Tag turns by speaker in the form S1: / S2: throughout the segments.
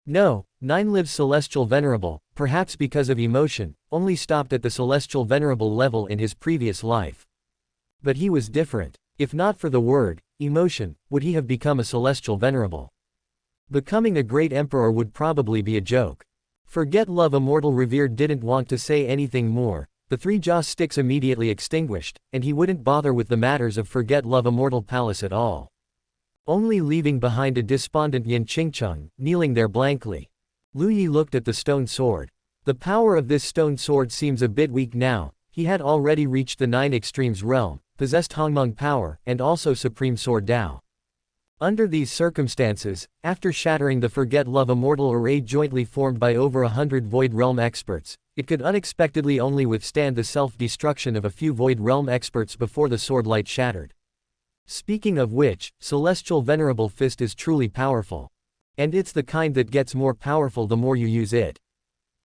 S1: No, Nine-Live's Celestial Venerable, perhaps because of emotion, only stopped at the Celestial Venerable level in his previous life. But he was different. If not for the word, emotion, would he have become a Celestial Venerable? Becoming a great emperor would probably be a joke. Forget Love Immortal Revered didn't want to say anything more, the three jaw sticks immediately extinguished, and he wouldn't bother with the matters of Forget Love Immortal Palace at all. Only leaving behind a despondent Yin Qingcheng, kneeling there blankly. Lu Yi looked at the stone sword. The power of this stone sword seems a bit weak now. He had already reached the 9 extremes realm, possessed Hongling power, and also Supreme Sword Dao. Under these circumstances, after shattering the Forget Love Immortal array jointly formed by over 100 Void Realm experts, it could unexpectedly only withstand the self-destruction of a few Void Realm experts before the sword light shattered. Speaking of which, Celestial Venerable Fist is truly powerful. And it's the kind that gets more powerful the more you use it.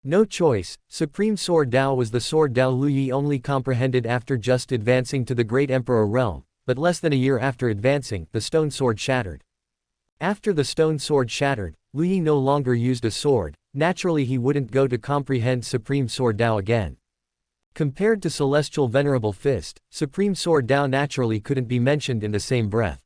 S1: No choice, Supreme Sword Dao was the sword Dao Lu Yi only comprehended after just advancing to the Great Emperor realm, but less than a year after advancing, the stone sword shattered. After the stone sword shattered, Lu Yi no longer used a sword, naturally he wouldn't go to comprehend Supreme Sword Dao again. Compared to Celestial Venerable Fist, Supreme Sword Dao naturally couldn't be mentioned in the same breath.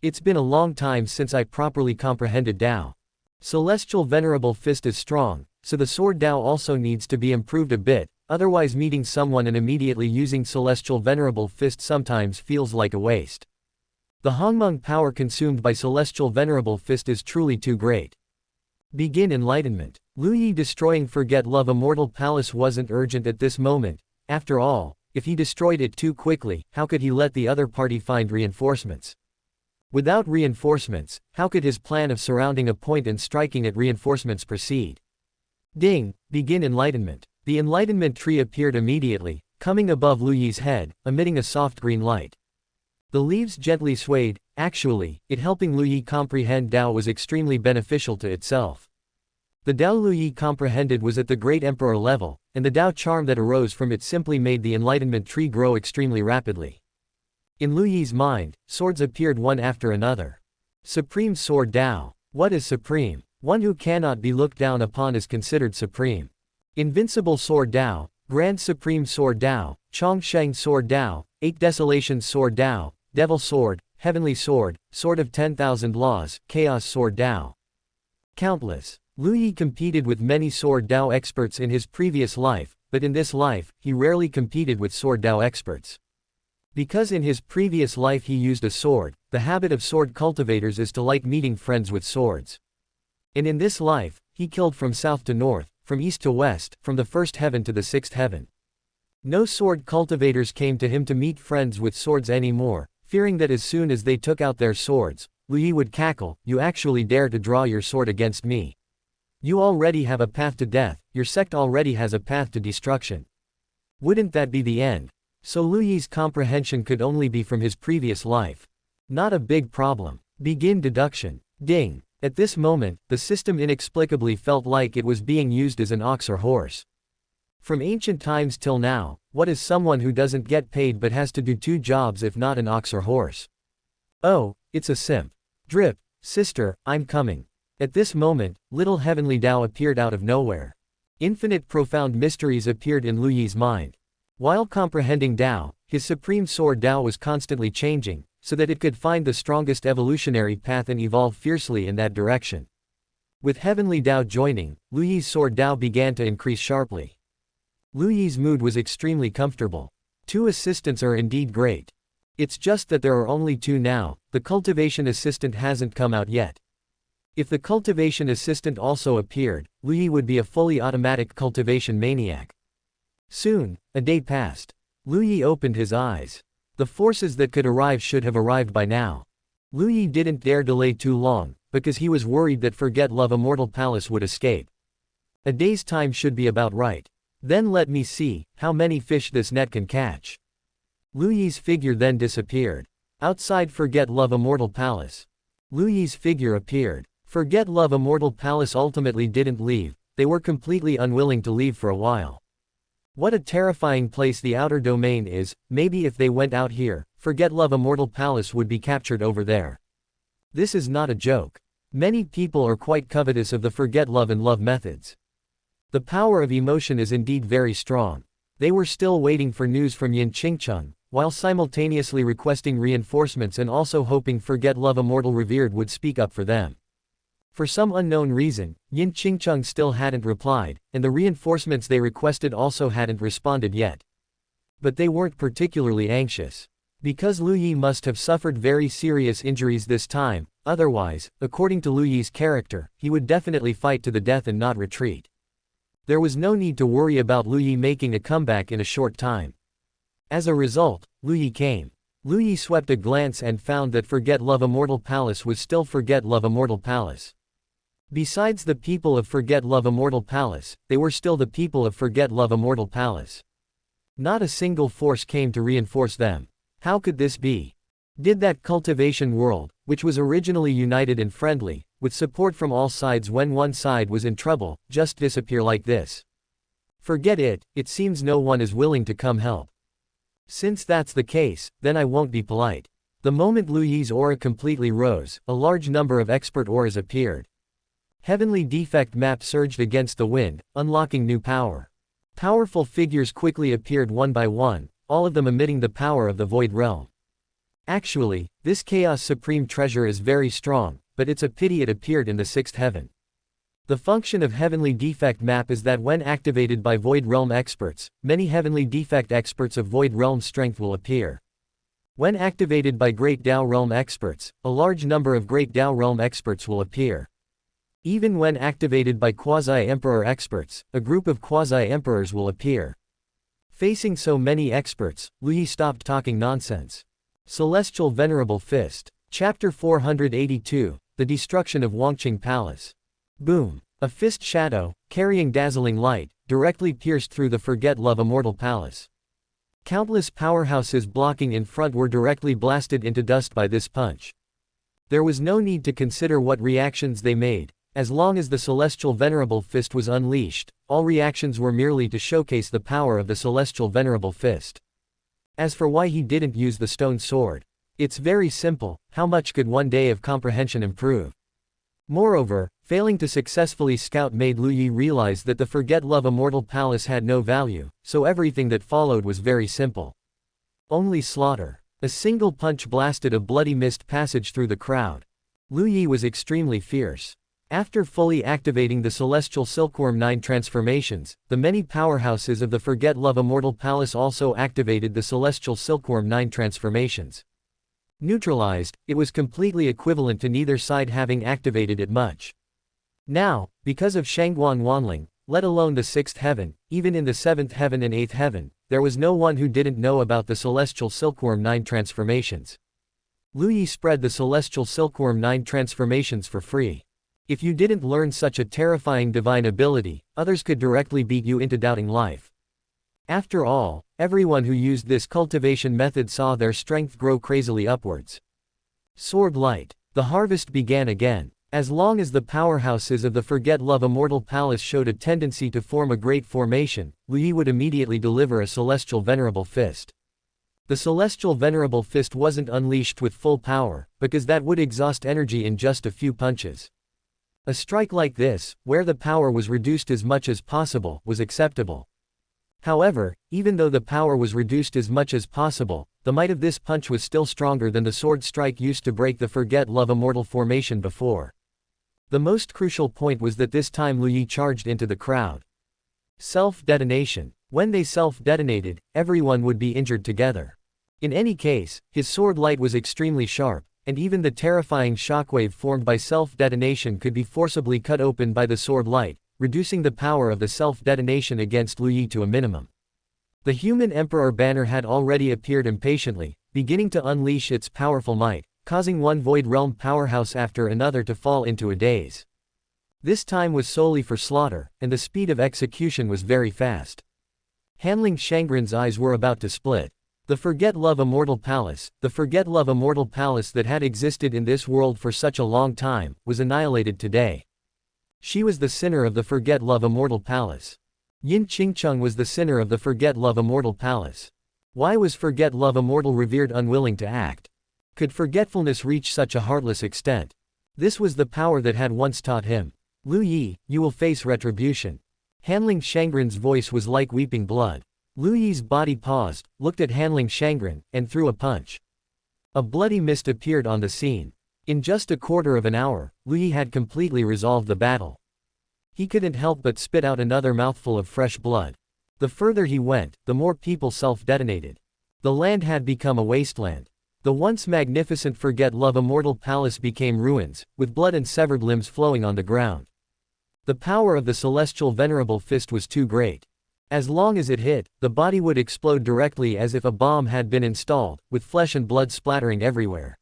S1: It's been a long time since I properly comprehended Dao. Celestial Venerable Fist is strong, so the Sword Dao also needs to be improved a bit, otherwise meeting someone and immediately using Celestial Venerable Fist sometimes feels like a waste. The Hongling power consumed by Celestial Venerable Fist is truly too great. Begin enlightenment. Lu Yi destroying Forget Love Immortal Palace wasn't urgent at this moment. After all, if he destroyed it too quickly, how could he let the other party find reinforcements? Without reinforcements, how could his plan of surrounding a point and striking at reinforcements proceed? Ding! Begin enlightenment. The enlightenment tree appeared immediately, coming above Lu Yi's head, emitting a soft green light. The leaves gently swayed. Actually, it helping Lu Yi comprehend Dao was extremely beneficial to itself. The Dao Lu Yi comprehended was at the Great Emperor level, and the Dao charm that arose from it simply made the enlightenment tree grow extremely rapidly. In Lu Yi's mind, swords appeared one after another. Supreme Sword Dao. What is supreme? One who cannot be looked down upon is considered supreme. Invincible Sword Dao, Grand Supreme Sword Dao, Chongsheng Sword Dao, 8 Desolations Sword Dao, Devil Sword, Heavenly Sword, Sword of 10,000 Laws, Chaos Sword Dao. Countless. Lu Yi competed with many Sword Dao experts in his previous life, but in this life, he rarely competed with Sword Dao experts. Because in his previous life he used a sword, the habit of sword cultivators is to like meeting friends with swords. And in this life, he killed from south to north, from east to west, from the 1st heaven to the 6th heaven. No sword cultivators came to him to meet friends with swords anymore, fearing that as soon as they took out their swords, Lu Yi would cackle, "You actually dare to draw your sword against me? You already have a path to death, your sect already has a path to destruction. Wouldn't that be the end?" So Lu Yi's comprehension could only be from his previous life. Not a big problem. Begin deduction. Ding. At this moment, the system inexplicably felt like it was being used as an ox or horse. From ancient times till now, what is someone who doesn't get paid but has to do 2 jobs if not an ox or horse? Oh, it's a simp. Drip, sister, I'm coming. At this moment, little Heavenly Dao appeared out of nowhere. Infinite profound mysteries appeared in Lu Yi's mind. While comprehending Dao, his Supreme Sword Dao was constantly changing, so that it could find the strongest evolutionary path and evolve fiercely in that direction. With Heavenly Dao joining, Lu Yi's Sword Dao began to increase sharply. Lu Yi's mood was extremely comfortable. 2 assistants are indeed great. It's just that there are only 2 now, the cultivation assistant hasn't come out yet. If the cultivation assistant also appeared, Lu Yi would be a fully automatic cultivation maniac. Soon, a day passed. Lu Yi opened his eyes. The forces that could arrive should have arrived by now. Lu Yi didn't dare delay too long, because he was worried that Forget Love Immortal Palace would escape. A day's time should be about right. Then let me see how many fish this net can catch. Lu Yi's figure then disappeared. Outside Forget Love Immortal Palace. Lu Yi's figure appeared. Forget Love Immortal Palace ultimately didn't leave, they were completely unwilling to leave for a while. What a terrifying place the outer domain is. Maybe if they went out here, Forget Love Immortal Palace would be captured over there. This is not a joke. Many people are quite covetous of the forget love and love methods. The power of emotion is indeed very strong. They were still waiting for news from Yin Qingcheng, while simultaneously requesting reinforcements and also hoping forget love immortal revered would speak up for them. For some unknown reason, Yin Qingcheng still hadn't replied, and the reinforcements they requested also hadn't responded yet. But they weren't particularly anxious. Because Lu Yi must have suffered very serious injuries this time, otherwise, according to Lu Yi's character, he would definitely fight to the death and not retreat. There was no need to worry about Lu Yi making a comeback in a short time. As a result, Lu Yi came. Lu Yi swept a glance and found that Forget Love Immortal Palace was still Forget Love Immortal Palace. Besides the people of Forget Love Immortal Palace, they were still the people of Forget Love Immortal Palace. Not a single force came to reinforce them. How could this be? Did that cultivation world, which was originally united and friendly, with support from all sides when one side was in trouble, just disappear like this? Forget it, it seems no one is willing to come help. Since that's the case, then I won't be polite. The moment Lu Yi's aura completely rose, a large number of expert auras appeared. Heavenly defect map surged against the wind, unlocking new power. Powerful figures quickly appeared one by one, all of them emitting the power of the Void Realm. Actually, this Chaos Supreme treasure is very strong, but it's a pity it appeared in the 6th heaven. The function of Heavenly Defect Map is that when activated by Void Realm experts, many Heavenly Defect experts of Void Realm strength will appear. When activated by Great Dao Realm experts, a large number of Great Dao Realm experts will appear. Even when activated by Quasi-Emperor experts, a group of Quasi-Emperors will appear. Facing so many experts, Lu Yi stopped talking nonsense. Celestial Venerable Fist. Chapter 482, The Destruction of Wangqing Palace. Boom. A fist shadow, carrying dazzling light, directly pierced through the Forget Love Immortal Palace. Countless powerhouses blocking in front were directly blasted into dust by this punch. There was no need to consider what reactions they made. As long as the Celestial Venerable Fist was unleashed, all reactions were merely to showcase the power of the Celestial Venerable Fist. As for why he didn't use the stone sword, it's very simple: how much could one day of comprehension improve? Moreover, failing to successfully scout made Lu Yi realize that the Forget Love Immortal Palace had no value, so everything that followed was very simple. Only slaughter. A single punch blasted a bloody mist passage through the crowd. Lu Yi was extremely fierce. After fully activating the Celestial Silkworm 9 transformations, the many powerhouses of the Forget Love Immortal Palace also activated the Celestial Silkworm 9 transformations. Neutralized, it was completely equivalent to neither side having activated it much. Now, because of Shangguan Wanling, let alone the 6th heaven, even in the 7th heaven and 8th heaven, there was no one who didn't know about the Celestial Silkworm 9 transformations. Lu Yi spread the Celestial Silkworm 9 transformations for free. If you didn't learn such a terrifying divine ability, others could directly beat you into doubting life. After all, everyone who used this cultivation method saw their strength grow crazily upwards. Sword Light. The harvest began again. As long as the powerhouses of the Forget Love Immortal Palace showed a tendency to form a great formation, Lu Yi would immediately deliver a Celestial Venerable Fist. The Celestial Venerable Fist wasn't unleashed with full power, because that would exhaust energy in just a few punches. A strike like this, where the power was reduced as much as possible, was acceptable. However, even though the power was reduced as much as possible, the might of this punch was still stronger than the sword strike used to break the Forget Love Immortal formation before. The most crucial point was that this time Lu Yi charged into the crowd. Self-detonation. When they self-detonated, everyone would be injured together. In any case, his sword light was extremely sharp, and even the terrifying shockwave formed by self-detonation could be forcibly cut open by the sword light, reducing the power of the self-detonation against Lu Yi to a minimum. The human Emperor banner had already appeared impatiently, beginning to unleash its powerful might, causing one Void Realm powerhouse after another to fall into a daze. This time was solely for slaughter, and the speed of execution was very fast. Hongling Shangren's eyes were about to split. The Forget Love Immortal Palace, the Forget Love Immortal Palace that had existed in this world for such a long time, was annihilated today. She was the sinner of the Forget Love Immortal Palace. Yin Qingcheng was the sinner of the Forget Love Immortal Palace. Why was Forget Love Immortal revered unwilling to act? Could forgetfulness reach such a heartless extent? This was the power that had once taught him. Lu Yi, you will face retribution. Hanling Shangren's voice was like weeping blood. Lu Yi's body paused, looked at Hanling Shangren, and threw a punch. A bloody mist appeared on the scene. In just a quarter of an hour, Lu Yi had completely resolved the battle. He couldn't help but spit out another mouthful of fresh blood. The further he went, the more people self-detonated. The land had become a wasteland. The once magnificent Forget Love Immortal Palace became ruins, with blood and severed limbs flowing on the ground. The power of the Celestial Venerable Fist was too great. As long as it hit, the body would explode directly as if a bomb had been installed, with flesh and blood splattering everywhere.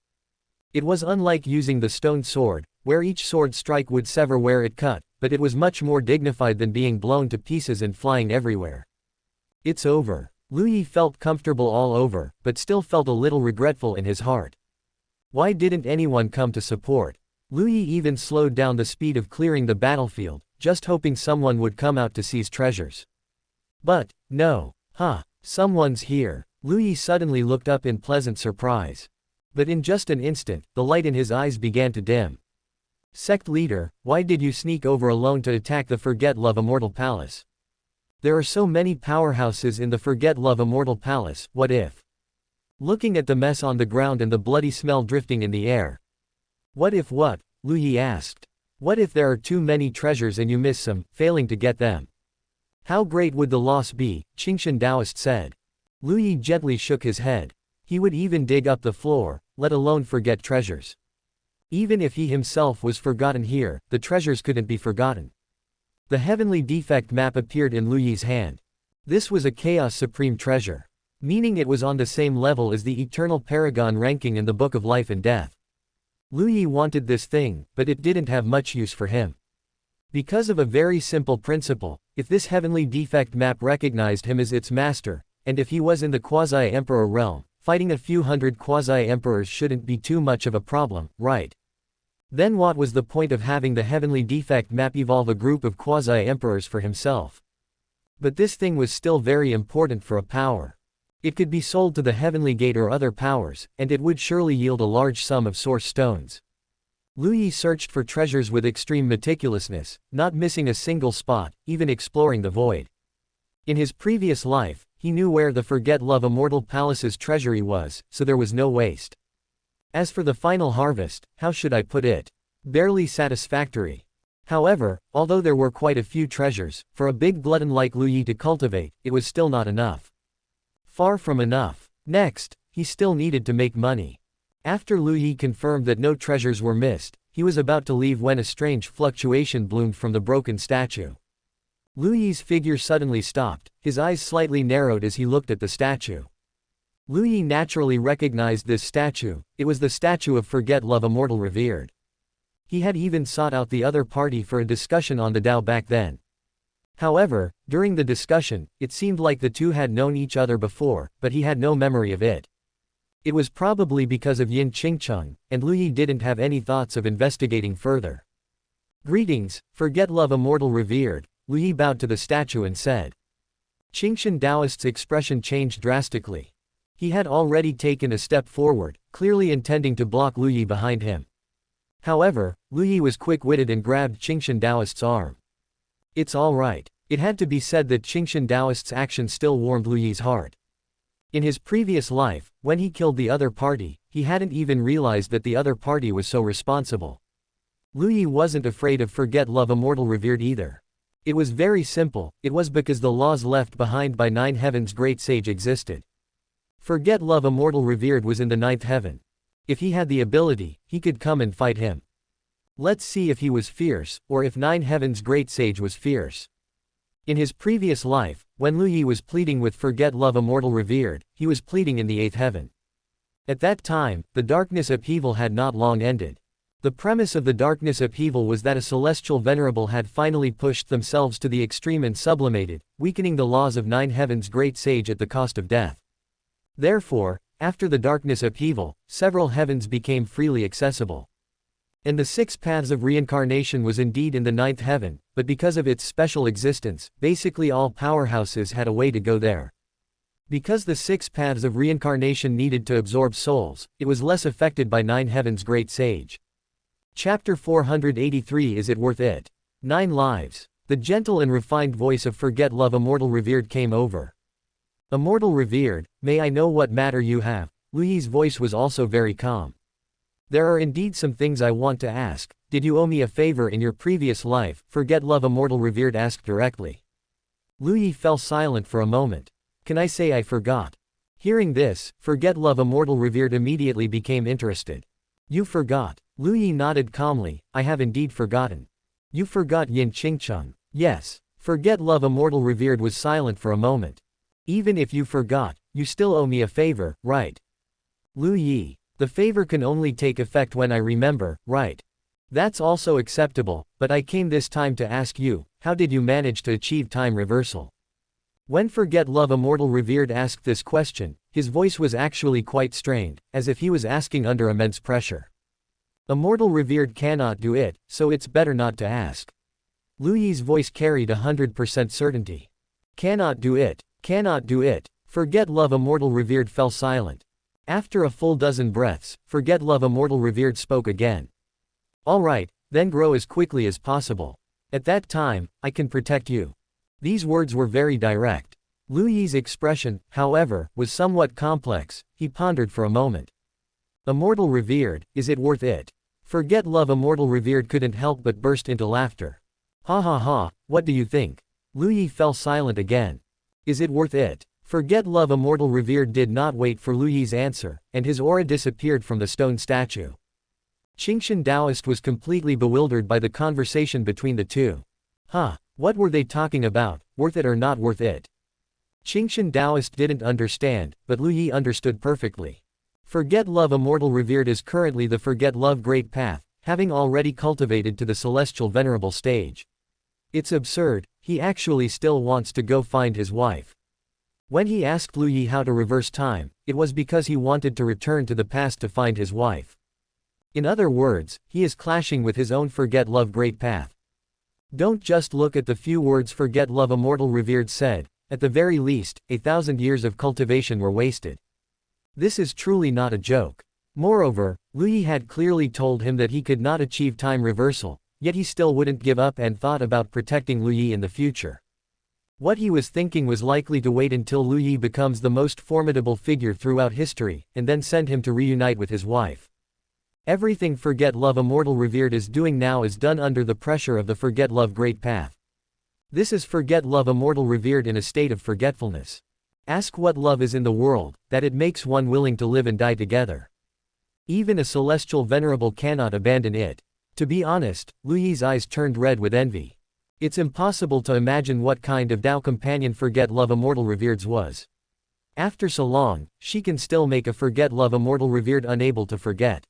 S1: It was unlike using the stone sword, where each sword strike would sever where it cut, but it was much more dignified than being blown to pieces and flying everywhere. It's over. Lu Yi felt comfortable all over, but still felt a little regretful in his heart. Why didn't anyone come to support? Lu Yi even slowed down the speed of clearing the battlefield, just hoping someone would come out to seize treasures. But, no. Someone's here. Lu Yi suddenly looked up in pleasant surprise. But in just an instant, the light in his eyes began to dim. Sect leader, why did you sneak over alone to attack the Forget Love Immortal Palace? There are so many powerhouses in the Forget Love Immortal Palace, what if? Looking at the mess on the ground and the bloody smell drifting in the air. What if what? Lu Yi asked. What if there are too many treasures and you miss some, failing to get them? How great would the loss be, Qingshan Taoist said. Lu Yi gently shook his head. He would even dig up the floor, let alone forget treasures. Even if he himself was forgotten here, the treasures couldn't be forgotten. The Heavenly Defect map appeared in Lu Yi's hand. This was a Chaos Supreme treasure. Meaning it was on the same level as the Eternal Paragon ranking in the Book of Life and Death. Lu Yi wanted this thing, but it didn't have much use for him. Because of a very simple principle, if this Heavenly Defect map recognized him as its master, and if he was in the Quasi-Emperor realm, fighting a few hundred Quasi-Emperors shouldn't be too much of a problem, right? Then what was the point of having the Heavenly Defect map evolve a group of Quasi-Emperors for himself? But this thing was still very important for a power. It could be sold to the Heavenly Gate or other powers, and it would surely yield a large sum of source stones. Lu Yi searched for treasures with extreme meticulousness, not missing a single spot, even exploring the void. In his previous life, he knew where the Forget Love Immortal Palace's treasury was, so there was no waste. As for the final harvest, how should I put it? Barely satisfactory. However, although there were quite a few treasures, for a big glutton like Lu Yi to cultivate, it was still not enough. Far from enough. Next, he still needed to make money. After Lu Yi confirmed that no treasures were missed, he was about to leave when a strange fluctuation bloomed from the broken statue. Lu Yi's figure suddenly stopped, his eyes slightly narrowed as he looked at the statue. Lu Yi naturally recognized this statue. It was the statue of Forget Love Immortal Revered. He had even sought out the other party for a discussion on the Dao back then. However, during the discussion, it seemed like the two had known each other before, but he had no memory of it. It was probably because of Yin Qingcheng, and Lu Yi didn't have any thoughts of investigating further. Greetings, Forget Love Immortal Revered, Lu Yi bowed to the statue and said. Qingshan Taoist's expression changed drastically. He had already taken a step forward, clearly intending to block Lu Yi behind him. However, Lu Yi was quick-witted and grabbed Qingshan Taoist's arm. It's all right. It had to be said that Qingshan Taoist's action still warmed Lu Yi's heart. In his previous life, when he killed the other party, he hadn't even realized that the other party was so responsible. Lu Yi wasn't afraid of Forget Love Immortal Revered either. It was very simple, it was because the laws left behind by Nine Heaven's great sage existed. Forget Love Immortal Revered was in the ninth heaven. If he had the ability, he could come and fight him. Let's see if he was fierce, or if Nine Heaven's great sage was fierce. In his previous life, when Lu Yi was pleading with Forget Love Immortal Revered, he was pleading in the eighth heaven. At that time, the darkness upheaval had not long ended. The premise of the darkness upheaval was that a celestial venerable had finally pushed themselves to the extreme and sublimated, weakening the laws of Nine Heaven's great sage at the cost of death. Therefore, after the darkness upheaval, several heavens became freely accessible. And the six paths of reincarnation was indeed in the ninth heaven, but because of its special existence, basically all powerhouses had a way to go there. Because the six paths of reincarnation needed to absorb souls, it was less affected by Nine Heaven's great sage. Chapter 483. Is it worth it? 9 lives. The gentle and refined voice of Forget Love Immortal Revered came over. Immortal Revered, may I know what matter you have? Lu Yi's voice was also very calm. There are indeed some things I want to ask. Did you owe me a favor in your previous life? Forget Love Immortal Revered asked directly. Lu Yi fell silent for a moment. Can I say I forgot? Hearing this, Forget Love Immortal Revered immediately became interested. You forgot. Lu Yi nodded calmly. I have indeed forgotten. You forgot Yin Qingcheng. Yes. Forget Love Immortal Revered was silent for a moment. Even if you forgot, you still owe me a favor, right? Lu Yi. The favor can only take effect when I remember, right? That's also acceptable, but I came this time to ask you, how did you manage to achieve time reversal? When Forget Love Immortal Revered asked this question, his voice was actually quite strained, as if he was asking under immense pressure. Immortal Revered cannot do it, so it's better not to ask. Lu Yi's voice carried 100% certainty. Cannot do it. Cannot do it. Forget Love Immortal Revered fell silent. After a full dozen breaths, Forget Love Immortal Revered spoke again. Alright, then grow as quickly as possible. At that time, I can protect you. These words were very direct. Lu Yi's expression, however, was somewhat complex. He pondered for a moment. Immortal Revered, is it worth it? Forget Love Immortal Revered couldn't help but burst into laughter. Ha ha ha, what do you think? Lu Yi fell silent again. Is it worth it? Forget Love Immortal Revered did not wait for Lu Yi's answer, and his aura disappeared from the stone statue. Qingshan Taoist was completely bewildered by the conversation between the two. Huh, what were they talking about, worth it or not worth it? Qingshan Taoist didn't understand, but Lu Yi understood perfectly. Forget Love Immortal Revered is currently the Forget Love Great Path, having already cultivated to the Celestial Venerable stage. It's absurd, he actually still wants to go find his wife. When he asked Lu Yi how to reverse time, it was because he wanted to return to the past to find his wife. In other words, he is clashing with his own Forget Love Great Path. Don't just look at the few words Forget Love Immortal Revered said, at the very least, 1,000 years of cultivation were wasted. This is truly not a joke. Moreover, Lu Yi had clearly told him that he could not achieve time reversal, yet he still wouldn't give up and thought about protecting Lu Yi in the future. What he was thinking was likely to wait until Lu Yi becomes the most formidable figure throughout history, and then send him to reunite with his wife. Everything Forget Love Immortal Revered is doing now is done under the pressure of the Forget Love Great Path. This is Forget Love Immortal Revered in a state of forgetfulness. Ask what love is in the world, that it makes one willing to live and die together. Even a Celestial Venerable cannot abandon it. To be honest, Lu Yi's eyes turned red with envy. It's impossible to imagine what kind of Tao companion Forget Love Immortal Revered's was. After so long, she can still make a Forget Love Immortal Revered unable to forget.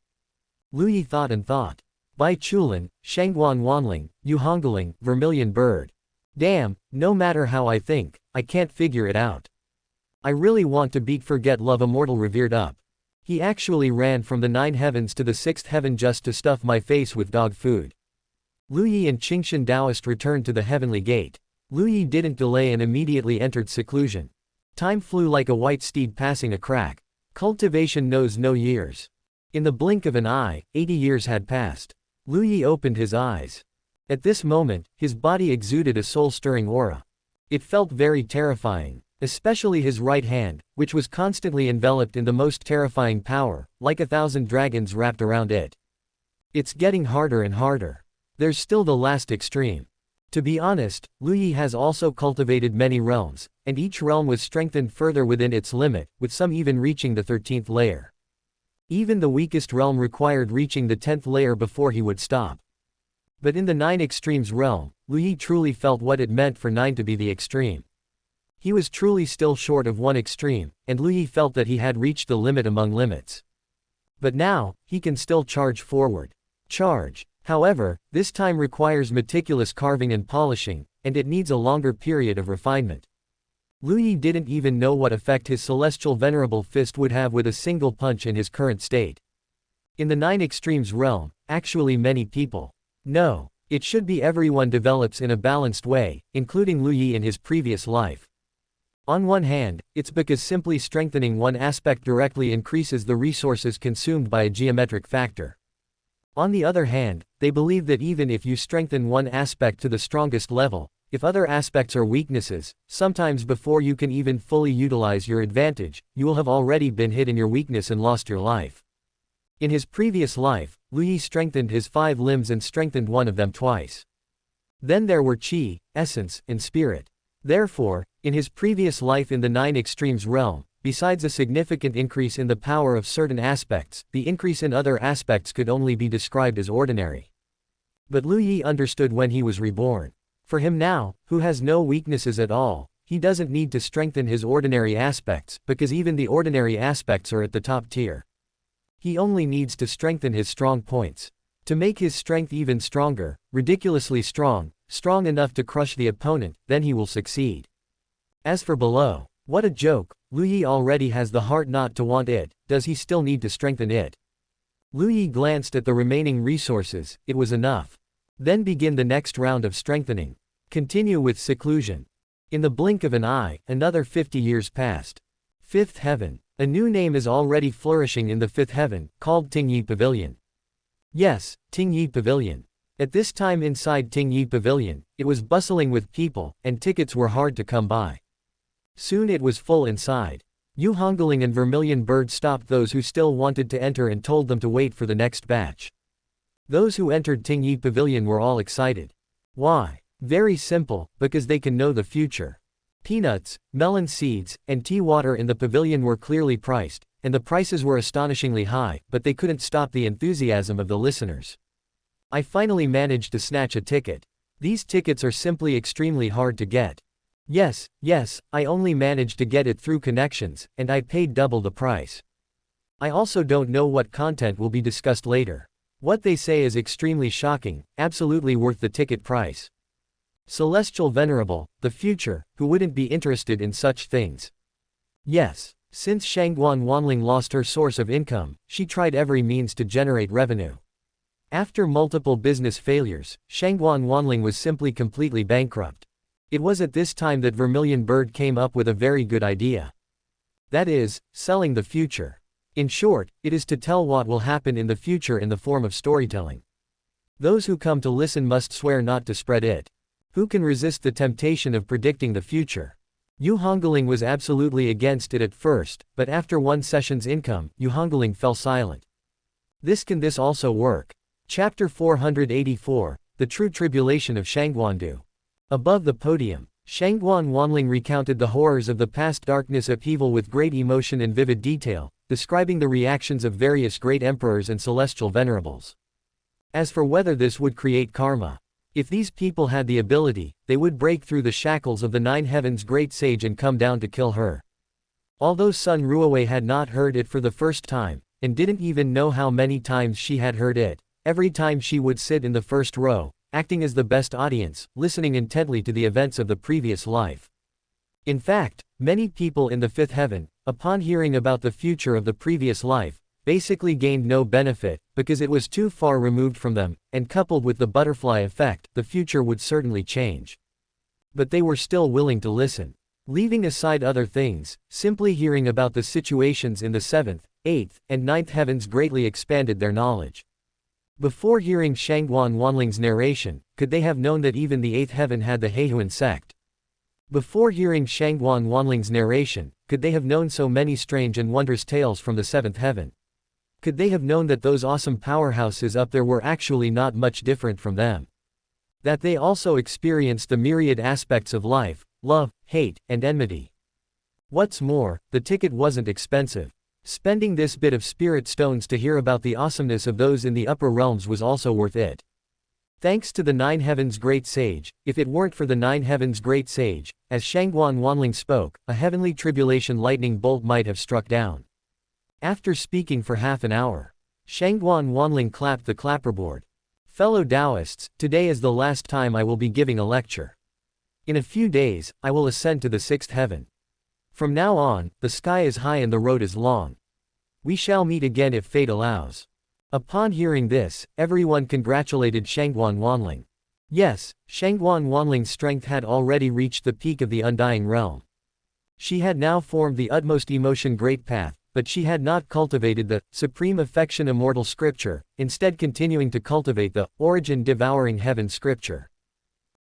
S1: Lu Yi thought and thought. Bai Chulin, Shangguan Wanling, Yu Hongling, Vermilion Bird. Damn, no matter how I think, I can't figure it out. I really want to beat Forget Love Immortal Revered up. He actually ran from the 9 heavens to the 6th heaven just to stuff my face with dog food. Lu Yi and Qingshan Taoist returned to the heavenly gate. Lu Yi didn't delay and immediately entered seclusion. Time flew like a white steed passing a crack. Cultivation knows no years. In the blink of an eye, 80 years had passed. Lu Yi opened his eyes. At this moment, his body exuded a soul-stirring aura. It felt very terrifying, especially his right hand, which was constantly enveloped in the most terrifying power, like 1,000 dragons wrapped around it. It's getting harder and harder. There's still the last extreme. To be honest, Lu Yi has also cultivated many realms, and each realm was strengthened further within its limit, with some even reaching the 13th layer. Even the weakest realm required reaching the 10th layer before he would stop. But in the 9 extremes realm, Lu Yi truly felt what it meant for 9 to be the extreme. He was truly still short of one extreme, and Lu Yi felt that he had reached the limit among limits. But now, he can still charge forward. Charge. However, this time requires meticulous carving and polishing, and it needs a longer period of refinement. Lu Yi didn't even know what effect his Celestial Venerable fist would have with a single punch in his current state. In the 9 extremes realm, actually many people. No, it should be everyone develops in a balanced way, including Lu Yi in his previous life. On one hand, it's because simply strengthening one aspect directly increases the resources consumed by a geometric factor. On the other hand, they believe that even if you strengthen one aspect to the strongest level, if other aspects are weaknesses, sometimes before you can even fully utilize your advantage, you will have already been hit in your weakness and lost your life. In his previous life, Lu Yi strengthened his 5 limbs and strengthened one of them twice. Then there were Qi, essence, and spirit. Therefore, in his previous life in the 9 extremes realm, besides a significant increase in the power of certain aspects, the increase in other aspects could only be described as ordinary. But Lu Yi understood when he was reborn. For him now, who has no weaknesses at all, he doesn't need to strengthen his ordinary aspects, because even the ordinary aspects are at the top tier. He only needs to strengthen his strong points. To make his strength even stronger, ridiculously strong, strong enough to crush the opponent, then he will succeed. As for below, what a joke, Lu Yi already has the heart not to want it, does he still need to strengthen it? Lu Yi glanced at the remaining resources, it was enough. Then begin the next round of strengthening. Continue with seclusion. In the blink of an eye, another 50 years passed. 5th Heaven. A new name is already flourishing in the 5th Heaven, called Tingyi Pavilion. Yes, Tingyi Pavilion. At this time inside Tingyi Pavilion, it was bustling with people, and tickets were hard to come by. Soon it was full inside. Hongling and Vermilion Bird stopped those who still wanted to enter and told them to wait for the next batch. Those who entered Tingyi Pavilion were all excited. Why? Very simple, because they can know the future. Peanuts, melon seeds, and tea water in the pavilion were clearly priced, and the prices were astonishingly high, but they couldn't stop the enthusiasm of the listeners. I finally managed to snatch a ticket. These tickets are simply extremely hard to get. Yes, I only managed to get it through connections, and I paid double the price. I also don't know what content will be discussed later. What they say is extremely shocking, absolutely worth the ticket price. Celestial Venerable, the future, who wouldn't be interested in such things? Yes, since Shangguan Wanling lost her source of income, she tried every means to generate revenue. After multiple business failures, Shangguan Wanling was simply completely bankrupt. It was at this time that Vermilion Bird came up with a very good idea. That is, selling the future. In short, it is to tell what will happen in the future in the form of storytelling. Those who come to listen must swear not to spread it. Who can resist the temptation of predicting the future? Hongling was absolutely against it at first, but after one session's income, Hongling fell silent. This also work? Chapter 484, The True Tribulation of Shangguandu. Above the podium, Shangguan Wanling recounted the horrors of the past darkness upheaval with great emotion and vivid detail, describing the reactions of various great emperors and celestial venerables. As for whether this would create karma, if these people had the ability, they would break through the shackles of the 9 heavens great sage and come down to kill her. Although Sun Ruowei had not heard it for the first time, and didn't even know how many times she had heard it, every time she would sit in the first row, acting as the best audience, listening intently to the events of the previous life. In fact, many people in the 5th heaven, upon hearing about the future of the previous life, basically gained no benefit, because it was too far removed from them, and coupled with the butterfly effect, the future would certainly change. But they were still willing to listen. Leaving aside other things, simply hearing about the situations in the 7th, 8th, and 9th heavens greatly expanded their knowledge. Before hearing Shangguan Wanling's narration, could they have known that even the 8th heaven had the Heihuan sect? Before hearing Shangguan Wanling's narration, could they have known so many strange and wondrous tales from the 7th heaven? Could they have known that those awesome powerhouses up there were actually not much different from them? That they also experienced the myriad aspects of life, love, hate, and enmity. What's more, the ticket wasn't expensive. Spending this bit of spirit stones to hear about the awesomeness of those in the upper realms was also worth it. Thanks to the 9 heavens great sage, if it weren't for the 9 heavens great sage, as Shangguan Wanling spoke, a heavenly tribulation lightning bolt might have struck down. After speaking for half an hour, Shangguan Wanling clapped the clapperboard. Fellow Taoists, today is the last time I will be giving a lecture. In a few days, I will ascend to the 6th heaven. From now on, the sky is high and the road is long. We shall meet again if fate allows. Upon hearing this, everyone congratulated Shangguan Wanling. Yes, Shangguan Wanling's strength had already reached the peak of the undying realm. She had now formed the utmost emotion great path, but she had not cultivated the supreme affection immortal scripture, instead continuing to cultivate the origin devouring heaven scripture.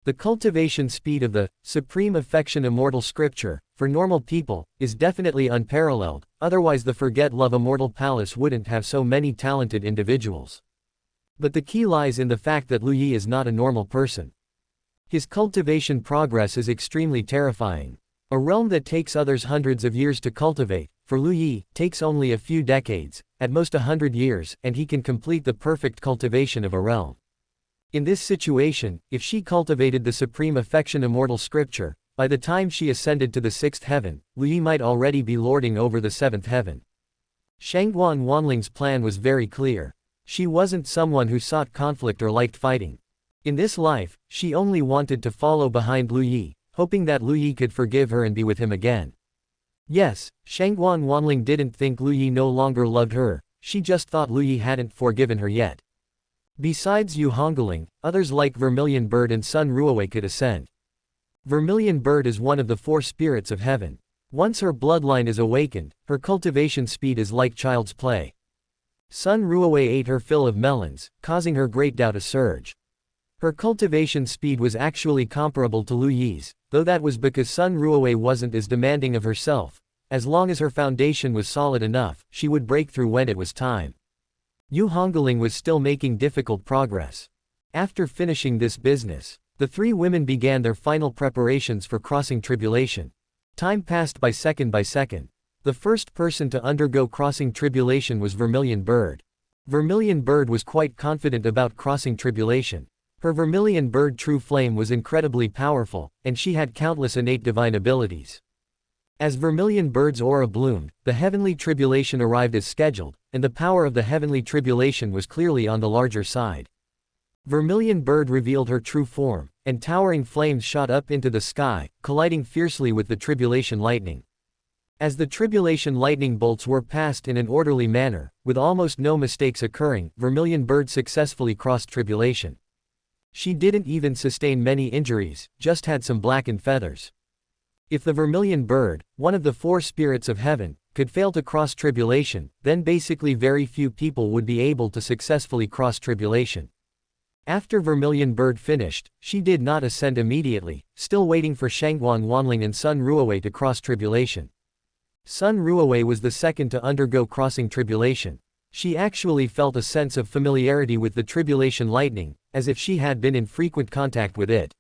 S1: The cultivation speed of the supreme affection immortal scripture, for normal people, is definitely unparalleled, otherwise the Forget Love Immortal Palace wouldn't have so many talented individuals. But the key lies in the fact that Lu Yi is not a normal person. His cultivation progress is extremely terrifying. A realm that takes others hundreds of years to cultivate, for Lu Yi, takes only a few decades, at most 100 years, and he can complete the perfect cultivation of a realm. In this situation, if she cultivated the supreme affection immortal scripture, by the time she ascended to the 6th heaven, Lu Yi might already be lording over the 7th heaven. Shangguan Wanling's plan was very clear. She wasn't someone who sought conflict or liked fighting. In this life, she only wanted to follow behind Lu Yi, hoping that Lu Yi could forgive her and be with him again. Yes, Shangguan Wanling didn't think Lu Yi no longer loved her, she just thought Lu Yi hadn't forgiven her yet. Besides Hongling, others like Vermilion Bird and Sun Ruowei could ascend. Vermilion Bird is one of the 4 spirits of heaven. Once her bloodline is awakened, her cultivation speed is like child's play. Sun Ruowei ate her fill of melons, causing her great Dao to surge. Her cultivation speed was actually comparable to Lu Yi's, though that was because Sun Ruowei wasn't as demanding of herself. As long as her foundation was solid enough, she would break through when it was time. Hongling was still making difficult progress. After finishing this business, the 3 women began their final preparations for crossing tribulation. Time passed by second. The first person to undergo crossing tribulation was Vermilion Bird. Vermilion Bird was quite confident about crossing tribulation. Her Vermilion Bird true flame was incredibly powerful, and she had countless innate divine abilities. As Vermilion Bird's aura bloomed, the heavenly tribulation arrived as scheduled, and the power of the heavenly tribulation was clearly on the larger side. Vermilion Bird revealed her true form, and towering flames shot up into the sky, colliding fiercely with the tribulation lightning. As the tribulation lightning bolts were passed in an orderly manner, with almost no mistakes occurring, Vermilion Bird successfully crossed tribulation. She didn't even sustain many injuries, just had some blackened feathers. If the Vermilion Bird, one of the 4 spirits of heaven, could fail to cross tribulation, then basically very few people would be able to successfully cross tribulation. After Vermilion Bird finished, she did not ascend immediately, still waiting for Shangguan Wanling and Sun Ruowei to cross tribulation. Sun Ruowei was the second to undergo crossing tribulation. She actually felt a sense of familiarity with the tribulation lightning, as if she had been in frequent contact with it.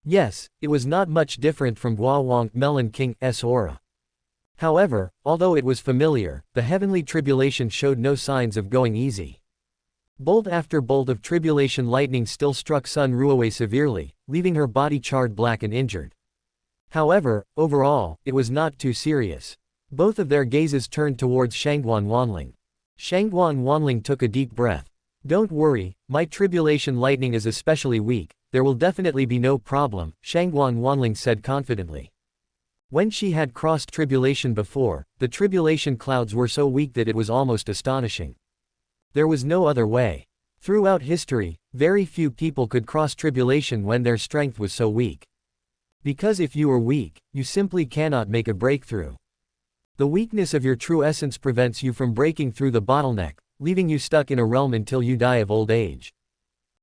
S1: Yes, it was not much different from Guowang Melon King's aura. However, although it was familiar, the heavenly tribulation showed no signs of going easy. Bolt after bolt of tribulation lightning still struck Sun Ruowei severely, leaving her body charred black and injured. However, overall, it was not too serious. Both of their gazes turned towards Shangguan Wanling. Shangguan Wanling took a deep breath. "Don't worry, my tribulation lightning is especially weak, there will definitely be no problem," Shangguan Wanling said confidently. When she had crossed tribulation before, the tribulation clouds were so weak that it was almost astonishing. There was no other way. Throughout history, very few people could cross tribulation when their strength was so weak. Because if you are weak, you simply cannot make a breakthrough. The weakness of your true essence prevents you from breaking through the bottleneck, leaving you stuck in a realm until you die of old age.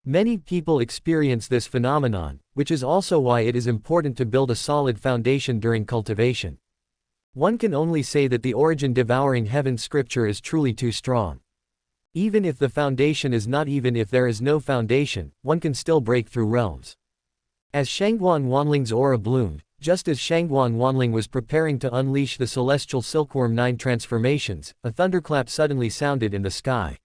S1: Many people experience this phenomenon, which is also why it is important to build a solid foundation during cultivation. One can only say that the origin devouring heaven scripture is truly too strong. Even if the foundation is not, even if there is no foundation, one can still break through realms. As Shangguan Wanling's aura bloomed, just as Shangguan Wanling was preparing to unleash the celestial silkworm 9 transformations, a thunderclap suddenly sounded in the sky.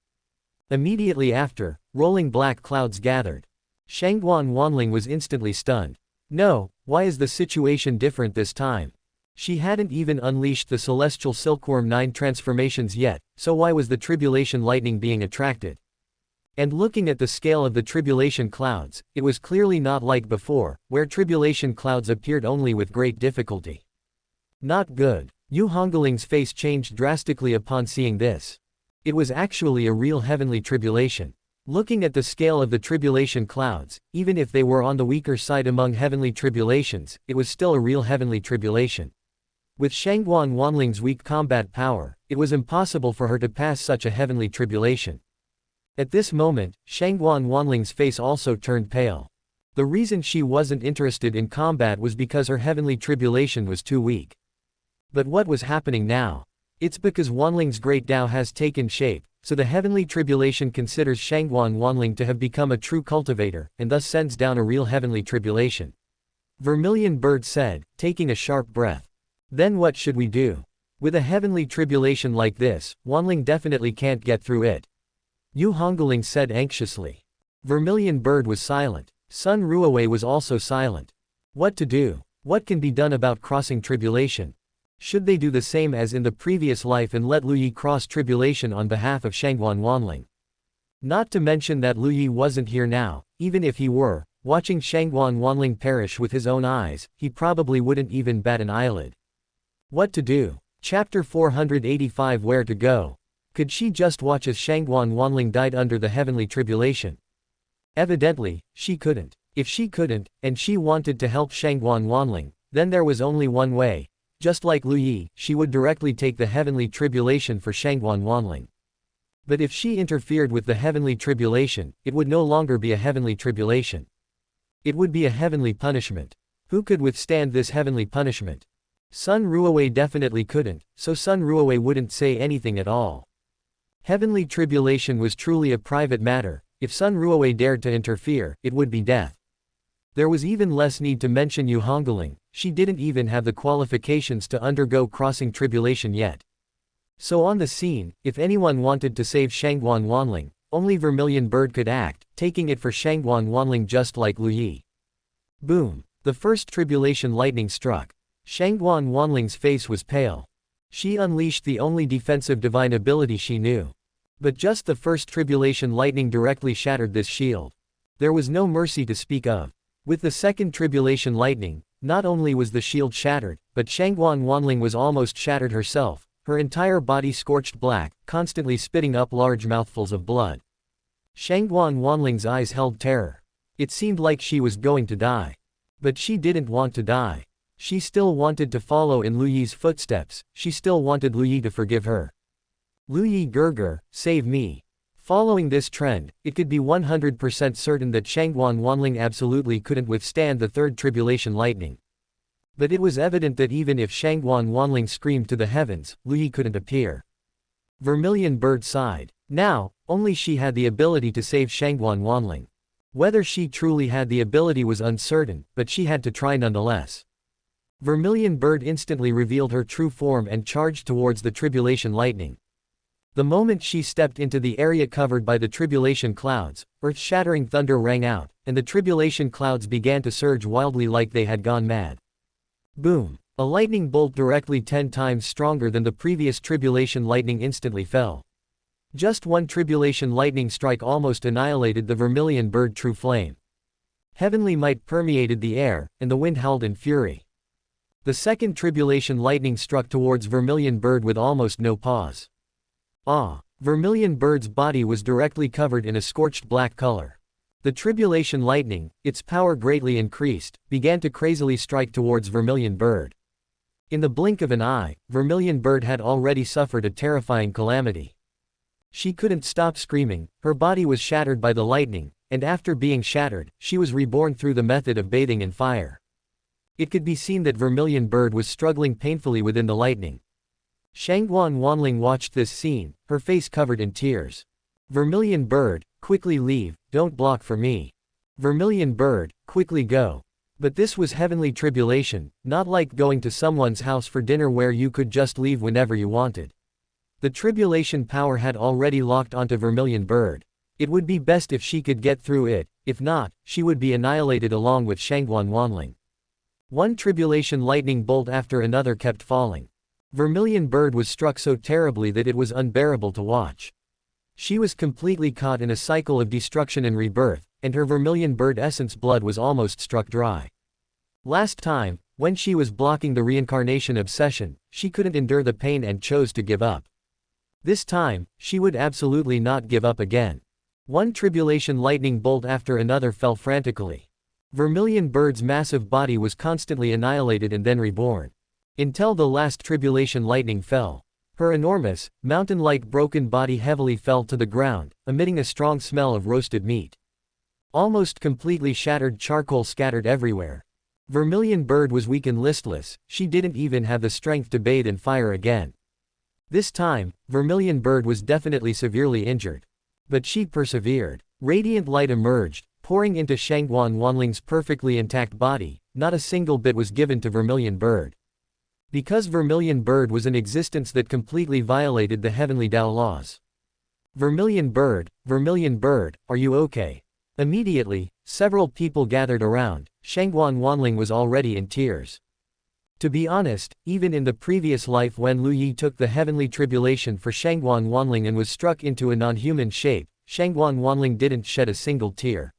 S1: Immediately after, rolling black clouds gathered. Shangguan Wanling was instantly stunned. No, why is the situation different this time? She hadn't even unleashed the celestial silkworm 9 transformations yet, so why was the tribulation lightning being attracted? And looking at the scale of the tribulation clouds, it was clearly not like before, where tribulation clouds appeared only with great difficulty. Not good. Hongling's face changed drastically upon seeing this. It was actually a real heavenly tribulation. Looking at the scale of the tribulation clouds, even if they were on the weaker side among heavenly tribulations, it was still a real heavenly tribulation. With Shangguan Wanling's weak combat power, it was impossible for her to pass such a heavenly tribulation. At this moment, Shangguan Wanling's face also turned pale. The reason she wasn't interested in combat was because her heavenly tribulation was too weak. But what was happening now? It's because Wanling's great Dao has taken shape, so the heavenly tribulation considers Shangguan Wanling to have become a true cultivator, and thus sends down a real heavenly tribulation. Vermilion Bird said, taking a sharp breath. Then what should we do? With a heavenly tribulation like this, Wanling definitely can't get through it. Yu Hongling said anxiously. Vermilion Bird was silent. Sun Ruowei was also silent. What to do? What can be done about crossing tribulation? Should they do the same as in the previous life and let Lu Yi cross tribulation on behalf of Shangguan Wanling? Not to mention that Lu Yi wasn't here now. Even if he were, watching Shangguan Wanling perish with his own eyes, he probably wouldn't even bat an eyelid. What to do? Chapter 485 Where to go? Could she just watch as Shangguan Wanling died under the heavenly tribulation? Evidently, she couldn't. If she couldn't, and she wanted to help Shangguan Wanling, then there was only one way. Just like Lu Yi, she would directly take the heavenly tribulation for Shangguan Wanling. But if she interfered with the heavenly tribulation, it would no longer be a heavenly tribulation. It would be a heavenly punishment. Who could withstand this heavenly punishment? Sun Ruowei definitely couldn't, so Sun Ruowei wouldn't say anything at all. Heavenly tribulation was truly a private matter. If Sun Ruowei dared to interfere, it would be death. There was even less need to mention Yu Hongling. She didn't even have the qualifications to undergo crossing tribulation yet. So on the scene, if anyone wanted to save Shangguan Wanling, only Vermilion Bird could act, taking it for Shangguan Wanling just like Lu Yi. Boom! The first tribulation lightning struck. Shangguan Wanling's face was pale. She unleashed the only defensive divine ability she knew. But just the first tribulation lightning directly shattered this shield. There was no mercy to speak of. With the second tribulation lightning, not only was the shield shattered, but Shangguan Wanling was almost shattered herself, her entire body scorched black, constantly spitting up large mouthfuls of blood. Shangguan Wanling's eyes held terror. It seemed like she was going to die. But she didn't want to die. She still wanted to follow in Lu Yi's footsteps, she still wanted Lu Yi to forgive her. Lu Yi Gerger, save me. Following this trend, it could be 100% certain that Shangguan Wanling absolutely couldn't withstand the third tribulation lightning. But it was evident that even if Shangguan Wanling screamed to the heavens, Lu Yi couldn't appear. Vermilion Bird sighed. Now, only she had the ability to save Shangguan Wanling. Whether she truly had the ability was uncertain, but she had to try nonetheless. Vermilion Bird instantly revealed her true form and charged towards the tribulation lightning. The moment she stepped into the area covered by the tribulation clouds, earth-shattering thunder rang out, and the tribulation clouds began to surge wildly like they had gone mad. Boom! A lightning bolt directly 10 times stronger than the previous tribulation lightning instantly fell. Just one tribulation lightning strike almost annihilated the Vermilion Bird true flame. Heavenly might permeated the air, and the wind howled in fury. The second tribulation lightning struck towards Vermilion Bird with almost no pause. Vermilion Bird's body was directly covered in a scorched black color. The tribulation lightning, its power greatly increased, began to crazily strike towards Vermilion Bird. In the blink of an eye, Vermilion Bird had already suffered a terrifying calamity. She couldn't stop screaming, her body was shattered by the lightning, and after being shattered, she was reborn through the method of bathing in fire. It could be seen that Vermilion Bird was struggling painfully within the lightning. Shangguan Wanling watched this scene, her face covered in tears. Vermilion Bird, quickly leave, don't block for me. Vermilion Bird, quickly go. But this was heavenly tribulation, not like going to someone's house for dinner where you could just leave whenever you wanted. The tribulation power had already locked onto Vermilion Bird. It would be best if she could get through it, if not, she would be annihilated along with Shangguan Wanling. One tribulation lightning bolt after another kept falling. Vermilion Bird was struck so terribly that it was unbearable to watch. She was completely caught in a cycle of destruction and rebirth, and her Vermilion Bird essence blood was almost struck dry. Last time, when she was blocking the reincarnation obsession, she couldn't endure the pain and chose to give up. This time, she would absolutely not give up again. One tribulation lightning bolt after another fell frantically. Vermilion Bird's massive body was constantly annihilated and then reborn. Until the last tribulation lightning fell. Her enormous, mountain-like broken body heavily fell to the ground, emitting a strong smell of roasted meat. Almost completely shattered charcoal scattered everywhere. Vermilion Bird was weak and listless, she didn't even have the strength to bathe in fire again. This time, Vermilion Bird was definitely severely injured. But she persevered. Radiant light emerged, pouring into Shangguan Wanling's perfectly intact body. Not a single bit was given to Vermilion Bird. Because Vermilion Bird was an existence that completely violated the Heavenly Dao laws. Vermilion Bird, are you okay? Immediately, several people gathered around. Shangguan Wanling was already in tears. To be honest, even in the previous life when Lu Yi took the heavenly tribulation for Shangguan Wanling and was struck into a non-human shape, Shangguan Wanling didn't shed a single tear.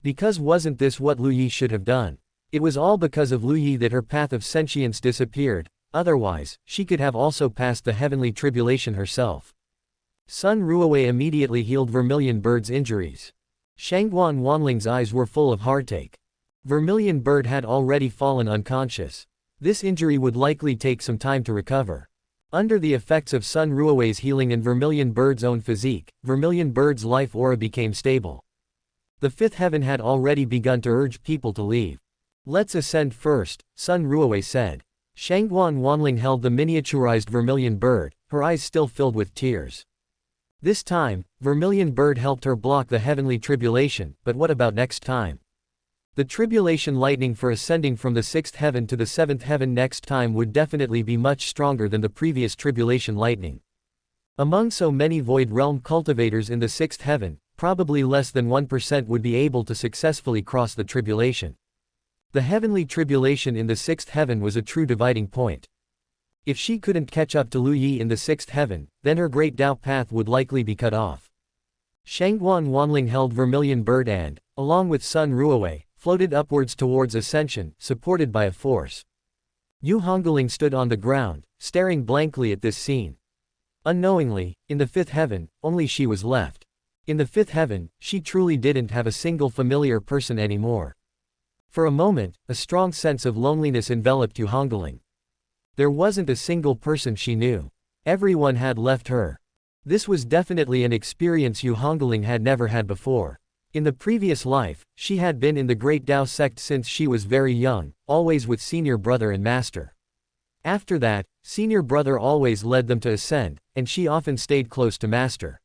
S1: Because wasn't this what Lu Yi should have done? It was all because of Lu Yi that her path of sentience disappeared, otherwise, she could have also passed the heavenly tribulation herself. Sun Ruowei immediately healed Vermilion Bird's injuries. Shangguan Wanling's eyes were full of heartache. Vermilion Bird had already fallen unconscious. This injury would likely take some time to recover. Under the effects of Sun Ruowei's healing and Vermilion Bird's own physique, Vermilion Bird's life aura became stable. The fifth heaven had already begun to urge people to leave. Let's ascend first, Sun Ruowei said. Shangguan Wanling held the miniaturized Vermilion Bird, her eyes still filled with tears. This time, Vermilion Bird helped her block the heavenly tribulation, but what about next time? The tribulation lightning for ascending from the sixth heaven to the seventh heaven next time would definitely be much stronger than the previous tribulation lightning. Among so many void realm cultivators in the sixth heaven, probably less than 1% would be able to successfully cross the tribulation. The heavenly tribulation in the sixth heaven was a true dividing point. If she couldn't catch up to Lu Yi in the sixth heaven, then her great Dao path would likely be cut off. Shangguan Wanling held Vermilion Bird and, along with Sun Ruowei, floated upwards towards ascension, supported by a force. Hongling stood on the ground, staring blankly at this scene. Unknowingly, in the fifth heaven, only she was left. In the fifth heaven, she truly didn't have a single familiar person anymore. For a moment, a strong sense of loneliness enveloped Hongling. There wasn't a single person she knew. Everyone had left her. This was definitely an experience Hongling had never had before. In the previous life, she had been in the Great Dao sect since she was very young, always with senior brother and master. After that, senior brother always led them to ascend, and she often stayed close to master.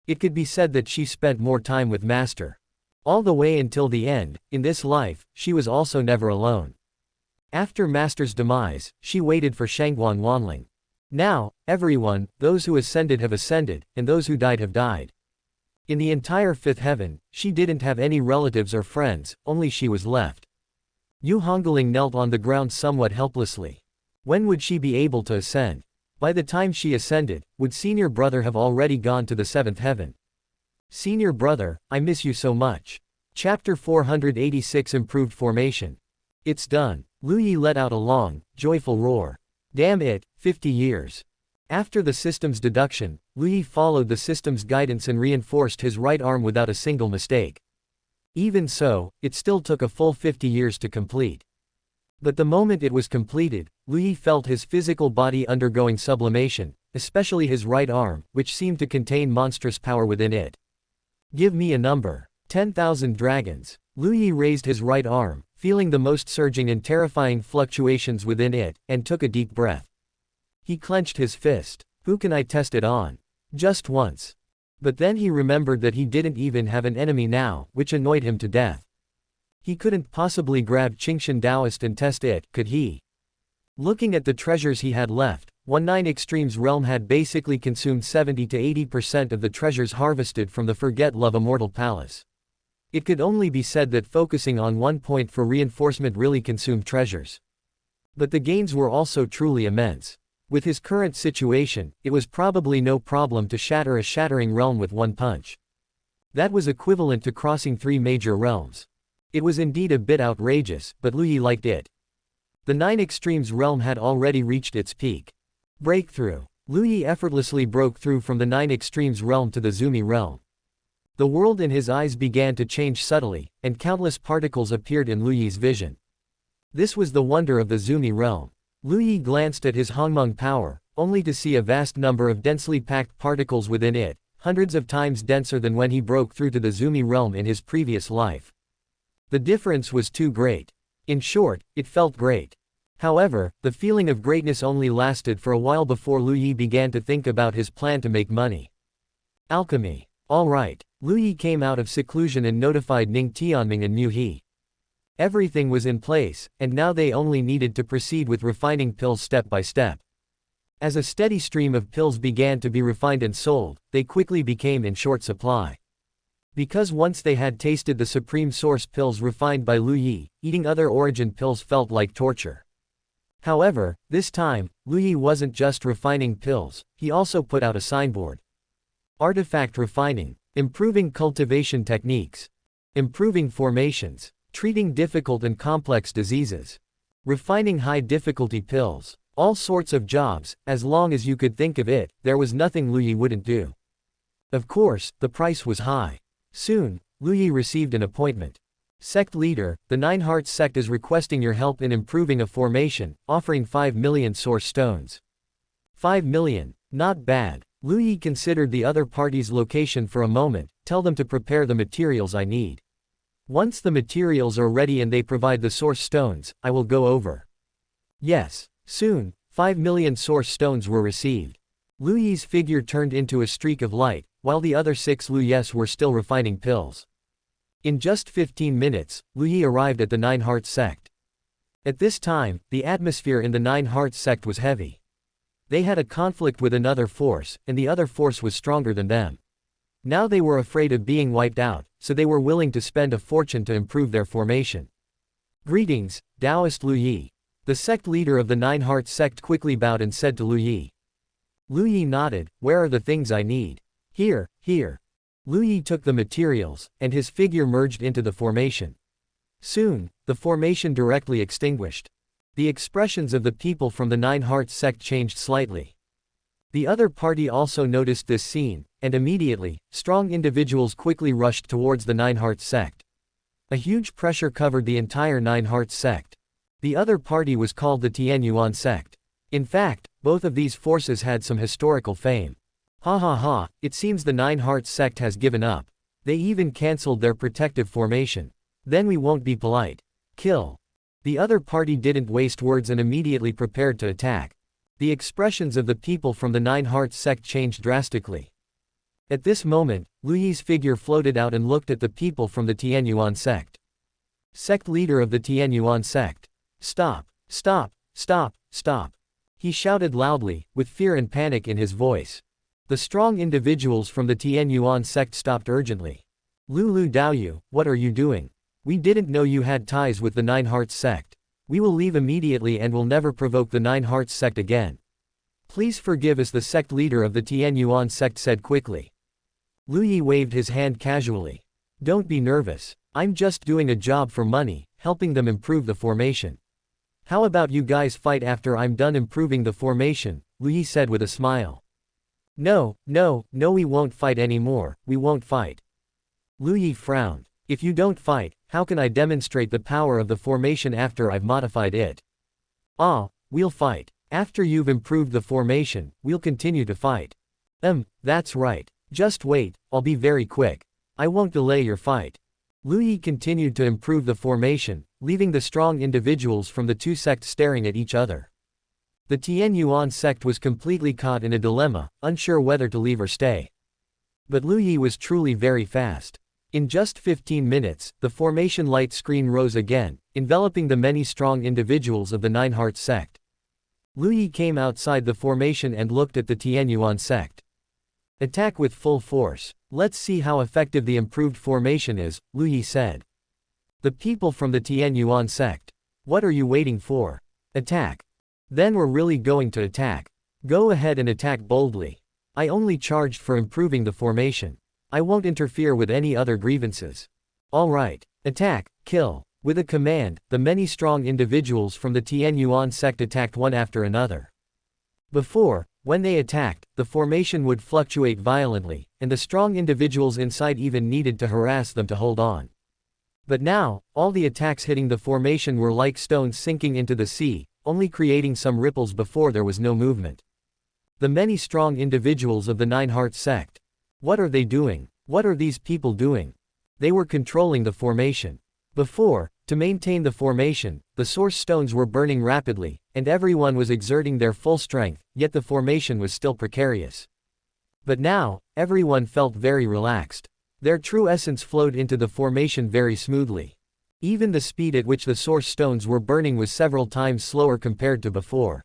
S1: It could be said that she spent more time with master. All the way until the end, in this life, she was also never alone. After master's demise, she waited for Shangguan Wanling. Now, everyone, those who ascended have ascended, and those who died have died. In the entire fifth heaven, she didn't have any relatives or friends, only she was left. Hongling knelt on the ground somewhat helplessly. When would she be able to ascend? By the time she ascended, would senior brother have already gone to the seventh heaven? Senior brother, I miss you so much. Chapter 486 Improved Formation. It's done. Lu Yi let out a long, joyful roar. Damn it, 50 years. After the system's deduction, Lu Yi followed the system's guidance and reinforced his right arm without a single mistake. Even so, it still took a full 50 years to complete. But the moment it was completed, Lu Yi felt his physical body undergoing sublimation, especially his right arm, which seemed to contain monstrous power within it. Give me a number. 10,000 dragons. Lu Yi raised his right arm, feeling the most surging and terrifying fluctuations within it, and took a deep breath. He clenched his fist. Who can I test it on? Just once. But then he remembered that he didn't even have an enemy now, which annoyed him to death. He couldn't possibly grab Qingshan Daoist and test it, could he? Looking at the treasures he had left, 19 Extremes realm had basically consumed 70 to 80% of the treasures harvested from the Forget Love Immortal Palace. It could only be said that focusing on one point for reinforcement really consumed treasures. But the gains were also truly immense. With his current situation, it was probably no problem to shatter a shattering realm with one punch. That was equivalent to crossing 3 major realms. It was indeed a bit outrageous, but Lu Yi liked it. The 9 Extremes realm had already reached its peak. Breakthrough. Lu Yi effortlessly broke through from the 9 Extremes realm to the Zumi realm. The world in his eyes began to change subtly, and countless particles appeared in Lu Yi's vision. This was the wonder of the Zumi realm. Lu Yi glanced at his Hongmeng power, only to see a vast number of densely packed particles within it, hundreds of times denser than when he broke through to the Zumi realm in his previous life. The difference was too great. In short, it felt great. However, the feeling of greatness only lasted for a while before Lu Yi began to think about his plan to make money. Alchemy. All right. Lu Yi came out of seclusion and notified Ning Tianming and Mu He. Everything was in place, and now they only needed to proceed with refining pills step by step. As a steady stream of pills began to be refined and sold, they quickly became in short supply. Because once they had tasted the supreme source pills refined by Lu Yi, eating other origin pills felt like torture. However, this time, Lu Yi wasn't just refining pills, he also put out a signboard. Artifact refining, improving cultivation techniques, improving formations, treating difficult and complex diseases, refining high-difficulty pills, all sorts of jobs. As long as you could think of it, there was nothing Lu Yi wouldn't do. Of course, the price was high. Soon, Lu Yi received an appointment. Sect leader, the Nine Hearts sect is requesting your help in improving a formation, offering 5 million source stones. 5 million, not bad. Lu Yi considered the other party's location for a moment. Tell them to prepare the materials I need. Once the materials are ready and they provide the source stones, I will go over. Yes. Soon, 5 million source stones were received. Lu Yi's figure turned into a streak of light, while the other 6 Lu Yes were still refining pills. In just 15 minutes, Lu Yi arrived at the Nine Hearts sect. At this time, the atmosphere in the Nine Hearts sect was heavy. They had a conflict with another force, and the other force was stronger than them. Now they were afraid of being wiped out, so they were willing to spend a fortune to improve their formation. Greetings, Taoist Lu Yi. The sect leader of the Nine Hearts sect quickly bowed and said to Lu Yi. Lu Yi nodded. Where are the things I need? Here, here. Lu Yi took the materials, and his figure merged into the formation. Soon, the formation directly extinguished. The expressions of the people from the Nine Hearts sect changed slightly. The other party also noticed this scene, and immediately, strong individuals quickly rushed towards the Nine Hearts sect. A huge pressure covered the entire Nine Hearts sect. The other party was called the Tianyuan sect. In fact, both of these forces had some historical fame. Ha ha ha, it seems the Nine Hearts sect has given up. They even cancelled their protective formation. Then we won't be polite. Kill. The other party didn't waste words and immediately prepared to attack. The expressions of the people from the Nine Hearts sect changed drastically. At this moment, Lu Yi's figure floated out and looked at the people from the Tianyuan sect. Sect leader of the Tianyuan sect. Stop, stop, stop, stop. He shouted loudly, with fear and panic in his voice. The strong individuals from the Tianyuan sect stopped urgently. Lu Daoyu, what are you doing? We didn't know you had ties with the Nine Hearts sect. We will leave immediately and will never provoke the Nine Hearts sect again. Please forgive us, the sect leader of the Tianyuan sect said quickly. Lu Yi waved his hand casually. Don't be nervous. I'm just doing a job for money, helping them improve the formation. How about you guys fight after I'm done improving the formation? Lu Yi said with a smile. No, we won't fight anymore, we won't fight. Lu Yi frowned. If you don't fight, how can I demonstrate the power of the formation after I've modified it? We'll fight. After you've improved the formation, we'll continue to fight. That's right. Just wait, I'll be very quick. I won't delay your fight. Lu Yi continued to improve the formation, leaving the strong individuals from the two sects staring at each other. The Tianyuan sect was completely caught in a dilemma, unsure whether to leave or stay. But Lu Yi was truly very fast. In just 15 minutes, the formation light screen rose again, enveloping the many strong individuals of the Nine Hearts sect. Lu Yi came outside the formation and looked at the Tianyuan sect. Attack with full force. Let's see how effective the improved formation is, Lu Yi said. The people from the Tianyuan sect. What are you waiting for? Attack. Then we're really going to attack. Go ahead and attack boldly. I only charged for improving the formation. I won't interfere with any other grievances. Alright. Attack, kill. With a command, the many strong individuals from the Tianyuan sect attacked one after another. Before, when they attacked, the formation would fluctuate violently, and the strong individuals inside even needed to harass them to hold on. But now, all the attacks hitting the formation were like stones sinking into the sea, only creating some ripples before there was no movement. The many strong individuals of the Nine Hearts sect. What are they doing? What are these people doing? They were controlling the formation. Before, to maintain the formation, the source stones were burning rapidly, and everyone was exerting their full strength, yet the formation was still precarious. But now, everyone felt very relaxed. Their true essence flowed into the formation very smoothly. Even the speed at which the source stones were burning was several times slower compared to before.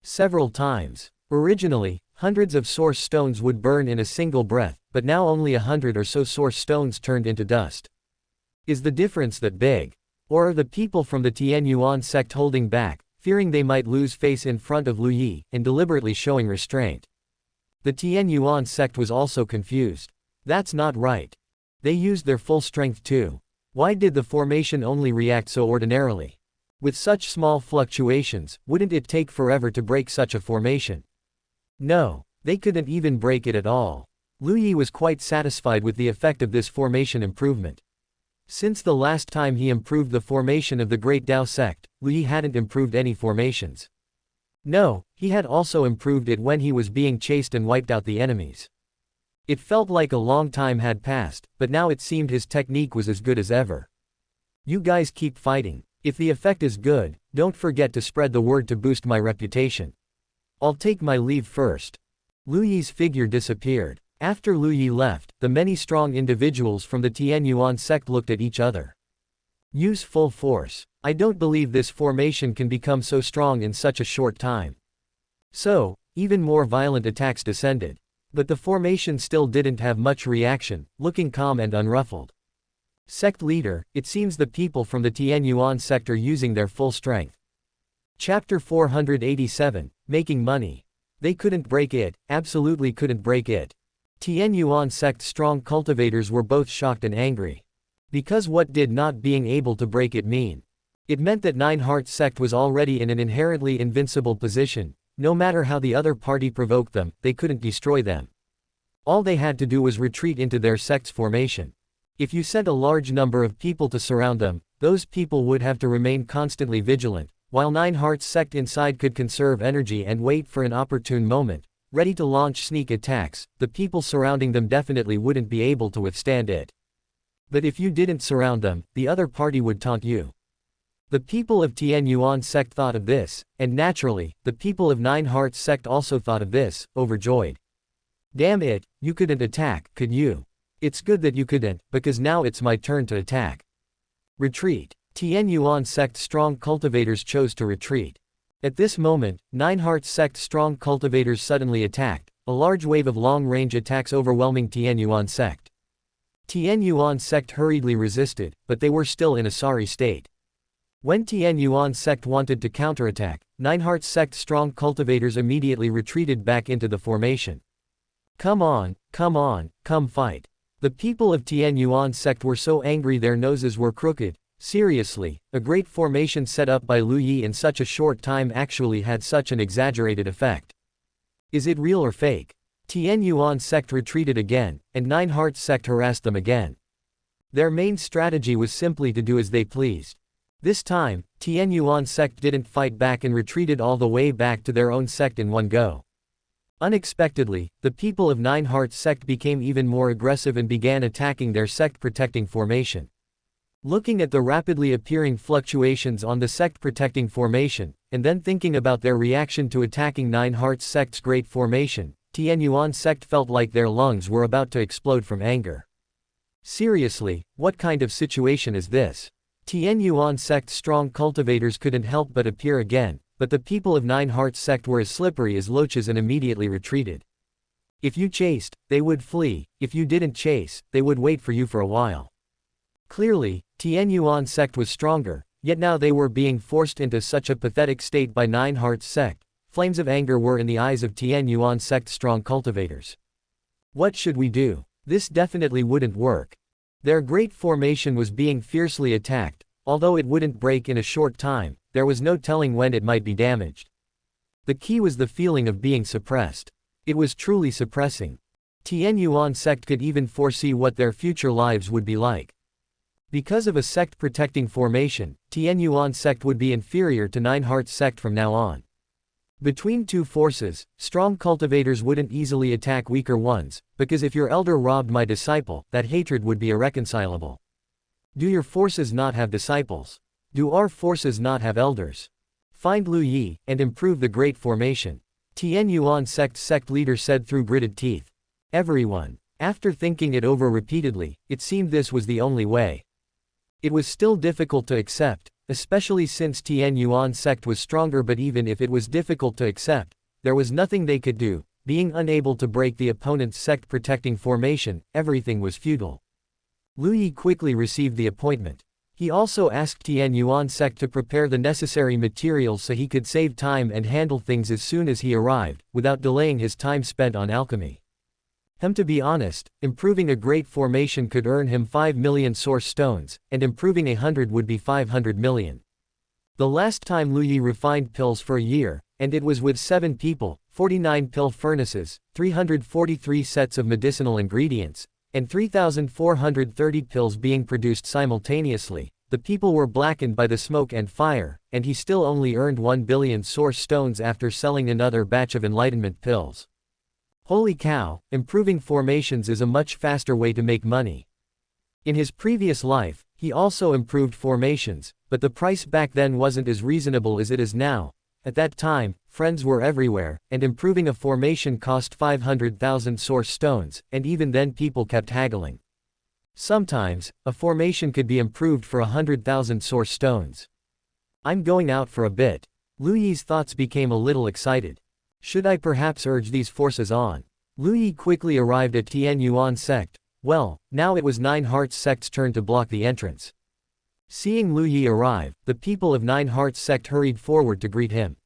S1: Several times. Originally, hundreds of source stones would burn in a single breath, but now only 100 or so source stones turned into dust. Is the difference that big? Or are the people from the Tianyuan sect holding back, fearing they might lose face in front of Lu Yi, and deliberately showing restraint? The Tianyuan sect was also confused. That's not right. They used their full strength too. Why did the formation only react so ordinarily? With such small fluctuations, wouldn't it take forever to break such a formation? No, they couldn't even break it at all. Lu Yi was quite satisfied with the effect of this formation improvement. Since the last time he improved the formation of the Great Dao sect, Lu Yi hadn't improved any formations. No, he had also improved it when he was being chased and wiped out the enemies. It felt like a long time had passed, but now it seemed his technique was as good as ever. You guys keep fighting. If the effect is good, don't forget to spread the word to boost my reputation. I'll take my leave first. Lu Yi's figure disappeared. After Lu Yi left, the many strong individuals from the Tianyuan sect looked at each other. Use full force. I don't believe this formation can become so strong in such a short time. So, even more violent attacks descended. But the formation still didn't have much reaction, looking calm and unruffled. Sect leader, it seems the people from the Tianyuan sect are using their full strength. Chapter 487, Making Money. They couldn't break it, absolutely couldn't break it. Tianyuan sect strong cultivators were both shocked and angry. Because what did not being able to break it mean? It meant that Nine Hearts sect was already in an inherently invincible position. No matter how the other party provoked them, they couldn't destroy them. All they had to do was retreat into their sect's formation. If you sent a large number of people to surround them, those people would have to remain constantly vigilant, while Nine Hearts sect inside could conserve energy and wait for an opportune moment, ready to launch sneak attacks. The people surrounding them definitely wouldn't be able to withstand it. But if you didn't surround them, the other party would taunt you. The people of Tianyuan sect thought of this, and naturally, the people of Nine Hearts sect also thought of this, overjoyed. Damn it, you couldn't attack, could you? It's good that you couldn't, because now it's my turn to attack. Retreat. Tianyuan sect strong cultivators chose to retreat. At this moment, Nine Hearts sect strong cultivators suddenly attacked, a large wave of long-range attacks overwhelming Tianyuan sect. Tianyuan sect hurriedly resisted, but they were still in a sorry state. When Tianyuan sect wanted to counterattack, Nine Hearts sect strong cultivators immediately retreated back into the formation. Come on, come fight. The people of Tianyuan sect were so angry their noses were crooked. Seriously, a great formation set up by Lu Yi in such a short time actually had such an exaggerated effect. Is it real or fake? Tianyuan sect retreated again, and Nine Hearts sect harassed them again. Their main strategy was simply to do as they pleased. This time, Tianyuan sect didn't fight back and retreated all the way back to their own sect in one go. Unexpectedly, the people of Nine Hearts sect became even more aggressive and began attacking their sect-protecting formation. Looking at the rapidly appearing fluctuations on the sect-protecting formation, and then thinking about their reaction to attacking Nine Hearts sect's great formation, Tianyuan sect felt like their lungs were about to explode from anger. Seriously, what kind of situation is this? Tianyuan sect's strong cultivators couldn't help but appear again, but the people of Nine Hearts sect were as slippery as loaches and immediately retreated. If you chased, they would flee. If you didn't chase, they would wait for you for a while. Clearly, Tianyuan sect was stronger, yet now they were being forced into such a pathetic state by Nine Hearts sect. Flames of anger were in the eyes of Tianyuan sect's strong cultivators. What should we do? This definitely wouldn't work. Their great formation was being fiercely attacked. Although it wouldn't break in a short time, there was no telling when it might be damaged. The key was the feeling of being suppressed. It was truly suppressing. Tianyuan sect could even foresee what their future lives would be like. Because of a sect-protecting formation, Tian Yuan sect would be inferior to Nine Hearts sect from now on. Between two forces, strong cultivators wouldn't easily attack weaker ones, because if your elder robbed my disciple, that hatred would be irreconcilable. Do your forces not have disciples? Do our forces not have elders? Find Lu Yi, and improve the great formation. Tian Yuan sect leader said through gritted teeth. Everyone. After thinking it over repeatedly, it seemed this was the only way. It was still difficult to accept, especially since Tian Yuan sect was stronger, but even if it was difficult to accept, there was nothing they could do. Being unable to break the opponent's sect-protecting formation, everything was futile. Lu Yi quickly received the appointment. He also asked Tian Yuan sect to prepare the necessary materials so he could save time and handle things as soon as he arrived, without delaying his time spent on alchemy. To be honest, improving a great formation could earn him 5 million source stones, and improving 100 would be 500 million. The last time Lu Yi refined pills for a year, and it was with 7 people, 49 pill furnaces, 343 sets of medicinal ingredients, and 3,430 pills being produced simultaneously. The people were blackened by the smoke and fire, and he still only earned 1 billion source stones after selling another batch of enlightenment pills. Holy cow, improving formations is a much faster way to make money. In his previous life, he also improved formations, but the price back then wasn't as reasonable as it is now. At that time, friends were everywhere, and improving a formation cost 500,000 source stones, and even then people kept haggling. Sometimes, a formation could be improved for 100,000 source stones. I'm going out for a bit. Lu Yi's thoughts became a little excited. Should I perhaps urge these forces on? Lu Yi quickly arrived at Tian Yuan sect. Well, now it was Nine Hearts sect's turn to block the entrance. Seeing Lu Yi arrive, the people of Nine Hearts sect hurried forward to greet him.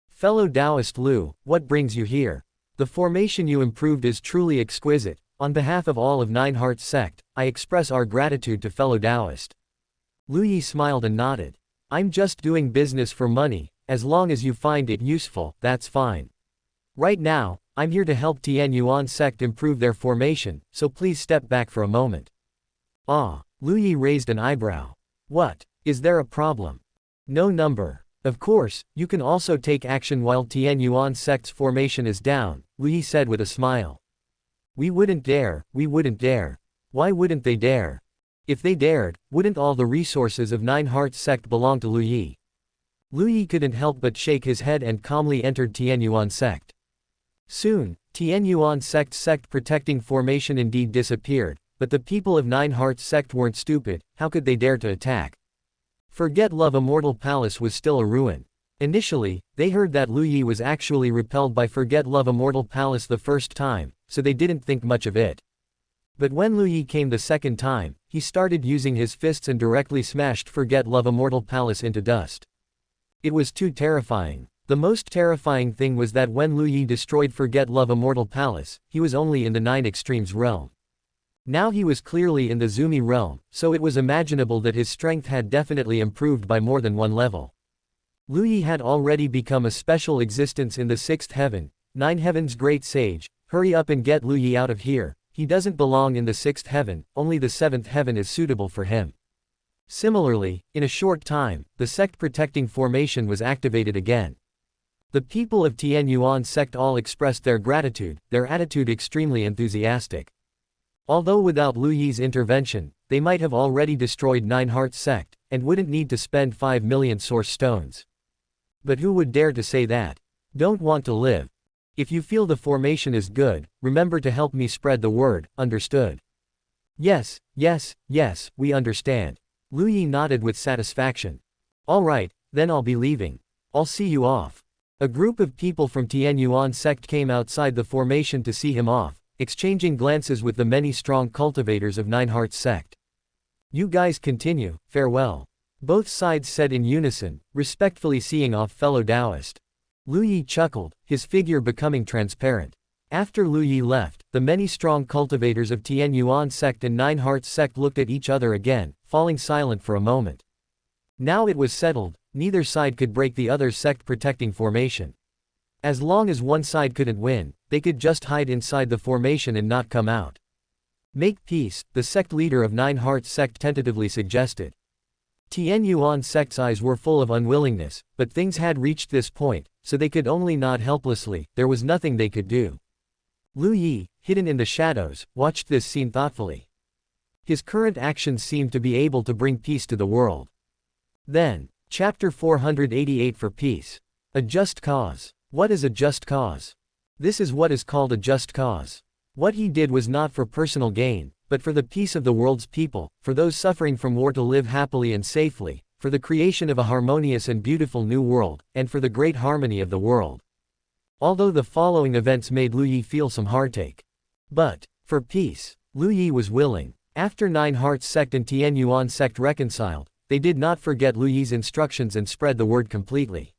S1: Fellow Taoist Lu, what brings you here? The formation you improved is truly exquisite. On behalf of all of Nine Hearts sect, I express our gratitude to fellow Taoist. Lu Yi smiled and nodded. I'm just doing business for money. As long as you find it useful, that's fine. Right now, I'm here to help Tian Yuan sect improve their formation, so please step back for a moment. Ah, Lu Yi raised an eyebrow. What? Is there a problem? No number. Of course, you can also take action while Tian Yuan sect's formation is down, Lu Yi said with a smile. We wouldn't dare. Why wouldn't they dare? If they dared, wouldn't all the resources of Nine Hearts sect belong to Lu Yi? Lu Yi couldn't help but shake his head and calmly entered Tian Yuan sect. Soon, Tian Yuan sect's sect-protecting formation indeed disappeared, but the people of Nine Hearts sect weren't stupid. How could they dare to attack? Forget Love Immortal Palace was still a ruin. Initially, they heard that Lu Yi was actually repelled by Forget Love Immortal Palace the first time, so they didn't think much of it. But when Lu Yi came the second time, he started using his fists and directly smashed Forget Love Immortal Palace into dust. It was too terrifying. The most terrifying thing was that when Lu Yi destroyed Forget Love Immortal Palace, he was only in the 9 Extremes realm. Now he was clearly in the Zumi realm, so it was imaginable that his strength had definitely improved by more than one level. Lu Yi had already become a special existence in the 6th heaven. 9 heavens great sage, hurry up and get Lu Yi out of here. He doesn't belong in the 6th heaven, only the 7th heaven is suitable for him. Similarly, in a short time, the sect-protecting formation was activated again. The people of Tian Yuan sect all expressed their gratitude, their attitude extremely enthusiastic. Although without Lu Yi's intervention, they might have already destroyed Nine Hearts sect, and wouldn't need to spend 5 million source stones. But who would dare to say that? Don't want to live. If you feel the formation is good, remember to help me spread the word, understood? Yes, we understand. Lu Yi nodded with satisfaction. Alright, then I'll be leaving. I'll see you off. A group of people from Tian Yuan sect came outside the formation to see him off, exchanging glances with the many strong cultivators of Nine Hearts sect. You guys continue, farewell. Both sides said in unison, respectfully seeing off fellow Taoist. Lu Yi chuckled, his figure becoming transparent. After Lu Yi left, the many strong cultivators of Tian Yuan sect and Nine Hearts sect looked at each other again, falling silent for a moment. Now it was settled, neither side could break the other's sect-protecting formation. As long as one side couldn't win, they could just hide inside the formation and not come out. Make peace, the sect leader of Nine Hearts sect tentatively suggested. Tian Yuan sect's eyes were full of unwillingness, but things had reached this point, so they could only nod helplessly. There was nothing they could do. Lu Yi, hidden in the shadows, watched this scene thoughtfully. His current actions seemed to be able to bring peace to the world. Then, Chapter 488 for Peace. A just cause. What is a just cause? This is what is called a just cause. What he did was not for personal gain, but for the peace of the world's people, for those suffering from war to live happily and safely, for the creation of a harmonious and beautiful new world, and for the great harmony of the world. Although the following events made Lu Yi feel some heartache. But, for peace, Lu Yi was willing. After Nine Hearts sect and Tian Yuan sect reconciled, they did not forget Lu Yi's instructions and spread the word completely.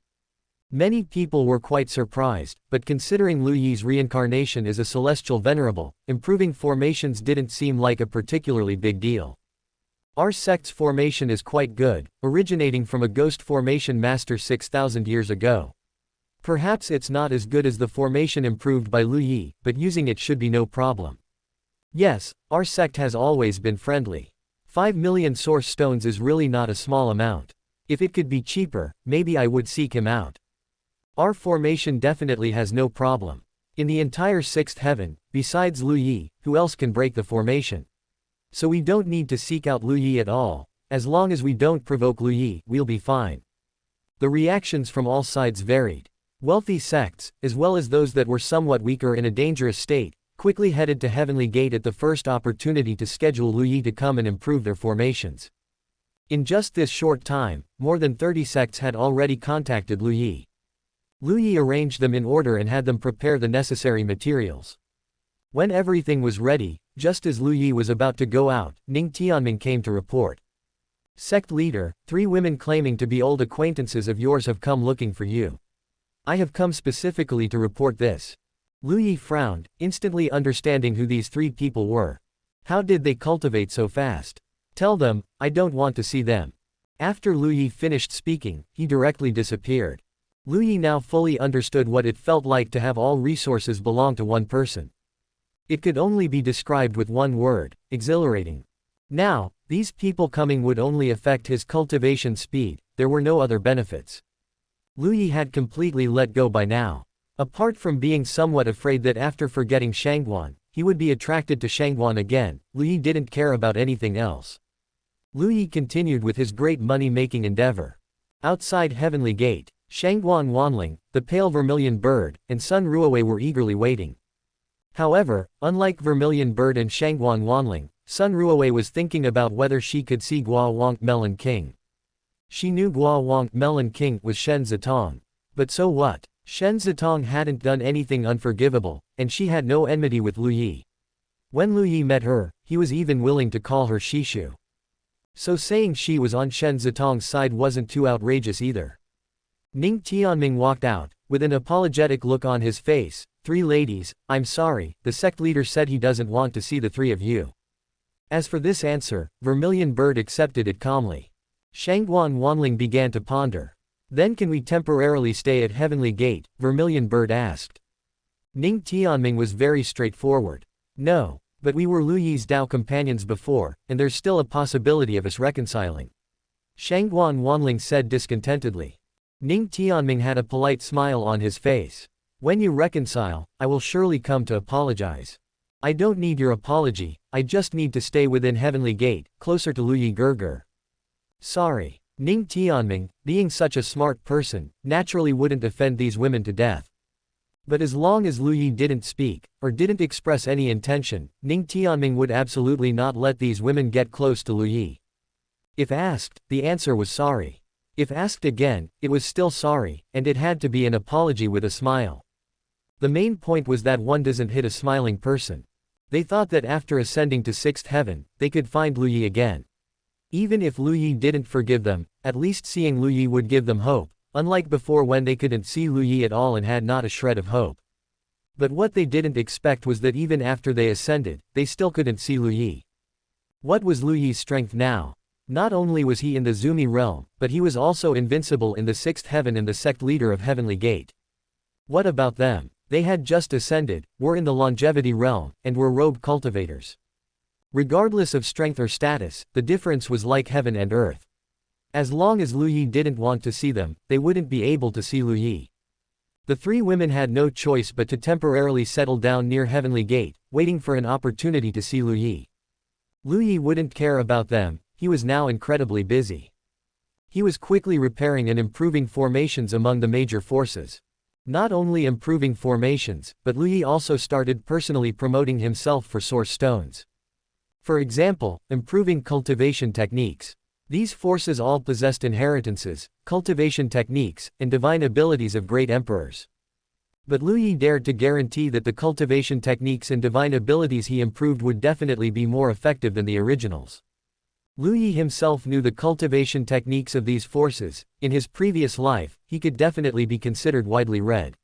S1: Many people were quite surprised, but considering Lu Yi's reincarnation as a celestial venerable, improving formations didn't seem like a particularly big deal. Our sect's formation is quite good, originating from a ghost formation master 6,000 years ago. Perhaps it's not as good as the formation improved by Lu Yi, but using it should be no problem. Yes, our sect has always been friendly. 5 million source stones is really not a small amount. If it could be cheaper, maybe I would seek him out. Our formation definitely has no problem. In the entire 6th heaven, besides Lu Yi, who else can break the formation? So we don't need to seek out Lu Yi at all. As long as we don't provoke Lu Yi, we'll be fine. The reactions from all sides varied. Wealthy sects, as well as those that were somewhat weaker in a dangerous state, quickly headed to Heavenly Gate at the first opportunity to schedule Lu Yi to come and improve their formations. In just this short time, more than 30 sects had already contacted Lu Yi. Lu Yi arranged them in order and had them prepare the necessary materials. When everything was ready, just as Lu Yi was about to go out, Ning Tianming came to report. Sect leader, 3 women claiming to be old acquaintances of yours have come looking for you. I have come specifically to report this. Lu Yi frowned, instantly understanding who these 3 people were. How did they cultivate so fast? Tell them, I don't want to see them. After Lu Yi finished speaking, he directly disappeared. Lu Yi now fully understood what it felt like to have all resources belong to one person. It could only be described with one word: exhilarating. Now, these people coming would only affect his cultivation speed, there were no other benefits. Lu Yi had completely let go by now. Apart from being somewhat afraid that after forgetting Shangguan, he would be attracted to Shangguan again, Lu Yi didn't care about anything else. Lu Yi continued with his great money-making endeavor. Outside Heavenly Gate, Shangguan Wanling, the pale vermilion bird, and Sun Ruowei were eagerly waiting. However, unlike Vermilion Bird and Shangguan Wanling, Sun Ruowei was thinking about whether she could see Gua Wonk Melon King. She knew Gua Wonk Melon King was Shen Zitong. But so what? Shen Zitong hadn't done anything unforgivable, and she had no enmity with Lu Yi. When Lu Yi met her, he was even willing to call her Shishu. So saying she was on Shen Zitong's side wasn't too outrageous either. Ning Tianming walked out, with an apologetic look on his face. 3 ladies, I'm sorry, the sect leader said he doesn't want to see the 3 of you. As for this answer, Vermilion Bird accepted it calmly. Shangguan Wanling began to ponder. Then can we temporarily stay at Heavenly Gate? Vermilion Bird asked. Ning Tianming was very straightforward. No, but we were Lu Yi's Dao companions before, and there's still a possibility of us reconciling. Shangguan Wanling said discontentedly. Ning Tianming had a polite smile on his face. When you reconcile, I will surely come to apologize. I don't need your apology, I just need to stay within Heavenly Gate, closer to Lu Yi Gerger. Sorry. Ning Tianming, being such a smart person, naturally wouldn't offend these women to death. But as long as Lu Yi didn't speak, or didn't express any intention, Ning Tianming would absolutely not let these women get close to Lu Yi. If asked, the answer was sorry. If asked again, it was still sorry, and it had to be an apology with a smile. The main point was that one doesn't hit a smiling person. They thought that after ascending to 6th heaven, they could find Lu Yi again. Even if Lu Yi didn't forgive them, at least seeing Lu Yi would give them hope, unlike before when they couldn't see Lu Yi at all and had not a shred of hope. But what they didn't expect was that even after they ascended, they still couldn't see Lu Yi. What was Lu Yi's strength now? Not only was he in the Zumi realm, but he was also invincible in the 6th heaven and the sect leader of Heavenly Gate. What about them? They had just ascended, were in the longevity realm, and were robe cultivators. Regardless of strength or status, the difference was like heaven and earth. As long as Lu Yi didn't want to see them, they wouldn't be able to see Lu Yi. The three women had no choice but to temporarily settle down near Heavenly Gate, waiting for an opportunity to see Lu Yi. Lu Yi wouldn't care about them, he was now incredibly busy. He was quickly repairing and improving formations among the major forces. Not only improving formations, but Lu Yi also started personally promoting himself for source stones. For example, improving cultivation techniques. These forces all possessed inheritances, cultivation techniques, and divine abilities of great emperors. But Lu Yi dared to guarantee that the cultivation techniques and divine abilities he improved would definitely be more effective than the originals. Lu Yi himself knew the cultivation techniques of these forces. In his previous life, he could definitely be considered widely read.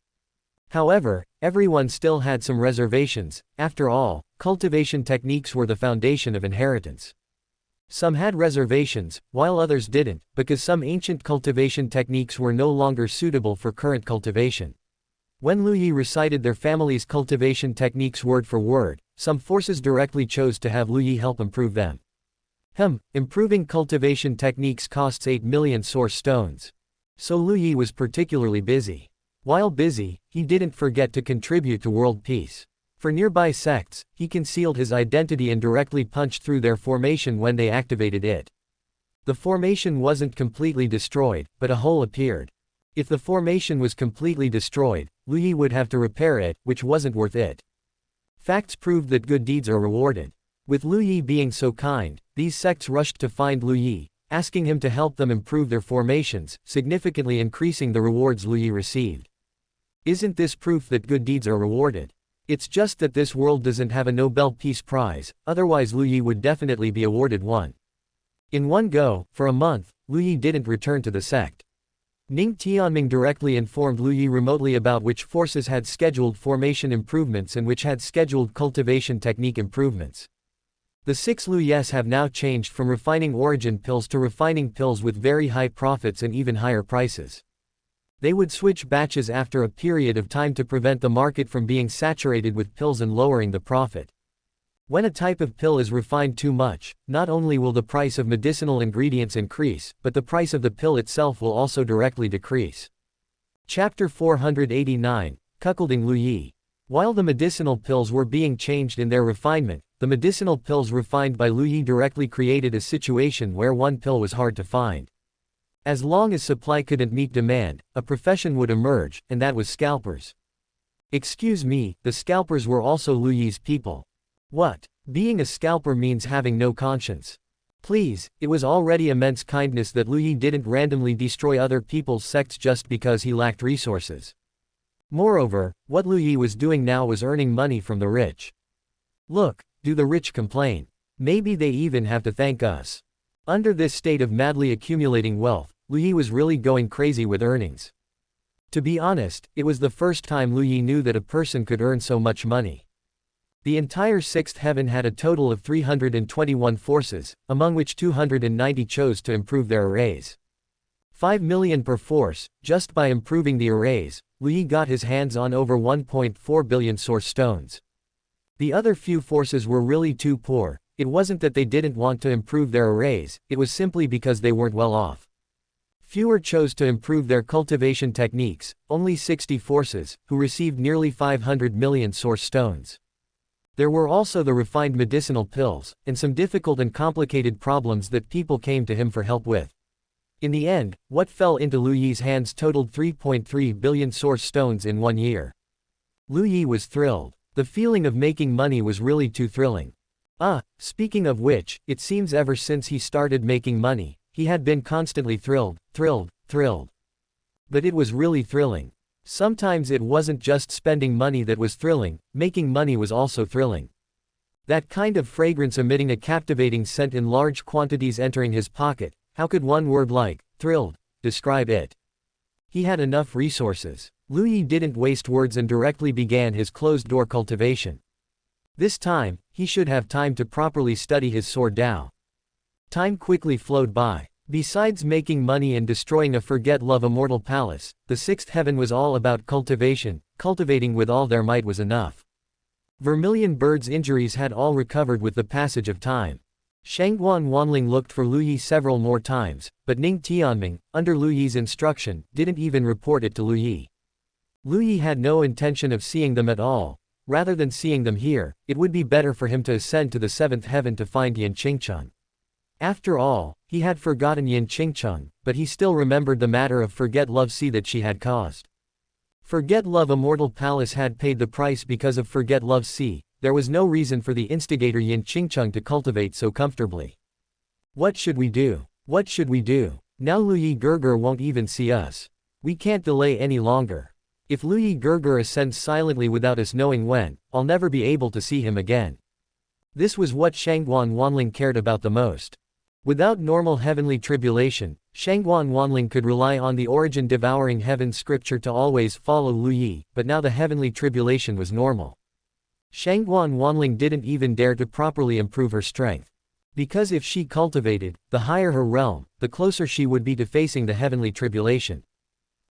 S1: However, everyone still had some reservations. After all, cultivation techniques were the foundation of inheritance. Some had reservations, while others didn't, because some ancient cultivation techniques were no longer suitable for current cultivation. When Lu Yi recited their family's cultivation techniques word for word, some forces directly chose to have Lu Yi help improve them. Improving cultivation techniques costs 8 million source stones. So Lu Yi was particularly busy. While busy, he didn't forget to contribute to world peace. For nearby sects, he concealed his identity and directly punched through their formation when they activated it. The formation wasn't completely destroyed, but a hole appeared. If the formation was completely destroyed, Lu Yi would have to repair it, which wasn't worth it. Facts proved that good deeds are rewarded. With Lu Yi being so kind, these sects rushed to find Lu Yi, asking him to help them improve their formations, significantly increasing the rewards Lu Yi received. Isn't this proof that good deeds are rewarded? It's just that this world doesn't have a Nobel Peace Prize, otherwise Lu Yi would definitely be awarded one. In one go, for a month, Lu Yi didn't return to the sect. Ning Tianming directly informed Lu Yi remotely about which forces had scheduled formation improvements and which had scheduled cultivation technique improvements. The 6 Lu Yes have now changed from refining origin pills to refining pills with very high profits and even higher prices. They would switch batches after a period of time to prevent the market from being saturated with pills and lowering the profit. When a type of pill is refined too much, not only will the price of medicinal ingredients increase, but the price of the pill itself will also directly decrease. Chapter 489, Cuckolding Lu Yi. While the medicinal pills were being changed in their refinement, the medicinal pills refined by Lu Yi directly created a situation where one pill was hard to find. As long as supply couldn't meet demand, a profession would emerge, and that was scalpers. Excuse me, the scalpers were also Lu Yi's people. What? Being a scalper means having no conscience. Please, it was already immense kindness that Lu Yi didn't randomly destroy other people's sects just because he lacked resources. Moreover, what Lu Yi was doing now was earning money from the rich. Look, do the rich complain? Maybe they even have to thank us. Under this state of madly accumulating wealth, Lu Yi was really going crazy with earnings. To be honest, it was the first time Lu Yi knew that a person could earn so much money. The entire 6th heaven had a total of 321 forces, among which 290 chose to improve their arrays. 5 million per force. Just by improving the arrays, Lu Yi got his hands on over 1.4 billion source stones. The other few forces were really too poor. It wasn't that they didn't want to improve their arrays, it was simply because they weren't well off. Fewer chose to improve their cultivation techniques, only 60 forces, who received nearly 500 million source stones. There were also the refined medicinal pills, and some difficult and complicated problems that people came to him for help with. In the end, what fell into Lu Yi's hands totaled 3.3 billion source stones in 1 year. Lu Yi was thrilled. The feeling of making money was really too thrilling. Speaking of which, it seems ever since he started making money, he had been constantly thrilled. But it was really thrilling. Sometimes it wasn't just spending money that was thrilling, making money was also thrilling. That kind of fragrance emitting a captivating scent in large quantities entering his pocket, how could one word like, thrilled, describe it? He had enough resources. Lu Yi didn't waste words and directly began his closed-door cultivation. This time, he should have time to properly study his Sword Dao. Time quickly flowed by. Besides making money and destroying a forget-love immortal palace, the 6th heaven was all about cultivation. Cultivating with all their might was enough. Vermilion Bird's injuries had all recovered with the passage of time. Shangguan Wanling looked for Lu Yi several more times, but Ning Tianming, under Lu Yi's instruction, didn't even report it to Lu Yi. Lu Yi had no intention of seeing them at all. Rather than seeing them here, it would be better for him to ascend to the seventh heaven to find Yin Qingcheng. After all, he had forgotten Yin Qingcheng, but he still remembered the matter of Forget Love Sea that she had caused. Forget Love Immortal Palace had paid the price because of Forget Love Sea. There was no reason for the instigator Yin Qingcheng to cultivate so comfortably. What should we do? What should we do? Now Lu Yi Gerger won't even see us. We can't delay any longer. If Lu Yi Gerger ascends silently without us knowing when, I'll never be able to see him again. This was what Shangguan Wanling cared about the most. Without normal heavenly tribulation, Shangguan Wanling could rely on the origin devouring heaven scripture to always follow Lu Yi, but now the heavenly tribulation was normal. Shangguan Wanling didn't even dare to properly improve her strength. Because if she cultivated, the higher her realm, the closer she would be to facing the heavenly tribulation.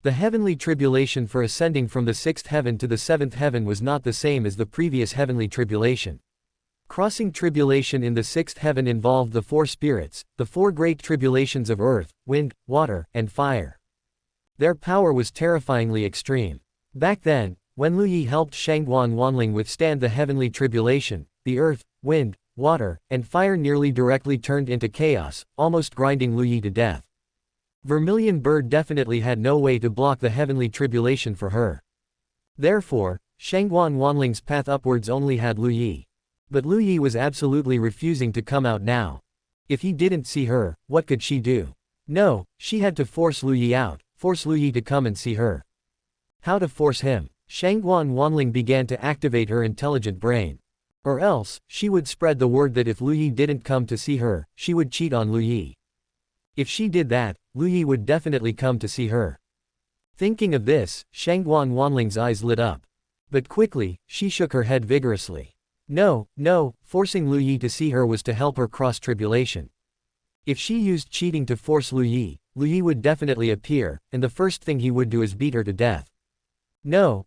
S1: The heavenly tribulation for ascending from the sixth heaven to the seventh heaven was not the same as the previous heavenly tribulation. Crossing tribulation in the sixth heaven involved the four spirits, the four great tribulations of earth, wind, water, and fire. Their power was terrifyingly extreme. Back then, when Lu Yi helped Shangguan Wanling withstand the heavenly tribulation, the earth, wind, water, and fire nearly directly turned into chaos, almost grinding Lu Yi to death. Vermilion Bird definitely had no way to block the heavenly tribulation for her. Therefore, Shangguan Wanling's path upwards only had Lu Yi. But Lu Yi was absolutely refusing to come out now. If he didn't see her, what could she do? No, she had to force Lu Yi out, force Lu Yi to come and see her. How to force him? Shangguan Wanling began to activate her intelligent brain. Or else, she would spread the word that if Lu Yi didn't come to see her, she would cheat on Lu Yi. If she did that, Lu Yi would definitely come to see her. Thinking of this, Shangguan Wanling's eyes lit up. But quickly, she shook her head vigorously. No, forcing Lu Yi to see her was to help her cross tribulation. If she used cheating to force Lu Yi would definitely appear, and the first thing he would do is beat her to death. No,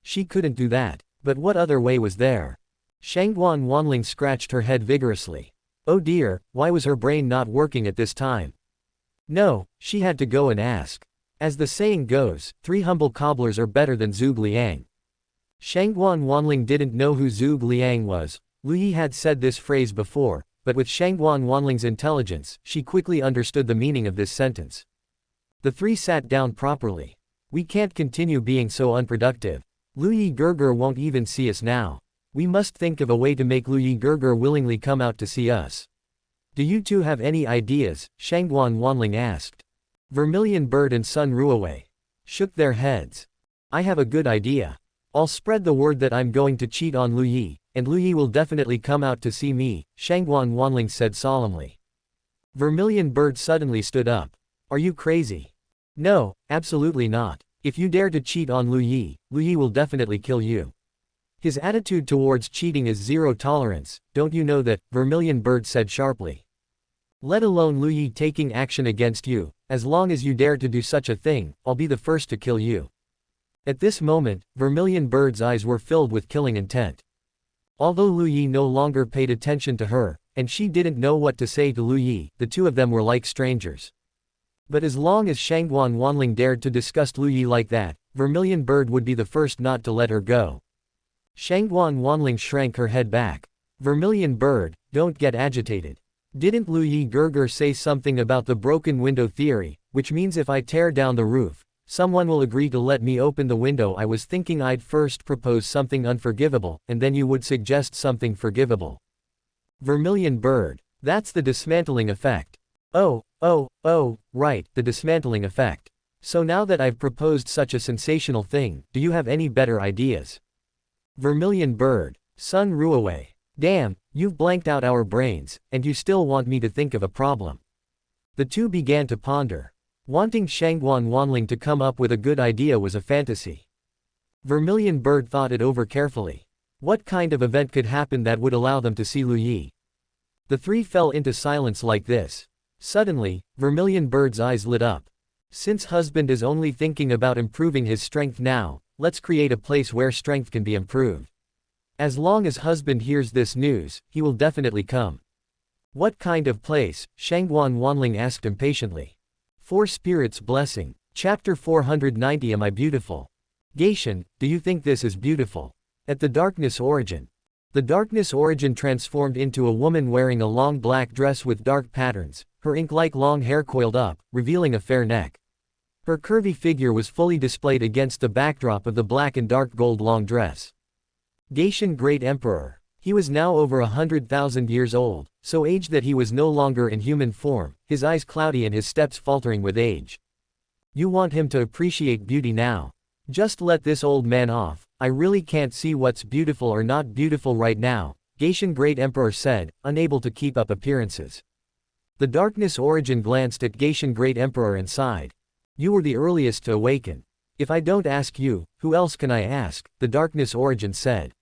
S1: she couldn't do that. But what other way was there? Shangguan Wanling scratched her head vigorously. Oh dear, why was her brain not working at this time? No, she had to go and ask. As the saying goes, 3 humble cobblers are better than Zhuge Liang. Shangguan Wanling didn't know who Zhuge Liang was. Lu Yi had said this phrase before, but with Shangguan Wanling's intelligence, she quickly understood the meaning of this sentence. The three sat down properly. We can't continue being so unproductive. Lu Yi Gerger won't even see us now. We must think of a way to make Lu Yi Gerger willingly come out to see us. Do you two have any ideas? Shangguan Wanling asked. Vermilion Bird and Sun Ruowei shook their heads. I have a good idea. I'll spread the word that I'm going to cheat on Lu Yi, and Lu Yi will definitely come out to see me, Shangguan Wanling said solemnly. Vermilion Bird suddenly stood up. Are you crazy? No, absolutely not. If you dare to cheat on Lu Yi will definitely kill you. His attitude towards cheating is zero tolerance, don't you know that? Vermilion Bird said sharply. Let alone Lu Yi taking action against you, as long as you dare to do such a thing, I'll be the first to kill you. At this moment, Vermilion Bird's eyes were filled with killing intent. Although Lu Yi no longer paid attention to her, and she didn't know what to say to Lu Yi, the two of them were like strangers. But as long as Shangguan Wanling dared to discuss Lu Yi like that, Vermilion Bird would be the first not to let her go. Shangguan Wanling shrank her head back. Vermilion Bird, don't get agitated. Didn't Lu Yi Gerger say something about the broken window theory, which means if I tear down the roof, someone will agree to let me open the window? I was thinking I'd first propose something unforgivable, and then you would suggest something forgivable. Vermilion Bird, that's the dismantling effect. Oh, right, the dismantling effect. So now that I've proposed such a sensational thing, do you have any better ideas? Vermilion Bird, Sun Ruowei. Damn, you've blanked out our brains, and you still want me to think of a problem. The two began to ponder. Wanting Shangguan Wanling to come up with a good idea was a fantasy. Vermilion Bird thought it over carefully. What kind of event could happen that would allow them to see Lu Yi? The three fell into silence like this. Suddenly, Vermilion Bird's eyes lit up. Since husband is only thinking about improving his strength now, let's create a place where strength can be improved. As long as husband hears this news, he will definitely come. What kind of place? Shangguan Wanling asked impatiently. Four Spirits Blessing. Chapter 490. Am I beautiful? Geishan, do you think this is beautiful? At the darkness origin. The darkness origin transformed into a woman wearing a long black dress with dark patterns, her ink-like long hair coiled up, revealing a fair neck. Her curvy figure was fully displayed against the backdrop of the black and dark gold long dress. Geishan Great Emperor. He was now over 100,000 years old, so aged that he was no longer in human form, his eyes cloudy and his steps faltering with age. You want him to appreciate beauty now? Just let this old man off. I really can't see what's beautiful or not beautiful right now, Geishan Great Emperor said, unable to keep up appearances. The darkness origin glanced at Geishan Great Emperor and sighed. You were the earliest to awaken. If I don't ask you, who else can I ask? The darkness origin said.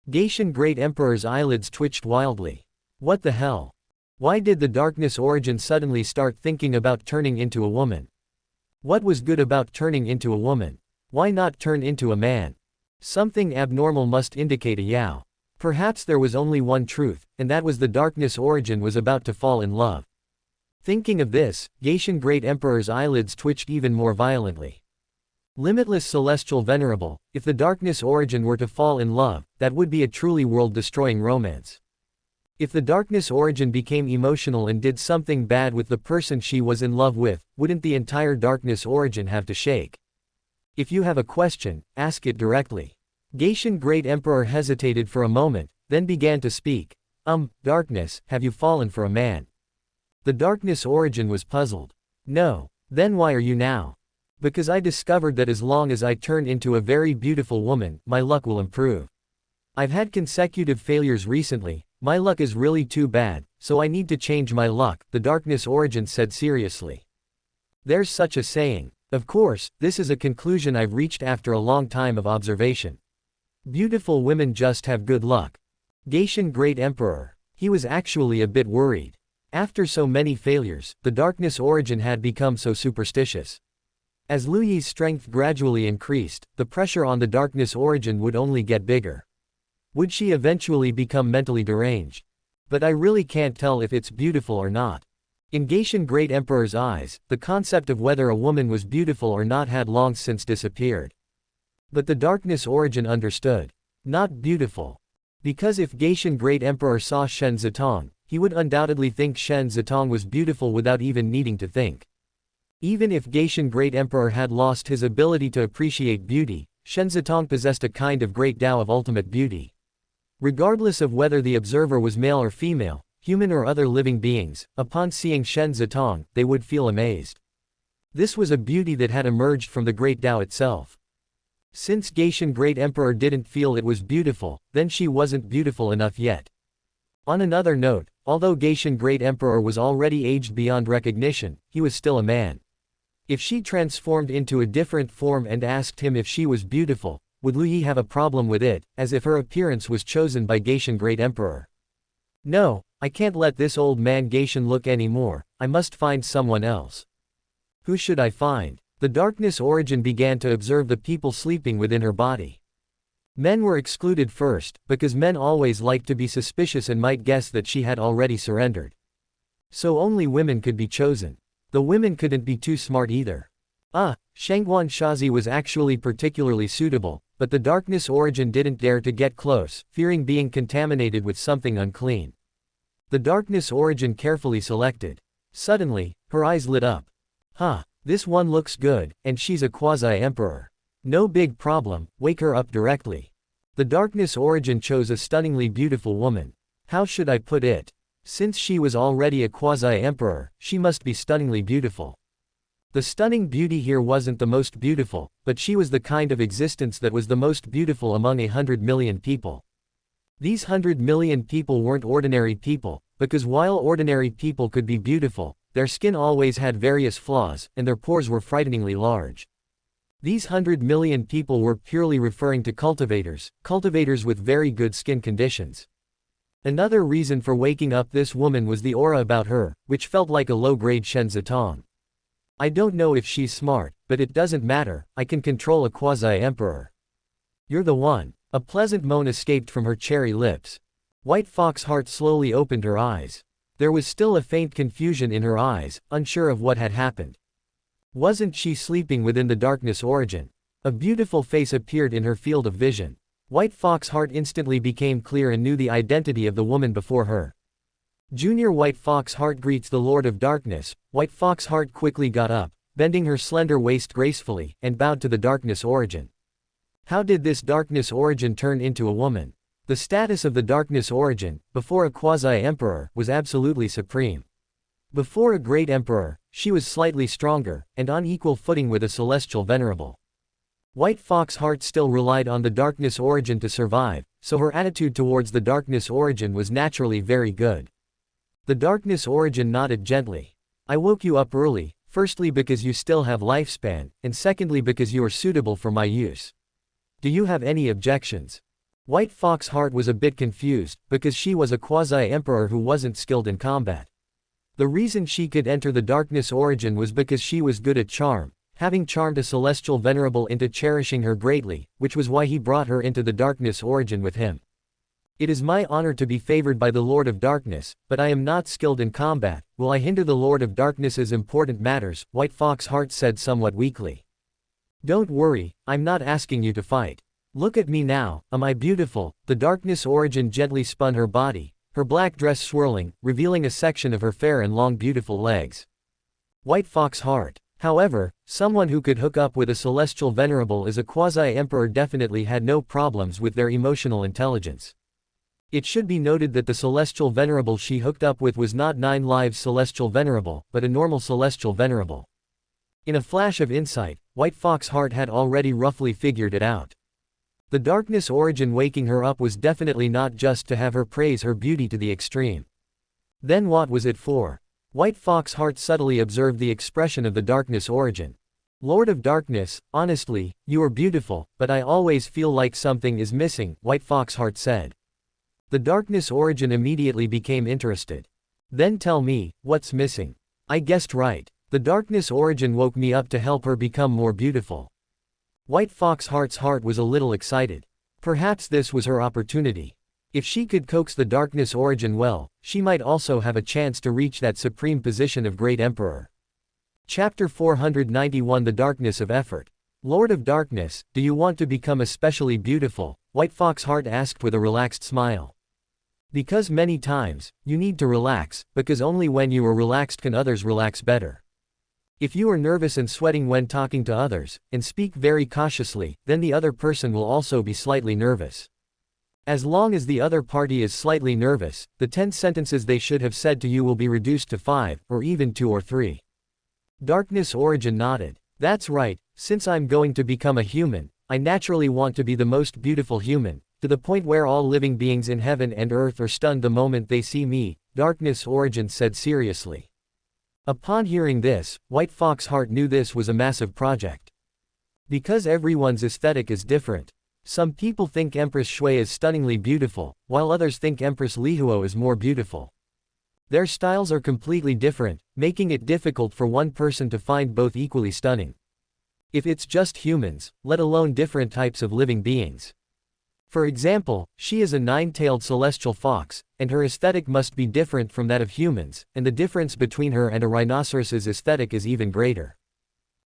S1: Geishan Great Emperor's eyelids twitched wildly. What the hell? Why did the darkness origin suddenly start thinking about turning into a woman? What was good about turning into a woman? Why not turn into a man? Something abnormal must indicate a Yao. Perhaps there was only one truth, and that was the darkness origin was about to fall in love. Thinking of this, Geishan Great Emperor's eyelids twitched even more violently. Limitless Celestial Venerable, if the darkness origin were to fall in love, that would be a truly world-destroying romance. If the darkness origin became emotional and did something bad with the person she was in love with, wouldn't the entire darkness origin have to shake? If you have a question, ask it directly. Geishan Great Emperor hesitated for a moment, then began to speak. Darkness, have you fallen for a man? The darkness origin was puzzled. No. Then why are you now? Because I discovered that as long as I turn into a very beautiful woman, my luck will improve. I've had consecutive failures recently, my luck is really too bad, so I need to change my luck, the darkness origin said seriously. There's such a saying. Of course, this is a conclusion I've reached after a long time of observation. Beautiful women just have good luck. Geishan Great Emperor. He was actually a bit worried. After so many failures, the darkness origin had become so superstitious. As Lu Yi's strength gradually increased, the pressure on the darkness origin would only get bigger. Would she eventually become mentally deranged? But I really can't tell if it's beautiful or not. In Geishan Great Emperor's eyes, the concept of whether a woman was beautiful or not had long since disappeared. But the darkness origin understood. Not beautiful. Because if Geishan Great Emperor saw Shen Zitong, he would undoubtedly think Shen Zitong was beautiful without even needing to think. Even if Geishan Great Emperor had lost his ability to appreciate beauty, Shen Zitong possessed a kind of great Tao of ultimate beauty. Regardless of whether the observer was male or female, human or other living beings, upon seeing Shen Zitong, they would feel amazed. This was a beauty that had emerged from the great Tao itself. Since Geishan Great Emperor didn't feel it was beautiful, then she wasn't beautiful enough yet. On another note, although Geishan Great Emperor was already aged beyond recognition, he was still a man. If she transformed into a different form and asked him if she was beautiful, would Lu Yi have a problem with it, as if her appearance was chosen by Geishan Great Emperor? No, I can't let this old man Geishan look anymore, I must find someone else. Who should I find? The darkness origin began to observe the people sleeping within her body. Men were excluded first, because men always liked to be suspicious and might guess that she had already surrendered. So only women could be chosen. The women couldn't be too smart either. Shangguan Shazi was actually particularly suitable, but the darkness origin didn't dare to get close, fearing being contaminated with something unclean. The darkness origin carefully selected. Suddenly, her eyes lit up. This one looks good, and she's a quasi-emperor. No big problem, wake her up directly. The darkness origin chose a stunningly beautiful woman. How should I put it? Since she was already a quasi-emperor, she must be stunningly beautiful. The stunning beauty here wasn't the most beautiful, but she was the kind of existence that was the most beautiful among 100 million people. These 100 million people weren't ordinary people, because while ordinary people could be beautiful, their skin always had various flaws, and their pores were frighteningly large. These 100 million people were purely referring to cultivators with very good skin conditions. Another reason for waking up this woman was the aura about her, which felt like a low-grade Shen Zitong. I don't know if she's smart, but it doesn't matter, I can control a quasi-emperor. You're the one. A pleasant moan escaped from her cherry lips. White Fox Heart slowly opened her eyes. There was still a faint confusion in her eyes, unsure of what had happened. Wasn't she sleeping within the darkness origin? A beautiful face appeared in her field of vision. White Fox Heart instantly became clear and knew the identity of the woman before her. Junior White Fox Heart greets the Lord of Darkness. White Fox Heart quickly got up, bending her slender waist gracefully, and bowed to the darkness origin. How did this darkness origin turn into a woman? The status of the darkness origin, before a quasi-emperor, was absolutely supreme. Before a great emperor, she was slightly stronger, and on equal footing with a celestial venerable. White Fox Heart still relied on the darkness origin to survive, so her attitude towards the darkness origin was naturally very good. The darkness origin nodded gently. I woke you up early, firstly because you still have lifespan, and secondly because you are suitable for my use. Do you have any objections? White Fox Heart was a bit confused, because she was a quasi-emperor who wasn't skilled in combat. The reason she could enter the darkness origin was because she was good at charm, having charmed a celestial venerable into cherishing her greatly, which was why he brought her into the darkness origin with him. It is my honor to be favored by the Lord of Darkness, but I am not skilled in combat. Will I hinder the Lord of Darkness's important matters? White Fox Heart said somewhat weakly. Don't worry, I'm not asking you to fight. Look at me now, am I beautiful? The darkness origin gently spun her body, her black dress swirling, revealing a section of her fair and long beautiful legs. White Fox Heart. However, someone who could hook up with a celestial venerable as a quasi-emperor definitely had no problems with their emotional intelligence. It should be noted that the celestial venerable she hooked up with was not 9 Lives celestial venerable, but a normal celestial venerable. In a flash of insight, White Fox Heart had already roughly figured it out. The darkness origin waking her up was definitely not just to have her praise her beauty to the extreme. Then what was it for? White Fox Heart subtly observed the expression of the darkness origin. Lord of Darkness, honestly, you are beautiful, but I always feel like something is missing, White Fox Heart said. The darkness origin immediately became interested. Then tell me, what's missing? I guessed right. The darkness origin woke me up to help her become more beautiful. White Fox Heart's heart was a little excited. Perhaps this was her opportunity. If she could coax the darkness origin well, she might also have a chance to reach that supreme position of Great Emperor. Chapter 491 The Darkness of Effort. Lord of Darkness, do you want to become especially beautiful? White Fox Heart asked with a relaxed smile. Because many times, you need to relax, because only when you are relaxed can others relax better. If you are nervous and sweating when talking to others, and speak very cautiously, then the other person will also be slightly nervous. As long as the other party is slightly nervous, the 10 sentences they should have said to you will be reduced to 5, or even 2 or 3. Darkness origin nodded. That's right, since I'm going to become a human, I naturally want to be the most beautiful human, to the point where all living beings in heaven and earth are stunned the moment they see me, Darkness origin said seriously. Upon hearing this, White Fox Heart knew this was a massive project. Because everyone's aesthetic is different. Some people think Empress Shui is stunningly beautiful, while others think Empress Lihuo is more beautiful. Their styles are completely different, making it difficult for one person to find both equally stunning. If it's just humans, let alone different types of living beings. For example, she is a 9-tailed celestial fox, and her aesthetic must be different from that of humans, and the difference between her and a rhinoceros's aesthetic is even greater.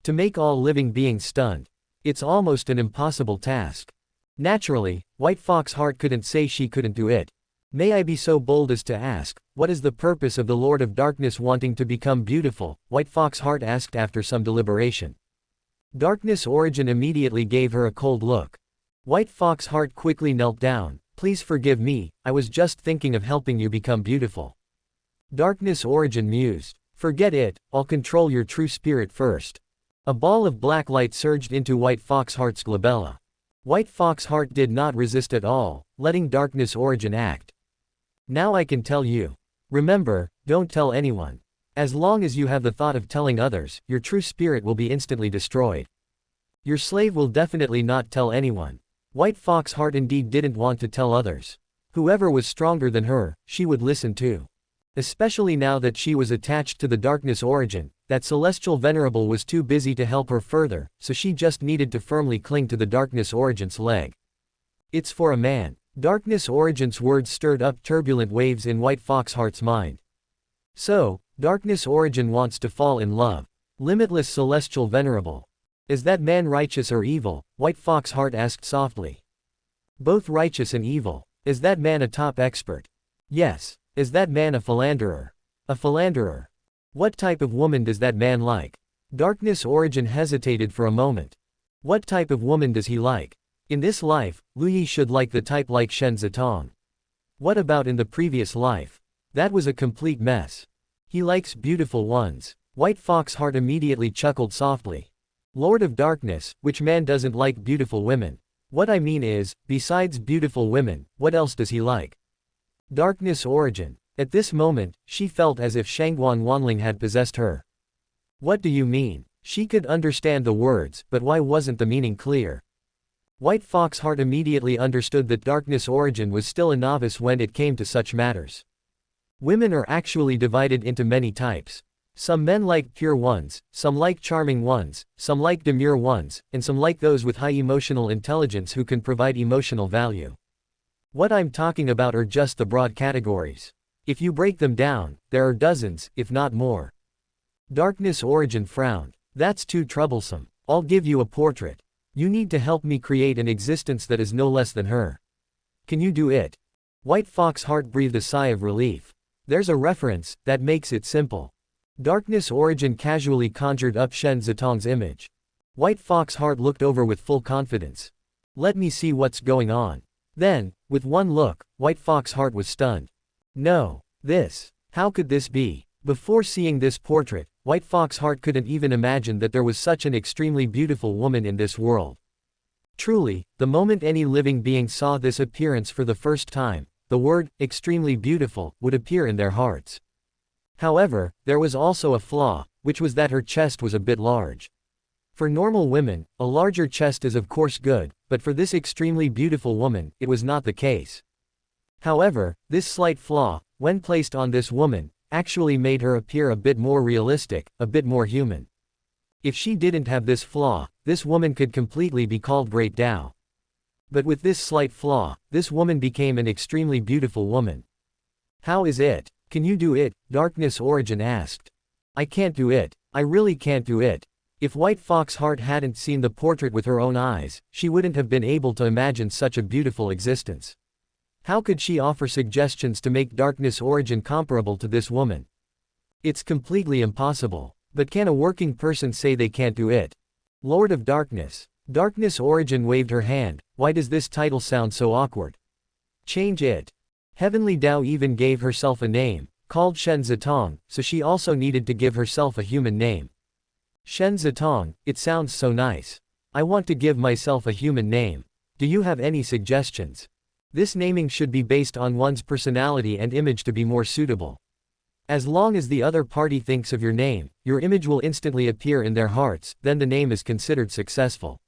S1: To make all living beings stunned, it's almost an impossible task. Naturally, White Fox Heart couldn't say she couldn't do it. May I be so bold as to ask, what is the purpose of the Lord of Darkness wanting to become beautiful? White Fox Heart asked after some deliberation. Darkness origin immediately gave her a cold look. White Fox Heart quickly knelt down. Please forgive me, I was just thinking of helping you become beautiful. Darkness origin mused. Forget it, I'll control your true spirit first. A ball of black light surged into White Fox Heart's glabella. White Fox Heart did not resist at all, letting Darkness origin act. Now I can tell you. Remember, don't tell anyone. As long as you have the thought of telling others, your true spirit will be instantly destroyed. Your slave will definitely not tell anyone. White Fox Heart indeed didn't want to tell others. Whoever was stronger than her, she would listen to. Especially now that she was attached to the Darkness origin, that celestial venerable was too busy to help her further, so she just needed to firmly cling to the Darkness origin's leg. It's for a man. Darkness Origin's words stirred up turbulent waves in White Fox Heart's mind. So, Darkness Origin wants to fall in love. Limitless Celestial Venerable. Is that man righteous or evil? White Fox Heart asked softly. Both righteous and evil. Is that man a top expert? Yes. Is that man a philanderer? A philanderer. What type of woman does that man like? Darkness Origin hesitated for a moment. What type of woman does he like? In this life, Lu Yi should like the type like Shen Zitong. What about in the previous life? That was a complete mess. He likes beautiful ones. White Fox Heart immediately chuckled softly. Lord of Darkness, which man doesn't like beautiful women? What I mean is, besides beautiful women, what else does he like? Darkness Origin. At this moment, she felt as if Shangguan Wanling had possessed her. What do you mean? She could understand the words, but why wasn't the meaning clear? White Fox Heart immediately understood that Darkness Origin was still a novice when it came to such matters. Women are actually divided into many types. Some men like pure ones, some like charming ones, some like demure ones, and some like those with high emotional intelligence who can provide emotional value. What I'm talking about are just the broad categories. If you break them down, there are dozens, if not more. Darkness Origin frowned. That's too troublesome. I'll give you a portrait. You need to help me create an existence that is no less than her. Can you do it? White Fox Heart breathed a sigh of relief. There's a reference that makes it simple. Darkness Origin casually conjured up Shen Zitong's image. White Fox Heart looked over with full confidence. Let me see what's going on. Then, with one look, White Fox Heart was stunned. No. How could this be? Before seeing this portrait, White Fox Heart couldn't even imagine that there was such an extremely beautiful woman in this world. Truly, the moment any living being saw this appearance for the first time, the word, extremely beautiful, would appear in their hearts. However, there was also a flaw, which was that her chest was a bit large. For normal women, a larger chest is of course good, but for this extremely beautiful woman, it was not the case. However, this slight flaw, when placed on this woman, actually made her appear a bit more realistic, a bit more human. If she didn't have this flaw, this woman could completely be called Great Dao. But with this slight flaw, this woman became an extremely beautiful woman. How is it? Can you do it? Darkness Origin asked. I can't do it. I really can't do it. If White Fox Heart hadn't seen the portrait with her own eyes, she wouldn't have been able to imagine such a beautiful existence. How could she offer suggestions to make Darkness Origin comparable to this woman? It's completely impossible. But can a working person say they can't do it? Lord of Darkness. Darkness Origin waved her hand. Why does this title sound so awkward? Change it. Heavenly Dao even gave herself a name, called Shen Zitong, so she also needed to give herself a human name. Shen Zitong, it sounds so nice. I want to give myself a human name. Do you have any suggestions? This naming should be based on one's personality and image to be more suitable. As long as the other party thinks of your name, your image will instantly appear in their hearts, then the name is considered successful.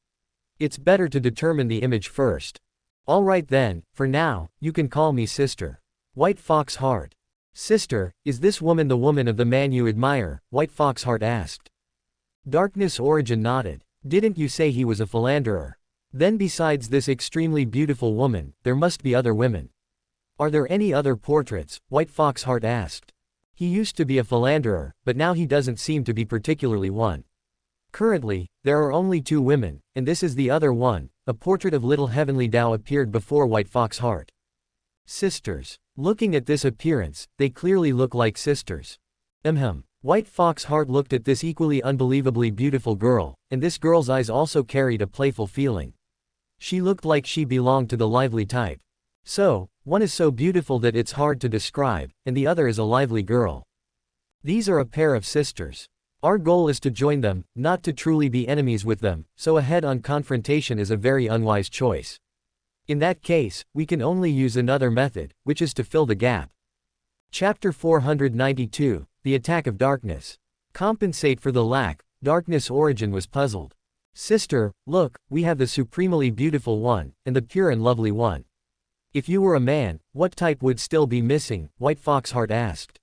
S1: It's better to determine the image first. Alright then, for now, you can call me Sister. White Fox Heart. Sister, is this woman the woman of the man you admire? White Fox Heart asked. Darkness Origin nodded. Didn't you say he was a philanderer? Then besides this extremely beautiful woman, there must be other women. Are there any other portraits? White Fox Heart asked. He used to be a philanderer, but now he doesn't seem to be particularly one. Currently, there are only 2 women, and this is the other one. A portrait of little Heavenly Dao appeared before White Fox Heart. Sisters. Looking at this appearance, they clearly look like sisters. White Fox Heart looked at this equally unbelievably beautiful girl, and this girl's eyes also carried a playful feeling. She looked like she belonged to the lively type. So, one is so beautiful that it's hard to describe, and the other is a lively girl. These are a pair of sisters. Our goal is to join them, not to truly be enemies with them, so a head-on confrontation is a very unwise choice. In that case, we can only use another method, which is to fill the gap. Chapter 492, The Attack of Darkness. Compensate for the lack. Darkness Origin was puzzled. Sister, look, we have the supremely beautiful one, and the pure and lovely one. If you were a man, what type would still be missing? White Fox Heart asked.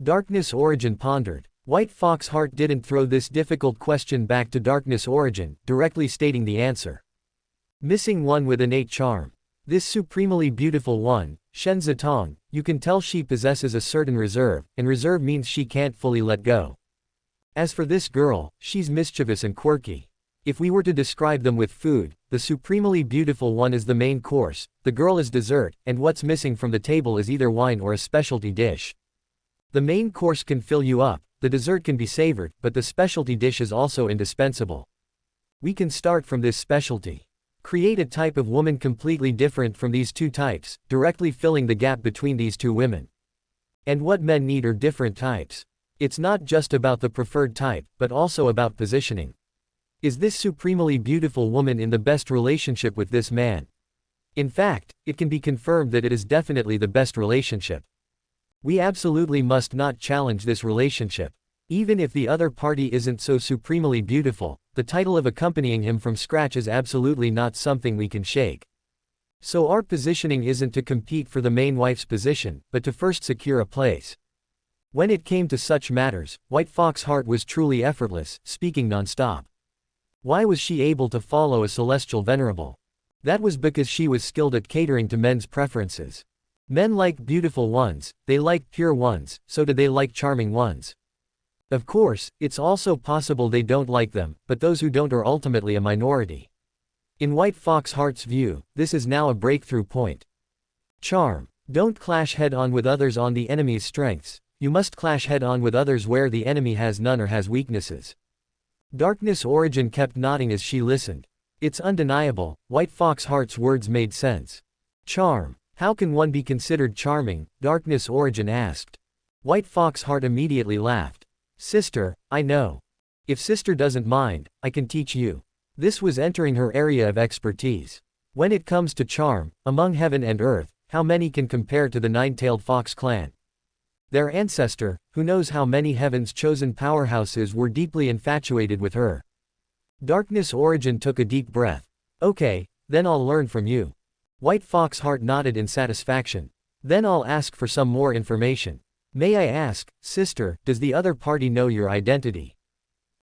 S1: Darkness Origin pondered. White Fox Heart didn't throw this difficult question back to Darkness Origin, directly stating the answer. Missing one with innate charm. This supremely beautiful one, Shen Zitong, you can tell she possesses a certain reserve, and reserve means she can't fully let go. As for this girl, she's mischievous and quirky. If we were to describe them with food, the supremely beautiful one is the main course, the girl is dessert, and what's missing from the table is either wine or a specialty dish. The main course can fill you up, the dessert can be savored, but the specialty dish is also indispensable. We can start from this specialty. Create a type of woman completely different from these two types, directly filling the gap between these two women. And what men need are different types. It's not just about the preferred type, but also about positioning. Is this supremely beautiful woman in the best relationship with this man? In fact, it can be confirmed that it is definitely the best relationship. We absolutely must not challenge this relationship. Even if the other party isn't so supremely beautiful, the title of accompanying him from scratch is absolutely not something we can shake. So our positioning isn't to compete for the main wife's position, but to first secure a place. When it came to such matters, White Fox Heart was truly effortless, speaking non-stop. Why was she able to follow a celestial venerable? That was because she was skilled at catering to men's preferences. Men like beautiful ones, they like pure ones, so do they like charming ones. Of course, it's also possible they don't like them, but those who don't are ultimately a minority. In White Fox Heart's view, this is now a breakthrough point. Charm. Don't clash head-on with others on the enemy's strengths, you must clash head-on with others where the enemy has none or has weaknesses. Darkness Origin kept nodding as she listened. It's undeniable, White Fox Heart's words made sense. Charm. How can one be considered charming? Darkness Origin asked. White Fox Heart immediately laughed. Sister, I know. If sister doesn't mind, I can teach you. This was entering her area of expertise. When it comes to charm, among heaven and earth, how many can compare to the nine-tailed fox clan? Their ancestor, who knows how many heaven's chosen powerhouses were deeply infatuated with her. Darkness Origin took a deep breath. Okay, then I'll learn from you. White Fox Heart nodded in satisfaction. Then I'll ask for some more information. May I ask, sister, does the other party know your identity?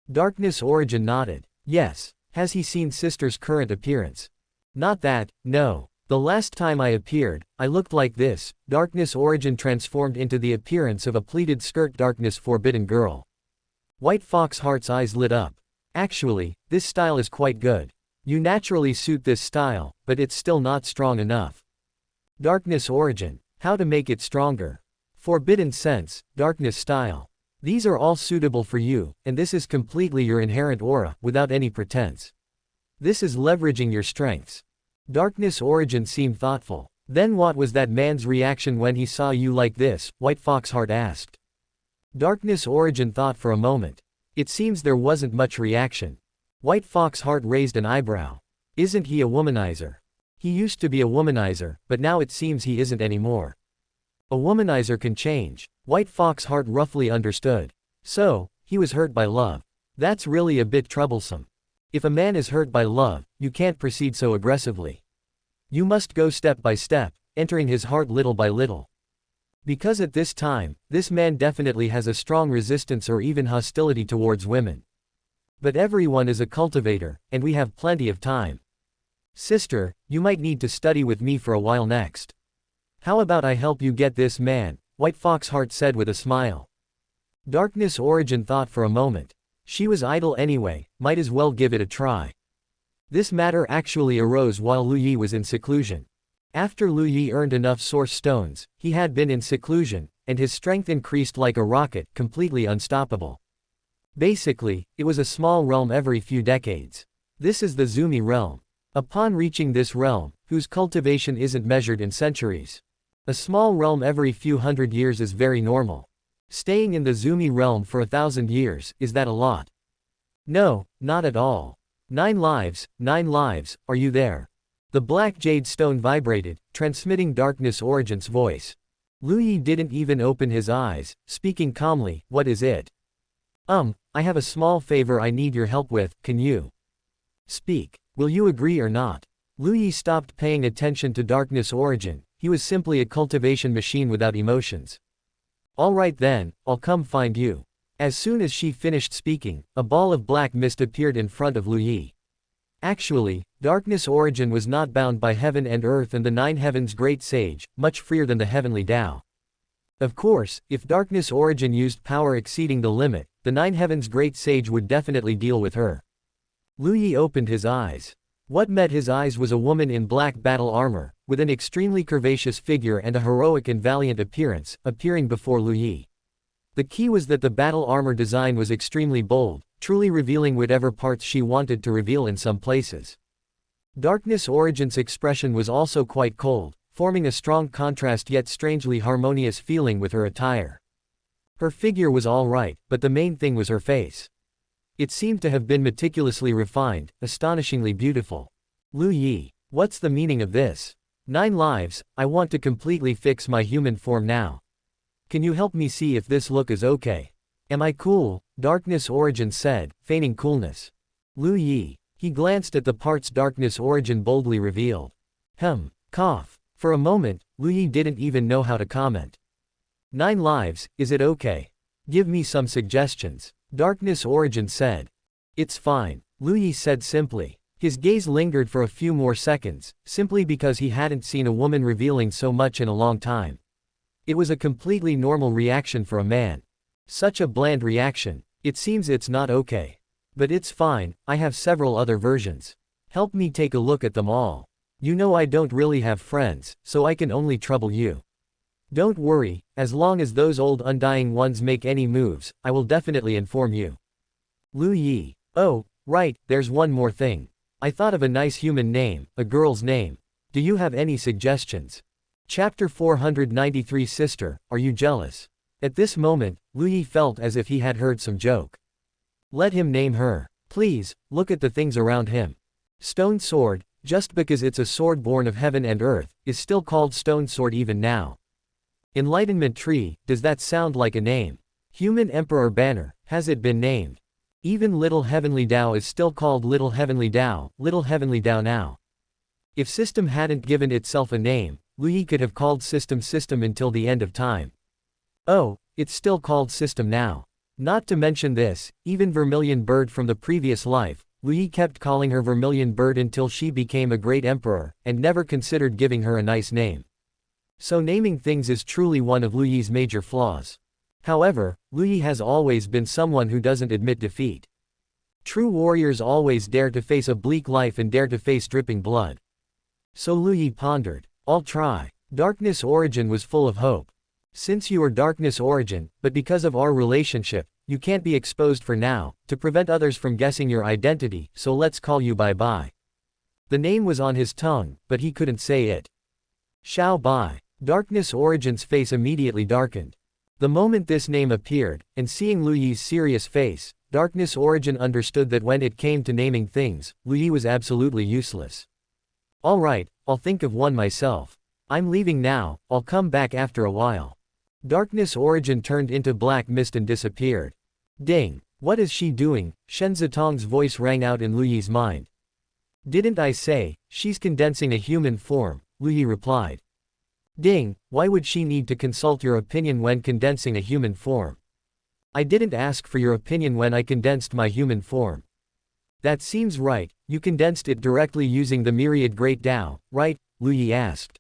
S1: Darkness Origin nodded. Yes. Has he seen sister's current appearance? Not that, no. The last time I appeared, I looked like this. Darkness Origin transformed into the appearance of a pleated skirt darkness forbidden girl. White Fox Heart's eyes lit up. Actually, this style is quite good. You naturally suit this style, but it's still not strong enough. Darkness Origin. How to make it stronger? Forbidden sense, darkness style. These are all suitable for you, and this is completely your inherent aura, without any pretense. This is leveraging your strengths. Darkness Origin seemed thoughtful. Then what was that man's reaction when he saw you like this? White Fox Heart asked. Darkness Origin thought for a moment. It seems there wasn't much reaction. White Fox Heart raised an eyebrow. Isn't he a womanizer? He used to be a womanizer, but now it seems he isn't anymore. A womanizer can change. White Fox Heart roughly understood. So, he was hurt by love. That's really a bit troublesome. If a man is hurt by love, you can't proceed so aggressively. You must go step by step, entering his heart little by little. Because at this time, this man definitely has a strong resistance or even hostility towards women. But everyone is a cultivator, and we have plenty of time. Sister, you might need to study with me for a while next. How about I help you get this man? White Fox Heart said with a smile. Darkness Origin thought for a moment. She was idle anyway, might as well give it a try. This matter actually arose while Lu Yi was in seclusion. After Lu Yi earned enough source stones, he had been in seclusion, and his strength increased like a rocket, completely unstoppable. Basically, it was a small realm every few decades. This is the Zumi realm. Upon reaching this realm, whose cultivation isn't measured in centuries. A small realm every few hundred years is very normal. Staying in the Zumi realm for 1,000 years, is that a lot? No, not at all. 9 lives, are you there? The black jade stone vibrated, transmitting Darkness Origin's voice. Lu Yi didn't even open his eyes, speaking calmly, what is it? I have a small favor I need your help with, can you? Speak. Will you agree or not? Lu Yi stopped paying attention to Darkness Origin, he was simply a cultivation machine without emotions. Alright then, I'll come find you. As soon as she finished speaking, a ball of black mist appeared in front of Lu Yi. Actually, darkness origin was not bound by heaven and earth and the nine heavens great sage, much freer than the Heavenly Dao. Of course, if darkness origin used power exceeding the limit, the nine heavens great sage would definitely deal with her. Lu Yi opened his eyes. What met his eyes was a woman in black battle armor, with an extremely curvaceous figure and a heroic and valiant appearance, appearing before Lu Yi. The key was that the battle armor design was extremely bold, truly revealing whatever parts she wanted to reveal in some places. Darkness Origin's expression was also quite cold, forming a strong contrast yet strangely harmonious feeling with her attire. Her figure was all right, but the main thing was her face. It seemed to have been meticulously refined, astonishingly beautiful. Lu Yi, what's the meaning of this? 9 lives, I want to completely fix my human form now. Can you help me see if this look is okay? Am I cool? Darkness Origin said, feigning coolness. Lu Yi. He glanced at the parts Darkness Origin boldly revealed. Cough. For a moment, Lu Yi didn't even know how to comment. 9 lives, is it okay? Give me some suggestions. Darkness Origin said. It's fine, Lu Yi said simply. His gaze lingered for a few more seconds, simply because he hadn't seen a woman revealing so much in a long time. It was a completely normal reaction for a man. Such a bland reaction. It seems it's not okay. But it's fine, I have several other versions. Help me take a look at them all. You know I don't really have friends, so I can only trouble you. Don't worry, as long as those old undying ones make any moves, I will definitely inform you. Lu Yi. Oh, right, there's one more thing. I thought of a nice human name, a girl's name. Do you have any suggestions? Chapter 493 Sister, are you jealous? At this moment, Lu Yi felt as if he had heard some joke. Let him name her. Please, look at the things around him. Stone sword, just because it's a sword born of heaven and earth, is still called stone sword even now. Enlightenment tree, does that sound like a name? Human Emperor banner, has it been named? Even Little Heavenly Dao is still called Little Heavenly Dao now. If system hadn't given itself a name, Lu Yi could have called system until the end of time. Oh, it's still called system now. Not to mention this, even Vermilion Bird from the previous life, Lu Yi kept calling her Vermilion Bird until she became a great emperor, and never considered giving her a nice name. So naming things is truly one of Lu Yi's major flaws. However, Lu Yi has always been someone who doesn't admit defeat. True warriors always dare to face a bleak life and dare to face dripping blood. So Lu Yi pondered. I'll try. Darkness Origin was full of hope. Since you are Darkness Origin, but because of our relationship, you can't be exposed for now, to prevent others from guessing your identity, so let's call you Bye-Bye. The name was on his tongue, but he couldn't say it. Xiao Bai. Darkness Origin's face immediately darkened. The moment this name appeared, and seeing Lu Yi's serious face, Darkness Origin understood that when it came to naming things, Lu Yi was absolutely useless. Alright, I'll think of one myself. I'm leaving now, I'll come back after a while. Darkness Origin turned into black mist and disappeared. Ding! What is she doing? Shen Zitong's voice rang out in Lu Yi's mind. Didn't I say, she's condensing a human form, Lu Yi replied. Ding, why would she need to consult your opinion when condensing a human form? I didn't ask for your opinion when I condensed my human form. That seems right, you condensed it directly using the myriad Great Dao, right? Lu Yi asked.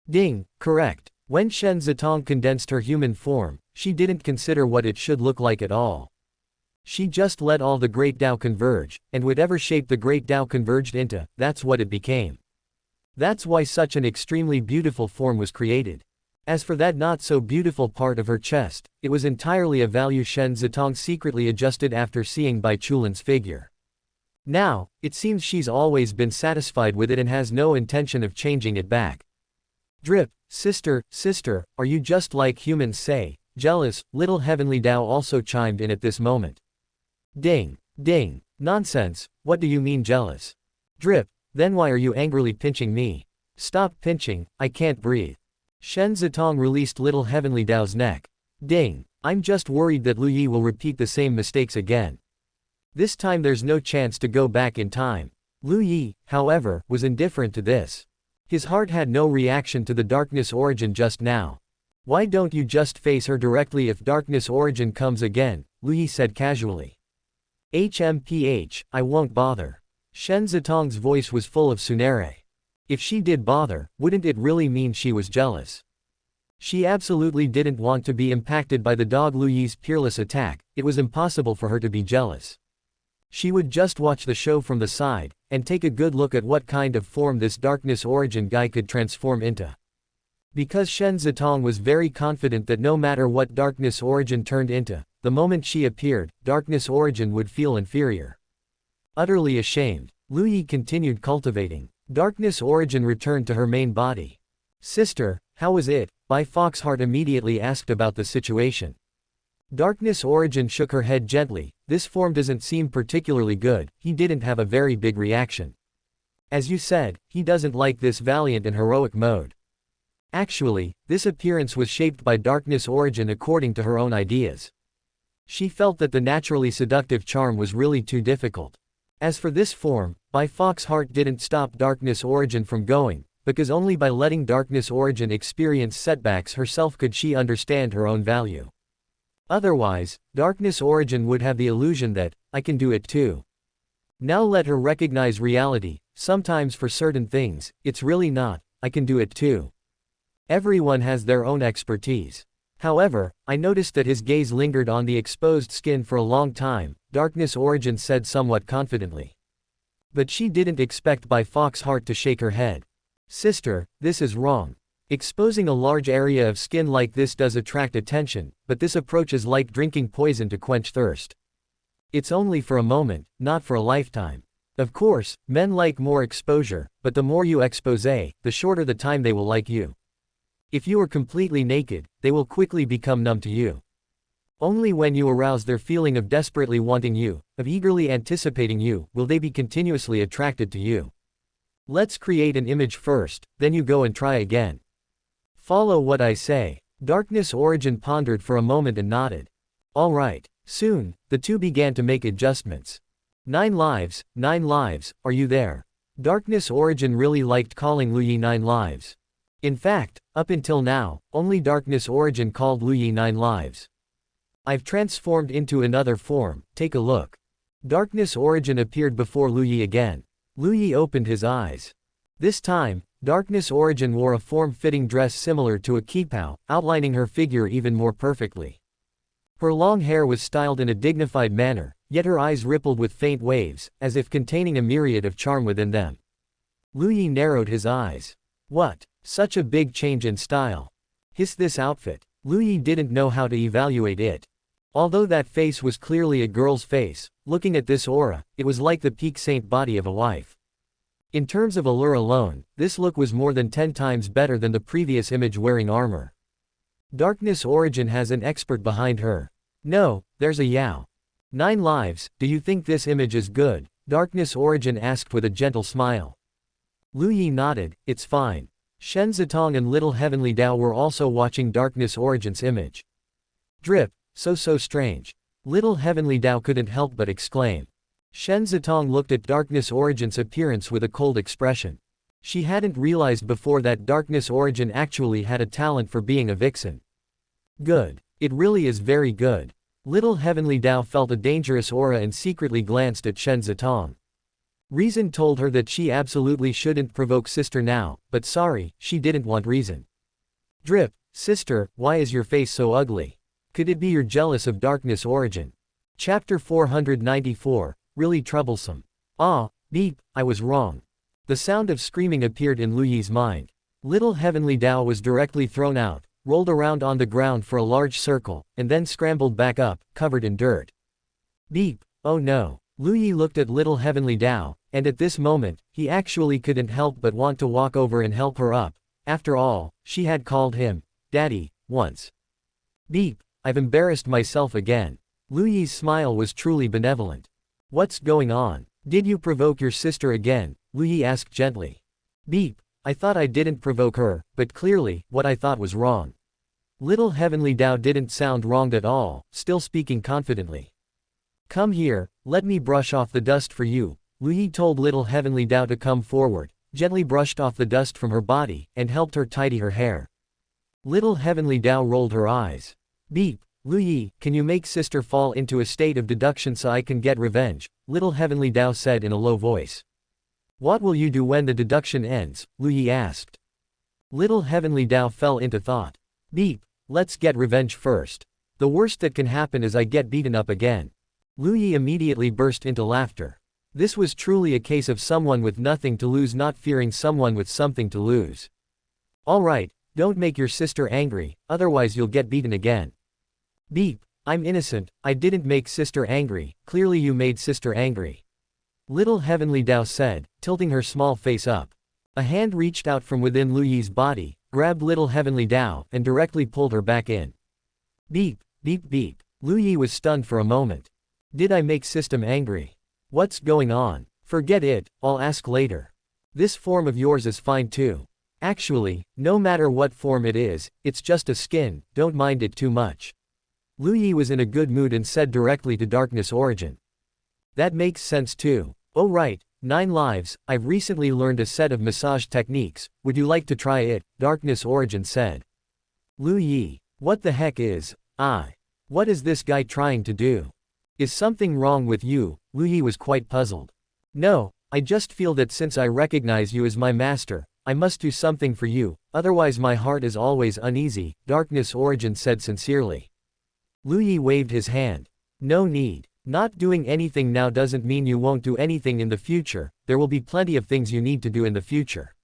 S1: Ding, correct. When Shen Zitong condensed her human form, she didn't consider what it should look like at all. She just let all the Great Dao converge, and whatever shape the Great Dao converged into, that's what it became. That's why such an extremely beautiful form was created. As for that not so beautiful part of her chest, it was entirely a value Shen Zitong secretly adjusted after seeing Bai Chulin's figure. Now, it seems she's always been satisfied with it and has no intention of changing it back. Drip, sister, are you just like humans say, jealous? Little Heavenly Dao also chimed in at this moment. Ding, ding, nonsense, what do you mean jealous? Drip, then why are you angrily pinching me? Stop pinching, I can't breathe. Shen Zitong released Little Heavenly Dao's neck. Ding, I'm just worried that Lu Yi will repeat the same mistakes again. This time there's no chance to go back in time. Lu Yi, however, was indifferent to this. His heart had no reaction to the Darkness Origin just now. Why don't you just face her directly if Darkness Origin comes again? Lu Yi said casually. HMPH, I won't bother. Shen Zitong's voice was full of tsunere. If she did bother, wouldn't it really mean she was jealous? She absolutely didn't want to be impacted by the dog Lu Yi's peerless attack, it was impossible for her to be jealous. She would just watch the show from the side, and take a good look at what kind of form this darkness origin guy could transform into. Because Shen Zitong was very confident that no matter what darkness origin turned into, the moment she appeared, darkness origin would feel inferior. Utterly ashamed, Lu Yi continued cultivating. Darkness origin returned to her main body. Sister, how was it? Bai Foxheart immediately asked about the situation. Darkness origin shook her head gently. This form doesn't seem particularly good, he didn't have a very big reaction. As you said, he doesn't like this valiant and heroic mode. Actually, this appearance was shaped by darkness origin according to her own ideas. She felt that the naturally seductive charm was really too difficult. As for this form, Bai Foxheart didn't stop darkness origin from going, because only by letting darkness origin experience setbacks herself could she understand her own value. Otherwise, darkness origin would have the illusion that, I can do it too. Now let her recognize reality, sometimes for certain things, it's really not, I can do it too. Everyone has their own expertise. However, I noticed that his gaze lingered on the exposed skin for a long time, darkness origin said somewhat confidently. But she didn't expect Bai Foxheart to shake her head. Sister, this is wrong. Exposing a large area of skin like this does attract attention, but this approach is like drinking poison to quench thirst. It's only for a moment, not for a lifetime. Of course, men like more exposure, but the more you expose, the shorter the time they will like you. If you are completely naked, they will quickly become numb to you. Only when you arouse their feeling of desperately wanting you, of eagerly anticipating you, will they be continuously attracted to you. Let's create an image first, then you go and try again. Follow what I say. Darkness origin pondered for a moment and nodded. All right. Soon, the two began to make adjustments. 9 lives, are you there? Darkness origin really liked calling Lu Yi 9 lives. In fact, up until now, only darkness origin called Lu Yi 9 lives. I've transformed into another form, take a look. Darkness origin appeared before Lu Yi again. Lu Yi opened his eyes. This time, darkness origin wore a form-fitting dress similar to a qipao, outlining her figure even more perfectly. Her long hair was styled in a dignified manner, yet her eyes rippled with faint waves, as if containing a myriad of charm within them. Lu Yi narrowed his eyes. What? Such a big change in style. This outfit. Lu Yi didn't know how to evaluate it. Although that face was clearly a girl's face, looking at this aura, it was like the peak saint body of a wife. In terms of allure alone, this look was more than 10 times better than the previous image wearing armor. Darkness origin has an expert behind her. No, there's a Yao. 9 lives, do you think this image is good? Darkness origin asked with a gentle smile. Lu Yi nodded, it's fine. Shen Zitong and Little Heavenly Dao were also watching Darkness Origin's image. Drip, so strange. Little Heavenly Dao couldn't help but exclaim. Shen Zitong looked at Darkness Origin's appearance with a cold expression. She hadn't realized before that Darkness Origin actually had a talent for being a vixen. Good. It really is very good. Little Heavenly Dao felt a dangerous aura and secretly glanced at Shen Zitong. Reason told her that she absolutely shouldn't provoke sister now, but sorry, she didn't want reason. Drip, sister, why is your face so ugly? Could it be you're jealous of Darkness Origin? Chapter 494, really troublesome. Ah, beep, I was wrong. The sound of screaming appeared in Lu Yi's mind. Little Heavenly Dao was directly thrown out, rolled around on the ground for a large circle, and then scrambled back up, covered in dirt. Beep, oh no. Lu Yi looked at Little Heavenly Dao, and at this moment, he actually couldn't help but want to walk over and help her up. After all, she had called him Daddy once. Beep, I've embarrassed myself again. Lu Yi's smile was truly benevolent. What's going on? Did you provoke your sister again? Lu Yi asked gently. Beep, I thought I didn't provoke her, but clearly, what I thought was wrong. Little Heavenly Dao didn't sound wronged at all, still speaking confidently. Come here, let me brush off the dust for you. Lu Yi told Little Heavenly Dao to come forward, gently brushed off the dust from her body, and helped her tidy her hair. Little Heavenly Dao rolled her eyes. Beep, Lu Yi, can you make sister fall into a state of deduction so I can get revenge? Little Heavenly Dao said in a low voice. What will you do when the deduction ends? Lu Yi asked. Little Heavenly Dao fell into thought. Beep, let's get revenge first. The worst that can happen is I get beaten up again. Lu Yi immediately burst into laughter. This was truly a case of someone with nothing to lose not fearing someone with something to lose. Alright, don't make your sister angry, otherwise you'll get beaten again. Beep, I'm innocent, I didn't make sister angry, clearly you made sister angry. Little Heavenly Dao said, tilting her small face up. A hand reached out from within Lu Yi's body, grabbed Little Heavenly Dao, and directly pulled her back in. Beep, beep beep. Lu Yi was stunned for a moment. Did I make system angry? What's going on? Forget it, I'll ask later. This form of yours is fine too. Actually, no matter what form it is, it's just a skin, don't mind it too much. Lu Yi was in a good mood and said directly to Darkness Origin. That makes sense too. Oh right, 9 lives, I've recently learned a set of massage techniques, would you like to try it? Darkness Origin said. Lu Yi, what the heck is, what is this guy trying to do? Is something wrong with you? Lu Yi was quite puzzled. No, I just feel that since I recognize you as my master, I must do something for you, otherwise my heart is always uneasy, Darkness Origin said sincerely. Lu Yi waved his hand. No need. Not doing anything now doesn't mean you won't do anything in the future, there will be plenty of things you need to do in the future.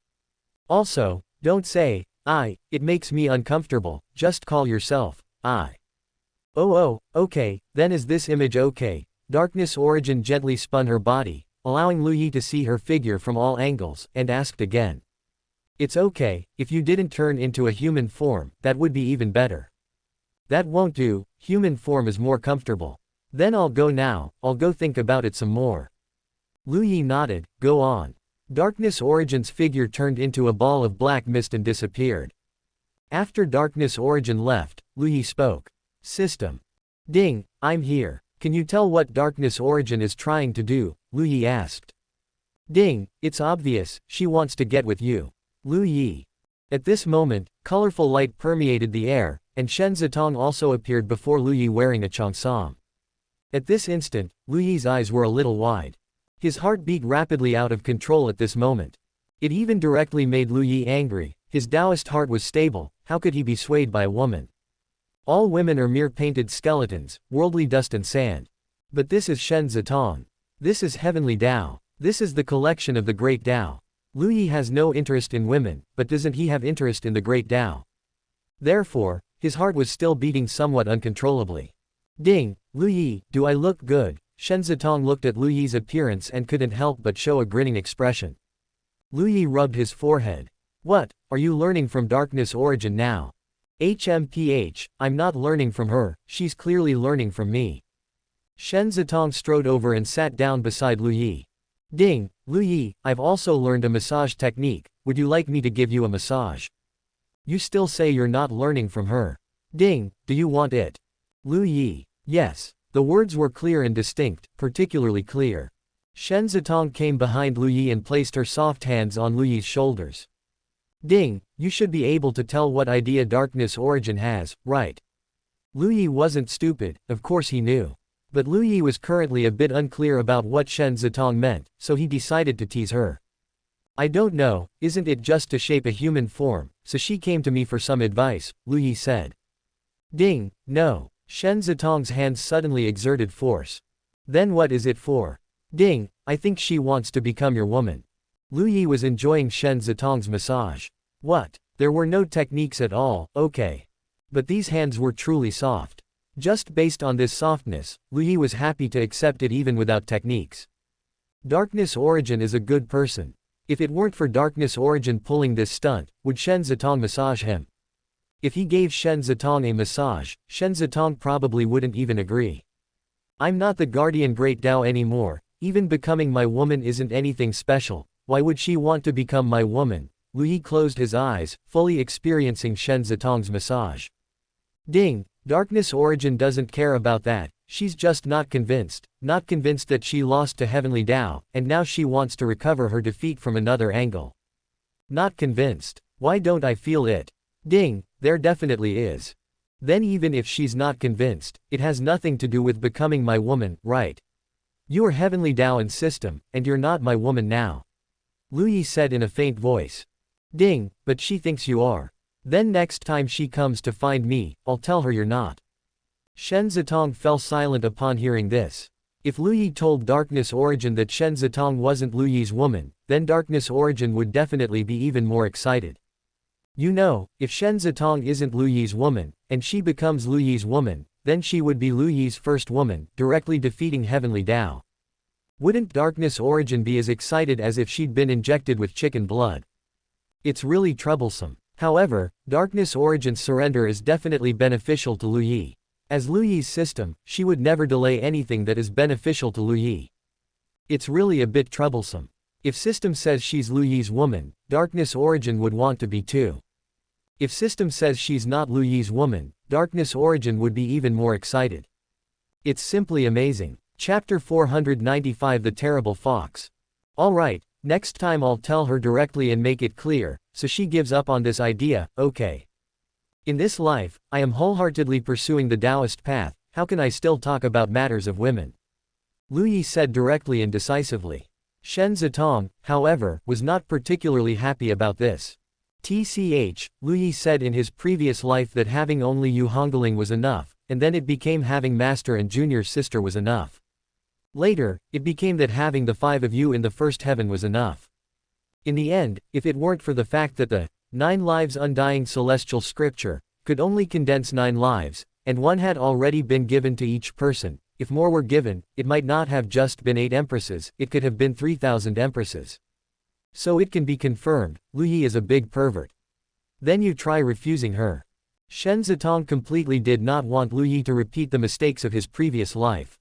S1: Also, don't say, it makes me uncomfortable, just call yourself, Oh, okay, then is this image okay? Darkness Origin gently spun her body, allowing Lu Yi to see her figure from all angles, and asked again. It's okay, if you didn't turn into a human form, that would be even better. That won't do, human form is more comfortable. Then I'll go now, I'll go think about it some more. Lu Yi nodded, go on. Darkness Origin's figure turned into a ball of black mist and disappeared. After Darkness Origin left, Lu Yi spoke. System. Ding, I'm here. Can you tell what Darkness Origin is trying to do? Lu Yi asked. Ding, it's obvious, she wants to get with you. Lu Yi. At this moment, colorful light permeated the air, and Shen Zitong also appeared before Lu Yi wearing a cheongsam. At this instant, Lu Yi's eyes were a little wide. His heart beat rapidly out of control at this moment. It even directly made Lu Yi angry, his Taoist heart was stable, how could he be swayed by a woman? All women are mere painted skeletons, worldly dust and sand. But this is Shen Zitong. This is Heavenly Dao. This is the collection of the Great Dao. Lu Yi has no interest in women, but doesn't he have interest in the Great Dao? Therefore, his heart was still beating somewhat uncontrollably. Ding, Lu Yi, do I look good? Shen Zitong looked at Lu Yi's appearance and couldn't help but show a grinning expression. Lu Yi rubbed his forehead. What, are you learning from Darkness Origin now? HMPH, I'm not learning from her, she's clearly learning from me. Shen Zitong strode over and sat down beside Lu Yi. Ding, Lu Yi, I've also learned a massage technique, would you like me to give you a massage? You still say you're not learning from her. Ding, do you want it? Lu Yi. Yes. The words were clear and distinct, particularly clear. Shen Zitong came behind Lu Yi and placed her soft hands on Lu Yi's shoulders. Ding, you should be able to tell what idea Darkness Origin has, right? Lu Yi wasn't stupid, of course he knew. But Lu Yi was currently a bit unclear about what Shen Zitong meant, so he decided to tease her. I don't know, isn't it just to shape a human form, so she came to me for some advice, Lu Yi said. Ding, no. Shen Zitong's hands suddenly exerted force. Then what is it for? Ding, I think she wants to become your woman. Lu Yi was enjoying Shen Zitong's massage. What? There were no techniques at all, okay. But these hands were truly soft. Just based on this softness, Lu Yi was happy to accept it even without techniques. Darkness Origin is a good person. If it weren't for Darkness Origin pulling this stunt, would Shen Zitong massage him? If he gave Shen Zitong a massage, Shen Zitong probably wouldn't even agree. I'm not the guardian Great Dao anymore, even becoming my woman isn't anything special, why would she want to become my woman? Lu Yi closed his eyes, fully experiencing Shen Zitong's massage. Ding, Darkness Origin doesn't care about that, she's just not convinced that she lost to Heavenly Dao, and now she wants to recover her defeat from another angle. Not convinced. Why don't I feel it? Ding, there definitely is. Then even if she's not convinced, it has nothing to do with becoming my woman, right? You're Heavenly Dao and system, and you're not my woman now. Lu Yi said in a faint voice. Ding, but she thinks you are. Then next time she comes to find me, I'll tell her you're not. Shen Zitong fell silent upon hearing this. If Lu Yi told Darkness Origin that Shen Zitong wasn't Lu Yi's woman, then Darkness Origin would definitely be even more excited. You know, if Shen Zitong isn't Lu Yi's woman, and she becomes Lu Yi's woman, then she would be Lu Yi's first woman, directly defeating Heavenly Dao. Wouldn't Darkness Origin be as excited as if she'd been injected with chicken blood? It's really troublesome. However, Darkness Origin's surrender is definitely beneficial to Lu Yi. As Lu Yi's system, she would never delay anything that is beneficial to Lu Yi. It's really a bit troublesome. If system says she's Lu Yi's woman, Darkness Origin would want to be too. If system says she's not Lu Yi's woman, Darkness Origin would be even more excited. It's simply amazing. Chapter 495 The Terrible Fox. Alright, next time I'll tell her directly and make it clear, so she gives up on this idea, okay. In this life, I am wholeheartedly pursuing the Taoist path, how can I still talk about matters of women? Lu Yi said directly and decisively. Shen Zitong, however, was not particularly happy about this. TCH, Lu Yi said in his previous life that having only you Hongling was enough, and then it became having master and junior sister was enough. Later, it became that having the 5 of you in the first heaven was enough. In the end, if it weren't for the fact that the 9 lives undying celestial scripture could only condense 9 lives, and one had already been given to each person, if more were given, it might not have just been 8 empresses, it could have been 3,000 empresses. So it can be confirmed, Lu Yi is a big pervert. Then you try refusing her. Shen Zitong completely did not want Lu Yi to repeat the mistakes of his previous life.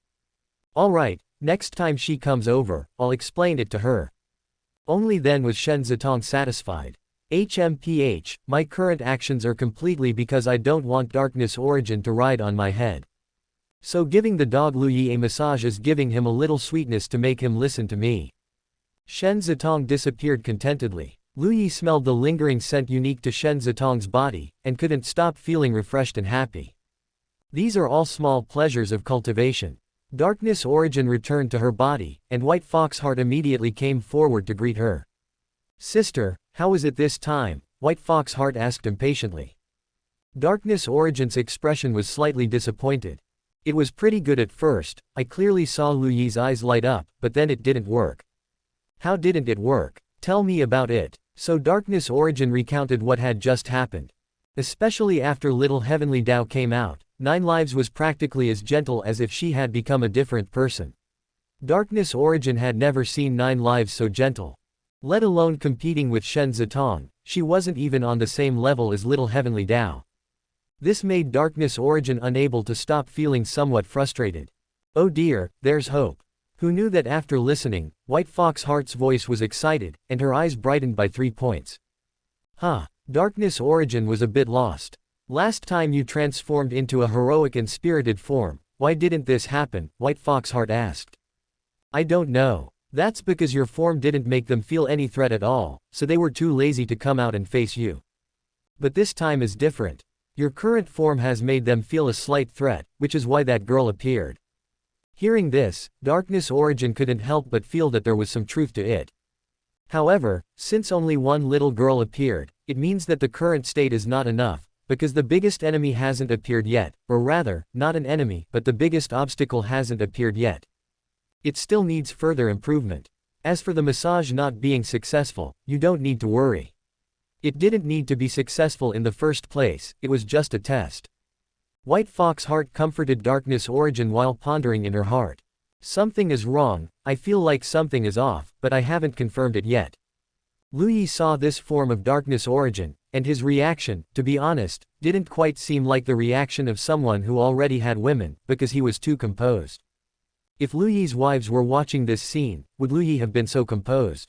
S1: Alright, next time she comes over, I'll explain it to her. Only then was Shen Zitong satisfied. HMPH, my current actions are completely because I don't want Darkness Origin to ride on my head. So giving the dog Lu Yi a massage is giving him a little sweetness to make him listen to me. Shen Zitong disappeared contentedly. Lu Yi smelled the lingering scent unique to Shen Zitong's body, and couldn't stop feeling refreshed and happy. These are all small pleasures of cultivation. Darkness Origin returned to her body, and White Fox Heart immediately came forward to greet her. Sister, how is it this time? White Fox Heart asked impatiently. Darkness Origin's expression was slightly disappointed. It was pretty good at first, I clearly saw Lu Yi's eyes light up, but then it didn't work. How didn't it work? Tell me about it. So Darkness Origin recounted what had just happened. Especially after little Heavenly Dao came out, 9 lives was practically as gentle as if she had become a different person. Darkness Origin had never seen 9 lives so gentle. Let alone competing with Shen Zitong, she wasn't even on the same level as little Heavenly Dao. This made Darkness Origin unable to stop feeling somewhat frustrated. Oh dear, there's hope. Who knew that after listening, White Fox Heart's voice was excited, and her eyes brightened by 3 points. Huh, Darkness Origin was a bit lost. Last time you transformed into a heroic and spirited form, why didn't this happen? White Fox Heart asked. I don't know. That's because your form didn't make them feel any threat at all, so they were too lazy to come out and face you. But this time is different. Your current form has made them feel a slight threat, which is why that girl appeared. Hearing this, Darkness Origin couldn't help but feel that there was some truth to it. However, since only one little girl appeared, it means that the current state is not enough, because the biggest enemy hasn't appeared yet, or rather, not an enemy, but the biggest obstacle hasn't appeared yet. It still needs further improvement. As for the massage not being successful, you don't need to worry. It didn't need to be successful in the first place, it was just a test. White Fox Heart comforted Darkness Origin while pondering in her heart. Something is wrong, I feel like something is off, but I haven't confirmed it yet. Lu Yi saw this form of Darkness Origin, and his reaction, to be honest, didn't quite seem like the reaction of someone who already had women, because he was too composed. If Lu Yi's wives were watching this scene, would Lu Yi have been so composed?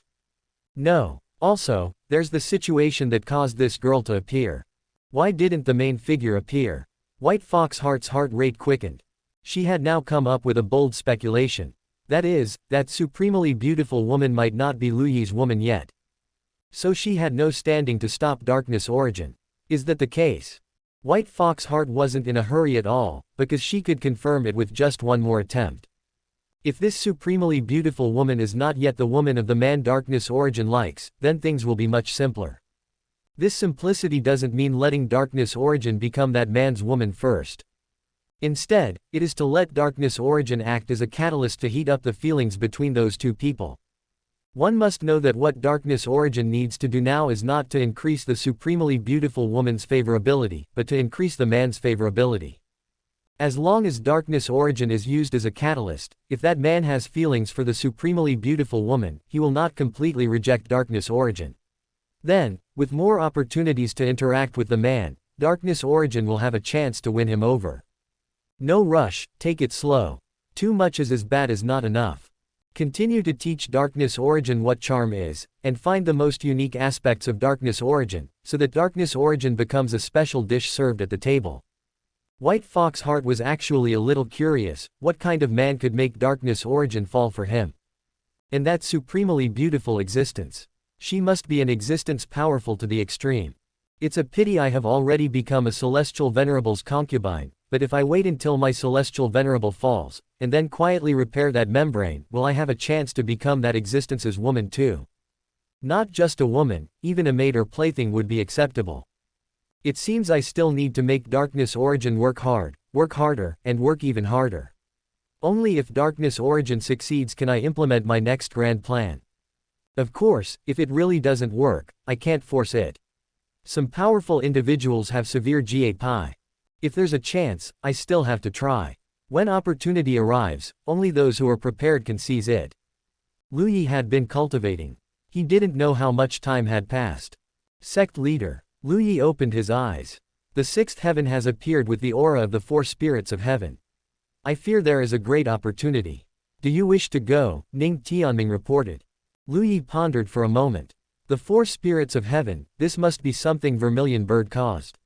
S1: No. Also, there's the situation that caused this girl to appear. Why didn't the main figure appear? White Fox Heart's heart rate quickened. She had now come up with a bold speculation. That is, that supremely beautiful woman might not be Lu Yi's woman yet. So she had no standing to stop Darkness Origin. Is that the case? White Fox Heart wasn't in a hurry at all, because she could confirm it with just one more attempt. If this supremely beautiful woman is not yet the woman of the man Darkness Origin likes, then things will be much simpler. This simplicity doesn't mean letting Darkness Origin become that man's woman first. Instead, it is to let Darkness Origin act as a catalyst to heat up the feelings between those two people. One must know that what Darkness Origin needs to do now is not to increase the supremely beautiful woman's favorability, but to increase the man's favorability. As long as Darkness Origin is used as a catalyst, if that man has feelings for the supremely beautiful woman, he will not completely reject Darkness Origin. Then, with more opportunities to interact with the man, Darkness Origin will have a chance to win him over. No rush, take it slow. Too much is as bad as not enough. Continue to teach Darkness Origin what charm is, and find the most unique aspects of Darkness Origin, so that Darkness Origin becomes a special dish served at the table. White Fox Heart was actually a little curious, what kind of man could make Darkness Origin fall for him? In that supremely beautiful existence. She must be an existence powerful to the extreme. It's a pity I have already become a Celestial Venerable's concubine, but if I wait until my Celestial Venerable falls, and then quietly repair that membrane, will I have a chance to become that existence's woman too? Not just a woman, even a maid or plaything would be acceptable. It seems I still need to make Darkness Origin work hard, work harder, and work even harder. Only if Darkness Origin succeeds can I implement my next grand plan. Of course, if it really doesn't work, I can't force it. Some powerful individuals have severe GA. If there's a chance, I still have to try. When opportunity arrives, only those who are prepared can seize it. Lu Yi had been cultivating. He didn't know how much time had passed. Sect leader. Lu Yi opened his eyes. The sixth heaven has appeared with the aura of the four spirits of heaven. I fear there is a great opportunity. Do you wish to go? Ning Tianming reported. Lu Yi pondered for a moment. The four spirits of heaven, this must be something Vermilion Bird caused.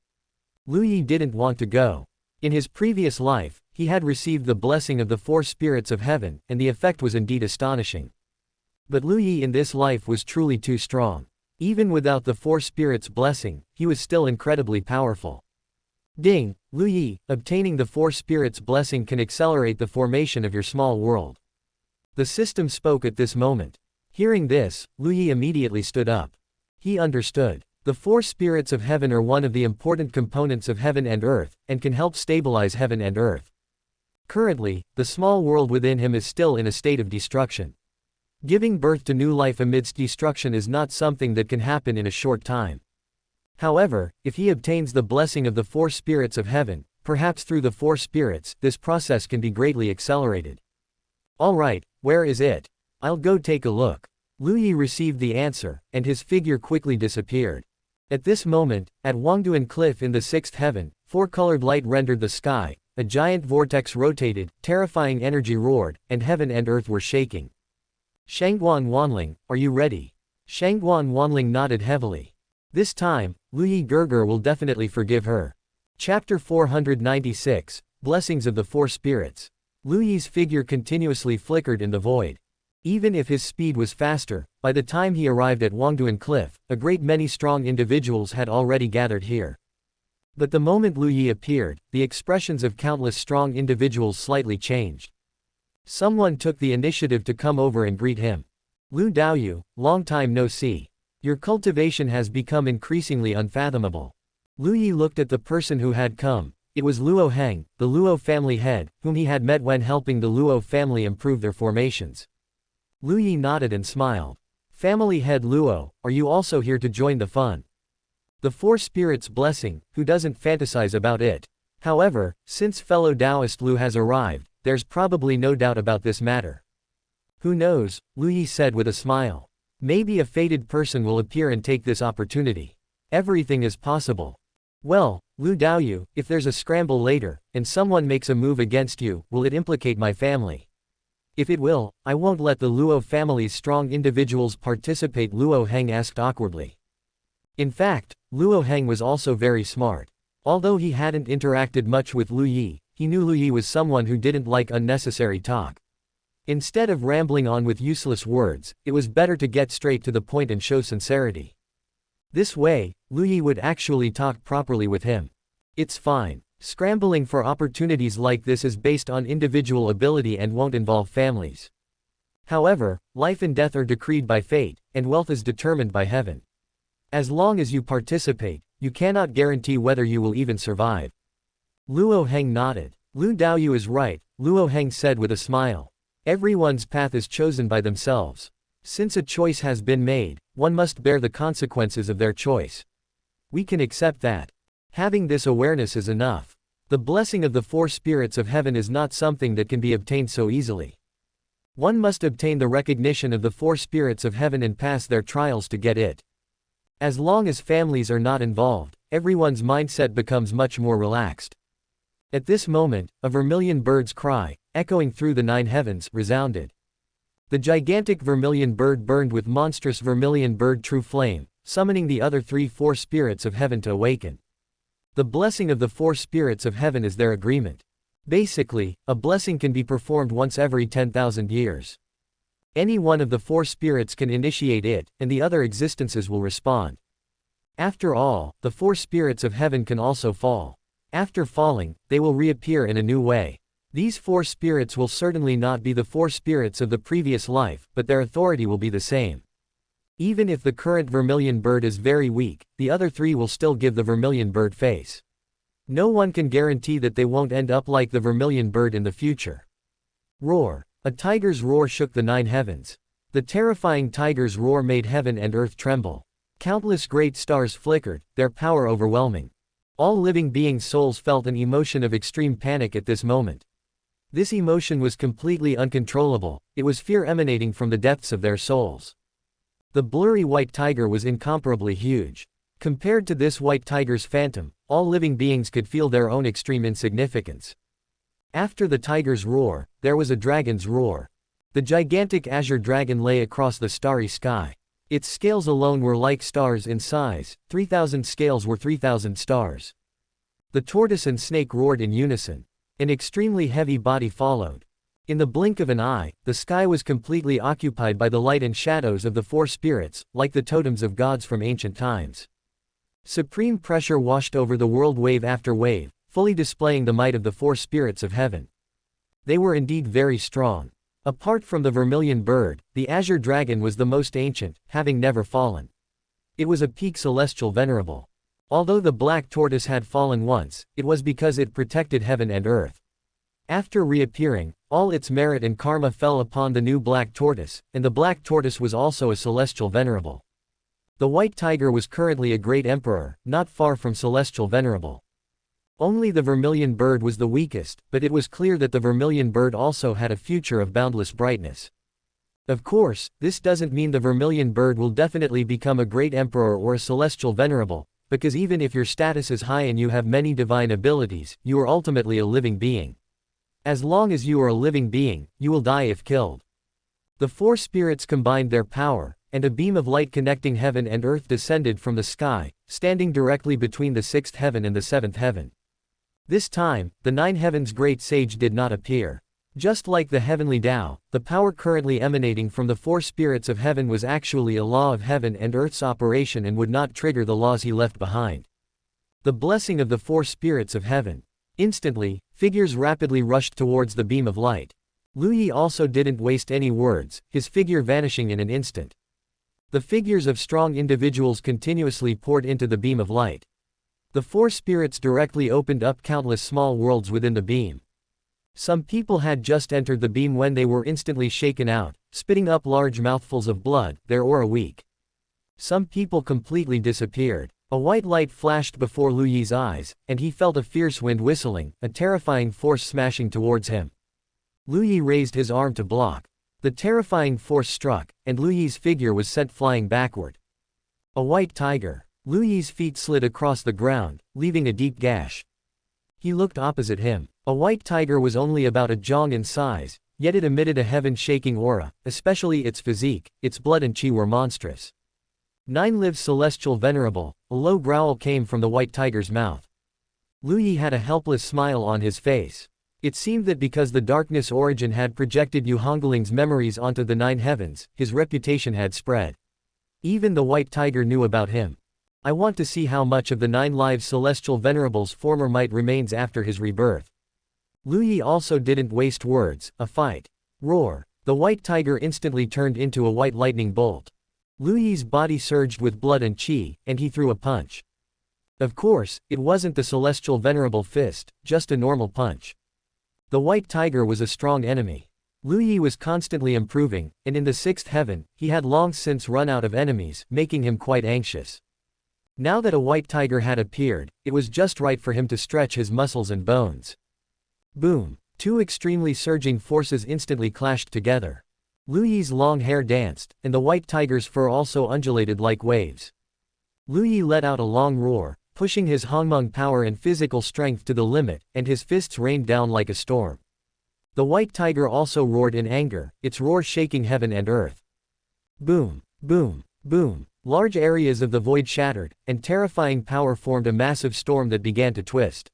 S1: Lu Yi didn't want to go. In his previous life, he had received the blessing of the four spirits of heaven, and the effect was indeed astonishing. But Lu Yi in this life was truly too strong. Even without the four spirits' blessing, he was still incredibly powerful. Ding, Lu Yi, obtaining the four spirits' blessing can accelerate the formation of your small world. The system spoke at this moment. Hearing this, Lu Yi immediately stood up. He understood. The four spirits of heaven are one of the important components of heaven and earth, and can help stabilize heaven and earth. Currently, the small world within him is still in a state of destruction. Giving birth to new life amidst destruction is not something that can happen in a short time. However, if he obtains the blessing of the four spirits of heaven, perhaps through the four spirits, this process can be greatly accelerated. Alright, where is it? I'll go take a look. Lu Yi received the answer, and his figure quickly disappeared. At this moment, at Wangduan Cliff in the sixth heaven, four-colored light rendered the sky, a giant vortex rotated, terrifying energy roared, and heaven and earth were shaking. Shangguan Wanling, are you ready? Shangguan Wanling nodded heavily. This time, Lu Yi Gerger will definitely forgive her. Chapter 496, Blessings of the Four Spirits. Lu Yi's figure continuously flickered in the void. Even if his speed was faster, by the time he arrived at Wangduan Cliff, a great many strong individuals had already gathered here. But the moment Lu Yi appeared, the expressions of countless strong individuals slightly changed. Someone took the initiative to come over and greet him. Lu Daoyu, long time no see. Your cultivation has become increasingly unfathomable. Lu Yi looked at the person who had come. It was Luo Heng, the Luo family head, whom he had met when helping the Luo family improve their formations. Lu Yi nodded and smiled. Family head Luo, are you also here to join the fun? The four spirits' blessing, who doesn't fantasize about it? However, since fellow Taoist Lu has arrived, there's probably no doubt about this matter. Who knows, Lu Yi said with a smile. Maybe a fated person will appear and take this opportunity. Everything is possible. Well, Lu Daoyu, if there's a scramble later, and someone makes a move against you, will it implicate my family? If it will, I won't let the Luo family's strong individuals participate, Luo Heng asked awkwardly. In fact, Luo Heng was also very smart. Although he hadn't interacted much with Lu Yi, he knew Lu Yi was someone who didn't like unnecessary talk. Instead of rambling on with useless words, it was better to get straight to the point and show sincerity. This way, Lu Yi would actually talk properly with him. It's fine. Scrambling for opportunities like this is based on individual ability and won't involve families. Luoho, life and death are decreed by fate, and wealth is determined by heaven. As long as you participate, you cannot guarantee whether you will even survive. Luoho nodded. Lu Daoyu is right, Luoho said with a smile. Everyone's path is chosen by themselves. Since a choice has been made, one must bear the consequences of their choice. We can accept that. Having this awareness is enough. The blessing of the four spirits of heaven is not something that can be obtained so easily. One must obtain the recognition of the four spirits of heaven and pass their trials to get it. As long as families are not involved, everyone's mindset becomes much more relaxed. At this moment, a vermilion bird's cry, echoing through the 9 heavens, resounded. The gigantic vermilion bird burned with monstrous vermilion bird true flame, summoning the other 4 spirits of heaven to awaken. The blessing of the 4 spirits of heaven is their agreement. Basically, a blessing can be performed once every 10,000 years. Any one of the 4 spirits can initiate it, and the other existences will respond. After all, the 4 spirits of heaven can also fall. After falling, they will reappear in a new way. These 4 spirits will certainly not be the 4 spirits of the previous life, but their authority will be the same. Even if the current vermilion bird is very weak, the other 3 will still give the vermilion bird face. No one can guarantee that they won't end up like the vermilion bird in the future. Roar. A tiger's roar shook the 9 heavens. The terrifying tiger's roar made heaven and earth tremble. Countless great stars flickered, their power overwhelming. All living beings' souls felt an emotion of extreme panic at this moment. This emotion was completely uncontrollable, it was fear emanating from the depths of their souls. The blurry white tiger was incomparably huge. Compared to this white tiger's phantom, all living beings could feel their own extreme insignificance. After the tiger's roar, there was a dragon's roar. The gigantic azure dragon lay across the starry sky. Its scales alone were like stars in size, 3,000 scales were 3,000 stars. The tortoise and snake roared in unison. An extremely heavy body followed. In the blink of an eye, the sky was completely occupied by the light and shadows of the 4 spirits, like the totems of gods from ancient times. Supreme pressure washed over the world wave after wave, fully displaying the might of the 4 spirits of heaven. They were indeed very strong. Apart from the vermilion bird, the azure dragon was the most ancient, having never fallen. It was a peak celestial venerable. Although the black tortoise had fallen once, it was because it protected heaven and earth. After reappearing, all its merit and karma fell upon the new black tortoise, and the black tortoise was also a celestial venerable. The white tiger was currently a great emperor, not far from celestial venerable. Only the vermilion bird was the weakest, but it was clear that the vermilion bird also had a future of boundless brightness. Of course, this doesn't mean the vermilion bird will definitely become a great emperor or a celestial venerable, because even if your status is high and you have many divine abilities, you are ultimately a living being. As long as you are a living being, you will die if killed. The 4 spirits combined their power, and a beam of light connecting heaven and earth descended from the sky, standing directly between the 6th heaven and the 7th heaven. This time, the 9 heavens' great sage did not appear. Just like the Heavenly Dao, the power currently emanating from the 4 spirits of heaven was actually a law of heaven and earth's operation and would not trigger the laws he left behind. The blessing of the 4 spirits of heaven. Instantly, figures rapidly rushed towards the beam of light. Lu Yi also didn't waste any words, his figure vanishing in an instant. The figures of strong individuals continuously poured into the beam of light. The 4 spirits directly opened up countless small worlds within the beam. Some people had just entered the beam when they were instantly shaken out, spitting up large mouthfuls of blood, their aura weak. Some people completely disappeared. A white light flashed before Lu Yi's eyes, and he felt a fierce wind whistling, a terrifying force smashing towards him. Lu Yi raised his arm to block. The terrifying force struck, and Lu Yi's figure was sent flying backward. A white tiger. Lu Yi's feet slid across the ground, leaving a deep gash. He looked opposite him. A white tiger was only about a jong in size, yet it emitted a heaven-shaking aura, especially its physique, its blood and chi were monstrous. 9-Life Celestial Venerable, a low growl came from the white tiger's mouth. Lu Yi had a helpless smile on his face. It seemed that because the darkness origin had projected Hongling's memories onto the 9 heavens, his reputation had spread. Even the white tiger knew about him. I want to see how much of the 9 lives Celestial Venerable's former might remains after his rebirth. Lu Yi also didn't waste words, a fight. Roar. The white tiger instantly turned into a white lightning bolt. Lu Yi's body surged with blood and qi, and he threw a punch. Of course, it wasn't the Celestial Venerable fist, just a normal punch. The white tiger was a strong enemy. Lu Yi was constantly improving, and in the 6th heaven, he had long since run out of enemies, making him quite anxious. Now that a white tiger had appeared, it was just right for him to stretch his muscles and bones. Boom! Two extremely surging forces instantly clashed together. Lu Yi's long hair danced, and the white tiger's fur also undulated like waves. Lu Yi let out a long roar, pushing his Hongling power and physical strength to the limit, and his fists rained down like a storm. The white tiger also roared in anger, its roar shaking heaven and earth. Boom! Boom! Boom! Large areas of the void shattered, and terrifying power formed a massive storm that began to twist.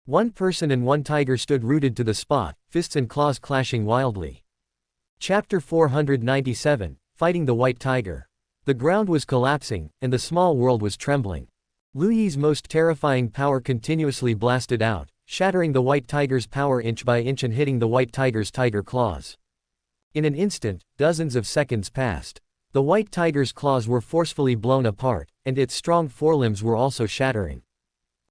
S1: One person and one tiger stood rooted to the spot, fists and claws clashing wildly. Chapter 497, Fighting the White Tiger. The ground was collapsing, and the small world was trembling. Lu Yi's most terrifying power continuously blasted out, shattering the white tiger's power inch by inch and hitting the white tiger's tiger claws. In an instant, dozens of seconds passed. The white tiger's claws were forcefully blown apart, and its strong forelimbs were also shattering.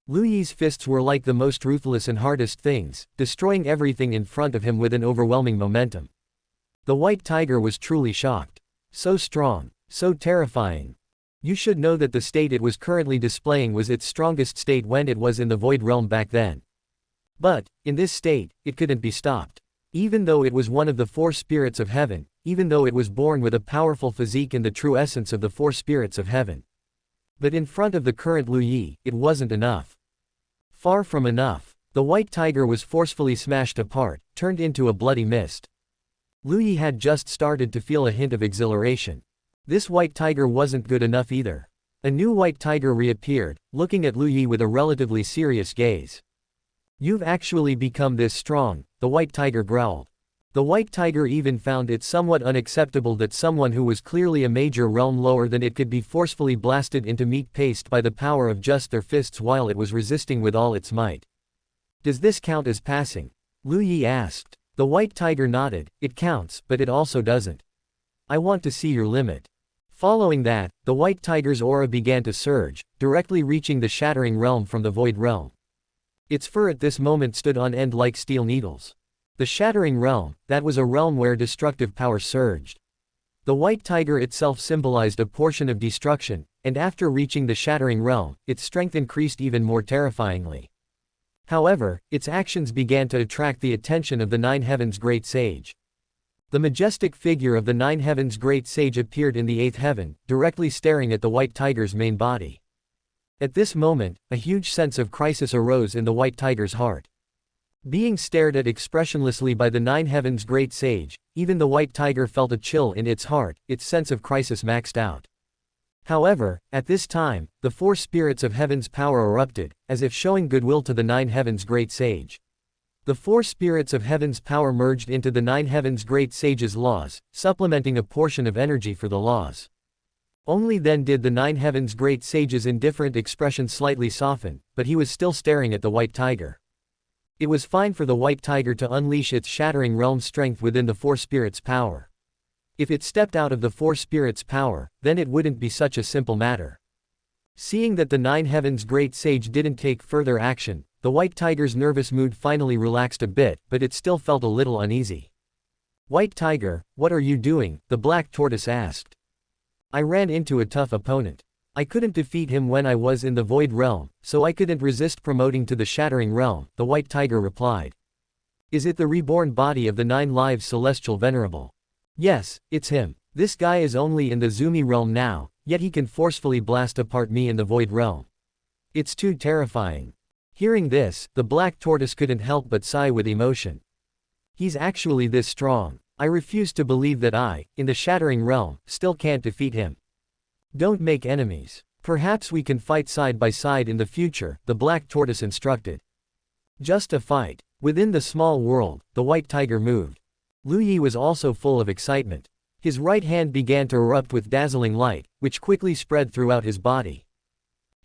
S1: Lu Yi's fists were like the most ruthless and hardest things, destroying everything in front of him with an overwhelming momentum. The white tiger was truly shocked. So strong, so terrifying. You should know that the state it was currently displaying was its strongest state when it was in the void realm back then. But, in this state, it couldn't be stopped. Even though it was one of the 4 spirits of heaven, even though it was born with a powerful physique and the true essence of the 4 spirits of heaven. But in front of the current Lu Yi, it wasn't enough. Far from enough. The white tiger was forcefully smashed apart, turned into a bloody mist. Lu Yi had just started to feel a hint of exhilaration. This white tiger wasn't good enough either. A new white tiger reappeared, looking at Lu Yi with a relatively serious gaze. You've actually become this strong, the white tiger growled. The white tiger even found it somewhat unacceptable that someone who was clearly a major realm lower than it could be forcefully blasted into meat paste by the power of just their fists while it was resisting with all its might. Does this count as passing? Lu Yi asked. The white tiger nodded. It counts, but it also doesn't. I want to see your limit. Following that, the white tiger's aura began to surge, directly reaching the shattering realm from the void realm. Its fur at this moment stood on end like steel needles. The shattering realm, that was a realm where destructive power surged. The white tiger itself symbolized a portion of destruction, and after reaching the shattering realm, its strength increased even more terrifyingly. However, its actions began to attract the attention of the 9 Heavens Great Sage. The majestic figure of the 9 Heavens Great Sage appeared in the 8th heaven, directly staring at the white tiger's main body. At this moment, a huge sense of crisis arose in the white tiger's heart. Being stared at expressionlessly by the 9 Heavens Great Sage, even the white tiger felt a chill in its heart, its sense of crisis maxed out. However, at this time, the 4 spirits of heaven's power erupted, as if showing goodwill to the 9 Heavens Great Sage. The 4 spirits of heaven's power merged into the 9 Heavens Great Sage's laws, supplementing a portion of energy for the laws. Only then did the 9 Heavens Great Sage's indifferent expression slightly soften, but he was still staring at the white tiger. It was fine for the white tiger to unleash its shattering realm strength within the 4 spirits' power. If it stepped out of the 4 spirits' power, then it wouldn't be such a simple matter. Seeing that the 9 Heavens Great Sage didn't take further action, the white tiger's nervous mood finally relaxed a bit, but it still felt a little uneasy. "White tiger, what are you doing?" the black tortoise asked. "I ran into a tough opponent. I couldn't defeat him when I was in the void realm, so I couldn't resist promoting to the shattering realm," the white tiger replied. "Is it the reborn body of the 9 lives Celestial Venerable?" "Yes, it's him. This guy is only in the Zumi realm now, yet he can forcefully blast apart me in the void realm. It's too terrifying." Hearing this, the black tortoise couldn't help but sigh with emotion. "He's actually this strong. I refuse to believe that I, in the shattering realm, still can't defeat him. Don't make enemies. Perhaps we can fight side by side in the future," the black tortoise instructed. "Just a fight." Within the small world, the white tiger moved. Lu Yi was also full of excitement. His right hand began to erupt with dazzling light, which quickly spread throughout his body.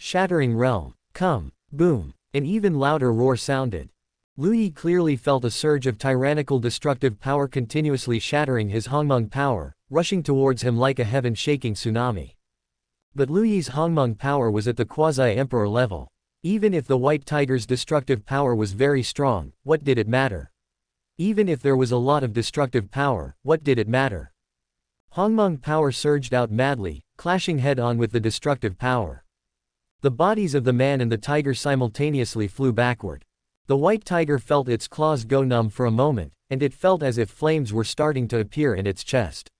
S1: Shattering realm. Come. Boom. An even louder roar sounded. Lu Yi clearly felt a surge of tyrannical destructive power continuously shattering his Hongmeng power, rushing towards him like a heaven-shaking tsunami. But Lu Yi's Hongmeng power was at the quasi-emperor level. Even if the White Tiger's destructive power was very strong, what did it matter? Even if there was a lot of destructive power, what did it matter? Hongmeng power surged out madly, clashing head-on with the destructive power. The bodies of the man and the tiger simultaneously flew backward. The White Tiger felt its claws go numb for a moment, and it felt as if flames were starting to appear in its chest.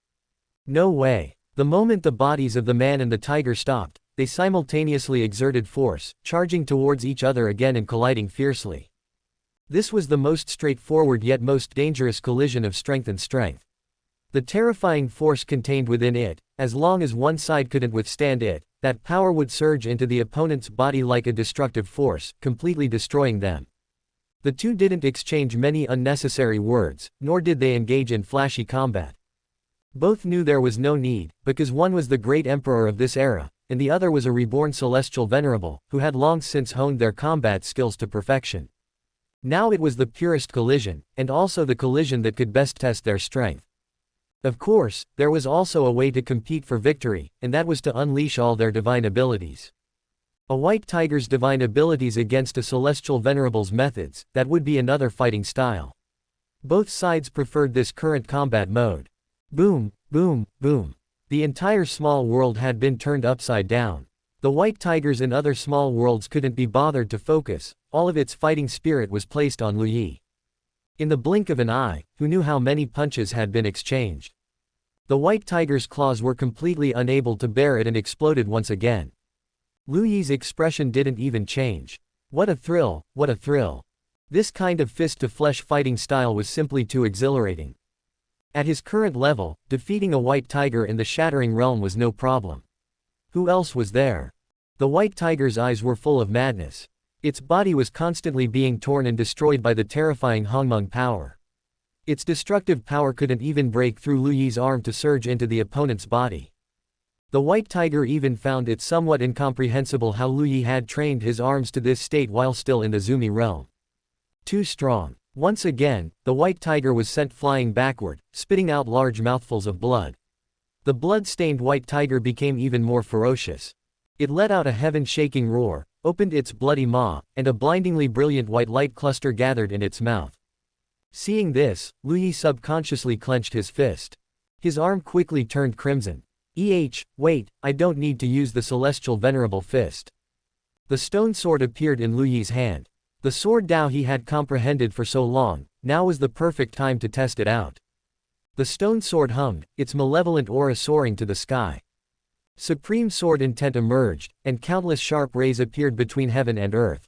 S1: No way. The moment the bodies of the man and the tiger stopped, they simultaneously exerted force, charging towards each other again and colliding fiercely. This was the most straightforward yet most dangerous collision of strength and strength. The terrifying force contained within it, as long as one side couldn't withstand it, that power would surge into the opponent's body like a destructive force, completely destroying them. The two didn't exchange many unnecessary words, nor did they engage in flashy combat. Both knew there was no need, because one was the great emperor of this era, and the other was a reborn celestial venerable, who had long since honed their combat skills to perfection. Now it was the purest collision, and also the collision that could best test their strength. Of course, there was also a way to compete for victory, and that was to unleash all their divine abilities. A White Tiger's divine abilities against a celestial venerable's methods, that would be another fighting style. Both sides preferred this current combat mode. Boom, boom, boom. The entire small world had been turned upside down. The White Tigers in other small worlds couldn't be bothered to focus, all of its fighting spirit was placed on Lu Yi. In the blink of an eye, who knew how many punches had been exchanged? The White Tiger's claws were completely unable to bear it and exploded once again. Lu Yi's expression didn't even change. What a thrill, what a thrill. This kind of fist-to-flesh fighting style was simply too exhilarating. At his current level, defeating a White Tiger in the Shattering Realm was no problem. Who else was there? The White Tiger's eyes were full of madness. Its body was constantly being torn and destroyed by the terrifying Hongmeng power. Its destructive power couldn't even break through Lu Yi's arm to surge into the opponent's body. The White Tiger even found it somewhat incomprehensible how Lu Yi had trained his arms to this state while still in the Zumi realm. Too strong. Once again, the White Tiger was sent flying backward, spitting out large mouthfuls of blood. The blood-stained White Tiger became even more ferocious. It let out a heaven-shaking roar, opened its bloody maw, and a blindingly brilliant white light cluster gathered in its mouth. Seeing this, Lu Yi subconsciously clenched his fist. His arm quickly turned crimson. Wait, I don't need to use the celestial venerable fist. The stone sword appeared in Lu Yi's hand. The sword Dao he had comprehended for so long, now was the perfect time to test it out. The stone sword hummed, its malevolent aura soaring to the sky. Supreme sword intent emerged, and countless sharp rays appeared between heaven and earth.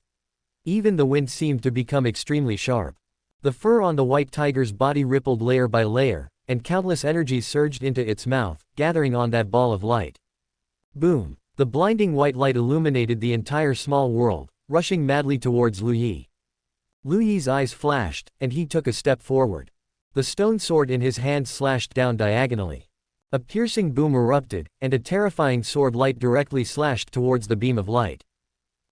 S1: Even the wind seemed to become extremely sharp. The fur on the White Tiger's body rippled layer by layer, and countless energies surged into its mouth, gathering on that ball of light. Boom! The blinding white light illuminated the entire small world, rushing madly towards Lu Yi. Lu Yi's eyes flashed, and he took a step forward. The stone sword in his hand slashed down diagonally. A piercing boom erupted, and a terrifying sword light directly slashed towards the beam of light.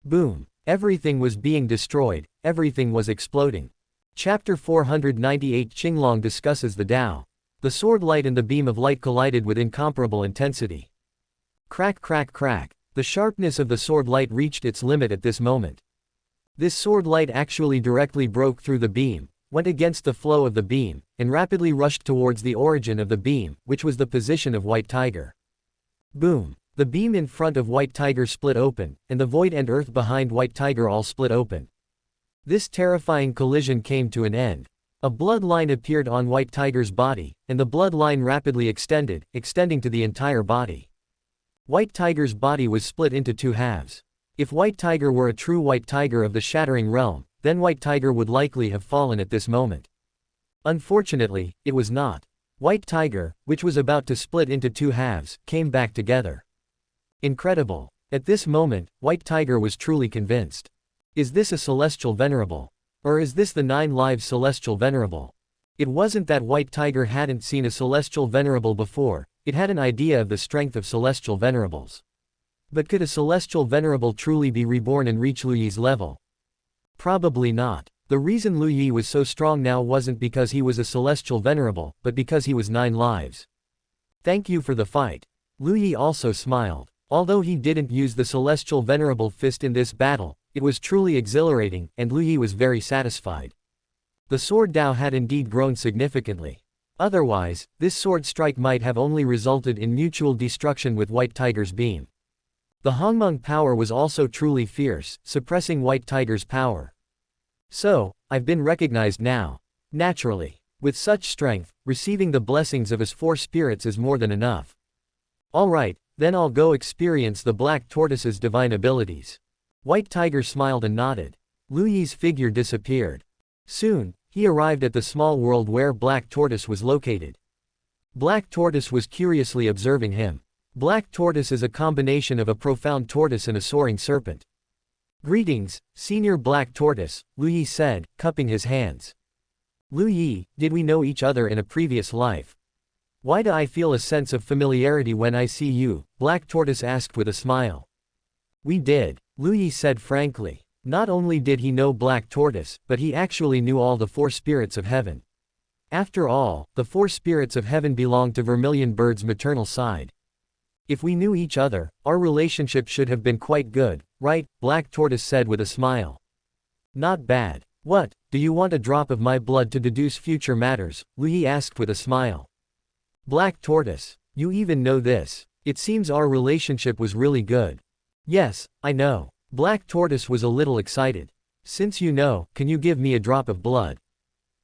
S1: Boom! Everything was being destroyed, everything was exploding. Chapter 498 Qinglong discusses the Dao. The sword light and the beam of light collided with incomparable intensity. Crack, crack, crack. The sharpness of the sword light reached its limit at this moment. This sword light actually directly broke through the beam, went against the flow of the beam, and rapidly rushed towards the origin of the beam, which was the position of White Tiger. Boom! The beam in front of White Tiger split open, and the void and earth behind White Tiger all split open. This terrifying collision came to an end. A blood line appeared on White Tiger's body, and the blood line rapidly extending to the entire body. White Tiger's body was split into two halves. If White Tiger were a true White Tiger of the Shattering Realm, then White Tiger would likely have fallen at this moment. Unfortunately, it was not. White Tiger, which was about to split into two halves, came back together. Incredible. At this moment, White Tiger was truly convinced. Is this a celestial venerable? Or is this the 9 lives celestial venerable? It wasn't that White Tiger hadn't seen a celestial venerable before, it had an idea of the strength of celestial venerables. But could a celestial venerable truly be reborn and reach Lu Yi's level? Probably not. The reason Lu Yi was so strong now wasn't because he was a celestial venerable, but because he was 9 lives. Thank you for the fight. Lu Yi also smiled. Although he didn't use the celestial venerable fist in this battle, it was truly exhilarating, and Lu Yi was very satisfied. The sword Dao had indeed grown significantly. Otherwise, this sword strike might have only resulted in mutual destruction with White Tiger's beam. The Hongling power was also truly fierce, suppressing White Tiger's power. So, I've been recognized now. Naturally. With such strength, receiving the blessings of his 4 spirits is more than enough. Alright, then I'll go experience the Black Tortoise's divine abilities. White Tiger smiled and nodded. Lu Yi's figure disappeared. Soon, he arrived at the small world where Black Tortoise was located. Black Tortoise was curiously observing him. Black Tortoise is a combination of a profound tortoise and a soaring serpent. Greetings, Senior Black Tortoise, Lu Yi said, cupping his hands. Lu Yi, did we know each other in a previous life? Why do I feel a sense of familiarity when I see you? Black Tortoise asked with a smile. We did, Lu Yi said frankly. Not only did he know Black Tortoise, but he actually knew all the 4 spirits of heaven. After all, the 4 spirits of heaven belong to Vermilion Bird's maternal side. If we knew each other, our relationship should have been quite good, right? Black Tortoise said with a smile. Not bad. What, do you want a drop of my blood to deduce future matters? Lu Yi asked with a smile. Black Tortoise, you even know this. It seems our relationship was really good. Yes, I know. Black Tortoise was a little excited. Since you know, can you give me a drop of blood?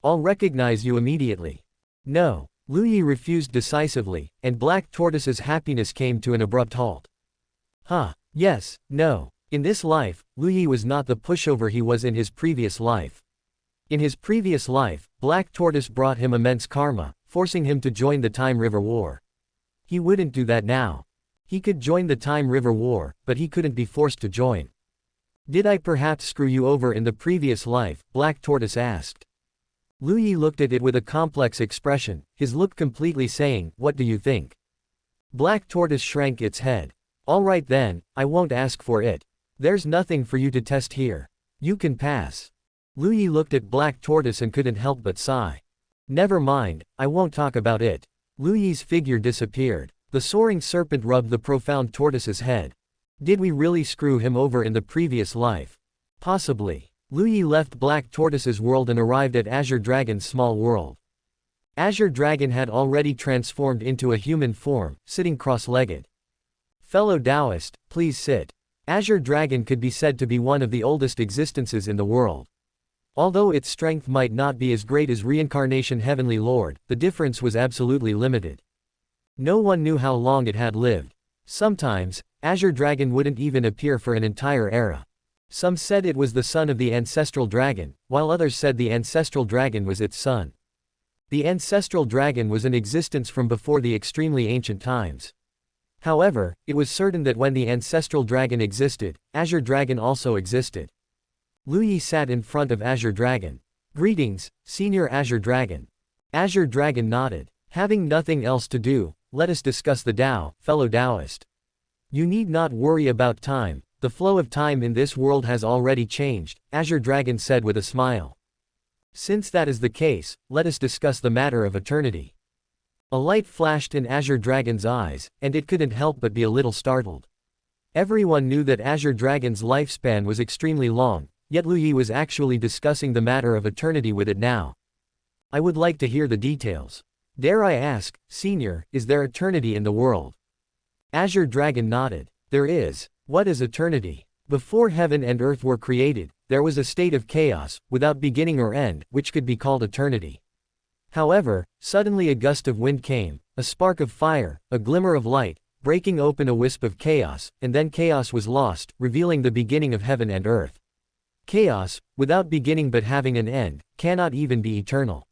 S1: I'll recognize you immediately. No. Lu Yi refused decisively, and Black Tortoise's happiness came to an abrupt halt. Yes, no. In this life, Lu Yi was not the pushover he was in his previous life. In his previous life, Black Tortoise brought him immense karma, forcing him to join the Time River War. He wouldn't do that now. He could join the Time River War, but he couldn't be forced to join. Did I perhaps screw you over in the previous life? Black Tortoise asked. Lu Yi looked at it with a complex expression, his look completely saying, what do you think? Black Tortoise shrank its head. Alright then, I won't ask for it. There's nothing for you to test here. You can pass. Lu Yi looked at Black Tortoise and couldn't help but sigh. Never mind, I won't talk about it. Lu Yi's figure disappeared. The soaring serpent rubbed the profound tortoise's head. Did we really screw him over in the previous life? Possibly. Lu Yi left Black Tortoise's world and arrived at Azure Dragon's small world. Azure Dragon had already transformed into a human form, sitting cross-legged. Fellow Taoist, please sit. Azure Dragon could be said to be one of the oldest existences in the world. Although its strength might not be as great as Reincarnation Heavenly Lord, the difference was absolutely limited. No one knew how long it had lived. Sometimes, Azure Dragon wouldn't even appear for an entire era. Some said it was the son of the ancestral dragon, while others said the ancestral dragon was its son. The ancestral dragon was in existence from before the extremely ancient times. However, it was certain that when the ancestral dragon existed, Azure Dragon also existed. Lu Yi sat in front of Azure Dragon. Greetings, Senior Azure Dragon. Azure Dragon nodded. Having nothing else to do, let us discuss the Tao, fellow Taoist. You need not worry about time. The flow of time in this world has already changed, Azure Dragon said with a smile. Since that is the case, let us discuss the matter of eternity. A light flashed in Azure Dragon's eyes, and it couldn't help but be a little startled. Everyone knew that Azure Dragon's lifespan was extremely long, yet Lu Yi was actually discussing the matter of eternity with it now. I would like to hear the details. Dare I ask, Senior, is there eternity in the world? Azure Dragon nodded. There is. What is eternity? Before heaven and earth were created, there was a state of chaos, without beginning or end, which could be called eternity. However, suddenly a gust of wind came, a spark of fire, a glimmer of light, breaking open a wisp of chaos, and then chaos was lost, revealing the beginning of heaven and earth. Chaos, without beginning but having an end, cannot even be eternal.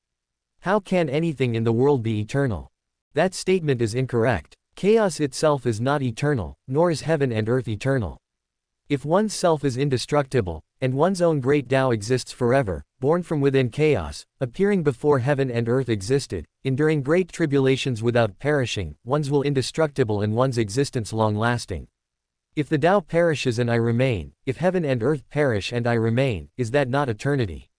S1: How can anything in the world be eternal? That statement is incorrect. Chaos itself is not eternal, nor is heaven and earth eternal. If one's self is indestructible, and one's own great Tao exists forever, born from within chaos, appearing before heaven and earth existed, enduring great tribulations without perishing, one's will indestructible and one's existence long-lasting. If the Tao perishes and I remain, if heaven and earth perish and I remain, is that not eternity?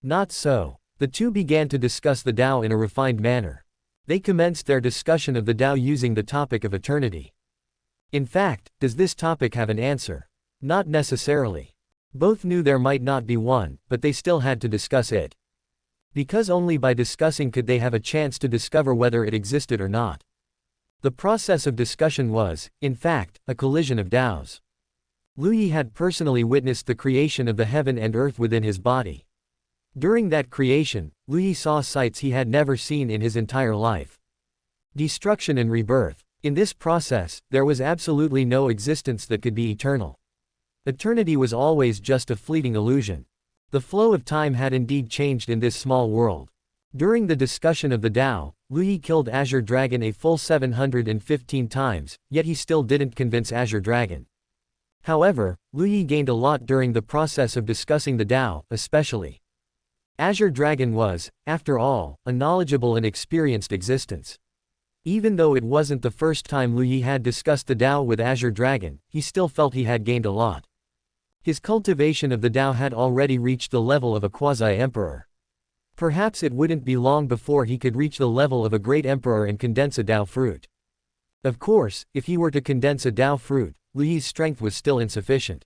S1: Not so. The two began to discuss the Tao in a refined manner. They commenced their discussion of the Tao using the topic of eternity. In fact, does this topic have an answer? Not necessarily. Both knew there might not be one, but they still had to discuss it. Because only by discussing could they have a chance to discover whether it existed or not. The process of discussion was, in fact, a collision of Taos. Lu Yi had personally witnessed the creation of the heaven and earth within his body. During that creation, Lu Yi saw sights he had never seen in his entire life. Destruction and rebirth. In this process, there was absolutely no existence that could be eternal. Eternity was always just a fleeting illusion. The flow of time had indeed changed in this small world. During the discussion of the Tao, Lu Yi killed Azure Dragon a full 715 times, yet he still didn't convince Azure Dragon. However, Lu Yi gained a lot during the process of discussing the Tao, especially. Azure Dragon was, after all, a knowledgeable and experienced existence. Even though it wasn't the first time Lu Yi had discussed the Tao with Azure Dragon, he still felt he had gained a lot. His cultivation of the Tao had already reached the level of a quasi-emperor. Perhaps it wouldn't be long before he could reach the level of a great emperor and condense a Tao fruit. Of course, if he were to condense a Tao fruit, Lu Yi's strength was still insufficient.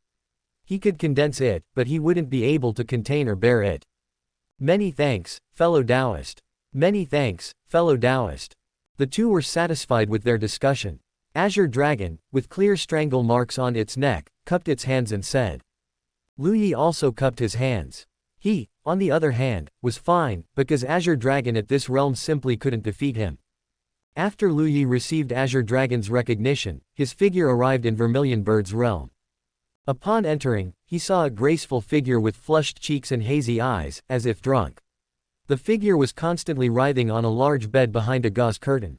S1: He could condense it, but he wouldn't be able to contain or bear it. Many thanks, fellow Taoist. Many thanks, fellow Taoist. The two were satisfied with their discussion. Azure Dragon, with clear strangle marks on its neck, cupped its hands and said. Lu Yi also cupped his hands. He, on the other hand, was fine, because Azure Dragon at this realm simply couldn't defeat him. After Lu Yi received Azure Dragon's recognition, his figure arrived in Vermilion Bird's realm. Upon entering, he saw a graceful figure with flushed cheeks and hazy eyes, as if drunk. The figure was constantly writhing on a large bed behind a gauze curtain.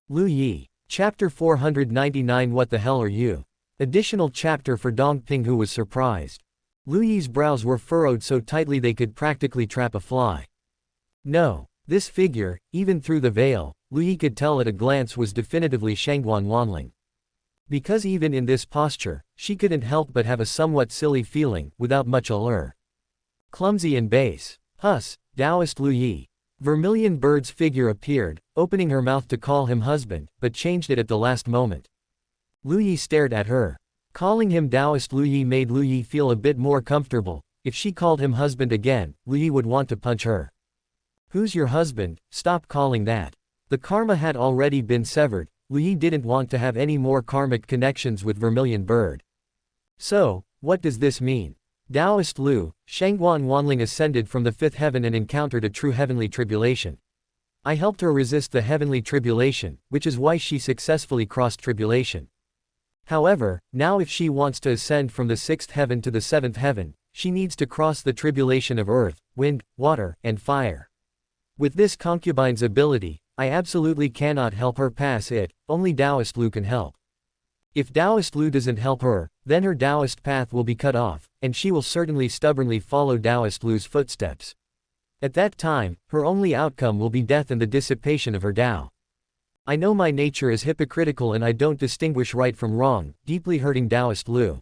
S1: Lu Yi. Chapter 499 What the hell are you? Additional chapter for Dongping, who was surprised. Lu Yi's brows were furrowed so tightly they could practically trap a fly. No. This figure, even through the veil, Lu Yi could tell at a glance was definitively Shangguan Wanling. Because even in this posture, she couldn't help but have a somewhat silly feeling, without much allure. Clumsy and base. Hus, Taoist Lu Yi. Vermilion Bird's figure appeared, opening her mouth to call him husband, but changed it at the last moment. Lu Yi stared at her. Calling him Taoist Lu Yi made Lu Yi feel a bit more comfortable. If she called him husband again, Lu Yi would want to punch her. Who's your husband? Stop calling that. The karma had already been severed. Lu Yi didn't want to have any more karmic connections with Vermilion Bird. So, what does this mean? Taoist Lu, Shangguan Wanling ascended from the fifth heaven and encountered a true heavenly tribulation. I helped her resist the heavenly tribulation, which is why she successfully crossed tribulation. However, now if she wants to ascend from the sixth heaven to the seventh heaven, she needs to cross the tribulation of earth, wind, water, and fire. With this concubine's ability, I absolutely cannot help her pass it, only Taoist Lu can help. If Taoist Lu doesn't help her, then her Taoist path will be cut off, and she will certainly stubbornly follow Taoist Lu's footsteps. At that time, her only outcome will be death and the dissipation of her Tao. I know my nature is hypocritical and I don't distinguish right from wrong, deeply hurting Taoist Lu.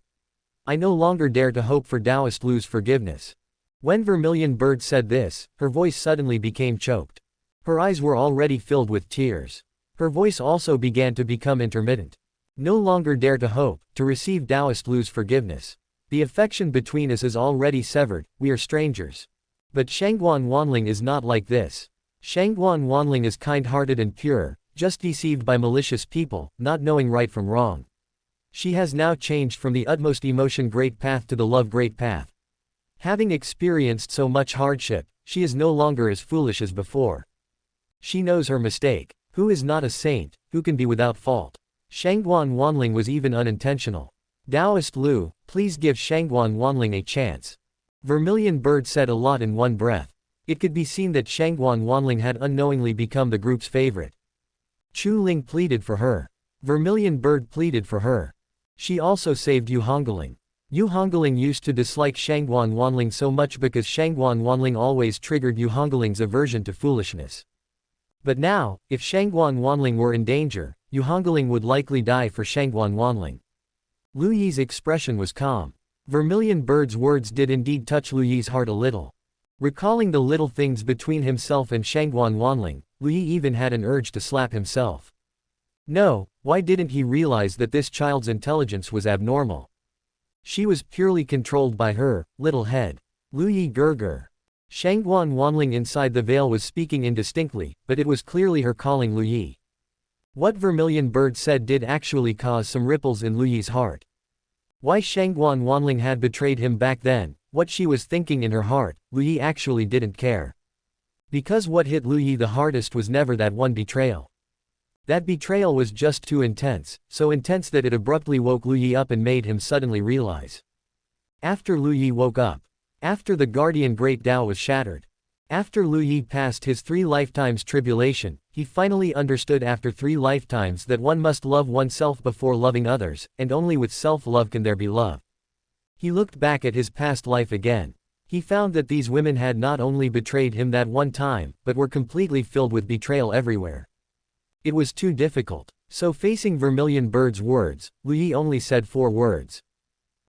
S1: I no longer dare to hope for Taoist Lu's forgiveness. When Vermilion Bird said this, her voice suddenly became choked. Her eyes were already filled with tears. Her voice also began to become intermittent. No longer dare to hope, to receive Taoist Lu's forgiveness. The affection between us is already severed, we are strangers. But Shangguan Wanling is not like this. Shangguan Wanling is kind-hearted and pure, just deceived by malicious people, not knowing right from wrong. She has now changed from the utmost emotion great path to the love great path. Having experienced so much hardship, she is no longer as foolish as before. She knows her mistake. Who is not a saint, who can be without fault? Shangguan Wanling was even unintentional. Taoist Lu, please give Shangguan Wanling a chance. Vermilion Bird said a lot in one breath. It could be seen that Shangguan Wanling had unknowingly become the group's favorite. Chu Ling pleaded for her. Vermilion Bird pleaded for her. She also saved Yu Hongling. Yu Hongling used to dislike Shangguan Wanling so much because Shangguan Wanling always triggered Yu Hongling's aversion to foolishness. But now, if Shangguan Wanling were in danger, Yu Hongling would likely die for Shangguan Wanling. Lu Yi's expression was calm. Vermilion Bird's words did indeed touch Lu Yi's heart a little. Recalling the little things between himself and Shangguan Wanling, Lu Yi even had an urge to slap himself. No, why didn't he realize that this child's intelligence was abnormal? She was purely controlled by her little head. Lu Yi Gerger. Shangguan Wanling inside the veil was speaking indistinctly, but it was clearly her calling Lu Yi. What Vermilion Bird said did actually cause some ripples in Lu Yi's heart. Why Shangguan Wanling had betrayed him back then, what she was thinking in her heart, Lu Yi actually didn't care. Because what hit Lu Yi the hardest was never that one betrayal. That betrayal was just too intense, so intense that it abruptly woke Lu Yi up and made him suddenly realize. After Lu Yi woke up. After the guardian Great Dao was shattered. After Lu Yi passed his 3 lifetimes tribulation, he finally understood after 3 lifetimes that one must love oneself before loving others, and only with self-love can there be love. He looked back at his past life again. He found that these women had not only betrayed him that one time, but were completely filled with betrayal everywhere. It was too difficult. So facing Vermilion Bird's words, Lu Yi only said 4 words.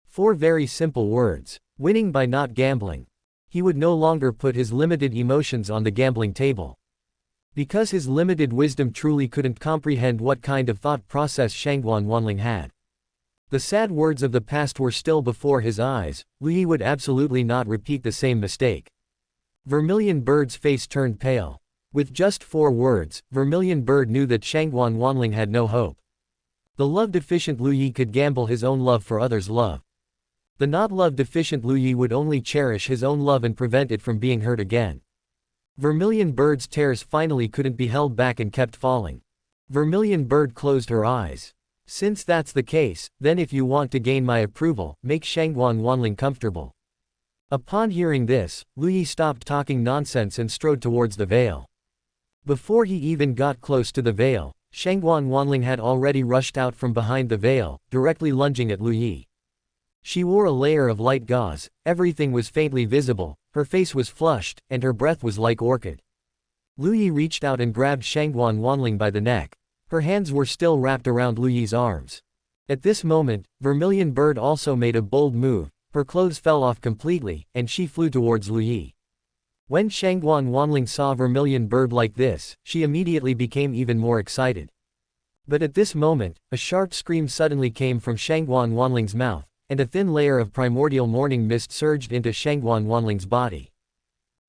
S1: 4 very simple words. Winning by not gambling. He would no longer put his limited emotions on the gambling table. Because his limited wisdom truly couldn't comprehend what kind of thought process Shangguan Wanling had. The sad words of the past were still before his eyes. Lu Yi would absolutely not repeat the same mistake. Vermilion Bird's face turned pale. With just 4 words, Vermilion Bird knew that Shangguan Wanling had no hope. The love-deficient Lu Yi could gamble his own love for others' love. The not love-deficient Lu Yi would only cherish his own love and prevent it from being hurt again. Vermilion Bird's tears finally couldn't be held back and kept falling. Vermilion Bird closed her eyes. Since that's the case, then if you want to gain my approval, make Shangguan Wanling comfortable. Upon hearing this, Lu Yi stopped talking nonsense and strode towards the veil. Before he even got close to the veil, Shangguan Wanling had already rushed out from behind the veil, directly lunging at Lu Yi. She wore a layer of light gauze, everything was faintly visible, her face was flushed, and her breath was like orchid. Lu Yi reached out and grabbed Shangguan Wanling by the neck. Her hands were still wrapped around Lu Yi's arms. At this moment, Vermilion Bird also made a bold move, her clothes fell off completely, and she flew towards Lu Yi. When Shangguan Wanling saw Vermilion Bird like this, she immediately became even more excited. But at this moment, a sharp scream suddenly came from Shangguan Wanling's mouth, and a thin layer of primordial morning mist surged into Shangguan Wanling's body.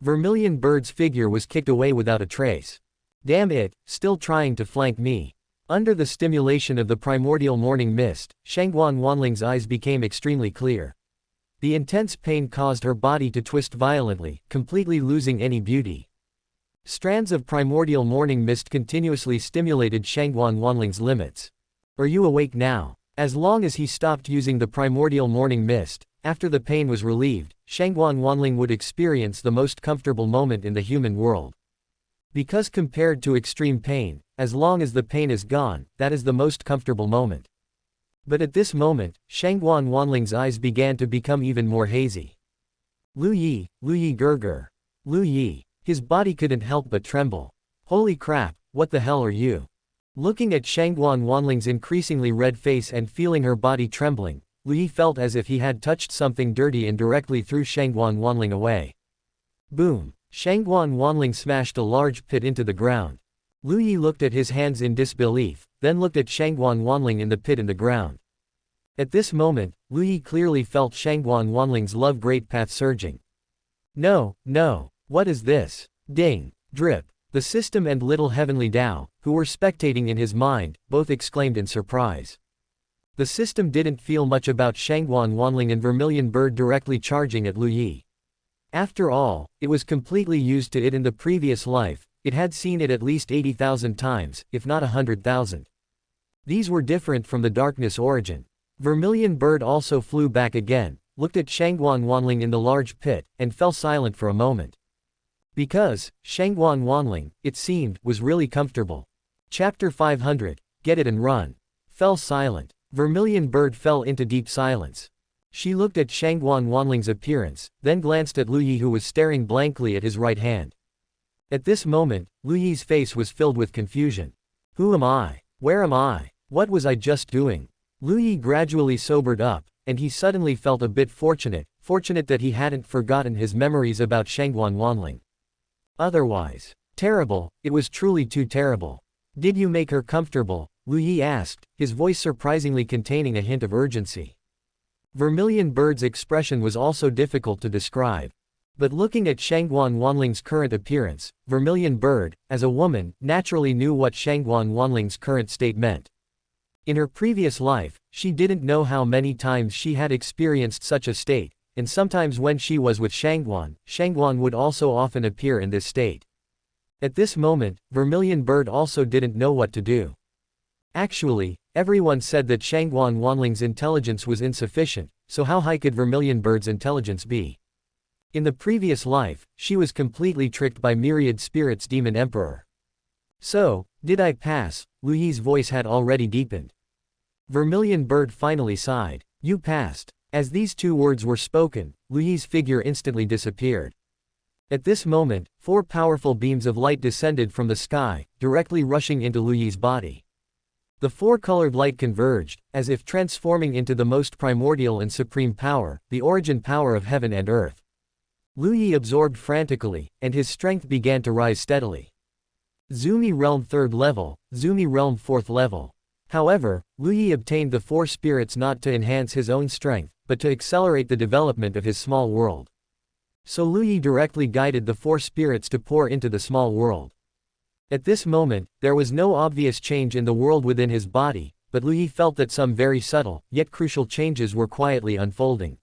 S1: Vermilion Bird's figure was kicked away without a trace. Damn it, still trying to flank me. Under the stimulation of the primordial morning mist, Shangguan Wanling's eyes became extremely clear. The intense pain caused her body to twist violently, completely losing any beauty. Strands of primordial morning mist continuously stimulated Shangguan Wanling's limits. Are you awake now? As long as he stopped using the primordial morning mist, after the pain was relieved, Shangguan Wanling would experience the most comfortable moment in the human world. Because compared to extreme pain, as long as the pain is gone, that is the most comfortable moment. But at this moment, Shangguan Wanling's eyes began to become even more hazy. Lu Yi Gerger. Lu Yi. His body couldn't help but tremble. Holy crap, what the hell are you? Looking at Shangguan Wanling's increasingly red face and feeling her body trembling, Lu Yi felt as if he had touched something dirty and directly threw Shangguan Wanling away. Boom! Shangguan Wanling smashed a large pit into the ground. Lu Yi looked at his hands in disbelief, then looked at Shangguan Wanling in the pit in the ground. At this moment, Lu Yi clearly felt Shangguan Wanling's love great path surging. No, what is this? Ding! Drip! The system and little Heavenly Dao, who were spectating in his mind, both exclaimed in surprise. The system didn't feel much about Shangguan Wanling and Vermilion Bird directly charging at Lu Yi. After all, it was completely used to it in the previous life, it had seen it at least 80,000 times, if not 100,000. These were different from the darkness origin. Vermilion Bird also flew back again, looked at Shangguan Wanling in the large pit, and fell silent for a moment. Because, Shangguan Wanling, it seemed, was really comfortable. Chapter 500, Get It and Run. Fell silent. Vermilion Bird fell into deep silence. She looked at Shangguan Wanling's appearance, then glanced at Lu Yi who was staring blankly at his right hand. At this moment, Lu Yi's face was filled with confusion. Who am I? Where am I? What was I just doing? Lu Yi gradually sobered up, and he suddenly felt a bit fortunate that he hadn't forgotten his memories about Shangguan Wanling. Otherwise, terrible, it was truly too terrible. Did you make her comfortable? Lu Yi asked, his voice surprisingly containing a hint of urgency. Vermilion Bird's expression was also difficult to describe. But looking at Shangguan Wanling's current appearance, Vermilion Bird, as a woman, naturally knew what Shangguan Wanling's current state meant. In her previous life, she didn't know how many times she had experienced such a state, and sometimes when she was with Shangguan would also often appear in this state. At this moment, Vermilion Bird also didn't know what to do. Actually, everyone said that Shangguan Wanling's intelligence was insufficient, so how high could Vermilion Bird's intelligence be? In the previous life, she was completely tricked by Myriad Spirit's Demon Emperor. So, did I pass? Lu Yi's voice had already deepened. Vermilion Bird finally sighed. You passed. As these two words were spoken, Lu Yi's figure instantly disappeared. At this moment, 4 powerful beams of light descended from the sky, directly rushing into Lu Yi's body. The 4-colored light converged, as if transforming into the most primordial and supreme power, the origin power of heaven and earth. Lu Yi absorbed frantically, and his strength began to rise steadily. Zumi Realm 3rd level, Zumi Realm 4th level. However, Lu Yi obtained the 4 spirits not to enhance his own strength, but to accelerate the development of his small world. So Lu Yi directly guided the 4 spirits to pour into the small world. At this moment, there was no obvious change in the world within his body, but Lu Yi felt that some very subtle, yet crucial changes were quietly unfolding.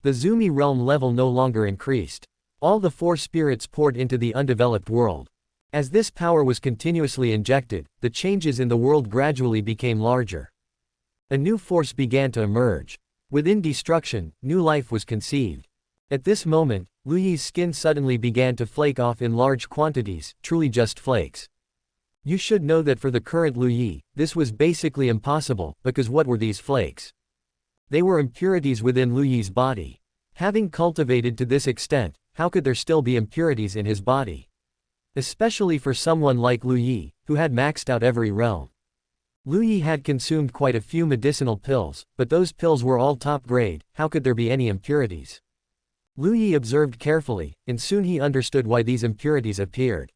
S1: The Zumi realm level no longer increased. All the 4 spirits poured into the undeveloped world. As this power was continuously injected, the changes in the world gradually became larger. A new force began to emerge. Within destruction, new life was conceived. At this moment, Lu Yi's skin suddenly began to flake off in large quantities, truly just flakes. You should know that for the current Lu Yi, this was basically impossible, because what were these flakes? They were impurities within Lu Yi's body. Having cultivated to this extent, how could there still be impurities in his body? Especially for someone like Lu Yi, who had maxed out every realm. Lu Yi had consumed quite a few medicinal pills, but those pills were all top grade, how could there be any impurities? Lu Yi observed carefully, and soon he understood why these impurities appeared.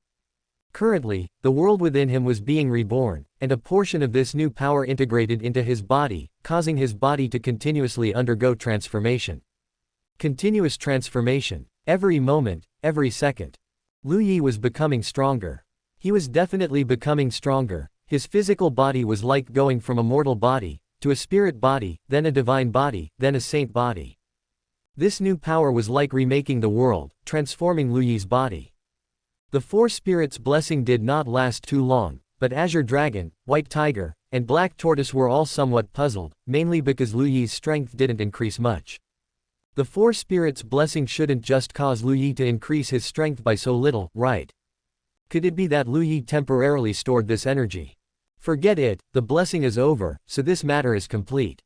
S1: Currently, the world within him was being reborn, and a portion of this new power integrated into his body, causing his body to continuously undergo transformation. Continuous transformation. Every moment, every second. Lu Yi was becoming stronger. He was definitely becoming stronger. His physical body was like going from a mortal body, to a spirit body, then a divine body, then a saint body. This new power was like remaking the world, transforming Lu Yi's body. The 4 spirits' blessing did not last too long, but Azure Dragon, White Tiger, and Black Tortoise were all somewhat puzzled, mainly because Lu Yi's strength didn't increase much. The 4 spirits' blessing shouldn't just cause Lu Yi to increase his strength by so little, right? Could it be that Lu Yi temporarily stored this energy? Forget it, the blessing is over, so this matter is complete.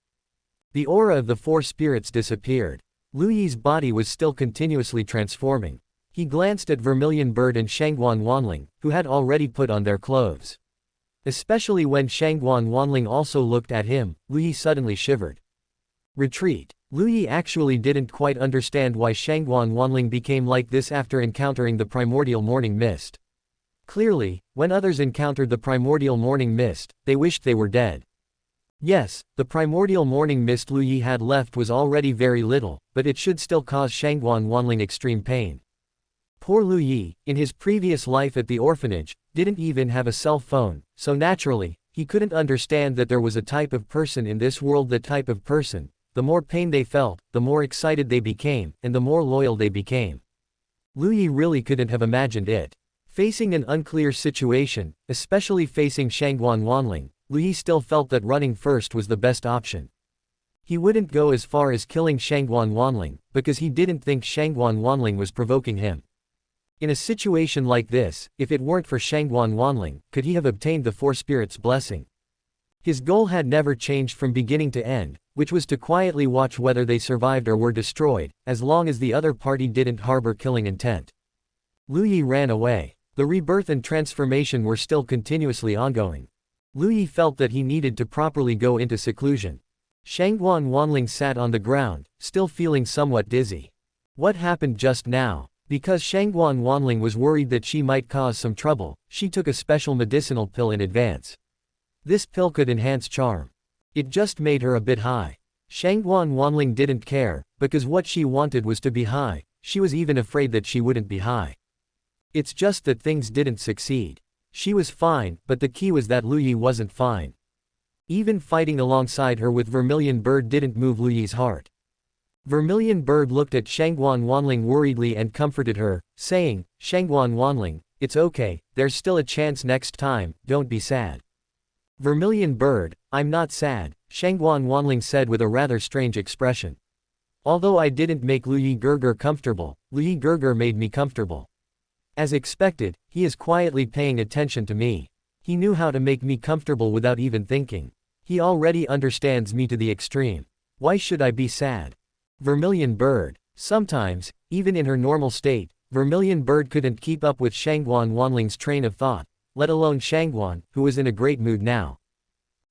S1: The aura of the 4 spirits disappeared. Lu Yi's body was still continuously transforming. He glanced at Vermilion Bird and Shangguan Wanling, who had already put on their clothes. Especially when Shangguan Wanling also looked at him, Lu Yi suddenly shivered. Retreat. Lu Yi actually didn't quite understand why Shangguan Wanling became like this after encountering the primordial morning mist. Clearly, when others encountered the primordial morning mist, they wished they were dead. Yes, the primordial morning mist Lu Yi had left was already very little, but it should still cause Shangguan Wanling extreme pain. Poor Lu Yi, in his previous life at the orphanage, didn't even have a cell phone, so naturally, he couldn't understand that there was a type of person in this world. That type of person, the more pain they felt, the more excited they became, and the more loyal they became. Lu Yi really couldn't have imagined it. Facing an unclear situation, especially facing Shangguan Wanling, Lu Yi still felt that running first was the best option. He wouldn't go as far as killing Shangguan Wanling, because he didn't think Shangguan Wanling was provoking him. In a situation like this, if it weren't for Shangguan Wanling, could he have obtained the 4 spirits' blessing? His goal had never changed from beginning to end, which was to quietly watch whether they survived or were destroyed, as long as the other party didn't harbor killing intent. Lu Yi ran away. The rebirth and transformation were still continuously ongoing. Lu Yi felt that he needed to properly go into seclusion. Shangguan Wanling sat on the ground, still feeling somewhat dizzy. What happened just now? Because Shangguan Wanling was worried that she might cause some trouble, she took a special medicinal pill in advance. This pill could enhance charm. It just made her a bit high. Shangguan Wanling didn't care, because what she wanted was to be high. She was even afraid that she wouldn't be high. It's just that things didn't succeed. She was fine, but the key was that Lu Yi wasn't fine. Even fighting alongside her with Vermilion Bird didn't move Lu Yi's heart. Vermilion Bird looked at Shangguan Wanling worriedly and comforted her, saying, "Shangguan Wanling, it's okay, there's still a chance next time, don't be sad." Vermilion Bird, "I'm not sad," Shangguan Wanling said with a rather strange expression. "Although I didn't make Lu Yi Gerger comfortable, Lu Yi Gerger made me comfortable. As expected, he is quietly paying attention to me. He knew how to make me comfortable without even thinking. He already understands me to the extreme. Why should I be sad?" Vermilion Bird. Sometimes, even in her normal state, Vermilion Bird couldn't keep up with Shangguan Wanling's train of thought, let alone Shangguan, who was in a great mood now.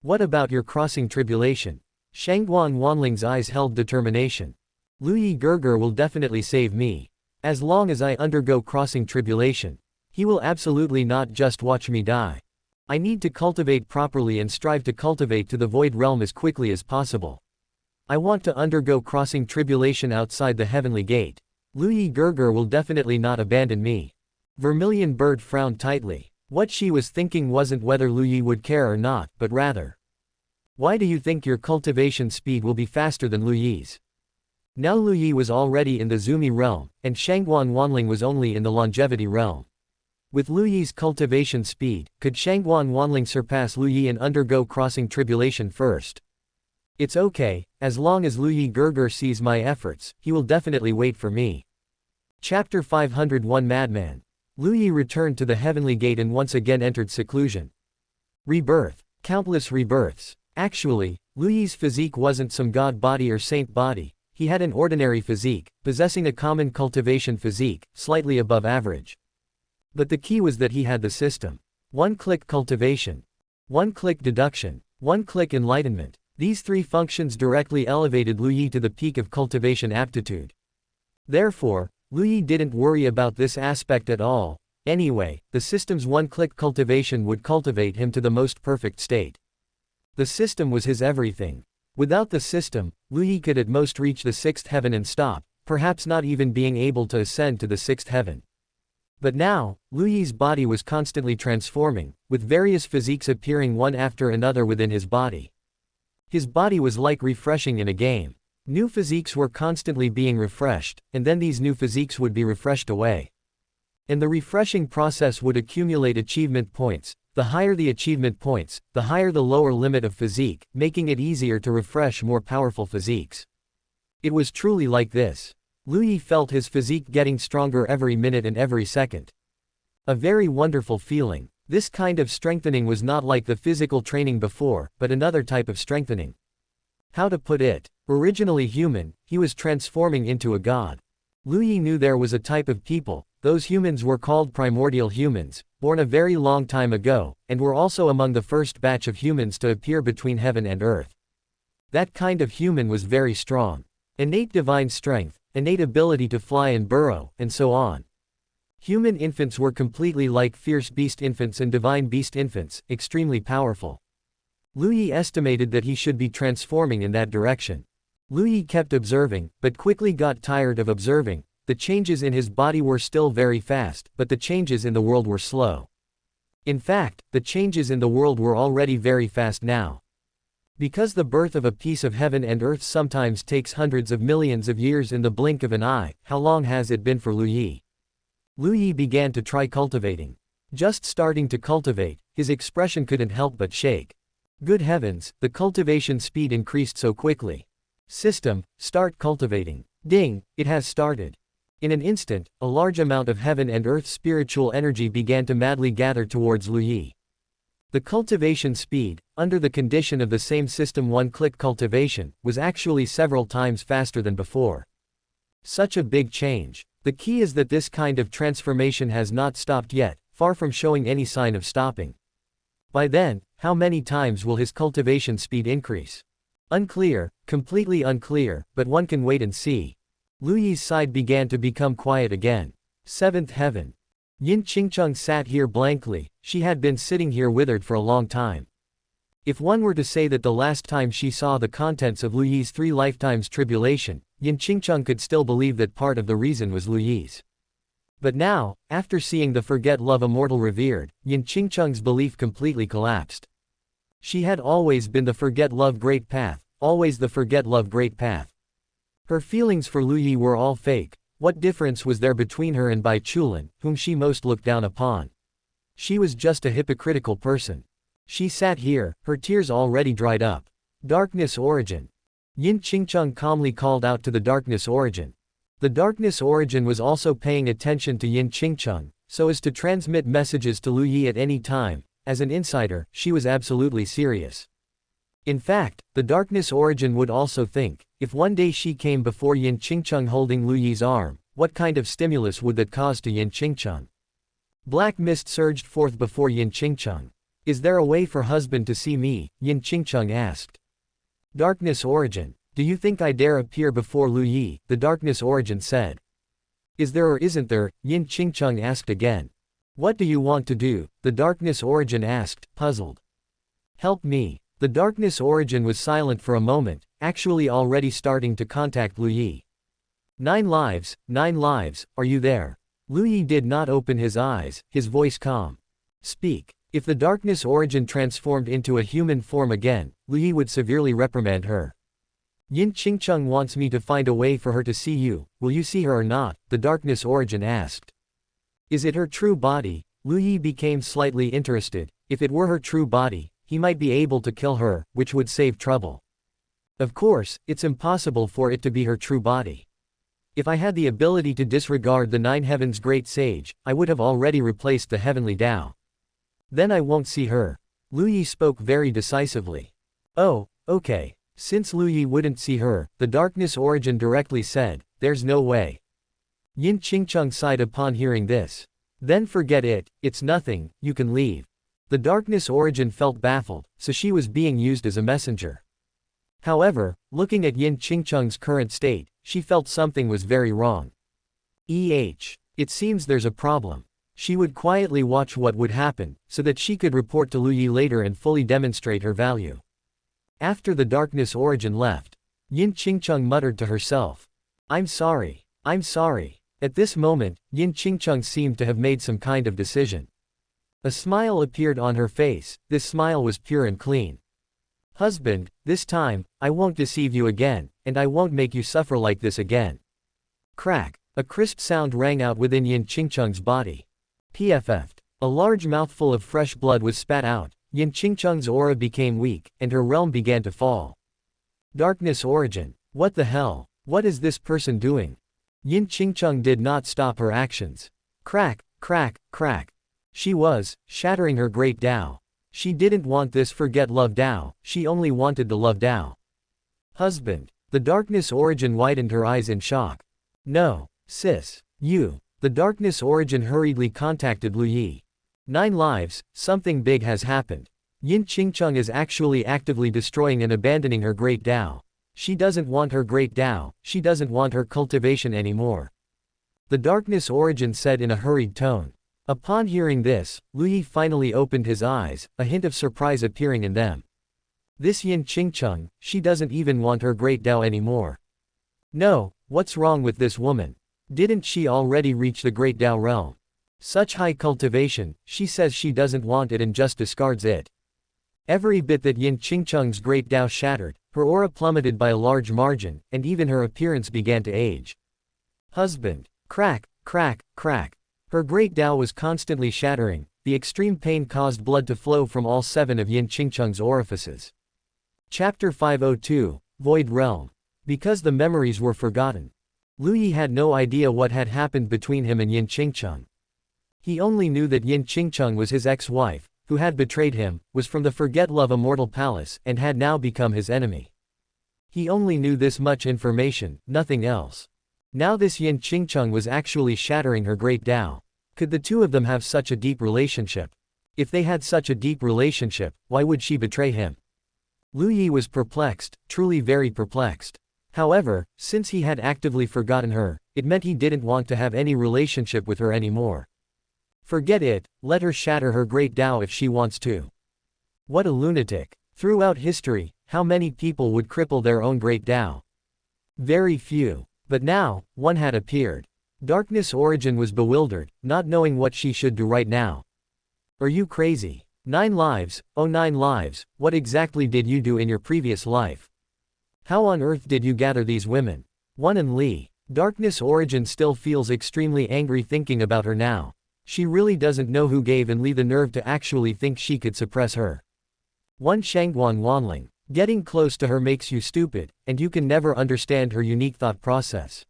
S1: "What about your crossing tribulation?" Shangguan Wanling's eyes held determination. "Lu Yi Gerger will definitely save me. As long as I undergo crossing tribulation, he will absolutely not just watch me die. I need to cultivate properly and strive to cultivate to the void realm as quickly as possible. I want to undergo crossing tribulation outside the heavenly gate. Lu Yi Gerger will definitely not abandon me." Vermilion Bird frowned tightly. What she was thinking wasn't whether Lu Yi would care or not, but rather, "Why do you think your cultivation speed will be faster than Lu Yi's?" Now Lu Yi was already in the Zumi realm, and Shangguan Wanling was only in the longevity realm. With Lu Yi's cultivation speed, could Shangguan Wanling surpass Lu Yi and undergo crossing tribulation first? "It's okay, as long as Lu Yi Gerger sees my efforts, he will definitely wait for me." Chapter 501 Madman. Lu Yi returned to the heavenly gate and once again entered seclusion. Rebirth. Countless rebirths. Actually, Lu Yi's physique wasn't some god body or saint body. He had an ordinary physique, possessing a common cultivation physique, slightly above average. But the key was that he had the system. One-click cultivation. One-click deduction. One-click enlightenment. These three functions directly elevated Lu Yi to the peak of cultivation aptitude. Therefore, Lu Yi didn't worry about this aspect at all. Anyway, the system's one-click cultivation would cultivate him to the most perfect state. The system was his everything. Without the system, Lu Yi could at most reach the sixth heaven and stop, perhaps not even being able to ascend to the sixth heaven. But now, Lu Yi's body was constantly transforming, with various physiques appearing one after another within his body. His body was like refreshing in a game. New physiques were constantly being refreshed, and then these new physiques would be refreshed away. And the refreshing process would accumulate achievement points. The higher the achievement points, the higher the lower limit of physique, making it easier to refresh more powerful physiques. It was truly like this. Lu Yi felt his physique getting stronger every minute and every second. A very wonderful feeling. This kind of strengthening was not like the physical training before, but another type of strengthening. How to put it? Originally human, he was transforming into a god. Lu Yi knew there was a type of people, those humans were called primordial humans, born a very long time ago, and were also among the first batch of humans to appear between heaven and earth. That kind of human was very strong. Innate divine strength, innate ability to fly and burrow, and so on. Human infants were completely like fierce beast infants and divine beast infants, extremely powerful. Lu Yi estimated that he should be transforming in that direction. Lu Yi kept observing, but quickly got tired of observing. The changes in his body were still very fast, but the changes in the world were slow. In fact, the changes in the world were already very fast now. Because the birth of a piece of heaven and earth sometimes takes hundreds of millions of years in the blink of an eye, how long has it been for Lu Yi? Lu Yi began to try cultivating. Just starting to cultivate, his expression couldn't help but shake. Good heavens, the cultivation speed increased so quickly. System, start cultivating. Ding, it has started. In an instant, a large amount of heaven and earth spiritual energy began to madly gather towards Lu Yi. The cultivation speed, under the condition of the same system one-click cultivation, was actually several times faster than before. Such a big change. The key is that this kind of transformation has not stopped yet, far from showing any sign of stopping. By then, how many times will his cultivation speed increase? Unclear, completely unclear, but one can wait and see. Lu Yi's side began to become quiet again. Seventh heaven. Yin Qingcheng sat here blankly, she had been sitting here withered for a long time. If one were to say that the last time she saw the contents of Lu Yi's 3 lifetimes tribulation, Yin Qingcheng could still believe that part of the reason was Lu Yi's. But now, after seeing the forget love immortal revered, Yin Qingcheng's belief completely collapsed. She had always been the forget love great path, always the forget love great path. Her feelings for Lu Yi were all fake. What difference was there between her and Bai Chulin, whom she most looked down upon? She was just a hypocritical person. She sat here, her tears already dried up. Darkness origin. Yin Qingcheng calmly called out to the darkness origin. The darkness origin was also paying attention to Yin Qingcheng, so as to transmit messages to Lu Yi at any time. As an insider, she was absolutely serious. In fact, the darkness origin would also think, if one day she came before Yin Qingcheng holding Lu Yi's arm, what kind of stimulus would that cause to Yin Qingcheng? Black mist surged forth before Yin Qingcheng. Is there a way for husband to see me? Yin Qingcheng asked. Darkness origin. Do you think I dare appear before Lu Yi? The darkness origin said. Is there or isn't there? Yin Qingcheng asked again. What do you want to do? The darkness origin asked, puzzled. Help me. The darkness origin was silent for a moment, actually already starting to contact Lu Yi. 9 lives, are you there? Lu Yi did not open his eyes, his voice calm. Speak. If the darkness origin transformed into a human form again, Lu Yi would severely reprimand her. Yin Qingcheng wants me to find a way for her to see you, will you see her or not? The darkness origin asked. Is it her true body? Lu Yi became slightly interested. If it were her true body, he might be able to kill her, which would save trouble. Of course, it's impossible for it to be her true body. If I had the ability to disregard the 9 heavens great sage, I would have already replaced the Heavenly Dao. Then I won't see her. Lu Yi spoke very decisively. Oh, okay. Since Lu Yi wouldn't see her, the darkness origin directly said, there's no way. Yin Qingcheng sighed upon hearing this. Then forget it, it's nothing, you can leave. The darkness origin felt baffled, so she was being used as a messenger. However, looking at Yin Qingcheng's current state, she felt something was very wrong. It seems there's a problem. She would quietly watch what would happen, so that she could report to Lu Yi later and fully demonstrate her value. After the darkness origin left, Yin Qingcheng muttered to herself. I'm sorry. At this moment, Yin Qingcheng seemed to have made some kind of decision. A smile appeared on her face, this smile was pure and clean. Husband, this time, I won't deceive you again, and I won't make you suffer like this again. Crack, a crisp sound rang out within Yin Qingcheng's body. PFF'd. A large mouthful of fresh blood was spat out. Yin Qingcheng's aura became weak, and her realm began to fall. Darkness origin. What the hell? What is this person doing? Yin Qingcheng did not stop her actions. Crack, crack, crack. She was shattering her great Dao. She didn't want this forget love Dao, she only wanted the love Dao. Husband. The darkness origin widened her eyes in shock. No, sis. You. The darkness origin hurriedly contacted Lu Yi. 9 lives, something big has happened. Yin Qingcheng is actually actively destroying and abandoning her great Dao. She doesn't want her great Dao, she doesn't want her cultivation anymore. The darkness origin said in a hurried tone. Upon hearing this, Lu Yi finally opened his eyes, a hint of surprise appearing in them. This Yin Qingcheng, she doesn't even want her great Dao anymore. No, what's wrong with this woman? Didn't she already reach the great Dao realm? Such high cultivation, she says she doesn't want it and just discards it. Every bit that Yin Qingcheng's great Dao shattered, her aura plummeted by a large margin, and even her appearance began to age. Husband. Crack, crack, crack. Her great Dao was constantly shattering, the extreme pain caused blood to flow from all 7 of Yin Qingcheng's orifices. Chapter 502, Void Realm. Because the memories were forgotten. Lu Yi had no idea what had happened between him and Yin Qingcheng. He only knew that Yin Qingcheng was his ex-wife, who had betrayed him, was from the Forget Love Immortal Palace, and had now become his enemy. He only knew this much information, nothing else. Now this Yin Qingcheng was actually shattering her great Dao. Could the two of them have such a deep relationship? If they had such a deep relationship, why would she betray him? Lu Yi was perplexed, truly very perplexed. However, since he had actively forgotten her, it meant he didn't want to have any relationship with her anymore. Forget it, let her shatter her great Tao if she wants to. What a lunatic. Throughout history, how many people would cripple their own great Tao? Very few. But now, one had appeared. Darkness Origin was bewildered, not knowing what she should do right now. Are you crazy? 9 lives, oh 9 lives, what exactly did you do in your previous life? How on earth did you gather these women? One and Li. Darkness Origin still feels extremely angry thinking about her now. She really doesn't know who gave Li the nerve to actually think she could suppress her. One Shangguan Wanling. Getting close to her makes you stupid, and you can never understand her unique thought process.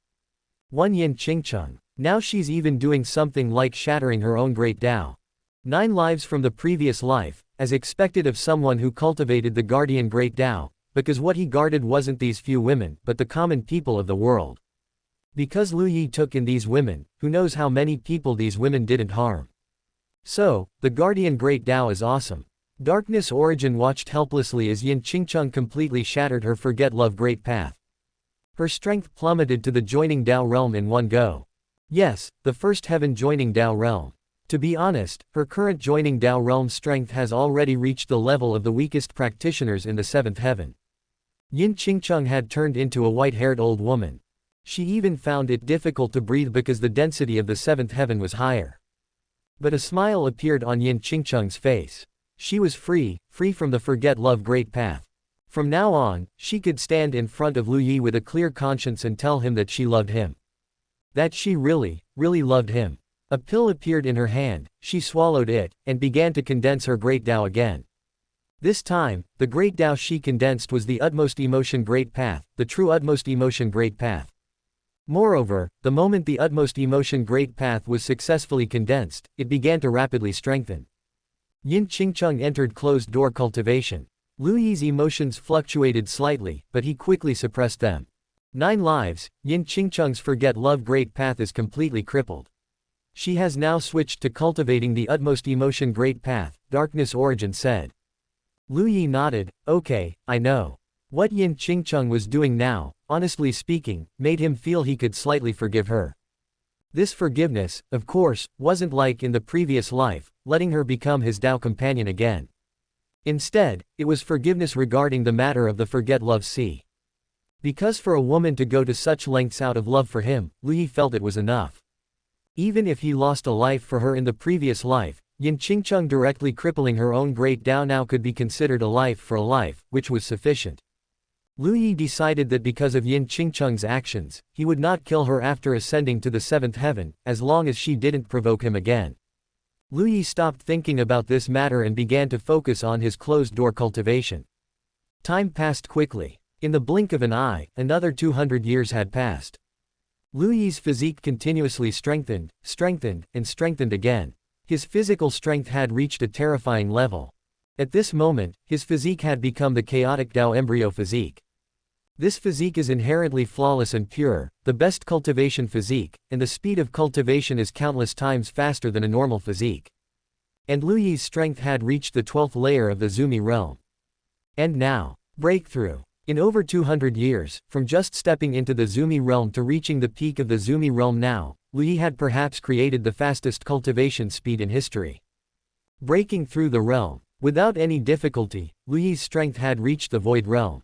S1: One Yin Qingcheng. Now she's even doing something like shattering her own great Tao. 9 lives from the previous life, as expected of someone who cultivated the guardian great Tao, because what he guarded wasn't these few women, but the common people of the world. Because Lu Yi took in these women, who knows how many people these women didn't harm. So, the guardian great Tao is awesome. Darkness Origin watched helplessly as Yin Qingcheng completely shattered her forget love great path. Her strength plummeted to the joining Tao realm in one go. Yes, the first heaven joining Tao realm. To be honest, her current joining Tao realm strength has already reached the level of the weakest practitioners in the 7th heaven. Yin Qingcheng had turned into a white-haired old woman. She even found it difficult to breathe because the density of the 7th heaven was higher. But a smile appeared on Yin Qingcheng's face. She was free from the forget love great path. From now on, she could stand in front of Lu Yi with a clear conscience and tell him that she loved him. That she really loved him. A pill appeared in her hand, she swallowed it, and began to condense her great Tao again. This time, the great Tao she condensed was the utmost emotion great path, the true utmost emotion great path. Moreover, the moment the utmost emotion great path was successfully condensed, it began to rapidly strengthen. Yin Qingcheng entered closed-door cultivation. Lu Yi's emotions fluctuated slightly, but he quickly suppressed them. 9 lives, Yin Qingcheng's forget love great path is completely crippled. She has now switched to cultivating the utmost emotion great path, Darkness Origin said. Lu Yi nodded, okay, I know. What Yin Qingcheng was doing now, honestly speaking, made him feel he could slightly forgive her. This forgiveness, of course, wasn't like in the previous life, letting her become his Tao companion again. Instead, it was forgiveness regarding the matter of the forget love sea. Because for a woman to go to such lengths out of love for him, Lu Yi felt it was enough. Even if he lost a life for her in the previous life, Yin Qingcheng directly crippling her own great Tao now could be considered a life for a life, which was sufficient. Lu Yi decided that because of Yin Qingcheng's actions, he would not kill her after ascending to the 7th heaven, as long as she didn't provoke him again. Lu Yi stopped thinking about this matter and began to focus on his closed-door cultivation. Time passed quickly. In the blink of an eye, another 200 years had passed. Lu Yi's physique continuously strengthened, and strengthened again. His physical strength had reached a terrifying level. At this moment, his physique had become the chaotic Tao embryo physique. This physique is inherently flawless and pure, the best cultivation physique, and the speed of cultivation is countless times faster than a normal physique. And Lu Yi's strength had reached the 12th layer of the Zumi realm. And now, breakthrough. In over 200 years, from just stepping into the Zumi realm to reaching the peak of the Zumi realm now, Lu Yi had perhaps created the fastest cultivation speed in history. Breaking through the realm. Without any difficulty, Lu Yi's strength had reached the void realm.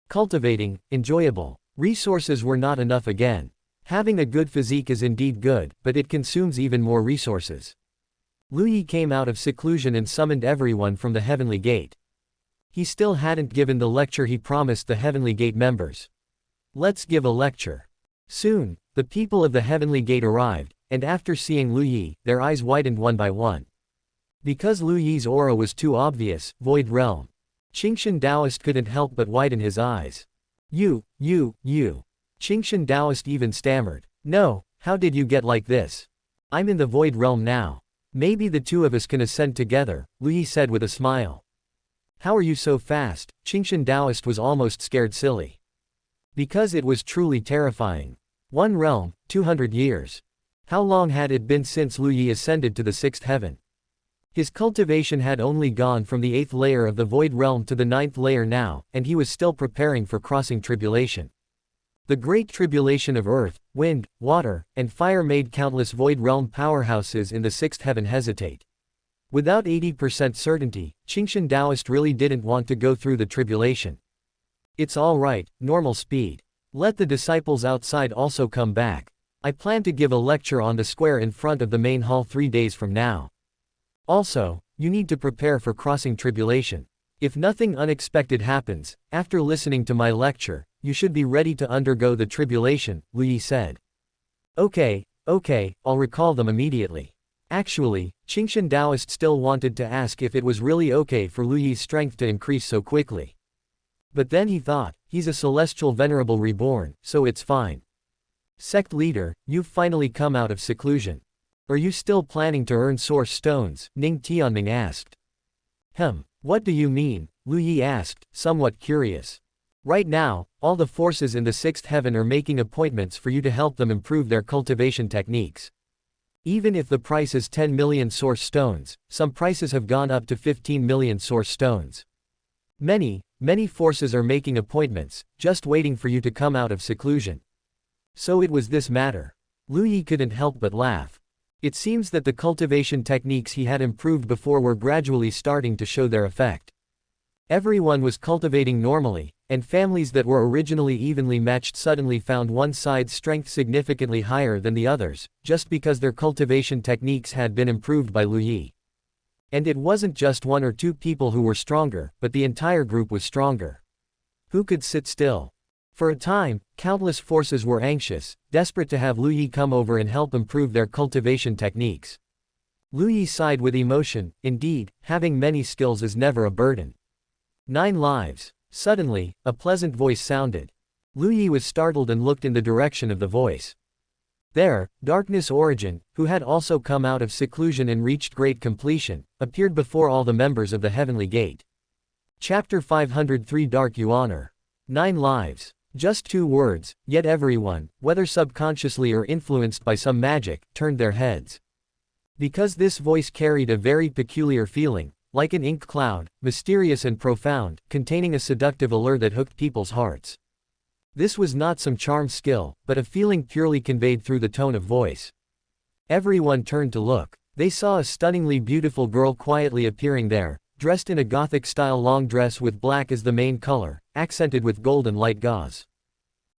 S1: Cultivating, enjoyable. Resources were not enough again. Having a good physique is indeed good, but it consumes even more resources. Lu Yi came out of seclusion and summoned everyone from the Heavenly Gate. He still hadn't given the lecture he promised the Heavenly Gate members. Let's give a lecture. Soon, the people of the Heavenly Gate arrived, and after seeing Lu Yi, their eyes widened one by one. Because Lu Yi's aura was too obvious, void realm. Qingshan Taoist couldn't help but widen his eyes. You. Qingshan Taoist even stammered. No, how did you get like this? I'm in the void realm now. Maybe the two of us can ascend together, Lu Yi said with a smile. How are you so fast? Qingshan Taoist was almost scared silly. Because it was truly terrifying. One realm, 200 years. How long had it been since Lu Yi ascended to the 6th heaven? His cultivation had only gone from the 8th layer of the void realm to the 9th layer now, and he was still preparing for crossing tribulation. The great tribulation of earth, wind, water, and fire made countless void realm powerhouses in the 6th heaven hesitate. Without 80% certainty, Qingshan Taoist really didn't want to go through the tribulation. It's all right, normal speed. Let the disciples outside also come back. I plan to give a lecture on the square in front of the main hall 3 days from now. Also, you need to prepare for crossing tribulation. If nothing unexpected happens, after listening to my lecture, you should be ready to undergo the tribulation, Lu Yi said. Okay, I'll recall them immediately. Actually, Qingshan Taoist still wanted to ask if it was really okay for Lu Yi's strength to increase so quickly. But then he thought, he's a celestial venerable reborn, so it's fine. Sect leader, you've finally come out of seclusion. Are you still planning to earn source stones? Ning Tianming asked. What do you mean? Lu Yi asked, somewhat curious. Right now, all the forces in the 6th heaven are making appointments for you to help them improve their cultivation techniques. Even if the price is 10 million source stones, some prices have gone up to 15 million source stones. Many forces are making appointments, just waiting for you to come out of seclusion. So it was this matter. Lu Yi couldn't help but laugh. It seems that the cultivation techniques he had improved before were gradually starting to show their effect. Everyone was cultivating normally, and families that were originally evenly matched suddenly found one side's strength significantly higher than the others, just because their cultivation techniques had been improved by Lu Yi. And it wasn't just 1 or 2 people who were stronger, but the entire group was stronger. Who could sit still? For a time, countless forces were anxious, desperate to have Lu Yi come over and help improve their cultivation techniques. Lu Yi sighed with emotion. Indeed, having many skills is never a burden. 9 lives. Suddenly, a pleasant voice sounded. Lu Yi was startled and looked in the direction of the voice. There, Darkness Origin, who had also come out of seclusion and reached great completion, appeared before all the members of the Heavenly Gate. Chapter 503 Dark Yuaner. 9 lives. Just 2 words, yet everyone, whether subconsciously or influenced by some magic, turned their heads. Because this voice carried a very peculiar feeling, like an ink cloud, mysterious and profound, containing a seductive allure that hooked people's hearts. This was not some charm skill, but a feeling purely conveyed through the tone of voice. Everyone turned to look. They saw a stunningly beautiful girl quietly appearing there, dressed in a Gothic-style long dress with black as the main color, accented with gold and light gauze.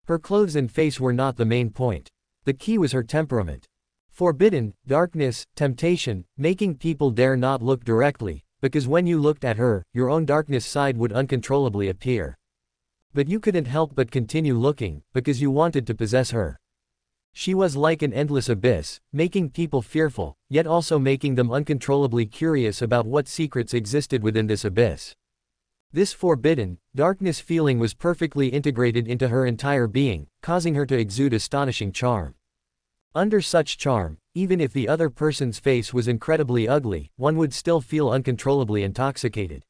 S1: Her clothes and face were not the main point. The key was her temperament. Forbidden, darkness, temptation, making people dare not look directly, because when you looked at her, your own darkness side would uncontrollably appear. But you couldn't help but continue looking, because you wanted to possess her. She was like an endless abyss, making people fearful, yet also making them uncontrollably curious about what secrets existed within this abyss. This forbidden, darkness feeling was perfectly integrated into her entire being, causing her to exude astonishing charm. Under such charm, even if the other person's face was incredibly ugly, one would still feel uncontrollably intoxicated.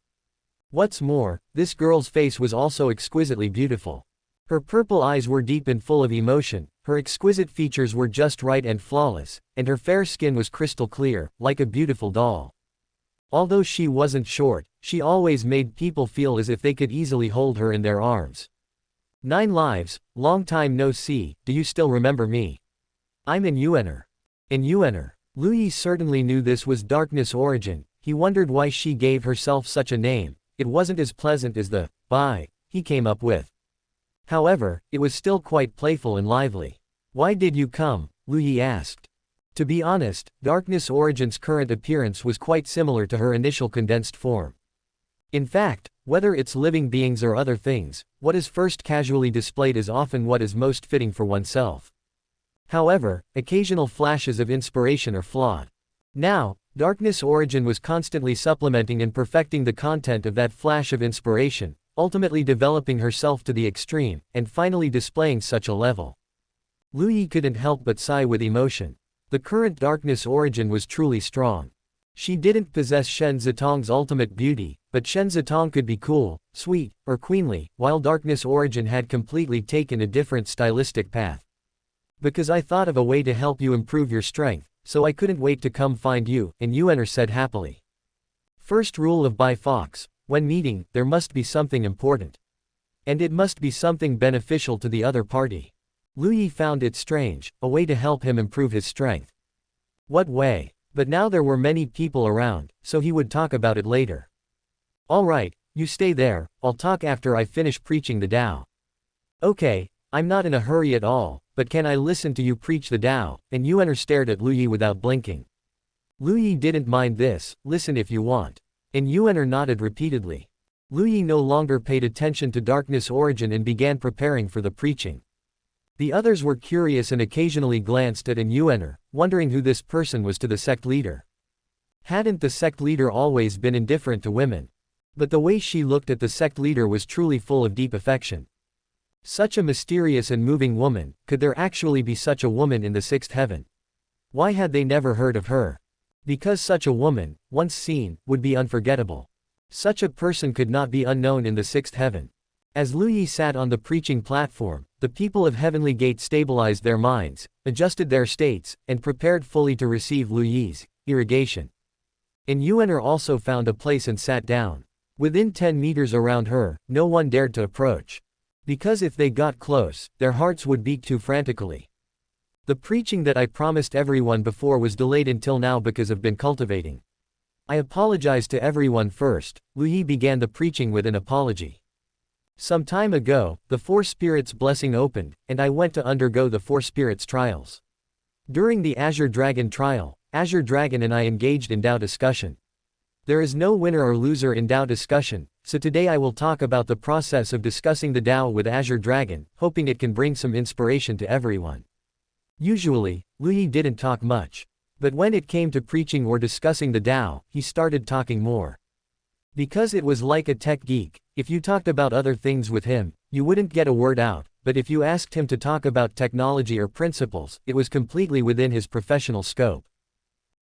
S1: What's more, this girl's face was also exquisitely beautiful. Her purple eyes were deep and full of emotion, her exquisite features were just right and flawless, and her fair skin was crystal clear, like a beautiful doll. Although she wasn't short, she always made people feel as if they could easily hold her in their arms. 9 lives, long time no see, do you still remember me? I'm Yuaner. Yuaner. Lu Yi certainly knew this was Darkness Origin. He wondered why she gave herself such a name. It wasn't as pleasant as the bye he came up with. However, it was still quite playful and lively. Why did you come? Lu Yi asked. To be honest, Darkness Origin's current appearance was quite similar to her initial condensed form. In fact, whether it's living beings or other things, what is first casually displayed is often what is most fitting for oneself. However, occasional flashes of inspiration are flawed. Now, Darkness Origin was constantly supplementing and perfecting the content of that flash of inspiration, ultimately developing herself to the extreme, and finally displaying such a level. Lu Yi couldn't help but sigh with emotion. The current Darkness Origin was truly strong. She didn't possess Shen Zitong's ultimate beauty, but Shen Zitong could be cool, sweet, or queenly, while Darkness Origin had completely taken a different stylistic path. Because I thought of a way to help you improve your strength, so I couldn't wait to come find you, Yuaner said happily. First rule of Bai Fox: when meeting, there must be something important. And it must be something beneficial to the other party. Lu Yi found it strange, a way to help him improve his strength. What way? But now there were many people around, so he would talk about it later. Alright, you stay there, I'll talk after I finish preaching the Tao. Okay, I'm not in a hurry at all, but can I listen to you preach the Tao? And Yuan'er stared at Lu Yi without blinking. Lu Yi didn't mind this, listen if you want. And Yuan'er nodded repeatedly. Lu Yi no longer paid attention to darkness origin and began preparing for the preaching. The others were curious and occasionally glanced at Yuan'er, wondering who this person was to the sect leader. Hadn't the sect leader always been indifferent to women? But the way she looked at the sect leader was truly full of deep affection. Such a mysterious and moving woman, could there actually be such a woman in the sixth heaven? Why had they never heard of her? Because such a woman, once seen, would be unforgettable. Such a person could not be unknown in the sixth heaven. As Lu Yi sat on the preaching platform, the people of Heavenly Gate stabilized their minds, adjusted their states, and prepared fully to receive Lu Yi's irrigation. And Yuan'er also found a place and sat down. Within 10 meters around her, no one dared to approach. Because if they got close, their hearts would beat too frantically. The preaching that I promised everyone before was delayed until now because I've been cultivating. I apologize to everyone first. Lu Yi began the preaching with an apology. Some time ago, the Four Spirits' blessing opened, and I went to undergo the Four Spirits' trials. During the Azure Dragon trial, Azure Dragon and I engaged in Tao discussion. There is no winner or loser in Tao discussion, so today I will talk about the process of discussing the Tao with Azure Dragon, hoping it can bring some inspiration to everyone. Usually, Lu Yi didn't talk much. But when it came to preaching or discussing the Tao, he started talking more. Because it was like a tech geek, if you talked about other things with him, you wouldn't get a word out, but if you asked him to talk about technology or principles, it was completely within his professional scope.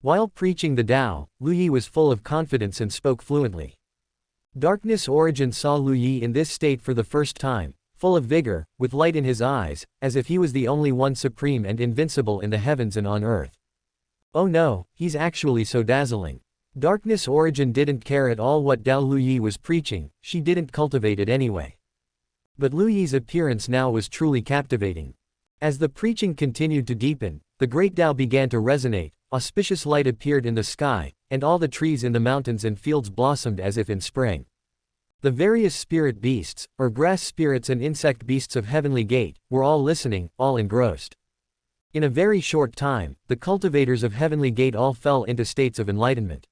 S1: While preaching the Tao, Lu Yi was full of confidence and spoke fluently. Darkness Origin saw Lu Yi in this state for the first time, full of vigor, with light in his eyes, as if he was the only one supreme and invincible in the heavens and on earth. Oh no, he's actually so dazzling. Darkness Origin didn't care at all what Tao Lu Yi was preaching, she didn't cultivate it anyway. But Lu Yi's appearance now was truly captivating. As the preaching continued to deepen, the great Tao began to resonate, auspicious light appeared in the sky, and all the trees in the mountains and fields blossomed as if in spring. The various spirit beasts, or grass spirits and insect beasts of Heavenly Gate, were all listening, all engrossed. In a very short time, the cultivators of Heavenly Gate all fell into states of enlightenment.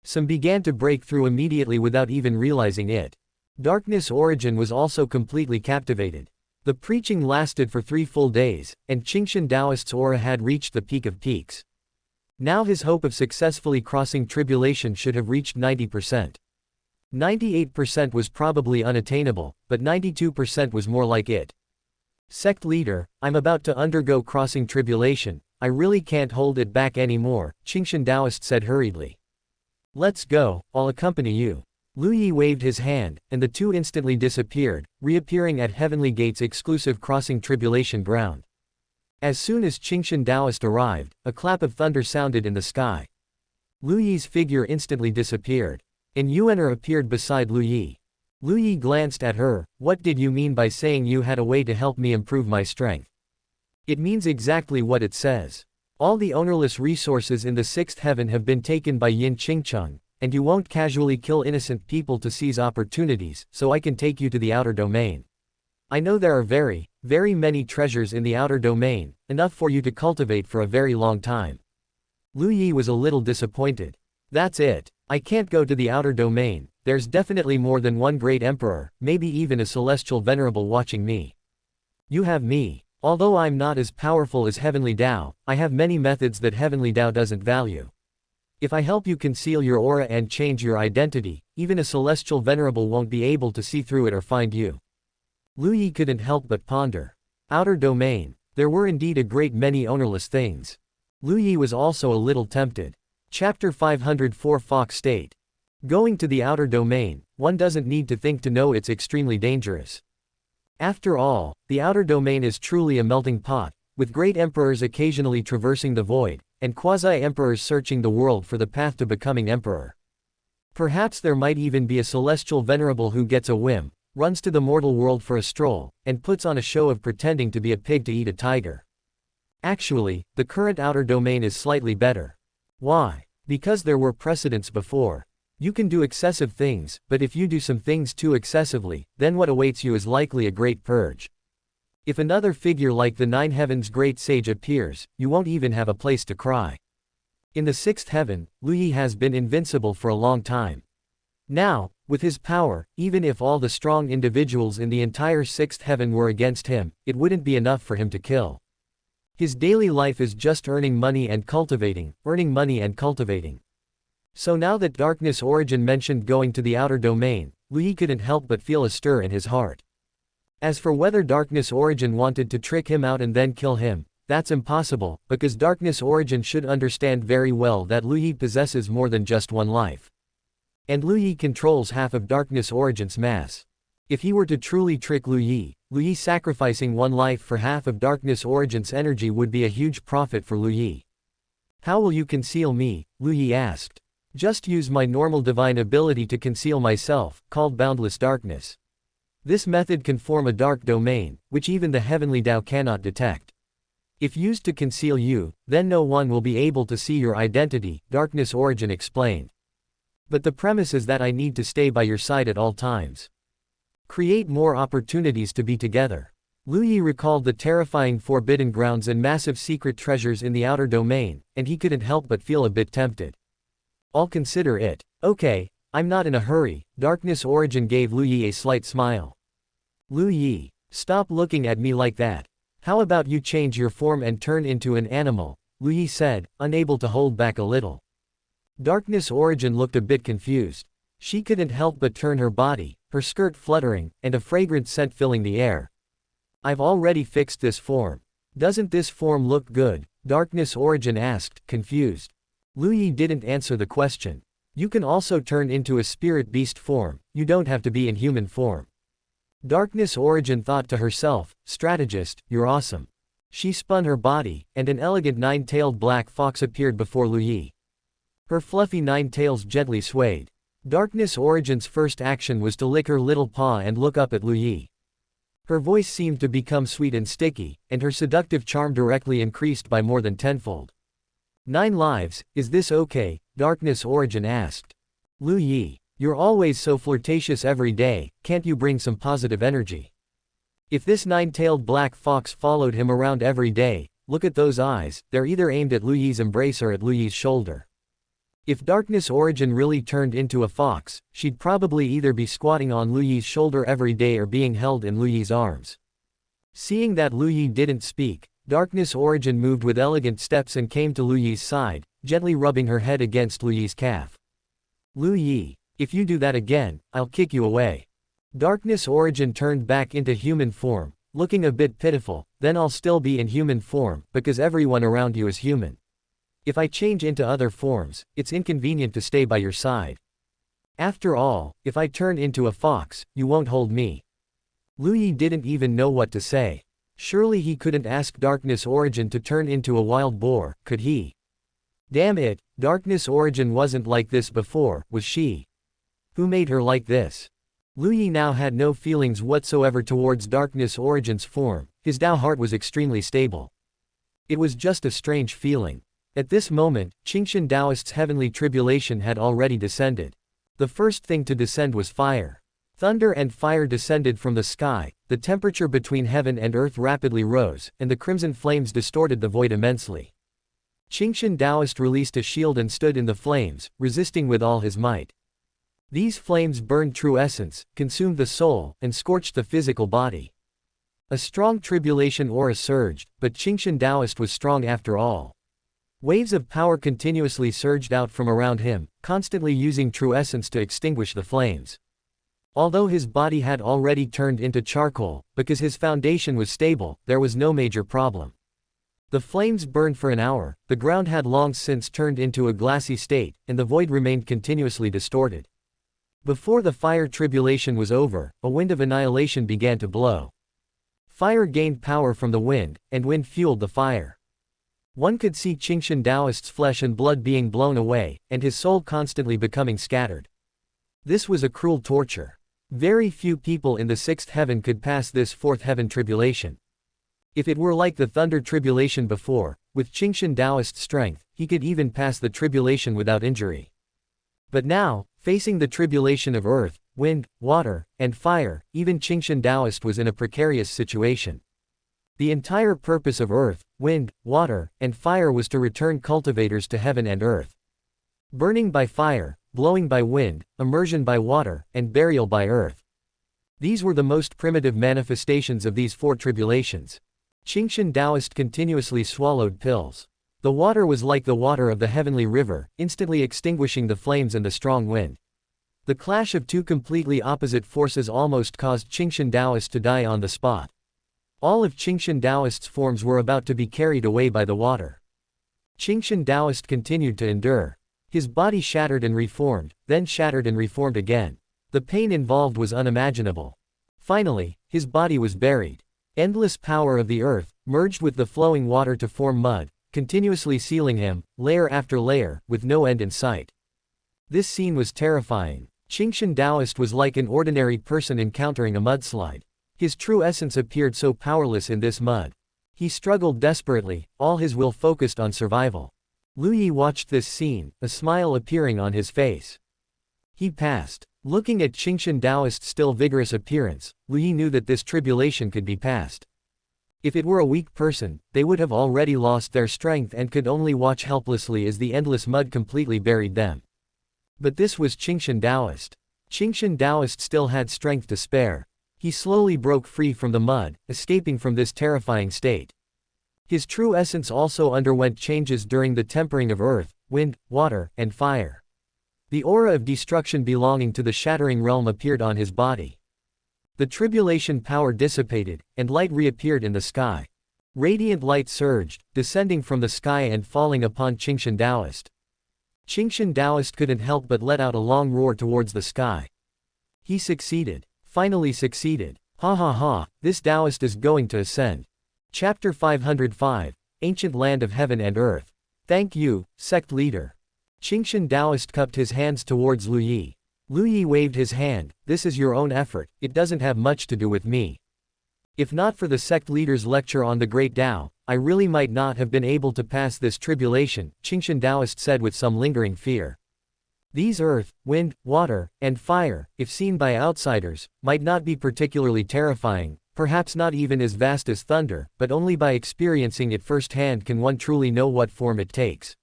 S1: Some began to break through immediately without even realizing it. Darkness Origin was also completely captivated. The preaching lasted for 3 full days, and Qingshan Taoist's aura had reached the peak of peaks. Now his hope of successfully crossing tribulation should have reached 90%. 98% was probably unattainable, but 92% was more like it. Sect leader, I'm about to undergo crossing tribulation, I really can't hold it back anymore, Qingshan Taoist said hurriedly. Let's go, I'll accompany you. Lu Yi waved his hand, and the two instantly disappeared, reappearing at Heavenly Gate's exclusive crossing tribulation ground. As soon as Qingshan Taoist arrived, a clap of thunder sounded in the sky. Lu Yi's figure instantly disappeared. And Yuan'er appeared beside Lu Yi. Lu Yi glanced at her. What did you mean by saying you had a way to help me improve my strength? It means exactly what it says. All the ownerless resources in the sixth heaven have been taken by Yin Qingcheng, and you won't casually kill innocent people to seize opportunities, so I can take you to the outer domain. I know there are very, very many treasures in the outer domain, enough for you to cultivate for a very long time. Lu Yi was a little disappointed. That's it. I can't go to the outer domain, there's definitely more than one great emperor, maybe even a celestial venerable watching me. You have me. Although I'm not as powerful as Heavenly Dao, I have many methods that Heavenly Dao doesn't value. If I help you conceal your aura and change your identity, even a celestial venerable won't be able to see through it or find you. Lu Yi couldn't help but ponder. Outer domain. There were indeed a great many ownerless things. Lu Yi was also a little tempted. Chapter 504 Fox State. Going to the outer domain, one doesn't need to think to know it's extremely dangerous. After all, the outer domain is truly a melting pot, with great emperors occasionally traversing the void, and quasi-emperors searching the world for the path to becoming emperor. Perhaps there might even be a celestial venerable who gets a whim, runs to the mortal world for a stroll, and puts on a show of pretending to be a pig to eat a tiger. Actually, the current outer domain is slightly better. Why? Because there were precedents before. You can do excessive things, but if you do some things too excessively, then what awaits you is likely a great purge. If another figure like the Nine Heavens great sage appears, you won't even have a place to cry. In the sixth heaven, Lu Yi has been invincible for a long time. Now, with his power, even if all the strong individuals in the entire sixth heaven were against him, it wouldn't be enough for him to kill. His daily life is just earning money and cultivating, earning money and cultivating. So now that Darkness Origin mentioned going to the outer domain, Lu Yi couldn't help but feel a stir in his heart. As for whether Darkness Origin wanted to trick him out and then kill him, that's impossible, because Darkness Origin should understand very well that Lu Yi possesses more than just one life. And Lu Yi controls half of Darkness Origin's mass. If he were to truly trick Lu Yi sacrificing one life for half of Darkness Origin's energy would be a huge profit for Lu Yi. How will you conceal me? Lu Yi asked. Just use my normal divine ability to conceal myself, called Boundless Darkness. This method can form a dark domain, which even the Heavenly Dao cannot detect. If used to conceal you, then no one will be able to see your identity, Darkness Origin explained. But the premise is that I need to stay by your side at all times. Create more opportunities to be together. Lu Yi recalled the terrifying forbidden grounds and massive secret treasures in the outer domain, and he couldn't help but feel a bit tempted. I'll consider it. Okay, I'm not in a hurry. Darkness Origin gave Lu Yi a slight smile. Lu Yi, stop looking at me like that. How about you change your form and turn into an animal? Lu Yi said, unable to hold back a little. Darkness Origin looked a bit confused. She couldn't help but turn her body, her skirt fluttering, and a fragrant scent filling the air. I've already fixed this form. Doesn't this form look good? Darkness Origin asked, confused. Lu Yi didn't answer the question. You can also turn into a spirit beast form, you don't have to be in human form. Darkness Origin thought to herself, strategist, you're awesome. She spun her body, and an elegant nine-tailed black fox appeared before Lu Yi. Her fluffy nine tails gently swayed. Darkness Origin's first action was to lick her little paw and look up at Lu Yi. Her voice seemed to become sweet and sticky, and her seductive charm directly increased by more than tenfold. 9 lives, is this okay? Darkness Origin asked. Lu Yi, you're always so flirtatious every day, can't you bring some positive energy? If this nine-tailed black fox followed him around every day, look at those eyes, they're either aimed at Lu Yi's embrace or at Lu Yi's shoulder. If Darkness Origin really turned into a fox, she'd probably either be squatting on Lu Yi's shoulder every day or being held in Lu Yi's arms. Seeing that Lu Yi didn't speak, Darkness Origin moved with elegant steps and came to Lu Yi's side, gently rubbing her head against Lu Yi's calf. Lu Yi, if you do that again, I'll kick you away. Darkness Origin turned back into human form, looking a bit pitiful. Then I'll still be in human form, because everyone around you is human. If I change into other forms, it's inconvenient to stay by your side. After all, if I turn into a fox, you won't hold me. Lu Yi didn't even know what to say. Surely he couldn't ask Darkness Origin to turn into a wild boar, could he? Damn it, Darkness Origin wasn't like this before, was she? Who made her like this? Lu Yi now had no feelings whatsoever towards Darkness Origin's form, his Dao heart was extremely stable. It was just a strange feeling. At this moment, Qingshan Daoist's heavenly tribulation had already descended. The first thing to descend was fire. Thunder and fire descended from the sky, the temperature between heaven and earth rapidly rose, and the crimson flames distorted the void immensely. Qingshan Daoist released a shield and stood in the flames, resisting with all his might. These flames burned true essence, consumed the soul, and scorched the physical body. A strong tribulation aura surged, but Qingshan Daoist was strong after all. Waves of power continuously surged out from around him, constantly using true essence to extinguish the flames. Although his body had already turned into charcoal, because his foundation was stable, there was no major problem. The flames burned for an hour, the ground had long since turned into a glassy state, and the void remained continuously distorted. Before the fire tribulation was over, a wind of annihilation began to blow. Fire gained power from the wind, and wind fueled the fire. One could see Qingshan Daoist's flesh and blood being blown away, and his soul constantly becoming scattered. This was a cruel torture. Very few people in the sixth heaven could pass this fourth heaven tribulation. If it were like the thunder tribulation before, with Qingshan Taoist strength, he could even pass the tribulation without injury. But now, facing the tribulation of earth, wind, water, and fire, even Qingshan Taoist was in a precarious situation. The entire purpose of earth, wind, water, and fire was to return cultivators to heaven and earth. Burning by fire, blowing by wind, immersion by water, and burial by earth. These were the most primitive manifestations of these four tribulations. Qingshan Taoist continuously swallowed pills. The water was like the water of the heavenly river, instantly extinguishing the flames and the strong wind. The clash of two completely opposite forces almost caused Qingshan Taoist to die on the spot. All of Qingshan Taoist's forms were about to be carried away by the water. Qingshan Taoist continued to endure. His body shattered and reformed, then shattered and reformed again. The pain involved was unimaginable. Finally, his body was buried. Endless power of the earth, merged with the flowing water to form mud, continuously sealing him, layer after layer, with no end in sight. This scene was terrifying. Qingshan Taoist was like an ordinary person encountering a mudslide. His true essence appeared so powerless in this mud. He struggled desperately, all his will focused on survival. Lu Yi watched this scene, a smile appearing on his face. He passed. Looking at Qingshan Taoist's still vigorous appearance, Lu Yi knew that this tribulation could be passed. If it were a weak person, they would have already lost their strength and could only watch helplessly as the endless mud completely buried them. But this was Qingshan Taoist. Qingshan Taoist still had strength to spare. He slowly broke free from the mud, escaping from this terrifying state. His true essence also underwent changes during the tempering of earth, wind, water, and fire. The aura of destruction belonging to the shattering realm appeared on his body. The tribulation power dissipated, and light reappeared in the sky. Radiant light surged, descending from the sky and falling upon Qingshan Taoist. Qingshan Taoist couldn't help but let out a long roar towards the sky. He succeeded. Finally succeeded. Ha ha ha, this Taoist is going to ascend. Chapter 505, Ancient Land of Heaven and Earth. Thank you, sect leader. Qingshan Taoist cupped his hands towards Lu Yi. Lu Yi waved his hand, this is your own effort, it doesn't have much to do with me. If not for the sect leader's lecture on the Great Tao, I really might not have been able to pass this tribulation, Qingshan Taoist said with some lingering fear. These earth, wind, water, and fire, if seen by outsiders, might not be particularly terrifying, perhaps not even as vast as thunder, but only by experiencing it firsthand can one truly know what form it takes.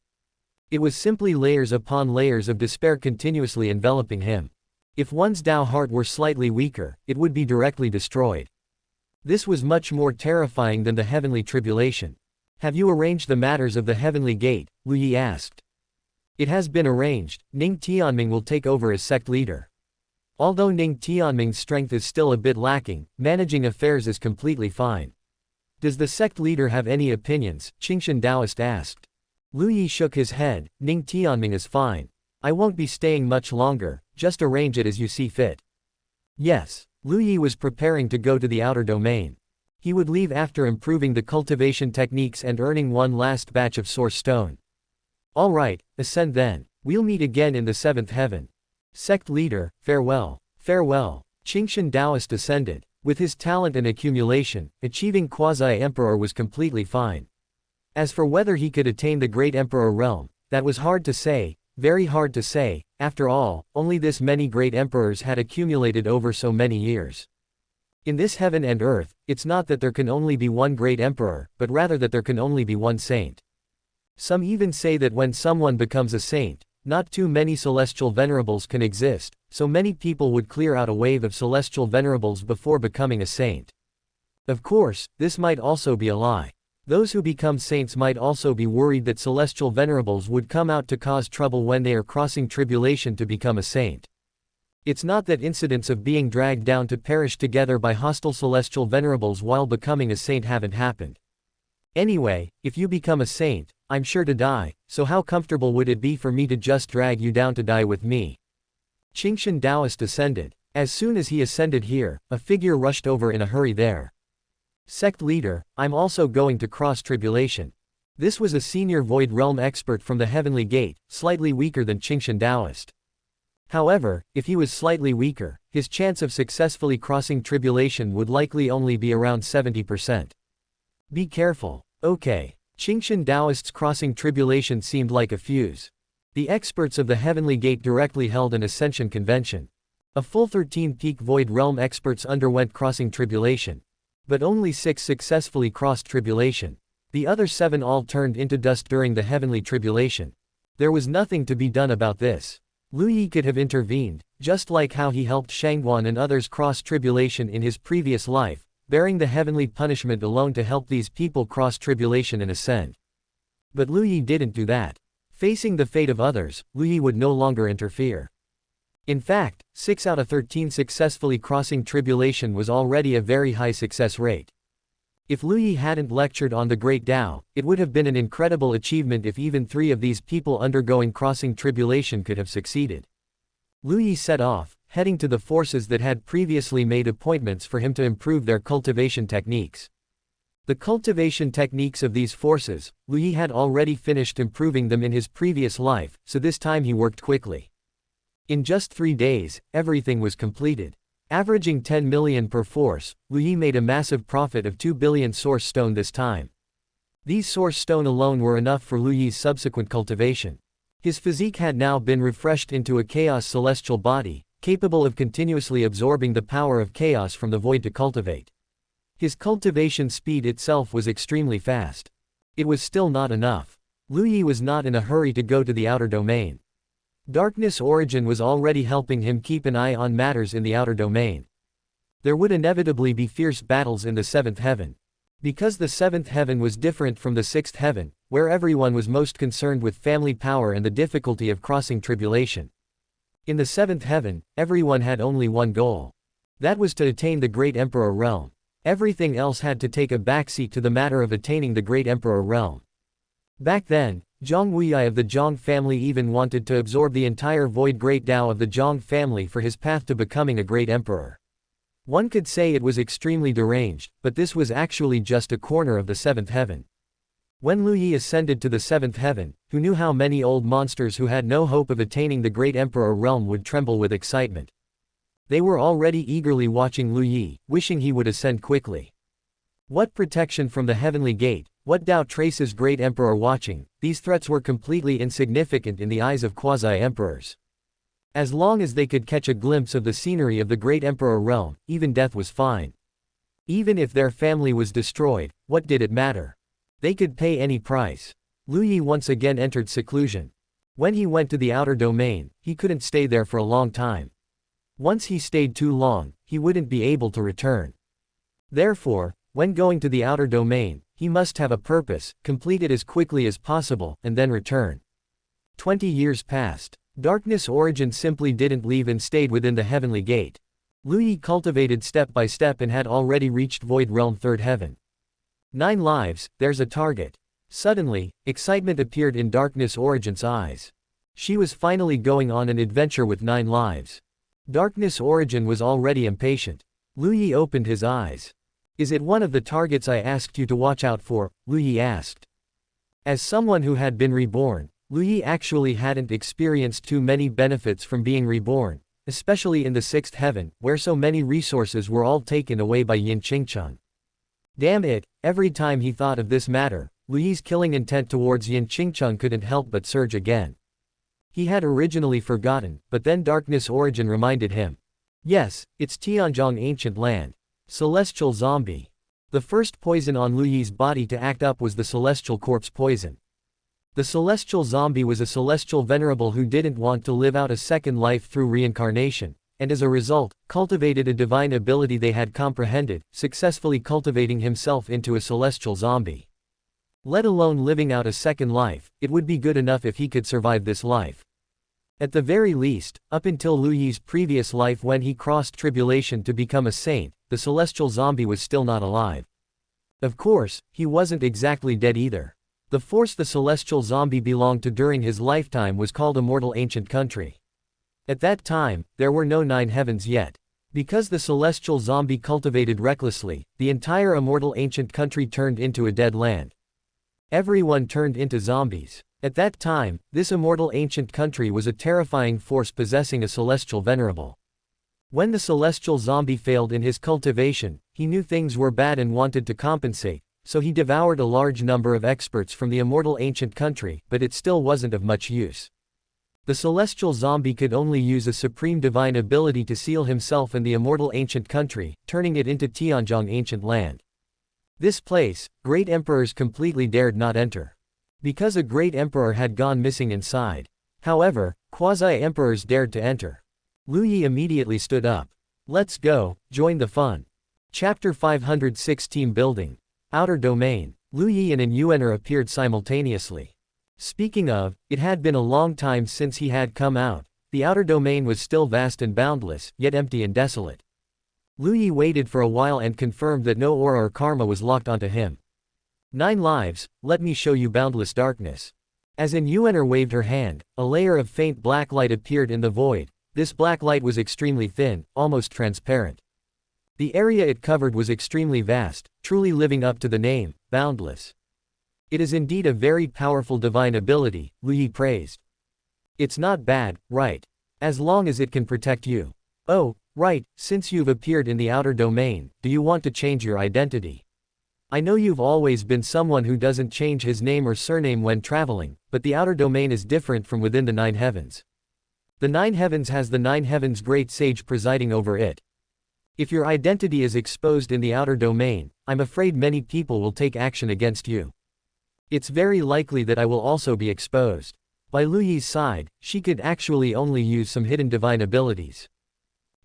S1: It was simply layers upon layers of despair continuously enveloping him. If one's Tao heart were slightly weaker, it would be directly destroyed. This was much more terrifying than the heavenly tribulation. Have you arranged the matters of the heavenly gate? Lu Yi asked. It has been arranged. Ning Tianming will take over as sect leader. Although Ning Tianming's strength is still a bit lacking, managing affairs is completely fine. Does the sect leader have any opinions? Qingshan Taoist asked. Lu Yi shook his head. Ning Tianming is fine. I won't be staying much longer, just arrange it as you see fit. Yes. Lu Yi was preparing to go to the outer domain. He would leave after improving the cultivation techniques and earning one last batch of source stone. Alright, ascend then. We'll meet again in the seventh heaven. Sect leader, farewell. Farewell. Qingshan Taoist ascended. With his talent and accumulation, achieving quasi-emperor was completely fine. As for whether he could attain the great emperor realm, that was hard to say, very hard to say. After all, only this many great emperors had accumulated over so many years. In this heaven and earth, it's not that there can only be one great emperor, but rather that there can only be one saint. Some even say that when someone becomes a saint, not too many celestial venerables can exist, so many people would clear out a wave of celestial venerables before becoming a saint. Of course, this might also be a lie. Those who become saints might also be worried that celestial venerables would come out to cause trouble when they are crossing tribulation to become a saint. It's not that incidents of being dragged down to perish together by hostile celestial venerables while becoming a saint haven't happened. Anyway, if you become a saint, I'm sure to die, so how comfortable would it be for me to just drag you down to die with me? Qingshan Taoist ascended. As soon as he ascended here, a figure rushed over in a hurry there. Sect leader, I'm also going to cross tribulation. This was a senior void realm expert from the heavenly gate, slightly weaker than Qingshan Taoist. However, if he was slightly weaker, his chance of successfully crossing tribulation would likely only be around 70%. Be careful. Okay. Qingshan Taoists crossing tribulation seemed like a fuse. The experts of the Heavenly Gate directly held an ascension convention. A full 13 peak void realm experts underwent crossing tribulation. But only 6 successfully crossed tribulation. The other 7 all turned into dust during the heavenly tribulation. There was nothing to be done about this. Lu Yi could have intervened, just like how he helped Shangguan and others cross tribulation in his previous life, bearing the heavenly punishment alone to help these people cross tribulation and ascend. But Lu Yi didn't do that. Facing the fate of others, Lu Yi would no longer interfere. In fact, 6 out of 13 successfully crossing tribulation was already a very high success rate. If Lu Yi hadn't lectured on the Great Tao, it would have been an incredible achievement if even 3 of these people undergoing crossing tribulation could have succeeded. Lu Yi set off, heading to the forces that had previously made appointments for him to improve their cultivation techniques. The cultivation techniques of these forces, Lu Yi had already finished improving them in his previous life, so this time he worked quickly. In just 3 days, everything was completed. Averaging 10 million per force, Lu Yi made a massive profit of 2 billion source stone this time. These source stone alone were enough for Lu Yi's subsequent cultivation. His physique had now been refreshed into a chaos celestial body, capable of continuously absorbing the power of chaos from the void to cultivate. His cultivation speed itself was extremely fast. It was still not enough. Lu Yi was not in a hurry to go to the outer domain. Darkness origin was already helping him keep an eye on matters in the outer domain. There would inevitably be fierce battles in the 7th heaven. Because the 7th heaven was different from the 6th heaven, where everyone was most concerned with family power and the difficulty of crossing tribulation. In the 7th heaven, everyone had only one goal. That was to attain the Great Emperor realm. Everything else had to take a backseat to the matter of attaining the Great Emperor realm. Back then, Zhang Wuyi of the Zhang family even wanted to absorb the entire void Great Tao of the Zhang family for his path to becoming a great emperor. One could say it was extremely deranged, but this was actually just a corner of the 7th heaven. When Lu Yi ascended to the 7th heaven, who knew how many old monsters who had no hope of attaining the Great Emperor realm would tremble with excitement. They were already eagerly watching Lu Yi, wishing he would ascend quickly. What protection from the Heavenly Gate, what Dao traces Great Emperor watching, these threats were completely insignificant in the eyes of quasi-emperors. As long as they could catch a glimpse of the scenery of the Great Emperor realm, even death was fine. Even if their family was destroyed, what did it matter? They could pay any price. Lu Yi once again entered seclusion. When he went to the outer domain, he couldn't stay there for a long time. Once he stayed too long, he wouldn't be able to return. Therefore, when going to the outer domain, he must have a purpose, complete it as quickly as possible, and then return. 20 years passed. Darkness origin simply didn't leave and stayed within the Heavenly Gate. Lu Yi cultivated step by step and had already reached Void Realm 3rd Heaven. 9 lives, there's a target. Suddenly, excitement appeared in Darkness Origin's eyes. She was finally going on an adventure with 9 lives. Darkness Origin was already impatient. Lu Yi opened his eyes. Is it one of the targets I asked you to watch out for? Lu Yi asked. As someone who had been reborn, Lu Yi actually hadn't experienced too many benefits from being reborn, especially in the 6th heaven, where so many resources were all taken away by Yin Qingcheng. Damn it, every time he thought of this matter, Lu Yi's killing intent towards Yin Qingcheng couldn't help but surge again. He had originally forgotten, but then Darkness Origin reminded him. Yes, it's Tianzhong ancient land. Celestial zombie. The first poison on Lu Yi's body to act up was the celestial corpse poison. The celestial zombie was a celestial venerable who didn't want to live out a second life through reincarnation, and as a result, cultivated a divine ability they had comprehended, successfully cultivating himself into a celestial zombie. Let alone living out a second life, it would be good enough if he could survive this life. At the very least, up until Lu Yi's previous life when he crossed tribulation to become a saint, the celestial zombie was still not alive. Of course, he wasn't exactly dead either. The force the celestial zombie belonged to during his lifetime was called Immortal Ancient Country. At that time, there were no 9 heavens yet. Because the celestial zombie cultivated recklessly, the entire Immortal Ancient Country turned into a dead land. Everyone turned into zombies. At that time, this immortal ancient country was a terrifying force possessing a celestial venerable. When the celestial zombie failed in his cultivation, he knew things were bad and wanted to compensate, so he devoured a large number of experts from the immortal ancient country, but it still wasn't of much use. The celestial zombie could only use a supreme divine ability to seal himself in the immortal ancient country, turning it into Jiànjī ancient land. This place, great emperors completely dared not enter. Because a great emperor had gone missing inside. However, quasi-emperors dared to enter. Lu Yi immediately stood up. Let's go, join the fun. Chapter 516 Building. Outer Domain. Lu Yi and Yuan'er appeared simultaneously. Speaking of, it had been a long time since he had come out. The outer domain was still vast and boundless, yet empty and desolate. Lu Yi waited for a while and confirmed that no aura or karma was locked onto him. 9 lives, let me show you boundless darkness. As Yuan'er waved her hand, a layer of faint black light appeared in the void. This black light was extremely thin, almost transparent. The area it covered was extremely vast, truly living up to the name, boundless. It is indeed a very powerful divine ability, Lu Yi praised. It's not bad, right? As long as it can protect you. Oh, right, since you've appeared in the outer domain, do you want to change your identity? I know you've always been someone who doesn't change his name or surname when traveling, but the outer domain is different from within the 9 heavens. The 9 heavens has the 9 heavens great sage presiding over it. If your identity is exposed in the outer domain, I'm afraid many people will take action against you. It's very likely that I will also be exposed. By Lu Yi's side, she could actually only use some hidden divine abilities.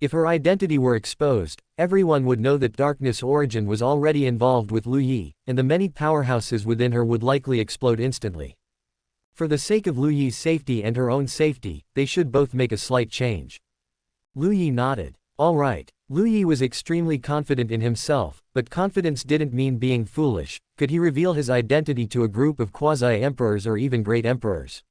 S1: If her identity were exposed, everyone would know that Darkness Origin was already involved with Lu Yi, and the many powerhouses within her would likely explode instantly. For the sake of Lu Yi's safety and her own safety, they should both make a slight change. Lu Yi nodded. Alright. Lu Yi was extremely confident in himself, but confidence didn't mean being foolish. Could he reveal his identity to a group of quasi-emperors or even great emperors?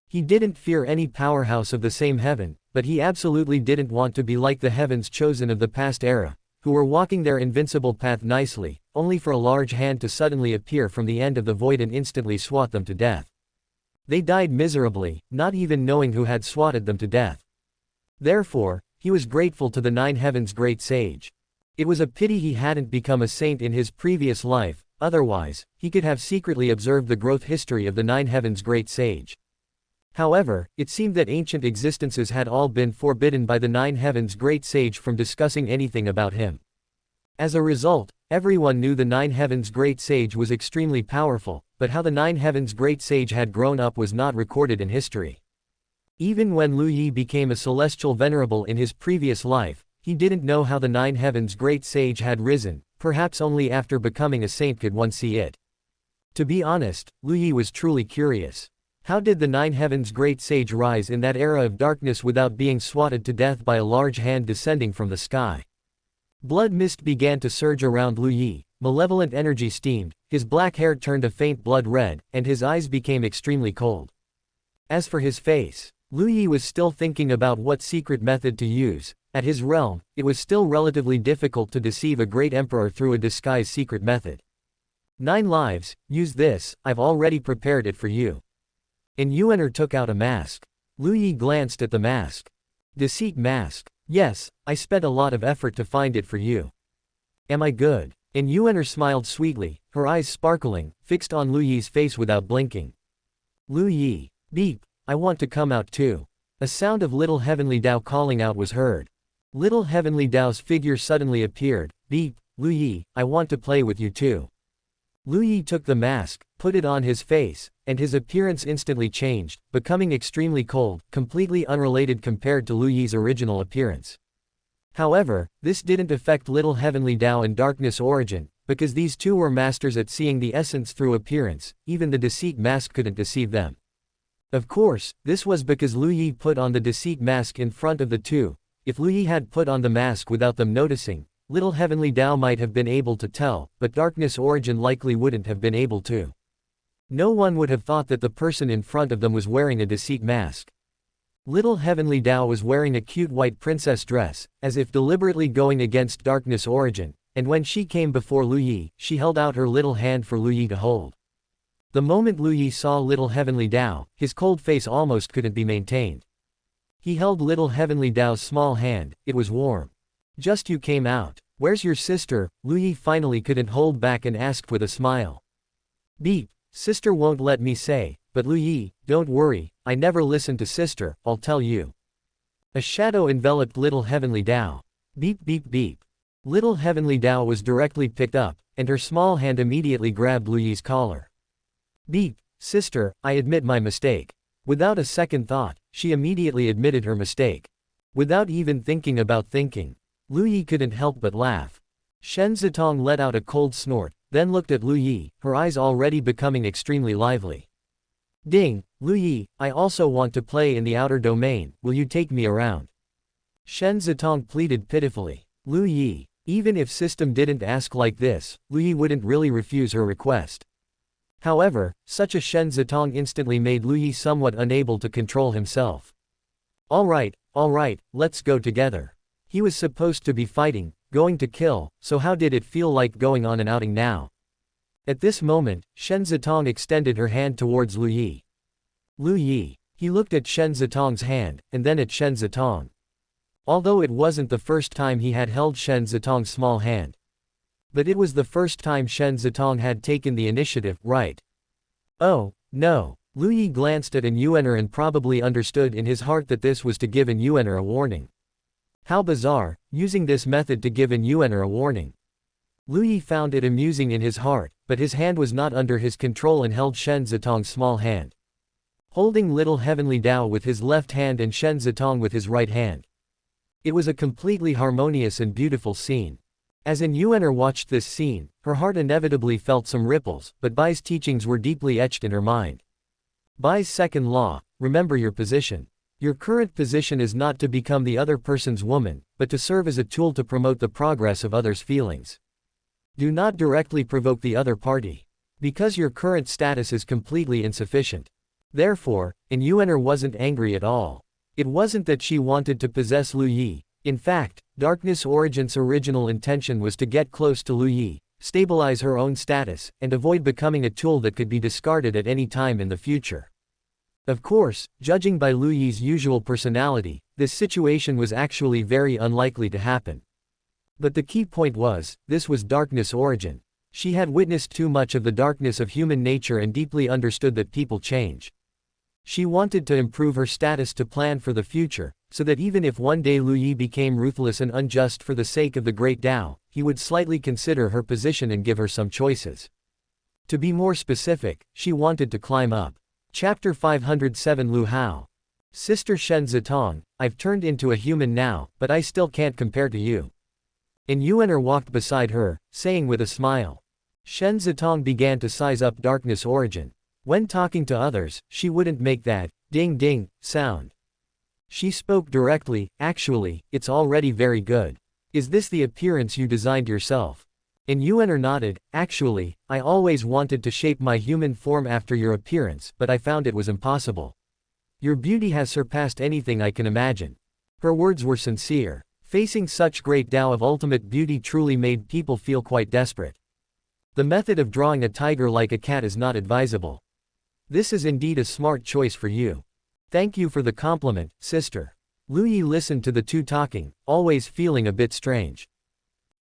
S1: He didn't fear any powerhouse of the same heaven, but he absolutely didn't want to be like the heavens chosen of the past era, who were walking their invincible path nicely, only for a large hand to suddenly appear from the end of the void and instantly swat them to death. They died miserably, not even knowing who had swatted them to death. Therefore, he was grateful to the 9 heavens great sage. It was a pity he hadn't become a saint in his previous life, otherwise, he could have secretly observed the growth history of the 9 heavens great sage. However, it seemed that ancient existences had all been forbidden by the 9 heavens great sage from discussing anything about him. As a result, everyone knew the 9 heavens great sage was extremely powerful, but how the 9 heavens great sage had grown up was not recorded in history. Even when Lu Yi became a celestial venerable in his previous life, he didn't know how the 9 heavens great sage had risen, perhaps only after becoming a saint could one see it. To be honest, Lu Yi was truly curious. How did the 9 heavens great sage rise in that era of darkness without being swatted to death by a large hand descending from the sky? Blood mist began to surge around Lu Yi, malevolent energy steamed, his black hair turned a faint blood red, and his eyes became extremely cold. As for his face, Lu Yi was still thinking about what secret method to use. At his realm, it was still relatively difficult to deceive a great emperor through a disguised secret method. 9 lives, use this, I've already prepared it for you. Yuan'er took out a mask. Lu Yi glanced at the mask. Deceit mask. Yes, I spent a lot of effort to find it for you. Am I good? Yuan'er smiled sweetly, her eyes sparkling, fixed on Lu Yi's face without blinking. Lu Yi. Beep. I want to come out too. A sound of little Heavenly Dao calling out was heard. Little Heavenly Dao's figure suddenly appeared. Beep. Lu Yi, I want to play with you too. Lu Yi took the mask, put it on his face, and his appearance instantly changed, becoming extremely cold, completely unrelated compared to Lu Yi's original appearance. However, this didn't affect little Heavenly Dao and Darkness Origin, because these two were masters at seeing the essence through appearance, even the deceit mask couldn't deceive them. Of course, this was because Lu Yi put on the deceit mask in front of the two. If Lu Yi had put on the mask without them noticing, little Heavenly Dao might have been able to tell, but Darkness Origin likely wouldn't have been able to. No one would have thought that the person in front of them was wearing a deceit mask. Little Heavenly Dao was wearing a cute white princess dress, as if deliberately going against Darkness Origin, and when she came before Lu Yi, she held out her little hand for Lu Yi to hold. The moment Lu Yi saw little Heavenly Dao, his cold face almost couldn't be maintained. He held little Heavenly Dao's small hand, it was warm. Just you came out. Where's your sister? Lu Yi finally couldn't hold back and asked with a smile. Beep, sister won't let me say, but Lu Yi, don't worry, I never listen to sister, I'll tell you. A shadow enveloped little Heavenly Dao. Beep beep beep. Little Heavenly Dao was directly picked up, and her small hand immediately grabbed Lu Yi's collar. Beep, sister, I admit my mistake. Without a second thought, she immediately admitted her mistake. Without even thinking about thinking, Lu Yi couldn't help but laugh. Shen Zitong let out a cold snort, then looked at Lu Yi, her eyes already becoming extremely lively. Ding, Lu Yi, I also want to play in the outer domain, will you take me around? Shen Zitong pleaded pitifully. Lu Yi, even if system didn't ask like this, Lu Yi wouldn't really refuse her request. However, such a Shen Zitong instantly made Lu Yi somewhat unable to control himself. Alright, let's go together. He was supposed to be fighting, going to kill, so how did it feel like going on an outing now? At this moment, Shen Zitong extended her hand towards Lu Yi. Lu Yi. He looked at Shen Zitong's hand, and then at Shen Zitong. Although it wasn't the first time he had held Shen Zitong's small hand. But it was the first time Shen Zitong had taken the initiative, right? Oh, no. Lu Yi glanced at An Yuaner and probably understood in his heart that this was to give An Yuaner a warning. How bizarre, using this method to give An Yuaner a warning. Lu Yi found it amusing in his heart, but his hand was not under his control and held Shen Zitong's small hand. Holding little Heavenly Dao with his left hand and Shen Zitong with his right hand. It was a completely harmonious and beautiful scene. As An Yuaner watched this scene, her heart inevitably felt some ripples, but Bai's teachings were deeply etched in her mind. Bai's second law, remember your position. Your current position is not to become the other person's woman, but to serve as a tool to promote the progress of others' feelings. Do not directly provoke the other party. Because your current status is completely insufficient. Therefore, An Yuaner wasn't angry at all. It wasn't that she wanted to possess Lu Yi. In fact, Darkness Origin's original intention was to get close to Lu Yi, stabilize her own status, and avoid becoming a tool that could be discarded at any time in the future. Of course, judging by Lu Yi's usual personality, this situation was actually very unlikely to happen. But the key point was, this was Darkness Origin. She had witnessed too much of the darkness of human nature and deeply understood that people change. She wanted to improve her status to plan for the future, so that even if one day Lu Yi became ruthless and unjust for the sake of the Great Tao, he would slightly consider her position and give her some choices. To be more specific, she wanted to climb up. Chapter 507 Lu Hao. Sister Shen Zitong, I've turned into a human now, but I still can't compare to you. An Yuaner walked beside her, saying with a smile. Shen Zitong began to size up Darkness Origin. When talking to others, she wouldn't make that ding ding sound. She spoke directly, actually, it's already very good. Is this the appearance you designed yourself? An Yuaner nodded, actually, I always wanted to shape my human form after your appearance, but I found it was impossible. Your beauty has surpassed anything I can imagine. Her words were sincere. Facing such great Tao of ultimate beauty truly made people feel quite desperate. The method of drawing a tiger like a cat is not advisable. This is indeed a smart choice for you. Thank you for the compliment, sister. Lu Yi listened to the two talking, always feeling a bit strange.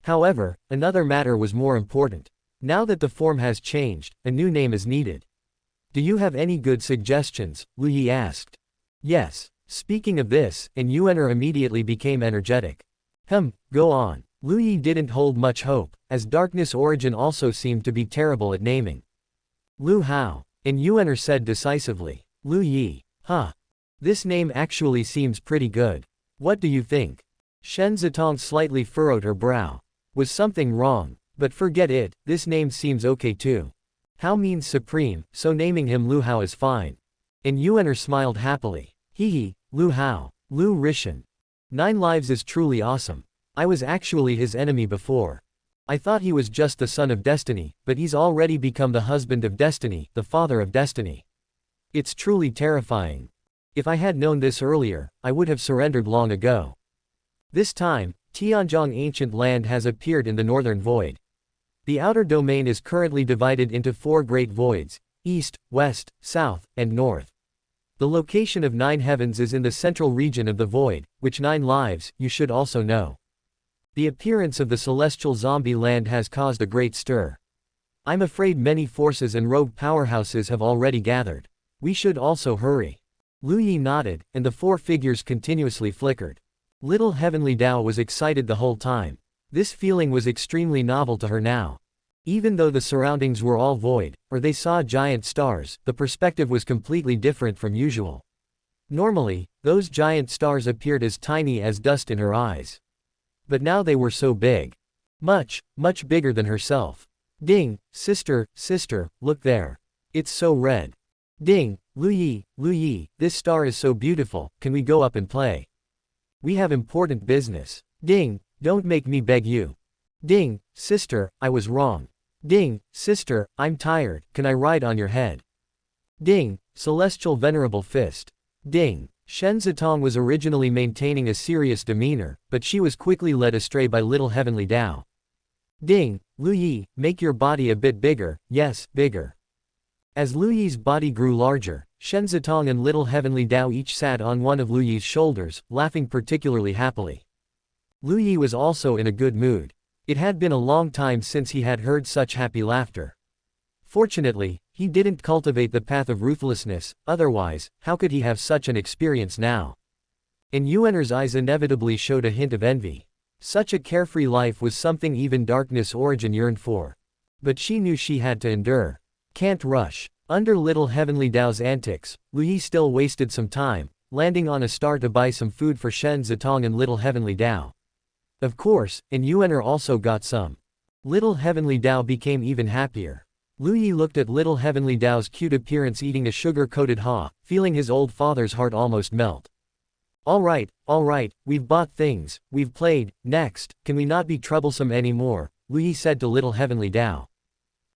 S1: However, another matter was more important. Now that the form has changed, a new name is needed. Do you have any good suggestions? Lu Yi asked. Yes. Speaking of this, An Yuaner immediately became energetic. Go on. Lu Yi didn't hold much hope, as Darkness Origin also seemed to be terrible at naming. Lu Hao. An Yuaner said decisively. Lu Yi. This name actually seems pretty good. What do you think? Shen Zitong slightly furrowed her brow. Was something wrong? But forget it, this name seems okay too. Hao means supreme, so naming him Lu Hao is fine. An Yuaner smiled happily. Hehe, Lu Hao. Lu Rishan. 9 lives is truly awesome. I was actually his enemy before. I thought he was just the son of destiny, but he's already become the husband of destiny, the father of destiny. It's truly terrifying. If I had known this earlier, I would have surrendered long ago. This time, Tianzhong Ancient Land has appeared in the Northern Void. The outer domain is currently divided into 4 great voids, east, west, south, and north. The location of 9 heavens is in the central region of the void, which 9 lives, you should also know. The appearance of the celestial zombie land has caused a great stir. I'm afraid many forces and rogue powerhouses have already gathered. We should also hurry. Lu Yi nodded, and the 4 figures continuously flickered. Little Heavenly Dao was excited the whole time. This feeling was extremely novel to her now. Even though the surroundings were all void, or they saw giant stars, the perspective was completely different from usual. Normally, those giant stars appeared as tiny as dust in her eyes. But now they were so big. Much, much bigger than herself. Ding, sister, look there. It's so red. Ding, Lu Yi, this star is so beautiful, can we go up and play? We have important business. Ding, don't make me beg you. Ding, sister, I was wrong. Ding, sister, I'm tired, can I ride on your head? Ding, celestial venerable fist. Ding. Shen Zitong was originally maintaining a serious demeanor, but she was quickly led astray by little Heavenly Dao. Ding, Lu Yi, make your body a bit bigger, yes, bigger. As Lu Yi's body grew larger, Shen Zitong and little Heavenly Dao each sat on one of Lu Yi's shoulders, laughing particularly happily. Lu Yi was also in a good mood. It had been a long time since he had heard such happy laughter. Fortunately, he didn't cultivate the path of ruthlessness, otherwise, how could he have such an experience now? In Yuaner's eyes inevitably showed a hint of envy. Such a carefree life was something even Darkness Origin yearned for. But she knew she had to endure. Can't rush. Under little Heavenly Dao's antics, Lu Yi still wasted some time, landing on a star to buy some food for Shen Zitong and little Heavenly Dao. Of course, and Yuaner also got some. Little Heavenly Dao became even happier. Lu Yi looked at little Heavenly Dao's cute appearance eating a sugar-coated ha, feeling his old father's heart almost melt. All right, we've bought things, we've played, next, can we not be troublesome anymore, Lu Yi said to little Heavenly Dao.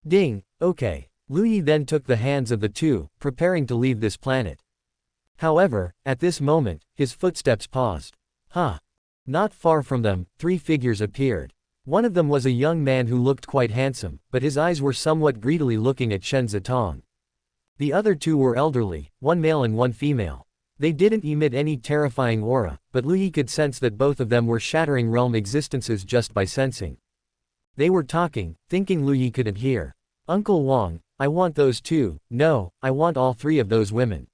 S1: Ding, okay. Lu Yi then took the hands of the two, preparing to leave this planet. However, at this moment, his footsteps paused. Not far from them, 3 figures appeared. One of them was a young man who looked quite handsome, but his eyes were somewhat greedily looking at Shen Zitong. The other 2 were elderly, 1 male and 1 female. They didn't emit any terrifying aura, but Lu Yi could sense that both of them were shattering realm existences just by sensing. They were talking, thinking Lu Yi couldn't hear. Uncle Wang, I want those 2, no, I want all 3 of those women.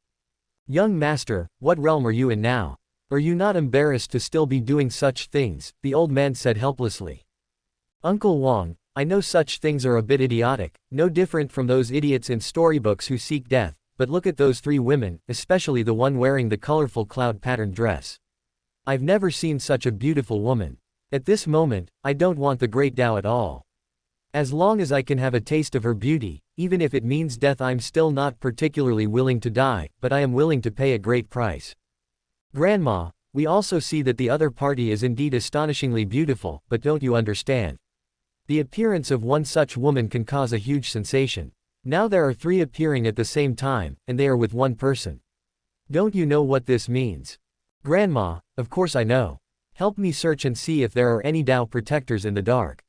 S1: Young master, what realm are you in now? Are you not embarrassed to still be doing such things? The old man said helplessly. Uncle Wang, I know such things are a bit idiotic, no different from those idiots in storybooks who seek death, but look at those 3 women, especially the one wearing the colorful cloud-patterned dress. I've never seen such a beautiful woman. At this moment, I don't want the great Dao at all. As long as I can have a taste of her beauty, even if it means death, I'm still not particularly willing to die, but I am willing to pay a great price. Grandma, we also see that the other party is indeed astonishingly beautiful, but don't you understand? The appearance of one such woman can cause a huge sensation. Now there are 3 appearing at the same time, and they are with one person. Don't you know what this means? Grandma, of course I know. Help me search and see if there are any Dao protectors in the dark.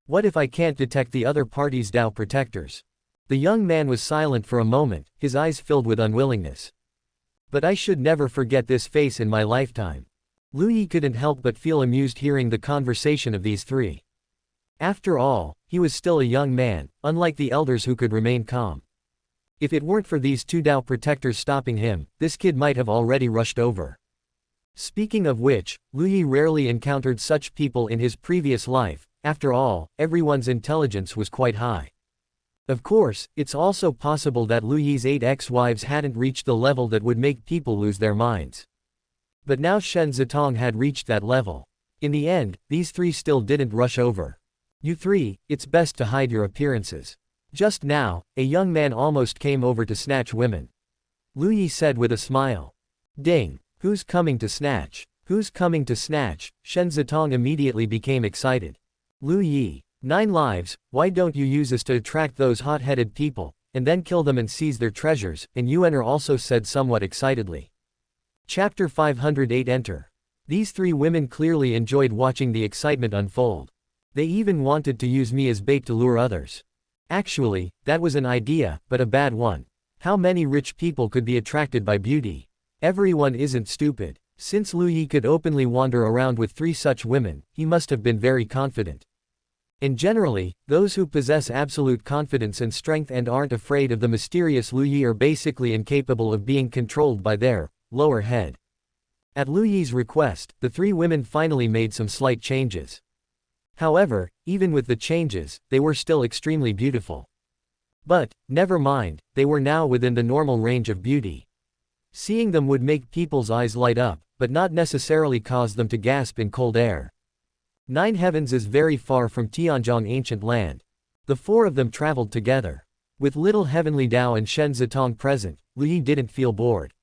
S1: What if I can't detect the other party's Dao protectors? The young man was silent for a moment, his eyes filled with unwillingness. But I should never forget this face in my lifetime. Lu Yi couldn't help but feel amused hearing the conversation of these 3. After all, he was still a young man, unlike the elders who could remain calm. If it weren't for these 2 Dao protectors stopping him, this kid might have already rushed over. Speaking of which, Lu Yi rarely encountered such people in his previous life. After all, everyone's intelligence was quite high. Of course, it's also possible that Lu Yi's 8 ex-wives hadn't reached the level that would make people lose their minds. But now Shen Zitong had reached that level. In the end, these 3 still didn't rush over. You 3, it's best to hide your appearances. Just now, a young man almost came over to snatch women. Lu Yi said with a smile. Ding, who's coming to snatch? Who's coming to snatch? Shen Zitong immediately became excited. Lu Yi. 9 lives, why don't you use us to attract those hot-headed people, and then kill them and seize their treasures, and Yuaner also said somewhat excitedly. Chapter 508 Enter. These 3 women clearly enjoyed watching the excitement unfold. They even wanted to use me as bait to lure others. Actually, that was an idea, but a bad one. How many rich people could be attracted by beauty? Everyone isn't stupid. Since Lu Yi could openly wander around with 3 such women, he must have been very confident. And generally, those who possess absolute confidence and strength and aren't afraid of the mysterious Lu Yi are basically incapable of being controlled by their lower head. At Lu Yi's request, the 3 women finally made some slight changes. However, even with the changes, they were still extremely beautiful. But, never mind, they were now within the normal range of beauty. Seeing them would make people's eyes light up, but not necessarily cause them to gasp in cold air. 9 Heavens is very far from Tianzhong ancient land. The 4 of them traveled together. With little Heavenly Dao and Shen Zitong present, Lu Yi didn't feel bored.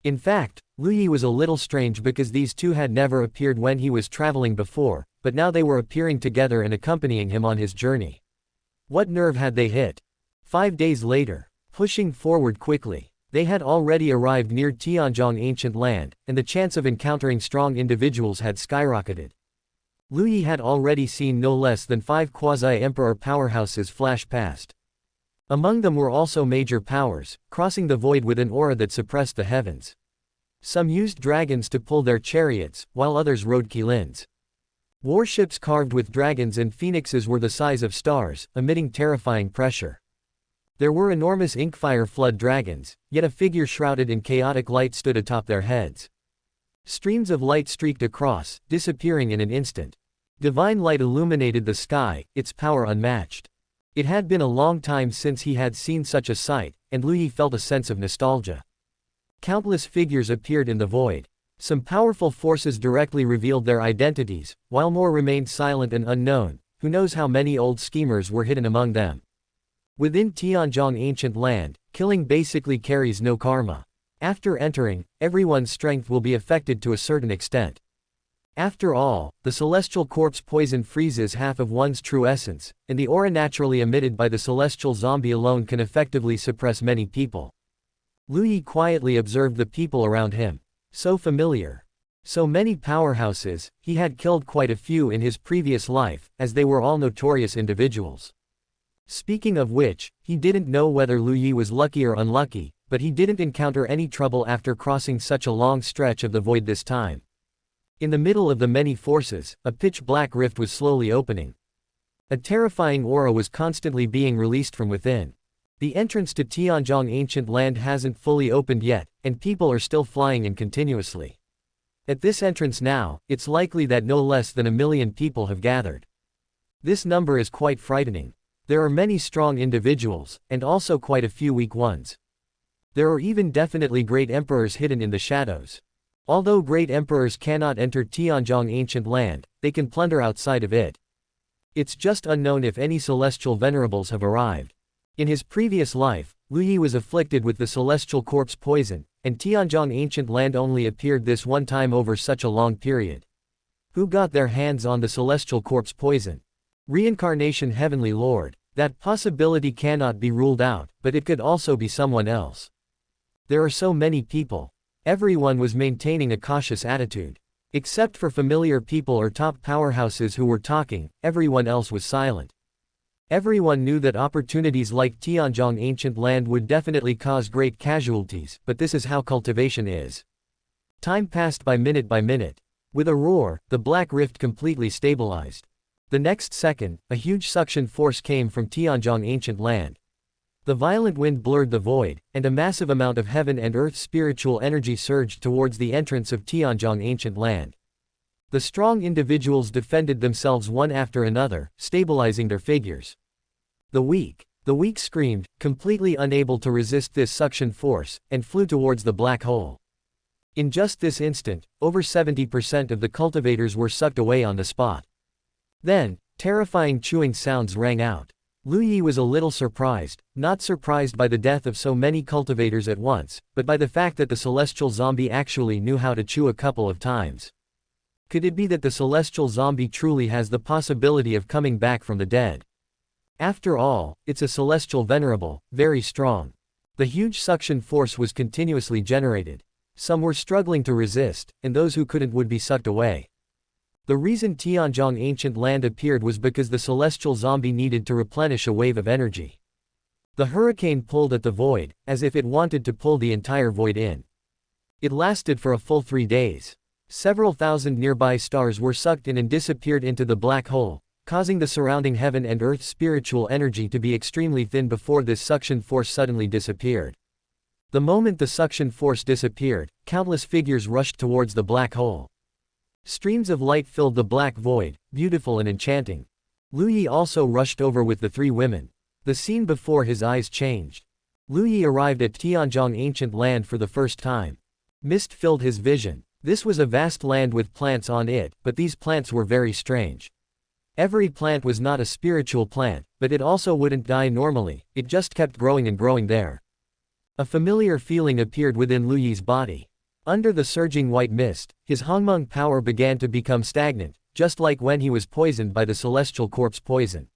S1: In fact, Lu Yi was a little strange because these 2 had never appeared when he was traveling before, but now they were appearing together and accompanying him on his journey. What nerve had they hit? 5 days later, pushing forward quickly, they had already arrived near Tianzhong ancient land, and the chance of encountering strong individuals had skyrocketed. Lu Yi had already seen no less than 5 quasi-emperor powerhouses flash past. Among them were also major powers, crossing the void with an aura that suppressed the heavens. Some used dragons to pull their chariots, while others rode qilins. Warships carved with dragons and phoenixes were the size of stars, emitting terrifying pressure. There were enormous inkfire flood dragons, yet a figure shrouded in chaotic light stood atop their heads. Streams of light streaked across, disappearing in an instant. Divine light illuminated the sky, its power unmatched. It had been a long time since he had seen such a sight, and Lu Yi felt a sense of nostalgia. Countless figures appeared in the void. Some powerful forces directly revealed their identities, while more remained silent and unknown. Who knows how many old schemers were hidden among them. Within Tianzhong ancient land, killing basically carries no karma. After entering, everyone's strength will be affected to a certain extent. After all, the celestial corpse poison freezes half of one's true essence, and the aura naturally emitted by the celestial zombie alone can effectively suppress many people. Lu Yi quietly observed the people around him. So familiar. So many powerhouses, he had killed quite a few in his previous life, as they were all notorious individuals. Speaking of which, he didn't know whether Lu Yi was lucky or unlucky, but he didn't encounter any trouble after crossing such a long stretch of the void this time. In the middle of the many forces, a pitch-black rift was slowly opening. A terrifying aura was constantly being released from within. The entrance to Tianzhong ancient land hasn't fully opened yet, and people are still flying in continuously. At this entrance now, it's likely that no less than 1 million people have gathered. This number is quite frightening. There are many strong individuals, and also quite a few weak ones. There are even definitely great emperors hidden in the shadows. Although great emperors cannot enter Tianzhong ancient land, they can plunder outside of it. It's just unknown if any celestial venerables have arrived. In his previous life, Lu Yi was afflicted with the celestial corpse poison, and Tianzhong ancient land only appeared this one time over such a long period. Who got their hands on the celestial corpse poison? Reincarnation Heavenly Lord. That possibility cannot be ruled out, but it could also be someone else. There are so many people. Everyone was maintaining a cautious attitude. Except for familiar people or top powerhouses who were talking, everyone else was silent. Everyone knew that opportunities like Tianzhong ancient land would definitely cause great casualties, but this is how cultivation is. Time passed by minute. With a roar, the black rift completely stabilized. The next second, a huge suction force came from Tianzhong ancient land. The violent wind blurred the void, and a massive amount of heaven and earth spiritual energy surged towards the entrance of Tianzhong ancient land. The strong individuals defended themselves one after another, stabilizing their figures. The weak screamed, completely unable to resist this suction force, and flew towards the black hole. In just this instant, over 70% of the cultivators were sucked away on the spot. Then, terrifying chewing sounds rang out. Lu Yi was a little surprised, not surprised by the death of so many cultivators at once, but by the fact that the celestial zombie actually knew how to chew a couple of times. Could it be that the celestial zombie truly has the possibility of coming back from the dead? After all, it's a celestial venerable, very strong. The huge suction force was continuously generated. Some were struggling to resist, and those who couldn't would be sucked away. The reason Tianzhong Ancient Land appeared was because the celestial zombie needed to replenish a wave of energy. The hurricane pulled at the void, as if it wanted to pull the entire void in. It lasted for a full 3 days. Several thousand nearby stars were sucked in and disappeared into the black hole, causing the surrounding heaven and earth spiritual energy to be extremely thin before this suction force suddenly disappeared. The moment the suction force disappeared, countless figures rushed towards the black hole. Streams of light filled the black void, beautiful and enchanting. Lu Yi also rushed over with the 3 women. The scene before his eyes changed. Lu Yi arrived at Tianzhong Ancient Land for the first time. Mist filled his vision. This was a vast land with plants on it, but these plants were very strange. Every plant was not a spiritual plant, but it also wouldn't die normally, it just kept growing and growing there. A familiar feeling appeared within Lu Yi's body. Under the surging white mist, his Hongmeng power began to become stagnant, just like when he was poisoned by the celestial corpse poison.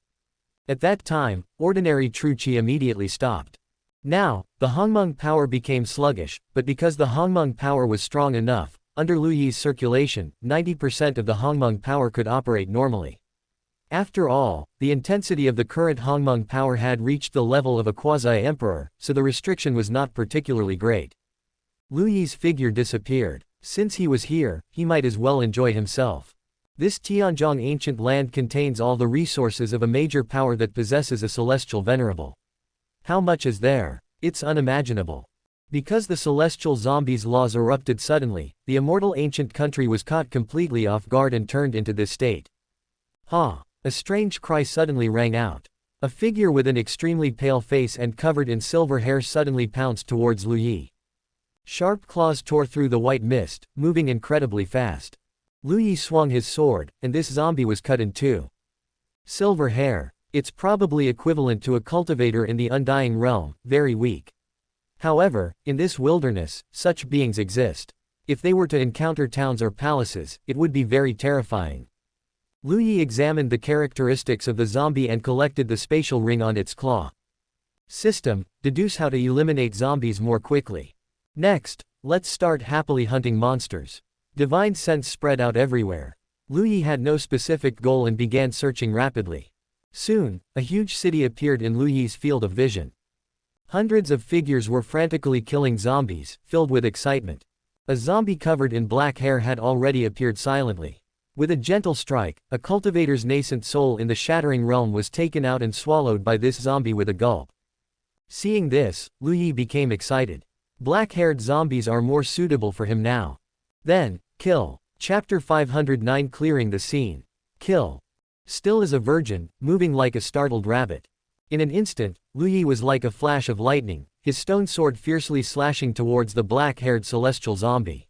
S1: At that time, ordinary true qi immediately stopped. Now, the Hongmeng power became sluggish, but because the Hongmeng power was strong enough, under Lu Yi's circulation, 90% of the Hongmeng power could operate normally. After all, the intensity of the current Hongmeng power had reached the level of a quasi-emperor, so the restriction was not particularly great. Lu Yi's figure disappeared. Since he was here, he might as well enjoy himself. This Tianzhong Ancient Land contains all the resources of a major power that possesses a celestial venerable. How much is there? It's unimaginable. Because the celestial zombie's laws erupted suddenly, the immortal ancient country was caught completely off guard and turned into this state. Ha! A strange cry suddenly rang out. A figure with an extremely pale face and covered in silver hair suddenly pounced towards Lu Yi. Sharp claws tore through the white mist, moving incredibly fast. Lu Yi swung his sword, and this zombie was cut in 2. Silver hair. It's probably equivalent to a cultivator in the undying realm, very weak. However, in this wilderness, such beings exist. If they were to encounter towns or palaces, it would be very terrifying. Lu Yi examined the characteristics of the zombie and collected the spatial ring on its claw. System: deduce how to eliminate zombies more quickly. Next, let's start happily hunting monsters. Divine sense spread out everywhere. Lu Yi had no specific goal and began searching rapidly. Soon, a huge city appeared in Lu Yi's field of vision. Hundreds of figures were frantically killing zombies, filled with excitement. A zombie covered in black hair had already appeared silently. With a gentle strike, a cultivator's nascent soul in the shattering realm was taken out and swallowed by this zombie with a gulp. Seeing this, Lu Yi became excited. Black-haired zombies are more suitable for him now. Then, kill. Chapter 509 Clearing the scene. Kill. Still as a virgin, moving like a startled rabbit. In an instant, Lu Yi was like a flash of lightning, his stone sword fiercely slashing towards the black-haired celestial zombie.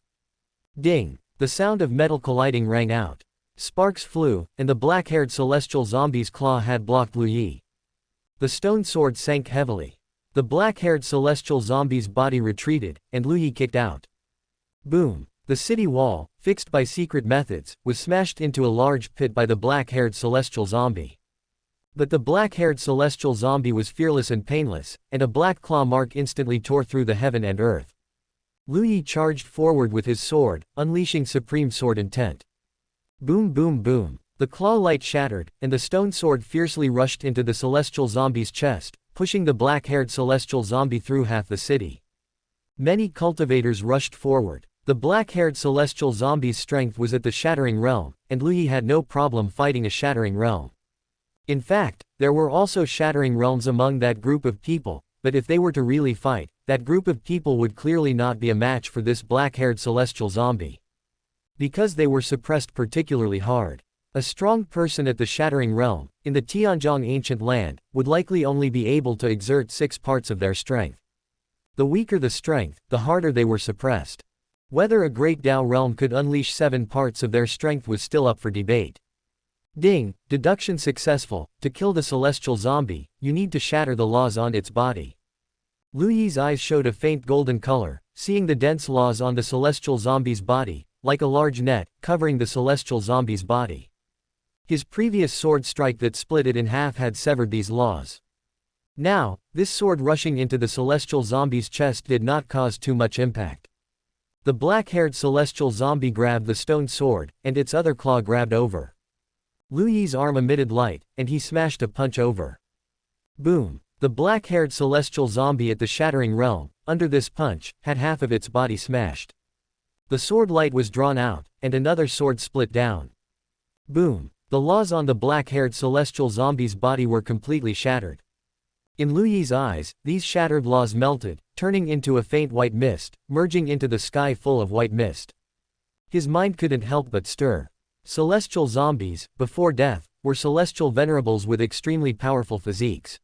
S1: Ding! The sound of metal colliding rang out. Sparks flew, and the black-haired celestial zombie's claw had blocked Lu Yi. The stone sword sank heavily. The black-haired celestial zombie's body retreated, and Lu Yi kicked out. Boom! The city wall, fixed by secret methods, was smashed into a large pit by the black-haired celestial zombie. But the black-haired celestial zombie was fearless and painless, and a black claw mark instantly tore through the heaven and earth. Lu Yi charged forward with his sword, unleashing supreme sword intent. Boom boom boom. The claw light shattered, and the stone sword fiercely rushed into the celestial zombie's chest, pushing the black-haired celestial zombie through half the city. Many cultivators rushed forward. The black-haired celestial zombie's strength was at the shattering realm, and Lu Yi had no problem fighting a shattering realm. In fact, there were also shattering realms among that group of people, but if they were to really fight, that group of people would clearly not be a match for this black-haired celestial zombie. Because they were suppressed particularly hard. A strong person at the shattering realm, in the Tianzhong Ancient Land, would likely only be able to exert 6 parts of their strength. The weaker the strength, the harder they were suppressed. Whether a great Dao realm could unleash 7 parts of their strength was still up for debate. Ding! Deduction successful. To kill the celestial zombie, you need to shatter the laws on its body. Lu Yi's eyes showed a faint golden color, seeing the dense laws on the celestial zombie's body, like a large net, covering the celestial zombie's body. His previous sword strike that split it in half had severed these laws. Now, this sword rushing into the celestial zombie's chest did not cause too much impact. The black-haired celestial zombie grabbed the stone sword, and its other claw grabbed over Lu Yi's arm emitted light, and he smashed a punch over. Boom! The black-haired celestial zombie at the Shattering Realm, under this punch, had half of its body smashed. The sword light was drawn out, and another sword split down. Boom! The laws on the black-haired celestial zombie's body were completely shattered. In Lu Yi's eyes, these shattered laws melted, turning into a faint white mist, merging into the sky full of white mist. His mind couldn't help but stir. Celestial zombies, before death, were celestial venerables with extremely powerful physiques.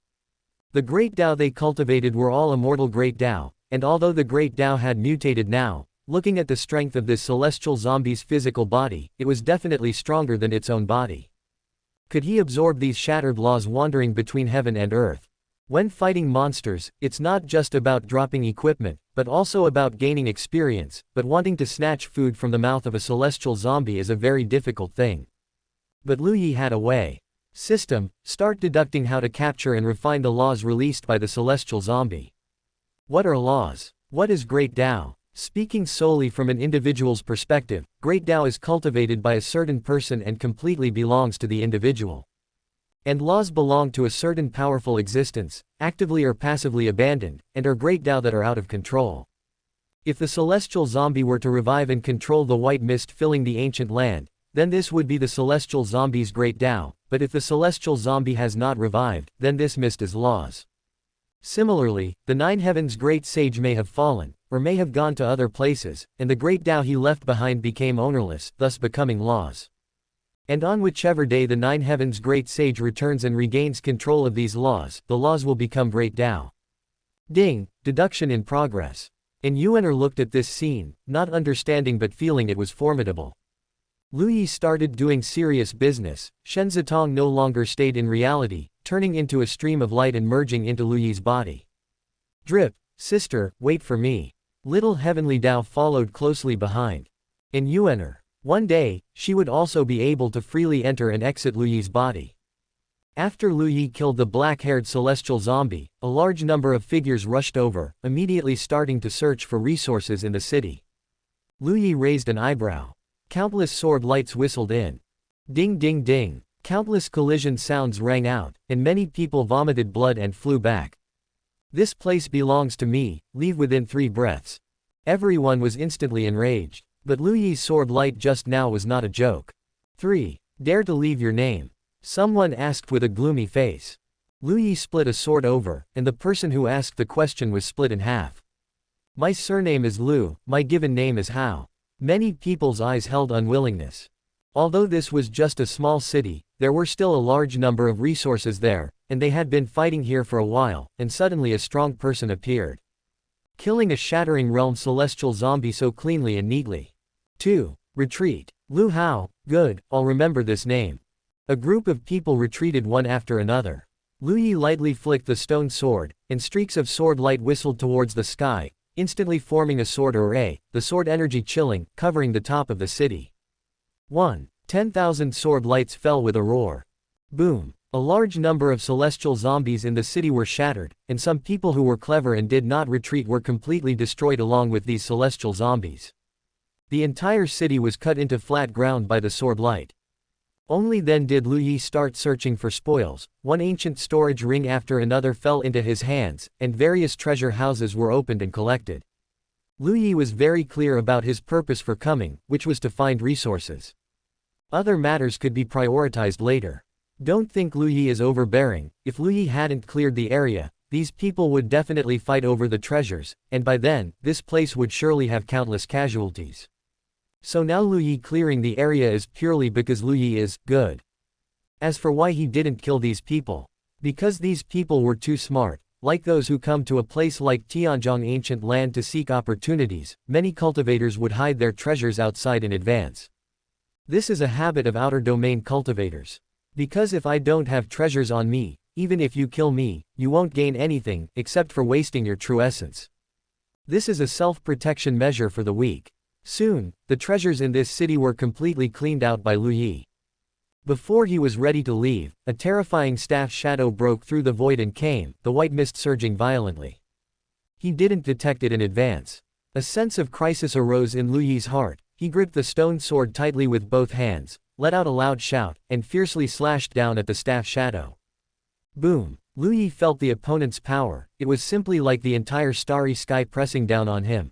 S1: The Great Dao they cultivated were all immortal Great Dao, and although the Great Dao had mutated now, looking at the strength of this celestial zombie's physical body, it was definitely stronger than its own body. Could he absorb these shattered laws wandering between heaven and earth? When fighting monsters, it's not just about dropping equipment, but also about gaining experience, but wanting to snatch food from the mouth of a celestial zombie is a very difficult thing. But Lu Yi had a way. System, start deducting how to capture and refine the laws released by the celestial zombie. What are laws? What is Great Dao? Speaking solely from an individual's perspective, Great Dao is cultivated by a certain person and completely belongs to the individual. And laws belong to a certain powerful existence, actively or passively abandoned, and are Great Dao that are out of control. If the celestial zombie were to revive and control the white mist filling the ancient land, then this would be the celestial zombie's Great Dao, but if the celestial zombie has not revived, then this mist is laws. Similarly, the Nine Heavens' great sage may have fallen, or may have gone to other places, and the Great Dao he left behind became ownerless, thus becoming laws. And on whichever day the Nine Heavens' great sage returns and regains control of these laws, the laws will become Great Dao. Ding! Deduction in progress. And Yuener looked at this scene, not understanding but feeling it was formidable. Lu Yi started doing serious business. Shen Zitong no longer stayed in reality, turning into a stream of light and merging into Lu Yi's body. Drip, sister, wait for me. Little Heavenly Dao followed closely behind. And Yuener. One day, she would also be able to freely enter and exit Lu Yi's body. After Lu Yi killed the black-haired celestial zombie, a large number of figures rushed over, immediately starting to search for resources in the city. Lu Yi raised an eyebrow. Countless sword lights whistled in. Ding ding ding. Countless collision sounds rang out, and many people vomited blood and flew back. This place belongs to me, leave within 3 breaths. Everyone was instantly enraged. But Lu Yi's sword light just now was not a joke. 3. Dare to leave your name? Someone asked with a gloomy face. Lu Yi split a sword over, and the person who asked the question was split in half. My surname is Lu, my given name is Hao. Many people's eyes held unwillingness. Although this was just a small city, there were still a large number of resources there, and they had been fighting here for a while, and suddenly a strong person appeared. Killing a Shattering Realm celestial zombie so cleanly and neatly. 2. Retreat. Lu Hao, good, I'll remember this name. A group of people retreated one after another. Lu Yi lightly flicked the stone sword, and streaks of sword light whistled towards the sky, instantly forming a sword array, the sword energy chilling, covering the top of the city. 1. 10,000 sword lights fell with a roar. Boom. A large number of celestial zombies in the city were shattered, and some people who were clever and did not retreat were completely destroyed along with these celestial zombies. The entire city was cut into flat ground by the sword light. Only then did Lu Yi start searching for spoils. One ancient storage ring after another fell into his hands, and various treasure houses were opened and collected. Lu Yi was very clear about his purpose for coming, which was to find resources. Other matters could be prioritized later. Don't think Lu Yi is overbearing. If Lu Yi hadn't cleared the area, these people would definitely fight over the treasures, and by then, this place would surely have countless casualties. So now Lu Yi clearing the area is purely because Lu Yi is good. As for why he didn't kill these people, because these people were too smart, like those who come to a place like Tianzhong ancient land to seek opportunities, many cultivators would hide their treasures outside in advance. This is a habit of outer domain cultivators. Because if I don't have treasures on me, even if you kill me, you won't gain anything, except for wasting your true essence. This is a self-protection measure for the weak. Soon, the treasures in this city were completely cleaned out by Lu Yi. Before he was ready to leave, a terrifying staff shadow broke through the void and came, the white mist surging violently. He didn't detect it in advance. A sense of crisis arose in Lu Yi's heart. He gripped the stone sword tightly with both hands, let out a loud shout, and fiercely slashed down at the staff shadow. Boom! Lu Yi felt the opponent's power. It was simply like the entire starry sky pressing down on him.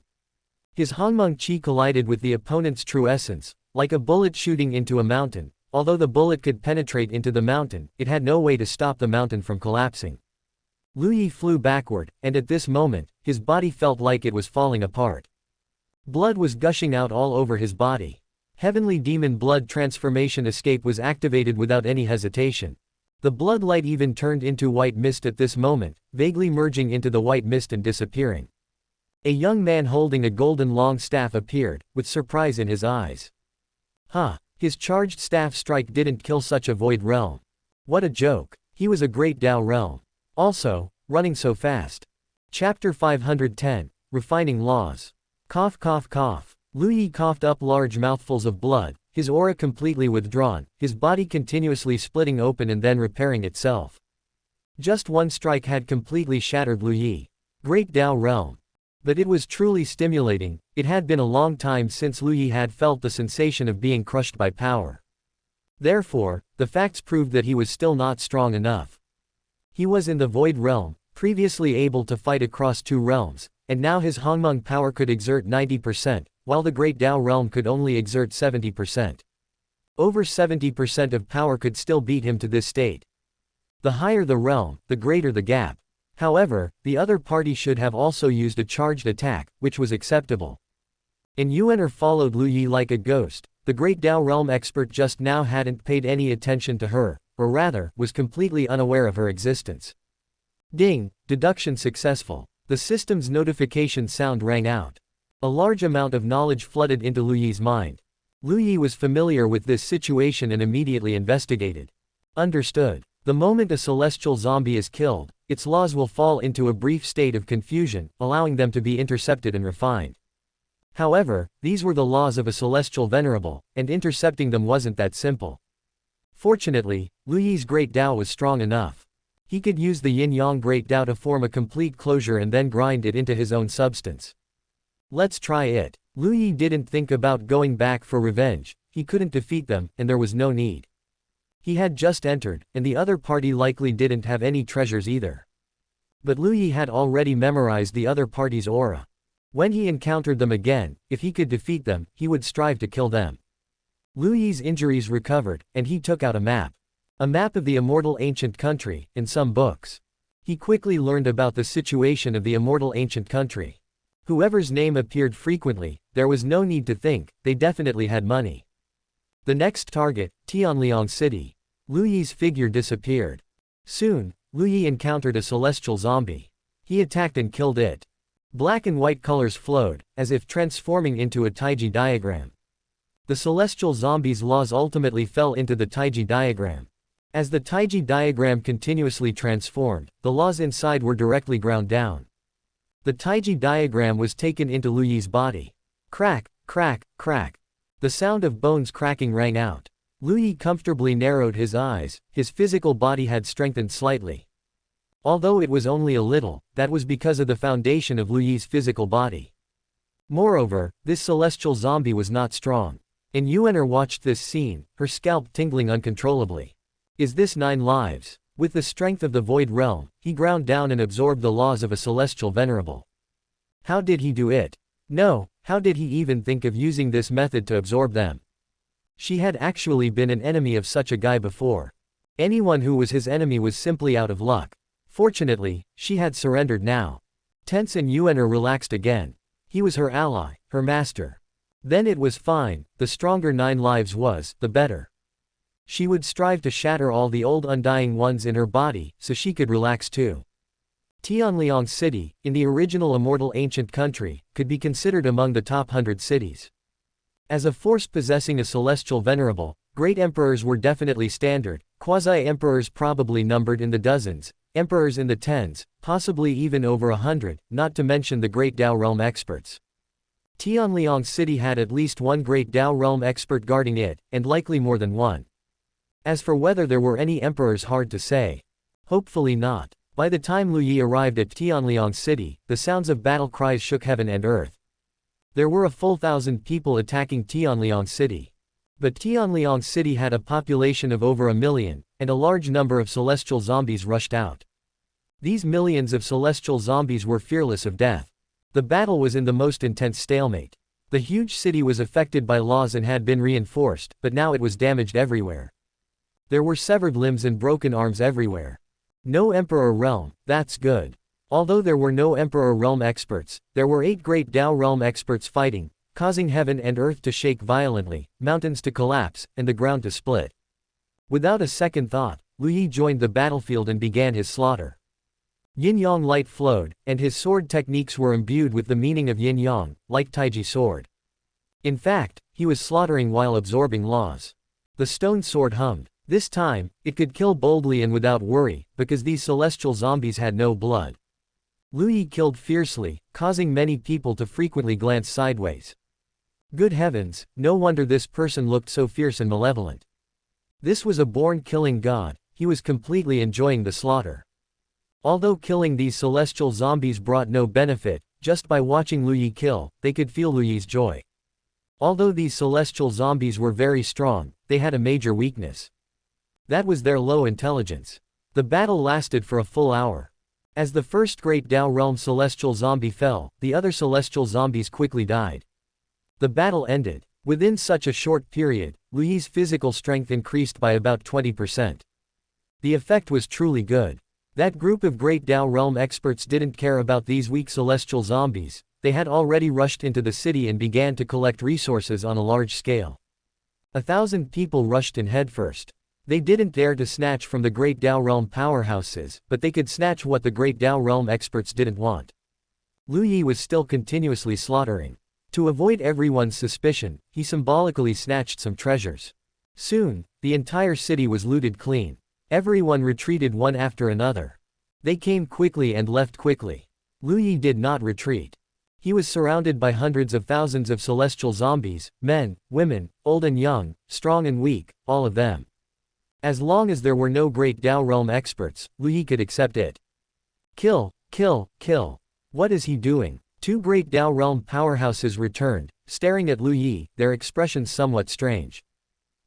S1: His Hongmeng Qi collided with the opponent's true essence, like a bullet shooting into a mountain. Although the bullet could penetrate into the mountain, it had no way to stop the mountain from collapsing. Lu Yi flew backward, and at this moment, his body felt like it was falling apart. Blood was gushing out all over his body. Heavenly Demon Blood Transformation Escape was activated without any hesitation. The blood light even turned into white mist at this moment, vaguely merging into the white mist and disappearing. A young man holding a golden long staff appeared, with surprise in his eyes. Huh, his charged staff strike didn't kill such a void realm. What a joke, he was a great Dao realm. Also, running so fast. Chapter 510, Refining Laws. Cough cough cough. Lu Yi coughed up large mouthfuls of blood, his aura completely withdrawn, his body continuously splitting open and then repairing itself. Just one strike had completely shattered Lu Yi. Great Dao realm. But it was truly stimulating. It had been a long time since Lu Yi had felt the sensation of being crushed by power. Therefore, the facts proved that he was still not strong enough. He was in the void realm, previously able to fight across two realms, and now his Hongmeng power could exert 90%, while the Great Dao realm could only exert 70%. Over 70% of power could still beat him to this state. The higher the realm, the greater the gap. However, the other party should have also used a charged attack, which was acceptable. And Yuan followed Lu Yi like a ghost. The Great Dao realm expert just now hadn't paid any attention to her, or rather, was completely unaware of her existence. Ding! Deduction successful. The system's notification sound rang out. A large amount of knowledge flooded into Lu Yi's mind. Lu Yi was familiar with this situation and immediately investigated. Understood. The moment a celestial zombie is killed, its laws will fall into a brief state of confusion, allowing them to be intercepted and refined. However, these were the laws of a celestial venerable, and intercepting them wasn't that simple. Fortunately, Lu Yi's Great Dao was strong enough. He could use the Yin-Yang Great Dao to form a complete closure and then grind it into his own substance. Let's try it. Lu Yi didn't think about going back for revenge. He couldn't defeat them, and there was no need. He had just entered, and the other party likely didn't have any treasures either. But Lu Yi had already memorized the other party's aura. When he encountered them again, if he could defeat them, he would strive to kill them. Lu Yi's injuries recovered, and he took out a map. A map of the immortal ancient country, in some books. He quickly learned about the situation of the immortal ancient country. Whoever's name appeared frequently, there was no need to think, they definitely had money. The next target, Tianliang City. Lu Yi's figure disappeared. Soon, Lu Yi encountered a celestial zombie. He attacked and killed it. Black and white colors flowed, as if transforming into a Taiji diagram. The celestial zombie's laws ultimately fell into the Taiji diagram. As the Taiji diagram continuously transformed, the laws inside were directly ground down. The Taiji diagram was taken into Lu Yi's body. Crack, crack, crack. The sound of bones cracking rang out. Lu Yi comfortably narrowed his eyes, his physical body had strengthened slightly. Although it was only a little, that was because of the foundation of Lu Yi's physical body. Moreover, this celestial zombie was not strong. And Yuan watched this scene, her scalp tingling uncontrollably. Is this 9 lives? With the strength of the void realm, he ground down and absorbed the laws of a celestial venerable. How did he do it? No, how did he even think of using this method to absorb them? She had actually been an enemy of such a guy before. Anyone who was his enemy was simply out of luck. Fortunately, she had surrendered now. Tense and Yuan relaxed again. He was her ally, her master. Then it was fine, the stronger 9 lives was, the better. She would strive to shatter all the old undying ones in her body, so she could relax too. Tianliang City, in the original immortal ancient country, could be considered among the top 100 cities. As a force possessing a celestial venerable, great emperors were definitely standard, quasi-emperors probably numbered in the dozens, emperors in the tens, possibly even over 100, not to mention the Great Dao realm experts. Tianliang City had at least one Great Dao realm expert guarding it, and likely more than one. As for whether there were any emperors, hard to say. Hopefully not. By the time Lu Yi arrived at Tianliang City, the sounds of battle cries shook heaven and earth. There were a full 1,000 people attacking Tianliang City. But Tianliang City had a population of over 1 million, and a large number of celestial zombies rushed out. These millions of celestial zombies were fearless of death. The battle was in the most intense stalemate. The huge city was affected by laws and had been reinforced, but now it was damaged everywhere. There were severed limbs and broken arms everywhere. No Emperor Realm, that's good. Although there were no Emperor Realm experts, there were 8 Great Dao Realm experts fighting, causing heaven and earth to shake violently, mountains to collapse, and the ground to split. Without a second thought, Lu Yi joined the battlefield and began his slaughter. Yin-yang light flowed, and his sword techniques were imbued with the meaning of yin-yang, like Taiji sword. In fact, he was slaughtering while absorbing laws. The stone sword hummed. This time, it could kill boldly and without worry, because these celestial zombies had no blood. Lu Yi killed fiercely, causing many people to frequently glance sideways. Good heavens, no wonder this person looked so fierce and malevolent. This was a born killing god, he was completely enjoying the slaughter. Although killing these celestial zombies brought no benefit, just by watching Lu Yi kill, they could feel Lu Yi's joy. Although these celestial zombies were very strong, they had a major weakness. That was their low intelligence. The battle lasted for a full hour. As the first Great Dao Realm celestial zombie fell, the other celestial zombies quickly died. The battle ended. Within such a short period, Lu Yi's physical strength increased by about 20%. The effect was truly good. That group of Great Dao Realm experts didn't care about these weak celestial zombies, they had already rushed into the city and began to collect resources on a large scale. 1,000 people rushed in headfirst. They didn't dare to snatch from the Great Dao Realm powerhouses, but they could snatch what the Great Dao Realm experts didn't want. Lu Yi was still continuously slaughtering. To avoid everyone's suspicion, he symbolically snatched some treasures. Soon, the entire city was looted clean. Everyone retreated one after another. They came quickly and left quickly. Lu Yi did not retreat. He was surrounded by hundreds of thousands of celestial zombies, men, women, old and young, strong and weak, all of them. As long as there were no Great Dao Realm experts, Lu Yi could accept it. Kill, kill, kill. What is he doing? 2 Great Dao Realm powerhouses returned, staring at Lu Yi, their expressions somewhat strange.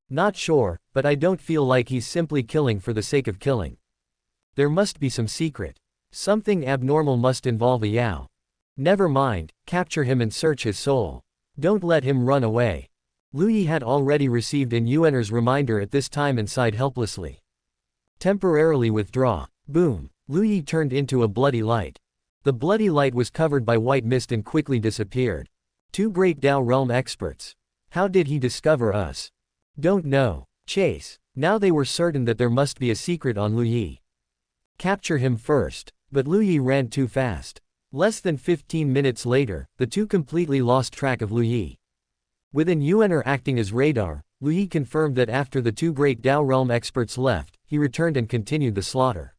S1: Not sure, but I don't feel like he's simply killing for the sake of killing. There must be some secret. Something abnormal must involve a Yao. Never mind, capture him and search his soul. Don't let him run away. Lu Yi had already received an Yuaner's reminder at this time and sighed helplessly. Temporarily withdraw. Boom. Lu Yi turned into a bloody light. The bloody light was covered by white mist and quickly disappeared. 2 Great Dao Realm experts. How did he discover us? Don't know. Chase. Now they were certain that there must be a secret on Lu Yi. Capture him first. But Lu Yi ran too fast. Less than 15 minutes later, the two completely lost track of Lu Yi. With an Yuaner acting as radar, Lu Yi confirmed that after the 2 Great Dao Realm experts left, he returned and continued the slaughter.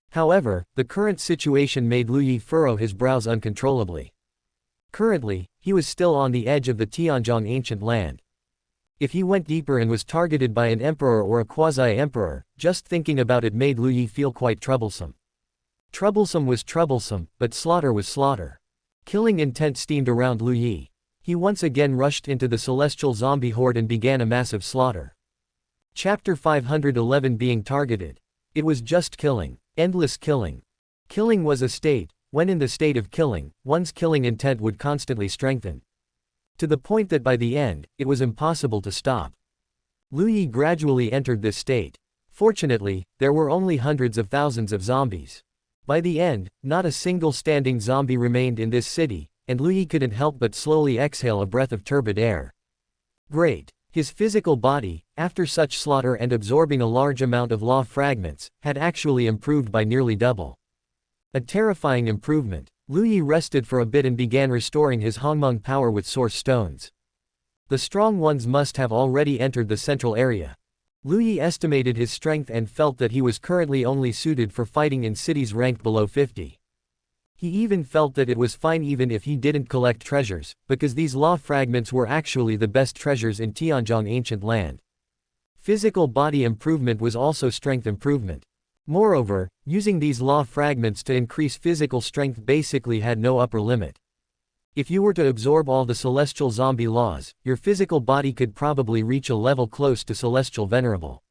S1: However, the current situation made Lu Yi furrow his brows uncontrollably. Currently, he was still on the edge of the Tianjong ancient land. If he went deeper and was targeted by an emperor or a quasi-emperor, just thinking about it made Lu Yi feel quite troublesome. Troublesome was troublesome, but slaughter was slaughter. Killing intent steamed around Lu Yi. He once again rushed into the celestial zombie horde and began a massive slaughter. Chapter 511 Being targeted. It was just killing. Endless killing. Killing was a state. When in the state of killing, one's killing intent would constantly strengthen. To the point that by the end, it was impossible to stop. Lu Yi gradually entered this state. Fortunately, there were only hundreds of thousands of zombies. By the end, not a single standing zombie remained in this city, and Lu Yi couldn't help but slowly exhale a breath of turbid air. Great. His physical body, after such slaughter and absorbing a large amount of law fragments, had actually improved by nearly double. A terrifying improvement. Lu Yi rested for a bit and began restoring his Hongling power with source stones. The strong ones must have already entered the central area. Lu Yi estimated his strength and felt that he was currently only suited for fighting in cities ranked below 50. He even felt that it was fine even if he didn't collect treasures, because these law fragments were actually the best treasures in Tianjong ancient land. Physical body improvement was also strength improvement. Moreover, using these law fragments to increase physical strength basically had no upper limit. If you were to absorb all the celestial zombie laws, your physical body could probably reach a level close to celestial venerable.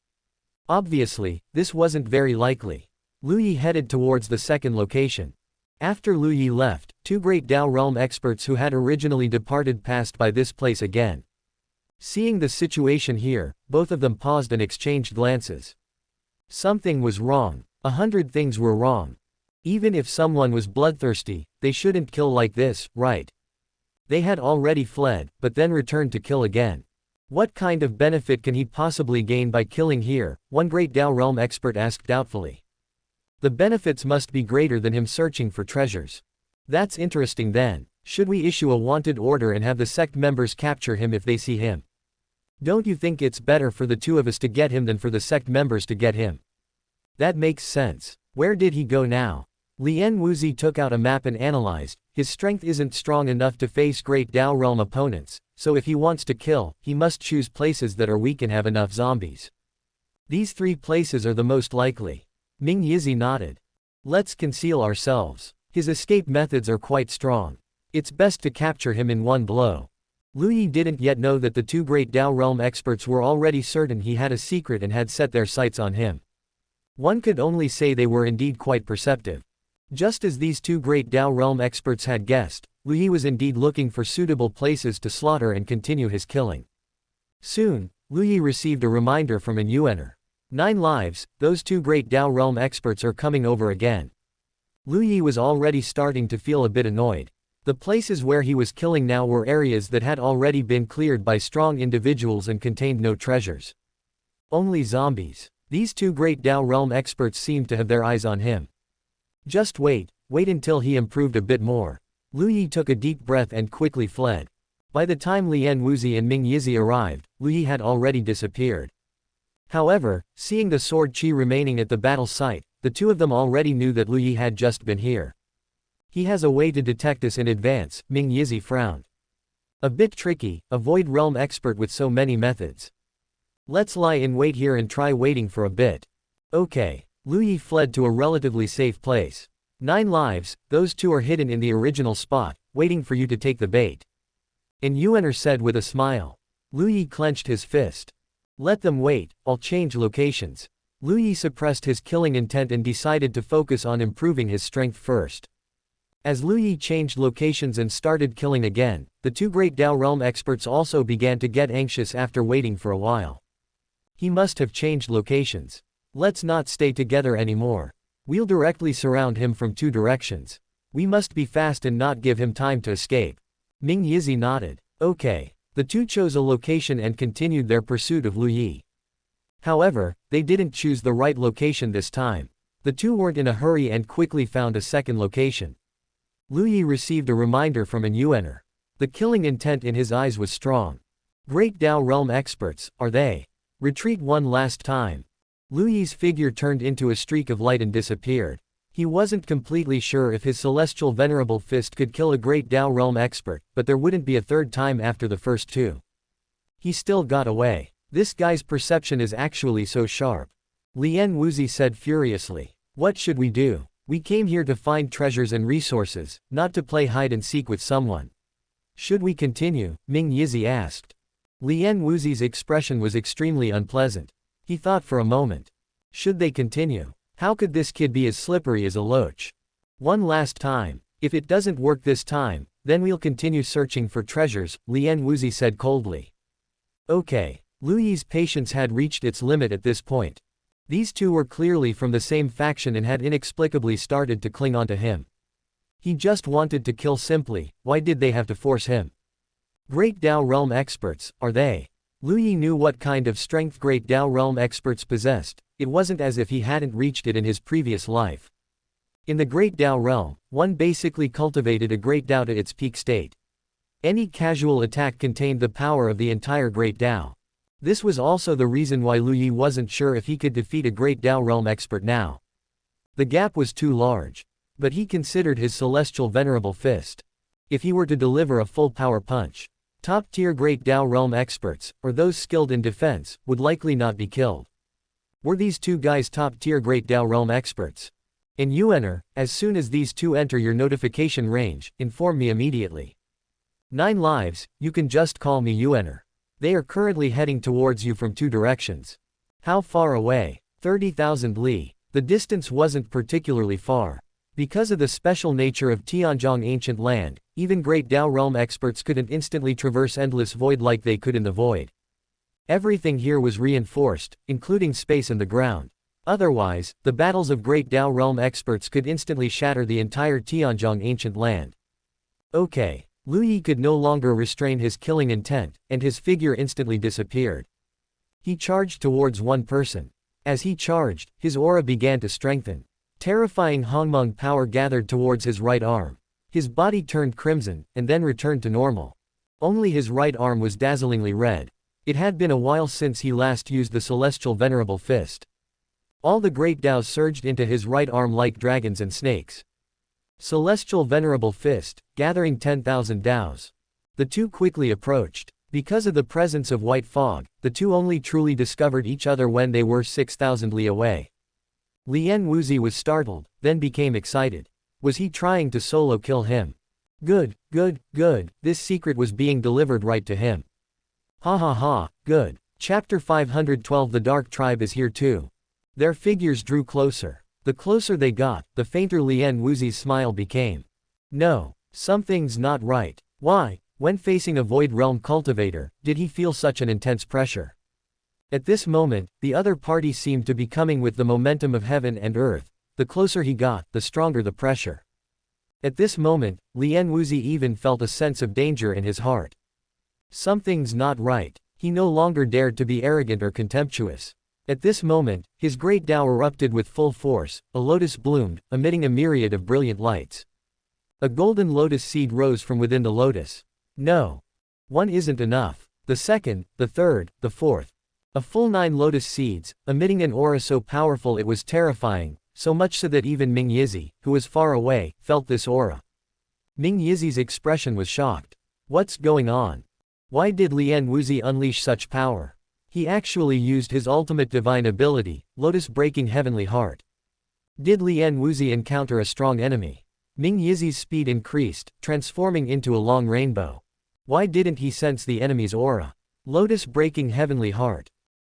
S1: Obviously, this wasn't very likely. Lu Yi headed towards the second location. After Lu Yi left, two great Dao realm experts who had originally departed passed by this place again. Seeing the situation here, both of them paused and exchanged glances. Something was wrong. 100 things were wrong. Even if someone was bloodthirsty, they shouldn't kill like this, right? They had already fled, but then returned to kill again. What kind of benefit can he possibly gain by killing here? One great Dao realm expert asked doubtfully. The benefits must be greater than him searching for treasures. That's interesting then. Should we issue a wanted order and have the sect members capture him if they see him? Don't you think it's better for the two of us to get him than for the sect members to get him? That makes sense. Where did he go now? Lien Wuzi took out a map and analyzed. His strength isn't strong enough to face great Dao realm opponents, so if he wants to kill, he must choose places that are weak and have enough zombies. These 3 places are the most likely. Ming Yizi nodded. Let's conceal ourselves. His escape methods are quite strong. It's best to capture him in one blow. Lu Yi didn't yet know that the two great Dao realm experts were already certain he had a secret and had set their sights on him. One could only say they were indeed quite perceptive. Just as these two great Dao realm experts had guessed, Lu Yi was indeed looking for suitable places to slaughter and continue his killing. Soon, Lu Yi received a reminder from an Yuaner. 9 lives, those two great Dao realm experts are coming over again. Lu Yi was already starting to feel a bit annoyed. The places where he was killing now were areas that had already been cleared by strong individuals and contained no treasures. Only zombies. These two great Dao realm experts seemed to have their eyes on him. Just wait until he improved a bit more. Lu Yi took a deep breath and quickly fled. By the time Lien Wuzi and Ming Yizi arrived, Lu Yi had already disappeared. However, seeing the sword chi remaining at the battle site, the two of them already knew that Lu Yi had just been here. He has a way to detect us in advance, Ming Yizi frowned. A bit tricky, a void realm expert with so many methods. Let's lie in wait here and try waiting for a bit. Okay. Lu Yi fled to a relatively safe place. 9 lives, those two are hidden in the original spot, waiting for you to take the bait. An Yuaner said with a smile. Lu Yi clenched his fist. Let them wait, I'll change locations. Lu Yi suppressed his killing intent and decided to focus on improving his strength first. As Lu Yi changed locations and started killing again, the two great Dao realm experts also began to get anxious after waiting for a while. He must have changed locations. Let's not stay together anymore. We'll directly surround him from 2 directions. We must be fast and not give him time to escape. Ming Yizi nodded. Okay. The two chose a location and continued their pursuit of Lu Yi. However, they didn't choose the right location this time. The two weren't in a hurry and quickly found a second location. Lu Yi received a reminder from an Yuaner. The killing intent in his eyes was strong. Great Dao realm experts, are they? Retreat one last time. Lu Yi's figure turned into a streak of light and disappeared. He wasn't completely sure if his celestial venerable fist could kill a great Dao realm expert, but there wouldn't be a third time after the first 2. He still got away. This guy's perception is actually so sharp. Lien Wuzi said furiously. What should we do? We came here to find treasures and resources, not to play hide and seek with someone. Should we continue? Ming Yizi asked. Lien Wuzi's expression was extremely unpleasant. He thought for a moment. Should they continue? How could this kid be as slippery as a loach? One last time. If it doesn't work this time, then we'll continue searching for treasures, Lien Wuzi said coldly. Okay. Lu Yi's patience had reached its limit at this point. These two were clearly from the same faction and had inexplicably started to cling onto him. He just wanted to kill simply, why did they have to force him? Great Dao realm experts, are they? Lu Yi knew what kind of strength great Dao realm experts possessed. It wasn't as if he hadn't reached it in his previous life. In the great Dao realm, one basically cultivated a great Dao to its peak state. Any casual attack contained the power of the entire great Dao. This was also the reason why Lu Yi wasn't sure if he could defeat a great Dao realm expert now. The gap was too large. But he considered his celestial venerable fist. If he were to deliver a full power punch, top-tier great Dao realm experts, or those skilled in defense, would likely not be killed. Were these two guys top-tier great Dao realm experts? In Yuaner, as soon as these two enter your notification range, inform me immediately. 9 lives, you can just call me Yuener. They are currently heading towards you from 2 directions. How far away? 30,000 li. The distance wasn't particularly far. Because of the special nature of Tianzhong ancient land, even great Dao realm experts couldn't instantly traverse endless void like they could in the void. Everything here was reinforced, including space and the ground. Otherwise, the battles of great Dao realm experts could instantly shatter the entire Tianzhong ancient land. Okay. Lu Yi could no longer restrain his killing intent, and his figure instantly disappeared. He charged towards one person. As he charged, his aura began to strengthen. Terrifying Hongling power gathered towards his right arm. His body turned crimson, and then returned to normal. Only his right arm was dazzlingly red. It had been a while since he last used the Celestial Venerable Fist. All the great Daos surged into his right arm like dragons and snakes. Celestial Venerable Fist, gathering 10,000 Daos. The two quickly approached. Because of the presence of white fog, the two only truly discovered each other when they were 6,000 li away. Lian Wuzi was startled, then became excited. Was he trying to solo kill him? Good, good, good, this secret was being delivered right to him. Ha ha ha, good. Chapter 512. The Dark Tribe is here too. Their figures drew closer. The closer they got, the fainter Lian Wuzi's smile became. No, something's not right. Why, when facing a Void Realm cultivator, did he feel such an intense pressure? At this moment, the other party seemed to be coming with the momentum of heaven and earth. The closer he got, the stronger the pressure. At this moment, Lian Wuzi even felt a sense of danger in his heart. Something's not right. He no longer dared to be arrogant or contemptuous. At this moment, his great Dao erupted with full force. A lotus bloomed, emitting a myriad of brilliant lights. A golden lotus seed rose from within the lotus. No. One isn't enough. The second, the third, the fourth. A full 9 lotus seeds, emitting an aura so powerful it was terrifying, so much so that even Ming Yizi, who was far away, felt this aura. Ming Yizi's expression was shocked. What's going on? Why did Lian Wuzi unleash such power? He actually used his ultimate divine ability, lotus-breaking heavenly heart. Did Lian Wuzi encounter a strong enemy? Ming Yizi's speed increased, transforming into a long rainbow. Why didn't he sense the enemy's aura? Lotus-breaking heavenly heart.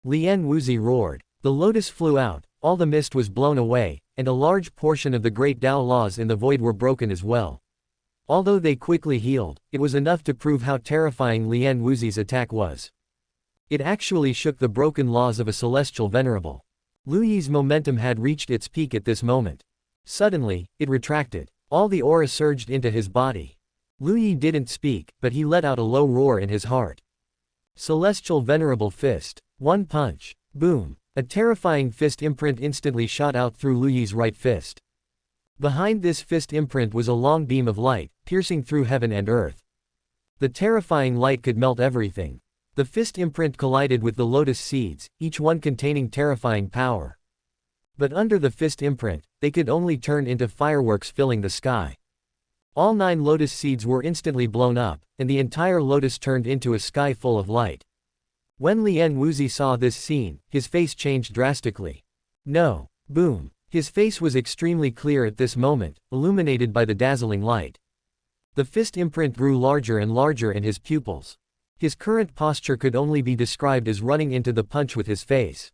S1: Lian Wuzi roared. The lotus flew out, all the mist was blown away, and a large portion of the great Dao laws in the void were broken as well. Although they quickly healed, it was enough to prove how terrifying Lian Wuzi's attack was. It actually shook the broken laws of a celestial venerable. Lu Yi's momentum had reached its peak at this moment. Suddenly, it retracted. All the aura surged into his body. Lu Yi didn't speak, but he let out a low roar in his heart. Celestial Venerable Fist. One punch. Boom. A terrifying fist imprint instantly shot out through Lu Yi's right fist. Behind this fist imprint was a long beam of light, piercing through heaven and earth. The terrifying light could melt everything. The fist imprint collided with the lotus seeds, each one containing terrifying power. But under the fist imprint, they could only turn into fireworks filling the sky. All 9 lotus seeds were instantly blown up, and the entire lotus turned into a sky full of light. When Lian Wuzi saw this scene, his face changed drastically. No. Boom. His face was extremely clear at this moment, illuminated by the dazzling light. The fist imprint grew larger and larger in his pupils. His current posture could only be described as running into the punch with his face.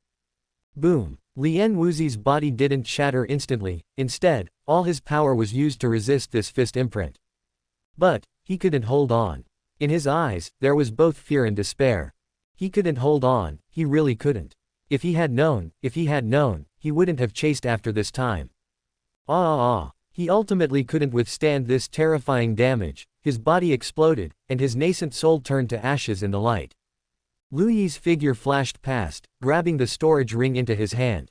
S1: Boom. Lian Wuzi's body didn't shatter instantly, instead, all his power was used to resist this fist imprint. But, he couldn't hold on. In his eyes, there was both fear and despair. He couldn't hold on, he really couldn't. If he had known, he wouldn't have chased after this time. He ultimately couldn't withstand this terrifying damage, his body exploded, and his nascent soul turned to ashes in the light. Lu Yi's figure flashed past, grabbing the storage ring into his hand.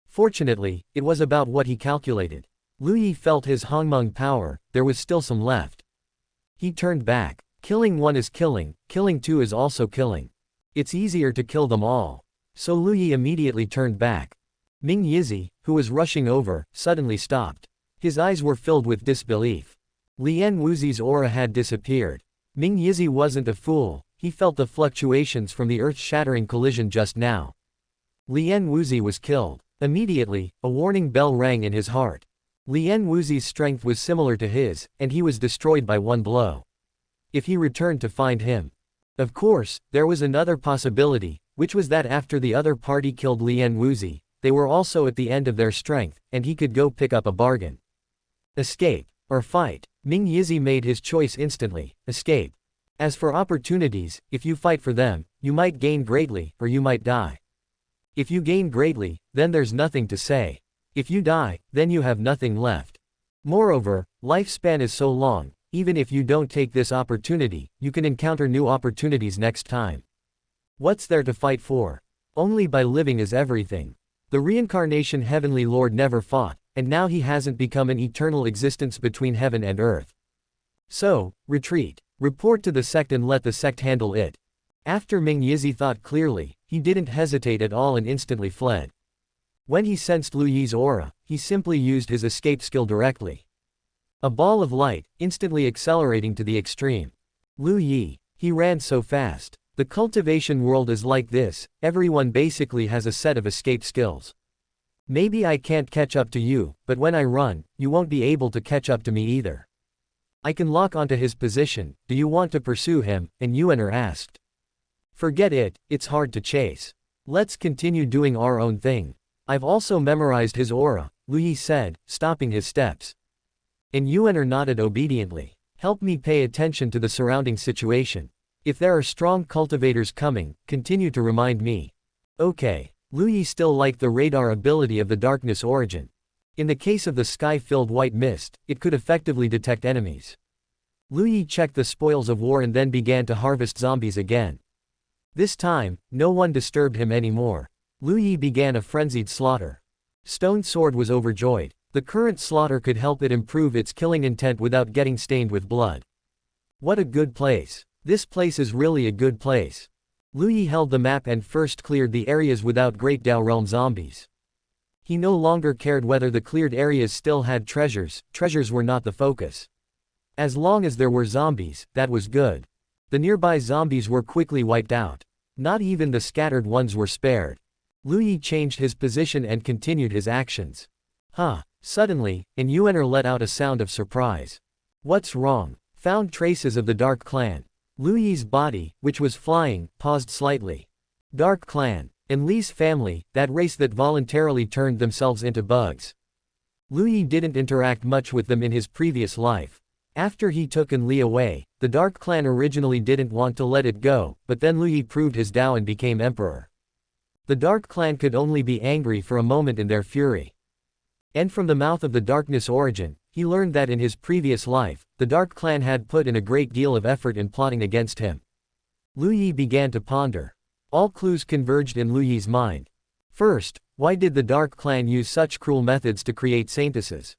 S1: Fortunately, it was about what he calculated. Lu Yi felt his Hongling power, there was still some left. He turned back. Killing one is killing 2 is also killing. It's easier to kill them all. So Lu Yi immediately turned back. Ming Yizi, who was rushing over, suddenly stopped. His eyes were filled with disbelief. Lian Wuzi's aura had disappeared. Ming Yizi wasn't a fool, he felt the fluctuations from the earth-shattering collision just now. Lian Wuzi was killed. Immediately, a warning bell rang in his heart. Lian Wuzi's strength was similar to his, and he was destroyed by one blow. if he returned to find him. Of course, there was another possibility, which was that after the other party killed Lian Wuzi, they were also at the end of their strength, and he could go pick up a bargain. Escape. Or fight. Ming Yizi made his choice instantly, escape. As for opportunities, if you fight for them, you might gain greatly, or you might die. If you gain greatly, then there's nothing to say. If you die, then you have nothing left. Moreover, lifespan is so long, even if you don't take this opportunity, you can encounter new opportunities next time. What's there to fight for? Only by living is everything. The reincarnation Heavenly Lord never fought, and now he hasn't become an eternal existence between heaven and earth. So, retreat. Report to the sect and let the sect handle it. After Ming Yizi thought clearly, he didn't hesitate at all and instantly fled. When he sensed Lu Yi's aura, he simply used his escape skill directly. A ball of light, instantly accelerating to the extreme. Lu Yi. He ran so fast. The cultivation world is like this, everyone basically has a set of escape skills. Maybe I can't catch up to you, but when I run, you won't be able to catch up to me either. I can lock onto his position. Do you want to pursue him? And Yuaner asked. Forget it, it's hard to chase. Let's continue doing our own thing. I've also memorized his aura, Lu Yi said, stopping his steps. And Yuaner nodded obediently. Help me pay attention to the surrounding situation. If there are strong cultivators coming, continue to remind me. Okay. Lu Yi still liked the radar ability of the darkness origin. In the case of the sky-filled white mist, it could effectively detect enemies. Lu Yi checked the spoils of war and then began to harvest zombies again. This time, no one disturbed him anymore. Lu Yi began a frenzied slaughter. Stone Sword was overjoyed. The current slaughter could help it improve its killing intent without getting stained with blood. What a good place. This place is really a good place. Lu Yi held the map and first cleared the areas without Great Dao Realm zombies. He no longer cared whether the cleared areas still had treasures were not the focus. As long as there were zombies, that was good. The nearby zombies were quickly wiped out. Not even the scattered ones were spared. Lu Yi changed his position and continued his actions. Suddenly, Yuaner let out a sound of surprise. What's wrong? Found traces of the Dark Clan. Lu Yi's body, which was flying, paused slightly. Dark Clan. Enli's family, that race that voluntarily turned themselves into bugs. Lu Yi didn't interact much with them in his previous life. After he took Enli away, the Dark Clan originally didn't want to let it go, but then Lu Yi proved his Dao and became emperor. The Dark Clan could only be angry for a moment in their fury. And from the mouth of the darkness origin, he learned that in his previous life, the Dark Clan had put in a great deal of effort in plotting against him. Lu Yi began to ponder. All clues converged in Lu Yi's mind. First, why did the Dark Clan use such cruel methods to create saintesses?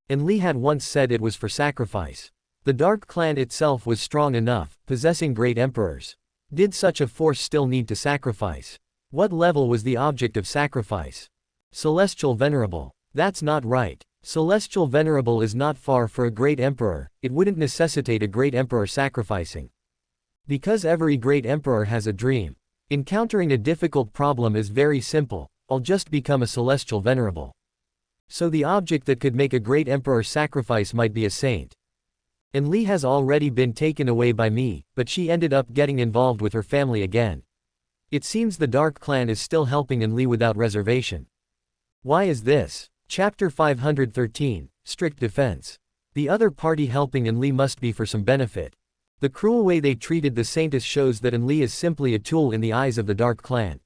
S1: Enli had once said it was for sacrifice. The Dark Clan itself was strong enough, possessing great emperors. Did such a force still need to sacrifice? What level was the object of sacrifice? Celestial Venerable. That's not right. Celestial Venerable is not far for a great emperor, it wouldn't necessitate a great emperor sacrificing. Because every great emperor has a dream. Encountering a difficult problem is very simple, I'll just become a Celestial Venerable. So the object that could make a great emperor sacrifice might be a saint. Enli has already been taken away by me, but she ended up getting involved with her family again. It seems the Dark Clan is still helping Enli without reservation. Why is this? Chapter 513, Strict Defense. The other party helping Enli must be for some benefit. The cruel way they treated the saintess shows that Enli is simply a tool in the eyes of the Dark Clan.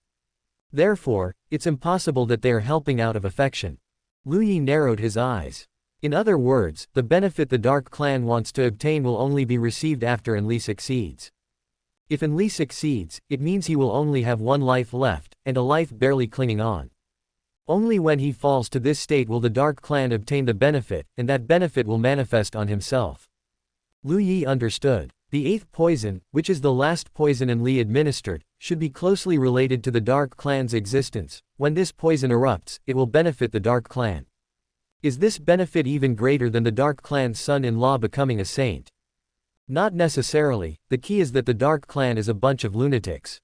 S1: Therefore, it's impossible that they are helping out of affection. Lu Yi narrowed his eyes. In other words, the benefit the Dark Clan wants to obtain will only be received after Enli succeeds. If Enli succeeds, it means he will only have one life left, and a life barely clinging on. Only when he falls to this state will the Dark Clan obtain the benefit, and that benefit will manifest on himself. Lu Yi understood. The eighth poison, which is the last poison Enli administered, should be closely related to the Dark Clan's existence. When this poison erupts, it will benefit the Dark Clan. Is this benefit even greater than the Dark Clan's son-in-law becoming a saint? Not necessarily, the key is that the Dark Clan is a bunch of lunatics.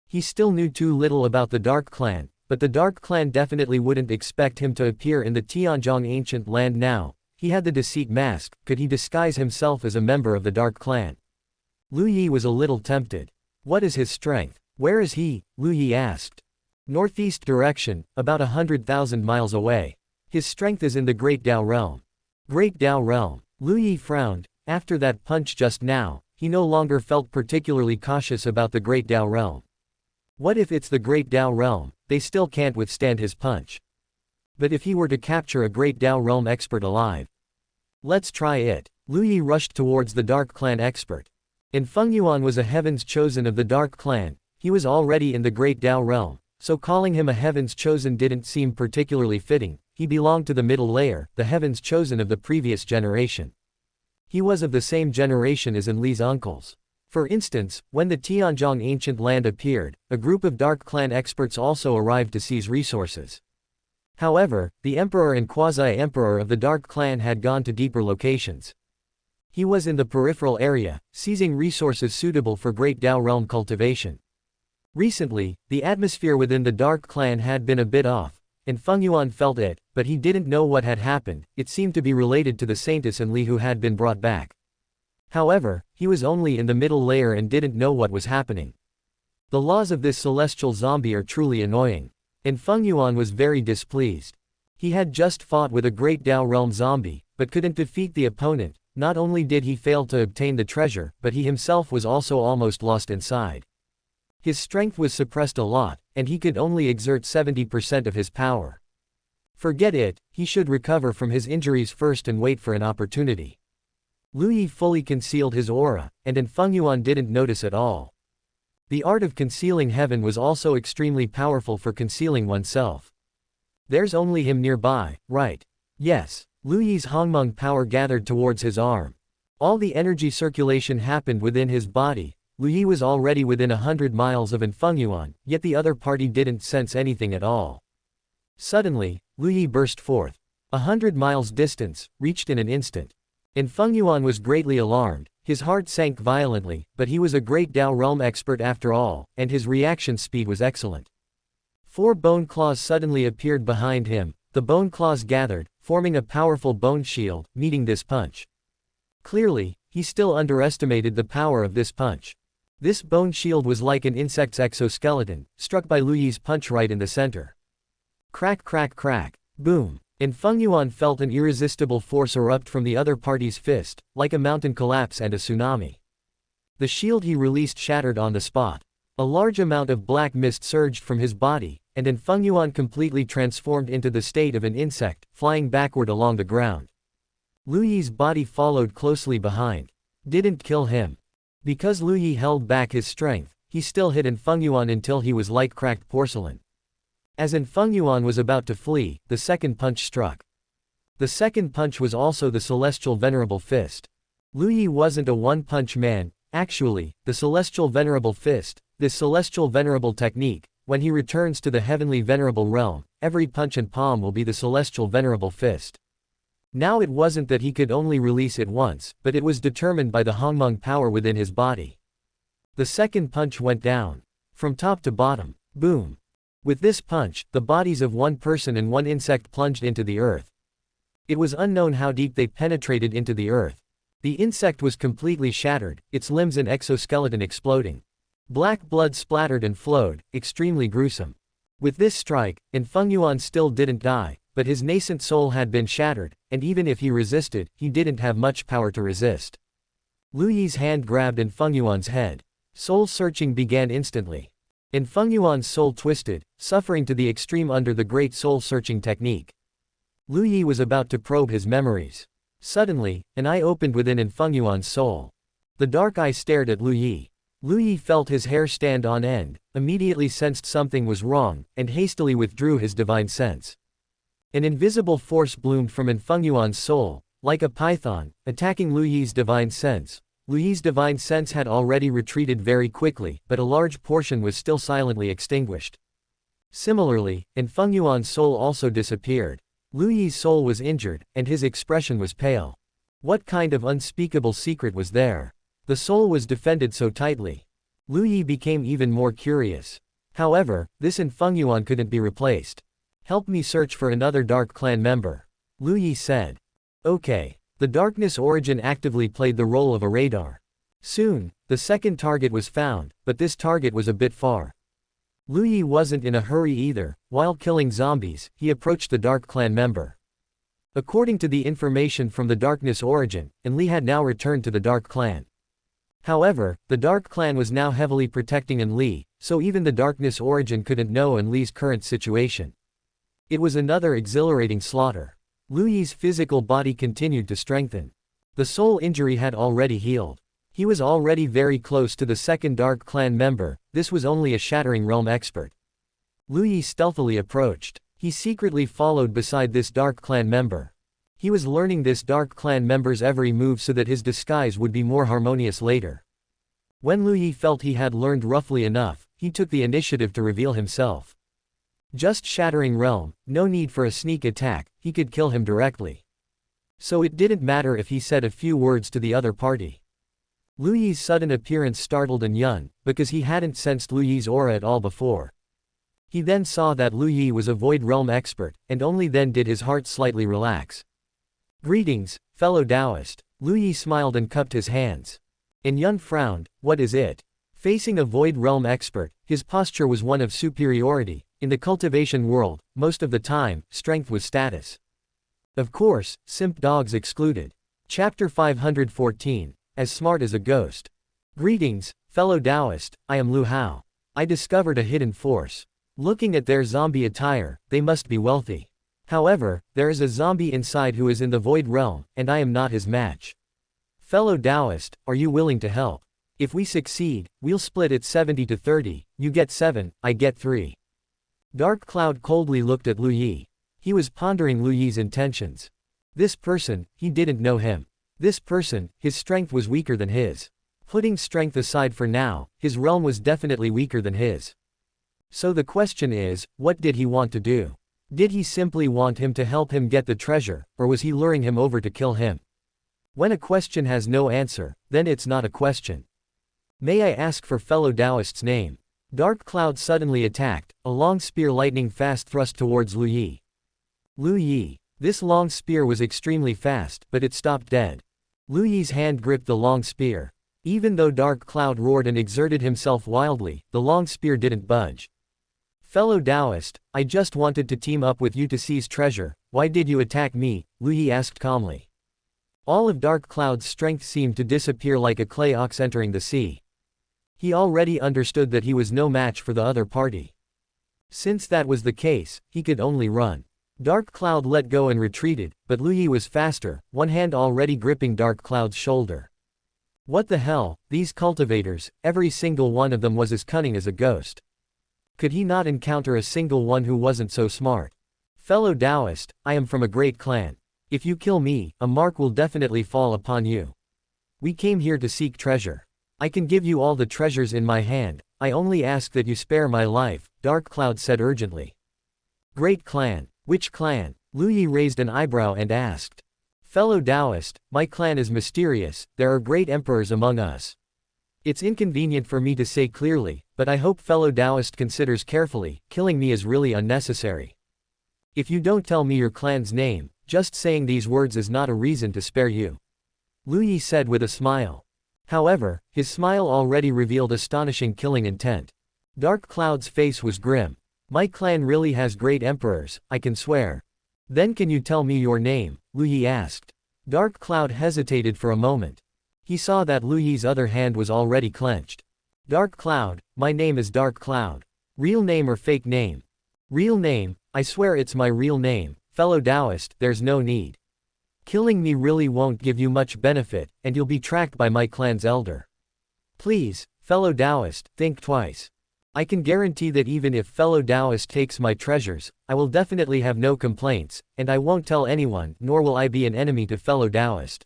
S1: He still knew too little about the Dark Clan, but the Dark Clan definitely wouldn't expect him to appear in the Tianzhong ancient land now. He had the deceit mask, could he disguise himself as a member of the Dark Clan? Lu Yi was a little tempted. What is his strength? Where is he? Lu Yi asked. Northeast direction, about 100,000 miles away. His strength is in the Great Dao realm. Great Dao realm. Lu Yi frowned. After that punch just now, he no longer felt particularly cautious about the Great Dao realm. What if it's the Great Dao realm? They still can't withstand his punch. But if he were to capture a Great Dao realm expert alive? Let's try it. Lu Yi rushed towards the Dark Clan expert. And Feng Yuan was a Heaven's Chosen of the Dark Clan. He was already in the Great Dao realm, so calling him a Heaven's Chosen didn't seem particularly fitting. He belonged to the middle layer, the Heaven's Chosen of the previous generation. He was of the same generation as Enli's uncles. For instance, when the Tianzhong ancient land appeared, a group of Dark Clan experts also arrived to seize resources. However, the Emperor and Quasi-Emperor of the Dark Clan had gone to deeper locations. He was in the peripheral area, seizing resources suitable for Great Dao realm cultivation. Recently, the atmosphere within the Dark Clan had been a bit off, and Feng Yuan felt it, but he didn't know what had happened. It seemed to be related to the Saintess Enli who had been brought back. However, he was only in the middle layer and didn't know what was happening. The laws of this celestial zombie are truly annoying. And Feng Yuan was very displeased. He had just fought with a Great Dao realm zombie, but couldn't defeat the opponent. Not only did he fail to obtain the treasure, but he himself was also almost lost inside. His strength was suppressed a lot, and he could only exert 70% of his power. Forget it, he should recover from his injuries first and wait for an opportunity. Lu Yi fully concealed his aura, and Feng Yuan didn't notice at all. The art of concealing heaven was also extremely powerful for concealing oneself. There's only him nearby, right? Yes. Lu Yi's Hongmeng power gathered towards his arm. All the energy circulation happened within his body. Lu Yi was already within 100 miles of Feng Yuan, yet the other party didn't sense anything at all. Suddenly, Lu Yi burst forth. 100 miles distance, reached in an instant. Feng Yuan was greatly alarmed, his heart sank violently, but he was a Great Dao realm expert after all, and his reaction speed was excellent. 4 bone claws suddenly appeared behind him. The bone claws gathered, forming a powerful bone shield, meeting this punch. Clearly, he still underestimated the power of this punch. This bone shield was like an insect's exoskeleton, struck by Lu Yi's punch right in the center. Crack crack crack. Boom. Feng Yuan felt an irresistible force erupt from the other party's fist, like a mountain collapse and a tsunami. The shield he released shattered on the spot. A large amount of black mist surged from his body, and Feng Yuan completely transformed into the state of an insect, flying backward along the ground. Lu Yi's body followed closely behind. Didn't kill him. Because Lu Yi held back his strength, he still hit Feng Yuan until he was like cracked porcelain. As Feng Yuan was about to flee, the second punch struck. The second punch was also the Celestial Venerable Fist. Lu Yi wasn't a one-punch man. Actually, the Celestial Venerable Fist, this Celestial Venerable technique, when he returns to the Heavenly Venerable realm, every punch and palm will be the Celestial Venerable Fist. Now it wasn't that he could only release it once, but it was determined by the Hongmeng power within his body. The second punch went down. From top to bottom. Boom. With this punch, the bodies of one person and one insect plunged into the earth. It was unknown how deep they penetrated into the earth. The insect was completely shattered, its limbs and exoskeleton exploding. Black blood splattered and flowed, extremely gruesome. With this strike, Feng Yuan still didn't die, but his nascent soul had been shattered, and even if he resisted, he didn't have much power to resist. Lu Yi's hand grabbed Feng Yuan's head. Soul searching began instantly. Feng Yuan's soul twisted, suffering to the extreme under the great soul-searching technique. Lu Yi was about to probe his memories. Suddenly, an eye opened within Feng Yuan's soul. The dark eye stared at Lu Yi. Lu Yi felt his hair stand on end, immediately sensed something was wrong, and hastily withdrew his divine sense. An invisible force bloomed from Feng Yuan's soul, like a python, attacking Lu Yi's divine sense. Lu Yi's divine sense had already retreated very quickly, but a large portion was still silently extinguished. Similarly, Feng Yuan's soul also disappeared. Lu Yi's soul was injured, and his expression was pale. What kind of unspeakable secret was there? The soul was defended so tightly. Lu Yi became even more curious. However, this Feng Yuan couldn't be replaced. Help me search for another Dark Clan member. Lu Yi said. Okay. The Darkness Origin actively played the role of a radar. Soon, the The second target was found, but this target was a bit far. Lu Yi wasn't in a hurry either. While killing zombies, he approached the Dark Clan member. According to the information from the Darkness Origin, Enli had now returned to the Dark Clan. However, the Dark Clan was now heavily protecting Enli, so even the Darkness Origin couldn't know Enli's current situation. It was another exhilarating slaughter. Lu Yi's physical body continued to strengthen. The soul injury had already healed. He was already very close to the second Dark Clan member. This was only a Shattering Realm expert. Lu Yi stealthily approached. He secretly followed beside this Dark Clan member. He was learning this Dark Clan member's every move so that his disguise would be more harmonious later. When Lu Yi felt he had learned roughly enough, he took the initiative to reveal himself. Just Shattering Realm, no need for a sneak attack, he could kill him directly. So it didn't matter if he said a few words to the other party. Lu Yi's sudden appearance startled Yun, because he hadn't sensed Lu Yi's aura at all before. He then saw that Lu Yi was a Void Realm expert, and only then did his heart slightly relax. "Greetings, fellow Taoist." Lu Yi smiled and cupped his hands. Yun frowned. "What is it?" Facing a Void Realm expert, his posture was one of superiority. In the cultivation world, most of the time, strength was status. Of course, simp dogs excluded. Chapter 514. As smart as a ghost. "Greetings, fellow Taoist, I am Lu Hao. I discovered a hidden force. Looking at their zombie attire, they must be wealthy. However, there is a zombie inside who is in the Void Realm, and I am not his match. Fellow Taoist, are you willing to help? If we succeed, we'll split it 70 to 30, you get 7, I get 3. Dark Cloud coldly looked at Lu Yi. He was pondering Lu Yi's intentions. This person, he didn't know him. This person, his strength was weaker than his. Putting strength aside for now, his realm was definitely weaker than his. So the question is, what did he want to do? Did he simply want him to help him get the treasure, or was he luring him over to kill him? When a question has no answer, then it's not a question. May I ask for fellow Taoist's name? Dark Cloud suddenly attacked, a long spear lightning fast thrust towards Lu Yi. Lu Yi. This long spear was extremely fast, but it stopped dead. Lu Yi's hand gripped the long spear. Even though Dark Cloud roared and exerted himself wildly, the long spear didn't budge. Fellow Taoist, I just wanted to team up with you to seize treasure. Why did you attack me? Lu Yi asked calmly. All of Dark Cloud's strength seemed to disappear like a clay ox entering the sea. He already understood that he was no match for the other party. Since that was the case, he could only run. Dark Cloud let go and retreated, but Lu Yi was faster, one hand already gripping Dark Cloud's shoulder. What the hell, these cultivators, every single one of them was as cunning as a ghost. Could he not encounter a single one who wasn't so smart? Fellow Taoist, I am from a great clan. If you kill me, a mark will definitely fall upon you. We came here to seek treasure. I can give you all the treasures in my hand, I only ask that you spare my life, Dark Cloud said urgently. Great clan. Which clan? Lu Yi raised an eyebrow and asked. Fellow Taoist, my clan is mysterious, there are great emperors among us. It's inconvenient for me to say clearly, but I hope fellow Taoist considers carefully, killing me is really unnecessary. If you don't tell me your clan's name, just saying these words is not a reason to spare you. Lu Yi said with a smile. However, his smile already revealed astonishing killing intent. Dark Cloud's face was grim. My clan really has great emperors, I can swear. Then can you tell me your name? Lu Yi asked. Dark Cloud hesitated for a moment. He saw that Lu Yi's other hand was already clenched. Dark Cloud, my name is Dark Cloud. Real name or fake name? Real name, I swear it's my real name. Fellow Taoist, there's no need. Killing me really won't give you much benefit, and you'll be tracked by my clan's elder. Please, fellow Taoist, think twice. I can guarantee that even if fellow Taoist takes my treasures, I will definitely have no complaints, and I won't tell anyone, nor will I be an enemy to fellow Taoist.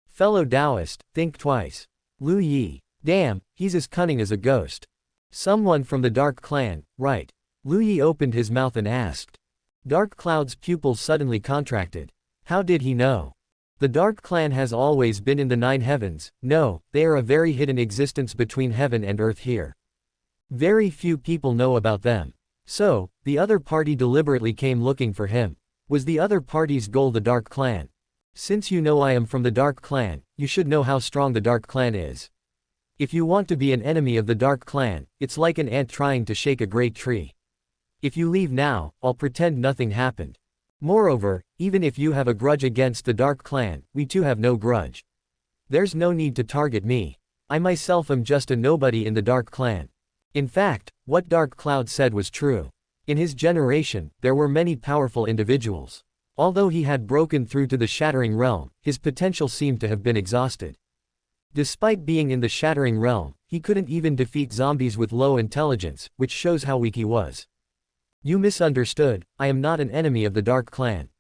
S1: Fellow Taoist, think twice. Lu Yi. Damn, he's as cunning as a ghost. Someone from the Dark Clan, right? Lu Yi opened his mouth and asked. Dark Cloud's pupils suddenly contracted. How did he know? The Dark Clan has always been in the 9 heavens. No, they are a very hidden existence between heaven and earth here. Very few people know about them. So, the other party deliberately came looking for him. Was the other party's goal the Dark Clan? Since you know I am from the Dark Clan, you should know how strong the Dark Clan is. If you want to be an enemy of the Dark Clan, it's like an ant trying to shake a great tree. If you leave now, I'll pretend nothing happened. Moreover, even if you have a grudge against the Dark Clan, we too have no grudge. There's no need to target me. I myself am just a nobody in the Dark Clan. In fact, what Dark Cloud said was true. In his generation, there were many powerful individuals. Although he had broken through to the Shattering Realm, his potential seemed to have been exhausted. Despite being in the Shattering Realm, he couldn't even defeat zombies with low intelligence, which shows how weak he was. You misunderstood, I am not an enemy of the Dark Clan.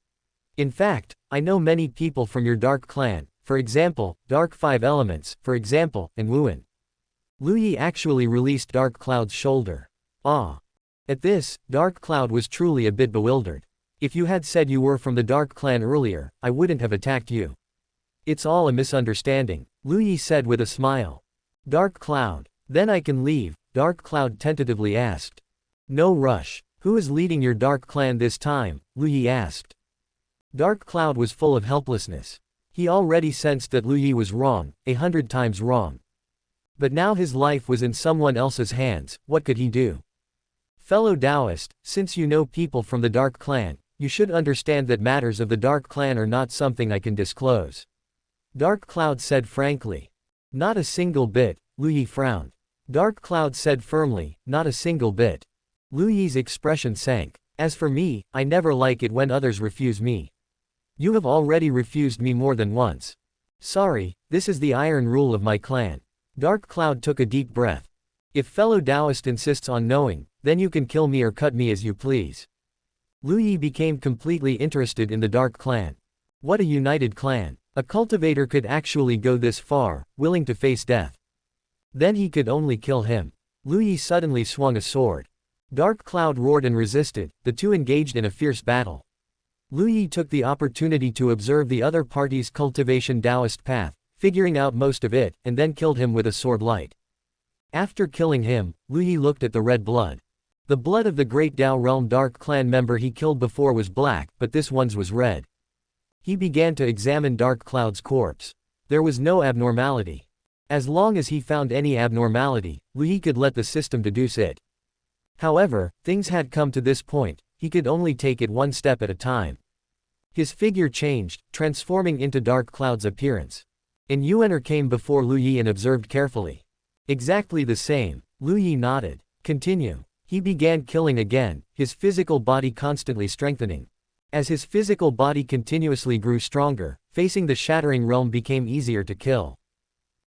S1: In fact, I know many people from your Dark Clan, for example, Dark Five Elements, for example, and Wuan. Lu Yi actually released Dark Cloud's shoulder. Ah. At this, Dark Cloud was truly a bit bewildered. If you had said you were from the Dark Clan earlier, I wouldn't have attacked you. It's all a misunderstanding, Lu Yi said with a smile. Dark Cloud. Then I can leave, Dark Cloud tentatively asked. No rush. Who is leading your Dark Clan this time? Lu Yi asked. Dark Cloud was full of helplessness. He already sensed that Lu Yi was wrong, 100 times wrong. But now his life was in someone else's hands, what could he do? Fellow Taoist, since you know people from the Dark Clan, you should understand that matters of the Dark Clan are not something I can disclose. Dark Cloud said frankly. Not a single bit, Lu Yi frowned. Dark Cloud said firmly, not a single bit. Lu Yi's expression sank. As for me, I never like it when others refuse me. You have already refused me more than once. Sorry, this is the iron rule of my clan. Dark Cloud took a deep breath. If fellow Taoist insists on knowing, then you can kill me or cut me as you please. Lu Yi became completely interested in the Dark Clan. What a united clan. A cultivator could actually go this far, willing to face death. Then he could only kill him. Lu Yi suddenly swung a sword. Dark Cloud roared and resisted, the two engaged in a fierce battle. Lu Yi took the opportunity to observe the other party's cultivation Taoist path, figuring out most of it, and then killed him with a sword light. After killing him, Lu Yi looked at the red blood. The blood of the Great Tao Realm Dark Clan member he killed before was black, but this one's was red. He began to examine Dark Cloud's corpse. There was no abnormality. As long as he found any abnormality, Lu Yi could let the system deduce it. However, things had come to this point, he could only take it one step at a time. His figure changed, transforming into Dark Cloud's appearance. An Yuaner came before Lu Yi and observed carefully. Exactly the same, Lu Yi nodded. Continue. He began killing again, his physical body constantly strengthening. As his physical body continuously grew stronger, facing the Shattering Realm became easier to kill.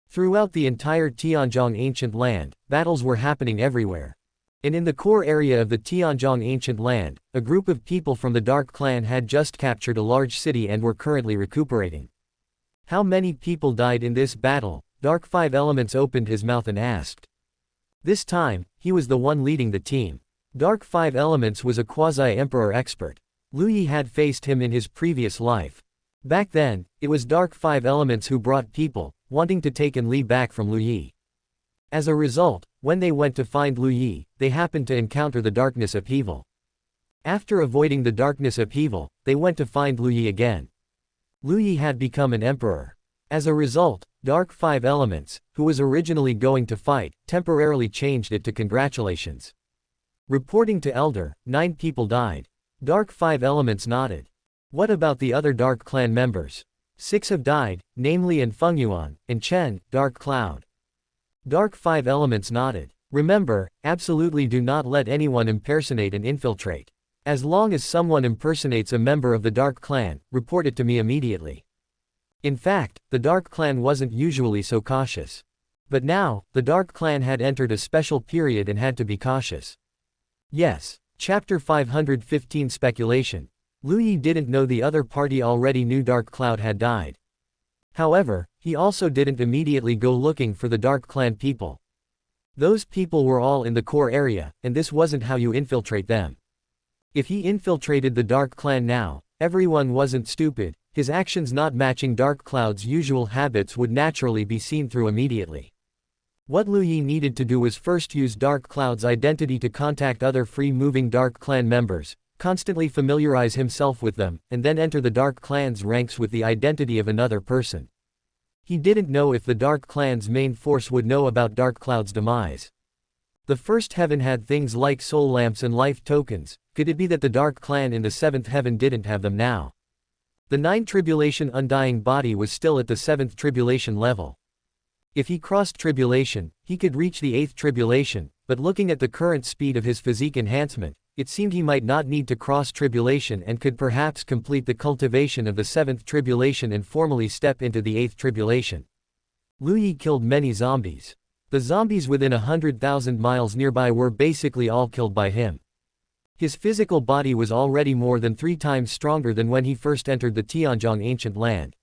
S1: Throughout the entire Tianzhong ancient land, battles were happening everywhere. And in the core area of the Tianzhong ancient land, a group of people from the Dark Clan had just captured a large city and were currently recuperating. How many people died in this battle? Dark Five Elements opened his mouth and asked. This time, he was the one leading the team. Dark Five Elements was a quasi-emperor expert. Lu Yi had faced him in his previous life. Back then, it was Dark Five Elements who brought people, wanting to take Li back from Lu Yi. As a result, when they went to find Lu Yi, they happened to encounter the darkness upheaval. After avoiding the darkness upheaval, they went to find Lu Yi again. Lu Yi had become an emperor. As a result, Dark Five Elements, who was originally going to fight, temporarily changed it to congratulations. Reporting to Elder, 9 people died. Dark Five Elements nodded. What about the other Dark Clan members? 6 have died, namely An Fengyuan, and Chen, Dark Cloud. Dark Five Elements nodded. Remember, absolutely do not let anyone impersonate and infiltrate. As long as someone impersonates a member of the Dark Clan, report it to me immediately. In fact, the Dark Clan wasn't usually so cautious. But now, the Dark Clan had entered a special period and had to be cautious. Yes. Chapter 515 Speculation. Lu Yi didn't know the other party already knew Dark Cloud had died. However, he also didn't immediately go looking for the Dark Clan people. Those people were all in the core area, and this wasn't how you infiltrate them. If he infiltrated the Dark Clan now, everyone wasn't stupid, his actions not matching Dark Cloud's usual habits would naturally be seen through immediately. What Lu Yi needed to do was first use Dark Cloud's identity to contact other free-moving Dark Clan members, constantly familiarize himself with them, and then enter the Dark Clan's ranks with the identity of another person. He didn't know if the Dark Clan's main force would know about Dark Cloud's demise. The first heaven had things like soul lamps and life tokens. Could it be that the Dark Clan in the seventh heaven didn't have them now? The 9th tribulation undying body was still at the 7th tribulation level. If he crossed tribulation, he could reach the 8th tribulation, but looking at the current speed of his physique enhancement, it seemed he might not need to cross tribulation and could perhaps complete the cultivation of the 7th tribulation and formally step into the 8th tribulation. Lu Yi killed many zombies. The zombies within 100,000 miles nearby were basically all killed by him. His physical body was already more than 3 times stronger than when he first entered the Tianzhong ancient land.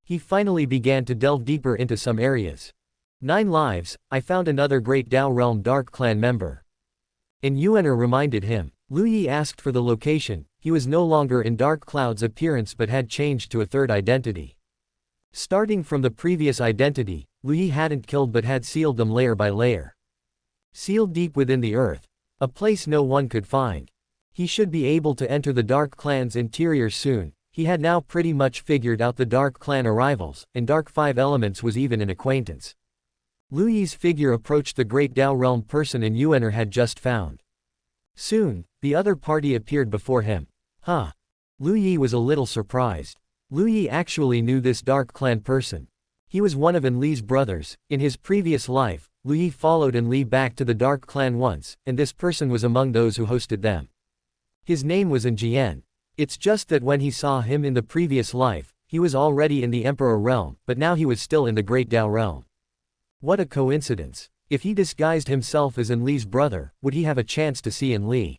S1: He finally began to delve deeper into some areas. 9 lives, I found another Great Dao Realm Dark Clan member. An Yuaner reminded him. Lu Yi asked for the location. He was no longer in Dark Cloud's appearance but had changed to a third identity. Starting from the previous identity, Lu Yi hadn't killed but had sealed them layer by layer. Sealed deep within the earth. A place no one could find. He should be able to enter the Dark Clan's interior soon. He had now pretty much figured out the Dark Clan arrivals, and Dark 5 elements was even an acquaintance. Lu Yi's figure approached the Great Dao Realm person and Yuaner had just found. Soon, the other party appeared before him. Huh. Lu Yi was a little surprised. Lu Yi actually knew this Dark Clan person. He was one of Enli's brothers. In his previous life, Lu Yi followed Enli back to the Dark Clan once, and this person was among those who hosted them. His name was Jiànjī. It's just that when he saw him in the previous life, he was already in the Emperor realm, but now he was still in the Great Dao realm. What a coincidence. If he disguised himself as Enli's brother, would he have a chance to see Enli?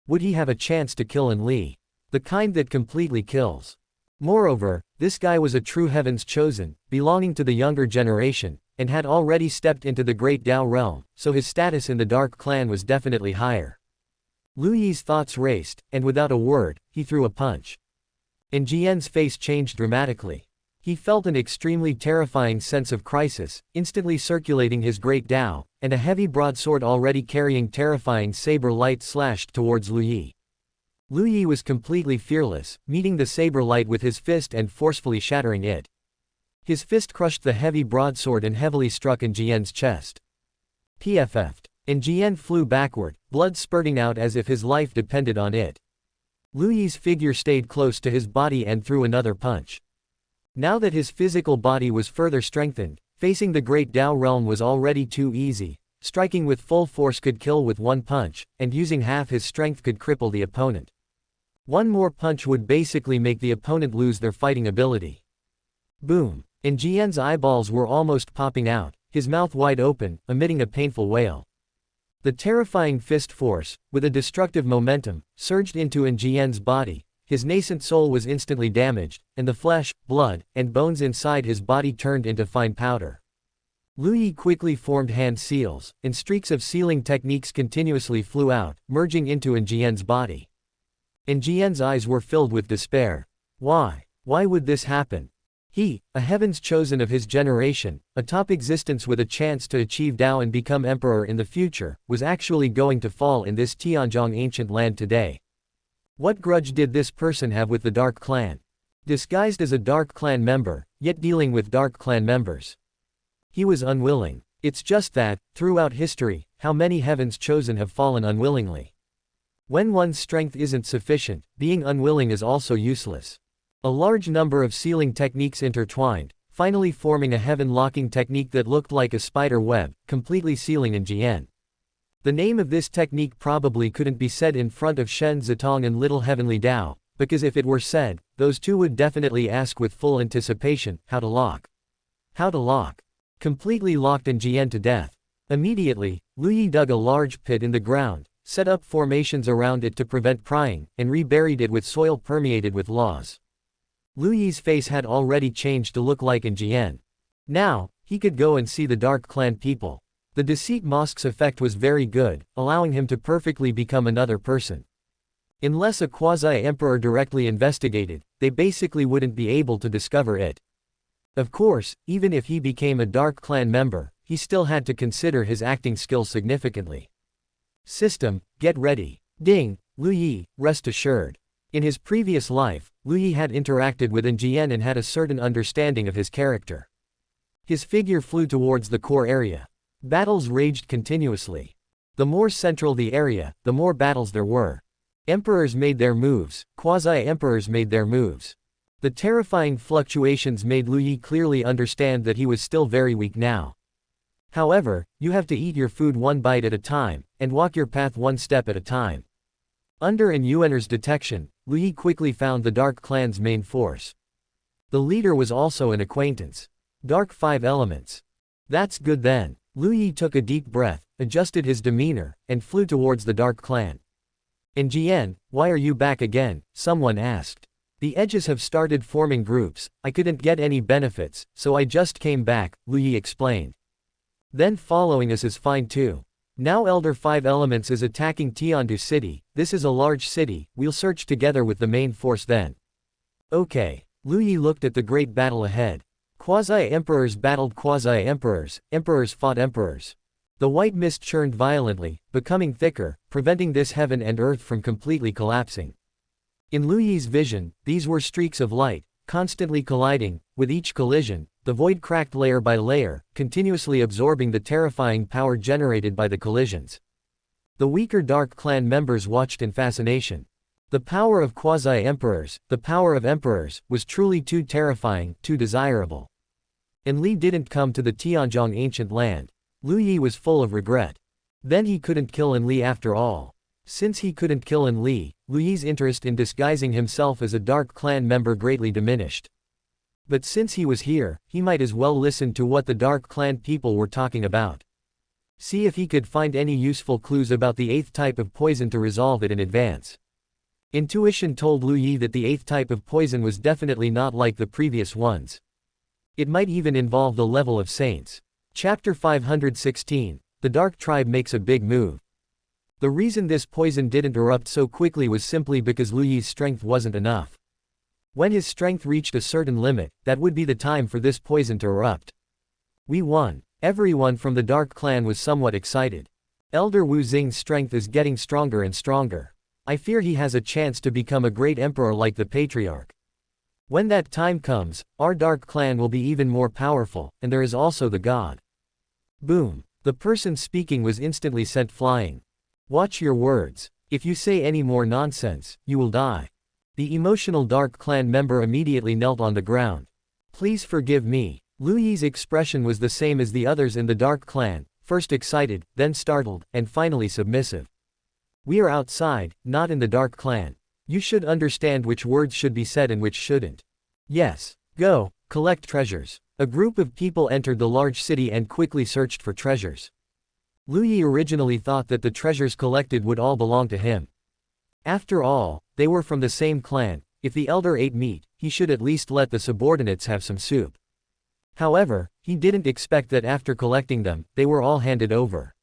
S1: Would he have a chance to kill Enli? The kind that completely kills. Moreover, this guy was a true heaven's chosen, belonging to the younger generation, and had already stepped into the Great Dao realm, so his status in the Dark Clan was definitely higher. Lu Yi's thoughts raced, and without a word, he threw a punch. And Jian's face changed dramatically. He felt an extremely terrifying sense of crisis, instantly circulating his Great Dao, and a heavy broadsword already carrying terrifying saber light slashed towards Lu Yi. Lu Yi was completely fearless, meeting the saber light with his fist and forcefully shattering it. His fist crushed the heavy broadsword and heavily struck in Jian's chest. PFF'd. And Jian flew backward, blood spurting out as if his life depended on it. Lu Yi's figure stayed close to his body and threw another punch. Now that his physical body was further strengthened, facing the Great Dao realm was already too easy. Striking with full force could kill with one punch, and using half his strength could cripple the opponent. One more punch would basically make the opponent lose their fighting ability. Boom. And Jian's eyeballs were almost popping out, his mouth wide open, emitting a painful wail. The terrifying fist force, with a destructive momentum, surged into Jian's body. His nascent soul was instantly damaged, and the flesh, blood, and bones inside his body turned into fine powder. Lu Yi quickly formed hand seals, and streaks of sealing techniques continuously flew out, merging into Jian's body. Jian's eyes were filled with despair. Why? Why would this happen? He, a heaven's chosen of his generation, a top existence with a chance to achieve Dao and become emperor in the future, was actually going to fall in this Tianzhong ancient land today. What grudge did this person have with the Dark Clan? Disguised as a Dark Clan member, yet dealing with Dark Clan members. He was unwilling. It's just that, throughout history, how many heavens chosen have fallen unwillingly. When one's strength isn't sufficient, being unwilling is also useless. A large number of sealing techniques intertwined, finally forming a heaven-locking technique that looked like a spider web, completely sealing Jian. The name of this technique probably couldn't be said in front of Shen Zitong and Little Heavenly Dao, because if it were said, those two would definitely ask with full anticipation, how to lock. How to lock. Completely locked Jian to death. Immediately, Lu Yi dug a large pit in the ground, set up formations around it to prevent prying, and reburied it with soil permeated with laws. Lu Yi's face had already changed to look like Jian. Now, he could go and see the Dark Clan people. The Deceit Mosque's effect was very good, allowing him to perfectly become another person. Unless a quasi-emperor directly investigated, they basically wouldn't be able to discover it. Of course, even if he became a Dark Clan member, he still had to consider his acting skills significantly. System, get ready. Ding, Lu Yi, rest assured. In his previous life, Lu Yi had interacted with Jian and had a certain understanding of his character. His figure flew towards the core area. Battles raged continuously. The more central the area, the more battles there were. Emperors made their moves, quasi-emperors made their moves. The terrifying fluctuations made Lu Yi clearly understand that he was still very weak now. However, you have to eat your food one bite at a time, and walk your path one step at a time. Under an Yuaner's detection, Lu Yi quickly found the Dark Clan's main force. The leader was also an acquaintance. Dark 5 elements. That's good then. Lu Yi took a deep breath, adjusted his demeanor, and flew towards the Dark Clan. "And Jian, why are you back again?" someone asked. "The edges have started forming groups, I couldn't get any benefits, so I just came back," Lu Yi explained. "Then following us is fine too. Now Elder 5 Elements is attacking Tiandu City, this is a large city, we'll search together with the main force then." Okay. Lu Yi looked at the great battle ahead. Quasi-emperors battled quasi-emperors, emperors fought emperors. The white mist churned violently, becoming thicker, preventing this heaven and earth from completely collapsing. In Lu Yi's vision, these were streaks of light, constantly colliding. With each collision, the void cracked layer by layer, continuously absorbing the terrifying power generated by the collisions. The weaker Dark Clan members watched in fascination. The power of quasi-emperors, the power of emperors, was truly too terrifying, too desirable. And Li didn't come to the Tianzhong ancient land. Lu Yi was full of regret. Then he couldn't kill Li after all. Since he couldn't kill Li, Lu Yi's interest in disguising himself as a Dark Clan member greatly diminished. But since he was here, he might as well listen to what the Dark Clan people were talking about. See if he could find any useful clues about the 8th type of poison to resolve it in advance. Intuition told Lu Yi that the 8th type of poison was definitely not like the previous ones. It might even involve the level of saints. Chapter 516. The Dark Tribe makes a big move. The reason this poison didn't erupt so quickly was simply because Lu Yi's strength wasn't enough. When his strength reached a certain limit, that would be the time for this poison to erupt. We won. Everyone from the Dark Clan was somewhat excited. Elder Wu Xing's strength is getting stronger and stronger. I fear he has a chance to become a great emperor like the Patriarch. When that time comes, our Dark Clan will be even more powerful, and there is also the God. Boom. The person speaking was instantly sent flying. Watch your words. If you say any more nonsense, you will die. The emotional Dark Clan member immediately knelt on the ground. Please forgive me. Lu Yi's expression was the same as the others in the Dark Clan, first excited, then startled, and finally submissive. We are outside, not in the Dark Clan. You should understand which words should be said and which shouldn't. Yes. Go, collect treasures. A group of people entered the large city and quickly searched for treasures. Lu Yi originally thought that the treasures collected would all belong to him. After all, they were from the same clan. If the elder ate meat, he should at least let the subordinates have some soup. However, he didn't expect that after collecting them, they were all handed over.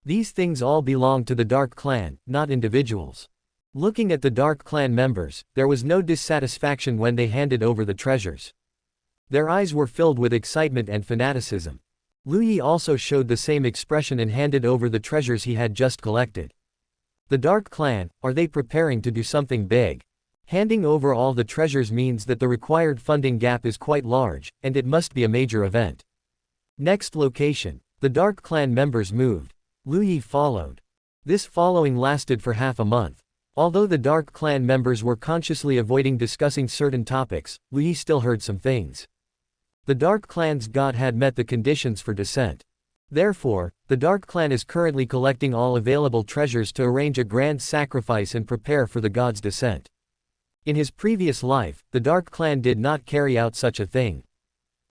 S1: These things all belonged to the Dark Clan, not individuals. Looking at the Dark Clan members, there was no dissatisfaction when they handed over the treasures. Their eyes were filled with excitement and fanaticism. Lu Yi also showed the same expression and handed over the treasures he had just collected. The Dark Clan, are they preparing to do something big? Handing over all the treasures means that the required funding gap is quite large, and it must be a major event. Next location. The Dark Clan members moved. Lu Yi followed. This following lasted for half a month. Although the Dark Clan members were consciously avoiding discussing certain topics, Lu Yi still heard some things. The Dark Clan's god had met the conditions for descent. Therefore, the Dark Clan is currently collecting all available treasures to arrange a grand sacrifice and prepare for the god's descent. In his previous life, the Dark Clan did not carry out such a thing.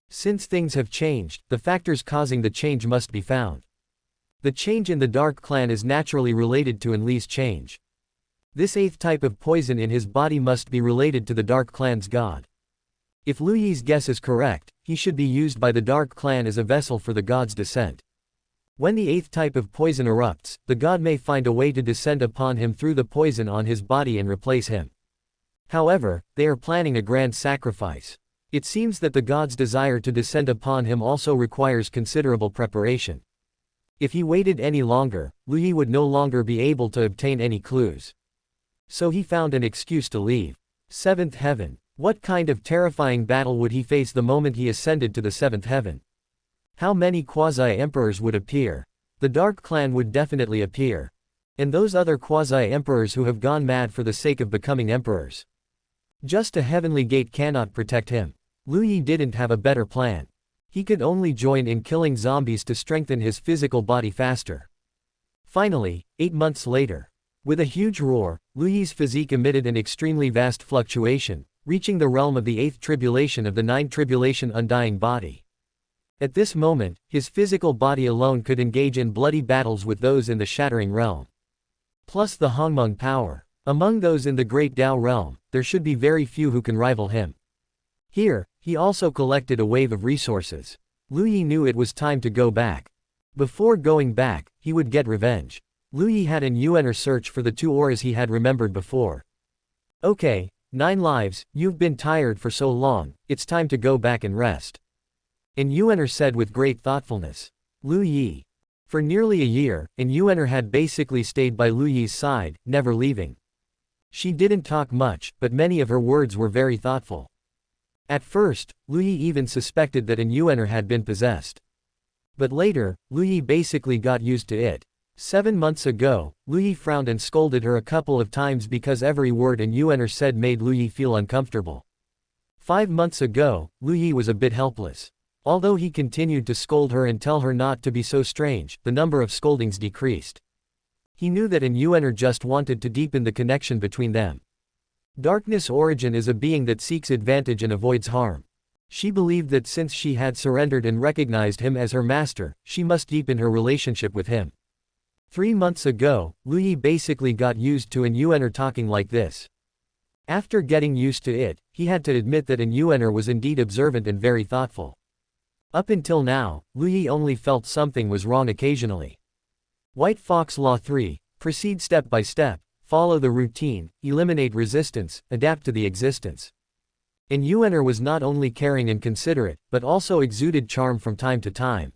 S1: Since things have changed, the factors causing the change must be found. The change in the Dark Clan is naturally related to Enli's change. This 8th type of poison in his body must be related to the Dark Clan's god. If Lu Yi's guess is correct, he should be used by the Dark Clan as a vessel for the god's descent. When the 8th type of poison erupts, the god may find a way to descend upon him through the poison on his body and replace him. However, they are planning a grand sacrifice. It seems that the god's desire to descend upon him also requires considerable preparation. If he waited any longer, Lu Yi would no longer be able to obtain any clues. So he found an excuse to leave. 7th Heaven. What kind of terrifying battle would he face the moment he ascended to the 7th Heaven? How many quasi-emperors would appear? The Dark Clan would definitely appear. And those other quasi-emperors who have gone mad for the sake of becoming emperors. Just a heavenly gate cannot protect him. Lu Yi didn't have a better plan. He could only join in killing zombies to strengthen his physical body faster. Finally, 8 months later. With a huge roar, Lu Yi's physique emitted an extremely vast fluctuation, reaching the realm of the 8th tribulation of the 9th tribulation undying body. At this moment, his physical body alone could engage in bloody battles with those in the shattering realm. Plus the Hongling power. Among those in the Great Dao realm, there should be very few who can rival him. Here, he also collected a wave of resources. Lu Yi knew it was time to go back. Before going back, he would get revenge. Lu Yi had an Yuaner search for the 2 auras he had remembered before. Okay, 9 lives, you've been tired for so long, it's time to go back and rest. An Yuaner said with great thoughtfulness. Lu Yi. For nearly a year, An Yuaner had basically stayed by Lu Yi's side, never leaving. She didn't talk much, but many of her words were very thoughtful. At first, Lu Yi even suspected that An Yuaner had been possessed. But later, Lu Yi basically got used to it. 7 months ago, Lu Yi frowned and scolded her a couple of times because every word An Yuaner said made Lu Yi feel uncomfortable. 5 months ago, Lu Yi was a bit helpless. Although he continued to scold her and tell her not to be so strange, the number of scoldings decreased. He knew that An Yuaner just wanted to deepen the connection between them. Darkness Origin is a being that seeks advantage and avoids harm. She believed that since she had surrendered and recognized him as her master, she must deepen her relationship with him. 3 months ago, Lu Yi basically got used to An Yuaner talking like this. After getting used to it, he had to admit that An Yuaner was indeed observant and very thoughtful. Up until now, Lu Yi only felt something was wrong occasionally. White Fox Law 3, proceed step by step, follow the routine, eliminate resistance, adapt to the existence. An Yuaner was not only caring and considerate, but also exuded charm from time to time.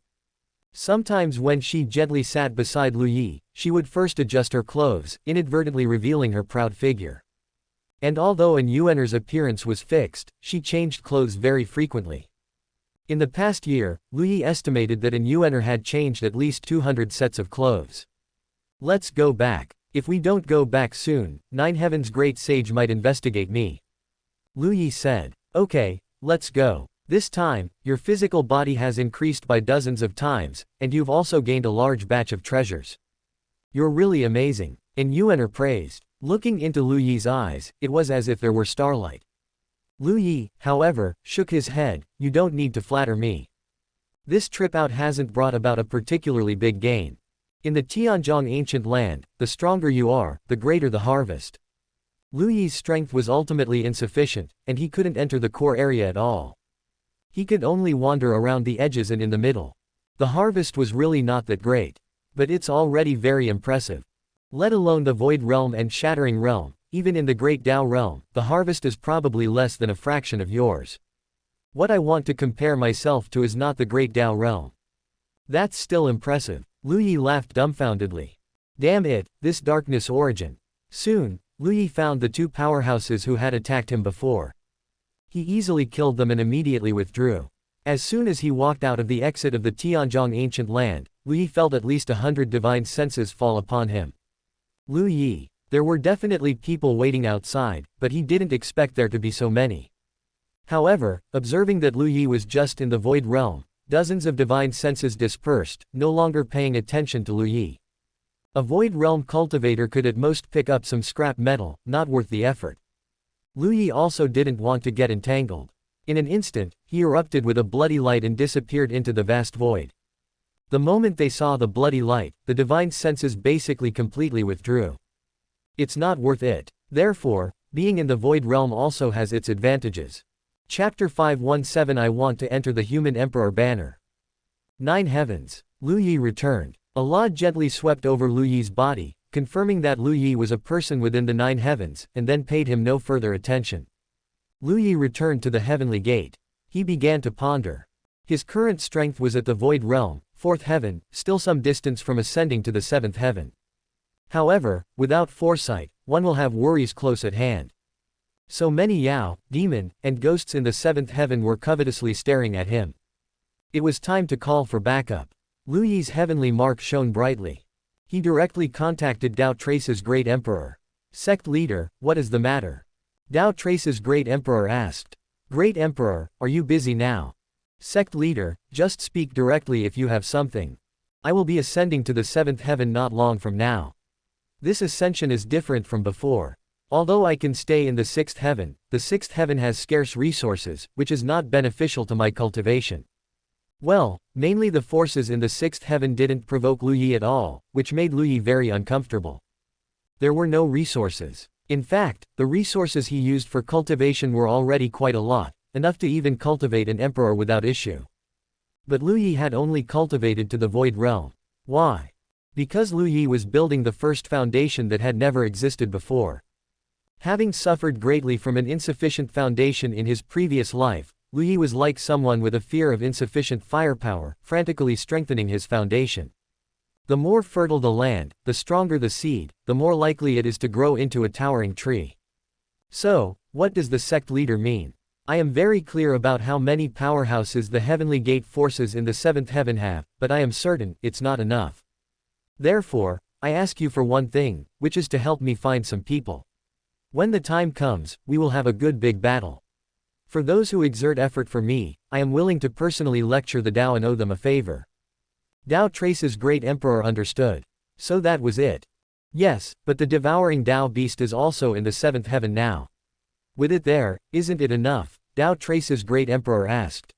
S1: Sometimes when she gently sat beside Lu Yi, she would first adjust her clothes, inadvertently revealing her proud figure. And although An Yuaner's appearance was fixed, she changed clothes very frequently. In the past year, Lu Yi estimated that An Yuaner had changed at least 200 sets of clothes. Let's go back. If we don't go back soon, 9 Heaven's great sage might investigate me. Lu Yi said. Okay, let's go. This time, your physical body has increased by dozens of times, and you've also gained a large batch of treasures. You're really amazing. An Yuaner praised. Looking into Lu Yi's eyes, it was as if there were starlight. Lu Yi, however, shook his head. You don't need to flatter me. This trip out hasn't brought about a particularly big gain. In the Jiànjī ancient land, the stronger you are, the greater the harvest. Lu Yi's strength was ultimately insufficient, and he couldn't enter the core area at all. He could only wander around the edges and in the middle. The harvest was really not that great. But it's already very impressive. Let alone the Void Realm and Shattering Realm, even in the Great Dao Realm, the harvest is probably less than a fraction of yours. What I want to compare myself to is not the Great Dao Realm. That's still impressive. Lu Yi laughed dumbfoundedly. Damn it, this darkness origin. Soon, Lu Yi found the 2 powerhouses who had attacked him before. He easily killed them and immediately withdrew. As soon as he walked out of the exit of the Jiànjī ancient land, Lu Yi felt at least 100 divine senses fall upon him. Lu Yi. There were definitely people waiting outside, but he didn't expect there to be so many. However, observing that Lu Yi was just in the Void Realm, dozens of divine senses dispersed, no longer paying attention to Lu Yi. A Void Realm cultivator could at most pick up some scrap metal, not worth the effort. Lu Yi also didn't want to get entangled. In an instant, he erupted with a bloody light and disappeared into the vast void. The moment they saw the bloody light, the divine senses basically completely withdrew. It's not worth it. Therefore, being in the Void Realm also has its advantages. Chapter 517 I want to enter the Human Emperor banner. 9 Heavens. Lu Yi returned. Allah gently swept over Lu Yi's body, confirming that Lu Yi was a person within the 9 Heavens, and then paid him no further attention. Lu Yi returned to the Heavenly Gate. He began to ponder. His current strength was at the Void Realm, 4th Heaven, still some distance from ascending to the 7th Heaven. However, without foresight, one will have worries close at hand. So many Yao, demon, and ghosts in the 7th Heaven were covetously staring at him. It was time to call for backup. Lu Yi's heavenly mark shone brightly. He directly contacted Dao Trace's great emperor. Sect leader, what is the matter? Dao Trace's great emperor asked. Great emperor, are you busy now? Sect leader, just speak directly if you have something. I will be ascending to the 7th heaven not long from now. This ascension is different from before. Although I can stay in the 6th heaven, the 6th heaven has scarce resources, which is not beneficial to my cultivation. Well, mainly the forces in the 6th heaven didn't provoke Lu Yi at all, which made Lu Yi very uncomfortable. There were no resources. In fact, the resources he used for cultivation were already quite a lot, enough to even cultivate an emperor without issue. But Lu Yi had only cultivated to the void realm. Why? Because Lu Yi was building the first foundation that had never existed before. Having suffered greatly from an insufficient foundation in his previous life, Lu Yi was like someone with a fear of insufficient firepower, frantically strengthening his foundation. The more fertile the land, the stronger the seed, the more likely it is to grow into a towering tree. So, what does the sect leader mean? I am very clear about how many powerhouses the heavenly gate forces in the 7th heaven have, but I am certain it's not enough. Therefore, I ask you for one thing, which is to help me find some people. When the time comes, we will have a good big battle. For those who exert effort for me, I am willing to personally lecture the Dao and owe them a favor. Dao Trace's great emperor understood. So that was it. Yes, but the devouring Dao beast is also in the 7th heaven now. With it there, isn't it enough? Dao Trace's great emperor asked.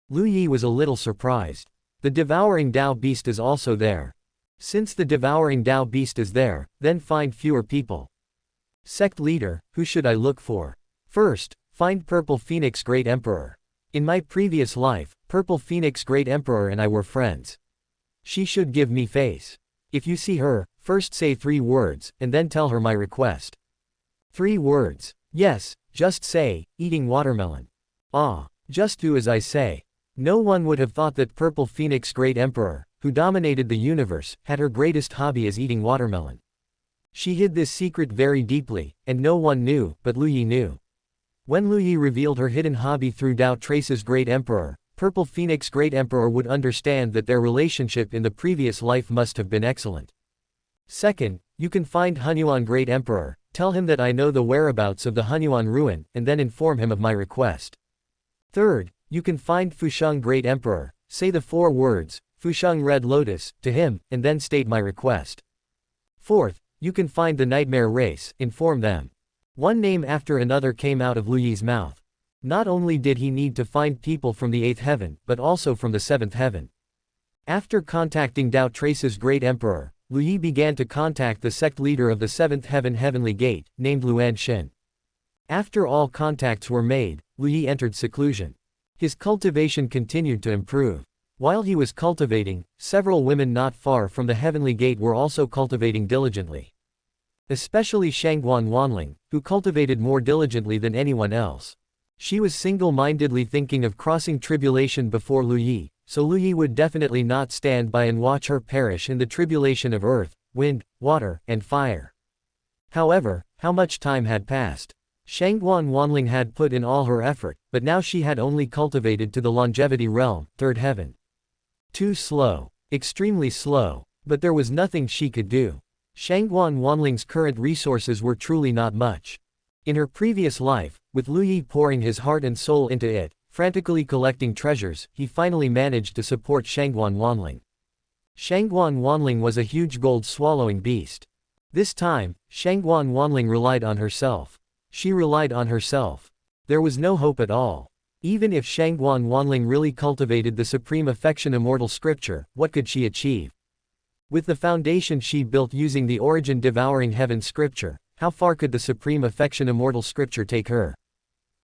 S1: Lu Yi was a little surprised. The devouring Dao beast is also there. Since the devouring Dao beast is there, then find fewer people. Sect leader, who should I look for? First, find Purple Phoenix Great Emperor. In my previous life, Purple Phoenix Great Emperor and I were friends. She should give me face. If you see her, first say 3 words, and then tell her my request. 3 words. Yes, just say, eating watermelon. Ah, just do as I say. No one would have thought that Purple Phoenix Great Emperor, who dominated the universe, had her greatest hobby as eating watermelon. She hid this secret very deeply, and no one knew, but Lu Yi knew. When Lu Yi revealed her hidden hobby through Dao Trace's great emperor, Purple Phoenix Great Emperor would understand that their relationship in the previous life must have been excellent. Second, you can find Hunyuan Great Emperor, tell him that I know the whereabouts of the Hunyuan ruin, and then inform him of my request. Third, you can find Fusheng Great Emperor, say the 4 words, Fusheng Red Lotus, to him, and then state my request. Fourth, you can find the Nightmare Race, inform them. One name after another came out of Lu Yi's mouth. Not only did he need to find people from the 8th heaven, but also from the 7th heaven. After contacting Dao Trace's great emperor, Lu Yi began to contact the sect leader of the 7th heaven heavenly gate, named Luan Shen. After all contacts were made, Lu Yi entered seclusion. His cultivation continued to improve. While he was cultivating, several women not far from the heavenly gate were also cultivating diligently. Especially Shangguan Wanling, who cultivated more diligently than anyone else. She was single-mindedly thinking of crossing tribulation before Lu Yi, so Lu Yi would definitely not stand by and watch her perish in the tribulation of earth, wind, water, and fire. However, how much time had passed? Shangguan Wanling had put in all her effort, but now she had only cultivated to the longevity realm, 3rd heaven. Too slow. Extremely slow. But there was nothing she could do. Shangguan Wanling's current resources were truly not much. In her previous life, with Lu Yi pouring his heart and soul into it, frantically collecting treasures, he finally managed to support Shangguan Wanling. Shangguan Wanling was a huge gold-swallowing beast. This time, Shangguan Wanling relied on herself. She relied on herself. There was no hope at all. Even if Shangguan Wanling really cultivated the supreme affection immortal scripture, what could she achieve? With the foundation she built using the origin devouring heaven scripture, how far could the supreme affection immortal scripture take her?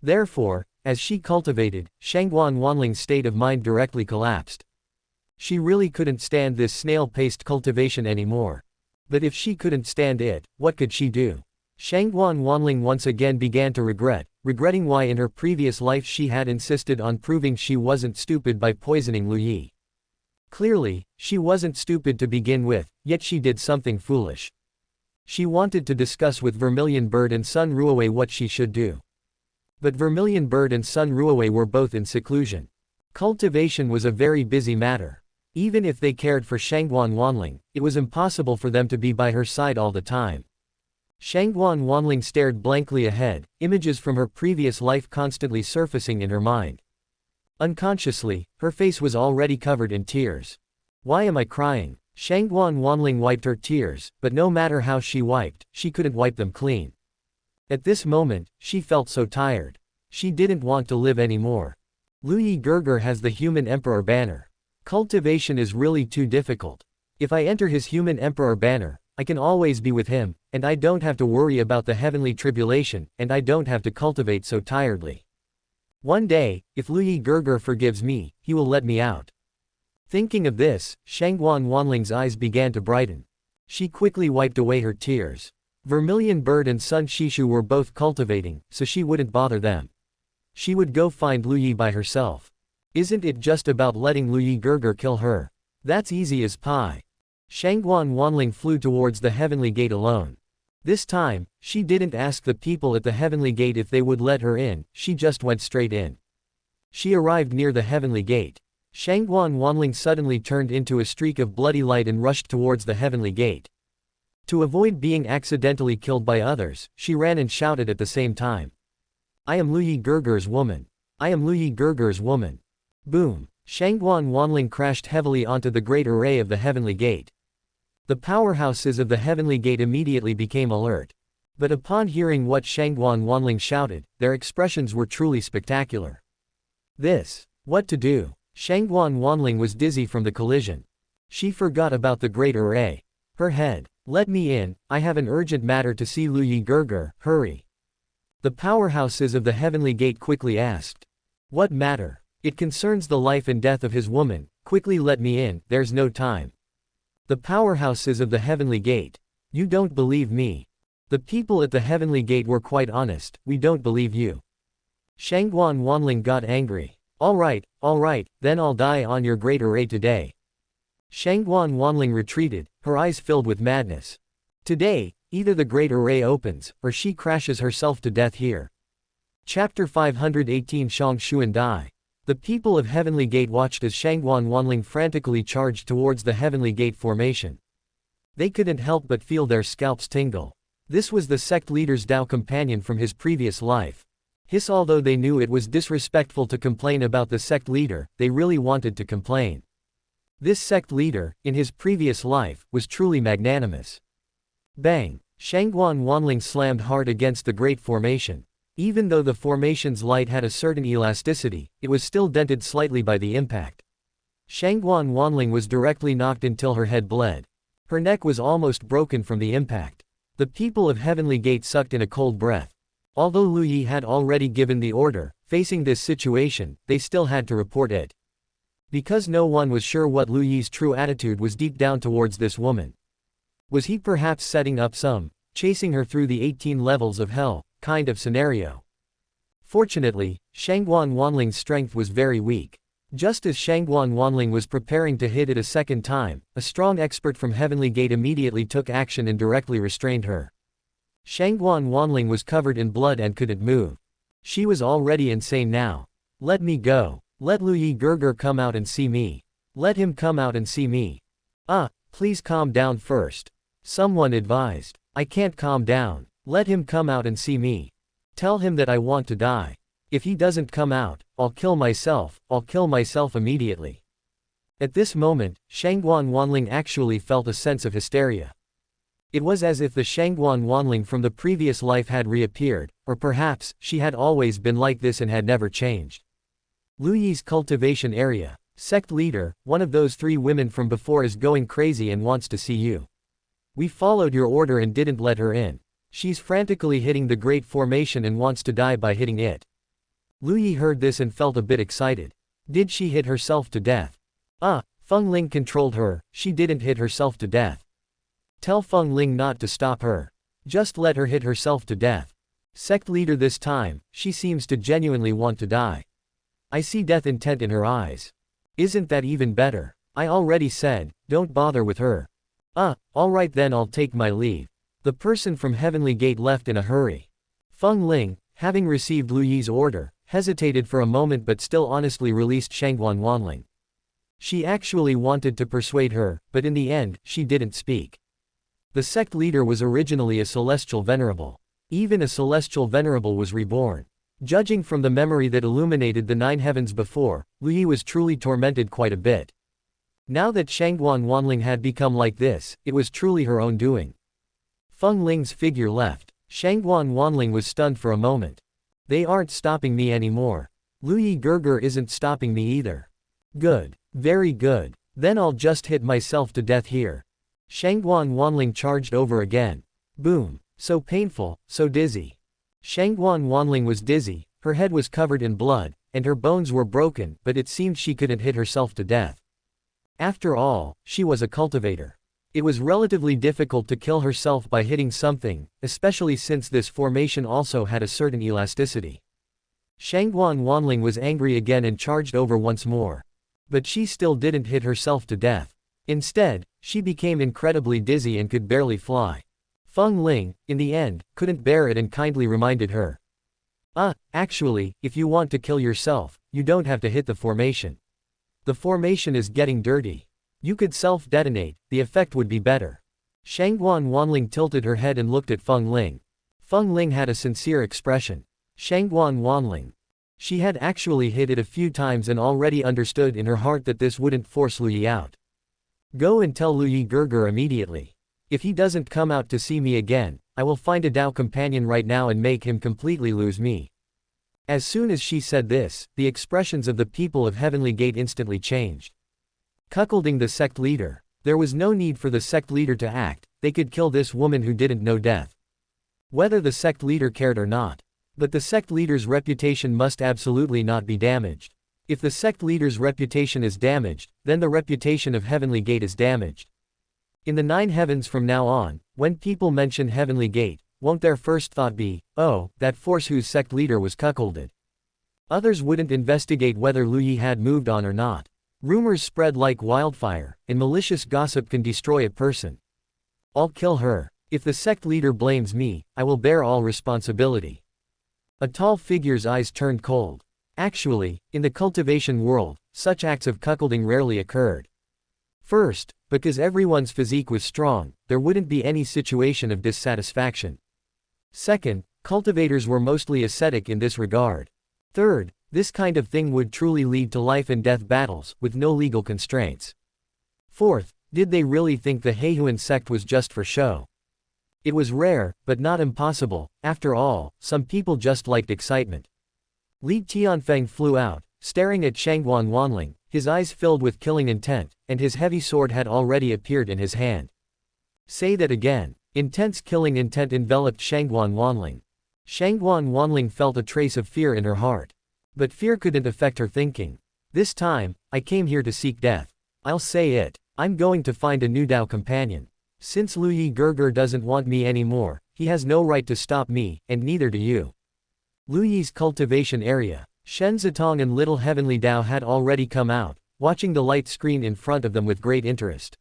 S1: Therefore, as she cultivated, Shangguan Wanling's state of mind directly collapsed. She really couldn't stand this snail-paced cultivation anymore. But if she couldn't stand it, what could she do? Shangguan Wanling once again began to regretting why in her previous life she had insisted on proving she wasn't stupid by poisoning Lu Yi. Clearly, she wasn't stupid to begin with, yet she did something foolish. She wanted to discuss with Vermilion Bird and Sun Ruowei what she should do. But Vermilion Bird and Sun Ruowei were both in seclusion. Cultivation was a very busy matter. Even if they cared for Shangguan Wanling, it was impossible for them to be by her side all the time. Shangguan Wanling stared blankly ahead, images from her previous life constantly surfacing in her mind. Unconsciously, her face was already covered in tears. Why am I crying? Shangguan Wanling wiped her tears, but no matter how she wiped, she couldn't wipe them clean. At this moment, she felt so tired. She didn't want to live anymore. Luyi Gerger has the human emperor banner. Cultivation is really too difficult. If I enter his human emperor banner, I can always be with him, and I don't have to worry about the heavenly tribulation, and I don't have to cultivate so tiredly. One day, if Luyi Gerger forgives me, he will let me out. Thinking of this, Shangguan Wanling's eyes began to brighten. She quickly wiped away her tears. Vermilion Bird and Sun Shishu were both cultivating, so she wouldn't bother them. She would go find Luyi by herself. Isn't it just about letting Luyi Gerger kill her? That's easy as pie. Shangguan Wanling flew towards the heavenly gate alone. This time, she didn't ask the people at the heavenly gate if they would let her in, she just went straight in. She arrived near the heavenly gate. Shangguan Wanling suddenly turned into a streak of bloody light and rushed towards the heavenly gate. To avoid being accidentally killed by others, she ran and shouted at the same time. I am Luyi Gerger's woman. I am Luyi Gerger's woman. Boom! Shangguan Wanling crashed heavily onto the great array of the heavenly gate. The powerhouses of the heavenly gate immediately became alert. But upon hearing what Shangguan Wanling shouted, their expressions were truly spectacular. What to do? Shangguan Wanling was dizzy from the collision. She forgot about the great array. Her head. Let me in, I have an urgent matter to see Luyi Gerger, hurry. The powerhouses of the heavenly gate quickly asked. What matter? It concerns the life and death of his woman, quickly let me in, there's no time. The powerhouses of the heavenly gate. You don't believe me. The people at the heavenly gate were quite honest, we don't believe you. Shangguan Wanling got angry. Alright, then I'll die on your great array today. Shangguan Wanling retreated, her eyes filled with madness. Today, either the great array opens, or she crashes herself to death here. Chapter 518 Shang Xuan Dai. The people of Heavenly Gate watched as Shangguan Wanling frantically charged towards the Heavenly Gate formation. They couldn't help but feel their scalps tingle. This was the sect leader's Dao companion from his previous life. Although they knew it was disrespectful to complain about the sect leader, they really wanted to complain. This sect leader, in his previous life, was truly magnanimous. Bang! Shangguan Wanling slammed hard against the great formation. Even though the formation's light had a certain elasticity, it was still dented slightly by the impact. Shangguan Wanling was directly knocked until her head bled. Her neck was almost broken from the impact. The people of Heavenly Gate sucked in a cold breath. Although Luyi had already given the order, facing this situation, they still had to report it. Because no one was sure what Luyi's true attitude was deep down towards this woman. Was he perhaps setting up some, chasing her through the 18 levels of hell, kind of scenario? Fortunately, Shangguan Wanling's strength was very weak. Just as Shangguan Wanling was preparing to hit it a second time, a strong expert from Heavenly Gate immediately took action and directly restrained her. Shangguan Wanling was covered in blood and couldn't move. She was already insane now. Let me go. Let Luyi Gerger come out and see me. Let him come out and see me. Please calm down first. Someone advised. I can't calm down. Let him come out and see me. Tell him that I want to die. If he doesn't come out, I'll kill myself immediately. At this moment, Shangguan Wanling actually felt a sense of hysteria. It was as if the Shangguan Wanling from the previous life had reappeared, or perhaps, she had always been like this and had never changed. Luyi's cultivation area. Sect leader, one of those 3 women from before is going crazy and wants to see you. We followed your order and didn't let her in. She's frantically hitting the great formation and wants to die by hitting it. Luyi heard this and felt a bit excited. Did she hit herself to death? Feng Ling controlled her, she didn't hit herself to death. Tell Feng Ling not to stop her. Just let her hit herself to death. Sect leader this time, she seems to genuinely want to die. I see death intent in her eyes. Isn't that even better? I already said, don't bother with her. Alright then I'll take my leave. The person from Heavenly Gate left in a hurry. Feng Ling, having received Luyi's order, hesitated for a moment but still honestly released Shangguan Wanling. She actually wanted to persuade her, but in the end, she didn't speak. The sect leader was originally a celestial venerable. Even a celestial venerable was reborn. Judging from the memory that illuminated the 9 heavens before, Lu Yi was truly tormented quite a bit. Now that Shangguan Wanling had become like this, it was truly her own doing. Feng Ling's figure left. Shangguan Wanling was stunned for a moment. They aren't stopping me anymore. Lu Yi Gerger isn't stopping me either. Good. Very good. Then I'll just hit myself to death here. Shangguan Wanling charged over again. Boom. So painful, so dizzy. Shangguan Wanling was dizzy, her head was covered in blood, and her bones were broken, but it seemed she couldn't hit herself to death. After all, she was a cultivator. It was relatively difficult to kill herself by hitting something, especially since this formation also had a certain elasticity. Shangguan Wanling was angry again and charged over once more. But she still didn't hit herself to death. Instead, she became incredibly dizzy and could barely fly. Feng Ling, in the end, couldn't bear it and kindly reminded her. Actually, if you want to kill yourself, you don't have to hit the formation. The formation is getting dirty. You could self-detonate, the effect would be better. Shangguan Wanling tilted her head and looked at Feng Ling. Feng Ling had a sincere expression. Shangguan Wanling. She had actually hit it a few times and already understood in her heart that this wouldn't force Lu Yi out. Go and tell Lu Yi Gerger immediately. If he doesn't come out to see me again, I will find a Dao companion right now and make him completely lose me. As soon as she said this, the expressions of the people of Heavenly Gate instantly changed. Cuckolding the sect leader. There was no need for the sect leader to act, they could kill this woman who didn't know death. Whether the sect leader cared or not. But the sect leader's reputation must absolutely not be damaged. If the sect leader's reputation is damaged, then the reputation of Heavenly Gate is damaged. In the 9 heavens from now on, when people mention Heavenly Gate, won't their first thought be, oh, that force whose sect leader was cuckolded? Others wouldn't investigate whether Lu Yi had moved on or not. Rumors spread like wildfire, and malicious gossip can destroy a person. I'll kill her. If the sect leader blames me, I will bear all responsibility. A tall figure's eyes turned cold. Actually, in the cultivation world, such acts of cuckolding rarely occurred. First, because everyone's physique was strong, there wouldn't be any situation of dissatisfaction. Second, cultivators were mostly ascetic in this regard. Third, this kind of thing would truly lead to life and death battles, with no legal constraints. Fourth, did they really think the Heihuan sect was just for show? It was rare, but not impossible. After all, some people just liked excitement. Li Tianfeng flew out, staring at Shangguan Wanling, his eyes filled with killing intent, and his heavy sword had already appeared in his hand. Say that again. Intense killing intent enveloped Shangguan Wanling. Shangguan Wanling felt a trace of fear in her heart. But fear couldn't affect her thinking. This time, I came here to seek death. I'll say it. I'm going to find a new Dao companion. Since Lu Yi Gerger doesn't want me anymore, he has no right to stop me, and neither do you. Lu Yi's cultivation area. Shen Zitong and Little Heavenly Dao had already come out, watching the light screen in front of them with great interest.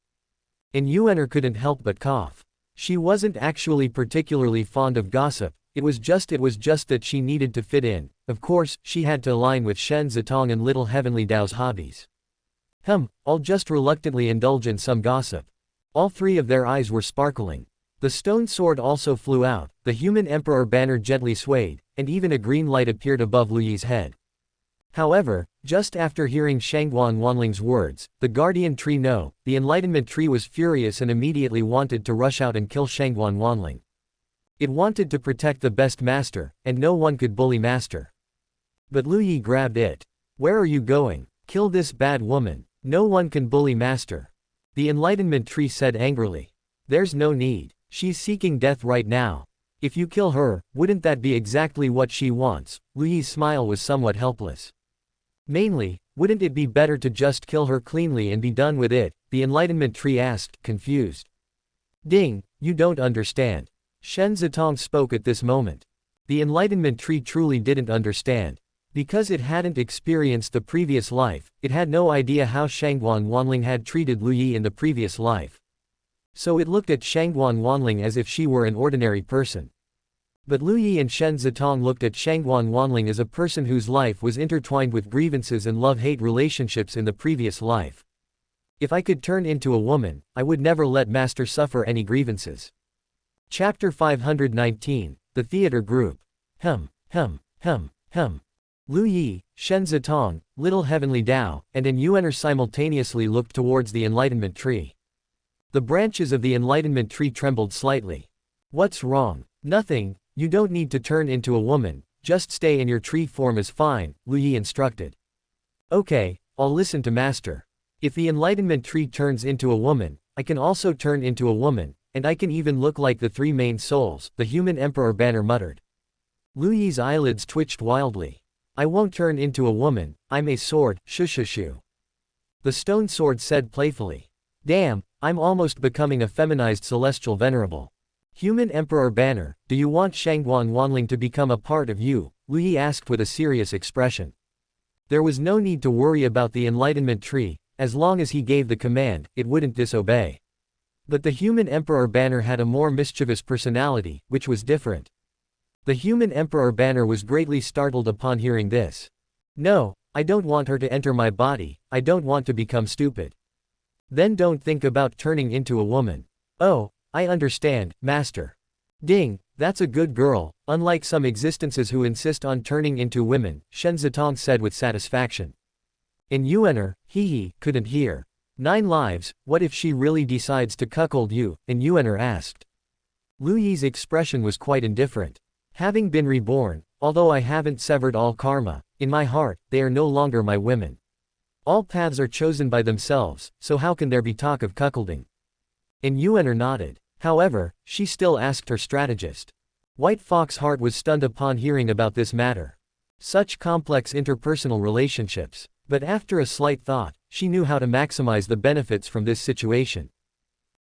S1: And Yuener couldn't help but cough. She wasn't actually particularly fond of gossip, it was just that she needed to fit in. Of course, she had to align with Shen Zitong and Little Heavenly Dao's hobbies. I'll just reluctantly indulge in some gossip. All 3 of their eyes were sparkling. The stone sword also flew out, the human emperor banner gently swayed, and even a green light appeared above Lu Yi's head. However, just after hearing Shangguan Wanling's words, the guardian tree the enlightenment tree was furious and immediately wanted to rush out and kill Shangguan Wanling. It wanted to protect the best master, and no one could bully master. But Lu Yi grabbed it. Where are you going? Kill this bad woman. No one can bully master. The enlightenment tree said angrily. There's no need. She's seeking death right now. If you kill her, wouldn't that be exactly what she wants? Lu Yi's smile was somewhat helpless. Mainly, wouldn't it be better to just kill her cleanly and be done with it? The enlightenment tree asked, confused. Ding, you don't understand. Shen Zitong spoke at this moment. The enlightenment tree truly didn't understand. Because it hadn't experienced the previous life, it had no idea how Shangguan Wanling had treated Lu Yi in the previous life. So it looked at Shangguan Wanling as if she were an ordinary person. But Lu Yi and Shen Zitong looked at Shangguan Wanling as a person whose life was intertwined with grievances and love-hate relationships in the previous life. If I could turn into a woman, I would never let Master suffer any grievances. Chapter 519, The Theater Group. Lu Yi, Shen Zitong, Little Heavenly Dao, and An Yuaner simultaneously looked towards the Enlightenment Tree. The branches of the Enlightenment Tree trembled slightly. What's wrong? Nothing, you don't need to turn into a woman, just stay in your tree form is fine, Lu Yi instructed. Okay, I'll listen to Master. If the Enlightenment Tree turns into a woman, I can also turn into a woman, and I can even look like the three main souls, the human Emperor Banner muttered. Lu Yi's eyelids twitched wildly. I won't turn into a woman, I'm a sword, shushu. The stone sword said playfully. Damn, I'm almost becoming a feminized celestial venerable. Human Emperor Banner, do you want Shangguan Wanling to become a part of you? Lu Yi asked with a serious expression. There was no need to worry about the Enlightenment Tree, as long as he gave the command, it wouldn't disobey. But the human Emperor Banner had a more mischievous personality, which was different. The human Emperor Banner was greatly startled upon hearing this. No, I don't want her to enter my body, I don't want to become stupid. Then don't think about turning into a woman. Oh, I understand, Master. Ding, that's a good girl, unlike some existences who insist on turning into women, Shen Zitong said with satisfaction. An Yuaner, hee, couldn't hear. 9 lives, what if she really decides to cuckold you? An Yuaner asked. Lu Yi's expression was quite indifferent. Having been reborn, although I haven't severed all karma, in my heart, they are no longer my women. All paths are chosen by themselves, so how can there be talk of cuckolding? An Yuaner nodded. However, she still asked her strategist. White Fox Heart was stunned upon hearing about this matter. Such complex interpersonal relationships. But after a slight thought, she knew how to maximize the benefits from this situation.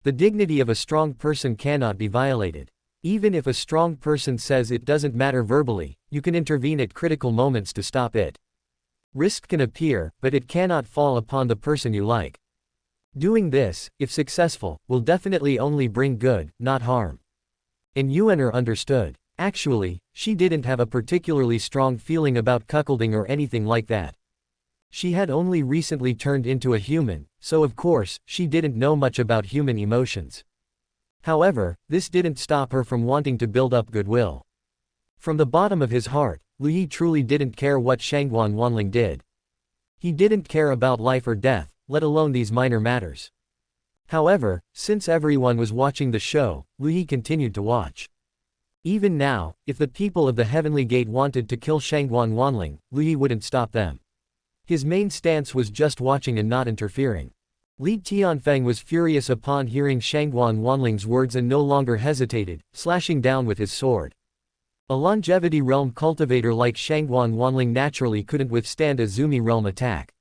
S1: The dignity of a strong person cannot be violated. Even if a strong person says it doesn't matter verbally, you can intervene at critical moments to stop it. Risk can appear, but it cannot fall upon the person you like. Doing this, if successful, will definitely only bring good, not harm. An Yuaner understood. Actually, she didn't have a particularly strong feeling about cuckolding or anything like that. She had only recently turned into a human, so of course, she didn't know much about human emotions. However, this didn't stop her from wanting to build up goodwill. From the bottom of his heart, Lu Yi truly didn't care what Shangguan Wanling did. He didn't care about life or death, let alone these minor matters. However, since everyone was watching the show, Lu Yi continued to watch. Even now, if the people of the Heavenly Gate wanted to kill Shangguan Wanling, Lu Yi wouldn't stop them. His main stance was just watching and not interfering. Li Tianfeng was furious upon hearing Shangguan Wanling's words and no longer hesitated, slashing down with his sword. A longevity realm cultivator like Shangguan Wanling naturally couldn't withstand a Zumi realm attack.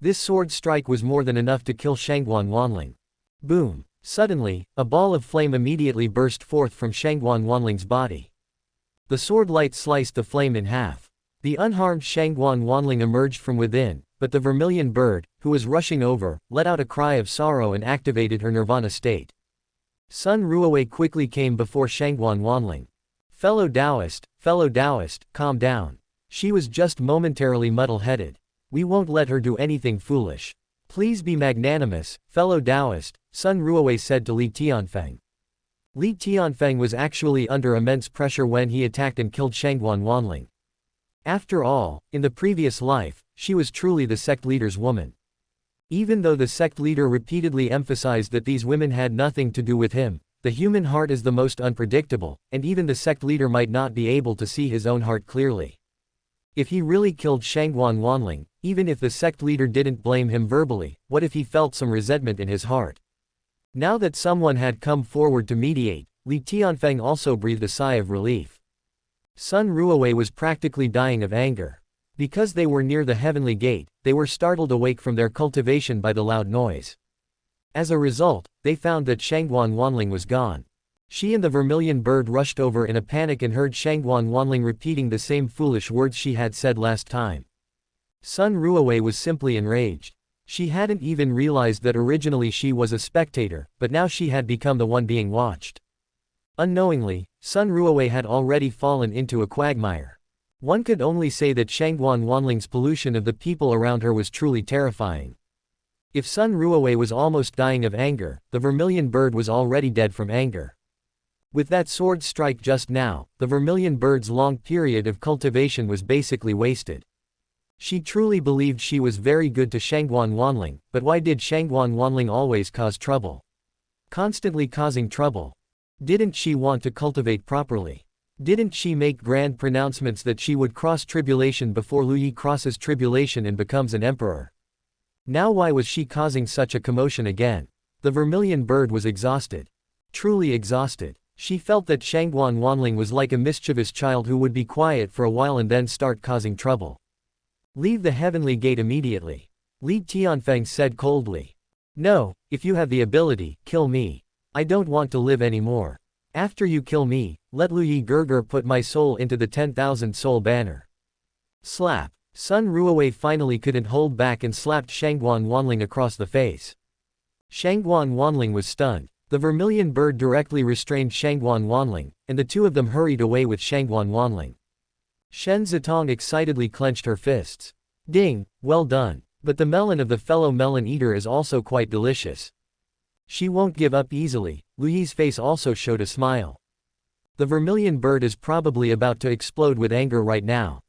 S1: This sword strike was more than enough to kill Shangguan Wanling. Boom! Suddenly, a ball of flame immediately burst forth from Shangguan Wanling's body. The sword light sliced the flame in half. The unharmed Shangguan Wanling emerged from within, but the vermilion bird, who was rushing over, let out a cry of sorrow and activated her nirvana state. Sun Ruowei quickly came before Shangguan Wanling. Fellow Taoist, calm down. She was just momentarily muddle-headed. We won't let her do anything foolish. Please be magnanimous, fellow Taoist, Sun Ruowei said to Li Tianfeng. Li Tianfeng was actually under immense pressure when he attacked and killed Shangguan Wanling. After all, in the previous life, she was truly the sect leader's woman. Even though the sect leader repeatedly emphasized that these women had nothing to do with him, the human heart is the most unpredictable, and even the sect leader might not be able to see his own heart clearly. If he really killed Shangguan Wanling, even if the sect leader didn't blame him verbally, what if he felt some resentment in his heart? Now that someone had come forward to mediate, Li Tianfeng also breathed a sigh of relief. Sun Ruowei was practically dying of anger. Because they were near the Heavenly Gate, they were startled awake from their cultivation by the loud noise. As a result, they found that Shangguan Wanling was gone. She and the vermilion bird rushed over in a panic and heard Shangguan Wanling repeating the same foolish words she had said last time. Sun Ruowei was simply enraged. She hadn't even realized that originally she was a spectator, but now she had become the one being watched. Unknowingly, Sun Ruowei had already fallen into a quagmire. One could only say that Shangguan Wanling's pollution of the people around her was truly terrifying. If Sun Ruowei was almost dying of anger, the vermilion bird was already dead from anger. With that sword strike just now, the vermilion bird's long period of cultivation was basically wasted. She truly believed she was very good to Shangguan Wanling, but why did Shangguan Wanling always cause trouble? Constantly causing trouble. Didn't she want to cultivate properly? Didn't she make grand pronouncements that she would cross tribulation before Lu Yi crosses tribulation and becomes an emperor? Now why was she causing such a commotion again? The vermilion bird was exhausted. Truly exhausted. She felt that Shangguan Wanling was like a mischievous child who would be quiet for a while and then start causing trouble. Leave the heavenly gate immediately. Li Tianfeng said coldly. No, if you have the ability, kill me. I don't want to live anymore. After you kill me, let Lu Yi Gerger put my soul into the 10,000 soul banner. Slap. Sun Ruowei finally couldn't hold back and slapped Shangguan Wanling across the face. Shangguan Wanling was stunned. The vermilion bird directly restrained Shangguan Wanling, and the two of them hurried away with Shangguan Wanling. Shen Zitong excitedly clenched her fists. Ding, well done. But the melon of the fellow melon eater is also quite delicious. She won't give up easily. Lu Yi's face also showed a smile. The vermilion bird is probably about to explode with anger right now.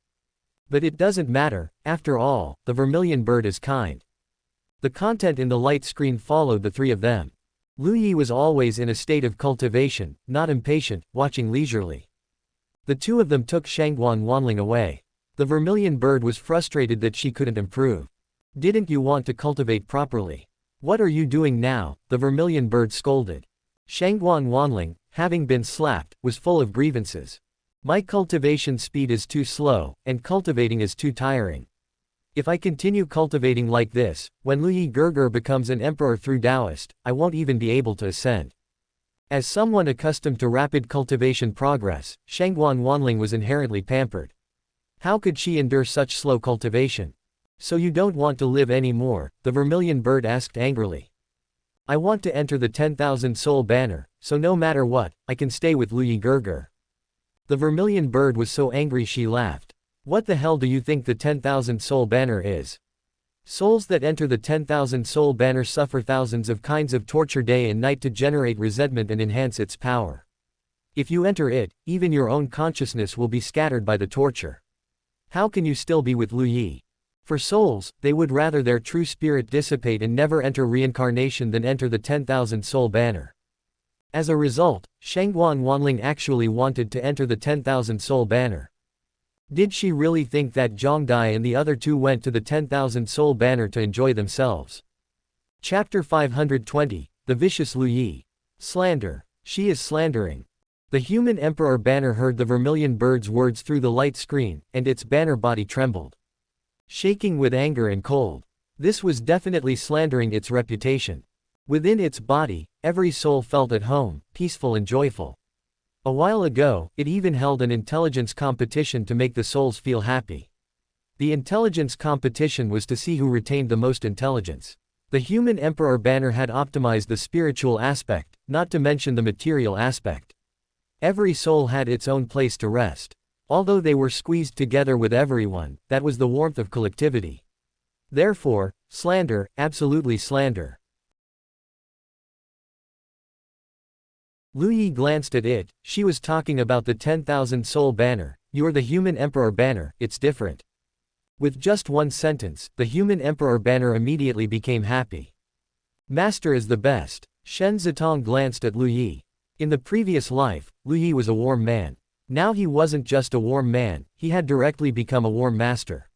S1: But it doesn't matter, after all, the vermilion bird is kind. The content in the light screen followed the three of them. Lu Yi was always in a state of cultivation, not impatient, watching leisurely. The two of them took Shangguan Wanling away. The vermilion bird was frustrated that she couldn't improve. Didn't you want to cultivate properly? What are you doing now? The vermilion bird scolded. Shangguan Wanling, having been slapped, was full of grievances. My cultivation speed is too slow, and cultivating is too tiring. If I continue cultivating like this, when Lu Yi Gerger becomes an emperor through Taoist, I won't even be able to ascend. As someone accustomed to rapid cultivation progress, Shangguan Wanling was inherently pampered. How could she endure such slow cultivation? So you don't want to live anymore? The vermilion bird asked angrily. I want to enter the 10,000 soul banner, so no matter what, I can stay with Lu Yi Gerger. The vermilion bird was so angry she laughed. What the hell do you think the 10,000 soul banner is? Souls that enter the 10,000 soul banner suffer thousands of kinds of torture day and night to generate resentment and enhance its power. If you enter it, even your own consciousness will be scattered by the torture. How can you still be with Lu Yi? For souls, they would rather their true spirit dissipate and never enter reincarnation than enter the 10,000 soul banner. As a result, Shangguan Wanling actually wanted to enter the 10,000 soul banner. Did she really think that Zhang Dai and the other two went to the 10,000 soul banner to enjoy themselves? Chapter 520, The Vicious Lu Yi. Slander. She is slandering. The human emperor banner heard the vermilion bird's words through the light screen, and its banner body trembled. Shaking with anger and cold. This was definitely slandering its reputation. Within its body, every soul felt at home, peaceful and joyful. A while ago, it even held an intelligence competition to make the souls feel happy. The intelligence competition was to see who retained the most intelligence. The human emperor banner had optimized the spiritual aspect, not to mention the material aspect. Every soul had its own place to rest. Although they were squeezed together with everyone, that was the warmth of collectivity. Therefore, slander, absolutely slander. Lu Yi glanced at it. She was talking about the 10,000 soul banner. You're the human emperor banner, it's different. With just one sentence, the human emperor banner immediately became happy. Master is the best. Shen Zitong glanced at Lu Yi. In the previous life, Lu Yi was a warm man. Now he wasn't just a warm man, he had directly become a warm master.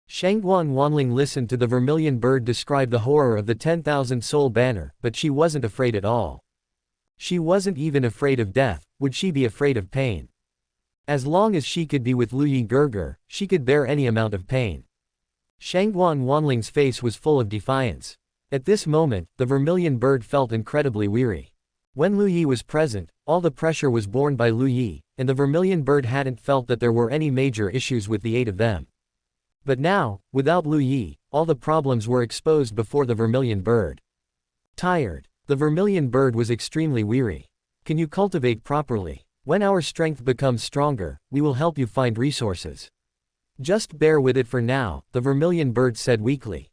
S1: Shangguan Wanling listened to the vermilion bird describe the horror of the 10,000 soul banner, but she wasn't afraid at all. She wasn't even afraid of death. Would she be afraid of pain? As long as she could be with Lu Yi Gerger, she could bear any amount of pain. Shangguan Wanling's face was full of defiance. At this moment, the vermilion bird felt incredibly weary. When Lu Yi was present, all the pressure was borne by Lu Yi, and the vermilion bird hadn't felt that there were any major issues with the eight of them. But now, without Lu Yi, all the problems were exposed before the vermilion bird. Tired. The vermilion bird was extremely weary. Can you cultivate properly? When our strength becomes stronger, we will help you find resources. Just bear with it for now, the vermilion bird said weakly.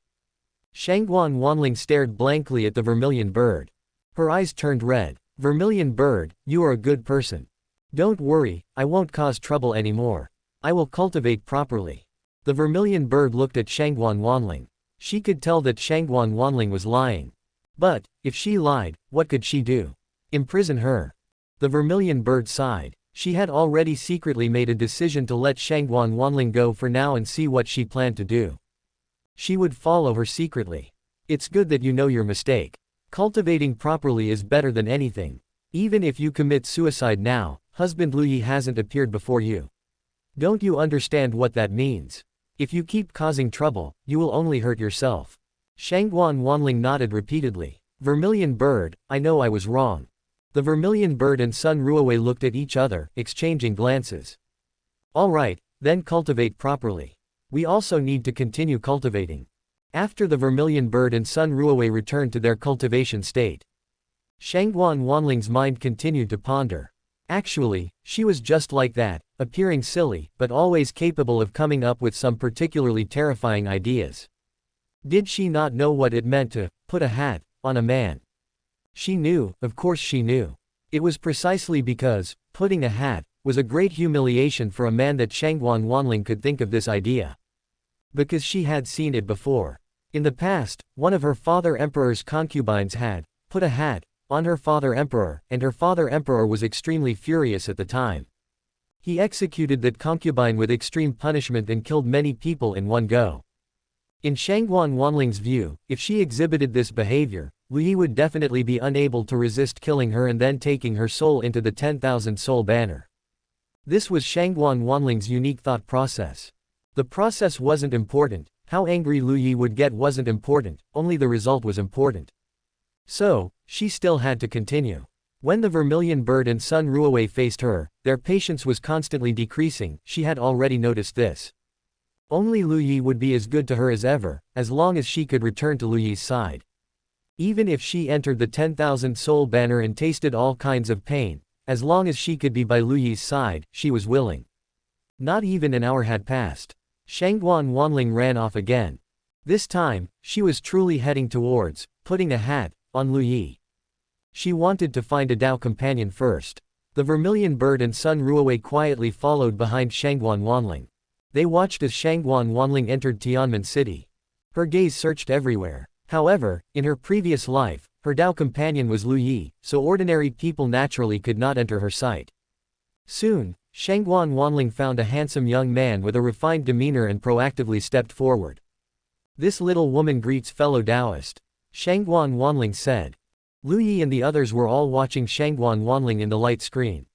S1: Shangguan Wanling stared blankly at the vermilion bird. Her eyes turned red. Vermilion bird, you are a good person. Don't worry, I won't cause trouble anymore. I will cultivate properly. The vermilion bird looked at Shangguan Wanling. She could tell that Shangguan Wanling was lying. But, if she lied, what could she do? Imprison her. The vermilion bird sighed. She had already secretly made a decision to let Shangguan Wanling go for now and see what she planned to do. She would follow her secretly. It's good that you know your mistake. Cultivating properly is better than anything. Even if you commit suicide now, husband Lu Yi hasn't appeared before you. Don't you understand what that means? If you keep causing trouble, you will only hurt yourself. Shangguan Wanling nodded repeatedly. Vermilion bird, I know I was wrong. The vermilion bird and Sun Ruowei looked at each other, exchanging glances. All right, then cultivate properly. We also need to continue cultivating. After the vermilion bird and Sun Ruowei returned to their cultivation state, Shangguan Wanling's mind continued to ponder. Actually, she was just like that, appearing silly, but always capable of coming up with some particularly terrifying ideas. Did she not know what it meant to put a hat on a man? She knew, of course she knew. It was precisely because putting a hat was a great humiliation for a man that Shangguan Wanling could think of this idea. Because she had seen it before. In the past, one of her father emperor's concubines had put a hat on her father emperor, and her father emperor was extremely furious at the time. He executed that concubine with extreme punishment and killed many people in one go. In Shangguan Wanling's view, if she exhibited this behavior, Lu Yi would definitely be unable to resist killing her and then taking her soul into the 10,000 soul banner. This was Shangguan Wanling's unique thought process. The process wasn't important, how angry Lu Yi would get wasn't important, only the result was important. So, she still had to continue. When the vermilion bird and Sun Ruowei faced her, their patience was constantly decreasing, she had already noticed this. Only Lu Yi would be as good to her as ever, as long as she could return to Lu Yi's side. Even if she entered the 10,000 soul banner and tasted all kinds of pain, as long as she could be by Lu Yi's side, she was willing. Not even an hour had passed. Shangguan Wanling ran off again. This time, she was truly heading towards putting a hat on Lu Yi. She wanted to find a Dao companion first. The vermilion bird and Sun Ruowei quietly followed behind Shangguan Wanling. They watched as Shangguan Wanling entered Tianmen City. Her gaze searched everywhere. However, in her previous life, her Dao companion was Lu Yi, so ordinary people naturally could not enter her sight. Soon, Shangguan Wanling found a handsome young man with a refined demeanor and proactively stepped forward. This little woman greets fellow Taoist. Shangguan Wanling said. Lu Yi and the others were all watching Shangguan Wanling in the light screen.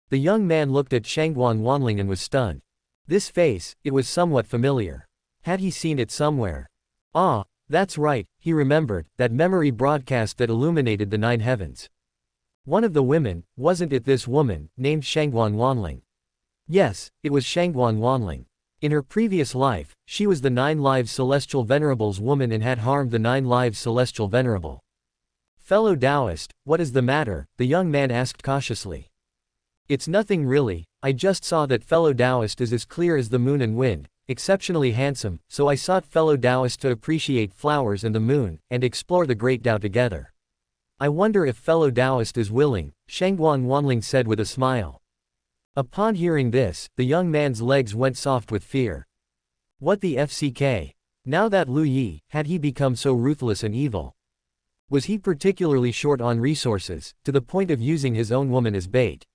S1: The young man looked at Shangguan Wanling and was stunned. This face, it was somewhat familiar. Had he seen it somewhere? Ah, that's right, he remembered, that memory broadcast that illuminated the 9 heavens. One of the women, wasn't it this woman, named Shangguan Wanling? Yes, it was Shangguan Wanling. In her previous life, she was the 9 Lives Celestial Venerable's woman and had harmed the 9 Lives Celestial Venerable. Fellow Taoist, what is the matter? The young man asked cautiously. It's nothing really, I just saw that fellow Taoist is as clear as the moon and wind, exceptionally handsome, so I sought fellow Taoist to appreciate flowers and the moon, and explore the great Tao together. I wonder if fellow Taoist is willing, Shangguan Wanling said with a smile. Upon hearing this, the young man's legs went soft with fear. What the FCK? Now that Lu Yi, had he become so ruthless and evil? Was he particularly short on resources, to the point of using his own woman as bait?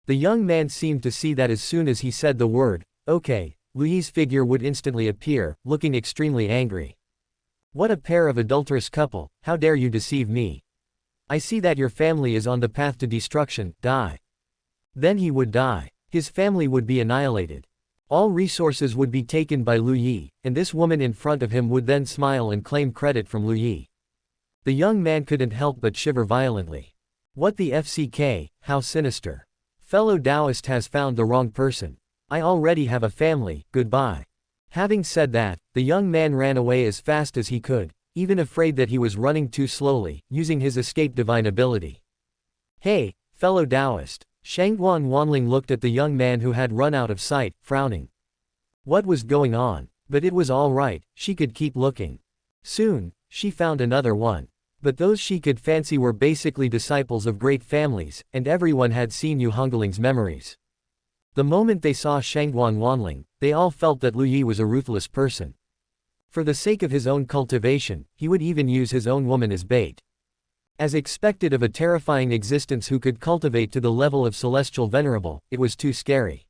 S1: The young man seemed to see that as soon as he said the word, okay, Lu Yi's figure would instantly appear, looking extremely angry. What a pair of adulterous couple, how dare you deceive me? I see that your family is on the path to destruction, die. Then he would die. His family would be annihilated. All resources would be taken by Lu Yi, and this woman in front of him would then smile and claim credit from Lu Yi. The young man couldn't help but shiver violently. What the FCK, how sinister. Fellow Taoist has found the wrong person. I already have a family, goodbye. Having said that, the young man ran away as fast as he could, even afraid that he was running too slowly, using his escape divine ability. Hey, fellow Taoist. Shangguan Wanling looked at the young man who had run out of sight, frowning. What was going on? But it was all right, she could keep looking. Soon, she found another one. But those she could fancy were basically disciples of great families, and everyone had seen Hongling's memories. The moment they saw Shangguan Wanling, they all felt that Lu Yi was a ruthless person. For the sake of his own cultivation, he would even use his own woman as bait. As expected of a terrifying existence who could cultivate to the level of celestial venerable, it was too scary.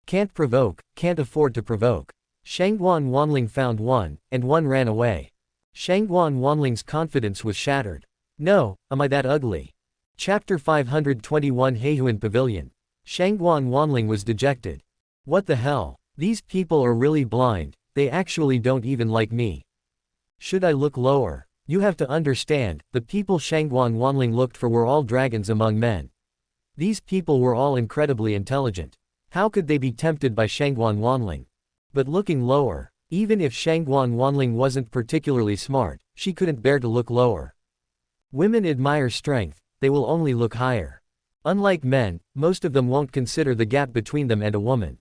S1: Can't provoke, can't afford to provoke. Shangguan Wanling found one, and one ran away. Shangguan Wanling's confidence was shattered. No, am I that ugly? Chapter 521 Heihuan Pavilion. Shangguan Wanling was dejected. What the hell? These people are really blind, they actually don't even like me. Should I look lower? You have to understand, the people Shangguan Wanling looked for were all dragons among men. These people were all incredibly intelligent. How could they be tempted by Shangguan Wanling? But looking lower, even if Shangguan Wanling wasn't particularly smart, she couldn't bear to look lower. Women admire strength, they will only look higher. Unlike men, most of them won't consider the gap between them and a woman.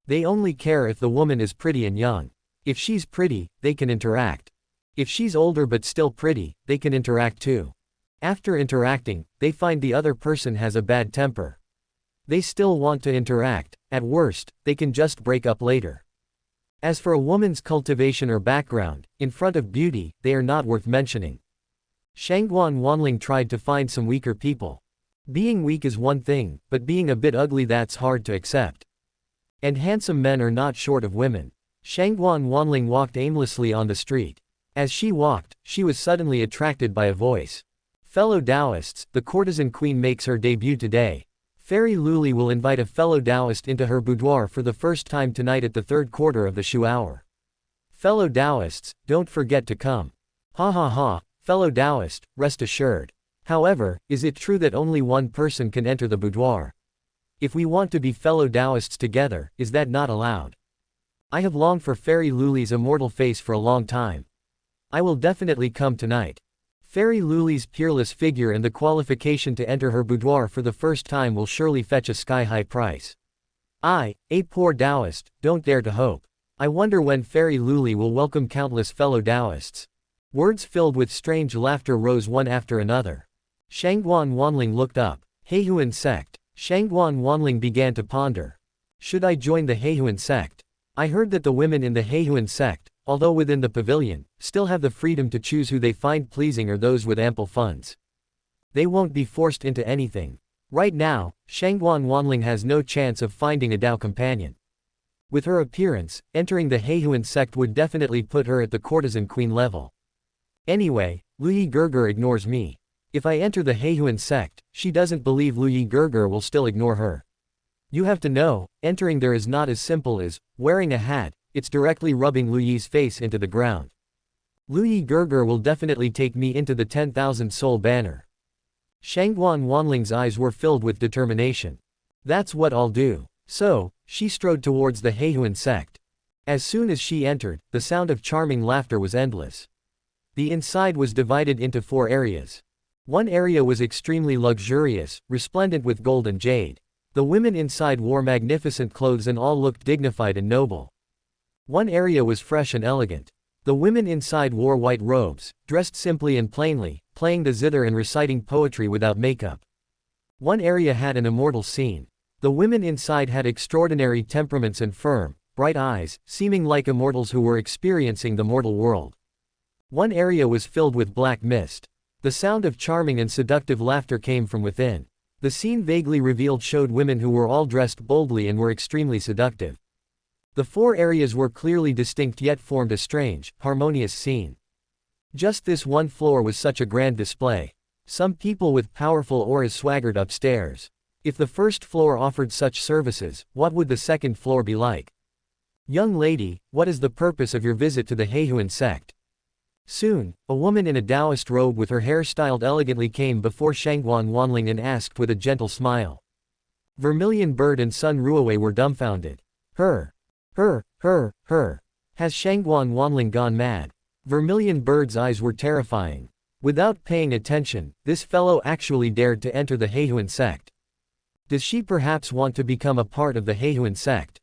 S1: They only care if the woman is pretty and young. If she's pretty, they can interact. If she's older but still pretty, they can interact too. After interacting, they find the other person has a bad temper. They still want to interact, at worst, they can just break up later. As for a woman's cultivation or background, in front of beauty, they are not worth mentioning. Shangguan Wanling tried to find some weaker people. Being weak is one thing, but being a bit ugly, that's hard to accept. And handsome men are not short of women. Shangguan Wanling walked aimlessly on the street. As she walked, she was suddenly attracted by a voice. Fellow Taoists, the courtesan queen makes her debut today. Fairy Luli will invite a fellow Taoist into her boudoir for the first time tonight at the third quarter of the Shu hour. Fellow Taoists, don't forget to come. Ha ha ha, fellow Taoist, rest assured. However, is it true that only one person can enter the boudoir? If we want to be fellow Taoists together, is that not allowed? I have longed for Fairy Luli's immortal face for a long time. I will definitely come tonight. Fairy Luli's peerless figure and the qualification to enter her boudoir for the first time will surely fetch a sky-high price. I, a poor Taoist, don't dare to hope. I wonder when Fairy Luli will welcome countless fellow Taoists. Words filled with strange laughter rose one after another. Shangguan Wanling looked up. Heihuan sect. Shangguan Wanling began to ponder. Should I join the Heihuan sect? I heard that the women in the Heihuan sect, although within the pavilion, still have the freedom to choose who they find pleasing or those with ample funds. They won't be forced into anything. Right now, Shangguan Wanling has no chance of finding a Dao companion. With her appearance, entering the Heihuan sect would definitely put her at the courtesan queen level. Anyway, Lu Yi Gerger ignores me. If I enter the Heihuan sect, she doesn't believe Lu Yi Gerger will still ignore her. You have to know, entering there is not as simple as wearing a hat. It's directly rubbing Lu Yi's face into the ground. Lu Yi Gerger will definitely take me into the 10,000 soul banner. Shangguan Wanling's eyes were filled with determination. That's what I'll do. So, she strode towards the Heihuan sect. As soon as she entered, the sound of charming laughter was endless. The inside was divided into 4 areas. One area was extremely luxurious, resplendent with gold and jade. The women inside wore magnificent clothes and all looked dignified and noble. One area was fresh and elegant. The women inside wore white robes, dressed simply and plainly, playing the zither and reciting poetry without makeup. One area had an immortal scene. The women inside had extraordinary temperaments and firm, bright eyes, seeming like immortals who were experiencing the mortal world. One area was filled with black mist. The sound of charming and seductive laughter came from within. The scene vaguely revealed showed women who were all dressed boldly and were extremely seductive. The 4 areas were clearly distinct yet formed a strange, harmonious scene. Just this one floor was such a grand display. Some people with powerful auras swaggered upstairs. If the first floor offered such services, what would the second floor be like? Young lady, what is the purpose of your visit to the Heihuan sect? Soon, a woman in a Taoist robe with her hair styled elegantly came before Shangguan Wanling and asked with a gentle smile. Vermilion Bird and Sun Ruowei were dumbfounded. Has Shangguan Wanling gone mad? Vermilion Bird's eyes were terrifying. Without paying attention, this fellow actually dared to enter the Heihuan sect. Does she perhaps want to become a part of the Heihuan sect?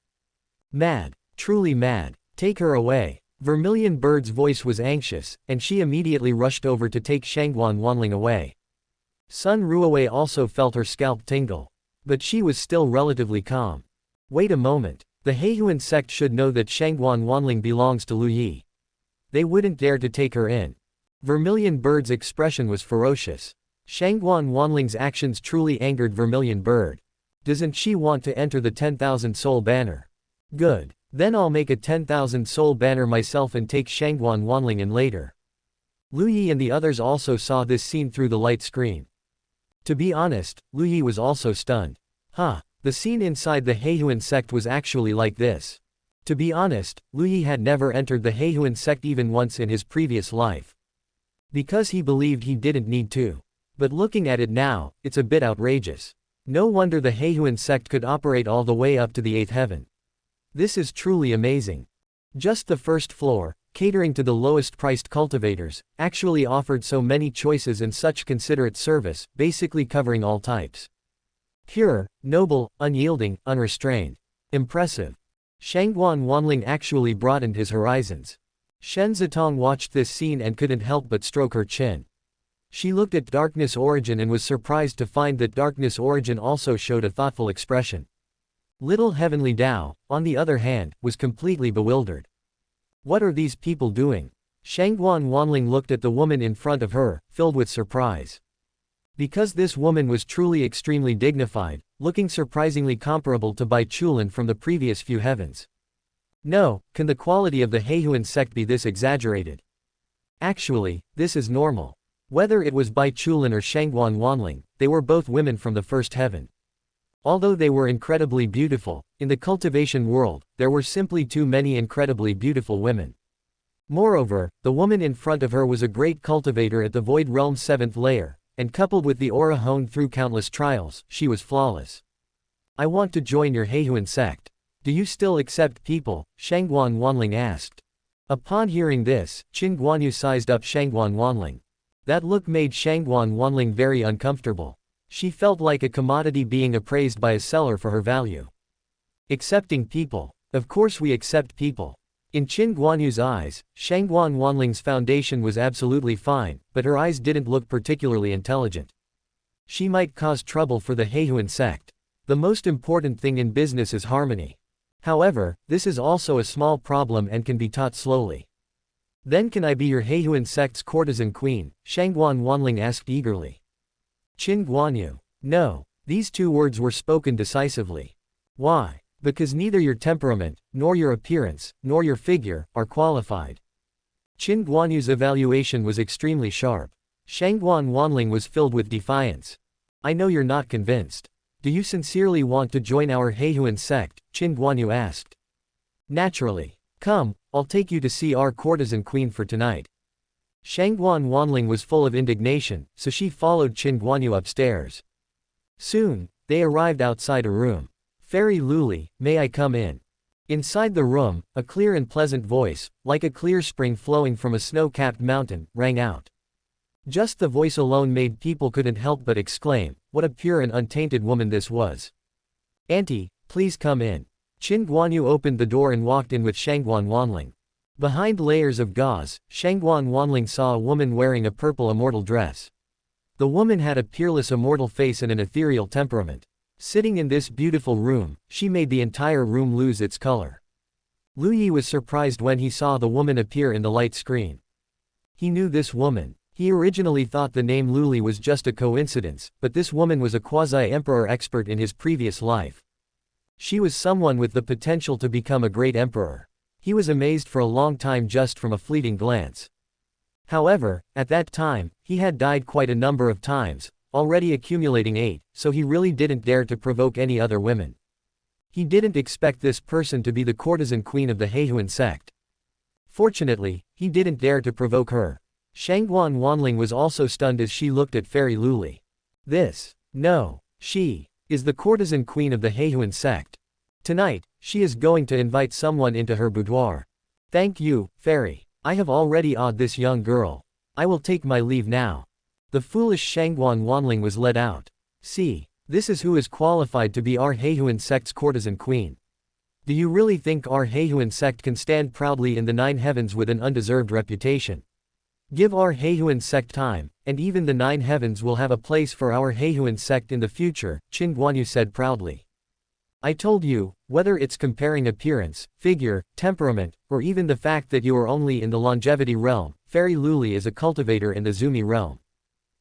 S1: Mad. Truly mad. Take her away. Vermilion Bird's voice was anxious, and she immediately rushed over to take Shangguan Wanling away. Sun Ruowei also felt her scalp tingle. But she was still relatively calm. Wait a moment. The Heihuan sect should know that Shangguan Wanling belongs to Lu Yi. They wouldn't dare to take her in. Vermilion Bird's expression was ferocious. Shangguan Wanling's actions truly angered Vermilion Bird. Doesn't she want to enter the 10,000 soul banner? Good. Then I'll make a 10,000 soul banner myself and take Shangguan Wanling in later. Lu Yi and the others also saw this scene through the light screen. To be honest, Lu Yi was also stunned. The scene inside the Heihuan sect was actually like this. To be honest, Lu Yi had never entered the Heihuan sect even once in his previous life. Because he believed he didn't need to. But looking at it now, it's a bit outrageous. No wonder the Heihuan sect could operate all the way up to the 8th heaven. This is truly amazing. Just the first floor, catering to the lowest priced cultivators, actually offered so many choices and such considerate service, basically covering all types. Pure, noble, unyielding, unrestrained. Impressive. Shangguan Wanling actually broadened his horizons. Shen Zitong watched this scene and couldn't help but stroke her chin. She looked at Darkness Origin and was surprised to find that Darkness Origin also showed a thoughtful expression. Little Heavenly Dao, on the other hand, was completely bewildered. What are these people doing? Shangguan Wanling looked at the woman in front of her, filled with surprise. Because this woman was truly extremely dignified, looking surprisingly comparable to Bai Chulin from the previous few heavens. No, can the quality of the Heihuan sect be this exaggerated? Actually, this is normal. Whether it was Bai Chulin or Shangguan Wanling, they were both women from the first heaven. Although they were incredibly beautiful, in the cultivation world, there were simply too many incredibly beautiful women. Moreover, the woman in front of her was a great cultivator at the Void Realm's 7th layer, and coupled with the aura honed through countless trials, she was flawless. I want to join your Heihuan sect. Do you still accept people? Shangguan Wanling asked. Upon hearing this, Qin Guanyu sized up Shangguan Wanling. That look made Shangguan Wanling very uncomfortable. She felt like a commodity being appraised by a seller for her value. Accepting people. Of course we accept people. In Qin Guanyu's eyes, Shangguan Wanling's foundation was absolutely fine, but her eyes didn't look particularly intelligent. She might cause trouble for the Heihuan sect. The most important thing in business is harmony. However, this is also a small problem and can be taught slowly. Then can I be your Heihuan sect's courtesan queen? Shangguan Wanling asked eagerly. Qin Guanyu. No. These two words were spoken decisively. Why? Because neither your temperament, nor your appearance, nor your figure, are qualified. Qin Guanyu's evaluation was extremely sharp. Shangguan Wanling was filled with defiance. I know you're not convinced. Do you sincerely want to join our Heihuan sect? Qin Guanyu asked. Naturally. Come, I'll take you to see our courtesan queen for tonight. Shangguan Wanling was full of indignation, so she followed Qin Guanyu upstairs. Soon, they arrived outside a room. Fairy Luli, may I come in? Inside the room, a clear and pleasant voice, like a clear spring flowing from a snow-capped mountain, rang out. Just the voice alone made people couldn't help but exclaim, what a pure and untainted woman this was. Auntie, please come in. Qin Guanyu opened the door and walked in with Shangguan Wanling. Behind layers of gauze, Shangguan Wanling saw a woman wearing a purple immortal dress. The woman had a peerless immortal face and an ethereal temperament. Sitting in this beautiful room, she made the entire room lose its color. Lu Yi was surprised when he saw the woman appear in the light screen. He knew this woman. He originally thought the name Luli was just a coincidence, but this woman was a quasi-emperor expert in his previous life. She was someone with the potential to become a great emperor. He was amazed for a long time just from a fleeting glance. However, at that time, he had died quite a number of times, already accumulating 8, so he really didn't dare to provoke any other women. He didn't expect this person to be the courtesan queen of the Heihuan sect. Fortunately, he didn't dare to provoke her. Shangguan Wanling was also stunned as she looked at Fairy Luli. She is the courtesan queen of the Heihuan sect. Tonight, she is going to invite someone into her boudoir. Thank you, Fairy. I have already awed this young girl. I will take my leave now. The foolish Shangguan Wanling was led out. See, this is who is qualified to be our Heihuan sect's courtesan queen. Do you really think our Heihuan sect can stand proudly in the 9 heavens with an undeserved reputation? Give our Heihuan sect time, and even the 9 heavens will have a place for our Heihuan sect in the future, Qin Guanyu said proudly. I told you, whether it's comparing appearance, figure, temperament, or even the fact that you are only in the longevity realm, Fairy Luli is a cultivator in the Zumi realm.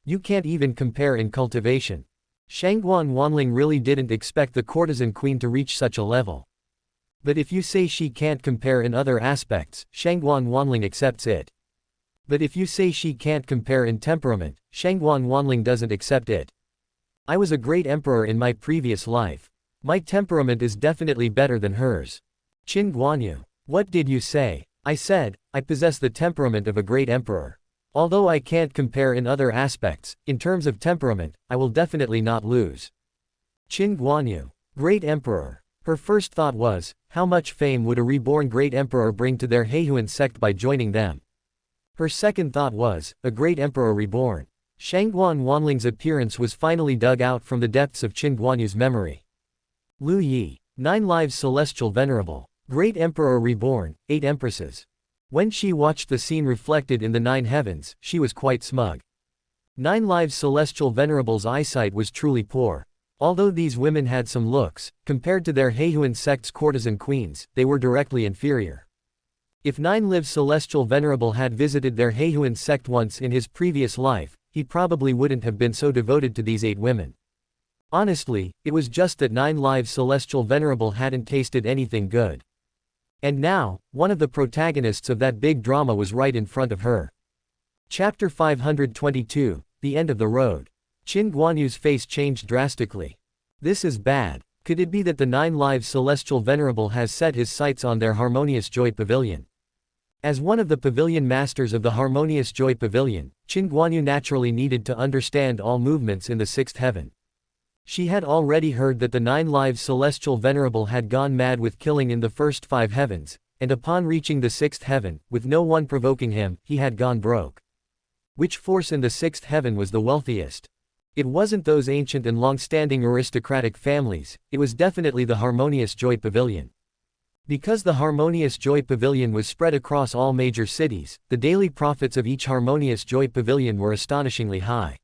S1: You can't even compare in cultivation. Shangguan Wanling really didn't expect the courtesan queen to reach such a level. But if you say she can't compare in other aspects, Shangguan Wanling accepts it. But if you say she can't compare in temperament, Shangguan Wanling doesn't accept it. I was a great emperor in my previous life. My temperament is definitely better than hers. Qin Guanyu. What did you say? I said, I possess the temperament of a great emperor. Although I can't compare in other aspects, in terms of temperament, I will definitely not lose. Qin Guanyu. Great emperor. Her first thought was, how much fame would a reborn great emperor bring to their Heihuan sect by joining them? Her second thought was, a great emperor reborn. Shangguan Wanling's appearance was finally dug out from the depths of Qin Guanyu's memory. Lu Yi. 9 lives celestial venerable. Great emperor reborn, 8 empresses. When she watched the scene reflected in the 9 heavens, she was quite smug. 9 lives celestial venerable's eyesight was truly poor. Although these women had some looks, compared to their Heihuan sect's courtesan queens, they were directly inferior. If 9 lives celestial venerable had visited their Heihuan sect once in his previous life, he probably wouldn't have been so devoted to these 8 women. Honestly, it was just that 9 lives celestial venerable hadn't tasted anything good. And now, one of the protagonists of that big drama was right in front of her. Chapter 522, The End of the Road. Qin Guanyu's face changed drastically. This is bad. Could it be that the 9 lives celestial venerable has set his sights on their harmonious joy pavilion? As one of the pavilion masters of the harmonious joy pavilion, Qin Guanyu naturally needed to understand all movements in the 6th heaven. She had already heard that the 9 lives celestial venerable had gone mad with killing in the first 5 heavens, and upon reaching the 6th heaven, with no one provoking him, he had gone broke. Which force in the 6th heaven was the wealthiest? It wasn't those ancient and long-standing aristocratic families, it was definitely the Harmonious Joy Pavilion. Because the Harmonious Joy Pavilion was spread across all major cities, the daily profits of each Harmonious Joy Pavilion were astonishingly high.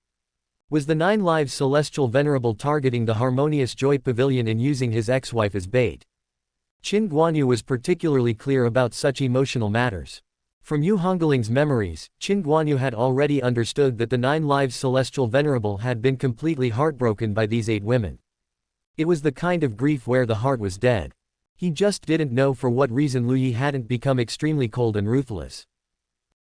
S1: Was the 9 lives celestial venerable targeting the Harmonious Joy Pavilion and using his ex-wife as bait? Qin Guanyu was particularly clear about such emotional matters. From Yu Hongling's memories, Qin Guanyu had already understood that the 9 lives celestial venerable had been completely heartbroken by these 8 women. It was the kind of grief where the heart was dead. He just didn't know for what reason Lu Yi hadn't become extremely cold and ruthless.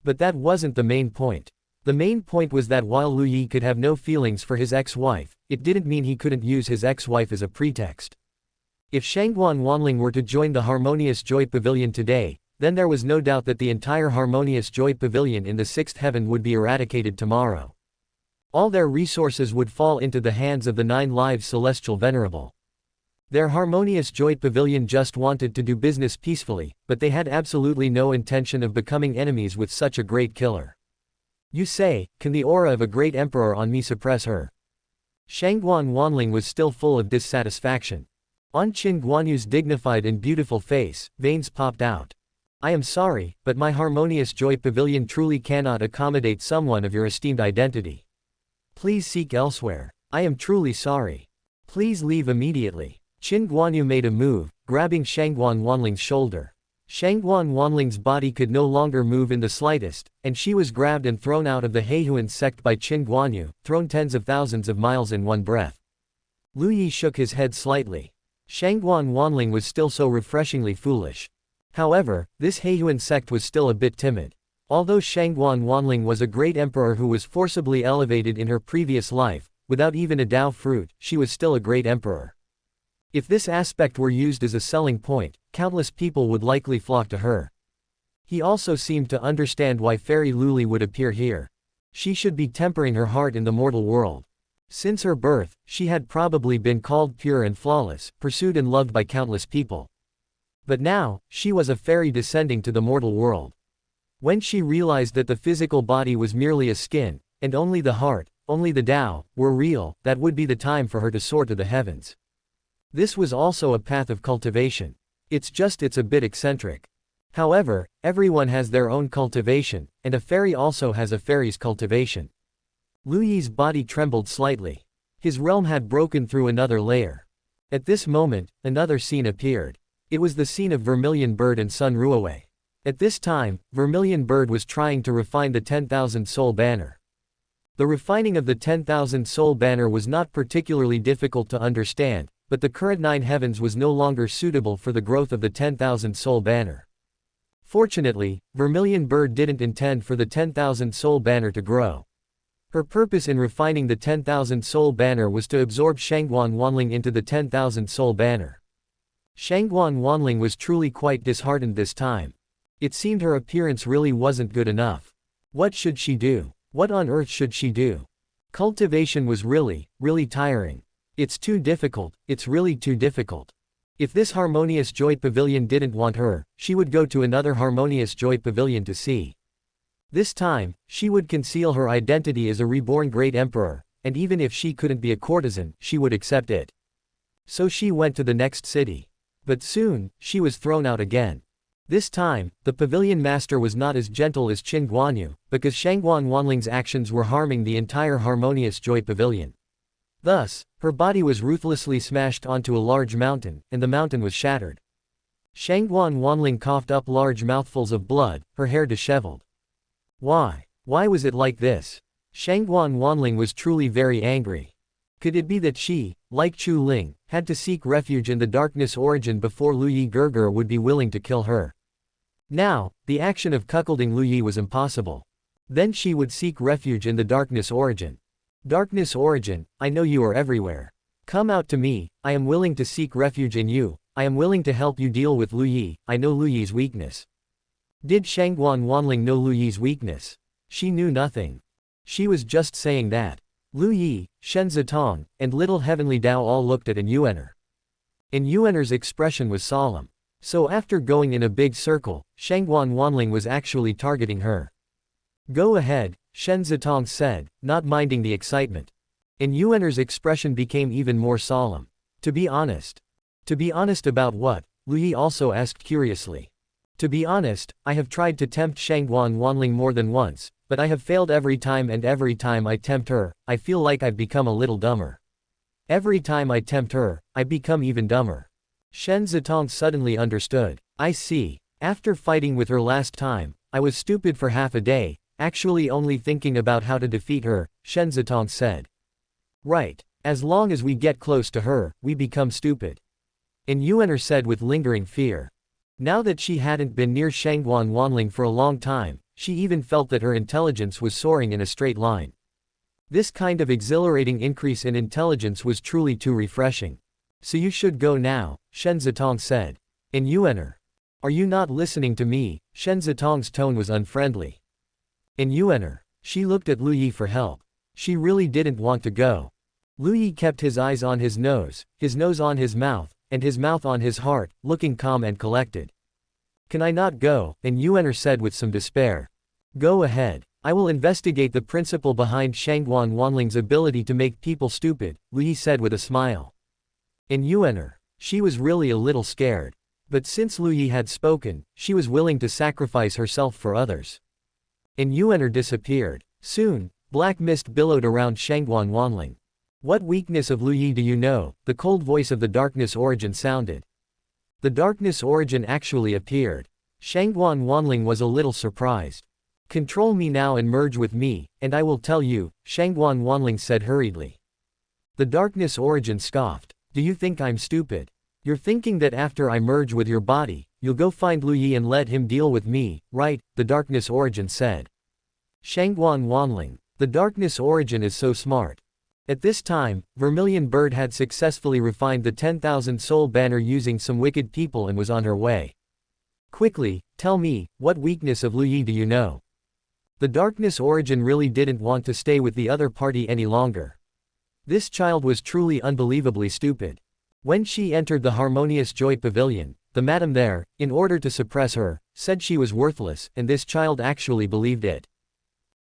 S1: But that wasn't the main point. The main point was that while Lu Yi could have no feelings for his ex-wife, it didn't mean he couldn't use his ex-wife as a pretext. If Shangguan Wanling were to join the Harmonious Joy Pavilion today, then there was no doubt that the entire Harmonious Joy Pavilion in the 6th heaven would be eradicated tomorrow. All their resources would fall into the hands of the 9 lives celestial venerable. Their Harmonious Joy Pavilion just wanted to do business peacefully, but they had absolutely no intention of becoming enemies with such a great killer. You say, can the aura of a great emperor on me suppress her? Shangguan Wanling was still full of dissatisfaction. On Qin Guanyu's dignified and beautiful face, veins popped out. I am sorry, but my Harmonious Joy Pavilion truly cannot accommodate someone of your esteemed identity. Please seek elsewhere. I am truly sorry. Please leave immediately. Qin Guanyu made a move, grabbing Shangguan Wanling's shoulder. Shangguan Wanling's body could no longer move in the slightest, and she was grabbed and thrown out of the Heihuan sect by Qin Guanyu, thrown tens of thousands of miles in one breath. Lu Yi shook his head slightly. Shangguan Wanling was still so refreshingly foolish. However, this Heihuan sect was still a bit timid. Although Shangguan Wanling was a great emperor who was forcibly elevated in her previous life, without even a Dao fruit, she was still a great emperor. If this aspect were used as a selling point, countless people would likely flock to her. He also seemed to understand why Fairy Luli would appear here. She should be tempering her heart in the mortal world. Since her birth, she had probably been called pure and flawless, pursued and loved by countless people. But now, she was a fairy descending to the mortal world. When she realized that the physical body was merely a skin, and only the heart, only the Tao, were real, that would be the time for her to soar to the heavens. This was also a path of cultivation. It's a bit eccentric. However, everyone has their own cultivation, and a fairy also has a fairy's cultivation. Lu Yi's body trembled slightly. His realm had broken through another layer. At this moment, another scene appeared. It was the scene of Vermilion Bird and Sun Ruowei. At this time, Vermilion Bird was trying to refine the 10,000 soul banner. The refining of the 10,000 soul banner was not particularly difficult to understand, but the current 9 heavens was no longer suitable for the growth of the 10,000 soul banner. Fortunately, Vermilion Bird didn't intend for the 10,000 soul banner to grow. Her purpose in refining the 10,000 soul banner was to absorb Shangguan Wanling into the 10,000 soul banner. Shangguan Wanling was truly quite disheartened this time. It seemed her appearance really wasn't good enough. What should she do? What on earth should she do? Cultivation was really tiring. It's too difficult, it's really too difficult. If this Harmonious Joy Pavilion didn't want her, she would go to another Harmonious Joy Pavilion to see. This time, she would conceal her identity as a reborn great emperor, and even if she couldn't be a courtesan, she would accept it. So she went to the next city. But soon, she was thrown out again. This time, the pavilion master was not as gentle as Qin Guanyu, because Shangguan Wanling's actions were harming the entire Harmonious Joy Pavilion. Thus, her body was ruthlessly smashed onto a large mountain, and the mountain was shattered. Shangguan Wanling coughed up large mouthfuls of blood, her hair disheveled. Why? Why was it like this? Shangguan Wanling was truly very angry. Could it be that she, like Chu Ling, had to seek refuge in the darkness origin before Lu Yi Gerger would be willing to kill her? Now, the action of cuckolding Lu Yi was impossible. Then she would seek refuge in the darkness origin. Darkness origin, I know you are everywhere. Come out to me, I am willing to seek refuge in you, I am willing to help you deal with Lu Yi, I know Lu Yi's weakness. Did Shangguan Wanling know Lu Yi's weakness? She knew nothing. She was just saying that. Lu Yi, Shen Zitong, and little Heavenly Dao all looked at Yuener. Yuener's expression was solemn. So after going in a big circle, Shangguan Wanling was actually targeting her. Go ahead, Shen Zitong said, not minding the excitement. Yuener's expression became even more solemn. To be honest. To be honest about what? Lu Yi also asked curiously. To be honest, I have tried to tempt Shangguan Wanling more than once, but I have failed every time, and every time I tempt her, I feel like I've become a little dumber. Every time I tempt her, I become even dumber. Shen Zitong suddenly understood. I see. After fighting with her last time, I was stupid for half a day, actually only thinking about how to defeat her, Shen Zitong said. Right. As long as we get close to her, we become stupid. Yuener said with lingering fear. Now that she hadn't been near Shangguan Wanling for a long time, she even felt that her intelligence was soaring in a straight line. This kind of exhilarating increase in intelligence was truly too refreshing. So you should go now, Shen Zitong said. Yuener. Are you not listening to me? Shen Zitong's tone was unfriendly. Yuener. She looked at Lu Yi for help. She really didn't want to go. Lu Yi kept his eyes on his nose on his mouth, and his mouth on his heart, looking calm and collected. Can I not go? Yuener said with some despair. Go ahead. I will investigate the principle behind Shangguan Wanling's ability to make people stupid, Lu Yi said with a smile. Yuener. She was really a little scared. But since Lu Yi had spoken, she was willing to sacrifice herself for others. Yuener disappeared. Soon, black mist billowed around Shangguan Wanling. What weakness of Lu Yi do you know? The cold voice of the darkness origin sounded. The darkness origin actually appeared. Shangguan Wanling was a little surprised. Control me now and merge with me, and I will tell you, Shangguan Wanling said hurriedly. The darkness origin scoffed. Do you think I'm stupid? You're thinking that after I merge with your body, you'll go find Lu Yi and let him deal with me, right? The darkness origin said. Shangguan Wanling. The darkness origin is so smart. At this time, Vermilion Bird had successfully refined the 10,000 soul banner using some wicked people and was on her way. Quickly, tell me, what weakness of Lu Yi do you know? The darkness origin really didn't want to stay with the other party any longer. This child was truly unbelievably stupid. When she entered the Harmonious Joy Pavilion, the madam there, in order to suppress her, said she was worthless, and this child actually believed it.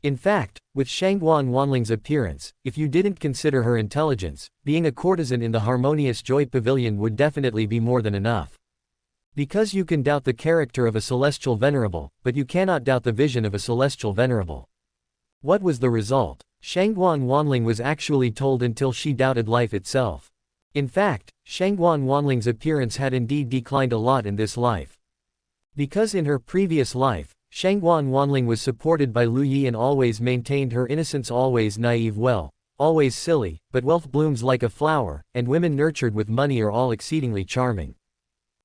S1: In fact, with Shangguan Wanling's appearance, if you didn't consider her intelligence, being a courtesan in the Harmonious Joy Pavilion would definitely be more than enough. Because you can doubt the character of a celestial venerable, but you cannot doubt the vision of a celestial venerable. What was the result? Shangguan Wanling was actually told until she doubted life itself. In fact, Shangguan Wanling's appearance had indeed declined a lot in this life. Because in her previous life, Shangguan Wanling was supported by Lu Yi and always maintained her innocence, always naive, always silly, but wealth blooms like a flower, and women nurtured with money are all exceedingly charming.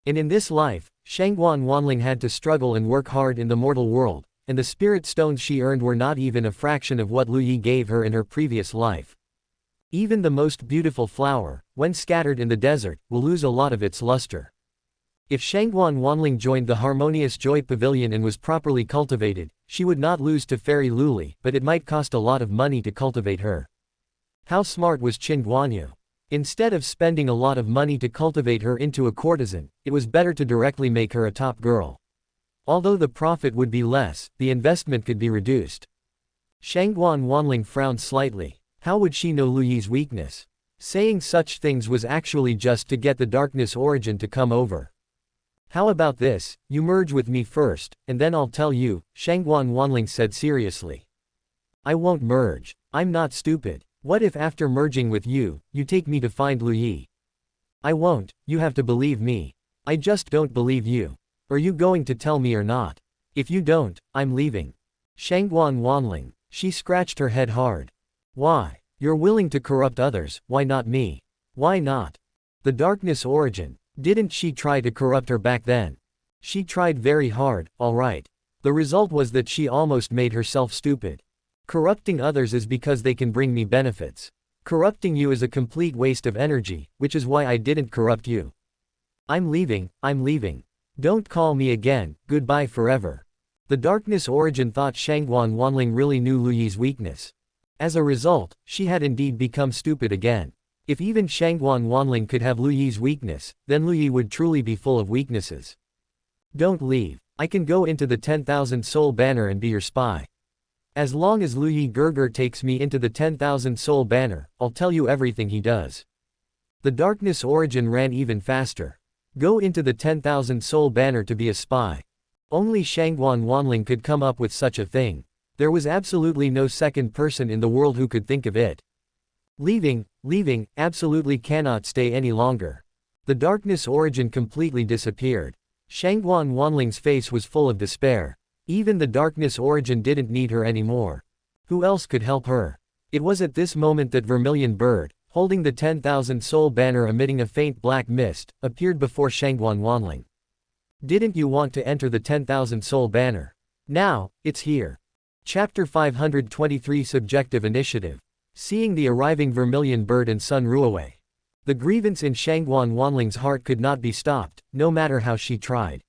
S1: And in this life, Shangguan Wanling had to struggle and work hard in the mortal world, and the spirit stones she earned were not even a fraction of what Lu Yi gave her in her previous life. Even the most beautiful flower, when scattered in the desert, will lose a lot of its luster. If Shangguan Wanling joined the Harmonious Joy Pavilion and was properly cultivated, she would not lose to Fairy Luli, but it might cost a lot of money to cultivate her. How smart was Qin Guanyu? Instead of spending a lot of money to cultivate her into a courtesan, it was better to directly make her a top girl. Although the profit would be less, the investment could be reduced. Shangguan Wanling frowned slightly. How would she know Lu Yi's weakness? Saying such things was actually just to get the darkness origin to come over. How about this, you merge with me first, and then I'll tell you, Shangguan Wanling said seriously. I won't merge. I'm not stupid. What if after merging with you, you take me to find Lu Yi? I won't, you have to believe me. I just don't believe you. Are you going to tell me or not? If you don't, I'm leaving. Shangguan Wanling. She scratched her head hard. Why? You're willing to corrupt others, why not me? Why not? The darkness origin. Didn't she try to corrupt her back then? She tried very hard, alright. The result was that she almost made herself stupid. Corrupting others is because they can bring me benefits. Corrupting you is a complete waste of energy, which is why I didn't corrupt you. I'm leaving. Don't call me again, goodbye forever. The darkness origin thought Shangguan Wanling really knew Lu Yi's weakness. As a result, she had indeed become stupid again. If even Shangguan Wanling could have Lu Yi's weakness, then Lu Yi would truly be full of weaknesses. Don't leave. I can go into the 10,000 soul banner and be your spy. As long as Lu Yi Gerger takes me into the 10,000 soul banner, I'll tell you everything he does. The darkness origin ran even faster. Go into the 10,000 soul banner to be a spy. Only Shangguan Wanling could come up with such a thing. There was absolutely no second person in the world who could think of it. Leaving, absolutely cannot stay any longer. The darkness origin completely disappeared. Shangguan Wanling's face was full of despair. Even the darkness origin didn't need her anymore. Who else could help her? It was at this moment that Vermilion Bird, holding the 10,000 soul banner emitting a faint black mist, appeared before Shangguan Wanling. Didn't you want to enter the 10,000 soul banner? Now, it's here. Chapter 523 Subjective Initiative. Seeing the arriving Vermilion Bird and Sun Ruowei. The grievance in Shangguan Wanling's heart could not be stopped, no matter how she tried.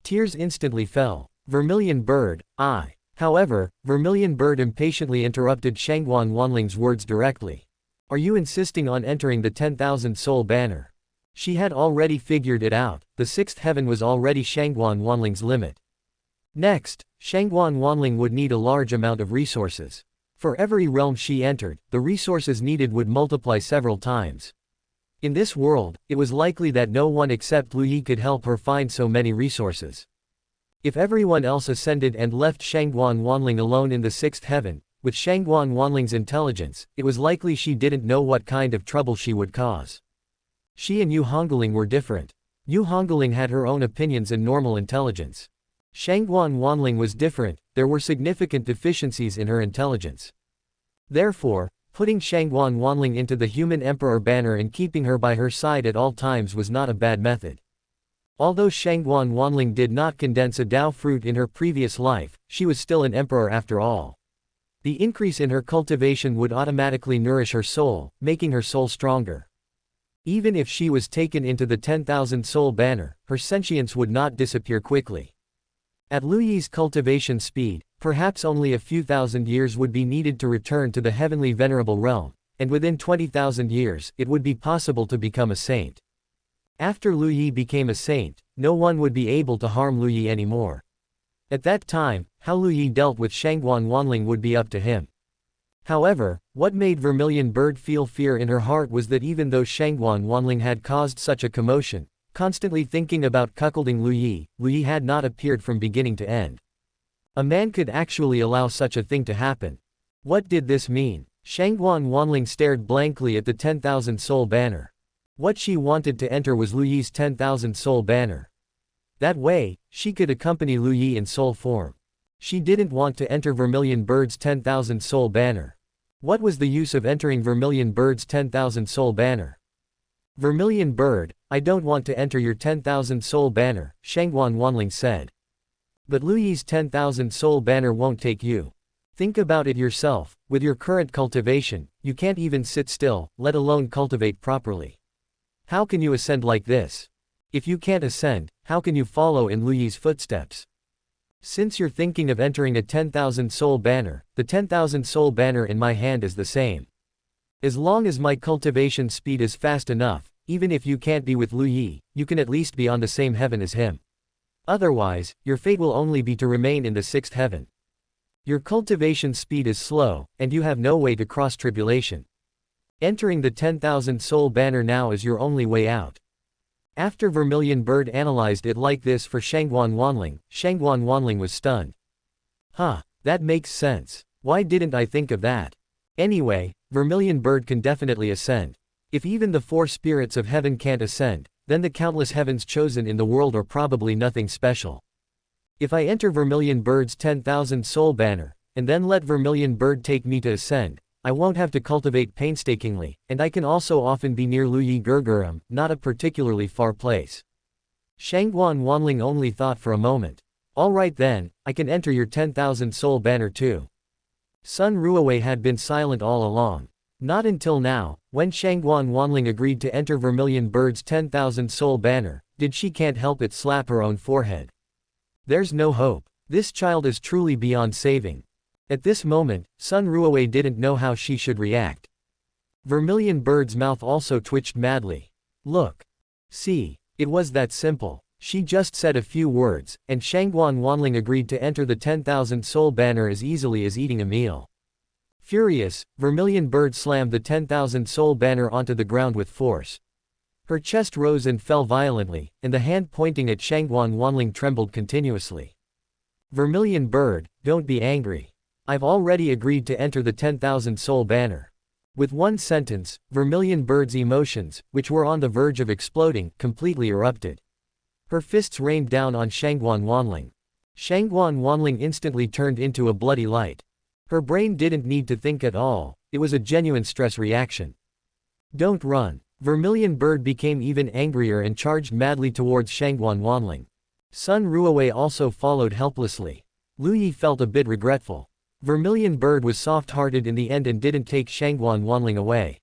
S1: Tears instantly fell. Vermilion Bird, I. However, Vermilion Bird impatiently interrupted Shangguan Wanling's words directly. Are you insisting on entering the 10,000 soul banner? She had already figured it out, the 6th heaven was already Shangguan Wanling's limit. Next, Shangguan Wanling would need a large amount of resources. For every realm she entered, the resources needed would multiply several times. In this world, it was likely that no one except Lu Yi could help her find so many resources. If everyone else ascended and left Shangguan Wanling alone in the 6th heaven, with Shangguan Wanling's intelligence, it was likely she didn't know what kind of trouble she would cause. She and Yu Hongling were different. Yu Hongling had her own opinions and normal intelligence. Shangguan Wanling was different, there were significant deficiencies in her intelligence. Therefore, putting Shangguan Wanling into the Human Emperor banner and keeping her by her side at all times was not a bad method. Although Shangguan Wanling did not condense a Dao fruit in her previous life, she was still an emperor after all. The increase in her cultivation would automatically nourish her soul, making her soul stronger. Even if she was taken into the 10,000 soul banner, her sentience would not disappear quickly. At Lu Yi's cultivation speed, perhaps only a few thousand years would be needed to return to the Heavenly Venerable realm, and within 20,000 years, it would be possible to become a saint. After Lu Yi became a saint, no one would be able to harm Lu Yi anymore. At that time, how Lu Yi dealt with Shangguan Wanling would be up to him. However, what made Vermilion Bird feel fear in her heart was that even though Shangguan Wanling had caused such a commotion, constantly thinking about cuckolding Lu Yi had not appeared from beginning to end. A man could actually allow such a thing to happen. What did this mean? Shangguan Wanling stared blankly at the 10,000 soul banner. What she wanted to enter was Lu Yi's 10,000 soul banner. That way, she could accompany Lu Yi in soul form. She didn't want to enter Vermilion Bird's 10,000 soul banner. What was the use of entering Vermilion Bird's 10,000 soul banner? Vermilion Bird, I don't want to enter your 10,000 soul banner, Shangguan Wanling said. But Lu Yi's 10,000 soul banner won't take you. Think about it yourself, with your current cultivation, you can't even sit still, let alone cultivate properly. How can you ascend like this? If you can't ascend, how can you follow in Lu Yi's footsteps? Since you're thinking of entering a 10,000 soul banner, the 10,000 soul banner in my hand is the same. As long as my cultivation speed is fast enough, even if you can't be with Lu Yi, you can at least be on the same heaven as him. Otherwise, your fate will only be to remain in the 6th heaven. Your cultivation speed is slow, and you have no way to cross tribulation. Entering the 10,000 soul banner now is your only way out. After Vermilion Bird analyzed it like this for Shangguan Wanling was stunned. Huh, that makes sense. Why didn't I think of that? Anyway, Vermilion Bird can definitely ascend. If even the 4 spirits of heaven can't ascend, then the countless heavens chosen in the world are probably nothing special. If I enter Vermilion Bird's 10,000 soul banner, and then let Vermilion Bird take me to ascend, I won't have to cultivate painstakingly, and I can also often be near Lu Yi Gurgurum, not a particularly far place. Shangguan Wanling only thought for a moment. Alright then, I can enter your 10,000 soul banner too. Sun Ruowei had been silent all along. Not until now, when Shangguan Wanling agreed to enter Vermilion Bird's 10,000 soul banner, did she can't help it slap her own forehead. There's no hope. This child is truly beyond saving. At this moment, Sun Ruowei didn't know how she should react. Vermilion Bird's mouth also twitched madly. Look. See. It was that simple. She just said a few words, and Shangguan Wanling agreed to enter the 10,000 soul banner as easily as eating a meal. Furious, Vermilion Bird slammed the 10,000 soul banner onto the ground with force. Her chest rose and fell violently, and the hand pointing at Shangguan Wanling trembled continuously. Vermilion Bird, don't be angry. I've already agreed to enter the 10,000 soul banner. With one sentence, Vermilion Bird's emotions, which were on the verge of exploding, completely erupted. Her fists rained down on Shangguan Wanling. Shangguan Wanling instantly turned into a bloody light. Her brain didn't need to think at all, it was a genuine stress reaction. Don't run. Vermilion Bird became even angrier and charged madly towards Shangguan Wanling. Sun Ruowei also followed helplessly. Lu Yi felt a bit regretful. Vermilion Bird was soft-hearted in the end and didn't take Shangguan Wanling away.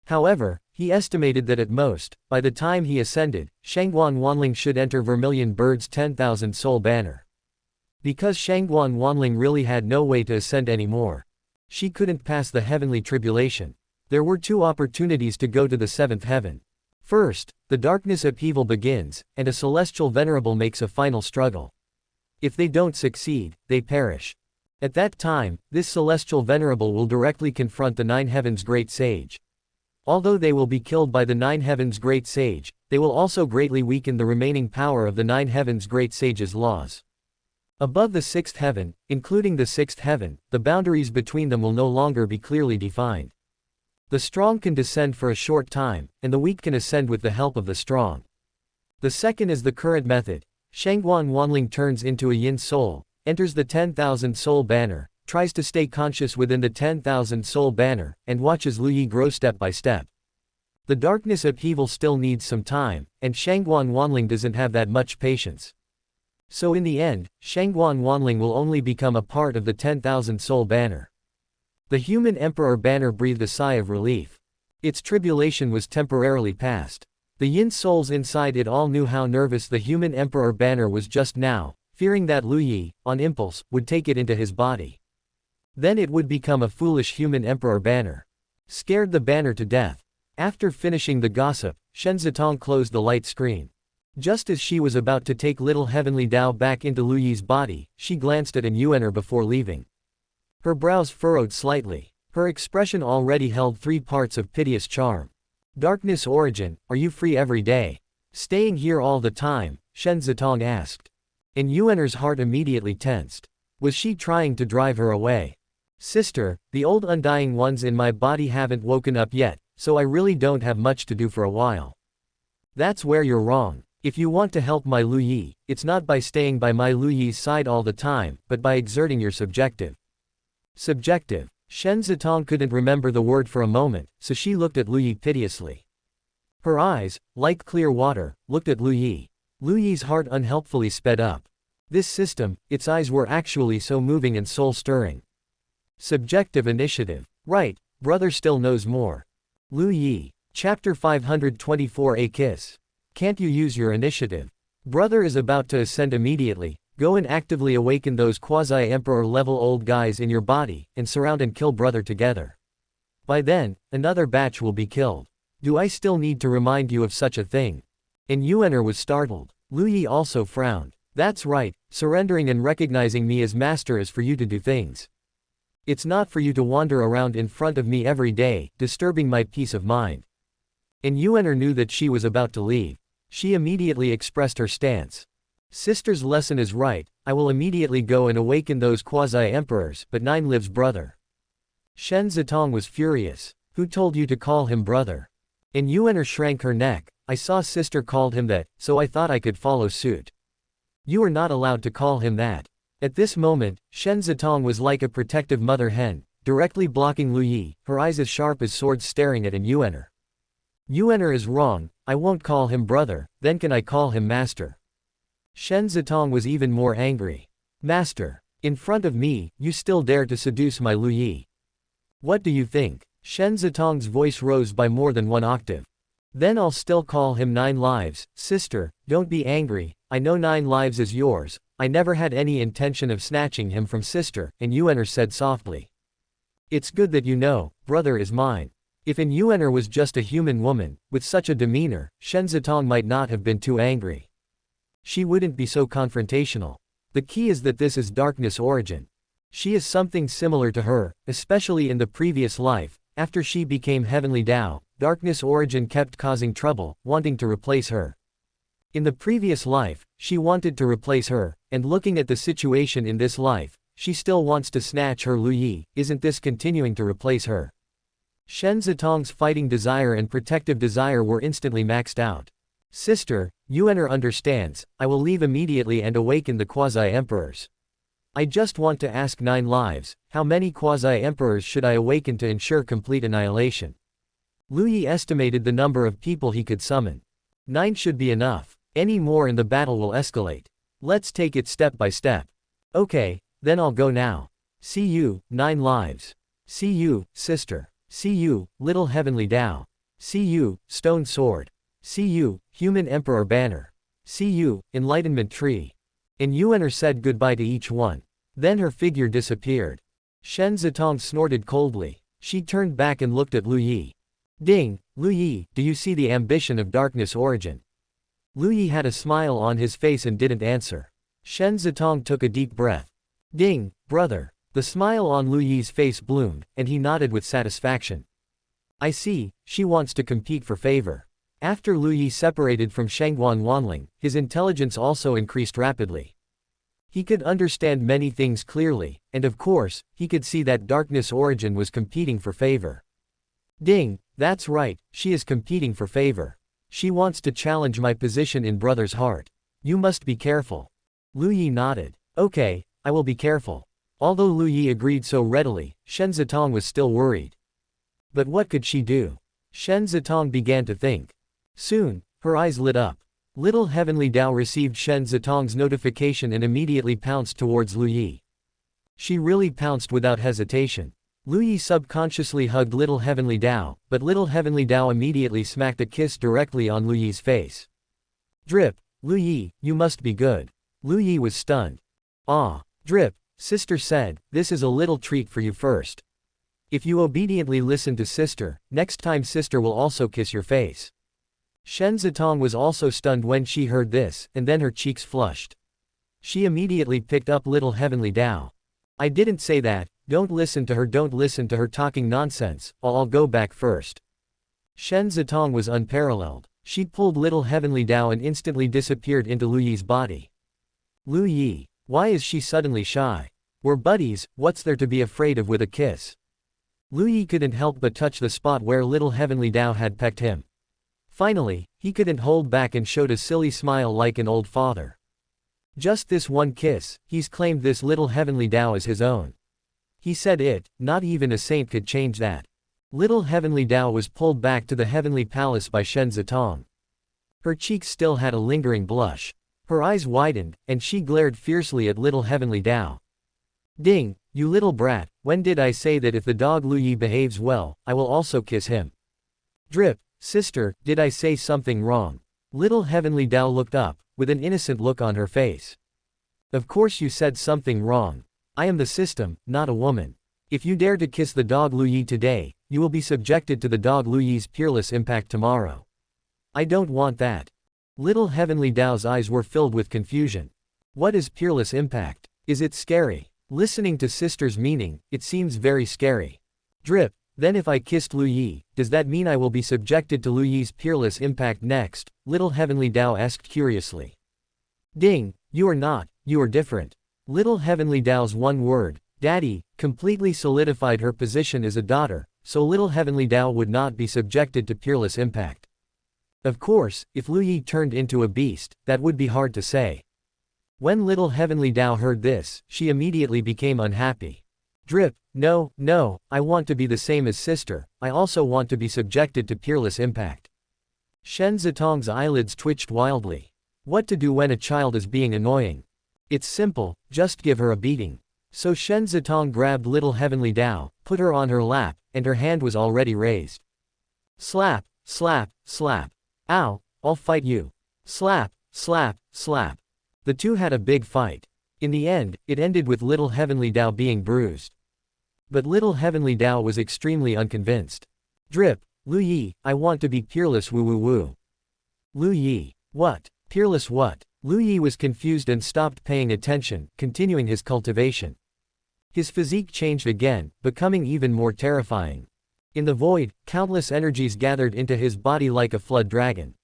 S1: However, he estimated that at most, by the time he ascended, Shangguan Wanling should enter Vermilion Bird's 10,000 soul banner. Because Shangguan Wanling really had no way to ascend anymore. She couldn't pass the heavenly tribulation. There were 2 opportunities to go to the 7th heaven. First, the darkness upheaval begins, and a celestial venerable makes a final struggle. If they don't succeed, they perish. At that time, this celestial venerable will directly confront the 9 heavens great sage. Although they will be killed by the 9 heavens great sage, they will also greatly weaken the remaining power of the 9 heavens great sage's laws. Above the 6th heaven, including the 6th heaven, the boundaries between them will no longer be clearly defined. The strong can descend for a short time, and the weak can ascend with the help of the strong. The second is the current method. Shangguan Wanling turns into a yin soul, enters the 10,000 soul banner, tries to stay conscious within the 10,000 soul banner, and watches Lu Yi grow step by step. The darkness upheaval still needs some time, and Shangguan Wanling doesn't have that much patience. So in the end, Shangguan Wanling will only become a part of the 10,000 soul banner. The human emperor banner breathed a sigh of relief. Its tribulation was temporarily past. The yin souls inside it all knew how nervous the human emperor banner was just now, fearing that Lu Yi, on impulse, would take it into his body. Then it would become a foolish human emperor banner. Scared the banner to death. After finishing the gossip, Shen Zitong closed the light screen. Just as she was about to take little Heavenly Dao back into Lu Yi's body, she glanced at Yuan before leaving. Her brows furrowed slightly. Her expression already held 3 parts of piteous charm. Darkness origin, are you free every day? Staying here all the time? Shen Zitong asked. Yuan's heart immediately tensed. Was she trying to drive her away? Sister, the old undying ones in my body haven't woken up yet, so I really don't have much to do for a while. That's where you're wrong. If you want to help my Lu Yi, it's not by staying by my Lu Yi's side all the time, but by exerting your subjective. Subjective. Shen Zitong couldn't remember the word for a moment, so she looked at Lu Yi piteously. Her eyes, like clear water, looked at Lu Yi. Lu Yi's heart unhelpfully sped up. This system, its eyes were actually so moving and soul-stirring. Subjective initiative. Right, brother still knows more. Lu Yi. Chapter 524 A Kiss. Can't you use your initiative? Brother is about to ascend immediately. Go and actively awaken those quasi-emperor level old guys in your body, and surround and kill brother together. By then, another batch will be killed. Do I still need to remind you of such a thing? Yuan was startled. Lu Yi also frowned. That's right, surrendering and recognizing me as master is for you to do things. It's not for you to wander around in front of me every day, disturbing my peace of mind. Yuan knew that she was about to leave. She immediately expressed her stance. Sister's lesson is right, I will immediately go and awaken those quasi-emperors, but Nine lives brother. Shen Zitong was furious. Who told you to call him brother? Yuan shrank her neck. I saw sister called him that, so I thought I could follow suit. You are not allowed to call him that. At this moment, Shen Zitong was like a protective mother hen, directly blocking Lu Yi, her eyes as sharp as swords staring at Yuan. Yuan is wrong, I won't call him brother, then can I call him master? Shen Zitong was even more angry. Master. In front of me, you still dare to seduce my Lu Yi. What do you think? Shen Zitong's voice rose by more than 1 octave. Then I'll still call him 9 lives, sister, don't be angry, I know 9 lives is yours, I never had any intention of snatching him from sister, Yuan said softly. It's good that you know, brother is mine. If Yuan was just a human woman, with such a demeanor, Shen Zitong might not have been too angry. She wouldn't be so confrontational. The key is that this is darkness origin. She is something similar to her, especially in the previous life. After she became Heavenly Dao, darkness origin kept causing trouble, wanting to replace her. In the previous life, she wanted to replace her, and looking at the situation in this life, she still wants to snatch her Lu Yi. Isn't this continuing to replace her? Shen Zitong's fighting desire and protective desire were instantly maxed out. Sister, Yuan understands, I will leave immediately and awaken the quasi-emperors. I just want to ask 9 lives, how many quasi-emperors should I awaken to ensure complete annihilation? Lu Yi estimated the number of people he could summon. 9 should be enough. Any more and the battle will escalate. Let's take it step by step. Okay, then I'll go now. See you, 9 lives. See you, sister. See you, little Heavenly Dao. See you, Stone Sword. See you, Human Emperor Banner. See you, Enlightenment Tree. Yuan said goodbye to each one. Then her figure disappeared. Shen Zitong snorted coldly. She turned back and looked at Lu Yi. Ding, Lu Yi, do you see the ambition of darkness origin? Lu Yi had a smile on his face and didn't answer. Shen Zitong took a deep breath. Ding, brother. The smile on Lu Yi's face bloomed, and he nodded with satisfaction. I see, she wants to compete for favor. After Lu Yi separated from Shangguan Wanling, his intelligence also increased rapidly. He could understand many things clearly, and of course, he could see that darkness origin was competing for favor. Ding, that's right, she is competing for favor. She wants to challenge my position in brother's heart. You must be careful. Lu Yi nodded. Okay, I will be careful. Although Lu Yi agreed so readily, Shen Zitong was still worried. But what could she do? Shen Zitong began to think. Soon, her eyes lit up. Little Heavenly Dao received Shen Zitong's notification and immediately pounced towards Lu Yi. She really pounced without hesitation. Lu Yi subconsciously hugged Little Heavenly Dao, but Little Heavenly Dao immediately smacked a kiss directly on Lu Yi's face. Drip, Lu Yi, you must be good. Lu Yi was stunned. Ah, Drip, sister said, this is a little treat for you first. If you obediently listen to sister, next time sister will also kiss your face. Shen Zitong was also stunned when she heard this, and then her cheeks flushed. She immediately picked up little Heavenly Dao. I didn't say that, don't listen to her talking nonsense, I'll go back first. Shen Zitong was unparalleled. She pulled little Heavenly Dao and instantly disappeared into Lu Yi's body. Lu Yi, why is she suddenly shy? We're buddies, what's there to be afraid of with a kiss? Lu Yi couldn't help but touch the spot where little Heavenly Dao had pecked him. Finally, he couldn't hold back and showed a silly smile like an old father. Just this one kiss, he's claimed this little Heavenly Dao as his own. He said it, not even a saint could change that. Little Heavenly Dao was pulled back to the heavenly palace by Shen Zitong. Her cheeks still had a lingering blush. Her eyes widened, and she glared fiercely at little Heavenly Dao. Ding, you little brat, when did I say that if the dog Lu Yi behaves well, I will also kiss him? Drip, sister, did I say something wrong? Little Heavenly Dao looked up, with an innocent look on her face. Of course you said something wrong. I am the system, not a woman. If you dare to kiss the dog Lu Yi today, you will be subjected to the dog Lu Yi's peerless impact tomorrow. I don't want that. Little Heavenly Dao's eyes were filled with confusion. What is peerless impact? Is it scary? Listening to sister's meaning, it seems very scary. Drip, then if I kissed Lu Yi, does that mean I will be subjected to Lu Yi's peerless impact next? Little Heavenly Dao asked curiously. Ding, you are not, you are different. Little Heavenly Dao's one word, Daddy, completely solidified her position as a daughter, so little Heavenly Dao would not be subjected to peerless impact. Of course, if Lu Yi turned into a beast, that would be hard to say. When little Heavenly Dao heard this, she immediately became unhappy. Drip, no, no, I want to be the same as sister, I also want to be subjected to peerless impact. Shen Zitong's eyelids twitched wildly. What to do when a child is being annoying? It's simple, just give her a beating. So Shen Zitong grabbed little Heavenly Dao, put her on her lap, and her hand was already raised. Slap, slap, slap. Ow, I'll fight you. Slap, slap, slap. The two had a big fight. In the end, it ended with little Heavenly Dao being bruised. But little Heavenly Dao was extremely unconvinced. Drip, Lu Yi, I want to be peerless woo woo woo. Lu Yi, what? Peerless what? Lu Yi was confused and stopped paying attention, continuing his cultivation. His physique changed again, becoming even more terrifying. In the void, countless energies gathered into his body like a flood dragon.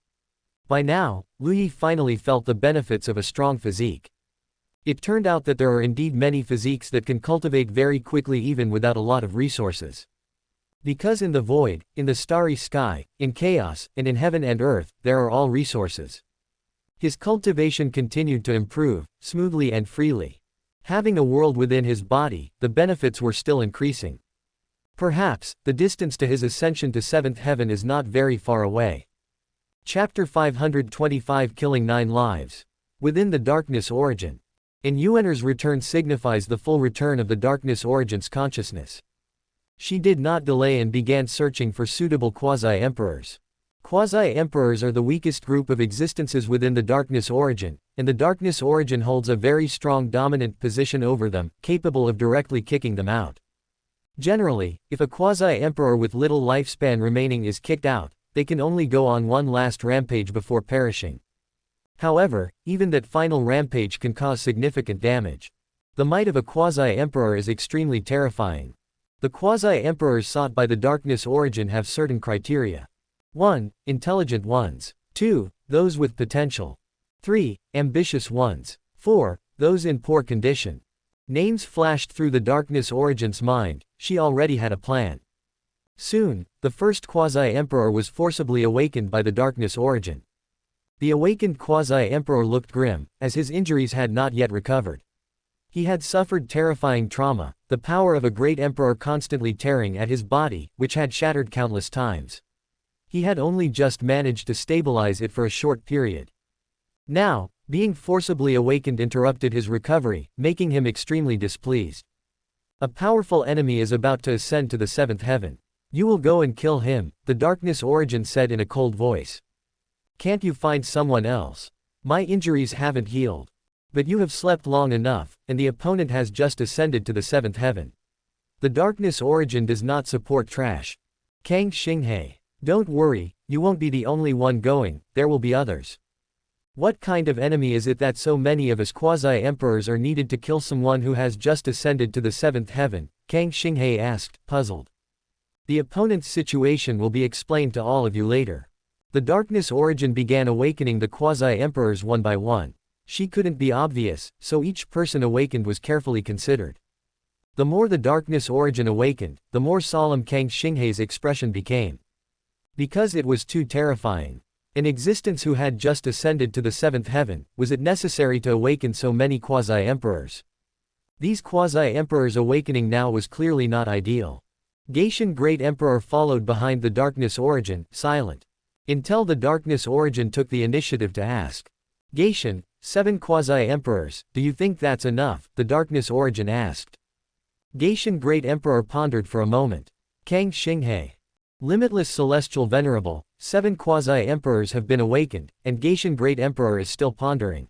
S1: By now, Lu Yi finally felt the benefits of a strong physique. It turned out that there are indeed many physiques that can cultivate very quickly even without a lot of resources. Because in the void, in the starry sky, in chaos, and in heaven and earth, there are all resources. His cultivation continued to improve, smoothly and freely. Having a world within his body, the benefits were still increasing. Perhaps, the distance to his ascension to seventh heaven is not very far away. Chapter 525 Killing 9 Lives. Within the Darkness Origin. In Yuen'er's return signifies the full return of the Darkness Origin's consciousness. She did not delay and began searching for suitable quasi-emperors. Quasi-emperors are the weakest group of existences within the Darkness Origin, and the Darkness Origin holds a very strong dominant position over them, capable of directly kicking them out. Generally, if a quasi-emperor with little lifespan remaining is kicked out, they can only go on one last rampage before perishing. However, even that final rampage can cause significant damage. The might of a quasi-emperor is extremely terrifying. The quasi-emperors sought by the Darkness Origin have certain criteria. 1. Intelligent ones. 2. Those with potential. 3. Ambitious ones. 4. Those in poor condition. Names flashed through the Darkness Origin's mind, she already had a plan. Soon, the first quasi-emperor was forcibly awakened by the Darkness Origin. The awakened quasi-emperor looked grim, as his injuries had not yet recovered. He had suffered terrifying trauma, the power of a great emperor constantly tearing at his body, which had shattered countless times. He had only just managed to stabilize it for a short period. Now, being forcibly awakened interrupted his recovery, making him extremely displeased. A powerful enemy is about to ascend to the seventh heaven. You will go and kill him, the Darkness Origin said in a cold voice. Can't you find someone else? My injuries haven't healed. But you have slept long enough, and the opponent has just ascended to the seventh heaven. The Darkness Origin does not support trash. Kang Xinghe. Don't worry, You won't be the only one going, there will be others. What kind of enemy is it that so many of us quasi-emperors are needed to kill someone who has just ascended to the 7th heaven? Kang Xinghe asked, puzzled. The opponent's situation will be explained to all of you later. The darkness origin began awakening the quasi-emperors one by one. She couldn't be obvious, so each person awakened was carefully considered. The more the darkness origin awakened, the more solemn Kang Xinghe's expression became. Because it was too terrifying. An existence who had just ascended to the 7th heaven, was it necessary to awaken so many quasi-emperors? These quasi-emperors awakening now was clearly not ideal. Gaetian Great Emperor followed behind the darkness origin, silent. Until the darkness origin took the initiative to ask. Gaetian, 7 quasi-emperors, do you think that's enough? The darkness origin asked. Gaetian Great Emperor pondered for a moment. Kang Xinghe. Limitless Celestial Venerable, 7 quasi-emperors have been awakened, and Gaetian Great Emperor is still pondering.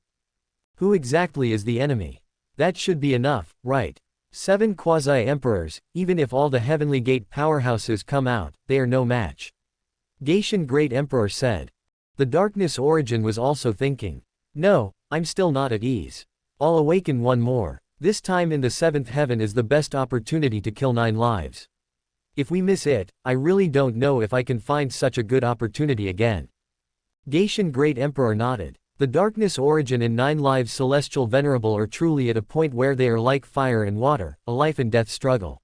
S1: Who exactly is the enemy? That should be enough, right? 7 quasi-emperors, even if all the Heavenly Gate powerhouses come out, they are no match. Gaetian Great Emperor said. The darkness origin was also thinking. No, I'm still not at ease. I'll awaken one more. This time in the 7th heaven is the best opportunity to kill 9 lives. If we miss it, I really don't know if I can find such a good opportunity again. Gaetian Great Emperor nodded. The darkness origin and 9 lives Celestial Venerable are truly at a point where they are like fire and water, a life and death struggle.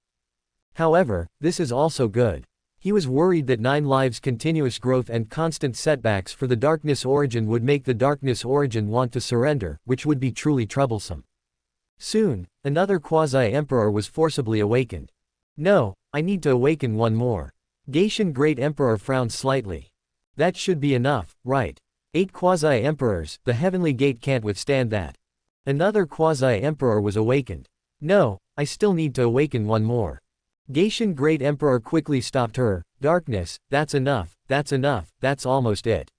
S1: However, this is also good. He was worried that 9 lives' continuous growth and constant setbacks for the darkness origin would make the darkness origin want to surrender, which would be truly troublesome. Soon, another quasi-emperor was forcibly awakened. No, I need to awaken one more. Gaetian Great Emperor frowned slightly. That should be enough, right? 8 quasi-emperors, the Heavenly Gate can't withstand that. Another quasi-emperor was awakened. No, I still need to awaken one more. Gaetian Great Emperor quickly stopped her. Darkness, that's enough, that's almost it.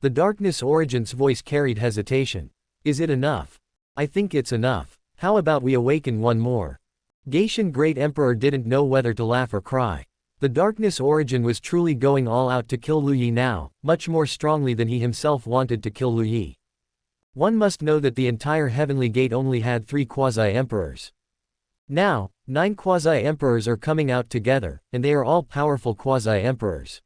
S1: The darkness origin's voice carried hesitation. Is it enough? I think it's enough. How about we awaken one more? Gaetian Great Emperor didn't know whether to laugh or cry. The darkness origin was truly going all out to kill Lu Yi now, much more strongly than he himself wanted to kill Lu Yi. One must know that the entire Heavenly Gate only had 3 quasi-emperors. Now, 9 quasi-emperors are coming out together, and they are all powerful quasi-emperors.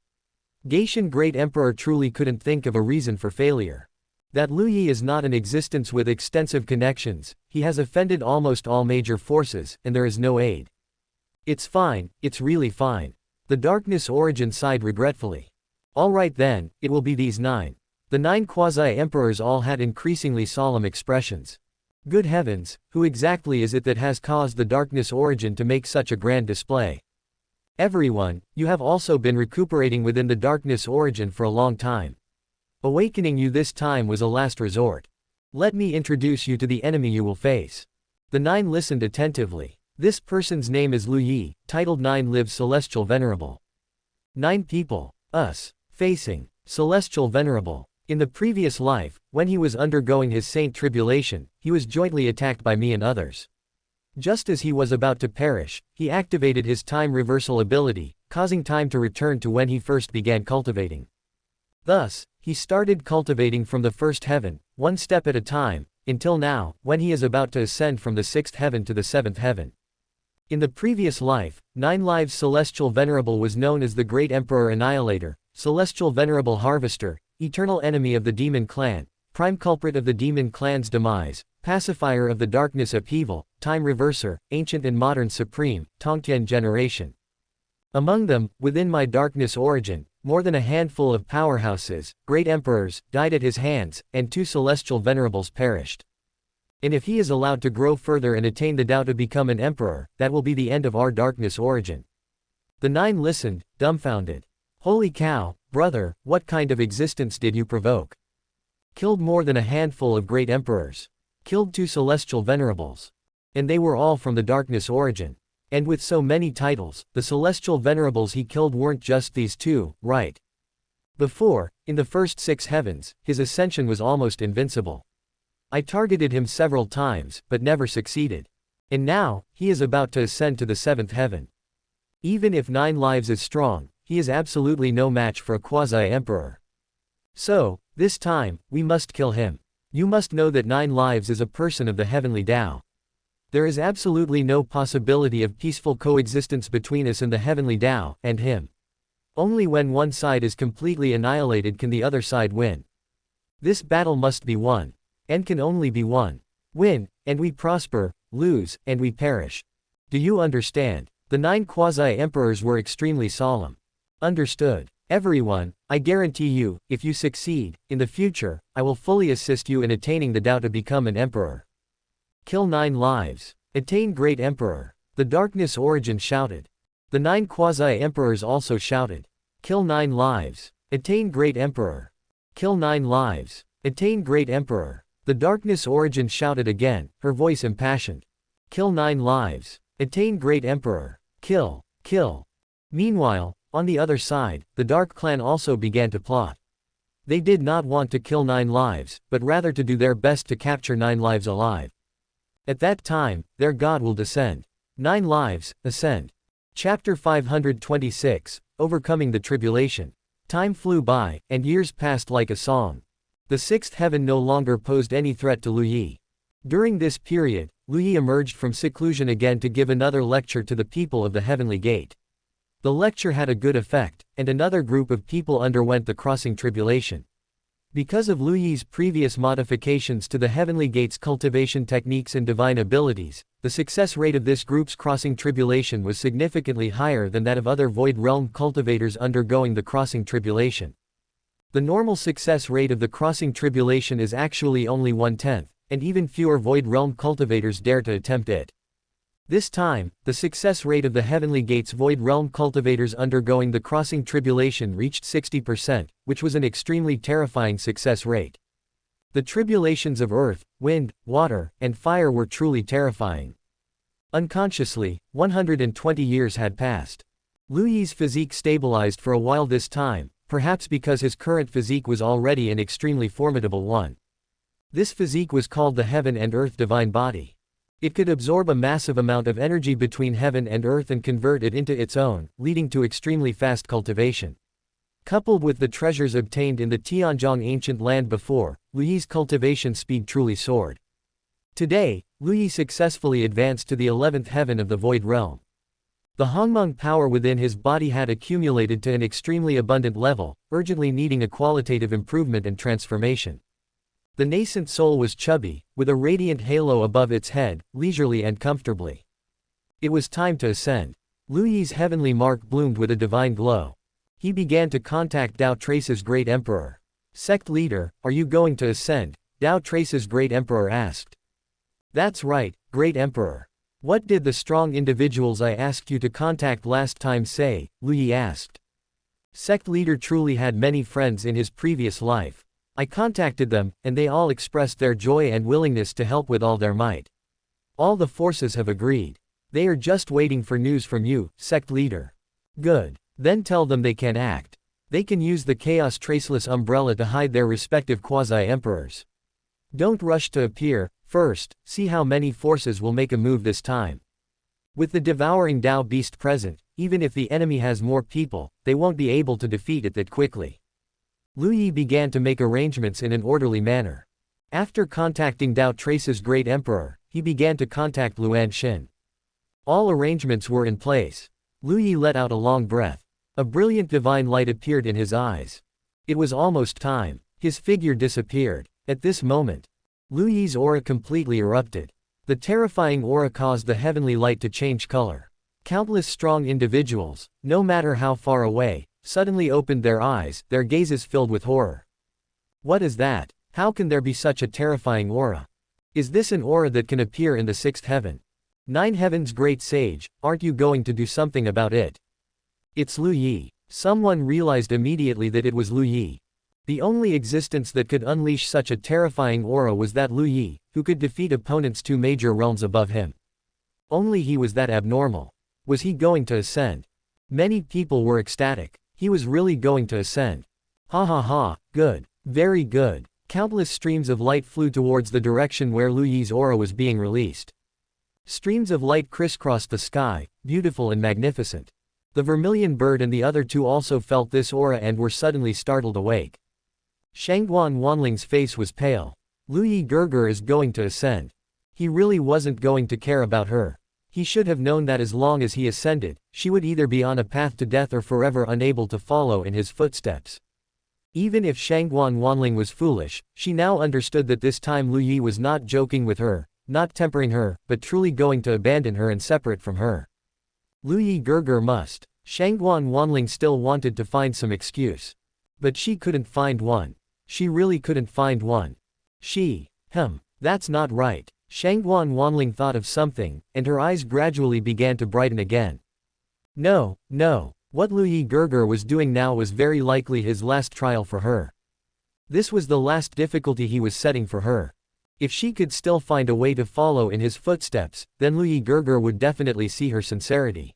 S1: Gaetian Great Emperor truly couldn't think of a reason for failure. That Lu Yi is not an existence with extensive connections, he has offended almost all major forces, and there is no aid. It's fine, it's really fine. The darkness origin sighed regretfully. Alright then, it will be these 9. The 9 quasi-emperors all had increasingly solemn expressions. Good heavens, who exactly is it that has caused the darkness origin to make such a grand display? Everyone, you have also been recuperating within the darkness origin for a long time. Awakening you this time was a last resort. Let me introduce you to the enemy you will face. The 9 listened attentively. This person's name is Lu Yi, titled 9 lives Celestial Venerable. 9 people, us, facing, Celestial Venerable. In the previous life, when he was undergoing his saint tribulation, he was jointly attacked by me and others. Just as he was about to perish, he activated his time reversal ability, causing time to return to when he first began cultivating. Thus, he started cultivating from the 1st heaven, one step at a time, until now, when he is about to ascend from the 6th heaven to the 7th heaven. In the previous life, 9 lives Celestial Venerable was known as the Great Emperor Annihilator, Celestial Venerable Harvester, Eternal Enemy of the Demon Clan, Prime Culprit of the Demon Clan's demise, Pacifier of the Darkness Upheaval, Time Reverser, Ancient and Modern Supreme, Tongtian Generation. Among them, within my darkness origin, more than a handful of powerhouses, great emperors, died at his hands, and 2 celestial venerables perished. And if he is allowed to grow further and attain the Dao to become an emperor, that will be the end of our darkness origin. The 9 listened, dumbfounded. Holy cow, brother, what kind of existence did you provoke? Killed more than a handful of great emperors. Killed 2 celestial venerables. And they were all from the darkness origin. And with so many titles, the celestial venerables he killed weren't just these 2, right? Before, in the first 6 heavens, his ascension was almost invincible. I targeted him several times, but never succeeded. And now, he is about to ascend to the 7th heaven. Even if 9 lives is strong, he is absolutely no match for a quasi-emperor. So, this time, we must kill him. You must know that 9 Lives is a person of the Heavenly Dao. There is absolutely no possibility of peaceful coexistence between us and the Heavenly Dao, and him. Only when one side is completely annihilated can the other side win. This battle must be won. And can only be won. Win, and we prosper, lose, and we perish. Do you understand? The 9 quasi-emperors were extremely solemn. Understood. Everyone, I guarantee you, if you succeed, in the future, I will fully assist you in attaining the Dao to become an emperor. Kill 9 lives. Attain great emperor. The darkness origin shouted. The 9 quasi-emperors also shouted. Kill 9 lives. Attain great emperor. Kill 9 lives. Attain great emperor. The darkness origin shouted again, her voice impassioned. Kill 9 lives. Attain great emperor. Kill. Kill. Meanwhile, on the other side, the Dark Clan also began to plot. They did not want to kill 9 lives, but rather to do their best to capture 9 lives alive. At that time, their god will descend. 9 lives, ascend. Chapter 526, Overcoming the Tribulation. Time flew by, and years passed like a song. The 6th heaven no longer posed any threat to Lu Yi. During this period, Lu Yi emerged from seclusion again to give another lecture to the people of the Heavenly Gate. The lecture had a good effect, and another group of people underwent the crossing tribulation. Because of Lu Yi's previous modifications to the Heavenly Gate's cultivation techniques and divine abilities, the success rate of this group's crossing tribulation was significantly higher than that of other Void Realm cultivators undergoing the crossing tribulation. The normal success rate of the crossing tribulation is actually only 1/10, and even fewer Void Realm cultivators dare to attempt it. This time, the success rate of the Heavenly Gate's Void Realm cultivators undergoing the crossing tribulation reached 60%, which was an extremely terrifying success rate. The tribulations of earth, wind, water, and fire were truly terrifying. Unconsciously, 120 years had passed. Lu Yi's physique stabilized for a while this time, perhaps because his current physique was already an extremely formidable one. This physique was called the Heaven and Earth Divine Body. It could absorb a massive amount of energy between heaven and earth and convert it into its own, leading to extremely fast cultivation. Coupled with the treasures obtained in the Tianzhong ancient land before, Lu Yi's cultivation speed truly soared. Today, Lu Yi successfully advanced to the 11th heaven of the Void Realm. The Hongling power within his body had accumulated to an extremely abundant level, urgently needing a qualitative improvement and transformation. The nascent soul was chubby, with a radiant halo above its head, leisurely and comfortably. It was time to ascend. Lu Yi's heavenly mark bloomed with a divine glow. He began to contact Dao Trace's great emperor. Sect leader, are you going to ascend? Dao Trace's great emperor asked. That's right, great emperor. What did the strong individuals I asked you to contact last time say? Lu Yi asked. Sect leader truly had many friends in his previous life. I contacted them, and they all expressed their joy and willingness to help with all their might. All the forces have agreed. They are just waiting for news from you, sect leader. Good. Then tell them they can act. They can use the Chaos Traceless umbrella to hide their respective quasi-emperors. Don't rush to appear, first, see how many forces will make a move this time. With the devouring Dao beast present, even if the enemy has more people, they won't be able to defeat it that quickly. Lu Yi began to make arrangements in an orderly manner. After contacting Dao Trace's great emperor, he began to contact Luan Xin. All arrangements were in place. Lu Yi let out a long breath. A brilliant divine light appeared in his eyes. It was almost time. His figure disappeared. At this moment, Lu Yi's aura completely erupted. The terrifying aura caused the heavenly light to change color. Countless strong individuals, no matter how far away, suddenly opened their eyes, their gazes filled with horror. What is that? How can there be such a terrifying aura? Is this an aura that can appear in the 6th heaven? 9 heavens great sage, aren't you going to do something about it? It's Lu Yi. Someone realized immediately that it was Lu Yi. The only existence that could unleash such a terrifying aura was that Lu Yi, who could defeat opponents 2 major realms above him. Only he was that abnormal. Was he going to ascend? Many people were ecstatic. He was really going to ascend. Ha ha ha, good. Very good. Countless streams of light flew towards the direction where Lu Yi's aura was being released. Streams of light crisscrossed the sky, beautiful and magnificent. The vermilion bird and the other two also felt this aura and were suddenly startled awake. Shangguan Wanling's face was pale. Luyi Gerger is going to ascend. He really wasn't going to care about her. He should have known that as long as he ascended, she would either be on a path to death or forever unable to follow in his footsteps. Even if Shangguan Wanling was foolish, she now understood that this time Lu Yi was not joking with her, not tempering her, but truly going to abandon her and separate from her. Luyi Gerger must. Shangguan Wanling still wanted to find some excuse. But she couldn't find one. She really couldn't find one. That's not right. Shangguan Wanling thought of something, and her eyes gradually began to brighten again. No. What Luyi Gerger was doing now was very likely his last trial for her. This was the last difficulty he was setting for her. If she could still find a way to follow in his footsteps, then Luyi Gerger would definitely see her sincerity.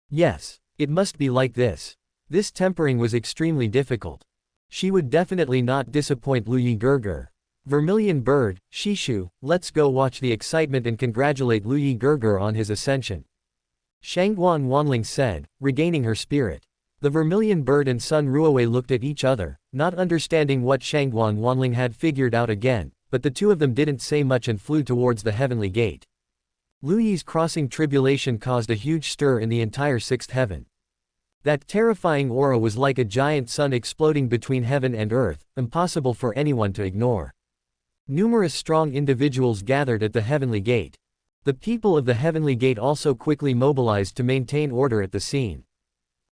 S1: Yes, it must be like this. This tempering was extremely difficult. She would definitely not disappoint Luyi Gerger. Vermilion bird, Shishu, let's go watch the excitement and congratulate Luyi Gerger on his ascension. Shangguan Wanling said, regaining her spirit. The vermilion bird and Sun Ruowei looked at each other, not understanding what Shangguan Wanling had figured out again, but the two of them didn't say much and flew towards the heavenly gate. Lu Yi's crossing tribulation caused a huge stir in the entire sixth heaven. That terrifying aura was like a giant sun exploding between heaven and earth, impossible for anyone to ignore. Numerous strong individuals gathered at the heavenly gate. The people of the heavenly gate also quickly mobilized to maintain order at the scene.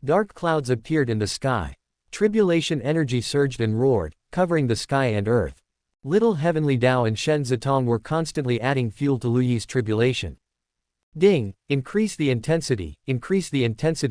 S1: Dark clouds appeared in the sky. Tribulation energy surged and roared, covering the sky and earth. Little Heavenly Dao and Shen Zitong were constantly adding fuel to Lu Yi's tribulation. Ding, increase the intensity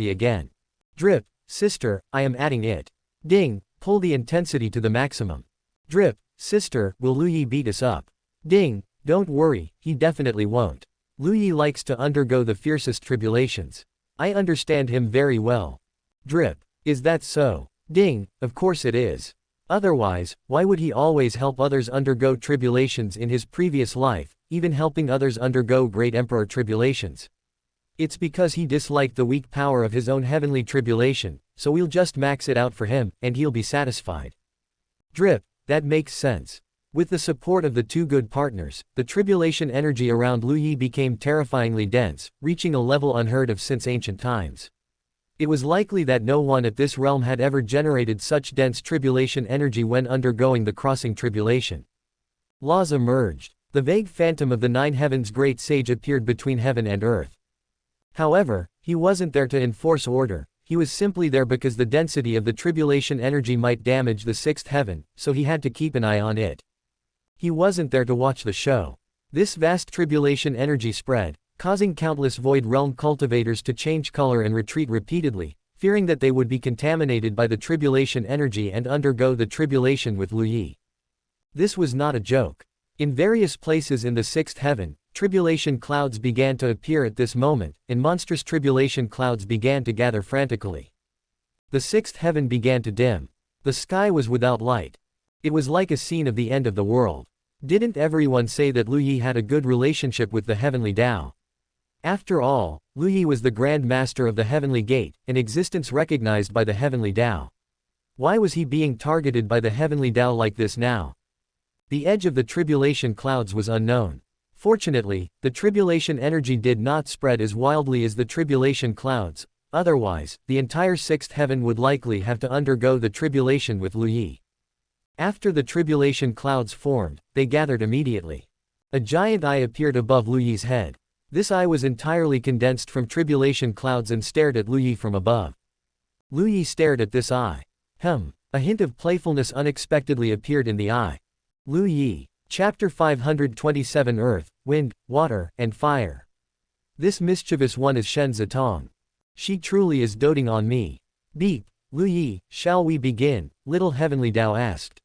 S1: again. Drip, sister, I am adding it. Ding, pull the intensity to the maximum. Drip, sister, will Lu Yi beat us up? Ding, don't worry, he definitely won't. Lu Yi likes to undergo the fiercest tribulations. I understand him very well. Drip, is that so? Ding, of course it is. Otherwise, why would he always help others undergo tribulations in his previous life, even helping others undergo great emperor tribulations? It's because he disliked the weak power of his own heavenly tribulation, so we'll just max it out for him, and he'll be satisfied. Drip, that makes sense. With the support of the two good partners, the tribulation energy around Lu Yi became terrifyingly dense, reaching a level unheard of since ancient times. It was likely that no one at this realm had ever generated such dense tribulation energy when undergoing the crossing tribulation. Laws emerged. The vague phantom of the nine heavens great sage appeared between heaven and earth. However, he wasn't there to enforce order, he was simply there because the density of the tribulation energy might damage the sixth heaven, so he had to keep an eye on it. He wasn't there to watch the show. This vast tribulation energy spread, causing countless void realm cultivators to change color and retreat repeatedly, fearing that they would be contaminated by the tribulation energy and undergo the tribulation with Lu Yi. This was not a joke. In various places in the sixth heaven, tribulation clouds began to appear at this moment, and monstrous tribulation clouds began to gather frantically. The sixth heaven began to dim. The sky was without light. It was like a scene of the end of the world. Didn't everyone say that Lu Yi had a good relationship with the Heavenly Dao? After all, Lu Yi was the Grand Master of the Heavenly Gate, an existence recognized by the Heavenly Dao. Why was he being targeted by the Heavenly Dao like this now? The edge of the tribulation clouds was unknown. Fortunately, the tribulation energy did not spread as wildly as the tribulation clouds, otherwise, the entire sixth heaven would likely have to undergo the tribulation with Lu Yi. After the tribulation clouds formed, they gathered immediately. A giant eye appeared above Lu Yi's head. This eye was entirely condensed from tribulation clouds and stared at Lu Yi from above. Lu Yi stared at this eye. A hint of playfulness unexpectedly appeared in the eye. Lu Yi. Chapter 527 Earth, Wind, Water, and Fire. This mischievous one is Shen Zitong. She truly is doting on me. Beep. Lu Yi, shall we begin? Little Heavenly Dao asked.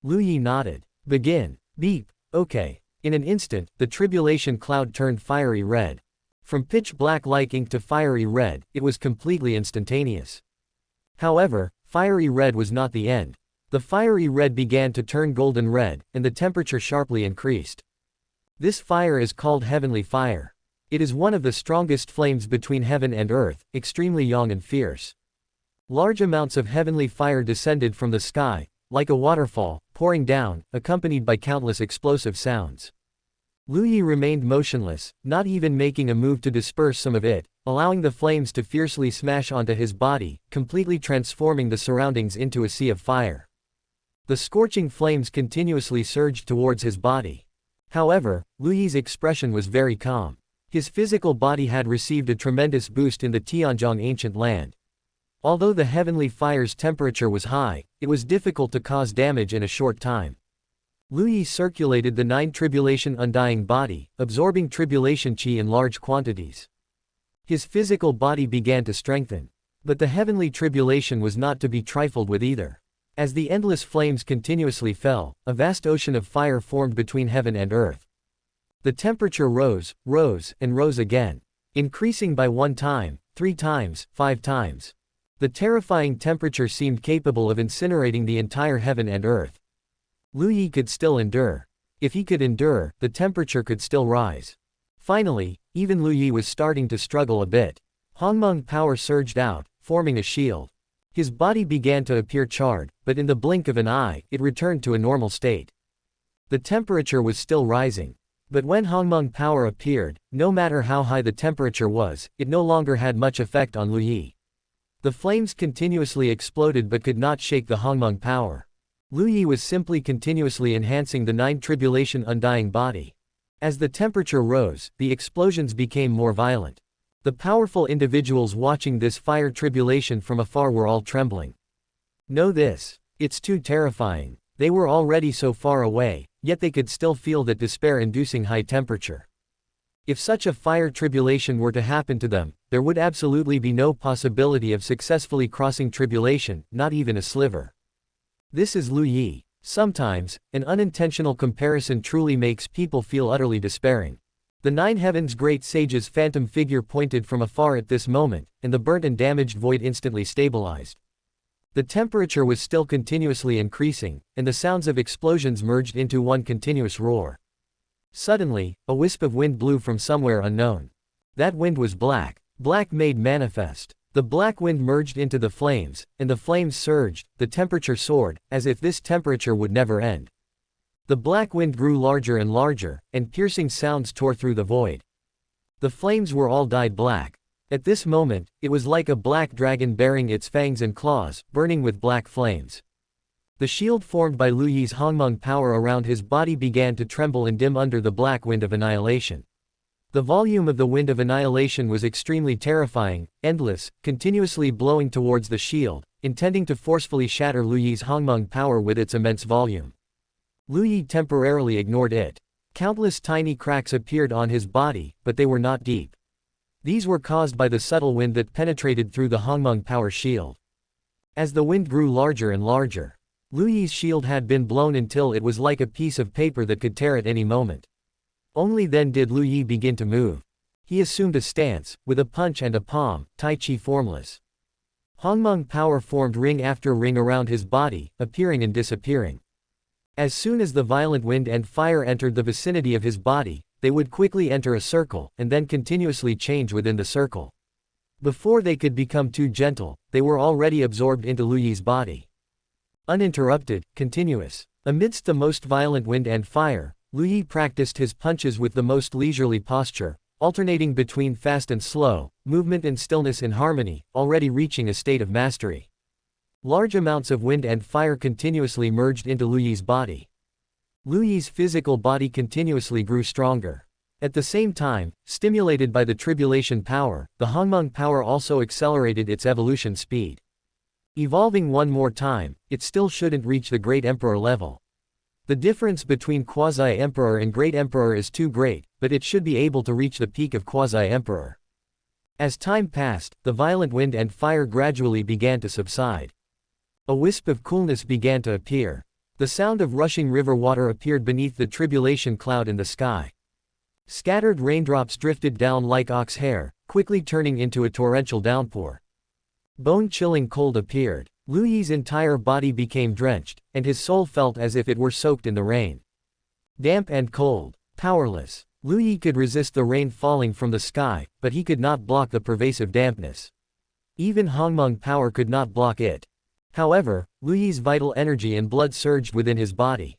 S1: Lu Yi nodded. Begin. Beep. Okay. In an instant, the tribulation cloud turned fiery red. From pitch black like ink to fiery red, it was completely instantaneous. However, fiery red was not the end. The fiery red began to turn golden red, and the temperature sharply increased. This fire is called heavenly fire. It is one of the strongest flames between heaven and earth, extremely young and fierce. Large amounts of heavenly fire descended from the sky, like a waterfall, pouring down, accompanied by countless explosive sounds. Lu Yi remained motionless, not even making a move to disperse some of it, allowing the flames to fiercely smash onto his body, completely transforming the surroundings into a sea of fire. The scorching flames continuously surged towards his body. However, Lu Yi's expression was very calm. His physical body had received a tremendous boost in the Tianzhong ancient land. Although the heavenly fire's temperature was high, it was difficult to cause damage in a short time. Lu Yi circulated the 9 tribulation undying body, absorbing tribulation qi in large quantities. His physical body began to strengthen. But the heavenly tribulation was not to be trifled with either. As the endless flames continuously fell, a vast ocean of fire formed between heaven and earth. The temperature rose, and rose again, increasing by 1 time, 3 times, 5 times. The terrifying temperature seemed capable of incinerating the entire heaven and earth. Lu Yi could still endure. If he could endure, the temperature could still rise. Finally, even Lu Yi was starting to struggle a bit. Hongmeng power surged out, forming a shield. His body began to appear charred, but in the blink of an eye, it returned to a normal state. The temperature was still rising. But when Hongmeng power appeared, no matter how high the temperature was, it no longer had much effect on Lu Yi. The flames continuously exploded but could not shake the Hongmeng power. Lu Yi was simply continuously enhancing the 9 tribulation undying body. As the temperature rose, the explosions became more violent. The powerful individuals watching this fire tribulation from afar were all trembling. Know this. It's too terrifying. They were already so far away, yet they could still feel that despair-inducing high temperature. If such a fire tribulation were to happen to them, there would absolutely be no possibility of successfully crossing tribulation, not even a sliver. This is Lu Yi. Sometimes, an unintentional comparison truly makes people feel utterly despairing. The 9 heavens' great sage's phantom figure pointed from afar at this moment, and the burnt and damaged void instantly stabilized. The temperature was still continuously increasing, and the sounds of explosions merged into one continuous roar. Suddenly, a wisp of wind blew from somewhere unknown. That wind was black. Black made manifest. The black wind merged into the flames, and the flames surged, the temperature soared, as if this temperature would never end. The black wind grew larger and larger, and piercing sounds tore through the void. The flames were all dyed black. At this moment, it was like a black dragon bearing its fangs and claws, burning with black flames. The shield formed by Lu Yi's Hongmeng power around his body began to tremble and dim under the black wind of annihilation. The volume of the wind of annihilation was extremely terrifying, endless, continuously blowing towards the shield, intending to forcefully shatter Lu Yi's Hongmeng power with its immense volume. Lu Yi temporarily ignored it. Countless tiny cracks appeared on his body, but they were not deep. These were caused by the subtle wind that penetrated through the Hongmeng power shield. As the wind grew larger and larger, Lu Yi's shield had been blown until it was like a piece of paper that could tear at any moment. Only then did Lu Yi begin to move. He assumed a stance, with a punch and a palm, Tai Chi formless. Hongmeng power formed ring after ring around his body, appearing and disappearing. As soon as the violent wind and fire entered the vicinity of his body, they would quickly enter a circle, and then continuously change within the circle. Before they could become too gentle, they were already absorbed into Lu Yi's body. Uninterrupted, continuous. Amidst the most violent wind and fire, Lu Yi practiced his punches with the most leisurely posture, alternating between fast and slow, movement and stillness in harmony, already reaching a state of mastery. Large amounts of wind and fire continuously merged into Lu Yi's body. Lu Yi's physical body continuously grew stronger. At the same time, stimulated by the tribulation power, the Hongmeng power also accelerated its evolution speed. Evolving one more time, it still shouldn't reach the Great Emperor level. The difference between Quasi-Emperor and Great Emperor is too great, but it should be able to reach the peak of Quasi-Emperor. As time passed, the violent wind and fire gradually began to subside. A wisp of coolness began to appear. The sound of rushing river water appeared beneath the tribulation cloud in the sky. Scattered raindrops drifted down like ox hair, quickly turning into a torrential downpour. Bone-chilling cold appeared. Lu Yi's entire body became drenched, and his soul felt as if it were soaked in the rain. Damp and cold. Powerless. Lu Yi could resist the rain falling from the sky, but he could not block the pervasive dampness. Even Hongling power could not block it. However, Lu Yi's vital energy and blood surged within his body.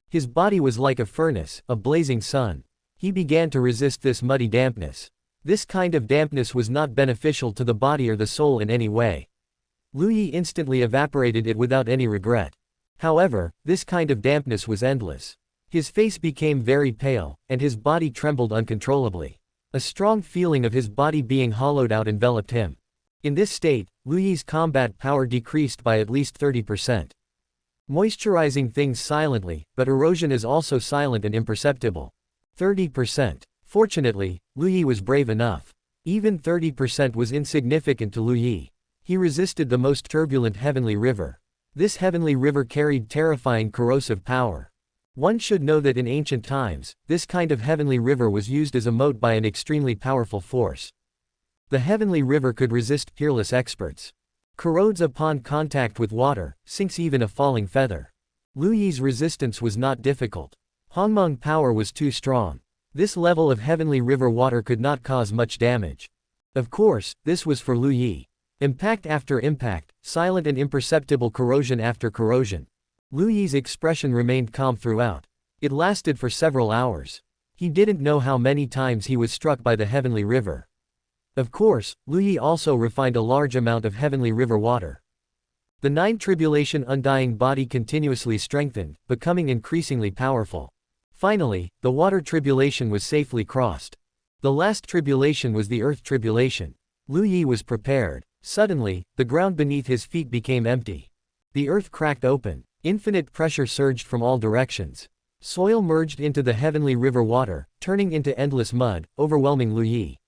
S1: His body was like a furnace, a blazing sun. He began to resist this muddy dampness. This kind of dampness was not beneficial to the body or the soul in any way. Lu Yi instantly evaporated it without any regret. However, this kind of dampness was endless. His face became very pale, and his body trembled uncontrollably. A strong feeling of his body being hollowed out enveloped him. In this state, Lu Yi's combat power decreased by at least 30%. Moisturizing things silently, but erosion is also silent and imperceptible. 30%. Fortunately, Lu Yi was brave enough. Even 30% was insignificant to Lu Yi. He resisted the most turbulent heavenly river. This heavenly river carried terrifying corrosive power. One should know that in ancient times, this kind of heavenly river was used as a moat by an extremely powerful force. The heavenly river could resist peerless experts. Corrodes upon contact with water, sinks even a falling feather. Lu Yi's resistance was not difficult. Hongling power was too strong. This level of heavenly river water could not cause much damage. Of course, this was for Lu Yi. Impact after impact, silent and imperceptible corrosion after corrosion. Lu Yi's expression remained calm throughout. It lasted for several hours. He didn't know how many times he was struck by the heavenly river. Of course, Lu Yi also refined a large amount of heavenly river water. The nine tribulation undying body continuously strengthened, becoming increasingly powerful. Finally, the water tribulation was safely crossed. The last tribulation was the earth tribulation. Lu Yi was prepared. Suddenly, the ground beneath his feet became empty. The earth cracked open. Infinite pressure surged from all directions. Soil merged into the heavenly river water, turning into endless mud, overwhelming Lu Yi.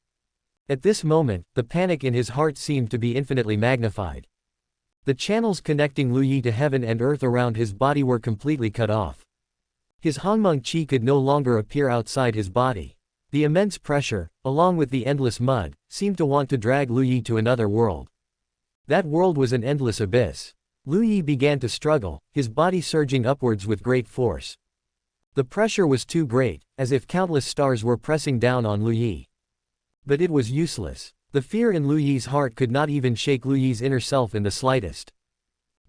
S1: At this moment, the panic in his heart seemed to be infinitely magnified. The channels connecting Lu Yi to heaven and earth around his body were completely cut off. His Hongling Qi could no longer appear outside his body. The immense pressure, along with the endless mud, seemed to want to drag Lu Yi to another world. That world was an endless abyss. Lu Yi began to struggle, his body surging upwards with great force. The pressure was too great, as if countless stars were pressing down on Lu Yi. But it was useless. The fear in Lu Yi's heart could not even shake Lu Yi's inner self in the slightest.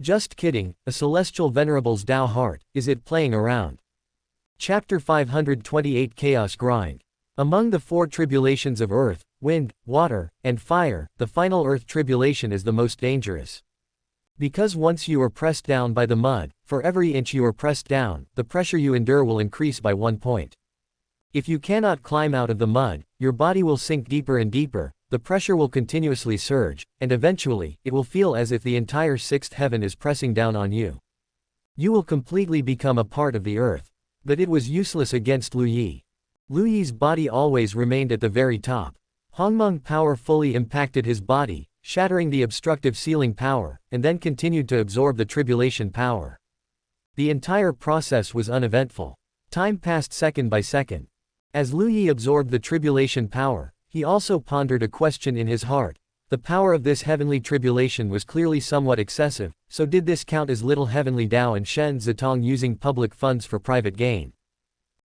S1: Just kidding, a celestial venerable's Dao heart, is it playing around? Chapter 528 Chaos Grind. Among the four tribulations of earth, wind, water, and fire, the final earth tribulation is the most dangerous. Because once you are pressed down by the mud, for every inch you are pressed down, the pressure you endure will increase by 1 point. If you cannot climb out of the mud, your body will sink deeper and deeper, the pressure will continuously surge, and eventually, it will feel as if the entire sixth heaven is pressing down on you. You will completely become a part of the earth. But it was useless against Lu Yi. Lu Yi's body always remained at the very top. Hongling power fully impacted his body, shattering the obstructive sealing power, and then continued to absorb the tribulation power. The entire process was uneventful. Time passed second by second. As Lu Yi absorbed the tribulation power, he also pondered a question in his heart. The power of this heavenly tribulation was clearly somewhat excessive, so did this count as little Heavenly Dao and Shen Zitong using public funds for private gain?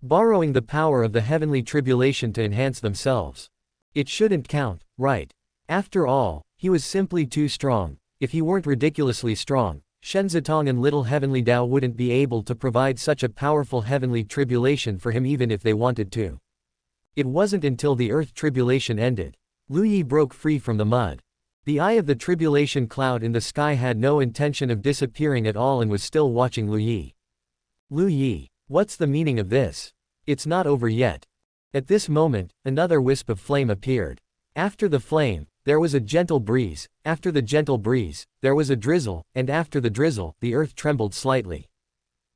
S1: Borrowing the power of the heavenly tribulation to enhance themselves. It shouldn't count, right? After all, he was simply too strong. If he weren't ridiculously strong, Shen Zitong and little Heavenly Dao wouldn't be able to provide such a powerful heavenly tribulation for him even if they wanted to. It wasn't until the earth tribulation ended. Lu Yi broke free from the mud. The eye of the tribulation cloud in the sky had no intention of disappearing at all and was still watching Lu Yi. Lu Yi, what's the meaning of this? It's not over yet. At this moment, another wisp of flame appeared. After the flame, there was a gentle breeze, after the gentle breeze, there was a drizzle, and after the drizzle, the earth trembled slightly.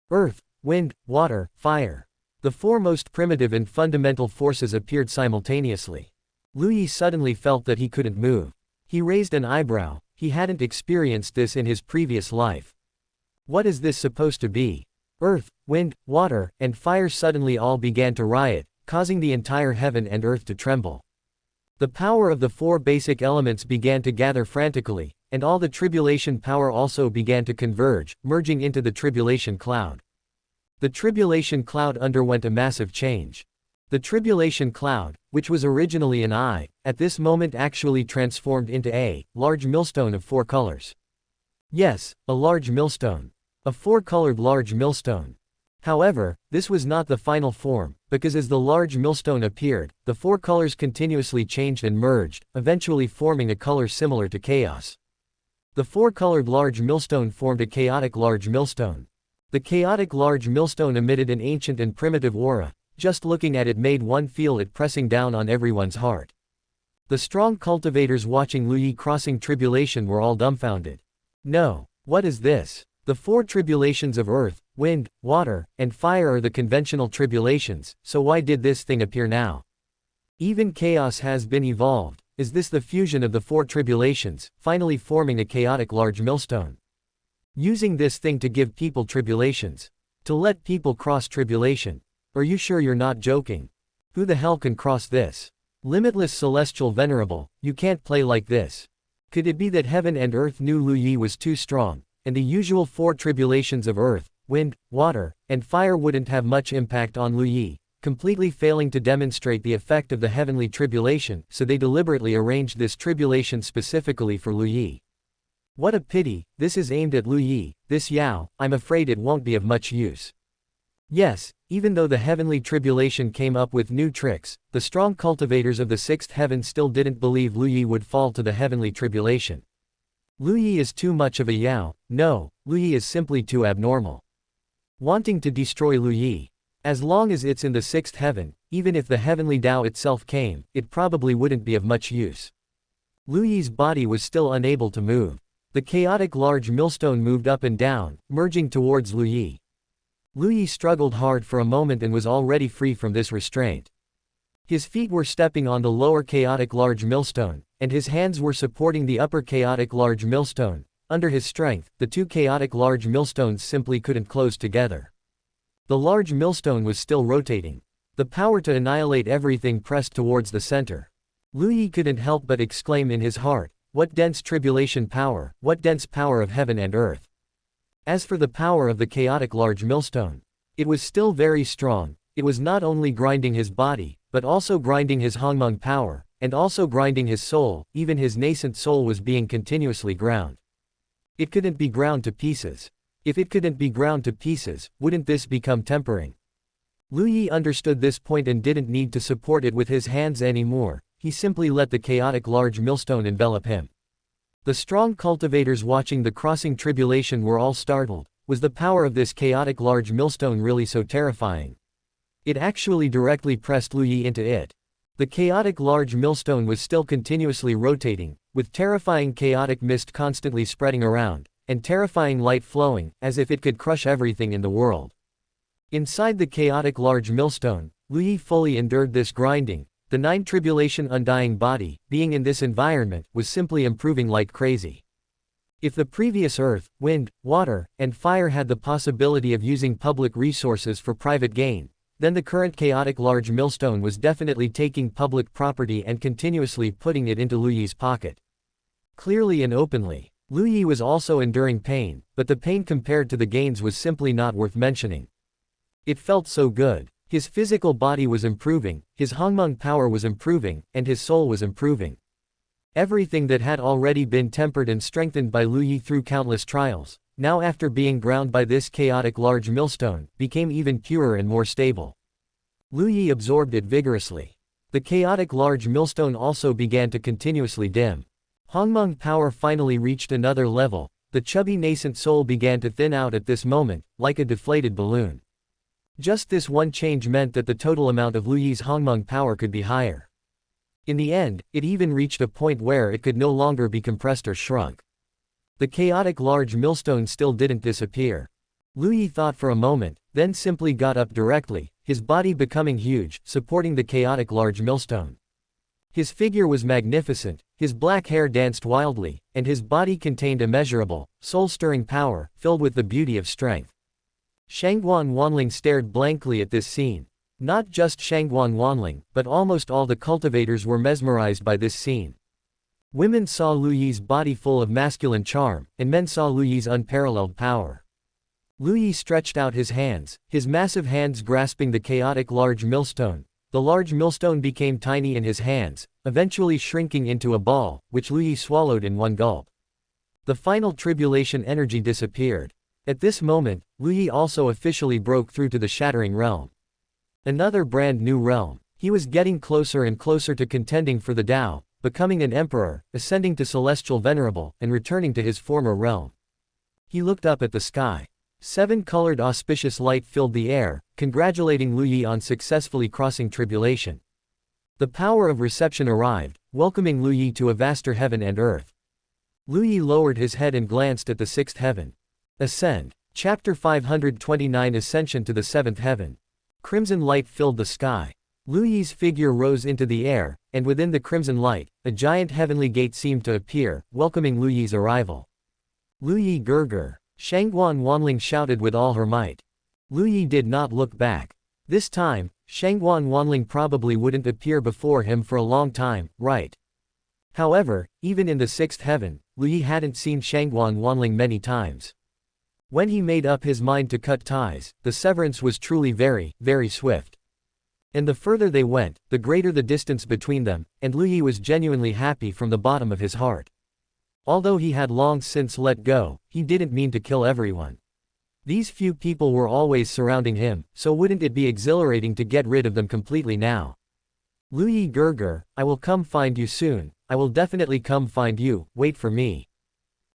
S1: Earth, wind, water, fire. The four most primitive and fundamental forces appeared simultaneously. Lu Yi suddenly felt that he couldn't move. He raised an eyebrow, he hadn't experienced this in his previous life. What is this supposed to be? Earth, wind, water, and fire suddenly all began to riot, causing the entire heaven and earth to tremble. The power of the four basic elements began to gather frantically, and all the tribulation power also began to converge, merging into the tribulation cloud. The tribulation cloud underwent a massive change. The tribulation cloud, which was originally an eye, at this moment actually transformed into a large millstone of 4 colors. Yes, a large millstone. A 4-colored large millstone. However, this was not the final form, because as the large millstone appeared, the 4 colors continuously changed and merged, eventually forming a color similar to chaos. The 4-colored large millstone formed a chaotic large millstone. The chaotic large millstone emitted an ancient and primitive aura. Just looking at it made one feel it pressing down on everyone's heart. The strong cultivators watching Lu Yi crossing tribulation were all dumbfounded. No, what is this? The 4 tribulations of earth, wind, water, and fire are the conventional tribulations, so why did this thing appear now? Even chaos has been evolved. Is this the fusion of the 4 tribulations, finally forming a chaotic large millstone? Using this thing to give people tribulations. To let people cross tribulation. Are you sure you're not joking? Who the hell can cross this? Limitless Celestial Venerable, you can't play like this. Could it be that heaven and earth knew Lu Yi was too strong, and the usual 4 tribulations of earth, wind, water, and fire wouldn't have much impact on Lu Yi, completely failing to demonstrate the effect of the heavenly tribulation, so they deliberately arranged this tribulation specifically for Lu Yi. What a pity, this is aimed at Lu Yi, this Yao, I'm afraid it won't be of much use. Yes, even though the heavenly tribulation came up with new tricks, the strong cultivators of the 6th heaven still didn't believe Lu Yi would fall to the heavenly tribulation. Lu Yi is too much of a Yao, no, Lu Yi is simply too abnormal. Wanting to destroy Lu Yi. As long as it's in the 6th heaven, even if the Heavenly Dao itself came, it probably wouldn't be of much use. Lu Yi's body was still unable to move. The chaotic large millstone moved up and down, merging towards Lu Yi. Lu Yi struggled hard for a moment and was already free from this restraint. His feet were stepping on the lower chaotic large millstone, and his hands were supporting the upper chaotic large millstone. Under his strength, the 2 chaotic large millstones simply couldn't close together. The large millstone was still rotating. The power to annihilate everything pressed towards the center. Lu Yi couldn't help but exclaim in his heart, what dense tribulation power, what dense power of heaven and earth. As for the power of the chaotic large millstone, it was still very strong. It was not only grinding his body, but also grinding his Hongling power, and also grinding his soul. Even his nascent soul was being continuously ground. It couldn't be ground to pieces. If it couldn't be ground to pieces, wouldn't this become tempering? Lu Yi understood this point and didn't need to support it with his hands anymore. He simply let the chaotic large millstone envelop him. The strong cultivators watching the crossing tribulation were all startled. Was the power of this chaotic large millstone really so terrifying? It actually directly pressed Lu Yi into it. The chaotic large millstone was still continuously rotating, with terrifying chaotic mist constantly spreading around, and terrifying light flowing, as if it could crush everything in the world. Inside the chaotic large millstone, Lu Yi fully endured this grinding. The 9 tribulation undying body, being in this environment, was simply improving like crazy. If the previous earth, wind, water, and fire had the possibility of using public resources for private gain, then the current chaotic large millstone was definitely taking public property and continuously putting it into Lu Yi's pocket. Clearly and openly. Lu Yi was also enduring pain, but the pain compared to the gains was simply not worth mentioning. It felt so good. His physical body was improving, his Hongling power was improving, and his soul was improving. Everything that had already been tempered and strengthened by Lu Yi through countless trials, now after being ground by this chaotic large millstone, became even purer and more stable. Lu Yi absorbed it vigorously. The chaotic large millstone also began to continuously dim. Hongling power finally reached another level. The chubby nascent soul began to thin out at this moment, like a deflated balloon. Just this one change meant that the total amount of Lu Yi's Hongling power could be higher. In the end, it even reached a point where it could no longer be compressed or shrunk. The chaotic large millstone still didn't disappear. Lu Yi thought for a moment, then simply got up directly, his body becoming huge, supporting the chaotic large millstone. His figure was magnificent, his black hair danced wildly, and his body contained immeasurable, soul-stirring power, filled with the beauty of strength. Shangguan Wanling stared blankly at this scene. Not just Shangguan Wanling, but almost all the cultivators were mesmerized by this scene. Women saw Lu Yi's body full of masculine charm, and men saw Lu Yi's unparalleled power. Lu Yi stretched out his hands, his massive hands grasping the chaotic large millstone. The large millstone became tiny in his hands, eventually shrinking into a ball, which Lu Yi swallowed in one gulp. The final tribulation energy disappeared. At this moment, Lu Yi also officially broke through to the shattering realm. Another brand new realm. He was getting closer and closer to contending for the Dao, becoming an emperor, ascending to celestial venerable, and returning to his former realm. He looked up at the sky. 7-colored auspicious light filled the air, congratulating Lu Yi on successfully crossing tribulation. The power of reception arrived, welcoming Lu Yi to a vaster heaven and earth. Lu Yi lowered his head and glanced at the 6th heaven. Ascend. Chapter 529 Ascension to the 7th heaven. Crimson light filled the sky. Lu Yi's figure rose into the air, and within the crimson light, a giant heavenly gate seemed to appear, welcoming Lu Yi's arrival. Lu Yi Gurgur. Shangguan Wanling shouted with all her might. Lu Yi did not look back. This time, Shangguan Wanling probably wouldn't appear before him for a long time, right? However, even in the 6th heaven, Lu Yi hadn't seen Shangguan Wanling many times. When he made up his mind to cut ties, the severance was truly very, very swift. And the further they went, the greater the distance between them, and Lu Yi was genuinely happy from the bottom of his heart. Although he had long since let go, he didn't mean to kill everyone. These few people were always surrounding him, so wouldn't it be exhilarating to get rid of them completely now? Lu Yi Gurgur, I will come find you soon, I will definitely come find you, wait for me.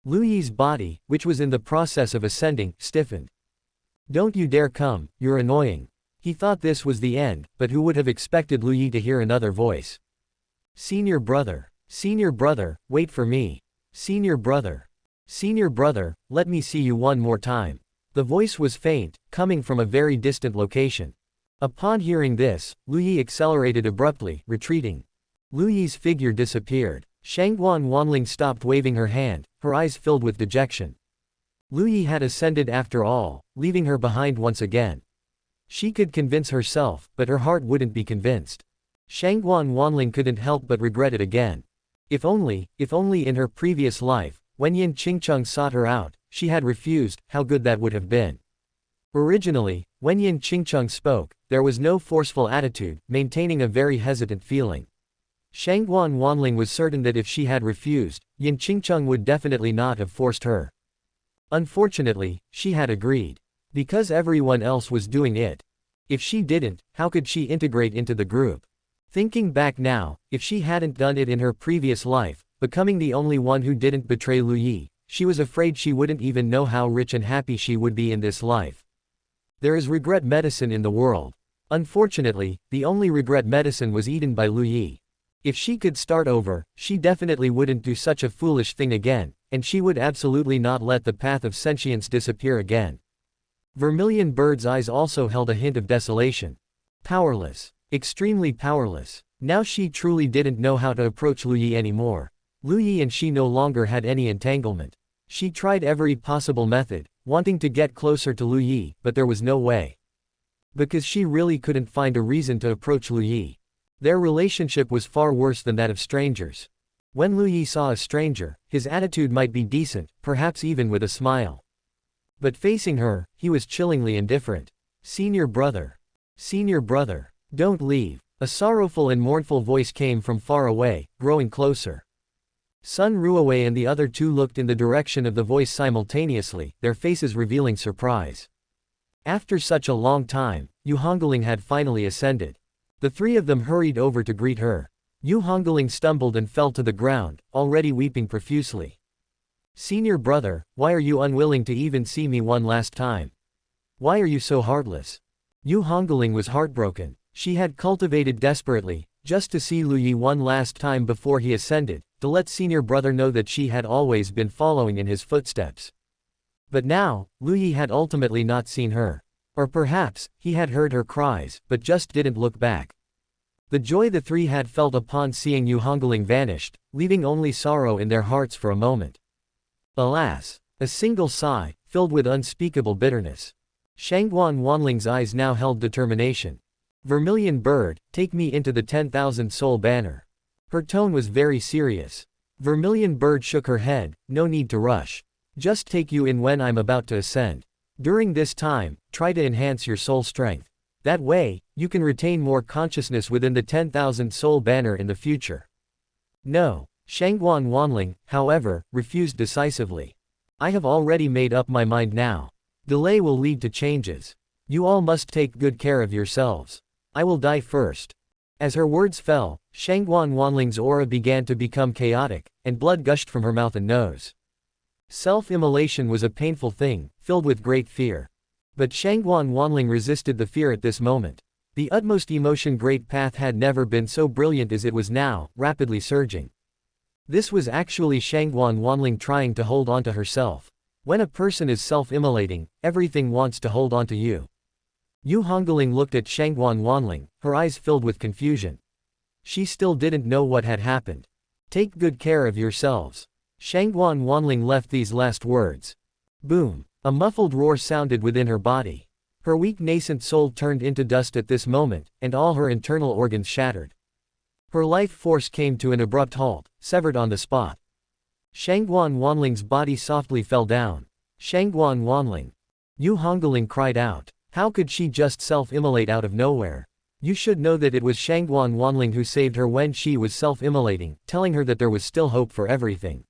S1: Lu Yi's body, which was in the process of ascending, stiffened. Don't you dare come, you're annoying. He thought this was the end, but who would have expected Lu Yi to hear another voice? Senior brother, wait for me. Senior brother, let me see you one more time. The voice was faint, coming from a very distant location. Upon hearing this, Lu Yi accelerated abruptly, retreating. Lu Yi's figure disappeared. Shangguan Wanling stopped waving her hand, her eyes filled with dejection. Lu Yi had ascended after all, leaving her behind once again. She could convince herself, but her heart wouldn't be convinced. Shangguan Wanling couldn't help but regret it again. If only in her previous life, when Yin Qingcheng sought her out, she had refused, how good that would have been. Originally, when Yin Qingcheng spoke, there was no forceful attitude, maintaining a very hesitant feeling. Shangguan Wanling was certain that if she had refused, Yin Qingcheng would definitely not have forced her. Unfortunately, she had agreed. Because everyone else was doing it. If she didn't, how could she integrate into the group? Thinking back now, if she hadn't done it in her previous life, becoming the only one who didn't betray Lu Yi, she was afraid she wouldn't even know how rich and happy she would be in this life. There is regret medicine in the world. Unfortunately, the only regret medicine was eaten by Lu Yi. If she could start over, she definitely wouldn't do such a foolish thing again, and she would absolutely not let the path of sentience disappear again. Vermilion Bird's eyes also held a hint of desolation. Powerless. Extremely powerless. Now she truly didn't know how to approach Lu Yi anymore. Lu Yi and she no longer had any entanglement. She tried every possible method, wanting to get closer to Lu Yi, but there was no way. Because she really couldn't find a reason to approach Lu Yi. Their relationship was far worse than that of strangers. When Lu Yi saw a stranger, his attitude might be decent, perhaps even with a smile. But facing her, he was chillingly indifferent. Senior brother, don't leave. A sorrowful and mournful voice came from far away, growing closer. Sun Ruowei and the other two looked in the direction of the voice simultaneously, their faces revealing surprise. After such a long time, Yu Hongling had finally ascended. The three of them hurried over to greet her. Yu Hongling stumbled and fell to the ground, already weeping profusely. Senior brother, why are you unwilling to even see me one last time? Why are you so heartless? Yu Hongling was heartbroken. She had cultivated desperately, just to see Lu Yi one last time before he ascended, to let senior brother know that she had always been following in his footsteps. But now, Lu Yi had ultimately not seen her. Or perhaps, he had heard her cries, but just didn't look back. The joy the three had felt upon seeing Yu Hongling vanished, leaving only sorrow in their hearts for a moment. Alas! A single sigh, filled with unspeakable bitterness. Shangguan Wanling's eyes now held determination. Vermilion Bird, take me into the 10,000 soul banner. Her tone was very serious. Vermilion Bird shook her head, no need to rush. Just take you in when I'm about to ascend. During this time, try to enhance your soul strength. That way, you can retain more consciousness within the 10,000 soul banner in the future. No. Shangguan Wanling, however, refused decisively. I have already made up my mind now. Delay will lead to changes. You all must take good care of yourselves. I will die first. As her words fell, Shangguan Wanling's aura began to become chaotic, and blood gushed from her mouth and nose. Self-immolation was a painful thing, filled with great fear. But Shangguan Wanling resisted the fear at this moment. The utmost emotion great path had never been so brilliant as it was now, rapidly surging. This was actually Shangguan Wanling trying to hold on to herself. When a person is self-immolating, everything wants to hold on to you. Yu Hongling looked at Shangguan Wanling, her eyes filled with confusion. She still didn't know what had happened. Take good care of yourselves. Shangguan Wanling left these last words. Boom! A muffled roar sounded within her body. Her weak nascent soul turned into dust at this moment, and all her internal organs shattered. Her life force came to an abrupt halt, severed on the spot. Shangguan Wanling's body softly fell down. Shangguan Wanling! Yu Hongling cried out. How could she just self-immolate out of nowhere? You should know that it was Shangguan Wanling who saved her when she was self-immolating, telling her that there was still hope for everything.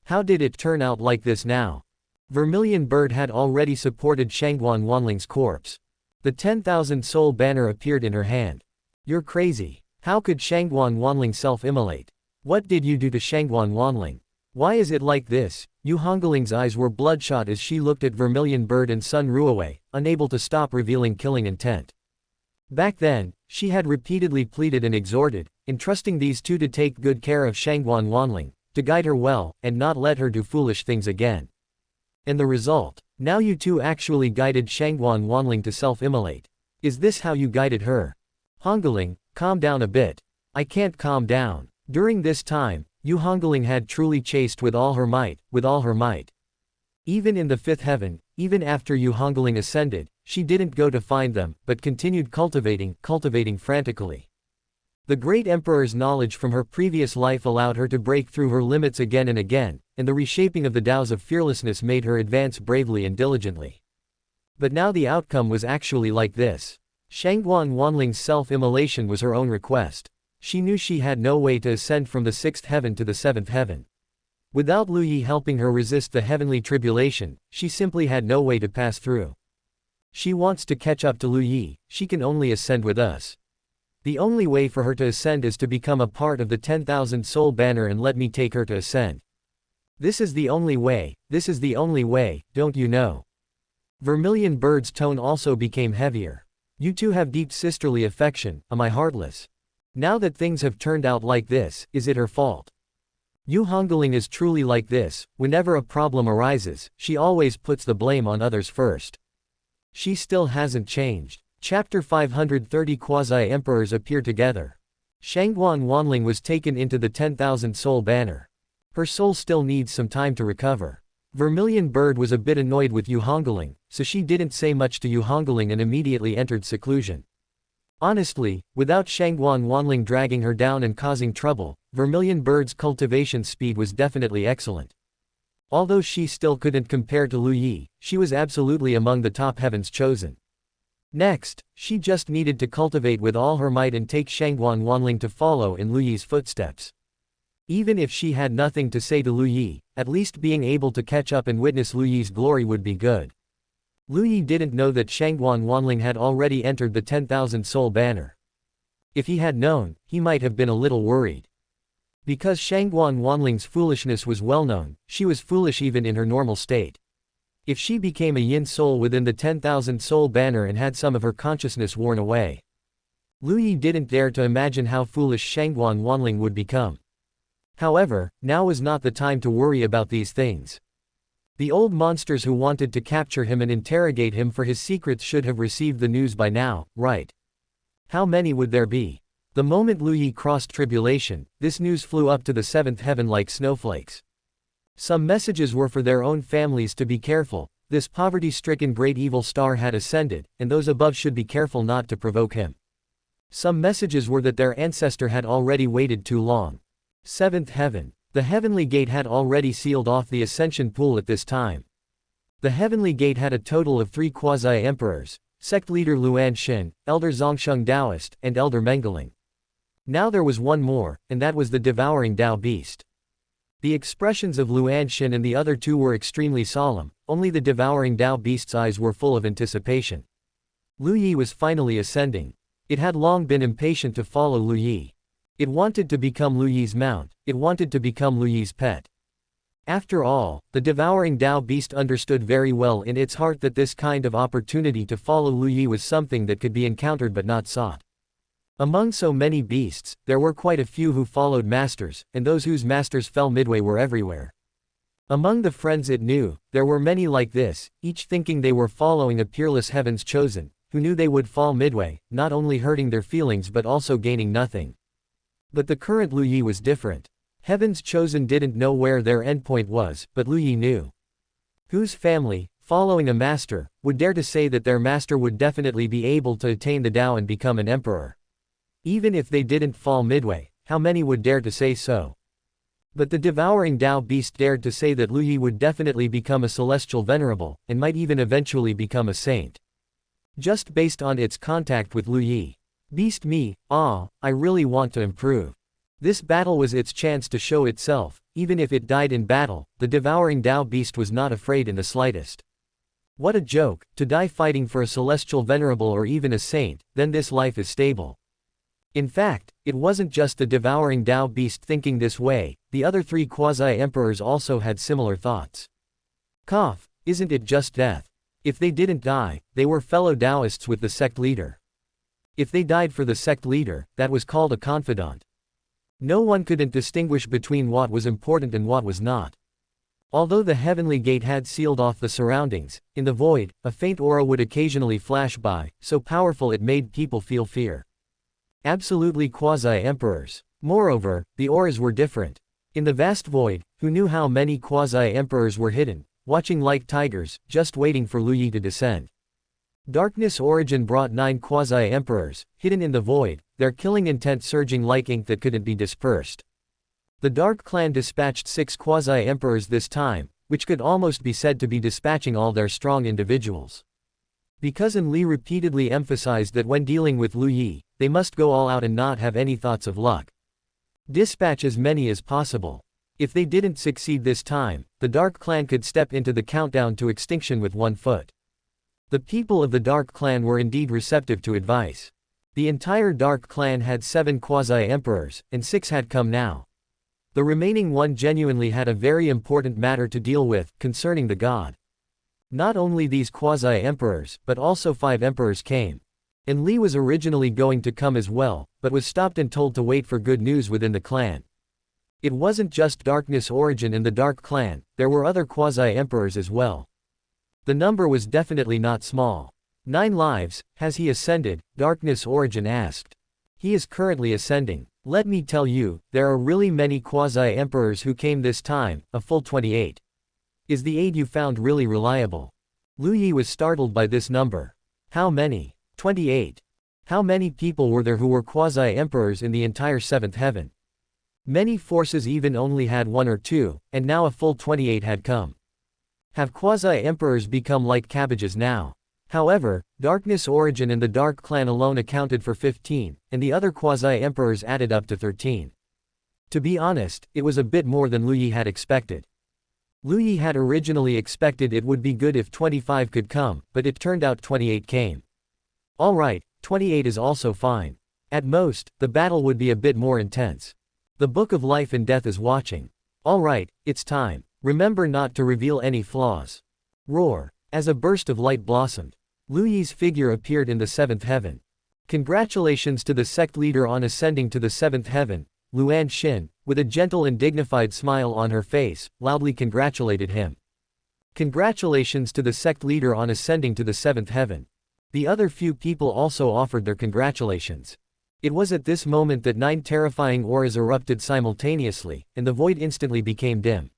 S1: How did it turn out like this now? Vermilion Bird had already supported Shangguan Wanling's corpse. The 10,000 soul banner appeared in her hand. You're crazy. How could Shangguan Wanling self-immolate? What did you do to Shangguan Wanling? Why is it like this? Yu Hongling's eyes were bloodshot as she looked at Vermilion Bird and Sun Ruowei, unable to stop revealing killing intent. Back then, she had repeatedly pleaded and exhorted, entrusting these two to take good care of Shangguan Wanling, to guide her well, and not let her do foolish things again. And the result? Now you two actually guided Shangguan Wanling to self-immolate. Is this how you guided her? Hongling, calm down a bit. I can't calm down. During this time, Yu Hongling had truly chased with all her might, Even in the fifth heaven, even after Yu Hongling ascended, she didn't go to find them, but continued cultivating frantically. The great emperor's knowledge from her previous life allowed her to break through her limits again and again, and the reshaping of the Taos of fearlessness made her advance bravely and diligently. But now the outcome was actually like this. Shangguan Wanling's self-immolation was her own request. She knew she had no way to ascend from the sixth heaven to the seventh heaven. Without Lu Yi helping her resist the heavenly tribulation, she simply had no way to pass through. She wants to catch up to Lu Yi, she can only ascend with us. The only way for her to ascend is to become a part of the 10,000 soul banner and let me take her to ascend. This is the only way, don't you know? Vermilion Bird's tone also became heavier. You two have deep sisterly affection, am I heartless? Now that things have turned out like this, is it her fault? Yu Hongling is truly like this, whenever a problem arises, she always puts the blame on others first. She still hasn't changed. Chapter 530 Quasi-Emperors appear together. Shangguan Wanling was taken into the 10,000 soul banner. Her soul still needs some time to recover. Vermilion Bird was a bit annoyed with Yu Hongling, so she didn't say much to Yu Hongling and immediately entered seclusion. Honestly, without Shangguan Wanling dragging her down and causing trouble, Vermilion Bird's cultivation speed was definitely excellent. Although she still couldn't compare to Lu Yi, she was absolutely among the top heavens chosen. Next, she just needed to cultivate with all her might and take Shangguan Wanling to follow in Lu Yi's footsteps. Even if she had nothing to say to Lu Yi, at least being able to catch up and witness Lu Yi's glory would be good. Lu Yi didn't know that Shangguan Wanling had already entered the 10,000 soul banner. If he had known, he might have been a little worried. Because Shangguan Wanling's foolishness was well known, she was foolish even in her normal state. If she became a yin soul within the 10,000 soul banner and had some of her consciousness worn away, Lu Yi didn't dare to imagine how foolish Shangguan Wanling would become. However, now was not the time to worry about these things. The old monsters who wanted to capture him and interrogate him for his secrets should have received the news by now, right? How many would there be? The moment Lu Yi crossed tribulation, this news flew up to the seventh heaven like snowflakes. Some messages were for their own families to be careful, this poverty-stricken great evil star had ascended, and those above should be careful not to provoke him. Some messages were that their ancestor had already waited too long. Seventh heaven. The heavenly gate had already sealed off the ascension pool at this time. The heavenly gate had a total of 3 quasi-emperors, sect leader Luan Xin, elder Zongsheng Taoist, and elder Mengeling. Now there was one more, and that was the devouring Tao beast. The expressions of Luan Xin and the other two were extremely solemn, only the devouring Tao beast's eyes were full of anticipation. Lu Yi was finally ascending. It had long been impatient to follow Lu Yi. It wanted to become Lu Yi's mount, it wanted to become Lu Yi's pet. After all, the devouring Tao beast understood very well in its heart that this kind of opportunity to follow Lu Yi was something that could be encountered but not sought. Among so many beasts, there were quite a few who followed masters, and those whose masters fell midway were everywhere. Among the friends it knew, there were many like this, each thinking they were following a peerless heaven's chosen, who knew they would fall midway, not only hurting their feelings but also gaining nothing. But the current Lu Yi was different. Heaven's chosen didn't know where their endpoint was, but Lu Yi knew. Whose family, following a master, would dare to say that their master would definitely be able to attain the Tao and become an emperor? Even if they didn't fall midway, how many would dare to say so? But the devouring Tao beast dared to say that Lu Yi would definitely become a celestial venerable, and might even eventually become a saint. Just based on its contact with Lu Yi. Beast me, I really want to improve. This battle was its chance to show itself. Even if it died in battle, the devouring Tao beast was not afraid in the slightest. What a joke, to die fighting for a celestial venerable or even a saint, then this life is stable. In fact, it wasn't just the devouring Tao beast thinking this way, the other three quasi-emperors also had similar thoughts. Isn't it just death? If they didn't die, they were fellow Taoists with the sect leader. If they died for the sect leader, that was called a confidant. No one couldn't distinguish between what was important and what was not. Although the heavenly gate had sealed off the surroundings, in the void, a faint aura would occasionally flash by, so powerful it made people feel fear. Absolutely quasi-emperors. Moreover, the auras were different. In the vast void, who knew how many quasi-emperors were hidden, watching like tigers, just waiting for Lu Yi to descend. Darkness origin brought 9 quasi-emperors, hidden in the void, their killing intent surging like ink that couldn't be dispersed. The Dark Clan dispatched 6 quasi-emperors this time, which could almost be said to be dispatching all their strong individuals. Because Li repeatedly emphasized that when dealing with Lu Yi, they must go all out and not have any thoughts of luck. Dispatch as many as possible. If they didn't succeed this time, the Dark Clan could step into the countdown to extinction with 1 foot. The people of the Dark Clan were indeed receptive to advice. The entire Dark Clan had 7 quasi-emperors, and 6 had come now. The remaining 1 genuinely had a very important matter to deal with, concerning the god. Not only these quasi-emperors, but also 5 emperors came. And Li was originally going to come as well, but was stopped and told to wait for good news within the clan. It wasn't just Darkness Origin and the Dark Clan, there were other quasi-emperors as well. The number was definitely not small. 9 lives, has he ascended? Darkness Origin asked. He is currently ascending. Let me tell you, there are really many quasi-emperors who came this time, a full 28. Is the aid you found really reliable? Lu Yi was startled by this number. How many? 28. How many people were there who were quasi-emperors in the entire 7th heaven? Many forces even only had 1 or 2, and now a full 28 had come. Have quasi-emperors become like cabbages now? However, Darkness Origin and the Dark Clan alone accounted for 15, and the other quasi-emperors added up to 13. To be honest, it was a bit more than Lu Yi had expected. Lu Yi had originally expected it would be good if 25 could come, but it turned out 28 came. Alright, 28 is also fine. At most, the battle would be a bit more intense. The Book of Life and Death is watching. Alright, it's time. Remember not to reveal any flaws. Roar. As a burst of light blossomed, Lu Yi's figure appeared in the 7th heaven. Congratulations to the sect leader on ascending to the 7th heaven. Luan Xin, with a gentle and dignified smile on her face, loudly congratulated him. Congratulations to the sect leader on ascending to the 7th heaven. The other few people also offered their congratulations. It was at this moment that 9 terrifying auras erupted simultaneously, and the void instantly became dim.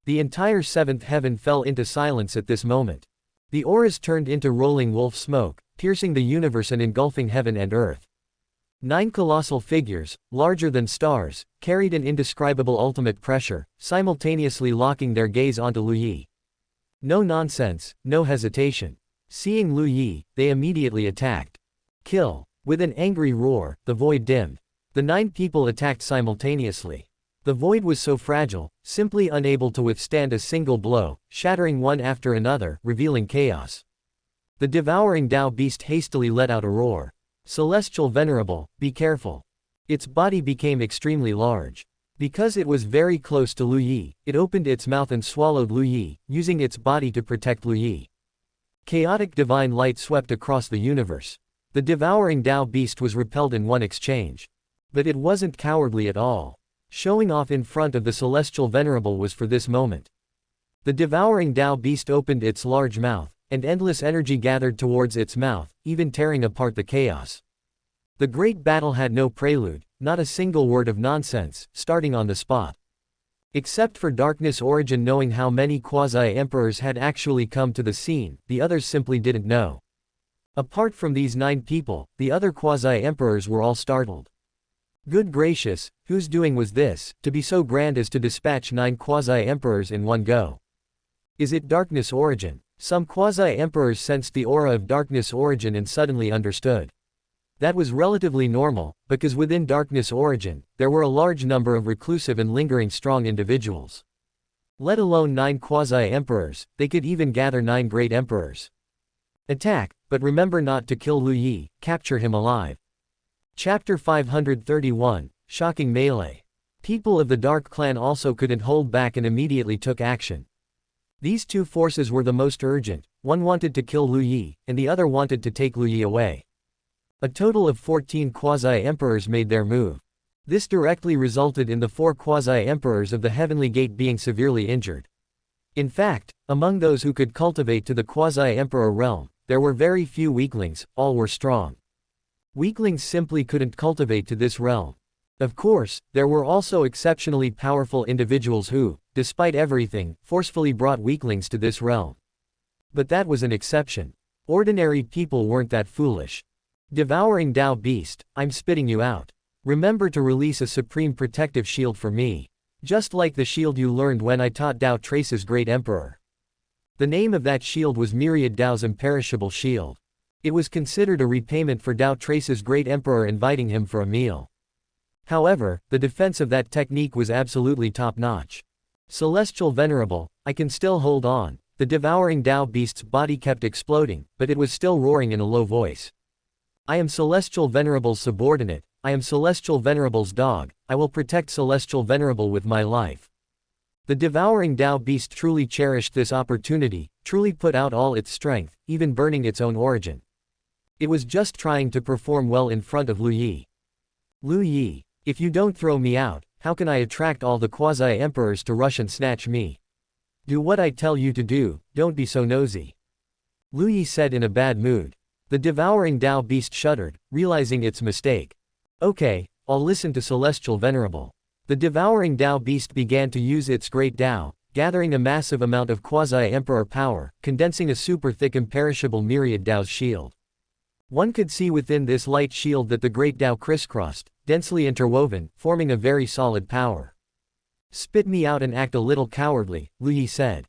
S1: The entire 7th heaven fell into silence at this moment. The auras turned into rolling wolf smoke, piercing the universe and engulfing heaven and earth. 9 colossal figures, larger than stars, carried an indescribable ultimate pressure, simultaneously locking their gaze onto Lu Yi. No nonsense, no hesitation. Seeing Lu Yi, they immediately attacked. Kill. With an angry roar, the void dimmed. The 9 people attacked simultaneously. The void was so fragile, simply unable to withstand a single blow, shattering one after another, revealing chaos. The devouring Dao beast hastily let out a roar. Celestial Venerable, be careful. Its body became extremely large. Because it was very close to Lu Yi, it opened its mouth and swallowed Lu Yi, using its body to protect Lu Yi. Chaotic divine light swept across the universe. The devouring Dao beast was repelled in one exchange. But it wasn't cowardly at all. Showing off in front of the Celestial Venerable was for this moment. The devouring Dao beast opened its large mouth, and endless energy gathered towards its mouth, even tearing apart the chaos. The great battle had no prelude, not a single word of nonsense, starting on the spot. Except for Darkness Origin knowing how many quasi-emperors had actually come to the scene, the others simply didn't know. Apart from these 9 people, the other quasi-emperors were all startled. Good gracious, whose doing was this, to be so grand as to dispatch 9 quasi-emperors in one go? Is it Darkness Origin? Some quasi-emperors sensed the aura of Darkness Origin and suddenly understood. That was relatively normal, because within Darkness Origin, there were a large number of reclusive and lingering strong individuals. Let alone 9 quasi-emperors, they could even gather 9 great emperors. Attack, but remember not to kill Lu Yi, capture him alive. Chapter 531, Shocking Melee. People of the Dark Clan also couldn't hold back and immediately took action. These 2 forces were the most urgent, one wanted to kill Lu Yi, and the other wanted to take Lu Yi away. A total of 14 quasi-emperors made their move. This directly resulted in the 4 quasi-emperors of the Heavenly Gate being severely injured. In fact, among those who could cultivate to the quasi-emperor realm, there were very few weaklings, all were strong. Weaklings simply couldn't cultivate to this realm. Of course, there were also exceptionally powerful individuals who, despite everything, forcefully brought weaklings to this realm. But that was an exception. Ordinary people weren't that foolish. Devouring Dao Beast, I'm spitting you out. Remember to release a supreme protective shield for me. Just like the shield you learned when I taught Dao Trace's great emperor. The name of that shield was Myriad Dao's imperishable shield. It was considered a repayment for Dao Trace's great emperor inviting him for a meal. However, the defense of that technique was absolutely top-notch. Celestial Venerable, I can still hold on. The devouring Dao Beast's body kept exploding, but it was still roaring in a low voice. I am Celestial Venerable's subordinate, I am Celestial Venerable's dog, I will protect Celestial Venerable with my life. The devouring Dao Beast truly cherished this opportunity, truly put out all its strength, even burning its own origin. It was just trying to perform well in front of Lu Yi. Lu Yi, if you don't throw me out, how can I attract all the quasi-emperors to rush and snatch me? Do what I tell you to do, don't be so nosy. Lu Yi said in a bad mood. The devouring Dao Beast shuddered, realizing its mistake. Okay, I'll listen to Celestial Venerable. The devouring Dao Beast began to use its great Dao, gathering a massive amount of quasi-emperor power, condensing a super thick imperishable Myriad Dao's shield. One could see within this light shield that the great Dao crisscrossed, densely interwoven, forming a very solid power. Spit me out and act a little cowardly, Lu Yi said.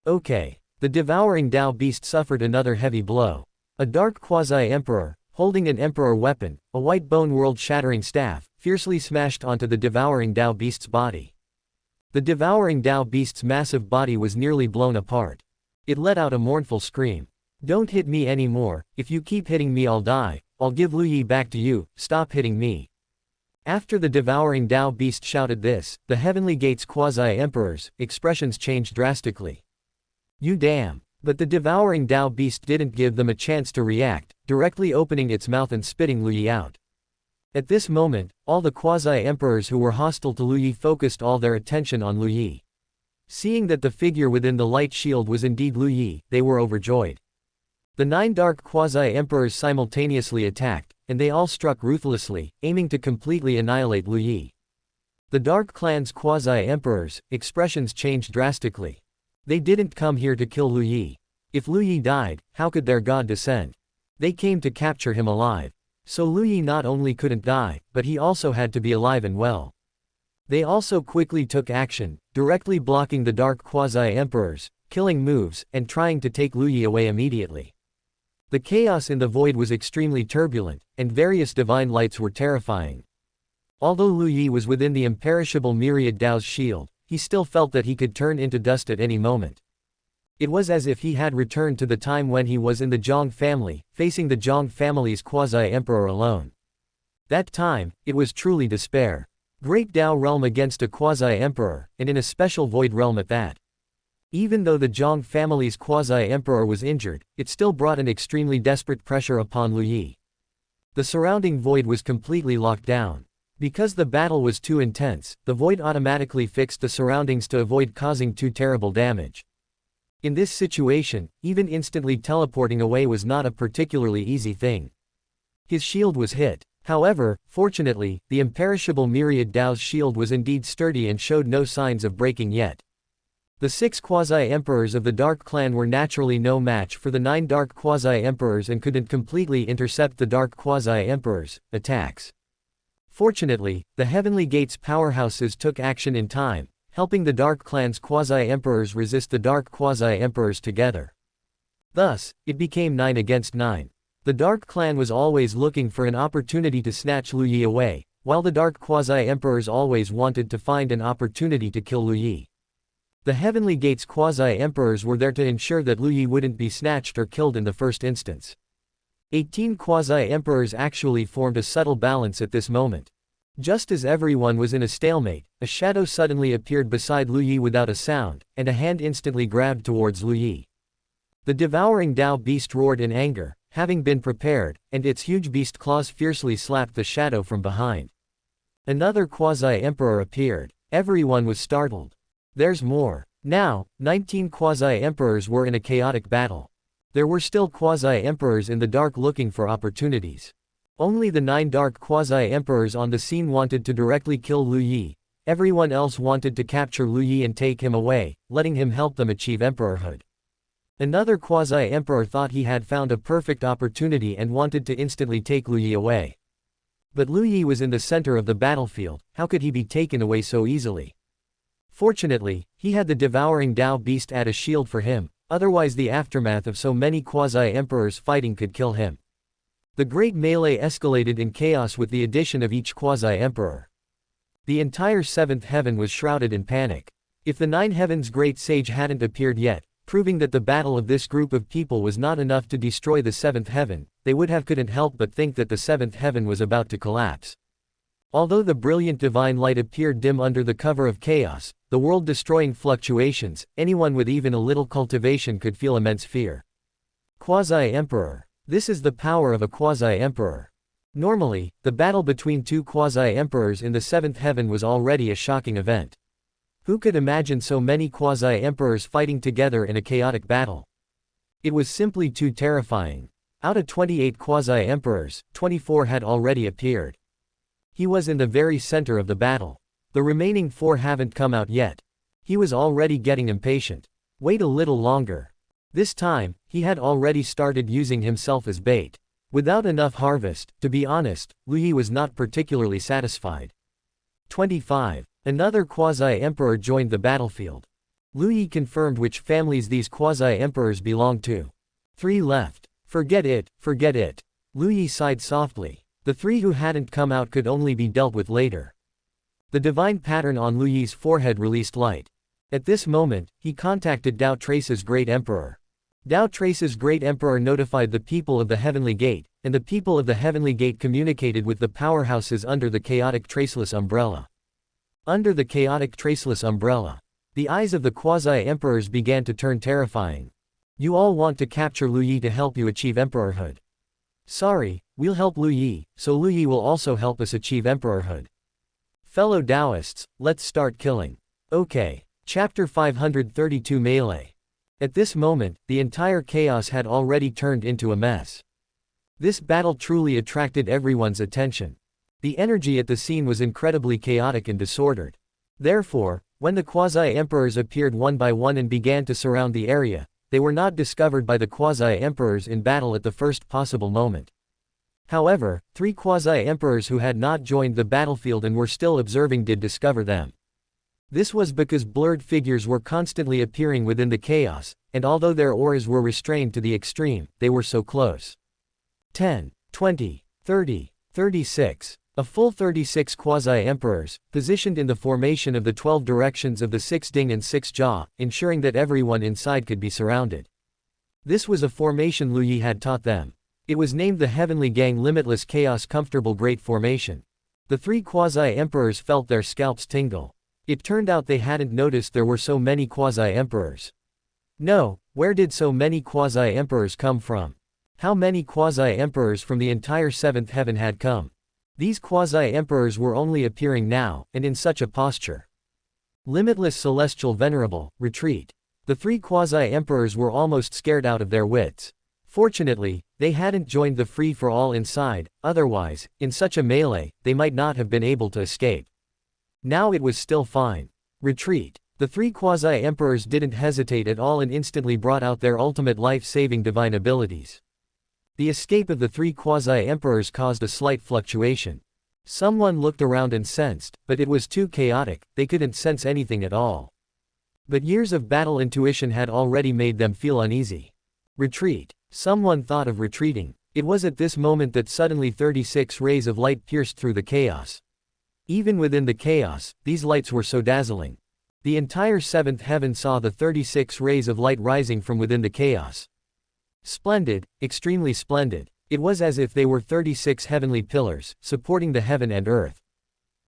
S1: Okay. The devouring Dao Beast suffered another heavy blow. A dark quasi-emperor, holding an emperor weapon, a white bone world-shattering staff, fiercely smashed onto the devouring Dao Beast's body. The devouring Dao Beast's massive body was nearly blown apart. It let out a mournful scream. Don't hit me anymore, if you keep hitting me I'll die, I'll give Lu Yi back to you, stop hitting me. After the devouring Dao Beast shouted this, the Heavenly Gate's quasi-emperors' expressions changed drastically. You damn. But the devouring Dao Beast didn't give them a chance to react, directly opening its mouth and spitting Lu Yi out. At this moment, all the quasi-emperors who were hostile to Lu Yi focused all their attention on Lu Yi. Seeing that the figure within the light shield was indeed Lu Yi, they were overjoyed. The 9 dark quasi-emperors simultaneously attacked, and they all struck ruthlessly, aiming to completely annihilate Lu Yi. The Dark Clan's quasi-emperors' expressions changed drastically. They didn't come here to kill Lu Yi. If Lu Yi died, how could their god descend? They came to capture him alive. So Lu Yi not only couldn't die, but he also had to be alive and well. They also quickly took action, directly blocking the dark quasi-emperors, killing moves, and trying to take Lu Yi away immediately. The chaos in the void was extremely turbulent, and various divine lights were terrifying. Although Lu Yi was within the imperishable myriad Dao's shield, he still felt that he could turn into dust at any moment. It was as if he had returned to the time when he was in the Zhang family, facing the Zhang family's quasi-emperor alone. That time, it was truly despair. Great Dao realm against a quasi-emperor, and in a special void realm at that. Even though the Zhang family's quasi-emperor was injured, it still brought an extremely desperate pressure upon Lu Yi. The surrounding void was completely locked down. Because the battle was too intense, the void automatically fixed the surroundings to avoid causing too terrible damage. In this situation, even instantly teleporting away was not a particularly easy thing. His shield was hit. However, fortunately, the imperishable myriad Dao's shield was indeed sturdy and showed no signs of breaking yet. The 6 quasi-emperors of the Dark Clan were naturally no match for the 9 Dark quasi-emperors and couldn't completely intercept the Dark quasi-emperors' attacks. Fortunately, the Heavenly Gate's powerhouses took action in time, helping the Dark Clan's quasi-emperors resist the Dark quasi-emperors together. Thus, it became 9 against 9. The Dark Clan was always looking for an opportunity to snatch Lu Yi away, while the Dark quasi-emperors always wanted to find an opportunity to kill Lu Yi. The Heavenly Gate's quasi-emperors were there to ensure that Lu Yi wouldn't be snatched or killed in the first instance. 18 quasi-emperors actually formed a subtle balance at this moment. Just as everyone was in a stalemate, a shadow suddenly appeared beside Lu Yi without a sound, and a hand instantly grabbed towards Lu Yi. The devouring Dao beast roared in anger, having been prepared, and its huge beast claws fiercely slapped the shadow from behind. Another quasi-emperor appeared. Everyone was startled. There's more. Now, 19 quasi-emperors were in a chaotic battle. There were still quasi-emperors in the dark looking for opportunities. Only the 9 dark quasi-emperors on the scene wanted to directly kill Lu Yi. Everyone else wanted to capture Lu Yi and take him away, letting him help them achieve emperorhood. Another quasi-emperor thought he had found a perfect opportunity and wanted to instantly take Lu Yi away. But Lu Yi was in the center of the battlefield. How could he be taken away so easily? Fortunately, he had the devouring Dao beast as a shield for him, otherwise the aftermath of so many quasi-emperors fighting could kill him. The great melee escalated in chaos with the addition of each quasi-emperor. The entire 7th heaven was shrouded in panic. If the 9 heavens great sage hadn't appeared yet, proving that the battle of this group of people was not enough to destroy the 7th heaven, they couldn't help but think that the 7th heaven was about to collapse. Although the brilliant divine light appeared dim under the cover of chaos, the world-destroying fluctuations, anyone with even a little cultivation could feel immense fear. Quasi-emperor. This is the power of a quasi-emperor. Normally, the battle between 2 quasi-emperors in the 7th heaven was already a shocking event. Who could imagine so many quasi-emperors fighting together in a chaotic battle? It was simply too terrifying. Out of 28 quasi-emperors, 24 had already appeared. He was in the very center of the battle. The remaining 4 haven't come out yet. He was already getting impatient. Wait a little longer. This time, he had already started using himself as bait. Without enough harvest, to be honest, Lu Yi was not particularly satisfied. 25. Another quasi-emperor joined the battlefield. Lu Yi confirmed which families these quasi-emperors belonged to. 3 left. Forget it, forget it. Lu Yi sighed softly. The 3 who hadn't come out could only be dealt with later. The divine pattern on Lu Yi's forehead released light. At this moment, he contacted Dao Trace's Great Emperor. Dao Trace's Great Emperor notified the people of the Heavenly Gate, and the people of the Heavenly Gate communicated with the powerhouses under the chaotic traceless umbrella. Under the chaotic traceless umbrella, the eyes of the quasi-emperors began to turn terrifying. You all want to capture Lu Yi to help you achieve emperorhood. Sorry, we'll help Lu Yi, so Lu Yi will also help us achieve emperorhood. Fellow Taoists, let's start killing. Okay. Chapter 532 Melee. At this moment, the entire chaos had already turned into a mess. This battle truly attracted everyone's attention. The energy at the scene was incredibly chaotic and disordered. Therefore, when the quasi-emperors appeared one by one and began to surround the area, they were not discovered by the quasi-emperors in battle at the first possible moment. However, 3 quasi-emperors who had not joined the battlefield and were still observing did discover them. This was because blurred figures were constantly appearing within the chaos, and although their auras were restrained to the extreme, they were so close. 10, 20, 30, 36. A full 36 quasi-emperors, positioned in the formation of the 12 directions of the 6 Ding and 6 Jia, ensuring that everyone inside could be surrounded. This was a formation Lu Yi had taught them. It was named the Heavenly Gang Limitless Chaos Comfortable Great Formation. The 3 quasi-emperors felt their scalps tingle. It turned out they hadn't noticed there were so many quasi-emperors. No, where did so many quasi-emperors come from? How many quasi-emperors from the entire 7th heaven had come? These quasi-emperors were only appearing now, and in such a posture. Limitless Celestial Venerable, retreat. The 3 quasi-emperors were almost scared out of their wits. Fortunately, they hadn't joined the free-for-all inside, otherwise, in such a melee, they might not have been able to escape. Now it was still fine. Retreat. The 3 quasi-emperors didn't hesitate at all and instantly brought out their ultimate life-saving divine abilities. The escape of the 3 quasi-emperors caused a slight fluctuation. Someone looked around and sensed, but it was too chaotic, they couldn't sense anything at all. But years of battle intuition had already made them feel uneasy. Retreat. Someone thought of retreating. It was at this moment that suddenly 36 rays of light pierced through the chaos. Even within the chaos, these lights were so dazzling. The entire 7th heaven saw the 36 rays of light rising from within the chaos. Splendid, extremely splendid. It was as if they were 36 heavenly pillars, supporting the heaven and earth.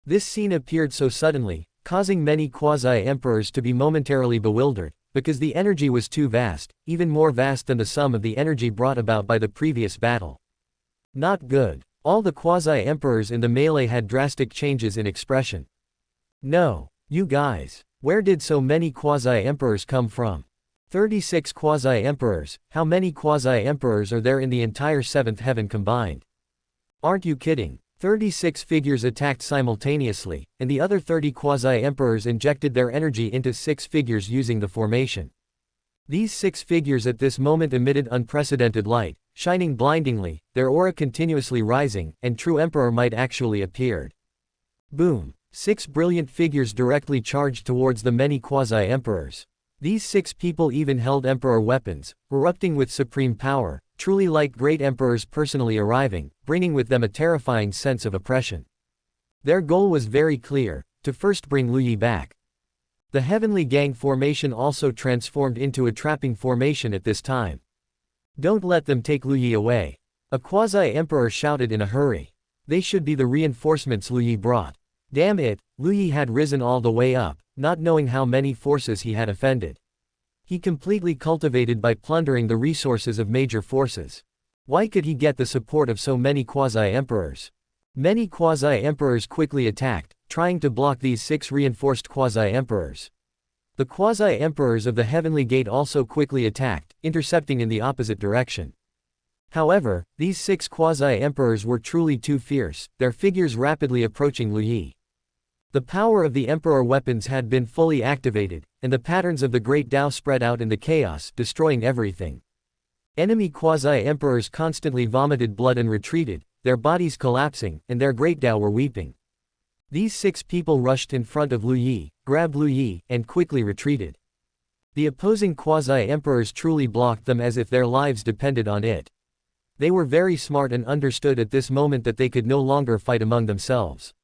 S1: This scene appeared so suddenly, causing many quasi-emperors to be momentarily bewildered, because the energy was too vast, even more vast than the sum of the energy brought about by the previous battle. Not good. All the quasi-emperors in the melee had drastic changes in expression. No, you guys. Where did so many quasi-emperors come from? 36 quasi-emperors, how many quasi-emperors are there in the entire 7th heaven combined? Aren't you kidding? 36 figures attacked simultaneously, and the other 30 quasi-emperors injected their energy into 6 figures using the formation. These 6 figures at this moment emitted unprecedented light, shining blindingly, their aura continuously rising, and true emperor might actually appeared. Boom! 6 brilliant figures directly charged towards the many quasi-emperors. These 6 people even held emperor weapons, erupting with supreme power, truly like great emperors personally arriving, bringing with them a terrifying sense of oppression. Their goal was very clear, to first bring Lu Yi back. The Heavenly Gang formation also transformed into a trapping formation at this time. Don't let them take Lu Yi away. A quasi-emperor shouted in a hurry. They should be the reinforcements Lu Yi brought. Damn it, Lu Yi had risen all the way up, not knowing how many forces he had offended. He completely cultivated by plundering the resources of major forces. Why could he get the support of so many quasi-emperors? Many quasi-emperors quickly attacked, trying to block these 6 reinforced quasi-emperors. The quasi-emperors of the Heavenly Gate also quickly attacked, intercepting in the opposite direction. However, these 6 quasi-emperors were truly too fierce, their figures rapidly approaching Lu Yi. The power of the Emperor weapons had been fully activated, and the patterns of the Great Dao spread out in the chaos, destroying everything. Enemy quasi-emperors constantly vomited blood and retreated, their bodies collapsing, and their Great Dao were weeping. These 6 people rushed in front of Lu Yi, grabbed Lu Yi, and quickly retreated. The opposing quasi-emperors truly blocked them as if their lives depended on it. They were very smart and understood at this moment that they could no longer fight among themselves.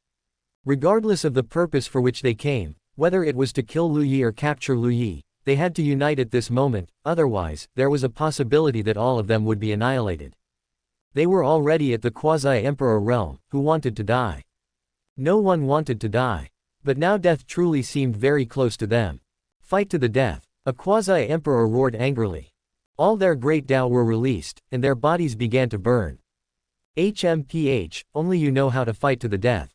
S1: Regardless of the purpose for which they came, whether it was to kill Lu Yi or capture Lu Yi, they had to unite at this moment, otherwise, there was a possibility that all of them would be annihilated. They were already at the quasi-emperor realm, who wanted to die. No one wanted to die. But now death truly seemed very close to them. Fight to the death. A quasi-emperor roared angrily. All their Great Dao were released, and their bodies began to burn. HMPH, only you know how to fight to the death.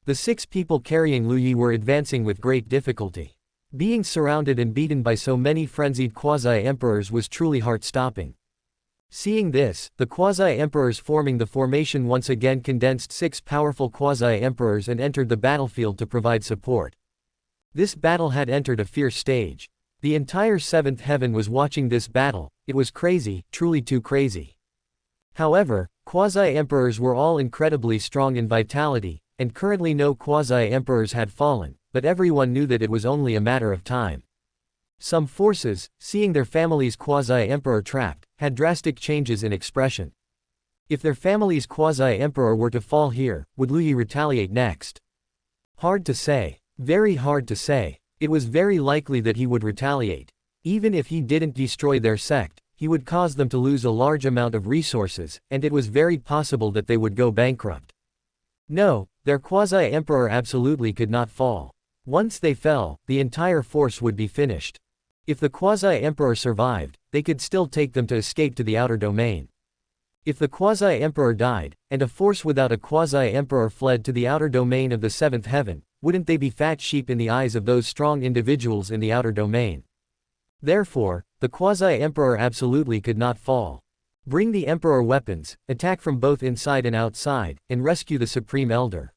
S1: The 6 people carrying Lu Yi were advancing with great difficulty. Being surrounded and beaten by so many frenzied quasi-emperors was truly heart-stopping. Seeing this, the quasi-emperors forming the formation once again condensed 6 powerful quasi-emperors and entered the battlefield to provide support. This battle had entered a fierce stage. The entire 7th heaven was watching this battle. It was crazy, truly too crazy. However, quasi-emperors were all incredibly strong in vitality, and currently no quasi-emperors had fallen, but everyone knew that it was only a matter of time. Some forces, seeing their family's quasi-emperor trapped, had drastic changes in expression. If their family's quasi-emperor were to fall here, would Lu Yi retaliate next? Hard to say. Very hard to say. It was very likely that he would retaliate. Even if he didn't destroy their sect, he would cause them to lose a large amount of resources, and it was very possible that they would go bankrupt. No, their quasi-emperor absolutely could not fall. Once they fell, the entire force would be finished. If the quasi-emperor survived, they could still take them to escape to the outer domain. If the quasi-emperor died, and a force without a quasi-emperor fled to the outer domain of the seventh heaven, wouldn't they be fat sheep in the eyes of those strong individuals in the outer domain? Therefore, the quasi-emperor absolutely could not fall. Bring the emperor weapons, attack from both inside and outside, and rescue the supreme elder.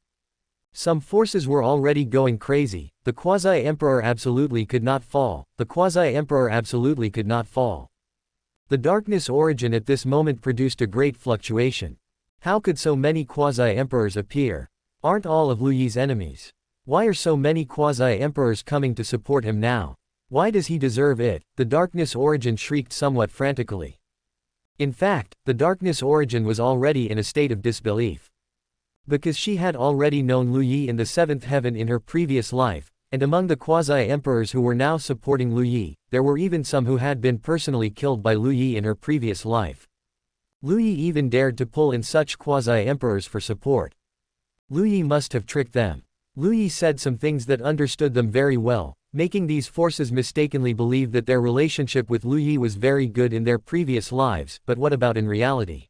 S1: Some forces were already going crazy. The quasi-emperor absolutely could not fall. The quasi-emperor absolutely could not fall. The darkness origin at this moment produced a great fluctuation. How could so many quasi-emperors appear? Aren't all of Lu Yi's enemies? Why are so many quasi-emperors coming to support him now? Why does he deserve it? The darkness origin shrieked somewhat frantically. In fact, the darkness origin was already in a state of disbelief. Because she had already known Lu Yi in the seventh heaven in her previous life, and among the quasi-emperors who were now supporting Lu Yi, there were even some who had been personally killed by Lu Yi in her previous life. Lu Yi even dared to pull in such quasi-emperors for support. Lu Yi must have tricked them. Lu Yi said some things that understood them very well, making these forces mistakenly believe that their relationship with Lu Yi was very good in their previous lives, but what about in reality?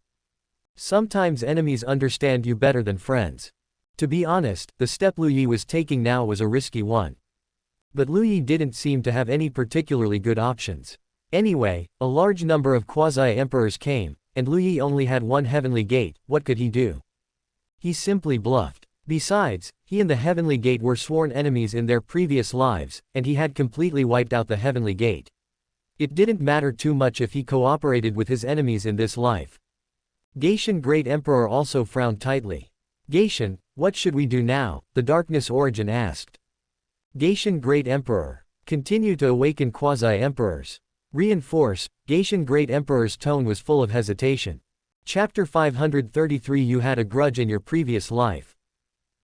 S1: Sometimes enemies understand you better than friends. To be honest, the step Lu Yi was taking now was a risky one. But Lu Yi didn't seem to have any particularly good options. Anyway, a large number of quasi-emperors came, and Lu Yi only had one heavenly gate. What could he do? He simply bluffed. Besides, he and the heavenly gate were sworn enemies in their previous lives, and he had completely wiped out the heavenly gate. It didn't matter too much if he cooperated with his enemies in this life. Gaetian Great Emperor also frowned tightly. Gaetian, what should we do now? The darkness origin asked. Gaetian Great Emperor. Continue to awaken quasi-emperors. Reinforce. Gaetian Great Emperor's tone was full of hesitation. Chapter 533. You had a grudge in your previous life.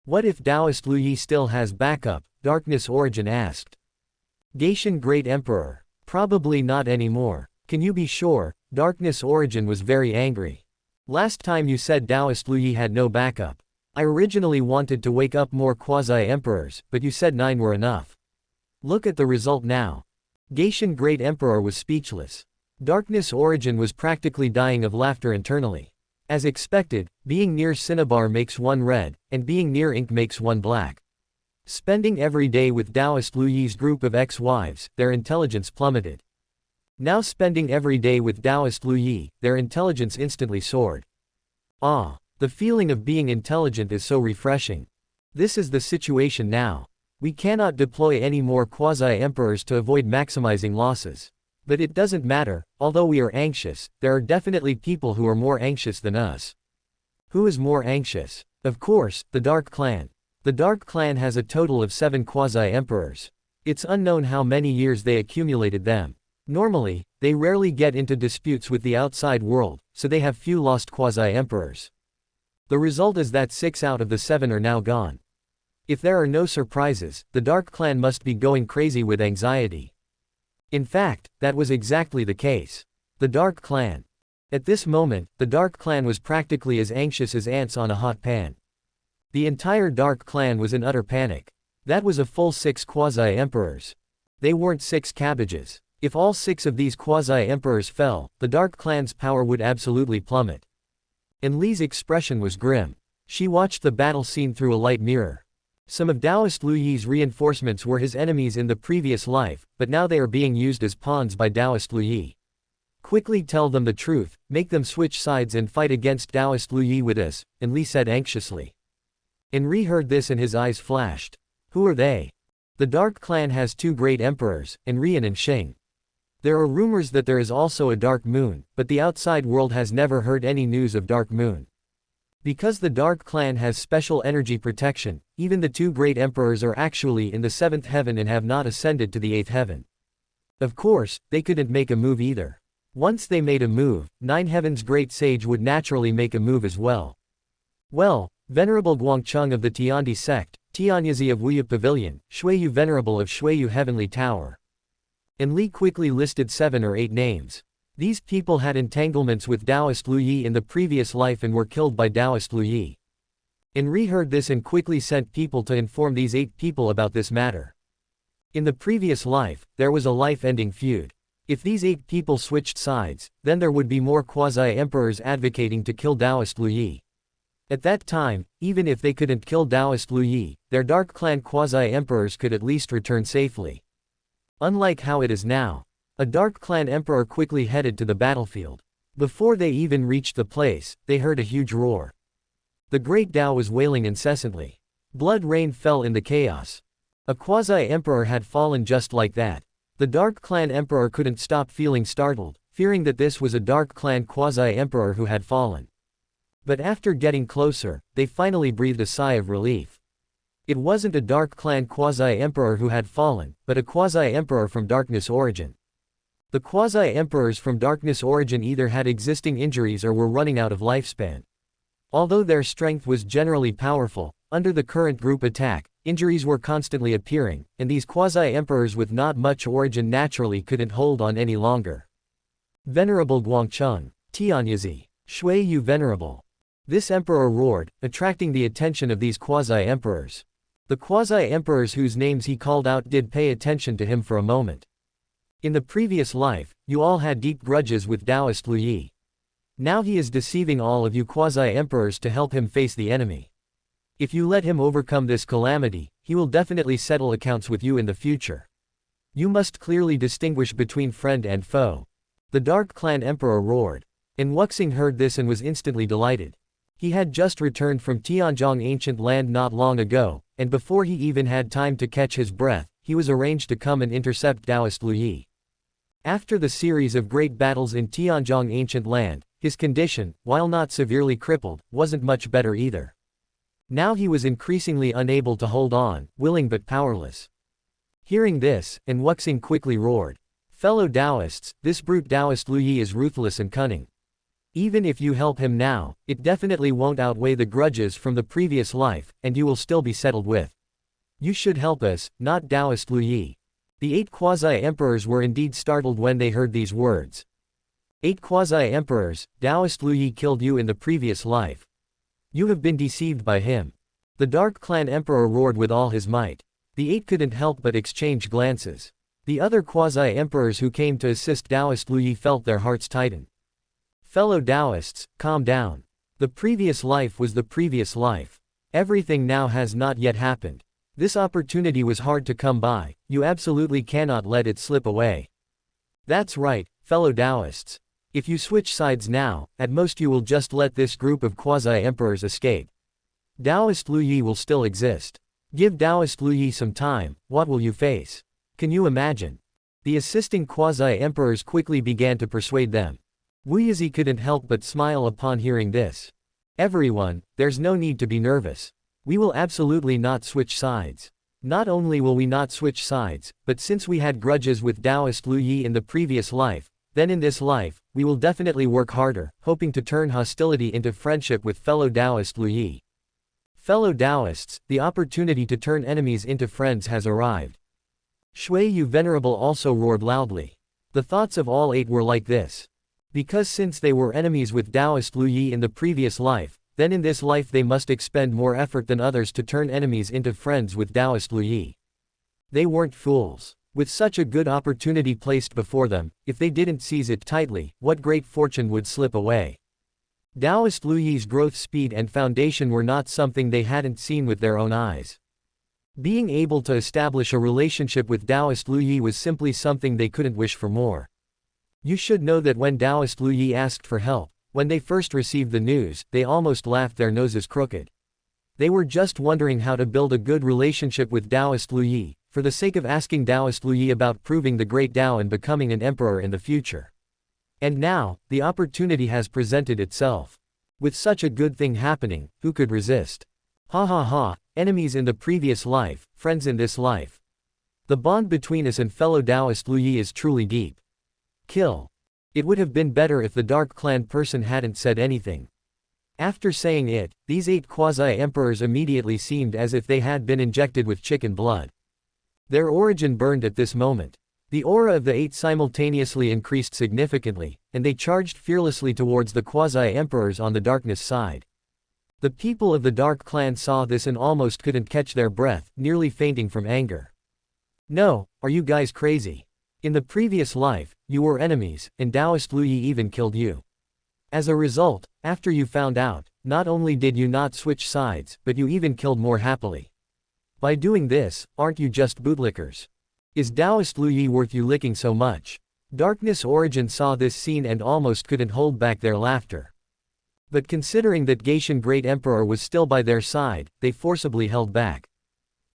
S1: What if Taoist Lu Yi still has backup? Darkness origin asked. Gaetian Great Emperor. Probably not anymore. Can you be sure? Darkness origin was very angry. Last time you said Taoist Lu Yi had no backup. I originally wanted to wake up more quasi-emperors, but you said 9 were enough. Look at the result now. Gaetian Great Emperor was speechless. Darkness origin was practically dying of laughter internally. As expected, being near cinnabar makes one red, and being near ink makes one black. Spending every day with Taoist Lu Yi's group of ex-wives, their intelligence plummeted. Now spending every day with Taoist Lu Yi, their intelligence instantly soared. Ah, the feeling of being intelligent is so refreshing. This is the situation now. We cannot deploy any more quasi-emperors to avoid maximizing losses. But it doesn't matter, although we are anxious, there are definitely people who are more anxious than us. Who is more anxious? Of course, the Dark Clan. The Dark Clan has a total of 7 quasi-emperors. It's unknown how many years they accumulated them. Normally, they rarely get into disputes with the outside world, so they have few lost quasi-emperors. The result is that 6 out of the 7 are now gone. If there are no surprises, the Dark Clan must be going crazy with anxiety. In fact, that was exactly the case. The Dark Clan. At this moment, the Dark Clan was practically as anxious as ants on a hot pan. The entire Dark Clan was in utter panic. That was a full 6 quasi-emperors. They weren't 6 cabbages. If all 6 of these quasi-emperors fell, the Dark Clan's power would absolutely plummet. Enli's expression was grim. She watched the battle scene through a light mirror. Some of Taoist Lu Yi's reinforcements were his enemies in the previous life, but now they are being used as pawns by Taoist Lu Yi. Quickly tell them the truth, make them switch sides and fight against Taoist Lu Yi with us, Enli said anxiously. Enri heard this and his eyes flashed. Who are they? The Dark Clan has 2 great emperors, Enri and Enshing. There are rumors that there is also a Dark Moon, but the outside world has never heard any news of Dark Moon. Because the Dark Clan has special energy protection, even the two great emperors are actually in the 7th heaven and have not ascended to the 8th heaven. Of course, they couldn't make a move either. Once they made a move, 9 heavens great sage would naturally make a move as well. Well, Venerable Guangcheng of the Jiànjī sect, Jiànjī of Wuya Pavilion, Shuiyu Venerable of Shuiyu Heavenly Tower. And Li quickly listed 7 or 8 names. These people had entanglements with Taoist Lu Yi in the previous life and were killed by Taoist Lu Yi. Enri heard this and quickly sent people to inform these 8 people about this matter. In the previous life, there was a life-ending feud. If these 8 people switched sides, then there would be more quasi-emperors advocating to kill Taoist Lu Yi. At that time, even if they couldn't kill Taoist Lu Yi, their Dark Clan quasi-emperors could at least return safely. Unlike how it is now, a Dark Clan emperor quickly headed to the battlefield. Before they even reached the place, they heard a huge roar. The great Dao was wailing incessantly. Blood rain fell in the chaos. A quasi-emperor had fallen just like that. The Dark Clan emperor couldn't stop feeling startled, fearing that this was a Dark Clan quasi-emperor who had fallen. But after getting closer, they finally breathed a sigh of relief. It wasn't a Dark Clan quasi-emperor who had fallen, but a quasi-emperor from darkness origin. The quasi-emperors from darkness origin either had existing injuries or were running out of lifespan. Although their strength was generally powerful, under the current group attack, injuries were constantly appearing, and these quasi-emperors with not much origin naturally couldn't hold on any longer. Venerable Guangcheng, Jiànjī, Shuiyu Venerable. This emperor roared, attracting the attention of these quasi-emperors. The quasi-emperors whose names he called out did pay attention to him for a moment. In the previous life, you all had deep grudges with Taoist Lu Yi. Now he is deceiving all of you quasi-emperors to help him face the enemy. If you let him overcome this calamity, he will definitely settle accounts with you in the future. You must clearly distinguish between friend and foe. The Dark Clan emperor roared. And Wuxing heard this and was instantly delighted. He had just returned from Tianzhong ancient land not long ago, and before he even had time to catch his breath, he was arranged to come and intercept Taoist Lu Yi. After the series of great battles in Tianzhong ancient land, his condition, while not severely crippled, wasn't much better either. Now he was increasingly unable to hold on, willing but powerless. Hearing this, and Wuxing quickly roared. Fellow Taoists, this brute Taoist Lu Yi is ruthless and cunning. Even if you help him now, it definitely won't outweigh the grudges from the previous life, and you will still be settled with. You should help us, not Taoist Lu Yi. The 8 quasi-emperors were indeed startled when they heard these words. 8 quasi-emperors, Taoist Lu Yi killed you in the previous life. You have been deceived by him. The Dark Clan emperor roared with all his might. The 8 couldn't help but exchange glances. The other quasi-emperors who came to assist Taoist Lu Yi felt their hearts tighten. Fellow Taoists, calm down. The previous life was the previous life. Everything now has not yet happened. This opportunity was hard to come by, you absolutely cannot let it slip away. That's right, fellow Taoists. If you switch sides now, at most you will just let this group of quasi-emperors escape. Taoist Lu Yi will still exist. Give Taoist Lu Yi some time, what will you face? Can you imagine? The assisting quasi-emperors quickly began to persuade them. Wu Yizi couldn't help but smile upon hearing this. Everyone, there's no need to be nervous. We will absolutely not switch sides. Not only will we not switch sides, but since we had grudges with Taoist Lu Yi in the previous life, then in this life, we will definitely work harder, hoping to turn hostility into friendship with fellow Taoist Lu Yi. Fellow Taoists, the opportunity to turn enemies into friends has arrived. Shuiyu Venerable also roared loudly. The thoughts of all 8 were like this. Because since they were enemies with Taoist Lu Yi in the previous life, then in this life they must expend more effort than others to turn enemies into friends with Taoist Lu Yi. They weren't fools. With such a good opportunity placed before them, if they didn't seize it tightly, what great fortune would slip away? Taoist Lu Yi's growth speed and foundation were not something they hadn't seen with their own eyes. Being able to establish a relationship with Taoist Lu Yi was simply something they couldn't wish for more. You should know that when Taoist Lu Yi asked for help, when they first received the news, they almost laughed their noses crooked. They were just wondering how to build a good relationship with Taoist Lu Yi, for the sake of asking Taoist Lu Yi about proving the great Tao and becoming an emperor in the future. And now, the opportunity has presented itself. With such a good thing happening, who could resist? Ha ha ha, enemies in the previous life, friends in this life. The bond between us and fellow Taoist Lu Yi is truly deep. Kill. It would have been better if the Dark Clan person hadn't said anything. After saying it, these 8 quasi-emperors immediately seemed as if they had been injected with chicken blood. Their origin burned at this moment. The aura of the 8 simultaneously increased significantly, and they charged fearlessly towards the quasi-emperors on the darkness side. The people of the Dark Clan saw this and almost couldn't catch their breath, nearly fainting from anger. No, are you guys crazy? In the previous life, you were enemies, and Taoist Lu Yi even killed you. As a result, after you found out, not only did you not switch sides, but you even killed more happily. By doing this, aren't you just bootlickers? Is Taoist Lu Yi worth you licking so much? Darkness Origin saw this scene and almost couldn't hold back their laughter. But considering that Gaetian Great Emperor was still by their side, they forcibly held back.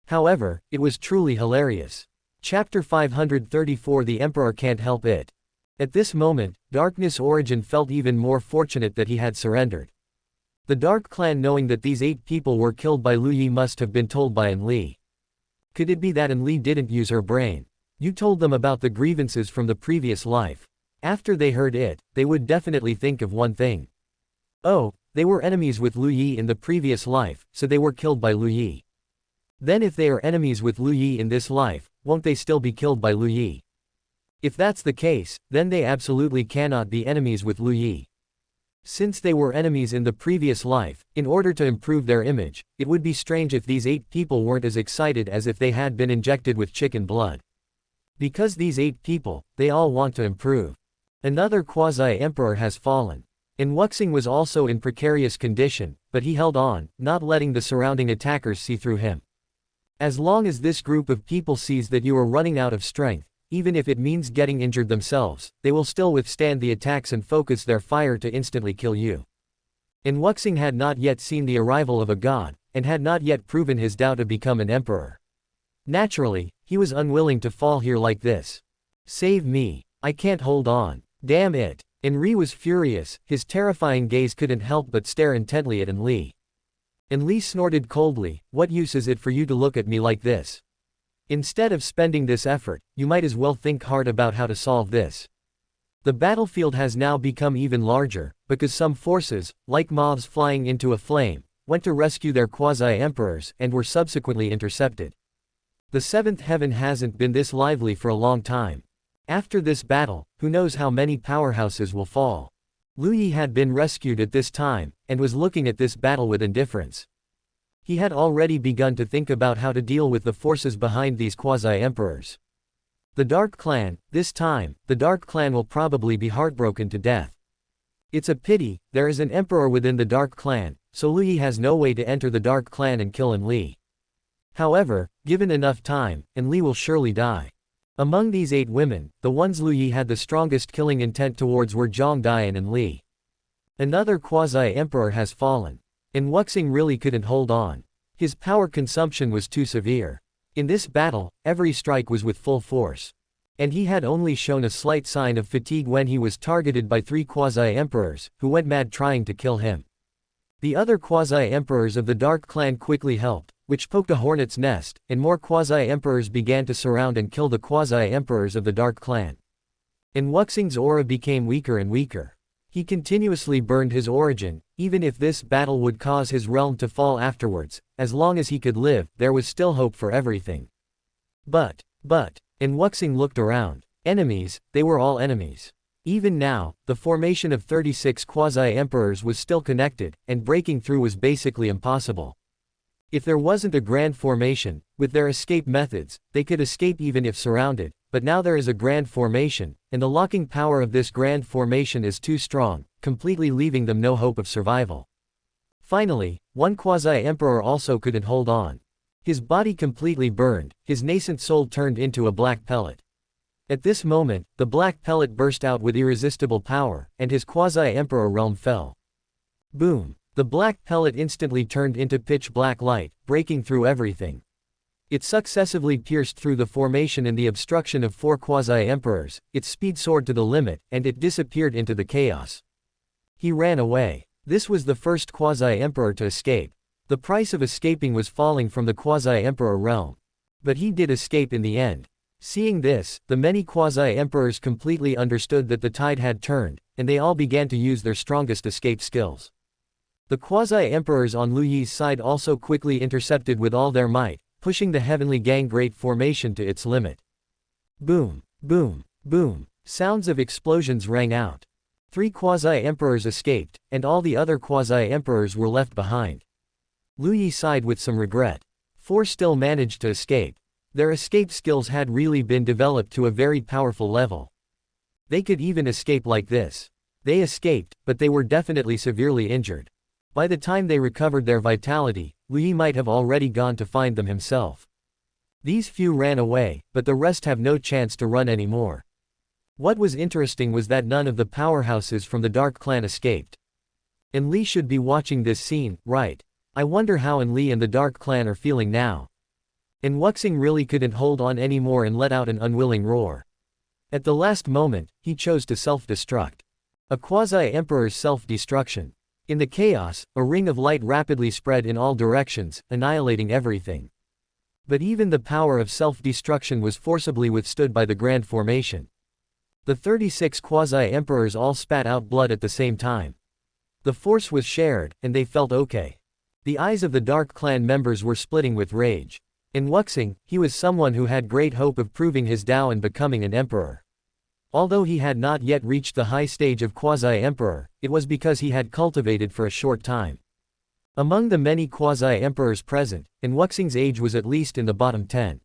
S1: However, it was truly hilarious. Chapter 534 The Emperor Can't Help It. At this moment, Darkness Origin felt even more fortunate that he had surrendered. The Dark Clan, knowing that these 8 people were killed by Lu Yi, must have been told by Enli. Could it be that Enli didn't use her brain? You told them about the grievances from the previous life. After they heard it, they would definitely think of one thing. Oh, they were enemies with Lu Yi in the previous life, so they were killed by Lu Yi. Then if they are enemies with Lu Yi in this life, won't they still be killed by Lu Yi? If that's the case, then they absolutely cannot be enemies with Lu Yi. Since they were enemies in the previous life, in order to improve their image, it would be strange if these 8 people weren't as excited as if they had been injected with chicken blood. Because these 8 people, they all want to improve. Another quasi-emperor has fallen. Wuxing was also in precarious condition, but he held on, not letting the surrounding attackers see through him. As long as this group of people sees that you are running out of strength, even if it means getting injured themselves, they will still withstand the attacks and focus their fire to instantly kill you. Wuxing had not yet seen the arrival of a god, and had not yet proven his Dao to become an emperor. Naturally, he was unwilling to fall here like this. Save me. I can't hold on. Damn it. Enri was furious, his terrifying gaze couldn't help but stare intently at Enli. Enli snorted coldly, what use is it for you to look at me like this? Instead of spending this effort, you might as well think hard about how to solve this. The battlefield has now become even larger, because some forces, like moths flying into a flame, went to rescue their quasi-emperors and were subsequently intercepted. The 7th heaven hasn't been this lively for a long time. After this battle, who knows how many powerhouses will fall. Lu Yi had been rescued at this time, and was looking at this battle with indifference. He had already begun to think about how to deal with the forces behind these quasi-emperors. The Dark Clan, this time, the Dark Clan will probably be heartbroken to death. It's a pity, there is an emperor within the Dark Clan, so Lu Yi has no way to enter the Dark Clan and kill Enli. However, given enough time, Enli will surely die. Among these 8 women, the ones Lu Yi had the strongest killing intent towards were Zhang Dai and Enli. Another quasi-emperor has fallen. Wuxing really couldn't hold on. His power consumption was too severe. In this battle, every strike was with full force. And he had only shown a slight sign of fatigue when he was targeted by 3 quasi-emperors, who went mad trying to kill him. The other quasi-emperors of the Dark Clan quickly helped, which poked a hornet's nest, and more quasi-emperors began to surround and kill the quasi-emperors of the Dark Clan. Wuxing's aura became weaker and weaker. He continuously burned his origin, even if this battle would cause his realm to fall afterwards, as long as he could live, there was still hope for everything. But, Wuxing looked around. Enemies, they were all enemies. Even now, the formation of 36 quasi-emperors was still connected, and breaking through was basically impossible. If there wasn't a grand formation, with their escape methods, they could escape even if surrounded, but now there is a grand formation, and the locking power of this grand formation is too strong, completely leaving them no hope of survival. Finally, one quasi-emperor also couldn't hold on. His body completely burned, his nascent soul turned into a black pellet. At this moment, the black pellet burst out with irresistible power, and his quasi-emperor realm fell. Boom! The black pellet instantly turned into pitch black light, breaking through everything. It successively pierced through the formation and the obstruction of 4 quasi-emperors, its speed soared to the limit, and it disappeared into the chaos. He ran away. This was the first quasi-emperor to escape. The price of escaping was falling from the quasi-emperor realm. But he did escape in the end. Seeing this, the many quasi-emperors completely understood that the tide had turned, and they all began to use their strongest escape skills. The quasi-emperors on Lu Yi's side also quickly intercepted with all their might, pushing the Heavenly Gang Great Formation to its limit. Boom, boom, boom. Sounds of explosions rang out. 3 quasi-emperors escaped, and all the other quasi-emperors were left behind. Lu Yi sighed with some regret. 4 still managed to escape. Their escape skills had really been developed to a very powerful level. They could even escape like this. They escaped, but they were definitely severely injured. By the time they recovered their vitality, Lu Yi might have already gone to find them himself. These few ran away, but the rest have no chance to run anymore. What was interesting was that none of the powerhouses from the Dark Clan escaped. Enli should be watching this scene, right? I wonder how Enli and the Dark Clan are feeling now. Wuxing really couldn't hold on anymore and let out an unwilling roar. At the last moment, he chose to self-destruct. A quasi-emperor's self-destruction. In the chaos, a ring of light rapidly spread in all directions, annihilating everything. But even the power of self-destruction was forcibly withstood by the Grand Formation. The 36 quasi-emperors all spat out blood at the same time. The force was shared, and they felt okay. The eyes of the Dark Clan members were splitting with rage. In Wuxing, he was someone who had great hope of proving his Dao and becoming an emperor. Although he had not yet reached the high stage of quasi-emperor, it was because he had cultivated for a short time. Among the many quasi-emperors present, Wuxing's age was at least in the bottom 10.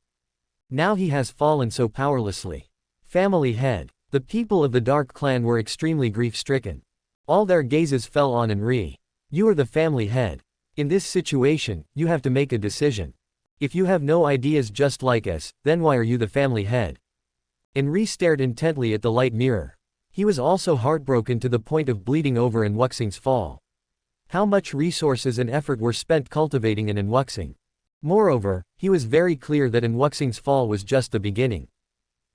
S1: Now he has fallen so powerlessly. Family head. The people of the Dark Clan were extremely grief-stricken. All their gazes fell on Enri. You are the family head. In this situation, you have to make a decision. If you have no ideas just like us, then why are you the family head? Enri stared intently at the light mirror. He was also heartbroken to the point of bleeding over in Wuxing's fall. How much resources and effort were spent cultivating in Wuxing. Moreover, he was very clear that Wuxing's fall was just the beginning.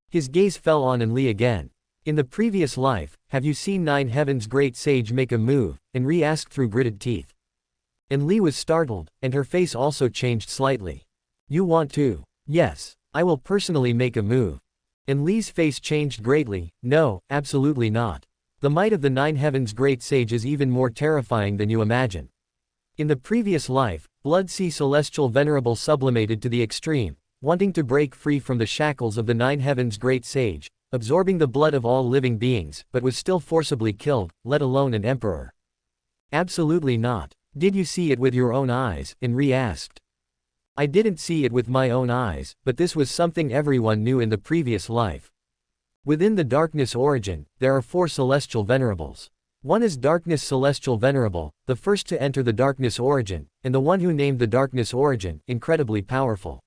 S1: His gaze fell on Enli again. In the previous life, have you seen 9 Heaven's great sage make a move? Enri asked through gritted teeth. Enli was startled, and her face also changed slightly. You want to? Yes, I will personally make a move. Enli's face changed greatly. No, absolutely not. The might of the 9 Heaven's great sage is even more terrifying than you imagine. In the previous life, Blood Sea Celestial Venerable sublimated to the extreme, wanting to break free from the shackles of the 9 Heaven's great sage, absorbing the blood of all living beings, but was still forcibly killed, let alone an emperor. Absolutely not. Did you see it with your own eyes? Enri asked. I didn't see it with my own eyes, but this was something everyone knew in the previous life. Within the Darkness Origin, there are 4 Celestial Venerables. One is Darkness Celestial Venerable, the first to enter the Darkness Origin, and the one who named the Darkness Origin, incredibly powerful.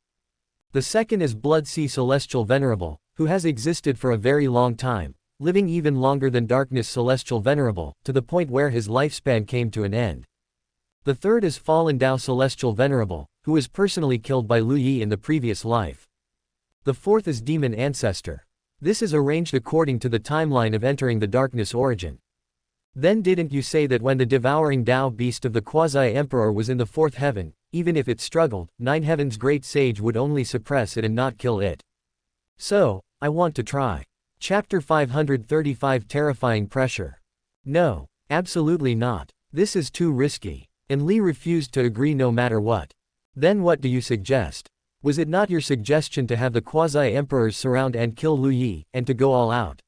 S1: The second is Blood Sea Celestial Venerable, who has existed for a very long time, living even longer than Darkness Celestial Venerable, to the point where his lifespan came to an end. The third is Fallen Dao Celestial Venerable, who was personally killed by Lu Yi in the previous life. The fourth is Demon Ancestor. This is arranged according to the timeline of entering the Darkness Origin. Then didn't you say that when the devouring Dao beast of the Quasi-Emperor was in the 4th heaven, even if it struggled, 9 Heaven's great sage would only suppress it and not kill it? So, I want to try. Chapter 535 Terrifying Pressure. No, absolutely not. This is too risky. And Li refused to agree no matter what. Then what do you suggest? Was it not your suggestion to have the quasi-emperors surround and kill Lu Yi, and to go all out?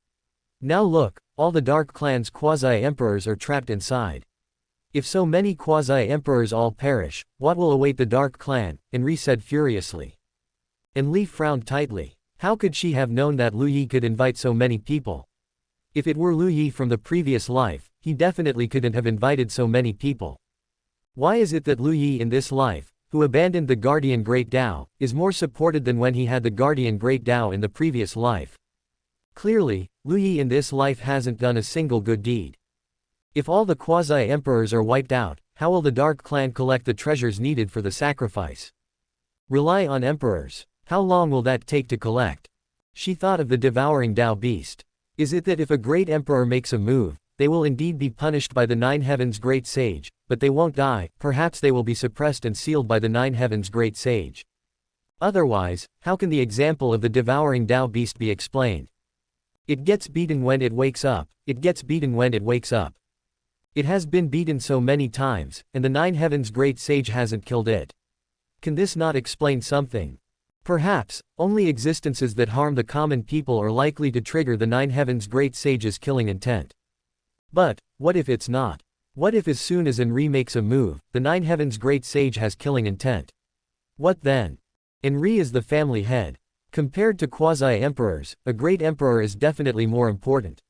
S1: Now look, all the Dark Clan's quasi-emperors are trapped inside. If so many quasi-emperors all perish, what will await the Dark Clan? Enri said furiously. Enli frowned tightly. How could she have known that Lu Yi could invite so many people? If it were Lu Yi from the previous life, he definitely couldn't have invited so many people. Why is it that Lu Yi in this life, who abandoned the Guardian Great Dao, is more supported than when he had the Guardian Great Dao in the previous life? Clearly, Lu Yi in this life hasn't done a single good deed. If all the quasi-emperors are wiped out, how will the Dark Clan collect the treasures needed for the sacrifice? Rely on emperors. How long will that take to collect? She thought of the devouring Dao beast. Is it that if a great emperor makes a move, they will indeed be punished by the Nine Heavens Great Sage, but they won't die, perhaps they will be suppressed and sealed by the Nine Heavens Great Sage. Otherwise, how can the example of the devouring Tao beast be explained? It gets beaten when it wakes up, it gets beaten when it wakes up. It has been beaten so many times, and the Nine Heavens Great Sage hasn't killed it. Can this not explain something? Perhaps, only existences that harm the common people are likely to trigger the Nine Heavens Great Sage's killing intent. But, what if it's not? What if as soon as Enri makes a move, the Nine Heavens Great Sage has killing intent? What then? Enri is the family head. Compared to quasi-emperors, a great emperor is definitely more important.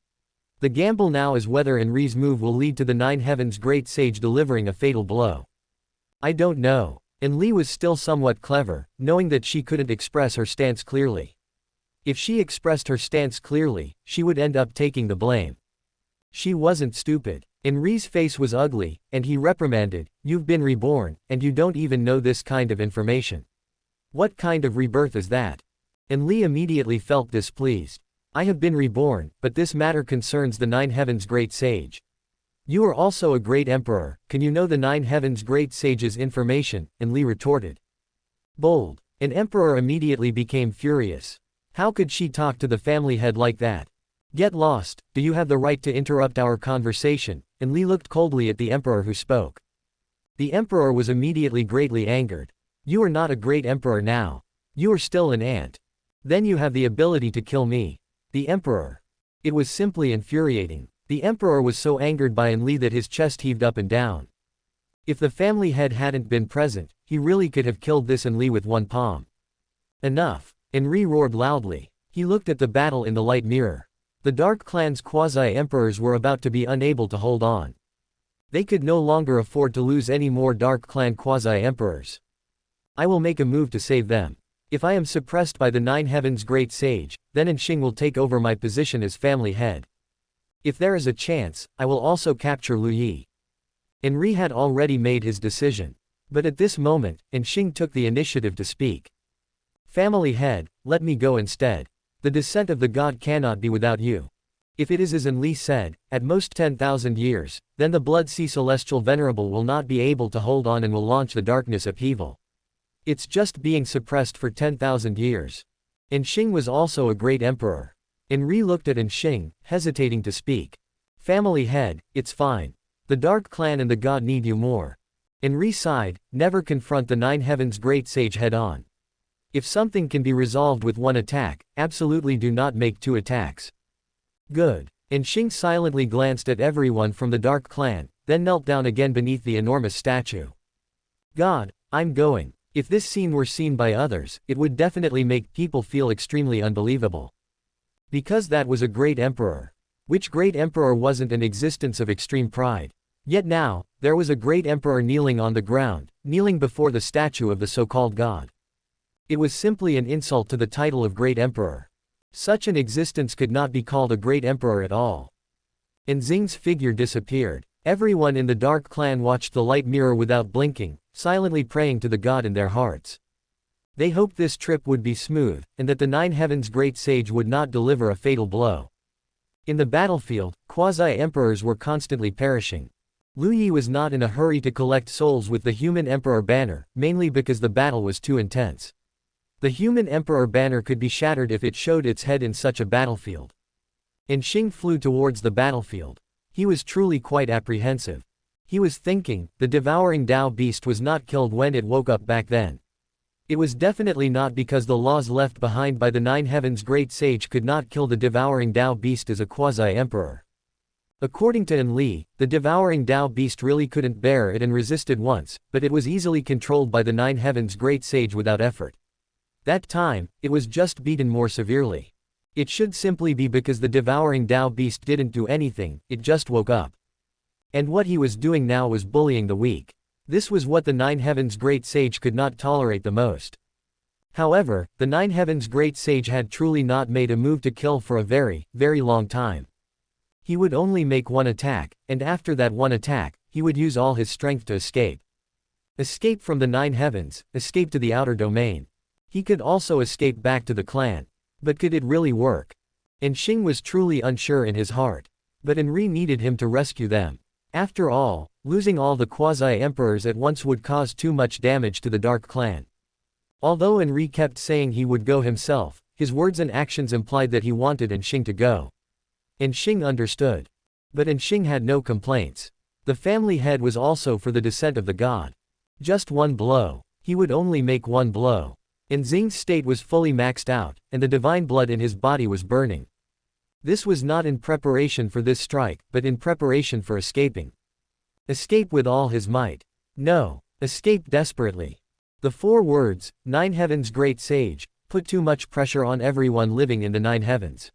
S1: The gamble now is whether Enri's move will lead to the Nine Heavens Great Sage delivering a fatal blow. I don't know. Enli was still somewhat clever, knowing that she couldn't express her stance clearly. If she expressed her stance clearly, she would end up taking the blame. She wasn't stupid. Enri's face was ugly, and he reprimanded, "You've been reborn, and you don't even know this kind of information. What kind of rebirth is that?" Enli immediately felt displeased. "I have been reborn, but this matter concerns the Nine Heavens Great Sage. You are also a great emperor, can you know the Nine Heavens Great Sage's information?" Enli retorted. Bold. An emperor immediately became furious. How could she talk to the family head like that? "Get lost, do you have the right to interrupt our conversation?" Enli looked coldly at the emperor who spoke. The emperor was immediately greatly angered. "You are not a great emperor now. You are still an ant. Then you have the ability to kill me." The emperor. It was simply infuriating. The emperor was so angered by Enli that his chest heaved up and down. If the family head hadn't been present, he really could have killed this Enli with one palm. Enough. Enri roared loudly. He looked at the battle in the light mirror. The Dark Clan's quasi-emperors were about to be unable to hold on. They could no longer afford to lose any more Dark Clan quasi-emperors. "I will make a move to save them. If I am suppressed by the Nine Heavens Great Sage, then Enxing will take over my position as family head. If there is a chance, I will also capture Lu Yi." Enri had already made his decision. But at this moment, Enxing took the initiative to speak. "Family head, let me go instead. The descent of the god cannot be without you. If it is as Enli said, at most 10,000 years, then the Blood Sea Celestial Venerable will not be able to hold on and will launch the darkness upheaval. It's just being suppressed for 10,000 years. Enxing was also a great emperor. Enri looked at Enxing, hesitating to speak. "Family head, it's fine. The Dark Clan and the god need you more." Enri sighed, "Never confront the Nine Heavens Great Sage head-on. If something can be resolved with one attack, absolutely do not make two attacks." "Good." Enxing silently glanced at everyone from the Dark Clan, then knelt down again beneath the enormous statue. "God, I'm going." If this scene were seen by others, it would definitely make people feel extremely unbelievable. Because that was a great emperor. Which great emperor wasn't an existence of extreme pride? Yet now, there was a great emperor kneeling on the ground, kneeling before the statue of the so-called god. It was simply an insult to the title of great emperor. Such an existence could not be called a great emperor at all. Enxing's figure disappeared. Everyone in the Dark Clan watched the light mirror without blinking, silently praying to the god in their hearts. They hoped this trip would be smooth, and that the Nine Heavens Great Sage would not deliver a fatal blow. In the battlefield, quasi-emperors were constantly perishing. Lu Yi was not in a hurry to collect souls with the human emperor banner, mainly because the battle was too intense. The human emperor banner could be shattered if it showed its head in such a battlefield. Enxing flew towards the battlefield. He was truly quite apprehensive. He was thinking, the devouring Tao beast was not killed when it woke up back then. It was definitely not because the laws left behind by the Nine Heavens Great Sage could not kill the devouring Tao beast as a quasi-emperor. According to Enli, the devouring Tao beast really couldn't bear it and resisted once, but it was easily controlled by the Nine Heavens Great Sage without effort. That time, it was just beaten more severely. It should simply be because the devouring Tao beast didn't do anything, it just woke up. And what he was doing now was bullying the weak. This was what the Nine Heavens Great Sage could not tolerate the most. However, the Nine Heavens Great Sage had truly not made a move to kill for a very, very long time. He would only make one attack, and after that one attack, he would use all his strength to escape. Escape from the Nine Heavens, escape to the outer domain. He could also escape back to the clan. But could it really work? Enxing was truly unsure in his heart. But Enri needed him to rescue them. After all, losing all the quasi-emperors at once would cause too much damage to the Dark Clan. Although Enri kept saying he would go himself, his words and actions implied that he wanted Enxing to go. Enxing understood. But Enxing had no complaints. The family head was also for the descent of the god. Just one blow. He would only make one blow. Enxing's state was fully maxed out, and the divine blood in his body was burning. This was not in preparation for this strike, but in preparation for escaping. Escape with all his might. No, escape desperately. The 4 words, Nine Heavens Great Sage, put too much pressure on everyone living in the 9 heavens.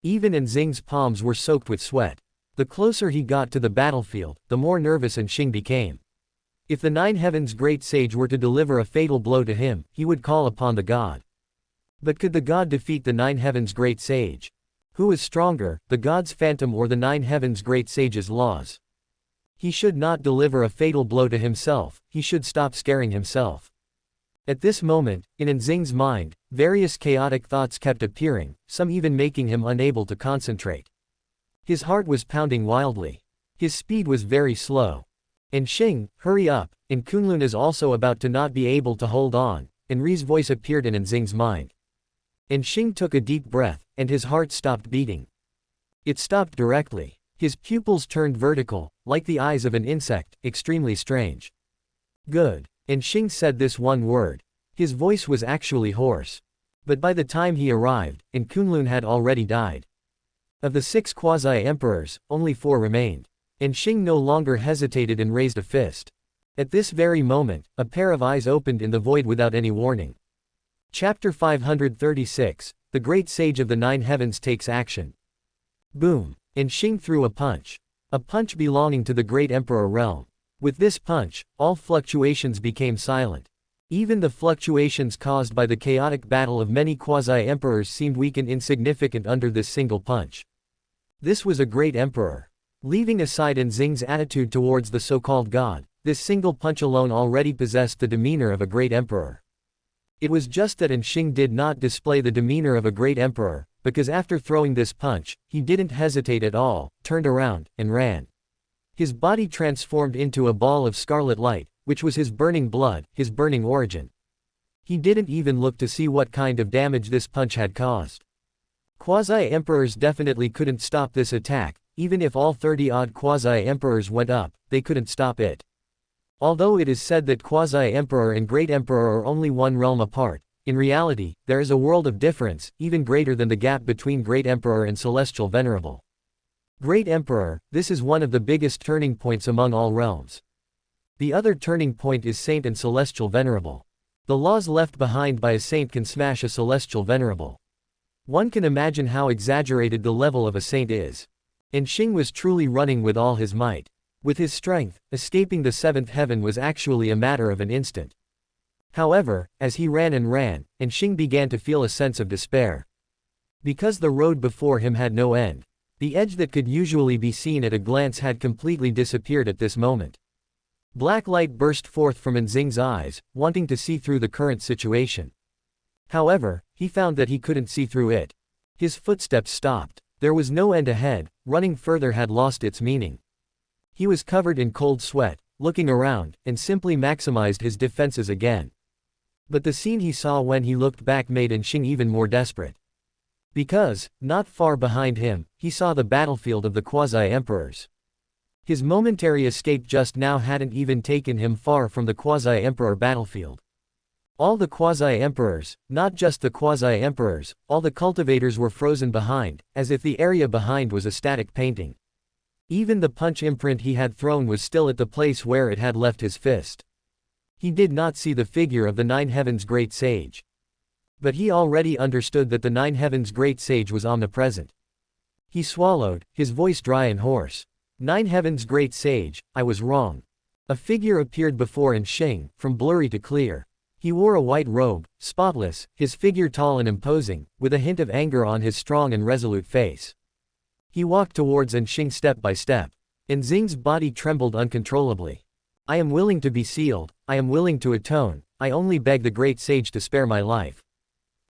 S1: Even Enxing's palms were soaked with sweat. The closer he got to the battlefield, the more nervous Enxing became. If the 9 heavens Great Sage were to deliver a fatal blow to him, he would call upon the god. But could the god defeat the 9 heavens Great Sage? Who was stronger, the god's phantom or the 9 heavens Great Sage's laws? He should not deliver a fatal blow to himself, he should stop scaring himself. At this moment, in Enxing's mind, various chaotic thoughts kept appearing, some even making him unable to concentrate. His heart was pounding wildly. His speed was very slow. Enxing, hurry up, and Kunlun is also about to not be able to hold on, Enri's voice appeared in Enxing's mind. Enxing took a deep breath, and his heart stopped beating. It stopped directly. His pupils turned vertical, like the eyes of an insect, extremely strange. Good. Enxing said this one word. His voice was actually hoarse. But by the time he arrived, Kunlun had already died. Of the 6 quasi-emperors, only 4 remained. Enxing no longer hesitated and raised a fist. At this very moment, a pair of eyes opened in the void without any warning. Chapter 536, The Great Sage of the 9 Heavens takes action. Boom! Enxing threw a punch. A punch belonging to the Great Emperor realm. With this punch, all fluctuations became silent. Even the fluctuations caused by the chaotic battle of many quasi-emperors seemed weak and insignificant under this single punch. This was a great emperor. Leaving aside Enxing's attitude towards the so-called god, this single punch alone already possessed the demeanor of a great emperor. It was just that Enxing did not display the demeanor of a great emperor, because after throwing this punch, he didn't hesitate at all, turned around, and ran. His body transformed into a ball of scarlet light, which was his burning blood, his burning origin. He didn't even look to see what kind of damage this punch had caused. Quasi-emperors definitely couldn't stop this attack, even if all 30-odd quasi-emperors went up, they couldn't stop it. Although it is said that quasi-emperor and great emperor are only one realm apart, in reality, there is a world of difference, even greater than the gap between great emperor and celestial venerable. Great emperor, this is one of the biggest turning points among all realms. The other turning point is saint and celestial venerable. The laws left behind by a saint can smash a celestial venerable. One can imagine how exaggerated the level of a saint is. Enxing was truly running with all his might. With his strength, escaping the 7th heaven was actually a matter of an instant. However, as he ran, Enxing began to feel a sense of despair. Because the road before him had no end. The edge that could usually be seen at a glance had completely disappeared at this moment. Black light burst forth from Enxing's eyes, wanting to see through the current situation. However, he found that he couldn't see through it. His footsteps stopped. There was no end ahead, running further had lost its meaning. He was covered in cold sweat, looking around, and simply maximized his defenses again. But the scene he saw when he looked back made Enxing even more desperate. Because, not far behind him, he saw the battlefield of the quasi-emperors. His momentary escape just now hadn't even taken him far from the quasi-emperor battlefield. All the quasi-emperors, not just the quasi-emperors, all the cultivators were frozen behind, as if the area behind was a static painting. Even the punch imprint he had thrown was still at the place where it had left his fist. He did not see the figure of the 9 Heavens Great Sage. But he already understood that the 9 Heavens Great Sage was omnipresent. He swallowed, his voice dry and hoarse. 9 Heavens Great Sage, I was wrong. A figure appeared before Enxing, from blurry to clear. He wore a white robe, spotless, his figure tall and imposing, with a hint of anger on his strong and resolute face. He walked towards Enxing step by step. Enxing's body trembled uncontrollably. I am willing to be sealed, I am willing to atone, I only beg the Great Sage to spare my life.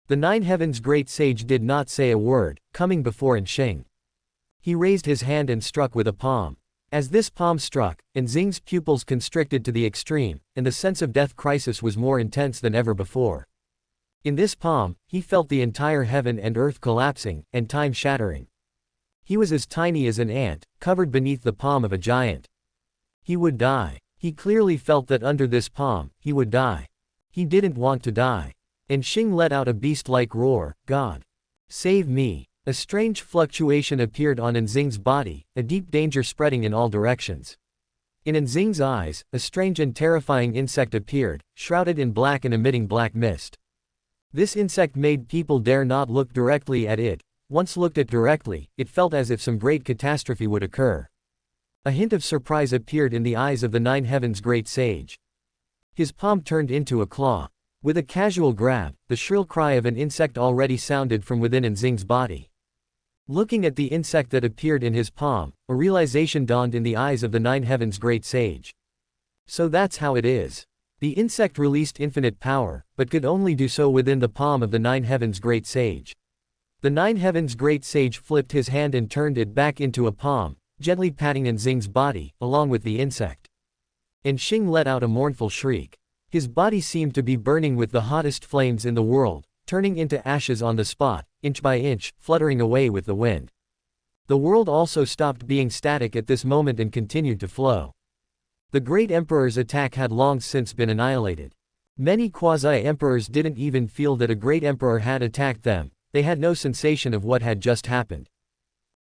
S1: The 9 Heavens Great Sage did not say a word, coming before Enxing. He raised his hand and struck with a palm. As this palm struck, Enxing's pupils constricted to the extreme, and the sense of death crisis was more intense than ever before. In this palm, he felt the entire heaven and earth collapsing, and time shattering. He was as tiny as an ant, covered beneath the palm of a giant. He would die. He clearly felt that under this palm, he would die. He didn't want to die. Enxing let out a beast-like roar, "God! Save me!" A strange fluctuation appeared on Enxing's body, a deep danger spreading in all directions. In Enxing's eyes, a strange and terrifying insect appeared, shrouded in black and emitting black mist. This insect made people dare not look directly at it. Once looked at directly, it felt as if some great catastrophe would occur. A hint of surprise appeared in the eyes of the Nine Heavens great sage. His palm turned into a claw. With a casual grab, the shrill cry of an insect already sounded from within Enxing's body. Looking at the insect that appeared in his palm, a realization dawned in the eyes of the Nine Heavens great sage. So that's how it is. The insect released infinite power, but could only do so within the palm of the Nine Heavens great sage. The Nine Heavens great sage flipped his hand and turned it back into a palm, gently patting Enxing's body, along with the insect. Enxing let out a mournful shriek. His body seemed to be burning with the hottest flames in the world, turning into ashes on the spot, inch by inch, fluttering away with the wind. The world also stopped being static at this moment and continued to flow. The great emperor's attack had long since been annihilated. Many quasi-emperors didn't even feel that a great emperor had attacked them, they had no sensation of what had just happened.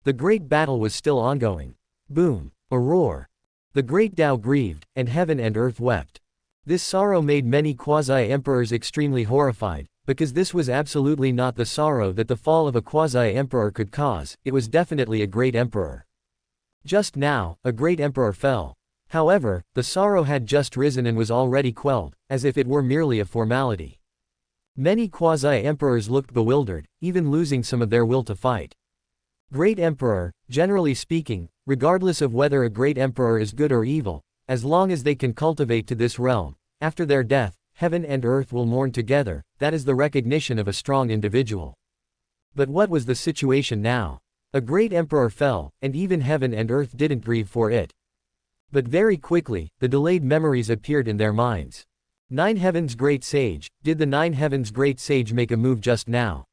S1: The great battle was still ongoing. Boom! A roar. The great Dao grieved, and heaven and earth wept. This sorrow made many quasi-emperors extremely horrified, because this was absolutely not the sorrow that the fall of a quasi-emperor could cause, it was definitely a great emperor. Just now, a great emperor fell. However, the sorrow had just risen and was already quelled, as if it were merely a formality. Many quasi-emperors looked bewildered, even losing some of their will to fight. Great emperor, generally speaking, regardless of whether a great emperor is good or evil, as long as they can cultivate to this realm, after their death, heaven and earth will mourn together, that is the recognition of a strong individual. But what was the situation now? A great emperor fell, and even heaven and earth didn't grieve for it. But very quickly, the delayed memories appeared in their minds. Nine Heavens Great Sage, did the Nine Heavens Great Sage make a move just now?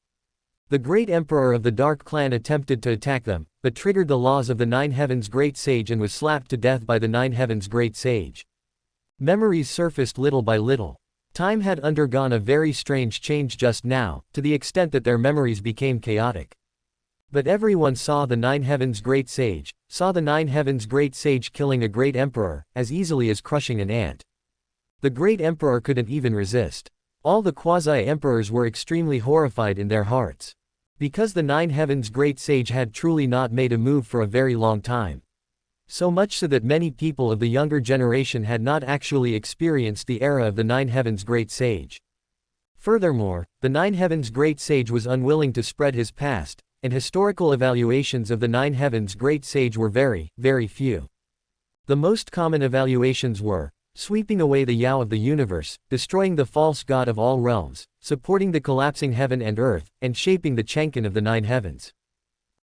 S1: The great emperor of the Dark Clan attempted to attack them, but triggered the laws of the Nine Heavens Great Sage and was slapped to death by the Nine Heavens Great Sage. Memories surfaced little by little. Time had undergone a very strange change just now, to the extent that their memories became chaotic. But everyone saw the Nine Heavens Great Sage, saw the Nine Heavens Great Sage killing a great emperor, as easily as crushing an ant. The great emperor couldn't even resist. All the quasi-emperors were extremely horrified in their hearts. Because the Nine Heavens Great Sage had truly not made a move for a very long time. So much so that many people of the younger generation had not actually experienced the era of the Nine Heavens Great Sage. Furthermore, the Nine Heavens Great Sage was unwilling to spread his past, and historical evaluations of the Nine Heavens Great Sage were very, very few. The most common evaluations were, sweeping away the Yao of the universe, destroying the false god of all realms, supporting the collapsing heaven and earth, and shaping the Chenkin of the Nine Heavens.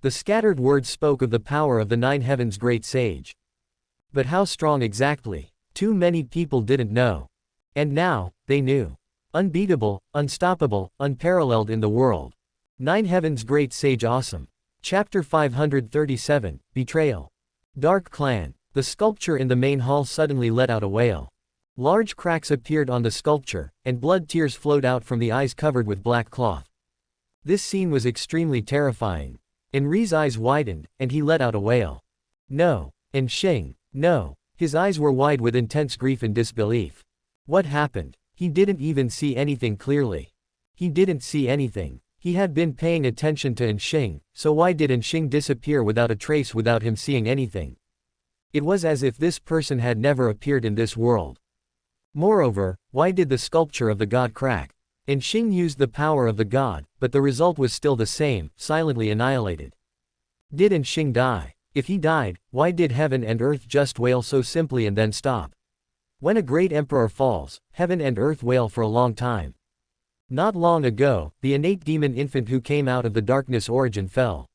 S1: The scattered words spoke of the power of the Nine Heavens Great Sage. But how strong exactly? Too many people didn't know. And now, they knew. Unbeatable, unstoppable, unparalleled in the world. Nine Heavens Great Sage Awesome. Chapter 537, Betrayal. Dark Clan. The sculpture in the main hall suddenly let out a wail. Large cracks appeared on the sculpture, and blood tears flowed out from the eyes covered with black cloth. This scene was extremely terrifying. Enri's eyes widened, and he let out a wail. No. Enxing. No. His eyes were wide with intense grief and disbelief. What happened? He didn't even see anything clearly. He didn't see anything. He had been paying attention to Enxing, so why did Enxing disappear without a trace without him seeing anything? It was as if this person had never appeared in this world. Moreover, why did the sculpture of the god crack? Enxing used the power of the god, but the result was still the same, silently annihilated. Did Enxing die? If he died, why did heaven and earth just wail so simply and then stop? When a great emperor falls, heaven and earth wail for a long time. Not long ago, the innate demon infant who came out of the darkness origin fell.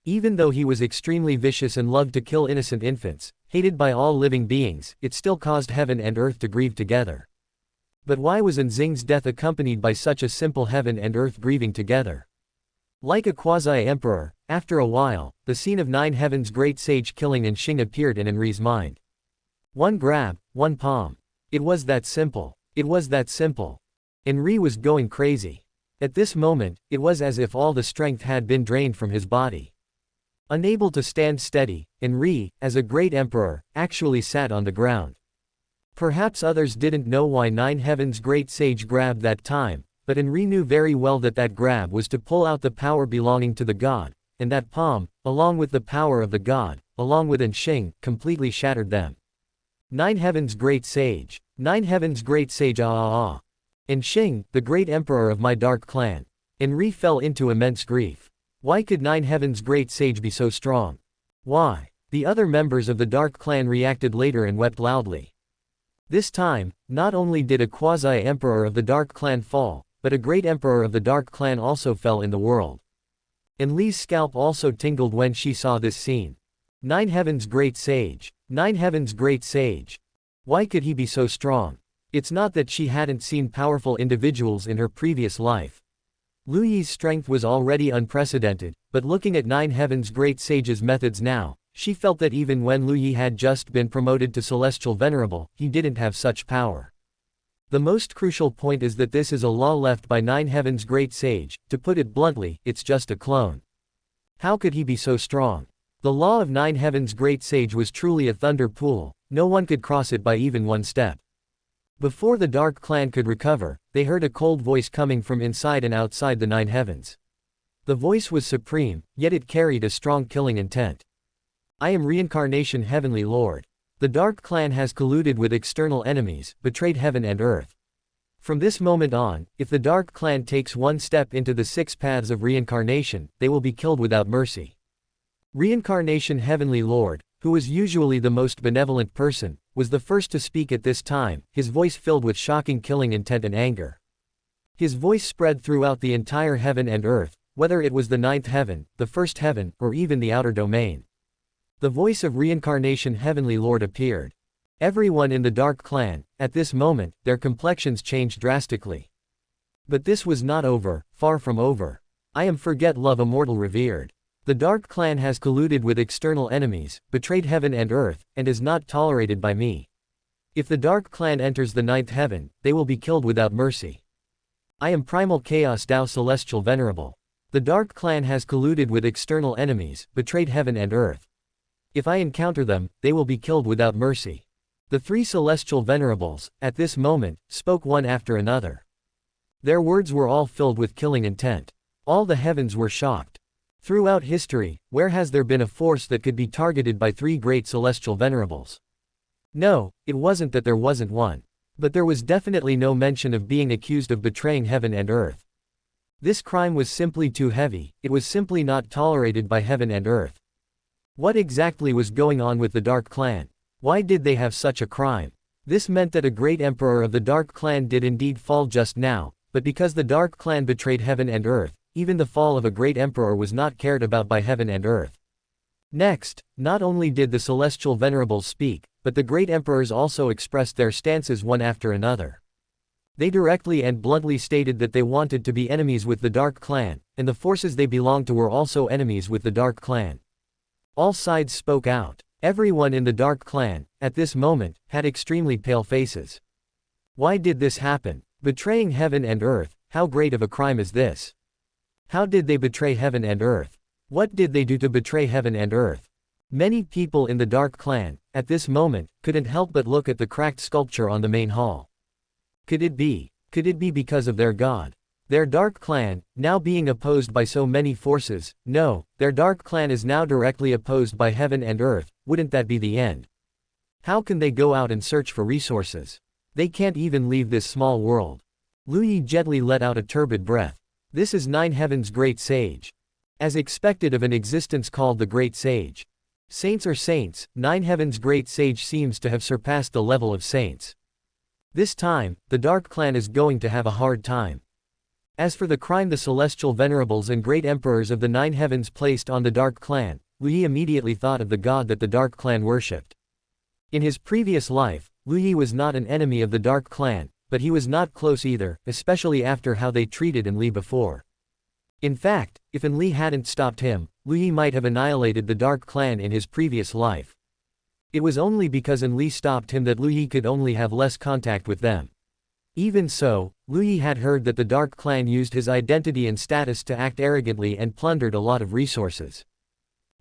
S1: Even though he was extremely vicious and loved to kill innocent infants, hated by all living beings, it still caused heaven and earth to grieve together. But why was Nzing's death accompanied by such a simple heaven and earth grieving together? Like a quasi-emperor, after a while, the scene of Nine Heaven's great sage killing Nxing appeared in Enri's mind. One grab, one palm. It was that simple. It was that simple. Enri was going crazy. At this moment, it was as if all the strength had been drained from his body. Unable to stand steady, Enri, as a great emperor, actually sat on the ground. Perhaps others didn't know why Nine Heaven's great sage grabbed that time, but Enri knew very well that that grab was to pull out the power belonging to the god, and that palm, along with the power of the god, along with Nxing, completely shattered them. Nine Heaven's great sage. Nine Heaven's great sage Nxing, the great emperor of my dark clan. Enri fell into immense grief. Why could Nine Heaven's great sage be so strong? Why? The other members of the dark clan reacted later and wept loudly. This time, not only did a quasi-emperor of the dark clan fall, but a great emperor of the dark clan also fell in the world. Enli's scalp also tingled when she saw this scene. Nine Heaven's great sage. Nine Heaven's great sage. Why could he be so strong? It's not that she hadn't seen powerful individuals in her previous life. Lu Yi's strength was already unprecedented, but looking at Nine Heaven's great sage's methods now, she felt that even when Lu Yi had just been promoted to Celestial Venerable, he didn't have such power. The most crucial point is that this is a law left by Nine Heaven's great sage. To put it bluntly, it's just a clone. How could he be so strong? The law of Nine Heaven's great sage was truly a thunder pool, no one could cross it by even one step. Before the Dark Clan could recover, they heard a cold voice coming from inside and outside the Nine Heavens. The voice was supreme, yet it carried a strong killing intent. I am Reincarnation Heavenly Lord. The Dark Clan has colluded with external enemies, betrayed heaven and earth. From this moment on, if the Dark Clan takes one step into the 6 paths of reincarnation, they will be killed without mercy. Reincarnation Heavenly Lord, who was usually the most benevolent person, was the first to speak at this time, his voice filled with shocking killing intent and anger. His voice spread throughout the entire heaven and earth, whether it was the 9th heaven, the 1st heaven, or even the outer domain. The voice of Reincarnation Heavenly Lord appeared. Everyone in the Dark Clan, at this moment, their complexions changed drastically. But this was not over, far from over. I am Forget Love Immortal revered. The Dark Clan has colluded with external enemies, betrayed heaven and earth, and is not tolerated by me. If the Dark Clan enters the 9th heaven, they will be killed without mercy. I am Primal Chaos Dao Celestial Venerable. The Dark Clan has colluded with external enemies, betrayed heaven and earth. If I encounter them, they will be killed without mercy. The 3 Celestial Venerables, at this moment, spoke one after another. Their words were all filled with killing intent. All the heavens were shocked. Throughout history, where has there been a force that could be targeted by 3 great Celestial Venerables? No, it wasn't that there wasn't one. But there was definitely no mention of being accused of betraying heaven and earth. This crime was simply too heavy, it was simply not tolerated by heaven and earth. What exactly was going on with the Dark Clan? Why did they have such a crime? This meant that a great emperor of the Dark Clan did indeed fall just now, but because the Dark Clan betrayed heaven and earth, even the fall of a great emperor was not cared about by heaven and earth. Next, not only did the Celestial Venerables speak, but the great emperors also expressed their stances one after another. They directly and bluntly stated that they wanted to be enemies with the Dark Clan, and the forces they belonged to were also enemies with the Dark Clan. All sides spoke out. Everyone in the Dark Clan, at this moment, had extremely pale faces. Why did this happen? Betraying heaven and earth, how great of a crime is this? How did they betray heaven and earth? What did they do to betray heaven and earth? Many people in the Dark Clan, at this moment, couldn't help but look at the cracked sculpture on the main hall. Could it be because of their god? Their Dark Clan, now being opposed by so many forces, no, their Dark Clan is now directly opposed by heaven and earth, wouldn't that be the end? How can they go out and search for resources? They can't even leave this small world. Lu Yi gently let out a turbid breath. This is Nine Heaven's Great Sage. As expected of an existence called the Great Sage. Saints are saints, Nine Heaven's Great Sage seems to have surpassed the level of saints. This time, the Dark Clan is going to have a hard time. As for the crime the celestial venerables and great emperors of the 9 heavens placed on the Dark Clan, Lu Yi immediately thought of the god that the Dark Clan worshipped. In his previous life, Lu Yi was not an enemy of the Dark Clan, but he was not close either, especially after how they treated Enli before. In fact, if Enli hadn't stopped him, Lu Yi might have annihilated the Dark Clan in his previous life. It was only because Enli stopped him that Lu Yi could only have less contact with them. Even so, Lu Yi had heard that the Dark Clan used his identity and status to act arrogantly and plundered a lot of resources.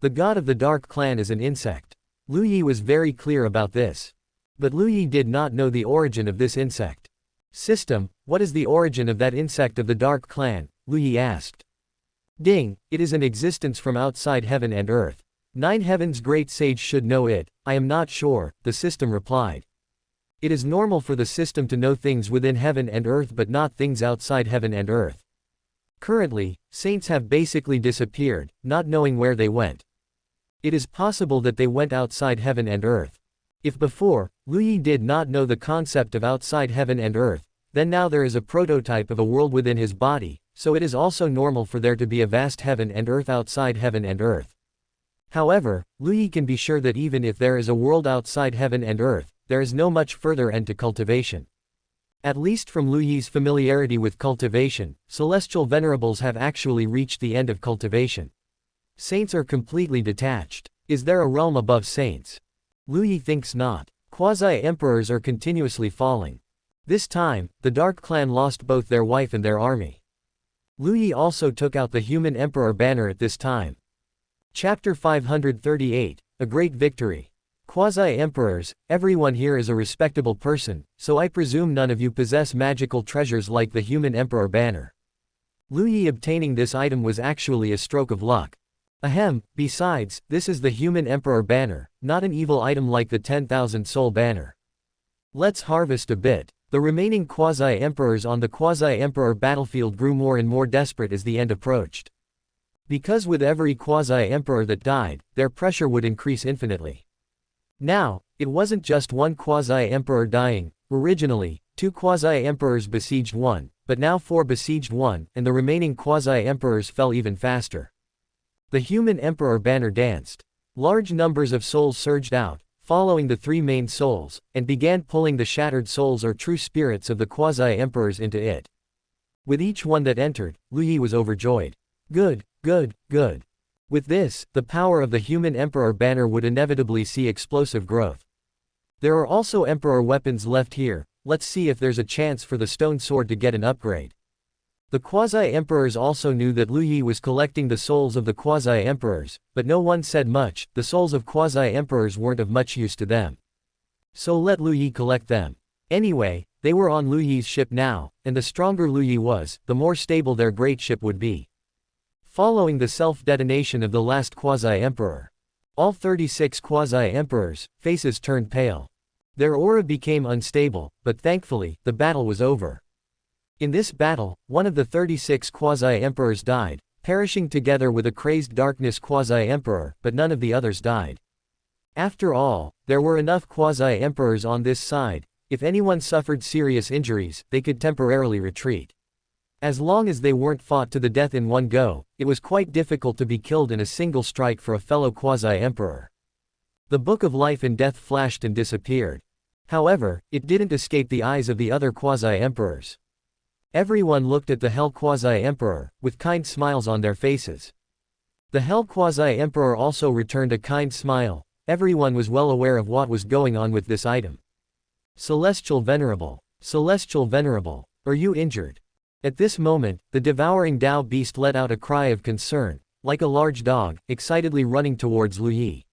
S1: The god of the Dark Clan is an insect. Lu Yi was very clear about this. But Lu Yi did not know the origin of this insect. System, what is the origin of that insect of the Dark Clan? Lu Yi asked. Ding, it is an existence from outside heaven and earth. 9 heavens great sage should know it, I am not sure, the system replied. It is normal for the system to know things within heaven and earth but not things outside heaven and earth. Currently, saints have basically disappeared, not knowing where they went. It is possible that they went outside heaven and earth. If before, Lu Yi did not know the concept of outside heaven and earth, then now there is a prototype of a world within his body, so it is also normal for there to be a vast heaven and earth outside heaven and earth. However, Lu Yi can be sure that even if there is a world outside heaven and earth, there is no much further end to cultivation. At least from Lu Yi's familiarity with cultivation, celestial venerables have actually reached the end of cultivation. Saints are completely detached. Is there a realm above saints? Lu Yi thinks not. Quasi-emperors are continuously falling. This time, the Dark Clan lost both their wife and their army. Lu Yi also took out the human emperor banner at this time. Chapter 538, A Great Victory. Quasi-emperors, everyone here is a respectable person, so I presume none of you possess magical treasures like the human emperor banner. Lu Yi obtaining this item was actually a stroke of luck. Ahem, besides, this is the human emperor banner, not an evil item like the 10,000 soul banner. Let's harvest a bit. The remaining quasi-emperors on the quasi-emperor battlefield grew more and more desperate as the end approached. Because with every quasi-emperor that died, their pressure would increase infinitely. Now, it wasn't just one quasi-emperor dying. Originally, 2 quasi-emperors besieged one, but now 4 besieged one, and the remaining quasi-emperors fell even faster. The human emperor banner danced. Large numbers of souls surged out, following the 3 main souls, and began pulling the shattered souls or true spirits of the quasi-emperors into it. With each one that entered, Lu Yi was overjoyed. Good, good, good. With this, the power of the human emperor banner would inevitably see explosive growth. There are also emperor weapons left here, let's see if there's a chance for the stone sword to get an upgrade. The quasi-emperors also knew that Lu Yi was collecting the souls of the quasi-emperors, but no one said much. The souls of quasi-emperors weren't of much use to them. So let Lu Yi collect them. Anyway, they were on Lu Yi's ship now, and the stronger Lu Yi was, the more stable their great ship would be. Following the self-detonation of the last quasi-emperor, all 36 quasi-emperors' faces turned pale. Their aura became unstable, but thankfully, the battle was over. In this battle, one of the 36 quasi-emperors died, perishing together with a crazed darkness quasi-emperor, but none of the others died. After all, there were enough quasi-emperors on this side. If anyone suffered serious injuries, they could temporarily retreat. As long as they weren't fought to the death in one go, it was quite difficult to be killed in a single strike for a fellow quasi-emperor. The Book of Life and Death flashed and disappeared. However, it didn't escape the eyes of the other quasi-emperors. Everyone looked at the Hell quasi-emperor, with kind smiles on their faces. The Hell quasi-emperor also returned a kind smile. Everyone was well aware of what was going on with this item. Celestial Venerable. Celestial Venerable. Are you injured? At this moment, the devouring Dao beast let out a cry of concern, like a large dog, excitedly running towards Lu Yi.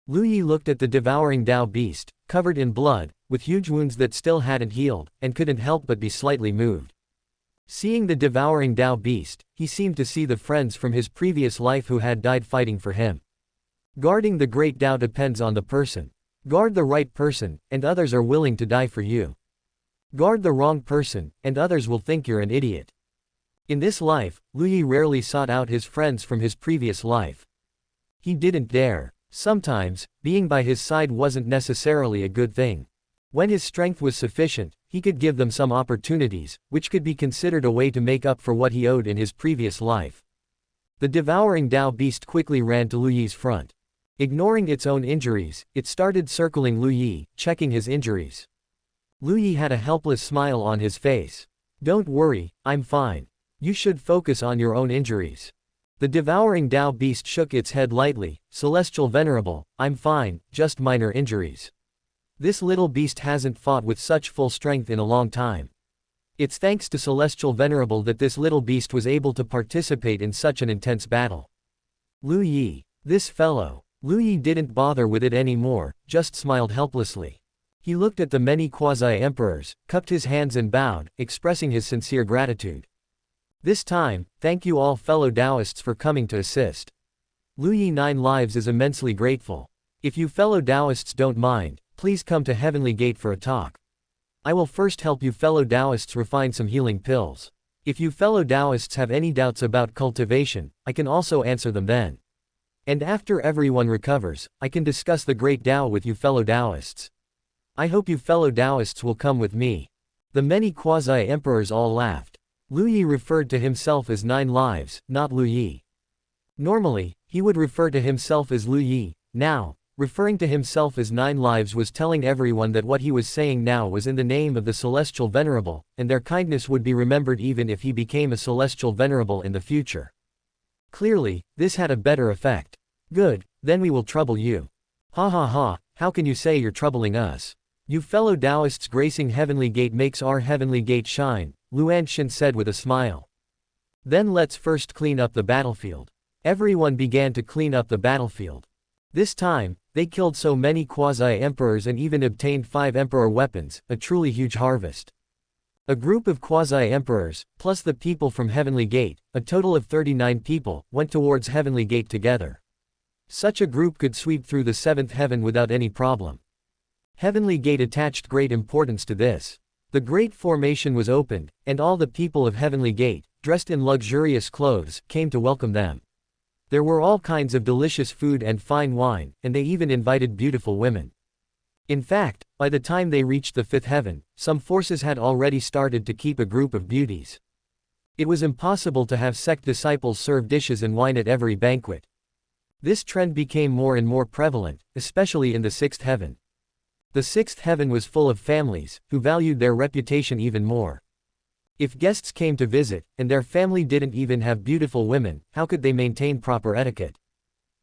S1: Lu Yi looked at the devouring Dao beast, covered in blood, with huge wounds that still hadn't healed, and couldn't help but be slightly moved. Seeing the devouring Dao beast, he seemed to see the friends from his previous life who had died fighting for him. Guarding the great Dao depends on the person. Guard the right person, and others are willing to die for you. Guard the wrong person, and others will think you're an idiot. In this life, Lu Yi rarely sought out his friends from his previous life. He didn't dare. Sometimes, being by his side wasn't necessarily a good thing. When his strength was sufficient, he could give them some opportunities, which could be considered a way to make up for what he owed in his previous life. The devouring Dao beast quickly ran to Lu Yi's front. Ignoring its own injuries, it started circling Lu Yi, checking his injuries. Lu Yi had a helpless smile on his face. "Don't worry, I'm fine. You should focus on your own injuries." The devouring Dao beast shook its head lightly. "Celestial Venerable, I'm fine, just minor injuries. This little beast hasn't fought with such full strength in a long time. It's thanks to Celestial Venerable that this little beast was able to participate in such an intense battle." Lu Yi. This fellow. Lu Yi didn't bother with it anymore, just smiled helplessly. He looked at the many quasi-emperors, cupped his hands and bowed, expressing his sincere gratitude. This time, thank you all fellow Taoists for coming to assist. Lu Yi 9 Lives is immensely grateful. If you fellow Taoists don't mind, please come to Heavenly Gate for a talk. I will first help you fellow Taoists refine some healing pills. If you fellow Taoists have any doubts about cultivation, I can also answer them then. And after everyone recovers, I can discuss the great Tao with you fellow Taoists. I hope you fellow Taoists will come with me. The many quasi-emperors all laughed. Lu Yi referred to himself as 9 Lives, not Lu Yi. Normally, he would refer to himself as Lu Yi. Now, referring to himself as 9 Lives was telling everyone that what he was saying now was in the name of the Celestial Venerable, and their kindness would be remembered even if he became a Celestial Venerable in the future. Clearly, this had a better effect. Good, then we will trouble you. Ha ha ha, how can you say you're troubling us? You fellow Taoists gracing Heavenly Gate makes our Heavenly Gate shine, Luan Xin said with a smile. Then let's first clean up the battlefield. Everyone began to clean up the battlefield. This time, they killed so many quasi-emperors and even obtained 5 emperor weapons, a truly huge harvest. A group of quasi-emperors, plus the people from Heavenly Gate, a total of 39 people, went towards Heavenly Gate together. Such a group could sweep through the 7th heaven without any problem. Heavenly Gate attached great importance to this. The great formation was opened, and all the people of Heavenly Gate, dressed in luxurious clothes, came to welcome them. There were all kinds of delicious food and fine wine, and they even invited beautiful women. In fact, by the time they reached the 5th heaven, some forces had already started to keep a group of beauties. It was impossible to have sect disciples serve dishes and wine at every banquet. This trend became more and more prevalent, especially in the 6th heaven. The 6th heaven was full of families, who valued their reputation even more. If guests came to visit, and their family didn't even have beautiful women, how could they maintain proper etiquette?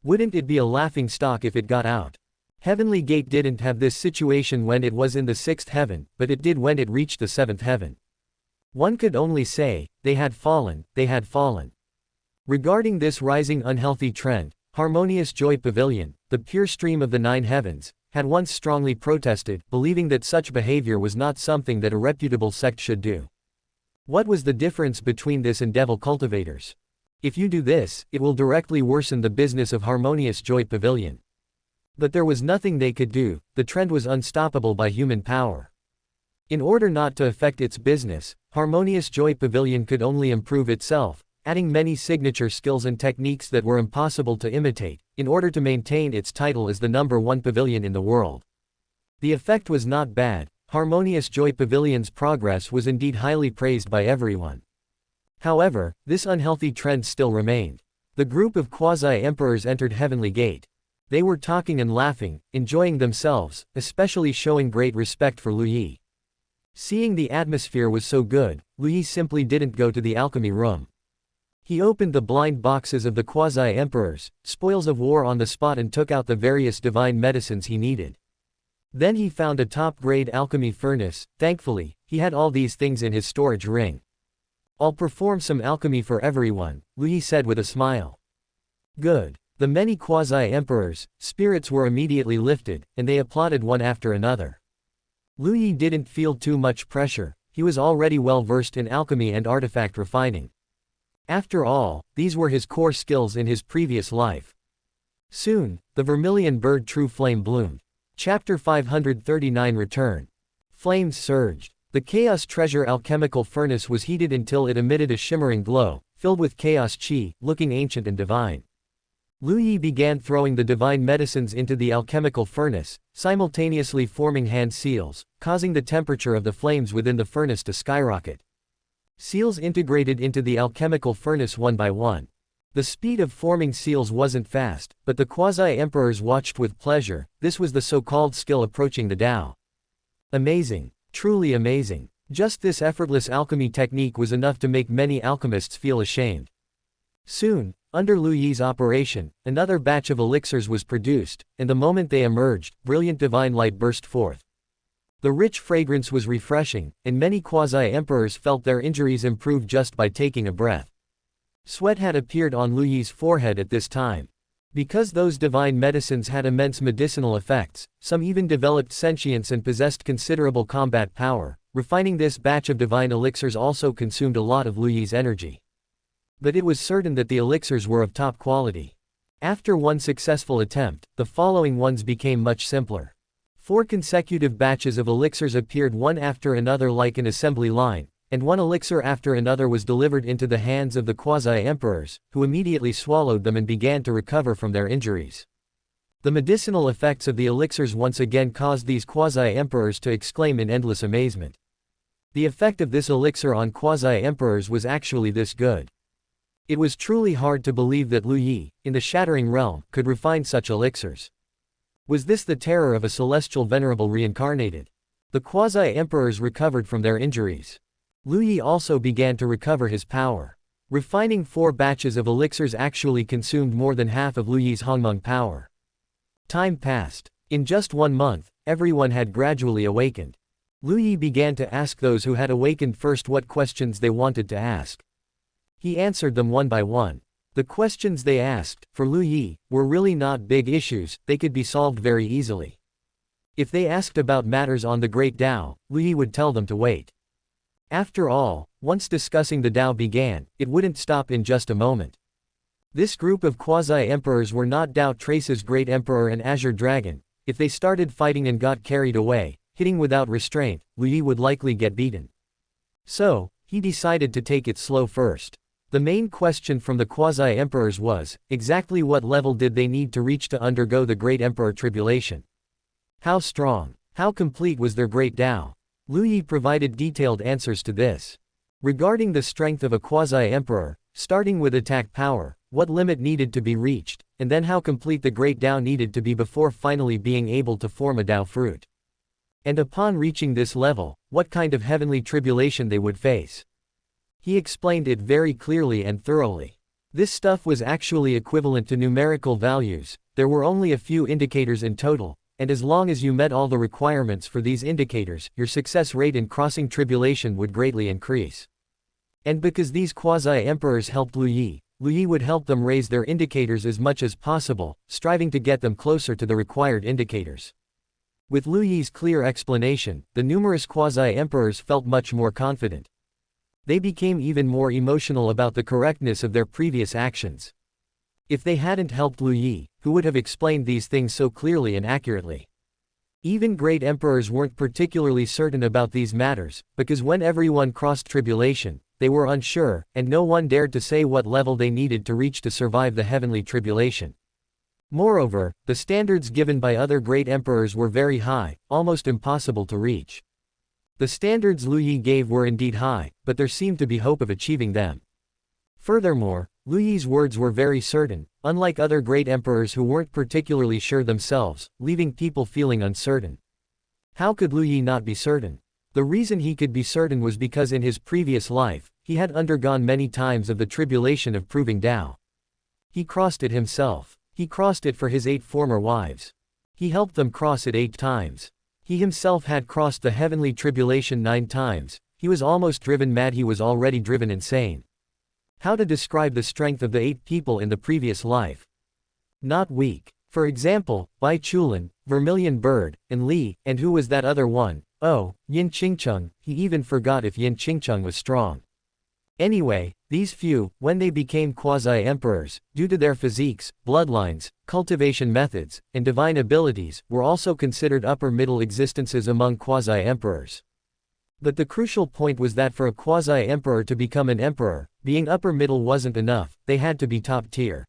S1: Wouldn't it be a laughing stock if it got out? Heavenly Gate didn't have this situation when it was in the 6th heaven, but it did when it reached the 7th heaven. One could only say, they had fallen, they had fallen. Regarding this rising unhealthy trend, Harmonious Joy Pavilion, the pure stream of the 9 heavens, had once strongly protested, believing that such behavior was not something that a reputable sect should do. What was the difference between this and devil cultivators? If you do this, it will directly worsen the business of Harmonious Joy Pavilion. But there was nothing they could do, the trend was unstoppable by human power. In order not to affect its business, Harmonious Joy Pavilion could only improve itself, adding many signature skills and techniques that were impossible to imitate, in order to maintain its title as the #1 pavilion in the world. The effect was not bad. Harmonious Joy Pavilion's progress was indeed highly praised by everyone. However, this unhealthy trend still remained. The group of quasi-emperors entered Heavenly Gate. They were talking and laughing, enjoying themselves, especially showing great respect for Lu Yi. Seeing the atmosphere was so good, Lu Yi simply didn't go to the alchemy room. He opened the blind boxes of the quasi-emperors, spoils of war on the spot, and took out the various divine medicines he needed. Then he found a top-grade alchemy furnace. Thankfully, he had all these things in his storage ring. I'll perform some alchemy for everyone, Lu Yi said with a smile. Good. The many quasi-emperors, spirits were immediately lifted, and they applauded one after another. Lu Yi didn't feel too much pressure, he was already well versed in alchemy and artifact refining. After all, these were his core skills in his previous life. Soon, the vermilion bird true flame bloomed. Chapter 539 Return. Flames surged. The Chaos Treasure alchemical furnace was heated until it emitted a shimmering glow, filled with chaos chi, looking ancient and divine. Lu Yi began throwing the divine medicines into the alchemical furnace, simultaneously forming hand seals, causing the temperature of the flames within the furnace to skyrocket. Seals integrated into the alchemical furnace one by one. The speed of forming seals wasn't fast, but the quasi-emperors watched with pleasure. This was the so-called skill approaching the Tao. Amazing. Truly amazing. Just this effortless alchemy technique was enough to make many alchemists feel ashamed. Soon, under Lu Yi's operation, another batch of elixirs was produced, and the moment they emerged, brilliant divine light burst forth. The rich fragrance was refreshing, and many quasi-emperors felt their injuries improve just by taking a breath. Sweat had appeared on Lu Yi's forehead at this time. Because those divine medicines had immense medicinal effects, some even developed sentience and possessed considerable combat power. Refining this batch of divine elixirs also consumed a lot of Lu Yi's energy. But it was certain that the elixirs were of top quality. After one successful attempt, the following ones became much simpler. 4 consecutive batches of elixirs appeared one after another like an assembly line, and one elixir after another was delivered into the hands of the quasi-emperors, who immediately swallowed them and began to recover from their injuries. The medicinal effects of the elixirs once again caused these quasi-emperors to exclaim in endless amazement. The effect of this elixir on quasi-emperors was actually this good. It was truly hard to believe that Lu Yi, in the shattering realm, could refine such elixirs. Was this the terror of a celestial venerable reincarnated? The quasi-emperors recovered from their injuries. Lu Yi also began to recover his power. Refining 4 batches of elixirs actually consumed more than half of Lu Yi's Hongling power. Time passed. In just 1 month, everyone had gradually awakened. Lu Yi began to ask those who had awakened first what questions they wanted to ask. He answered them one by one. The questions they asked, for Lu Yi, were really not big issues, they could be solved very easily. If they asked about matters on the Great Tao, Lu Yi would tell them to wait. After all, once discussing the Tao began, it wouldn't stop in just a moment. This group of quasi-emperors were not Tao Trace's Great Emperor and Azure Dragon. If they started fighting and got carried away, hitting without restraint, Lu Yi would likely get beaten. So, he decided to take it slow first. The main question from the quasi-emperors was, exactly what level did they need to reach to undergo the Great Emperor Tribulation? How strong, how complete was their Great Tao? Lu Yi provided detailed answers to this. Regarding the strength of a quasi-emperor, starting with attack power, what limit needed to be reached, and then how complete the Great Tao needed to be before finally being able to form a Tao fruit. And upon reaching this level, what kind of heavenly tribulation they would face. He explained it very clearly and thoroughly. This stuff was actually equivalent to numerical values. There were only a few indicators in total, and as long as you met all the requirements for these indicators, your success rate in crossing tribulation would greatly increase. And because these quasi-emperors helped Lu Yi would help them raise their indicators as much as possible, striving to get them closer to the required indicators. With Lu Yi's clear explanation, the numerous quasi-emperors felt much more confident. They became even more emotional about the correctness of their previous actions. If they hadn't helped Lu Yi, who would have explained these things so clearly and accurately? Even great emperors weren't particularly certain about these matters, because when everyone crossed tribulation, they were unsure, and no one dared to say what level they needed to reach to survive the heavenly tribulation. Moreover, the standards given by other great emperors were very high, almost impossible to reach. The standards Lu Yi gave were indeed high, but there seemed to be hope of achieving them. Furthermore, Lu Yi's words were very certain, unlike other great emperors who weren't particularly sure themselves, leaving people feeling uncertain. How could Lu Yi not be certain? The reason he could be certain was because in his previous life, he had undergone many times of the tribulation of proving Tao. He crossed it himself. He crossed it for his 8 former wives. He helped them cross it 8 times. He himself had crossed the heavenly tribulation 9 times. He was almost driven mad, he was already driven insane. How to describe the strength of the 8 people in the previous life? Not weak. For example, Bai Chulin, Vermilion Bird, and Li, and who was that other one? Oh, Yin Qingcheng. He even forgot if Yin Qingcheng was strong. Anyway, these few, when they became quasi-emperors, due to their physiques, bloodlines, cultivation methods, and divine abilities, were also considered upper-middle existences among quasi-emperors. But the crucial point was that for a quasi-emperor to become an emperor, being upper-middle wasn't enough, they had to be top-tier.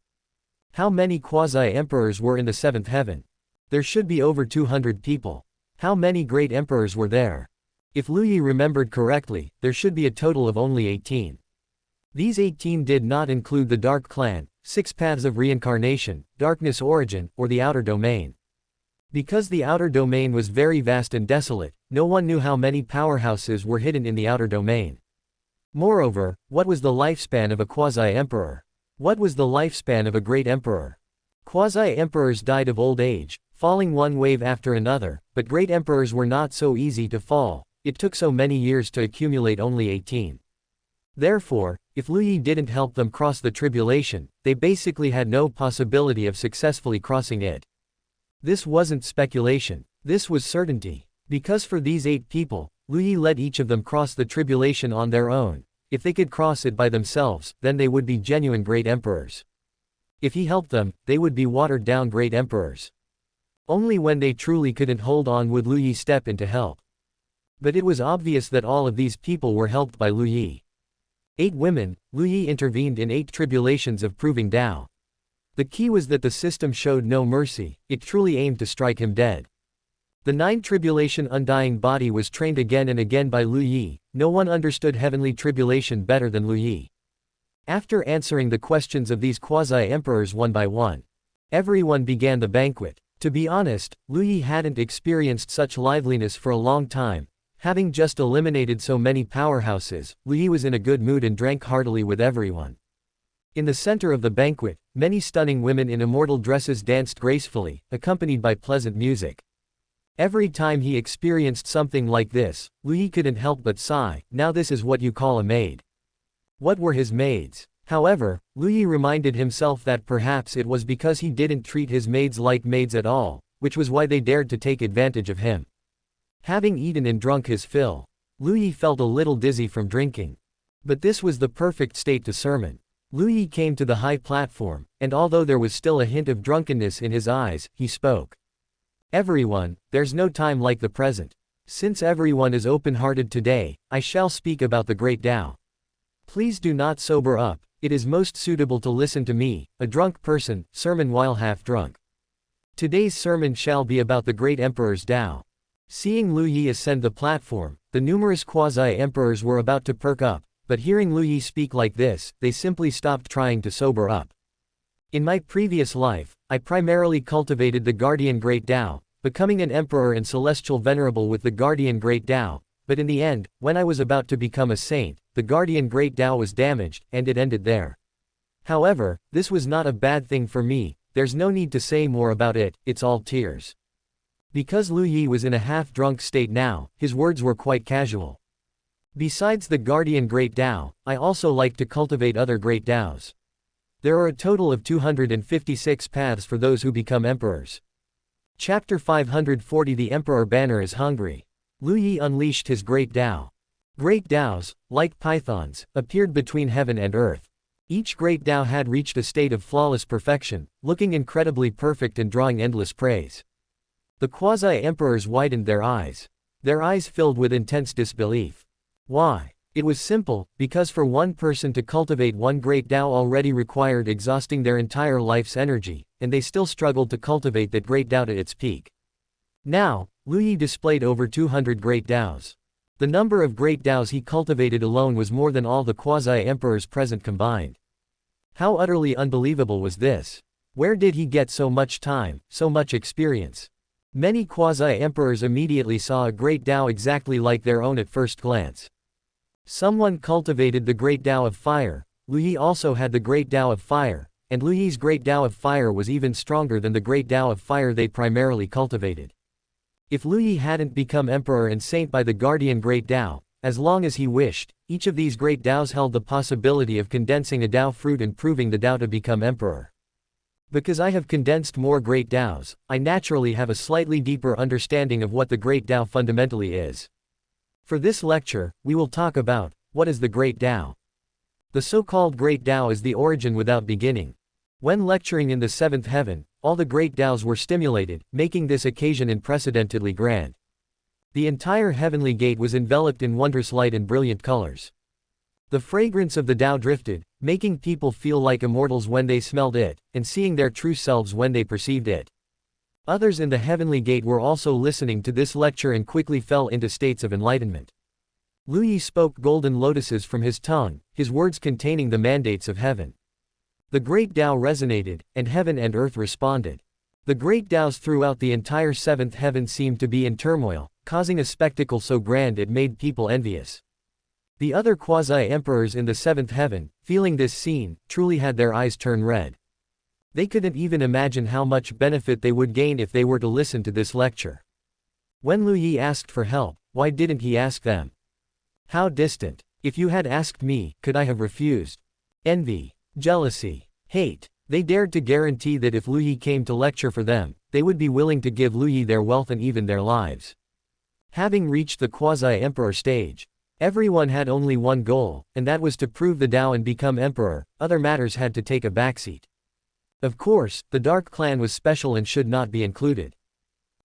S1: How many quasi-emperors were in the seventh heaven? There should be over 200 people. How many great emperors were there? If Lu Yi remembered correctly, there should be a total of only 18. These 18 did not include the Dark Clan, 6 Paths of Reincarnation, Darkness Origin, or the Outer Domain. Because the Outer Domain was very vast and desolate, no one knew how many powerhouses were hidden in the Outer Domain. Moreover, what was the lifespan of a quasi-emperor? What was the lifespan of a great emperor? Quasi-emperors died of old age, falling one wave after another, but great emperors were not so easy to fall. It took so many years to accumulate only 18. Therefore, if Lu Yi didn't help them cross the tribulation, they basically had no possibility of successfully crossing it. This wasn't speculation. This was certainty. Because for these 8 people, Lu Yi let each of them cross the tribulation on their own. If they could cross it by themselves, then they would be genuine great emperors. If he helped them, they would be watered-down great emperors. Only when they truly couldn't hold on would Lu Yi step in to help. But it was obvious that all of these people were helped by Lu Yi. 8 women, Lu Yi intervened in 8 tribulations of proving Dao. The key was that the system showed no mercy, it truly aimed to strike him dead. The 9 tribulation undying body was trained again and again by Lu Yi. No one understood heavenly tribulation better than Lu Yi. After answering the questions of these quasi-emperors one by one, everyone began the banquet. To be honest, Lu Yi hadn't experienced such liveliness for a long time. Having just eliminated so many powerhouses, Lu Yi was in a good mood and drank heartily with everyone. In the center of the banquet, many stunning women in immortal dresses danced gracefully, accompanied by pleasant music. Every time he experienced something like this, Lu Yi couldn't help but sigh. Now this is what you call a maid. What were his maids? However, Lu Yi reminded himself that perhaps it was because he didn't treat his maids like maids at all, which was why they dared to take advantage of him. Having eaten and drunk his fill, Lu Yi felt a little dizzy from drinking. But this was the perfect state to sermon. Lu Yi came to the high platform, and although there was still a hint of drunkenness in his eyes, he spoke. Everyone, there's no time like the present. Since everyone is open-hearted today, I shall speak about the Great Dao. Please do not sober up, it is most suitable to listen to me, a drunk person, sermon while half drunk. Today's sermon shall be about the Great Emperor's Dao. Seeing Lu Yi ascend the platform, the numerous quasi-emperors were about to perk up, but hearing Lu Yi speak like this, they simply stopped trying to sober up. In my previous life, I primarily cultivated the Guardian Great Dao, becoming an emperor and celestial venerable with the Guardian Great Dao, but in the end, when I was about to become a saint, the Guardian Great Dao was damaged, and it ended there. However, this was not a bad thing for me, there's no need to say more about it, it's all tears. Because Lu Yi was in a half-drunk state now, his words were quite casual. Besides the Guardian Great Dao, I also like to cultivate other Great Daos. There are a total of 256 paths for those who become emperors. Chapter 540 The Emperor Banner is hungry. Lu Yi unleashed his Great Dao. Great Daos, like pythons, appeared between heaven and earth. Each Great Dao had reached a state of flawless perfection, looking incredibly perfect and drawing endless praise. The quasi-emperors widened their eyes. Their eyes filled with intense disbelief. Why? It was simple, because for one person to cultivate one Great Dao already required exhausting their entire life's energy, and they still struggled to cultivate that Great Dao to its peak. Now, Lu Yi displayed over 200 Great Daos. The number of Great Daos he cultivated alone was more than all the quasi-emperors present combined. How utterly unbelievable was this? Where did he get so much time, so much experience? Many quasi-emperors immediately saw a Great Dao exactly like their own at first glance. Someone cultivated the Great Dao of Fire, Lu Yi also had the Great Dao of Fire, and Lu Yi's Great Dao of Fire was even stronger than the Great Dao of Fire they primarily cultivated. If Lu Yi hadn't become emperor and saint by the Guardian Great Dao, as long as he wished, each of these Great Daos held the possibility of condensing a Dao fruit and proving the Dao to become emperor. Because I have condensed more Great Daos, I naturally have a slightly deeper understanding of what the Great Dao fundamentally is. For this lecture, we will talk about, what is the Great Dao? The so-called Great Dao is the origin without beginning. When lecturing in the seventh heaven, all the Great Daos were stimulated, making this occasion unprecedentedly grand. The entire heavenly gate was enveloped in wondrous light and brilliant colors. The fragrance of the Dao drifted, making people feel like immortals when they smelled it, and seeing their true selves when they perceived it. Others in the Heavenly Gate were also listening to this lecture and quickly fell into states of enlightenment. Lu Yi spoke golden lotuses from his tongue, his words containing the mandates of heaven. The great Tao resonated, and heaven and earth responded. The great Taos throughout the entire seventh heaven seemed to be in turmoil, causing a spectacle so grand it made people envious. The other quasi-emperors in the seventh heaven, feeling this scene, truly had their eyes turn red. They couldn't even imagine how much benefit they would gain if they were to listen to this lecture. When Lu Yi asked for help, why didn't he ask them? How distant. If you had asked me, could I have refused? Envy, jealousy, hate. They dared to guarantee that if Lu Yi came to lecture for them, they would be willing to give Lu Yi their wealth and even their lives. Having reached the quasi-emperor stage, everyone had only one goal, and that was to prove the Tao and become emperor. Other matters had to take a backseat. Of course, the Dark Clan was special and should not be included.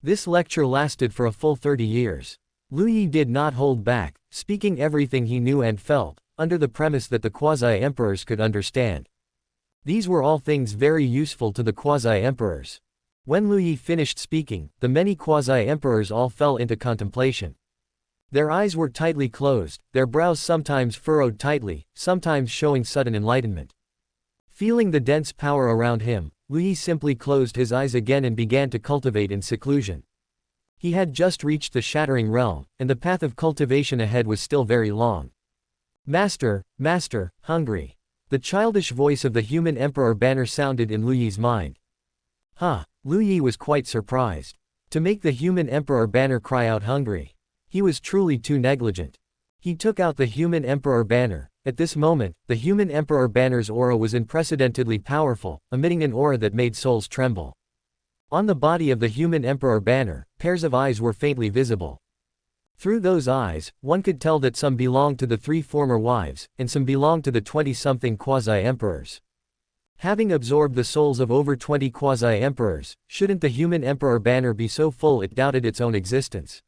S1: This lecture lasted for a full 30 years. Lu Yi did not hold back, speaking everything he knew and felt, under the premise that the quasi-emperors could understand. These were all things very useful to the quasi-emperors. When Lu Yi finished speaking, the many quasi-emperors all fell into contemplation. Their eyes were tightly closed, their brows sometimes furrowed tightly, sometimes showing sudden enlightenment. Feeling the dense power around him, Lu Yi simply closed his eyes again and began to cultivate in seclusion. He had just reached the shattering realm, and the path of cultivation ahead was still very long. Master, Master, hungry. The childish voice of the human emperor banner sounded in Lu Yi's mind. Lu Yi was quite surprised. To make the human emperor banner cry out hungry. He was truly too negligent. He took out the human emperor banner. At this moment, the human emperor banner's aura was unprecedentedly powerful, emitting an aura that made souls tremble. On the body of the human emperor banner, pairs of eyes were faintly visible. Through those eyes, one could tell that some belonged to the 3 former wives, and some belonged to the 20-something quasi-emperors. Having absorbed the souls of over 20 quasi-emperors, shouldn't the human emperor banner be so full it doubted its own existence?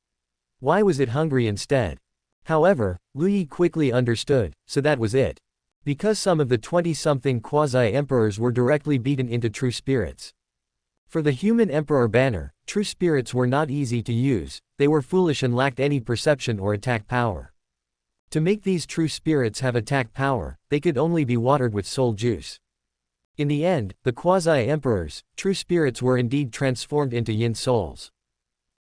S1: Why was it hungry instead? However, Lu Yi quickly understood, so that was it. Because some of the 20-something quasi-emperors were directly beaten into true spirits. For the human emperor banner, true spirits were not easy to use, they were foolish and lacked any perception or attack power. To make these true spirits have attack power, they could only be watered with soul juice. In the end, the quasi-emperors, true spirits were indeed transformed into yin souls.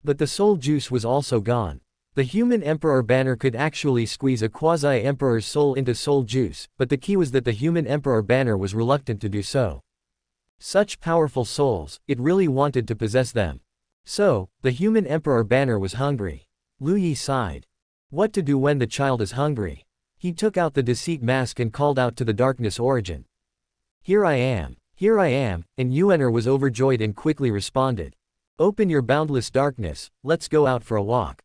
S1: But the soul juice was also gone. The human emperor banner could actually squeeze a quasi-emperor's soul into soul juice, but the key was that the human emperor banner was reluctant to do so. Such powerful souls, it really wanted to possess them. So, the human emperor banner was hungry. Lu Yi sighed. What to do when the child is hungry? He took out the deceit mask and called out to the darkness origin. Here I am, and Yuener was overjoyed and quickly responded. Open your boundless darkness, let's go out for a walk.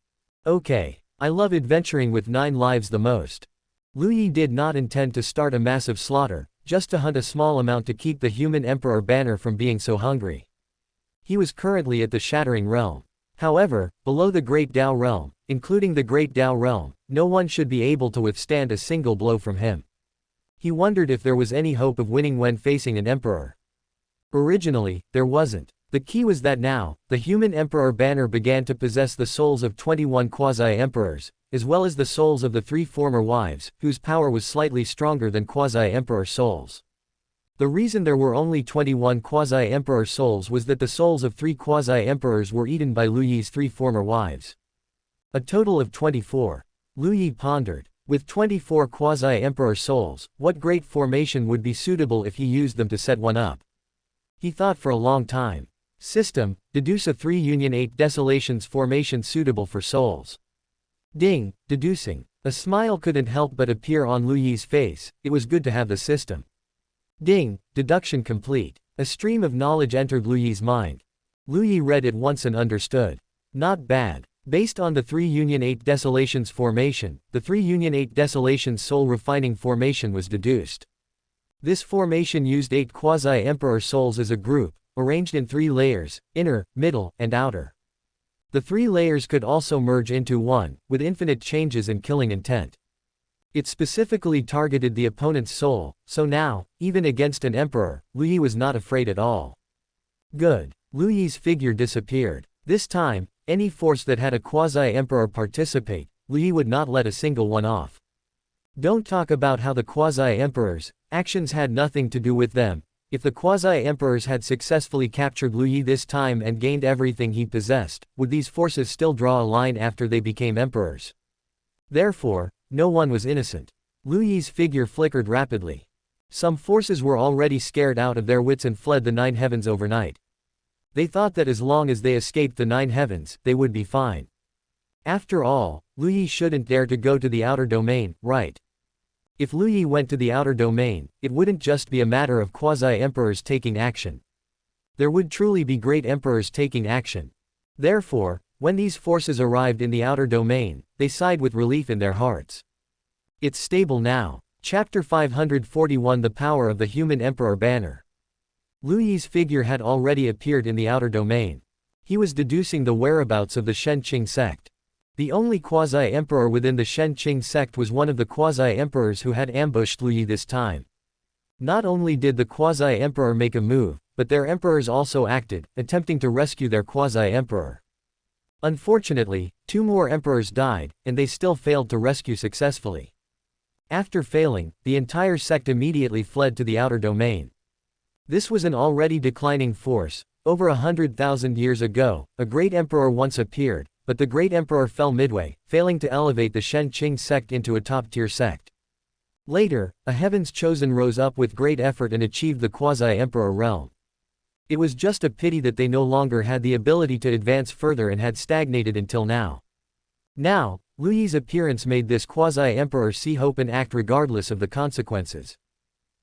S1: Okay, I love adventuring with 9 lives the most. Lu Yi did not intend to start a massive slaughter, just to hunt a small amount to keep the human emperor banner from being so hungry. He was currently at the shattering realm. However, below the Great Tao realm, including the Great Tao realm, no one should be able to withstand a single blow from him. He wondered if there was any hope of winning when facing an emperor. Originally, there wasn't. The key was that now, the human emperor banner began to possess the souls of 21 quasi-emperors, as well as the souls of the 3 former wives, whose power was slightly stronger than quasi-emperor souls. The reason there were only 21 quasi-emperor souls was that the souls of 3 quasi-emperors were eaten by Lu Yi's 3 former wives. A total of 24. Lu Yi pondered. With 24 quasi-emperor souls, what great formation would be suitable if he used them to set one up? He thought for a long time. System, deduce a 3 union 8 desolations formation suitable for souls. Ding, deducing. A smile couldn't help but appear on Lu Yi's face, it was good to have the system. Ding, deduction complete. A stream of knowledge entered Lu Yi's mind. Lu Yi read it once and understood. Not bad. Based on the 3 union 8 desolations formation, the 3 union 8 desolations soul refining formation was deduced. This formation used 8 quasi-emperor souls as a group, arranged in 3 layers, inner, middle, and outer. The 3 layers could also merge into one, with infinite changes and killing intent. It specifically targeted the opponent's soul, so now, even against an emperor, Lu Yi was not afraid at all. Good. Lu Yi's figure disappeared. This time, any force that had a quasi-emperor participate, Lu Yi would not let a single one off. Don't talk about how the quasi-emperors' actions had nothing to do with them. If the quasi-emperors had successfully captured Lu Yi this time and gained everything he possessed, would these forces still draw a line after they became emperors? Therefore, no one was innocent. Lu Yi's figure flickered rapidly. Some forces were already scared out of their wits and fled the 9 heavens overnight. They thought that as long as they escaped the 9 heavens, they would be fine. After all, Lu Yi shouldn't dare to go to the outer domain, right? If Lu Yi went to the outer domain, it wouldn't just be a matter of quasi-emperors taking action. There would truly be great emperors taking action. Therefore, when these forces arrived in the outer domain, they sighed with relief in their hearts. It's stable now. Chapter 541 The Power of the Human Emperor Banner. Lu Yi's figure had already appeared in the outer domain. He was deducing the whereabouts of the Shenqing sect. The only quasi-emperor within the Shenqing sect was one of the quasi-emperors who had ambushed Lu Yi this time. Not only did the quasi-emperor make a move, but their emperors also acted, attempting to rescue their quasi-emperor. Unfortunately, 2 more emperors died, and they still failed to rescue successfully. After failing, the entire sect immediately fled to the outer domain. This was an already declining force. Over 100,000 years ago, a great emperor once appeared, but the great emperor fell midway, failing to elevate the Shenqing sect into a top-tier sect. Later, a heaven's chosen rose up with great effort and achieved the quasi-emperor realm. It was just a pity that they no longer had the ability to advance further and had stagnated until now. Now, Lu Yi's appearance made this quasi-emperor see hope and act regardless of the consequences,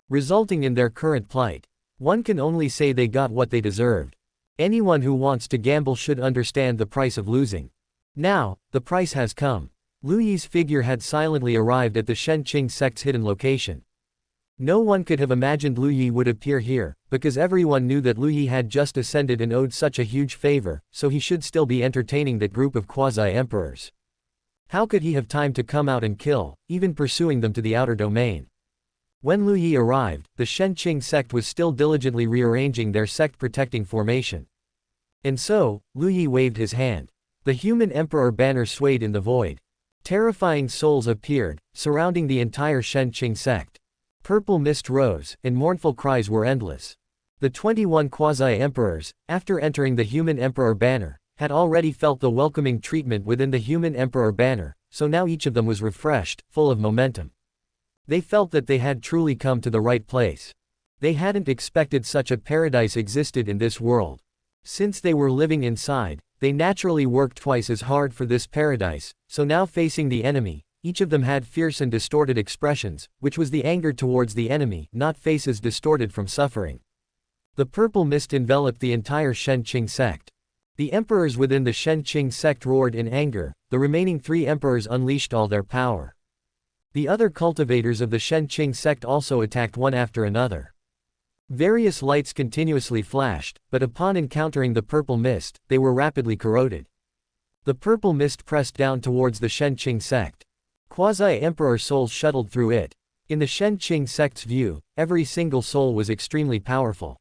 S1: resulting in their current plight. One can only say they got what they deserved. Anyone who wants to gamble should understand the price of losing. Now, the price has come. Lu Yi's figure had silently arrived at the Shenqing sect's hidden location. No one could have imagined Lu Yi would appear here, because everyone knew that Lu Yi had just ascended and owed such a huge favor, so he should still be entertaining that group of quasi-emperors. How could he have time to come out and kill, even pursuing them to the outer domain? When Lu Yi arrived, the Shenqing sect was still diligently rearranging their sect-protecting formation. And so, Lu Yi waved his hand. The human emperor banner swayed in the void. Terrifying souls appeared, surrounding the entire Shenqing sect. Purple mist rose, and mournful cries were endless. The 21 quasi-emperors, after entering the human emperor banner, had already felt the welcoming treatment within the human emperor banner, so now each of them was refreshed, full of momentum. They felt that they had truly come to the right place. They hadn't expected such a paradise existed in this world. Since they were living inside, they naturally worked twice as hard for this paradise, so now facing the enemy, each of them had fierce and distorted expressions, which was the anger towards the enemy, not faces distorted from suffering. The purple mist enveloped the entire Shenqing sect. The emperors within the Shenqing sect roared in anger, the remaining 3 emperors unleashed all their power. The other cultivators of the Shenqing sect also attacked one after another. Various lights continuously flashed, but upon encountering the purple mist, they were rapidly corroded. The purple mist pressed down towards the Shenqing sect. Quasi-emperor souls shuttled through it. In the Shenqing sect's view, every single soul was extremely powerful.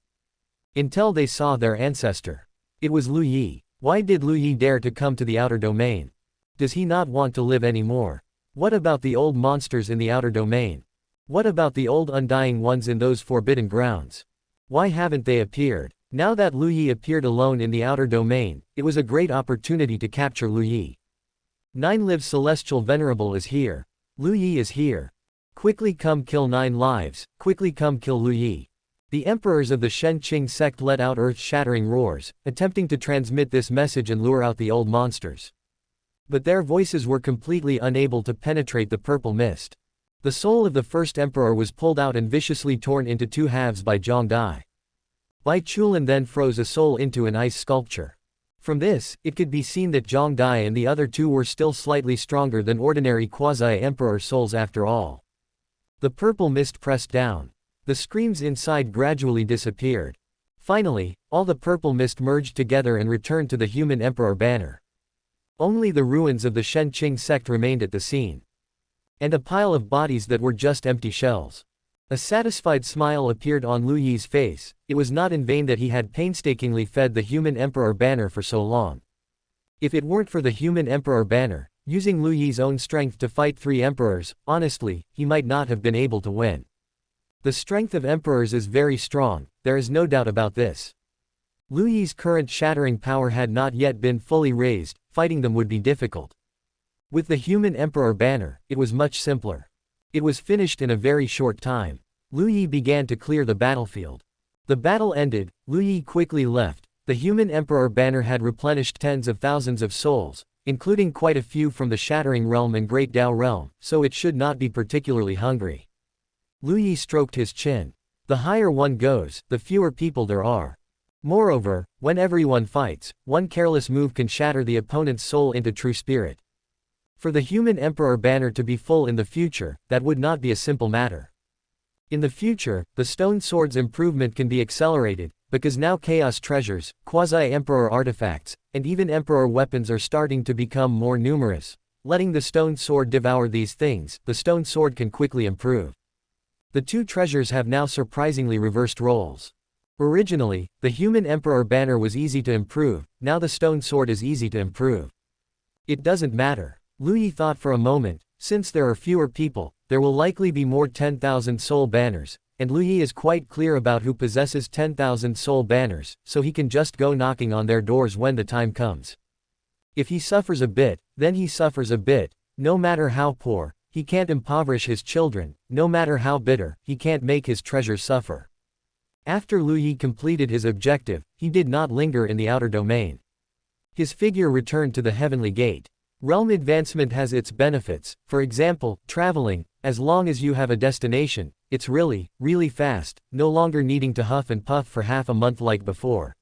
S1: Until they saw their ancestor. It was Lu Yi. Why did Lu Yi dare to come to the outer domain? Does he not want to live anymore? What about the old monsters in the outer domain? What about the old undying ones in those forbidden grounds? Why haven't they appeared? Now that Lu Yi appeared alone in the outer domain, it was a great opportunity to capture Lu Yi. Nine-Life Celestial Venerable is here. Lu Yi is here. Quickly come kill 9 lives, quickly come kill Lu Yi. The emperors of the Shenqing sect let out earth-shattering roars, attempting to transmit this message and lure out the old monsters. But their voices were completely unable to penetrate the purple mist. The soul of the first emperor was pulled out and viciously torn into 2 halves by Jiànjī. Bai Chulin then froze a soul into an ice sculpture. From this, it could be seen that Jiànjī and the other 2 were still slightly stronger than ordinary quasi-emperor souls after all. The purple mist pressed down. The screams inside gradually disappeared. Finally, all the purple mist merged together and returned to the human emperor banner. Only the ruins of the Shenqing sect remained at the scene. And a pile of bodies that were just empty shells. A satisfied smile appeared on Lu Yi's face. It was not in vain that he had painstakingly fed the human emperor banner for so long. If it weren't for the human emperor banner, using Lu Yi's own strength to fight 3 emperors, honestly, he might not have been able to win. The strength of emperors is very strong, there is no doubt about this. Lu Yi's current shattering power had not yet been fully raised, fighting them would be difficult. With the human emperor banner, it was much simpler. It was finished in a very short time. Lu Yi began to clear the battlefield. The battle ended, Lu Yi quickly left. The human emperor banner had replenished tens of thousands of souls, including quite a few from the Shattering Realm and Great Dao Realm, so it should not be particularly hungry. Lu Yi stroked his chin. The higher one goes, the fewer people there are. Moreover, when everyone fights, one careless move can shatter the opponent's soul into true spirit. For the human emperor banner to be full in the future, that would not be a simple matter. In the future, the stone sword's improvement can be accelerated, because now chaos treasures, quasi-emperor artifacts, and even emperor weapons are starting to become more numerous. Letting the stone sword devour these things, the stone sword can quickly improve. The 2 treasures have now surprisingly reversed roles. Originally, the human emperor banner was easy to improve, now the stone sword is easy to improve. It doesn't matter. Lu Yi thought for a moment, since there are fewer people, there will likely be more 10,000 soul banners, and Lu Yi is quite clear about who possesses 10,000 soul banners, so he can just go knocking on their doors when the time comes. If he suffers a bit, then he suffers a bit, no matter how poor, he can't impoverish his children, no matter how bitter, he can't make his treasures suffer. After Lu Yi completed his objective, he did not linger in the outer domain. His figure returned to the heavenly gate. Realm advancement has its benefits, for example, traveling, as long as you have a destination, it's really, really fast, no longer needing to huff and puff for half a month like before.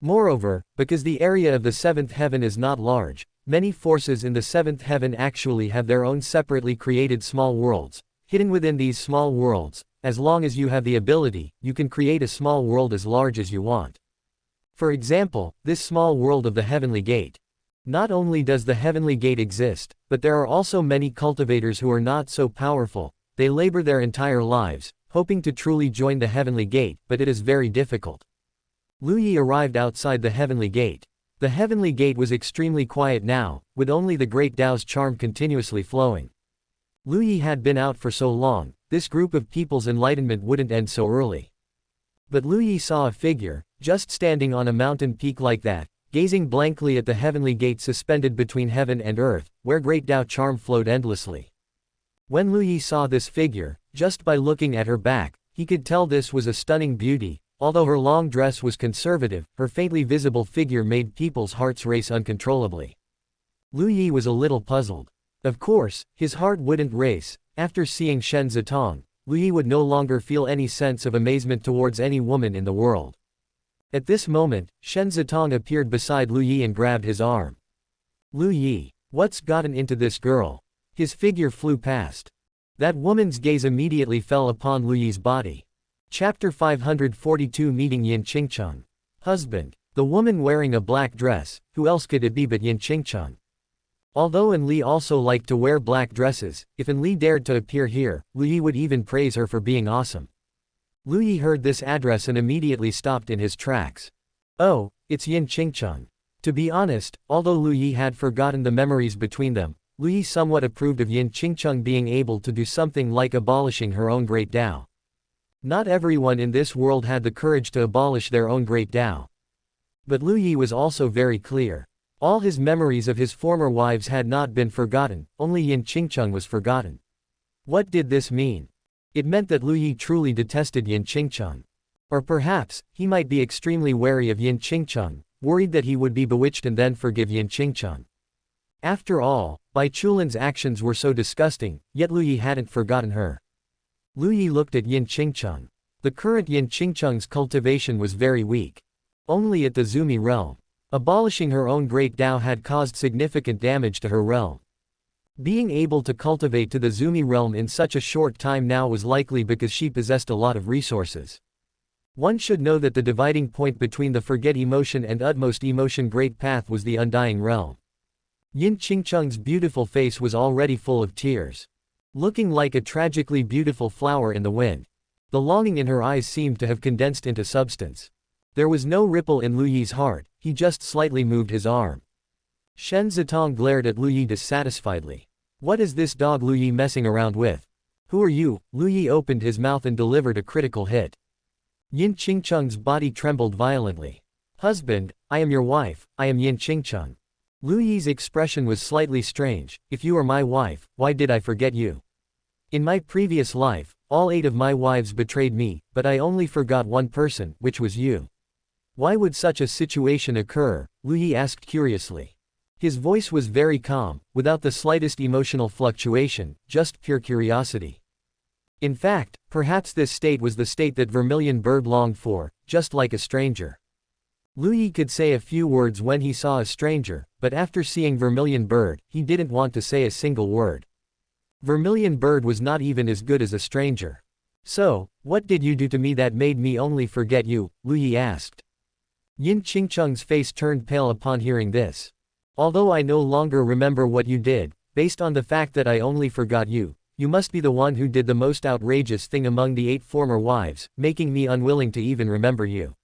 S1: Moreover, because the area of the 7th heaven is not large, many forces in the 7th heaven actually have their own separately created small worlds. Hidden within these small worlds, as long as you have the ability, you can create a small world as large as you want. For example, this small world of the heavenly gate. Not only does the heavenly gate exist, but there are also many cultivators who are not so powerful. They labor their entire lives, hoping to truly join the heavenly gate, but it is very difficult. Lu Yi arrived outside the heavenly gate. The heavenly gate was extremely quiet now, with only the Great Dao's charm continuously flowing. Lu Yi had been out for so long, this group of people's enlightenment wouldn't end so early. But Lu Yi saw a figure, just standing on a mountain peak like that, gazing blankly at the heavenly gate suspended between heaven and earth, where Great Dao charm flowed endlessly. When Lu Yi saw this figure, just by looking at her back, he could tell this was a stunning beauty. Although her long dress was conservative, her faintly visible figure made people's hearts race uncontrollably. Lu Yi was a little puzzled. Of course, his heart wouldn't race. After seeing Shen Zitong, Lu Yi would no longer feel any sense of amazement towards any woman in the world. At this moment, Shen Zitong appeared beside Lu Yi and grabbed his arm. Lu Yi, what's gotten into this girl? His figure flew past. That woman's gaze immediately fell upon Lu Yi's body. Chapter 542 Meeting Yin Qingcheng. Husband. The woman wearing a black dress, who else could it be but Yin Qingcheng? Although Enli also liked to wear black dresses, if Enli dared to appear here, Lu Yi would even praise her for being awesome. Lu Yi heard this address and immediately stopped in his tracks. Oh, it's Yin Qingcheng. To be honest, although Lu Yi had forgotten the memories between them, Lu Yi somewhat approved of Yin Qingcheng being able to do something like abolishing her own Great Dao. Not everyone in this world had the courage to abolish their own Great Dao. But Lu Yi was also very clear. All his memories of his former wives had not been forgotten, only Yin Qingcheng was forgotten. What did this mean? It meant that Lu Yi truly detested Yin Qingcheng. Or perhaps, he might be extremely wary of Yin Qingcheng, worried that he would be bewitched and then forgive Yin Qingcheng. After all, Bai Chulin's actions were so disgusting, yet Lu Yi hadn't forgotten her. Lu Yi looked at Yin Qingcheng. The current Yin Qingcheng's cultivation was very weak. Only at the Zumi realm. Abolishing her own Great Dao had caused significant damage to her realm. Being able to cultivate to the Zumi realm in such a short time now was likely because she possessed a lot of resources. One should know that the dividing point between the Forget Emotion and Utmost Emotion Great Path was the Undying Realm. Yin Qingcheng's beautiful face was already full of tears. looking like a tragically beautiful flower in the wind. The longing in her eyes seemed to have condensed into substance. There was no ripple in Lu Yi's heart, he just slightly moved his arm. Shen Zitong glared at Lu Yi dissatisfiedly. What is this dog Lu Yi messing around with? Who are you? Lu Yi opened his mouth and delivered a critical hit. Yin Qingcheng's body trembled violently. Husband, I am your wife, I am Yin Qingcheng. Lu Yi's expression was slightly strange. If you are my wife, why did I forget you? In my previous life, all 8 of my wives betrayed me, but I only forgot one person, which was you. Why would such a situation occur? Lu Yi asked curiously. His voice was very calm, without the slightest emotional fluctuation, just pure curiosity. In fact, perhaps this state was the state that Vermilion Bird longed for, just like a stranger. Lu Yi could say a few words when he saw a stranger, but after seeing Vermilion Bird, he didn't want to say a single word. Vermilion Bird was not even as good as a stranger. So, what did you do to me that made me only forget you? Lu Yi asked. Yin Qingcheng's face turned pale upon hearing this. Although I no longer remember what you did, based on the fact that I only forgot you, you must be the one who did the most outrageous thing among the 8 former wives, making me unwilling to even remember you.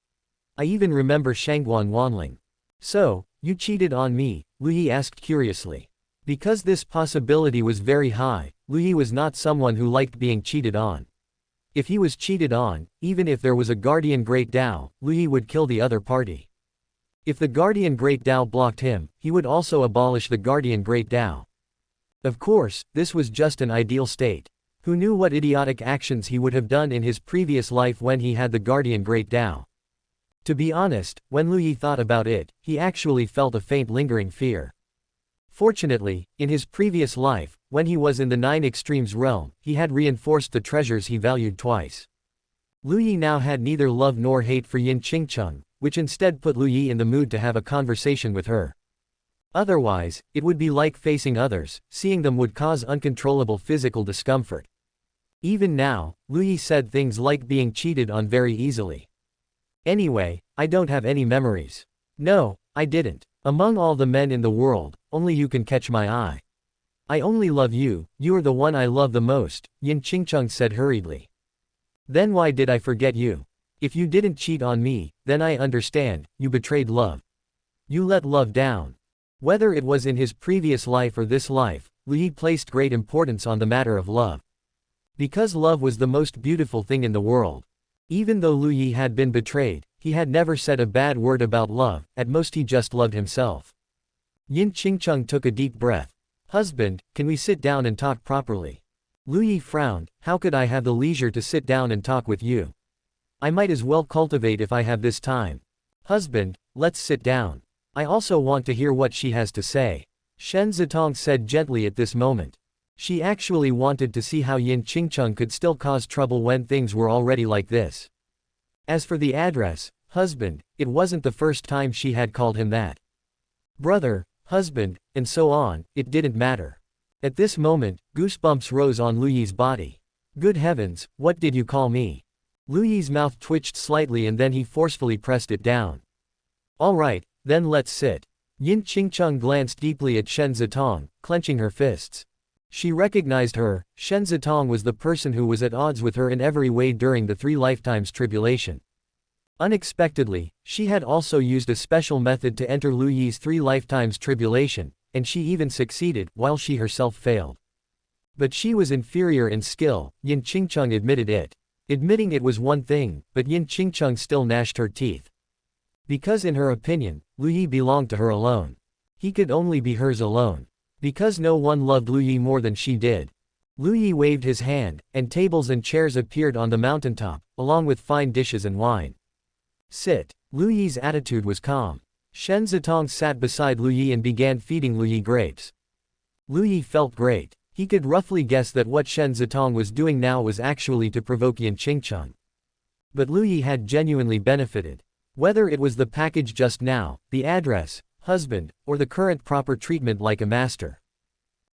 S1: I even remember Shangguan Wanling. So, you cheated on me? Lu Yi asked curiously. Because this possibility was very high, Lu Yi was not someone who liked being cheated on. If he was cheated on, even if there was a guardian Great Dao, Lu Yi would kill the other party. If the guardian Great Dao blocked him, he would also abolish the guardian Great Dao. Of course, this was just an ideal state. Who knew what idiotic actions he would have done in his previous life when he had the guardian Great Dao? To be honest, when Lu Yi thought about it, he actually felt a faint lingering fear. Fortunately, in his previous life, when he was in the 9 extremes realm, he had reinforced the treasures he valued twice. Lu Yi now had neither love nor hate for Yin Qingcheng, which instead put Lu Yi in the mood to have a conversation with her. Otherwise, it would be like facing others, seeing them would cause uncontrollable physical discomfort. Even now, Lu Yi said things like being cheated on very easily. Anyway, I don't have any memories. No, I didn't. Among all the men in the world, only you can catch my eye. I only love you, you are the one I love the most, Yin Qingcheng said hurriedly. Then why did I forget you? If you didn't cheat on me, then I understand, you betrayed love. You let love down. Whether it was in his previous life or this life, Lu Yi placed great importance on the matter of love. Because love was the most beautiful thing in the world. Even though Lu Yi had been betrayed, he had never said a bad word about love, at most he just loved himself. Yin Qingcheng took a deep breath. Husband, can we sit down and talk properly? Lu Yi frowned. How could I have the leisure to sit down and talk with you? I might as well cultivate if I have this time. Husband, let's sit down. I also want to hear what she has to say. Shen Zitong said gently at this moment. She actually wanted to see how Yin Qingcheng could still cause trouble when things were already like this. As for the address, husband, it wasn't the first time she had called him that. Brother, husband, and so on, it didn't matter. At this moment, goosebumps rose on Lu Yi's body. Good heavens, what did you call me? Lu Yi's mouth twitched slightly and then he forcefully pressed it down. All right, then let's sit. Yin Qingcheng glanced deeply at Shen Zitong, clenching her fists. She recognized her. Shen Zitong was the person who was at odds with her in every way during the 3 lifetimes tribulation. Unexpectedly, she had also used a special method to enter Lu Yi's 3 lifetimes tribulation, and she even succeeded, while she herself failed. But she was inferior in skill, Yin Qingcheng admitted it. Admitting it was one thing, but Yin Qingcheng still gnashed her teeth. Because in her opinion, Lu Yi belonged to her alone. He could only be hers alone. Because no one loved Lu Yi more than she did. Lu Yi waved his hand, and tables and chairs appeared on the mountaintop, along with fine dishes and wine. Sit. Lu Yi's attitude was calm. Shen Zitong sat beside Lu Yi and began feeding Lu Yi grapes. Lu Yi felt great. He could roughly guess that what Shen Zitong was doing now was actually to provoke Yin Qingcheng. But Lu Yi had genuinely benefited. Whether it was the package just now, the address, husband, or the current proper treatment like a master.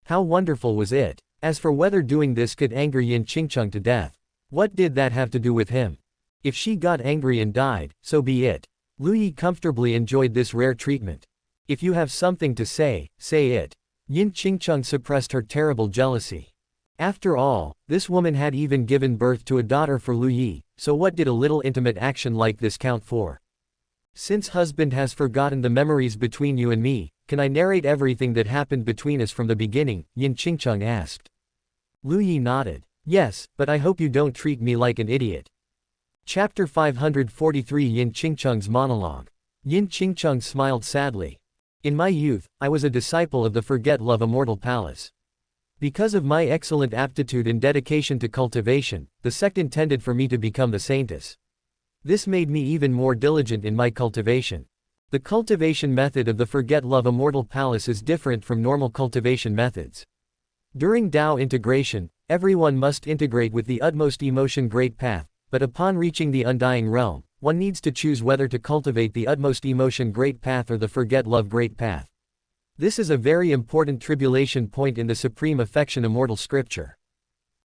S1: How wonderful was it? As for whether doing this could anger Yin Qingcheng to death, what did that have to do with him? If she got angry and died, so be it. Lu Yi comfortably enjoyed this rare treatment. If you have something to say, say it. Yin Qingcheng suppressed her terrible jealousy. After all, this woman had even given birth to a daughter for Lu Yi, so what did a little intimate action like this count for? Since husband has forgotten the memories between you and me, can I narrate everything that happened between us from the beginning? Yin Qingcheng asked. Lu Yi nodded. Yes, but I hope you don't treat me like an idiot. Chapter 543 Yin Qingcheng's monologue. Yin Qingcheng smiled sadly. In my youth, I was a disciple of the Forget Love Immortal Palace. Because of my excellent aptitude and dedication to cultivation, the sect intended for me to become the saintess. This made me even more diligent in my cultivation. The cultivation method of the Forget Love Immortal Palace is different from normal cultivation methods. During Dao integration, everyone must integrate with the utmost emotion Great Path, but upon reaching the undying realm, one needs to choose whether to cultivate the utmost emotion Great Path or the Forget Love Great Path. This is a very important tribulation point in the Supreme Affection Immortal Scripture.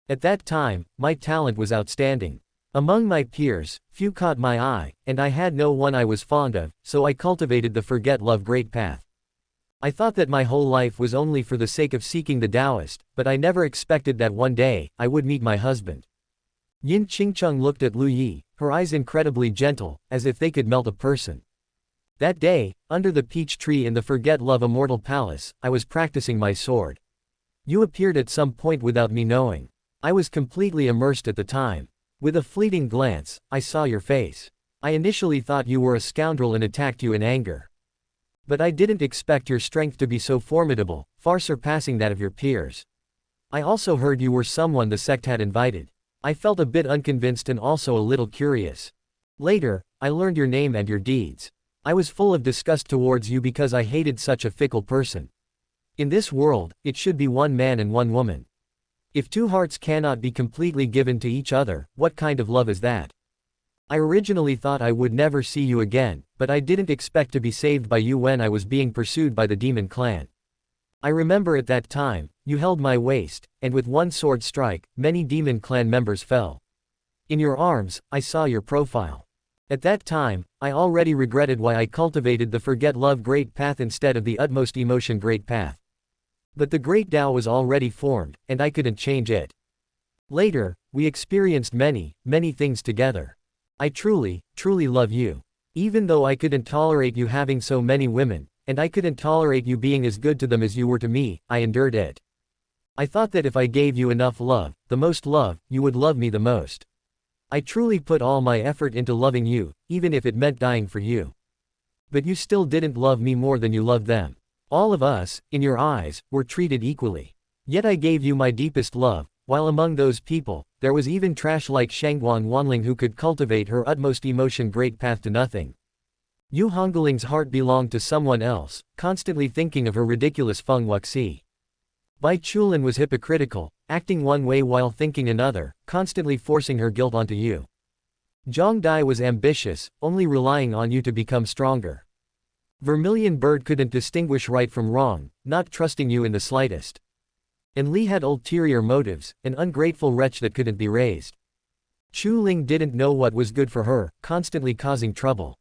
S1: At that time, my talent was outstanding. Among my peers, few caught my eye, and I had no one I was fond of, so I cultivated the Forget Love Great Path. I thought that my whole life was only for the sake of seeking the Taoist, but I never expected that one day, I would meet my husband. Yin Qingcheng looked at Lu Yi, her eyes incredibly gentle, as if they could melt a person. That day, under the peach tree in the Forget Love Immortal Palace, I was practicing my sword. You appeared at some point without me knowing. I was completely immersed at the time. With a fleeting glance, I saw your face. I initially thought you were a scoundrel and attacked you in anger. But I didn't expect your strength to be so formidable, far surpassing that of your peers. I also heard you were someone the sect had invited. I felt a bit unconvinced and also a little curious. Later, I learned your name and your deeds. I was full of disgust towards you because I hated such a fickle person. In this world, it should be one man and one woman. If two hearts cannot be completely given to each other, what kind of love is that? I originally thought I would never see you again, but I didn't expect to be saved by you when I was being pursued by the demon clan. I remember at that time, you held my waist, and with one sword strike, many demon clan members fell. In your arms, I saw your profile. At that time, I already regretted why I cultivated the Forget Love Great Path instead of the Utmost Emotion Great Path. But the Great Tao was already formed, and I couldn't change it. Later, we experienced many things together. I truly love you. Even though I couldn't tolerate you having so many women, and I couldn't tolerate you being as good to them as you were to me, I endured it. I thought that if I gave you enough love, the most love, you would love me the most. I truly put all my effort into loving you, even if it meant dying for you. But you still didn't love me more than you loved them. All of us, in your eyes, were treated equally. Yet I gave you my deepest love, while among those people, there was even trash like Shangguan Wanling who could cultivate her utmost emotion Great Path to nothing. Yu Hongling's heart belonged to someone else, constantly thinking of her ridiculous Feng Wuxi. Bai Chulin was hypocritical, acting one way while thinking another, constantly forcing her guilt onto you. Zhang Dai was ambitious, only relying on you to become stronger. Vermilion Bird couldn't distinguish right from wrong, not trusting you in the slightest. And Li had ulterior motives, an ungrateful wretch that couldn't be raised. Chu Ling didn't know what was good for her, constantly causing trouble.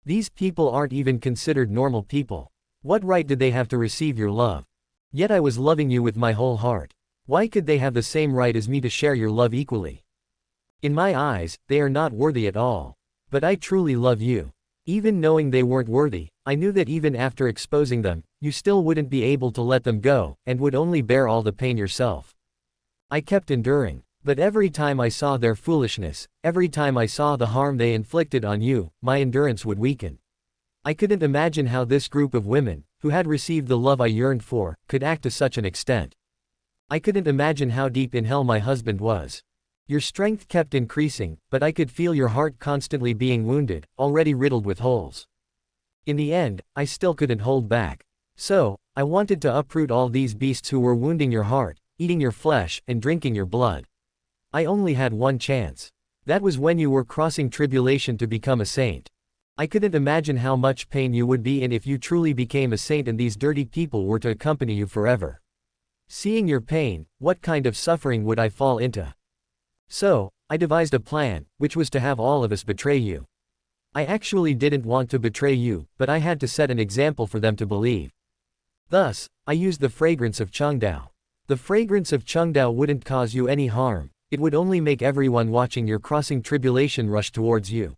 S1: These people aren't even considered normal people. What right did they have to receive your love? Yet I was loving you with my whole heart. Why could they have the same right as me to share your love equally? In my eyes, they are not worthy at all. But I truly love you. Even knowing they weren't worthy, I knew that even after exposing them, you still wouldn't be able to let them go, and would only bear all the pain yourself. I kept enduring. But every time I saw their foolishness, every time I saw the harm they inflicted on you, my endurance would weaken. I couldn't imagine how this group of women, who had received the love I yearned for, could act to such an extent. I couldn't imagine how deep in hell my husband was. Your strength kept increasing, but I could feel your heart constantly being wounded, already riddled with holes. In the end, I still couldn't hold back. So, I wanted to uproot all these beasts who were wounding your heart, eating your flesh, and drinking your blood. I only had one chance. That was when you were crossing tribulation to become a saint. I couldn't imagine how much pain you would be in if you truly became a saint and these dirty people were to accompany you forever. Seeing your pain, what kind of suffering would I fall into? So, I devised a plan, which was to have all of us betray you. I actually didn't want to betray you, but I had to set an example for them to believe. Thus, I used the fragrance of Chengdao. The fragrance of Chengdao wouldn't cause you any harm, it would only make everyone watching your crossing tribulation rush towards you.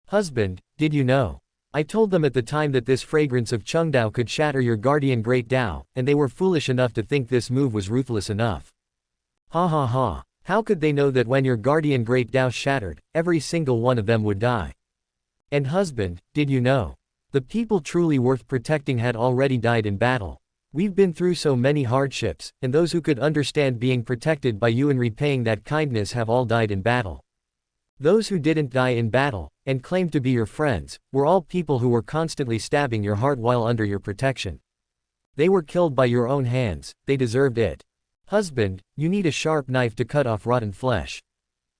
S1: Husband, did you know? I told them at the time that this fragrance of Chengdao could shatter your guardian great Dao, and they were foolish enough to think this move was ruthless enough. Ha ha ha. How could they know that when your guardian great Dao shattered, every single one of them would die? And husband, did you know? The people truly worth protecting had already died in battle. We've been through so many hardships, and those who could understand being protected by you and repaying that kindness have all died in battle. Those who didn't die in battle, and claimed to be your friends, were all people who were constantly stabbing your heart while under your protection. They were killed by your own hands, they deserved it. Husband, you need a sharp knife to cut off rotten flesh.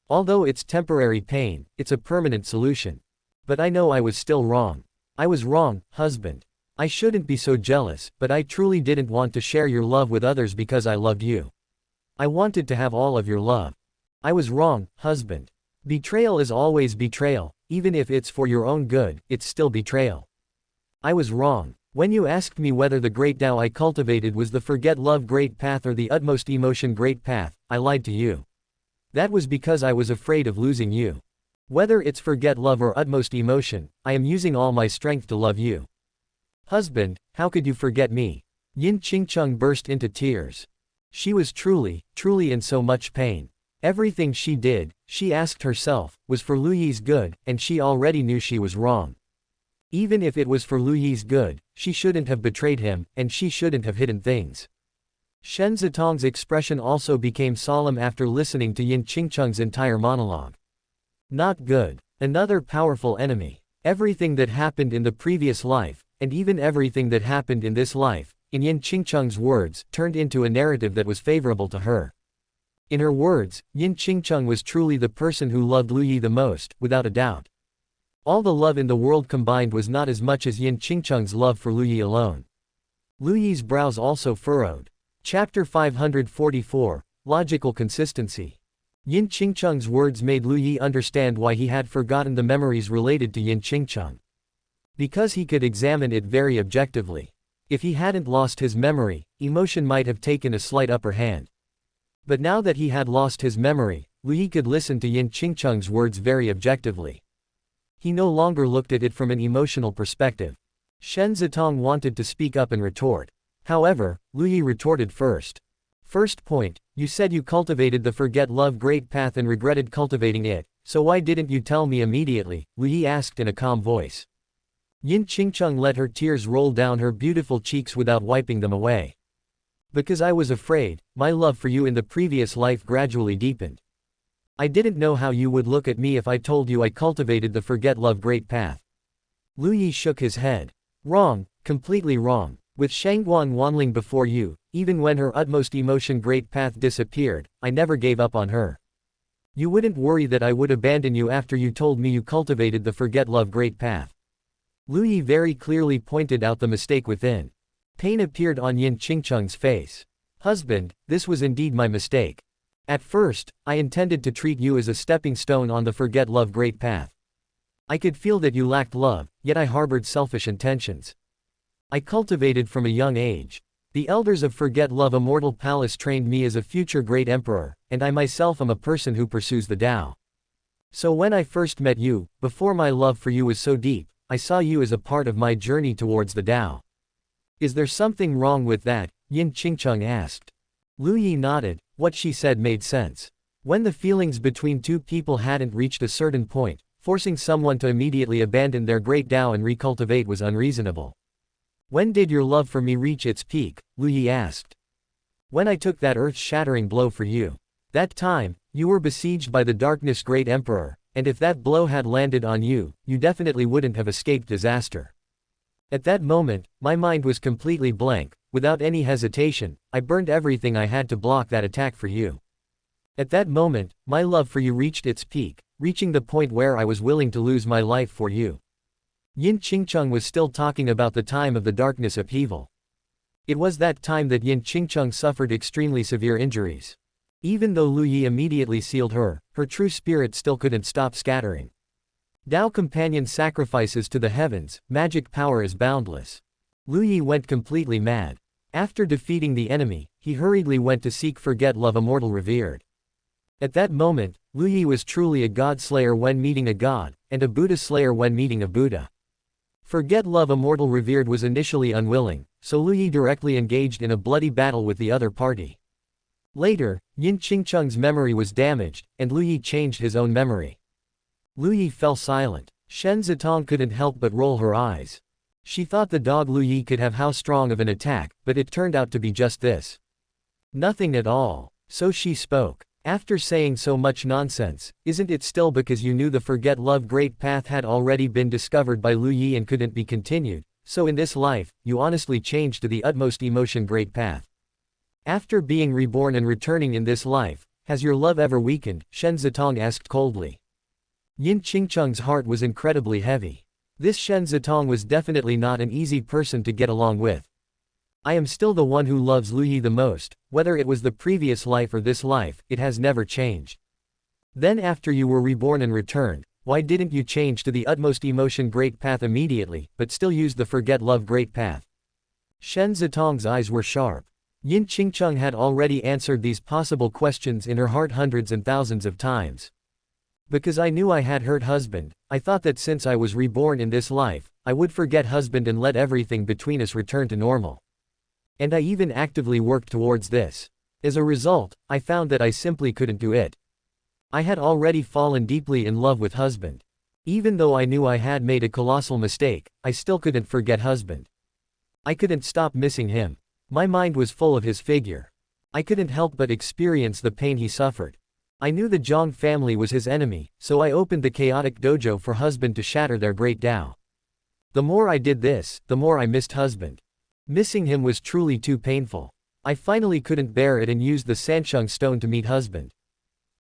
S1: Although it's temporary pain, it's a permanent solution. But I know I was still wrong. I was wrong, husband. I shouldn't be so jealous, but I truly didn't want to share your love with others because I loved you. I wanted to have all of your love. I was wrong, husband. Betrayal is always betrayal, even if it's for your own good, it's still betrayal. I was wrong. When you asked me whether the great Tao I cultivated was the forget love great path or the utmost emotion great path, I lied to you. That was because I was afraid of losing you. Whether it's forget love or utmost emotion, I am using all my strength to love you. Husband, how could you forget me? Yin Qingcheng burst into tears. She was truly in so much pain. Everything she did, she asked herself, was for Lu Yi's good, and she already knew she was wrong. Even if it was for Lu Yi's good, she shouldn't have betrayed him, and she shouldn't have hidden things. Shen Zitong's expression also became solemn after listening to Yin Qingcheng's entire monologue. Not good. Another powerful enemy. Everything that happened in the previous life, and even everything that happened in this life, in Yin Qingcheng's words, turned into a narrative that was favorable to her. In her words, Yin Qingcheng was truly the person who loved Lu Yi the most, without a doubt. All the love in the world combined was not as much as Yin Qingcheng's love for Lu Yi alone. Lu Yi's brows also furrowed. Chapter 544, Logical Consistency. Yin Qingcheng's words made Lu Yi understand why he had forgotten the memories related to Yin Qingcheng. Because he could examine it very objectively. If he hadn't lost his memory, emotion might have taken a slight upper hand. But now that he had lost his memory, Lu Yi could listen to Yin Qingcheng's words very objectively. He no longer looked at it from an emotional perspective. Shen Zitong wanted to speak up and retort. However, Lu Yi retorted first. First point, you said you cultivated the forget love great path and regretted cultivating it, so why didn't you tell me immediately? Lu Yi asked in a calm voice. Yin Qingcheng let her tears roll down her beautiful cheeks without wiping them away. Because I was afraid, my love for you in the previous life gradually deepened. I didn't know how you would look at me if I told you I cultivated the forget love great path. Lu Yi shook his head. Wrong, completely wrong. With Shangguan Wanling before you, even when her utmost emotion great path disappeared, I never gave up on her. You wouldn't worry that I would abandon you after you told me you cultivated the forget love great path. Lu Yi very clearly pointed out the mistake within. Pain appeared on Yin Qingcheng's face. Husband, this was indeed my mistake. At first, I intended to treat you as a stepping stone on the forget love great path. I could feel that you lacked love, yet I harbored selfish intentions. I cultivated from a young age. The elders of Forget Love Immortal Palace trained me as a future great emperor, and I myself am a person who pursues the Tao. So when I first met you, before my love for you was so deep, I saw you as a part of my journey towards the Tao. Is there something wrong with that? Yin Qingcheng asked. Lu Yi nodded. What she said made sense. When the feelings between two people hadn't reached a certain point, forcing someone to immediately abandon their great Tao and recultivate was unreasonable. When did your love for me reach its peak? Lu Yi asked. When I took that earth-shattering blow for you. That time, you were besieged by the darkness great emperor, and if that blow had landed on you, you definitely wouldn't have escaped disaster. At that moment, my mind was completely blank. Without any hesitation, I burned everything I had to block that attack for you. At that moment, my love for you reached its peak, reaching the point where I was willing to lose my life for you. Yin Qingcheng was still talking about the time of the darkness upheaval. It was that time that Yin Qingcheng suffered extremely severe injuries. Even though Lu Yi immediately sealed her true spirit still couldn't stop scattering. Tao companion sacrifices to the heavens, magic power is boundless. Lu Yi went completely mad. After defeating the enemy, he hurriedly went to seek forget love immortal revered. At that moment, Lu Yi was truly a god slayer when meeting a god, and a Buddha slayer when meeting a Buddha. Forget love immortal revered was initially unwilling, so Lu Yi directly engaged in a bloody battle with the other party. Later, Yin Qingcheng's memory was damaged, and Lu Yi changed his own memory. Lu Yi fell silent. Shen Zitong couldn't help but roll her eyes. She thought the dog Lu Yi could have how strong of an attack, but it turned out to be just this. Nothing at all. So she spoke. After saying so much nonsense, isn't it still because you knew the forget love great path had already been discovered by Lu Yi and couldn't be continued, so in this life, you honestly changed to the utmost emotion great path? After being reborn and returning in this life, has your love ever weakened? Shen Zitong asked coldly. Yin Qingcheng's heart was incredibly heavy. This Shen Zitong was definitely not an easy person to get along with. I am still the one who loves Lu Yi the most, whether it was the previous life or this life, it has never changed. Then after you were reborn and returned, why didn't you change to the utmost emotion great path immediately, but still use the forget love great path? Shen Zitong's eyes were sharp. Yin Qingcheng had already answered these possible questions in her heart hundreds and thousands of times. Because I knew I had hurt husband, I thought that since I was reborn in this life, I would forget husband and let everything between us return to normal. And I even actively worked towards this. As a result, I found that I simply couldn't do it. I had already fallen deeply in love with husband. Even though I knew I had made a colossal mistake, I still couldn't forget husband. I couldn't stop missing him. My mind was full of his figure. I couldn't help but experience the pain he suffered. I knew the Zhang family was his enemy, so I opened the chaotic dojo for husband to shatter their great Dao. The more I did this, the more I missed husband. Missing him was truly too painful. I finally couldn't bear it and used the Sansheng stone to meet husband.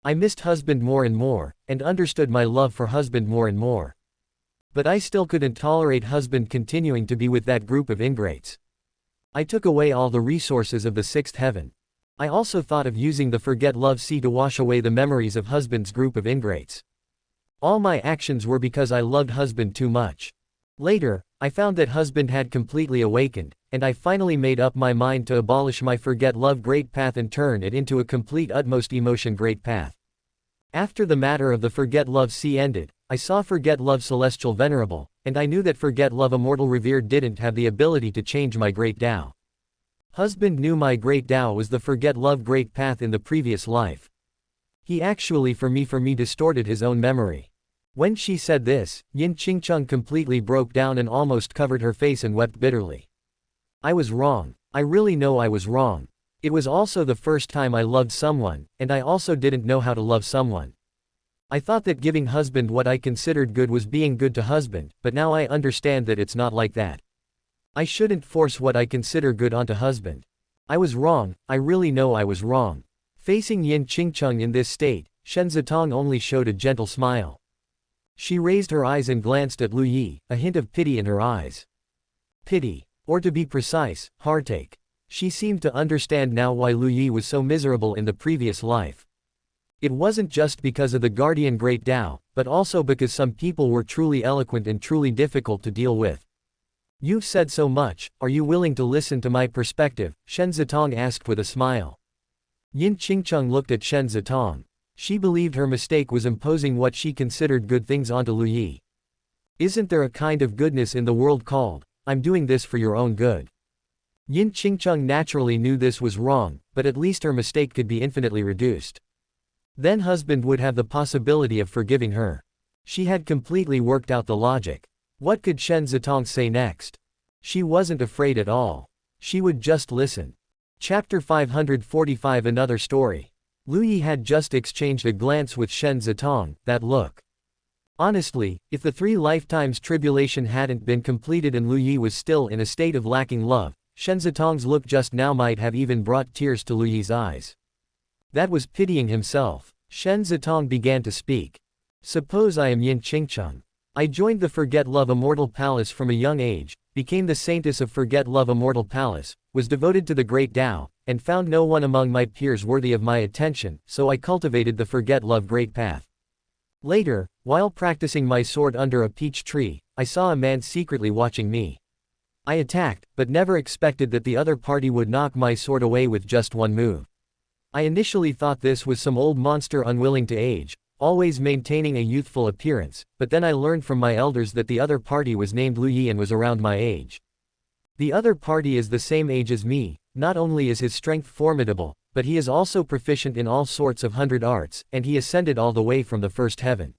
S1: I missed husband more and more, and understood my love for husband more and more. But I still couldn't tolerate husband continuing to be with that group of ingrates. I took away all the resources of the sixth heaven. I also thought of using the forget love sea to wash away the memories of husband's group of ingrates. All my actions were because I loved husband too much. Later, I found that husband had completely awakened, and I finally made up my mind to abolish my forget love great path and turn it into a complete utmost emotion great path. After the matter of the forget love sea ended, I saw forget love celestial venerable, and I knew that forget love immortal revered didn't have the ability to change my great Dao. Husband knew my great Dao was the forget love great path in the previous life. He actually for me distorted his own memory. When she said this, Yin Qingcheng completely broke down and almost covered her face and wept bitterly. I was wrong. I really know I was wrong. It was also the first time I loved someone, and I also didn't know how to love someone. I thought that giving husband what I considered good was being good to husband, but now I understand that it's not like that. I shouldn't force what I consider good onto husband. I was wrong, I really know I was wrong. Facing Yin Qingcheng in this state, Shen Zitong only showed a gentle smile. She raised her eyes and glanced at Lu Yi, a hint of pity in her eyes. Pity. Or to be precise, heartache. She seemed to understand now why Lu Yi was so miserable in the previous life. It wasn't just because of the guardian great Dao, but also because some people were truly eloquent and truly difficult to deal with. You've said so much, are you willing to listen to my perspective? Shen Zitong asked with a smile. Yin Qingcheng looked at Shen Zitong. She believed her mistake was imposing what she considered good things onto Lu Yi. Isn't there a kind of goodness in the world called, I'm doing this for your own good? Yin Qingcheng naturally knew this was wrong, but at least her mistake could be infinitely reduced. Then husband would have the possibility of forgiving her. She had completely worked out the logic. What could Shen Zitong say next? She wasn't afraid at all. She would just listen. Chapter 545 Another story. Lu Yi had just exchanged a glance with Shen Zitong, that look. Honestly, if the 3 lifetimes tribulation hadn't been completed and Lu Yi was still in a state of lacking love, Shen Zitong's look just now might have even brought tears to Lu Yi's eyes. That was pitying himself. Shen Zitong began to speak. Suppose I am Yin Qingcheng. I joined the Forget Love Immortal Palace from a young age, became the saintess of Forget Love Immortal Palace, was devoted to the Great Dao, and found no one among my peers worthy of my attention, so I cultivated the Forget Love Great Path. Later, while practicing my sword under a peach tree, I saw a man secretly watching me. I attacked, but never expected that the other party would knock my sword away with just one move. I initially thought this was some old monster unwilling to age, always maintaining a youthful appearance, but then I learned from my elders that the other party was named Lu Yi and was around my age. The other party is the same age as me. Not only is his strength formidable, but he is also proficient in all sorts of 100 arts, and he ascended all the way from the first heaven.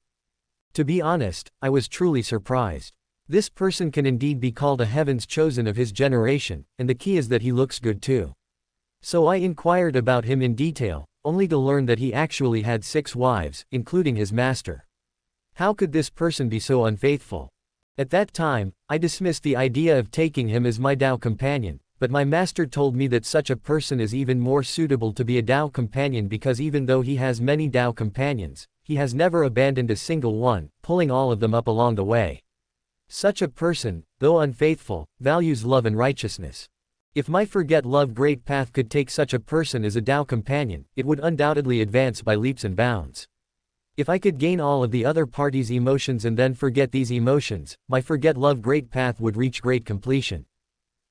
S1: To be honest, I was truly surprised. This person can indeed be called a heaven's chosen of his generation, and the key is that he looks good too. So I inquired about him in detail, only to learn that he actually had 6 wives, including his master. How could this person be so unfaithful? At that time, I dismissed the idea of taking him as my Dao companion, but my master told me that such a person is even more suitable to be a Dao companion because even though he has many Dao companions, he has never abandoned a single one, pulling all of them up along the way. Such a person, though unfaithful, values love and righteousness. If my Forget Love Great Path could take such a person as a Dao companion, it would undoubtedly advance by leaps and bounds. If I could gain all of the other party's emotions and then forget these emotions, my Forget Love Great Path would reach great completion.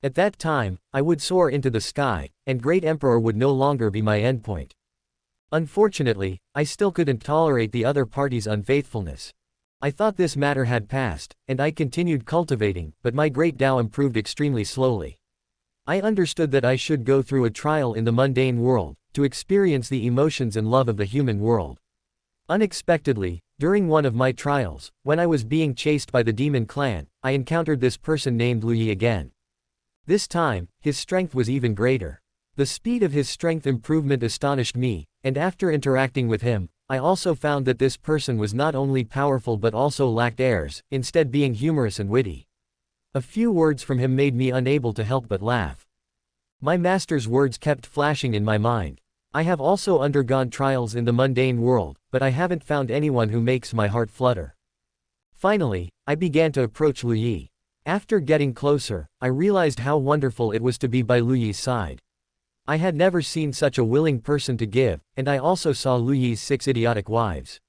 S1: At that time, I would soar into the sky, and Great Emperor would no longer be my endpoint. Unfortunately, I still couldn't tolerate the other party's unfaithfulness. I thought this matter had passed, and I continued cultivating, but my great Dao improved extremely slowly. I understood that I should go through a trial in the mundane world, to experience the emotions and love of the human world. Unexpectedly, during one of my trials, when I was being chased by the demon clan, I encountered this person named Lu Yi again. This time, his strength was even greater. The speed of his strength improvement astonished me, and after interacting with him, I also found that this person was not only powerful but also lacked airs, instead being humorous and witty. A few words from him made me unable to help but laugh. My master's words kept flashing in my mind. I have also undergone trials in the mundane world, but I haven't found anyone who makes my heart flutter. Finally, I began to approach Lu Yi. After getting closer, I realized how wonderful it was to be by Lu Yi's side. I had never seen such a willing person to give, and I also saw Lu Yi's 6 idiotic wives.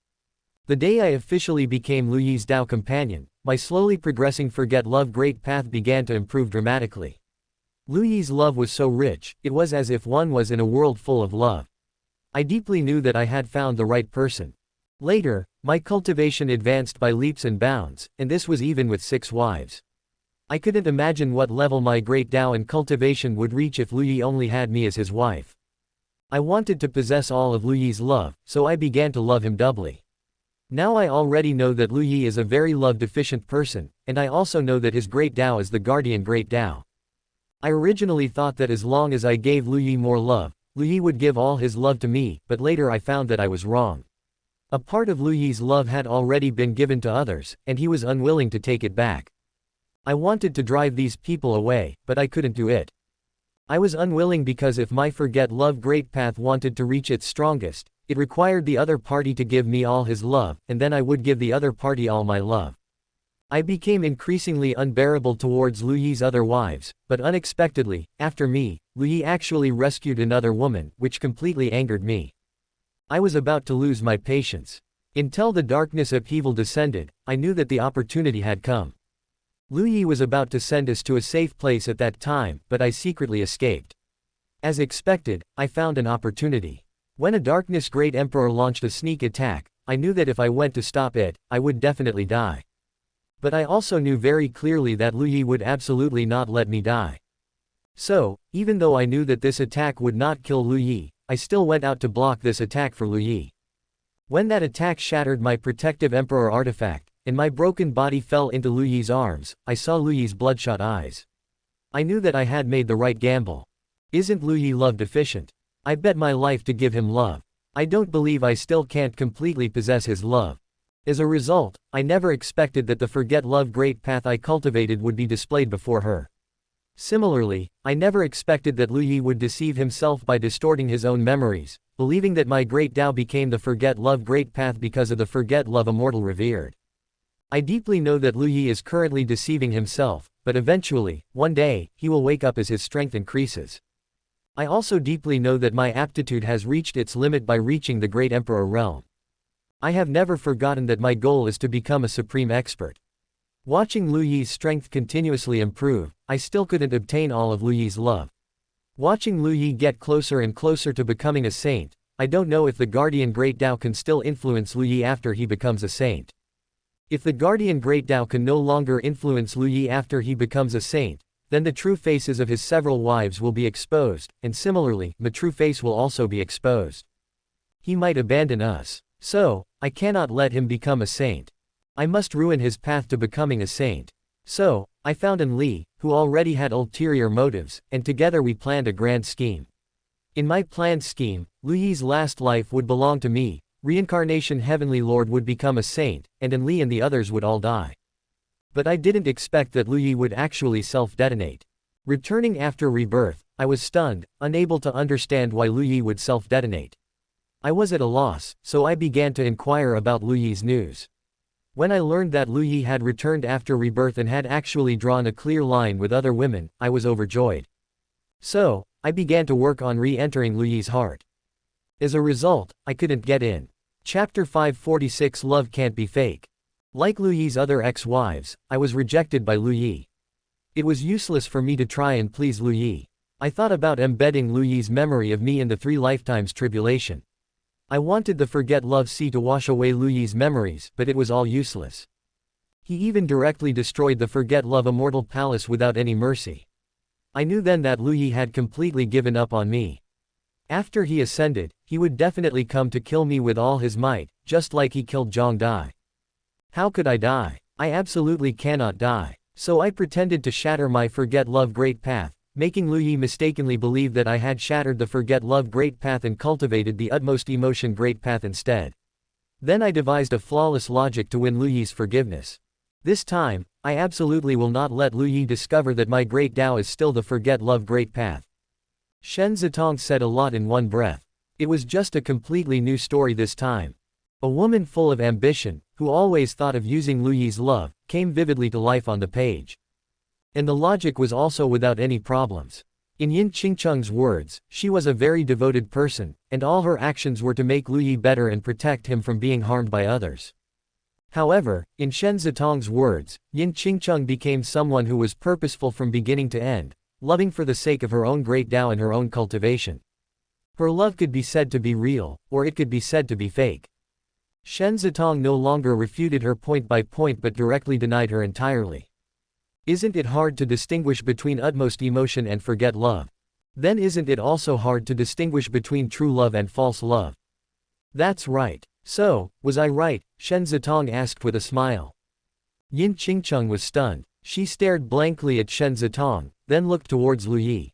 S1: The day I officially became Lu Yi's Dao companion, my slowly progressing Forget Love Great Path began to improve dramatically. Lu Yi's love was so rich, it was as if one was in a world full of love. I deeply knew that I had found the right person. Later, my cultivation advanced by leaps and bounds, and this was even with 6 wives. I couldn't imagine what level my great Dao and cultivation would reach if Lu Yi only had me as his wife. I wanted to possess all of Lu Yi's love, so I began to love him doubly. Now I already know that Lu Yi is a very love-deficient person, and I also know that his great Dao is the guardian great Dao. I originally thought that as long as I gave Lu Yi more love, Lu Yi would give all his love to me, but later I found that I was wrong. A part of Lu Yi's love had already been given to others, and he was unwilling to take it back. I wanted to drive these people away, but I couldn't do it. I was unwilling because if my Forget Love Great Path wanted to reach its strongest, it required the other party to give me all his love, and then I would give the other party all my love. I became increasingly unbearable towards Lu Yi's other wives, but unexpectedly, after me, Lu Yi actually rescued another woman, which completely angered me. I was about to lose my patience. Until the darkness upheaval descended, I knew that the opportunity had come. Lu Yi was about to send us to a safe place at that time, but I secretly escaped. As expected, I found an opportunity. When a Darkness Great Emperor launched a sneak attack, I knew that if I went to stop it, I would definitely die. But I also knew very clearly that Lu Yi would absolutely not let me die. So, even though I knew that this attack would not kill Lu Yi, I still went out to block this attack for Lu Yi. When that attack shattered my protective Emperor artifact, and my broken body fell into Lu Yi's arms, I saw Lu Yi's bloodshot eyes. I knew that I had made the right gamble. Isn't Lu Yi love deficient? I bet my life to give him love. I don't believe I still can't completely possess his love. As a result, I never expected that the Forget Love Great Path I cultivated would be displayed before her. Similarly, I never expected that Lu Yi would deceive himself by distorting his own memories, believing that my great Dao became the Forget Love Great Path because of the Forget Love Immortal revered. I deeply know that Lu Yi is currently deceiving himself, but eventually, one day, he will wake up as his strength increases. I also deeply know that my aptitude has reached its limit by reaching the Great Emperor realm. I have never forgotten that my goal is to become a supreme expert. Watching Lu Yi's strength continuously improve, I still couldn't obtain all of Lu Yi's love. Watching Lu Yi get closer and closer to becoming a saint, I don't know if the Guardian Great Dao can still influence Lu Yi after he becomes a saint. If the Guardian Great Dao can no longer influence Lu Yi after he becomes a saint, then the true faces of his several wives will be exposed, and similarly, my true face will also be exposed. He might abandon us. So, I cannot let him become a saint. I must ruin his path to becoming a saint. So, I found An Li, who already had ulterior motives, and together we planned a grand scheme. In my planned scheme, Lu Yi's last life would belong to me, reincarnation Heavenly Lord would become a saint, and An Li and the others would all die. But I didn't expect that Lu Yi would actually self-detonate. Returning after rebirth, I was stunned, unable to understand why Lu Yi would self-detonate. I was at a loss, so I began to inquire about Lu Yi's news. When I learned that Lu Yi had returned after rebirth and had actually drawn a clear line with other women, I was overjoyed. So, I began to work on re-entering Lu Yi's heart. As a result, I couldn't get in. Chapter 546 Love Can't Be Fake. Like Lu Yi's other ex-wives, I was rejected by Lu Yi. It was useless for me to try and please Lu Yi. I thought about embedding Lu Yi's memory of me in the 3 lifetimes tribulation. I wanted the Forget Love Sea to wash away Lu Yi's memories, but it was all useless. He even directly destroyed the Forget Love Immortal Palace without any mercy. I knew then that Lu Yi had completely given up on me. After he ascended, he would definitely come to kill me with all his might, just like he killed Zhang Dai. How could I die? I absolutely cannot die. So I pretended to shatter my Forget Love Great Path, making Lu Yi mistakenly believe that I had shattered the Forget Love Great Path and cultivated the utmost emotion Great Path instead. Then I devised a flawless logic to win Lu Yi's forgiveness. This time, I absolutely will not let Lu Yi discover that my Great Dao is still the Forget Love Great Path. Shen Zitong said a lot in one breath. It was just a completely new story this time. A woman full of ambition, who always thought of using Lu Yi's love, came vividly to life on the page. And the logic was also without any problems. In Yin Qingcheng's words, she was a very devoted person, and all her actions were to make Lu Yi better and protect him from being harmed by others. However, in Shen Zitong's words, Yin Qingcheng became someone who was purposeful from beginning to end, loving for the sake of her own great Dao and her own cultivation. Her love could be said to be real, or it could be said to be fake. Shen Zitong no longer refuted her point by point but directly denied her entirely. Isn't it hard to distinguish between utmost emotion and forget love? Then isn't it also hard to distinguish between true love and false love? That's right. So, was I right? Shen Zitong asked with a smile. Yin Qingcheng was stunned. She stared blankly at Shen Zitong, then looked towards Lu Yi.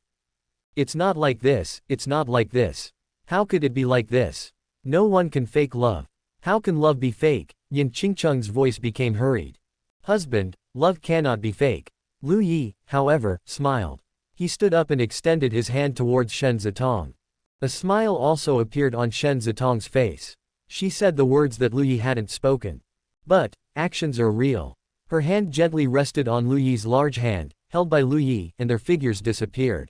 S1: It's not like this, it's not like this. How could it be like this? No one can fake love. How can love be fake? Yin Qingcheng's voice became hurried. Husband, love cannot be fake. Lu Yi, however, smiled. He stood up and extended his hand towards Shen Zitong. A smile also appeared on Shen Zitong's face. She said the words that Lu Yi hadn't spoken. But, actions are real. Her hand gently rested on Lu Yi's large hand, held by Lu Yi, and their figures disappeared.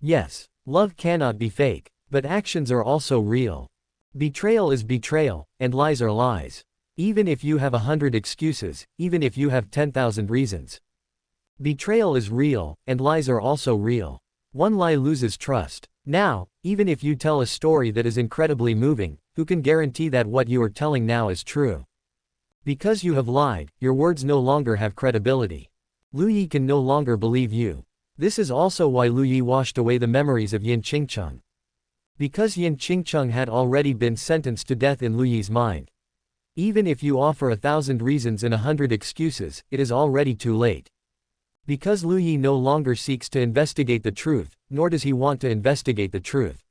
S1: Yes, love cannot be fake, but actions are also real. Betrayal is betrayal, and lies are lies. Even if you have 100 excuses, even if you have 10,000 reasons. Betrayal is real, and lies are also real. One lie loses trust. Now, even if you tell a story that is incredibly moving, who can guarantee that what you are telling now is true? Because you have lied, your words no longer have credibility. Lu Yi can no longer believe you. This is also why Lu Yi washed away the memories of Yin Qingcheng. Because Yin Qingcheng had already been sentenced to death in Lu Yi's mind. Even if you offer 1,000 reasons and 100 excuses, it is already too late. Because Lu Yi no longer seeks to investigate the truth, nor does he want to investigate the truth.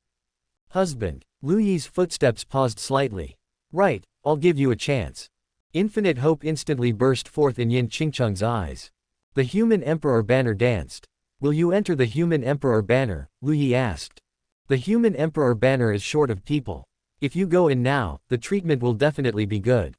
S1: Husband, Lu Yi's footsteps paused slightly. Right, I'll give you a chance. Infinite hope instantly burst forth in Yin Qingcheng's eyes. The human emperor banner danced. Will you enter the human emperor banner? Lu Yi asked. The human emperor banner is short of people. If you go in now, the treatment will definitely be good.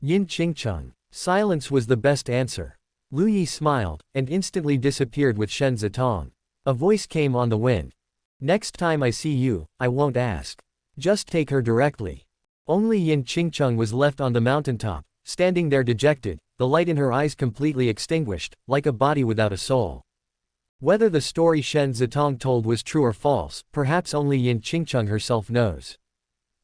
S1: Yin Qingcheng. Silence was the best answer. Lu Yi smiled, and instantly disappeared with Shen Zitong. A voice came on the wind. Next time I see you, I won't ask. Just take her directly. Only Yin Qingcheng was left on the mountaintop, standing there dejected, the light in her eyes completely extinguished, like a body without a soul. Whether the story Shen Zitong told was true or false, perhaps only Yin Qingcheng herself knows.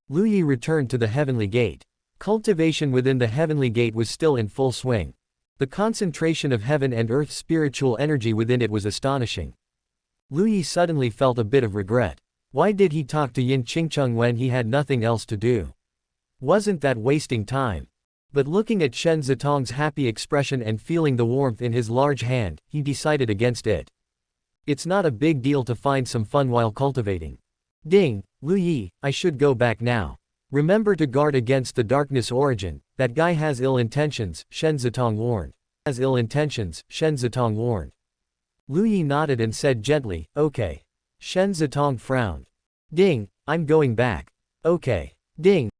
S1: Lu Yi returned to the Heavenly Gate. Cultivation within the Heavenly Gate was still in full swing. The concentration of heaven and earth spiritual energy within it was astonishing. Lu Yi suddenly felt a bit of regret. Why did he talk to Yin Qingcheng when he had nothing else to do? Wasn't that wasting time? But looking at Shen Zitong's happy expression and feeling the warmth in his large hand, he decided against it. It's not a big deal to find some fun while cultivating. Ding, Lu Yi, I should go back now. Remember to guard against the darkness origin, that guy has ill intentions, Shen Zitong warned. Has ill intentions, Shen Zitong warned. Lu Yi nodded and said gently, okay. Shen Zitong frowned. Ding, I'm going back. Okay. Ding.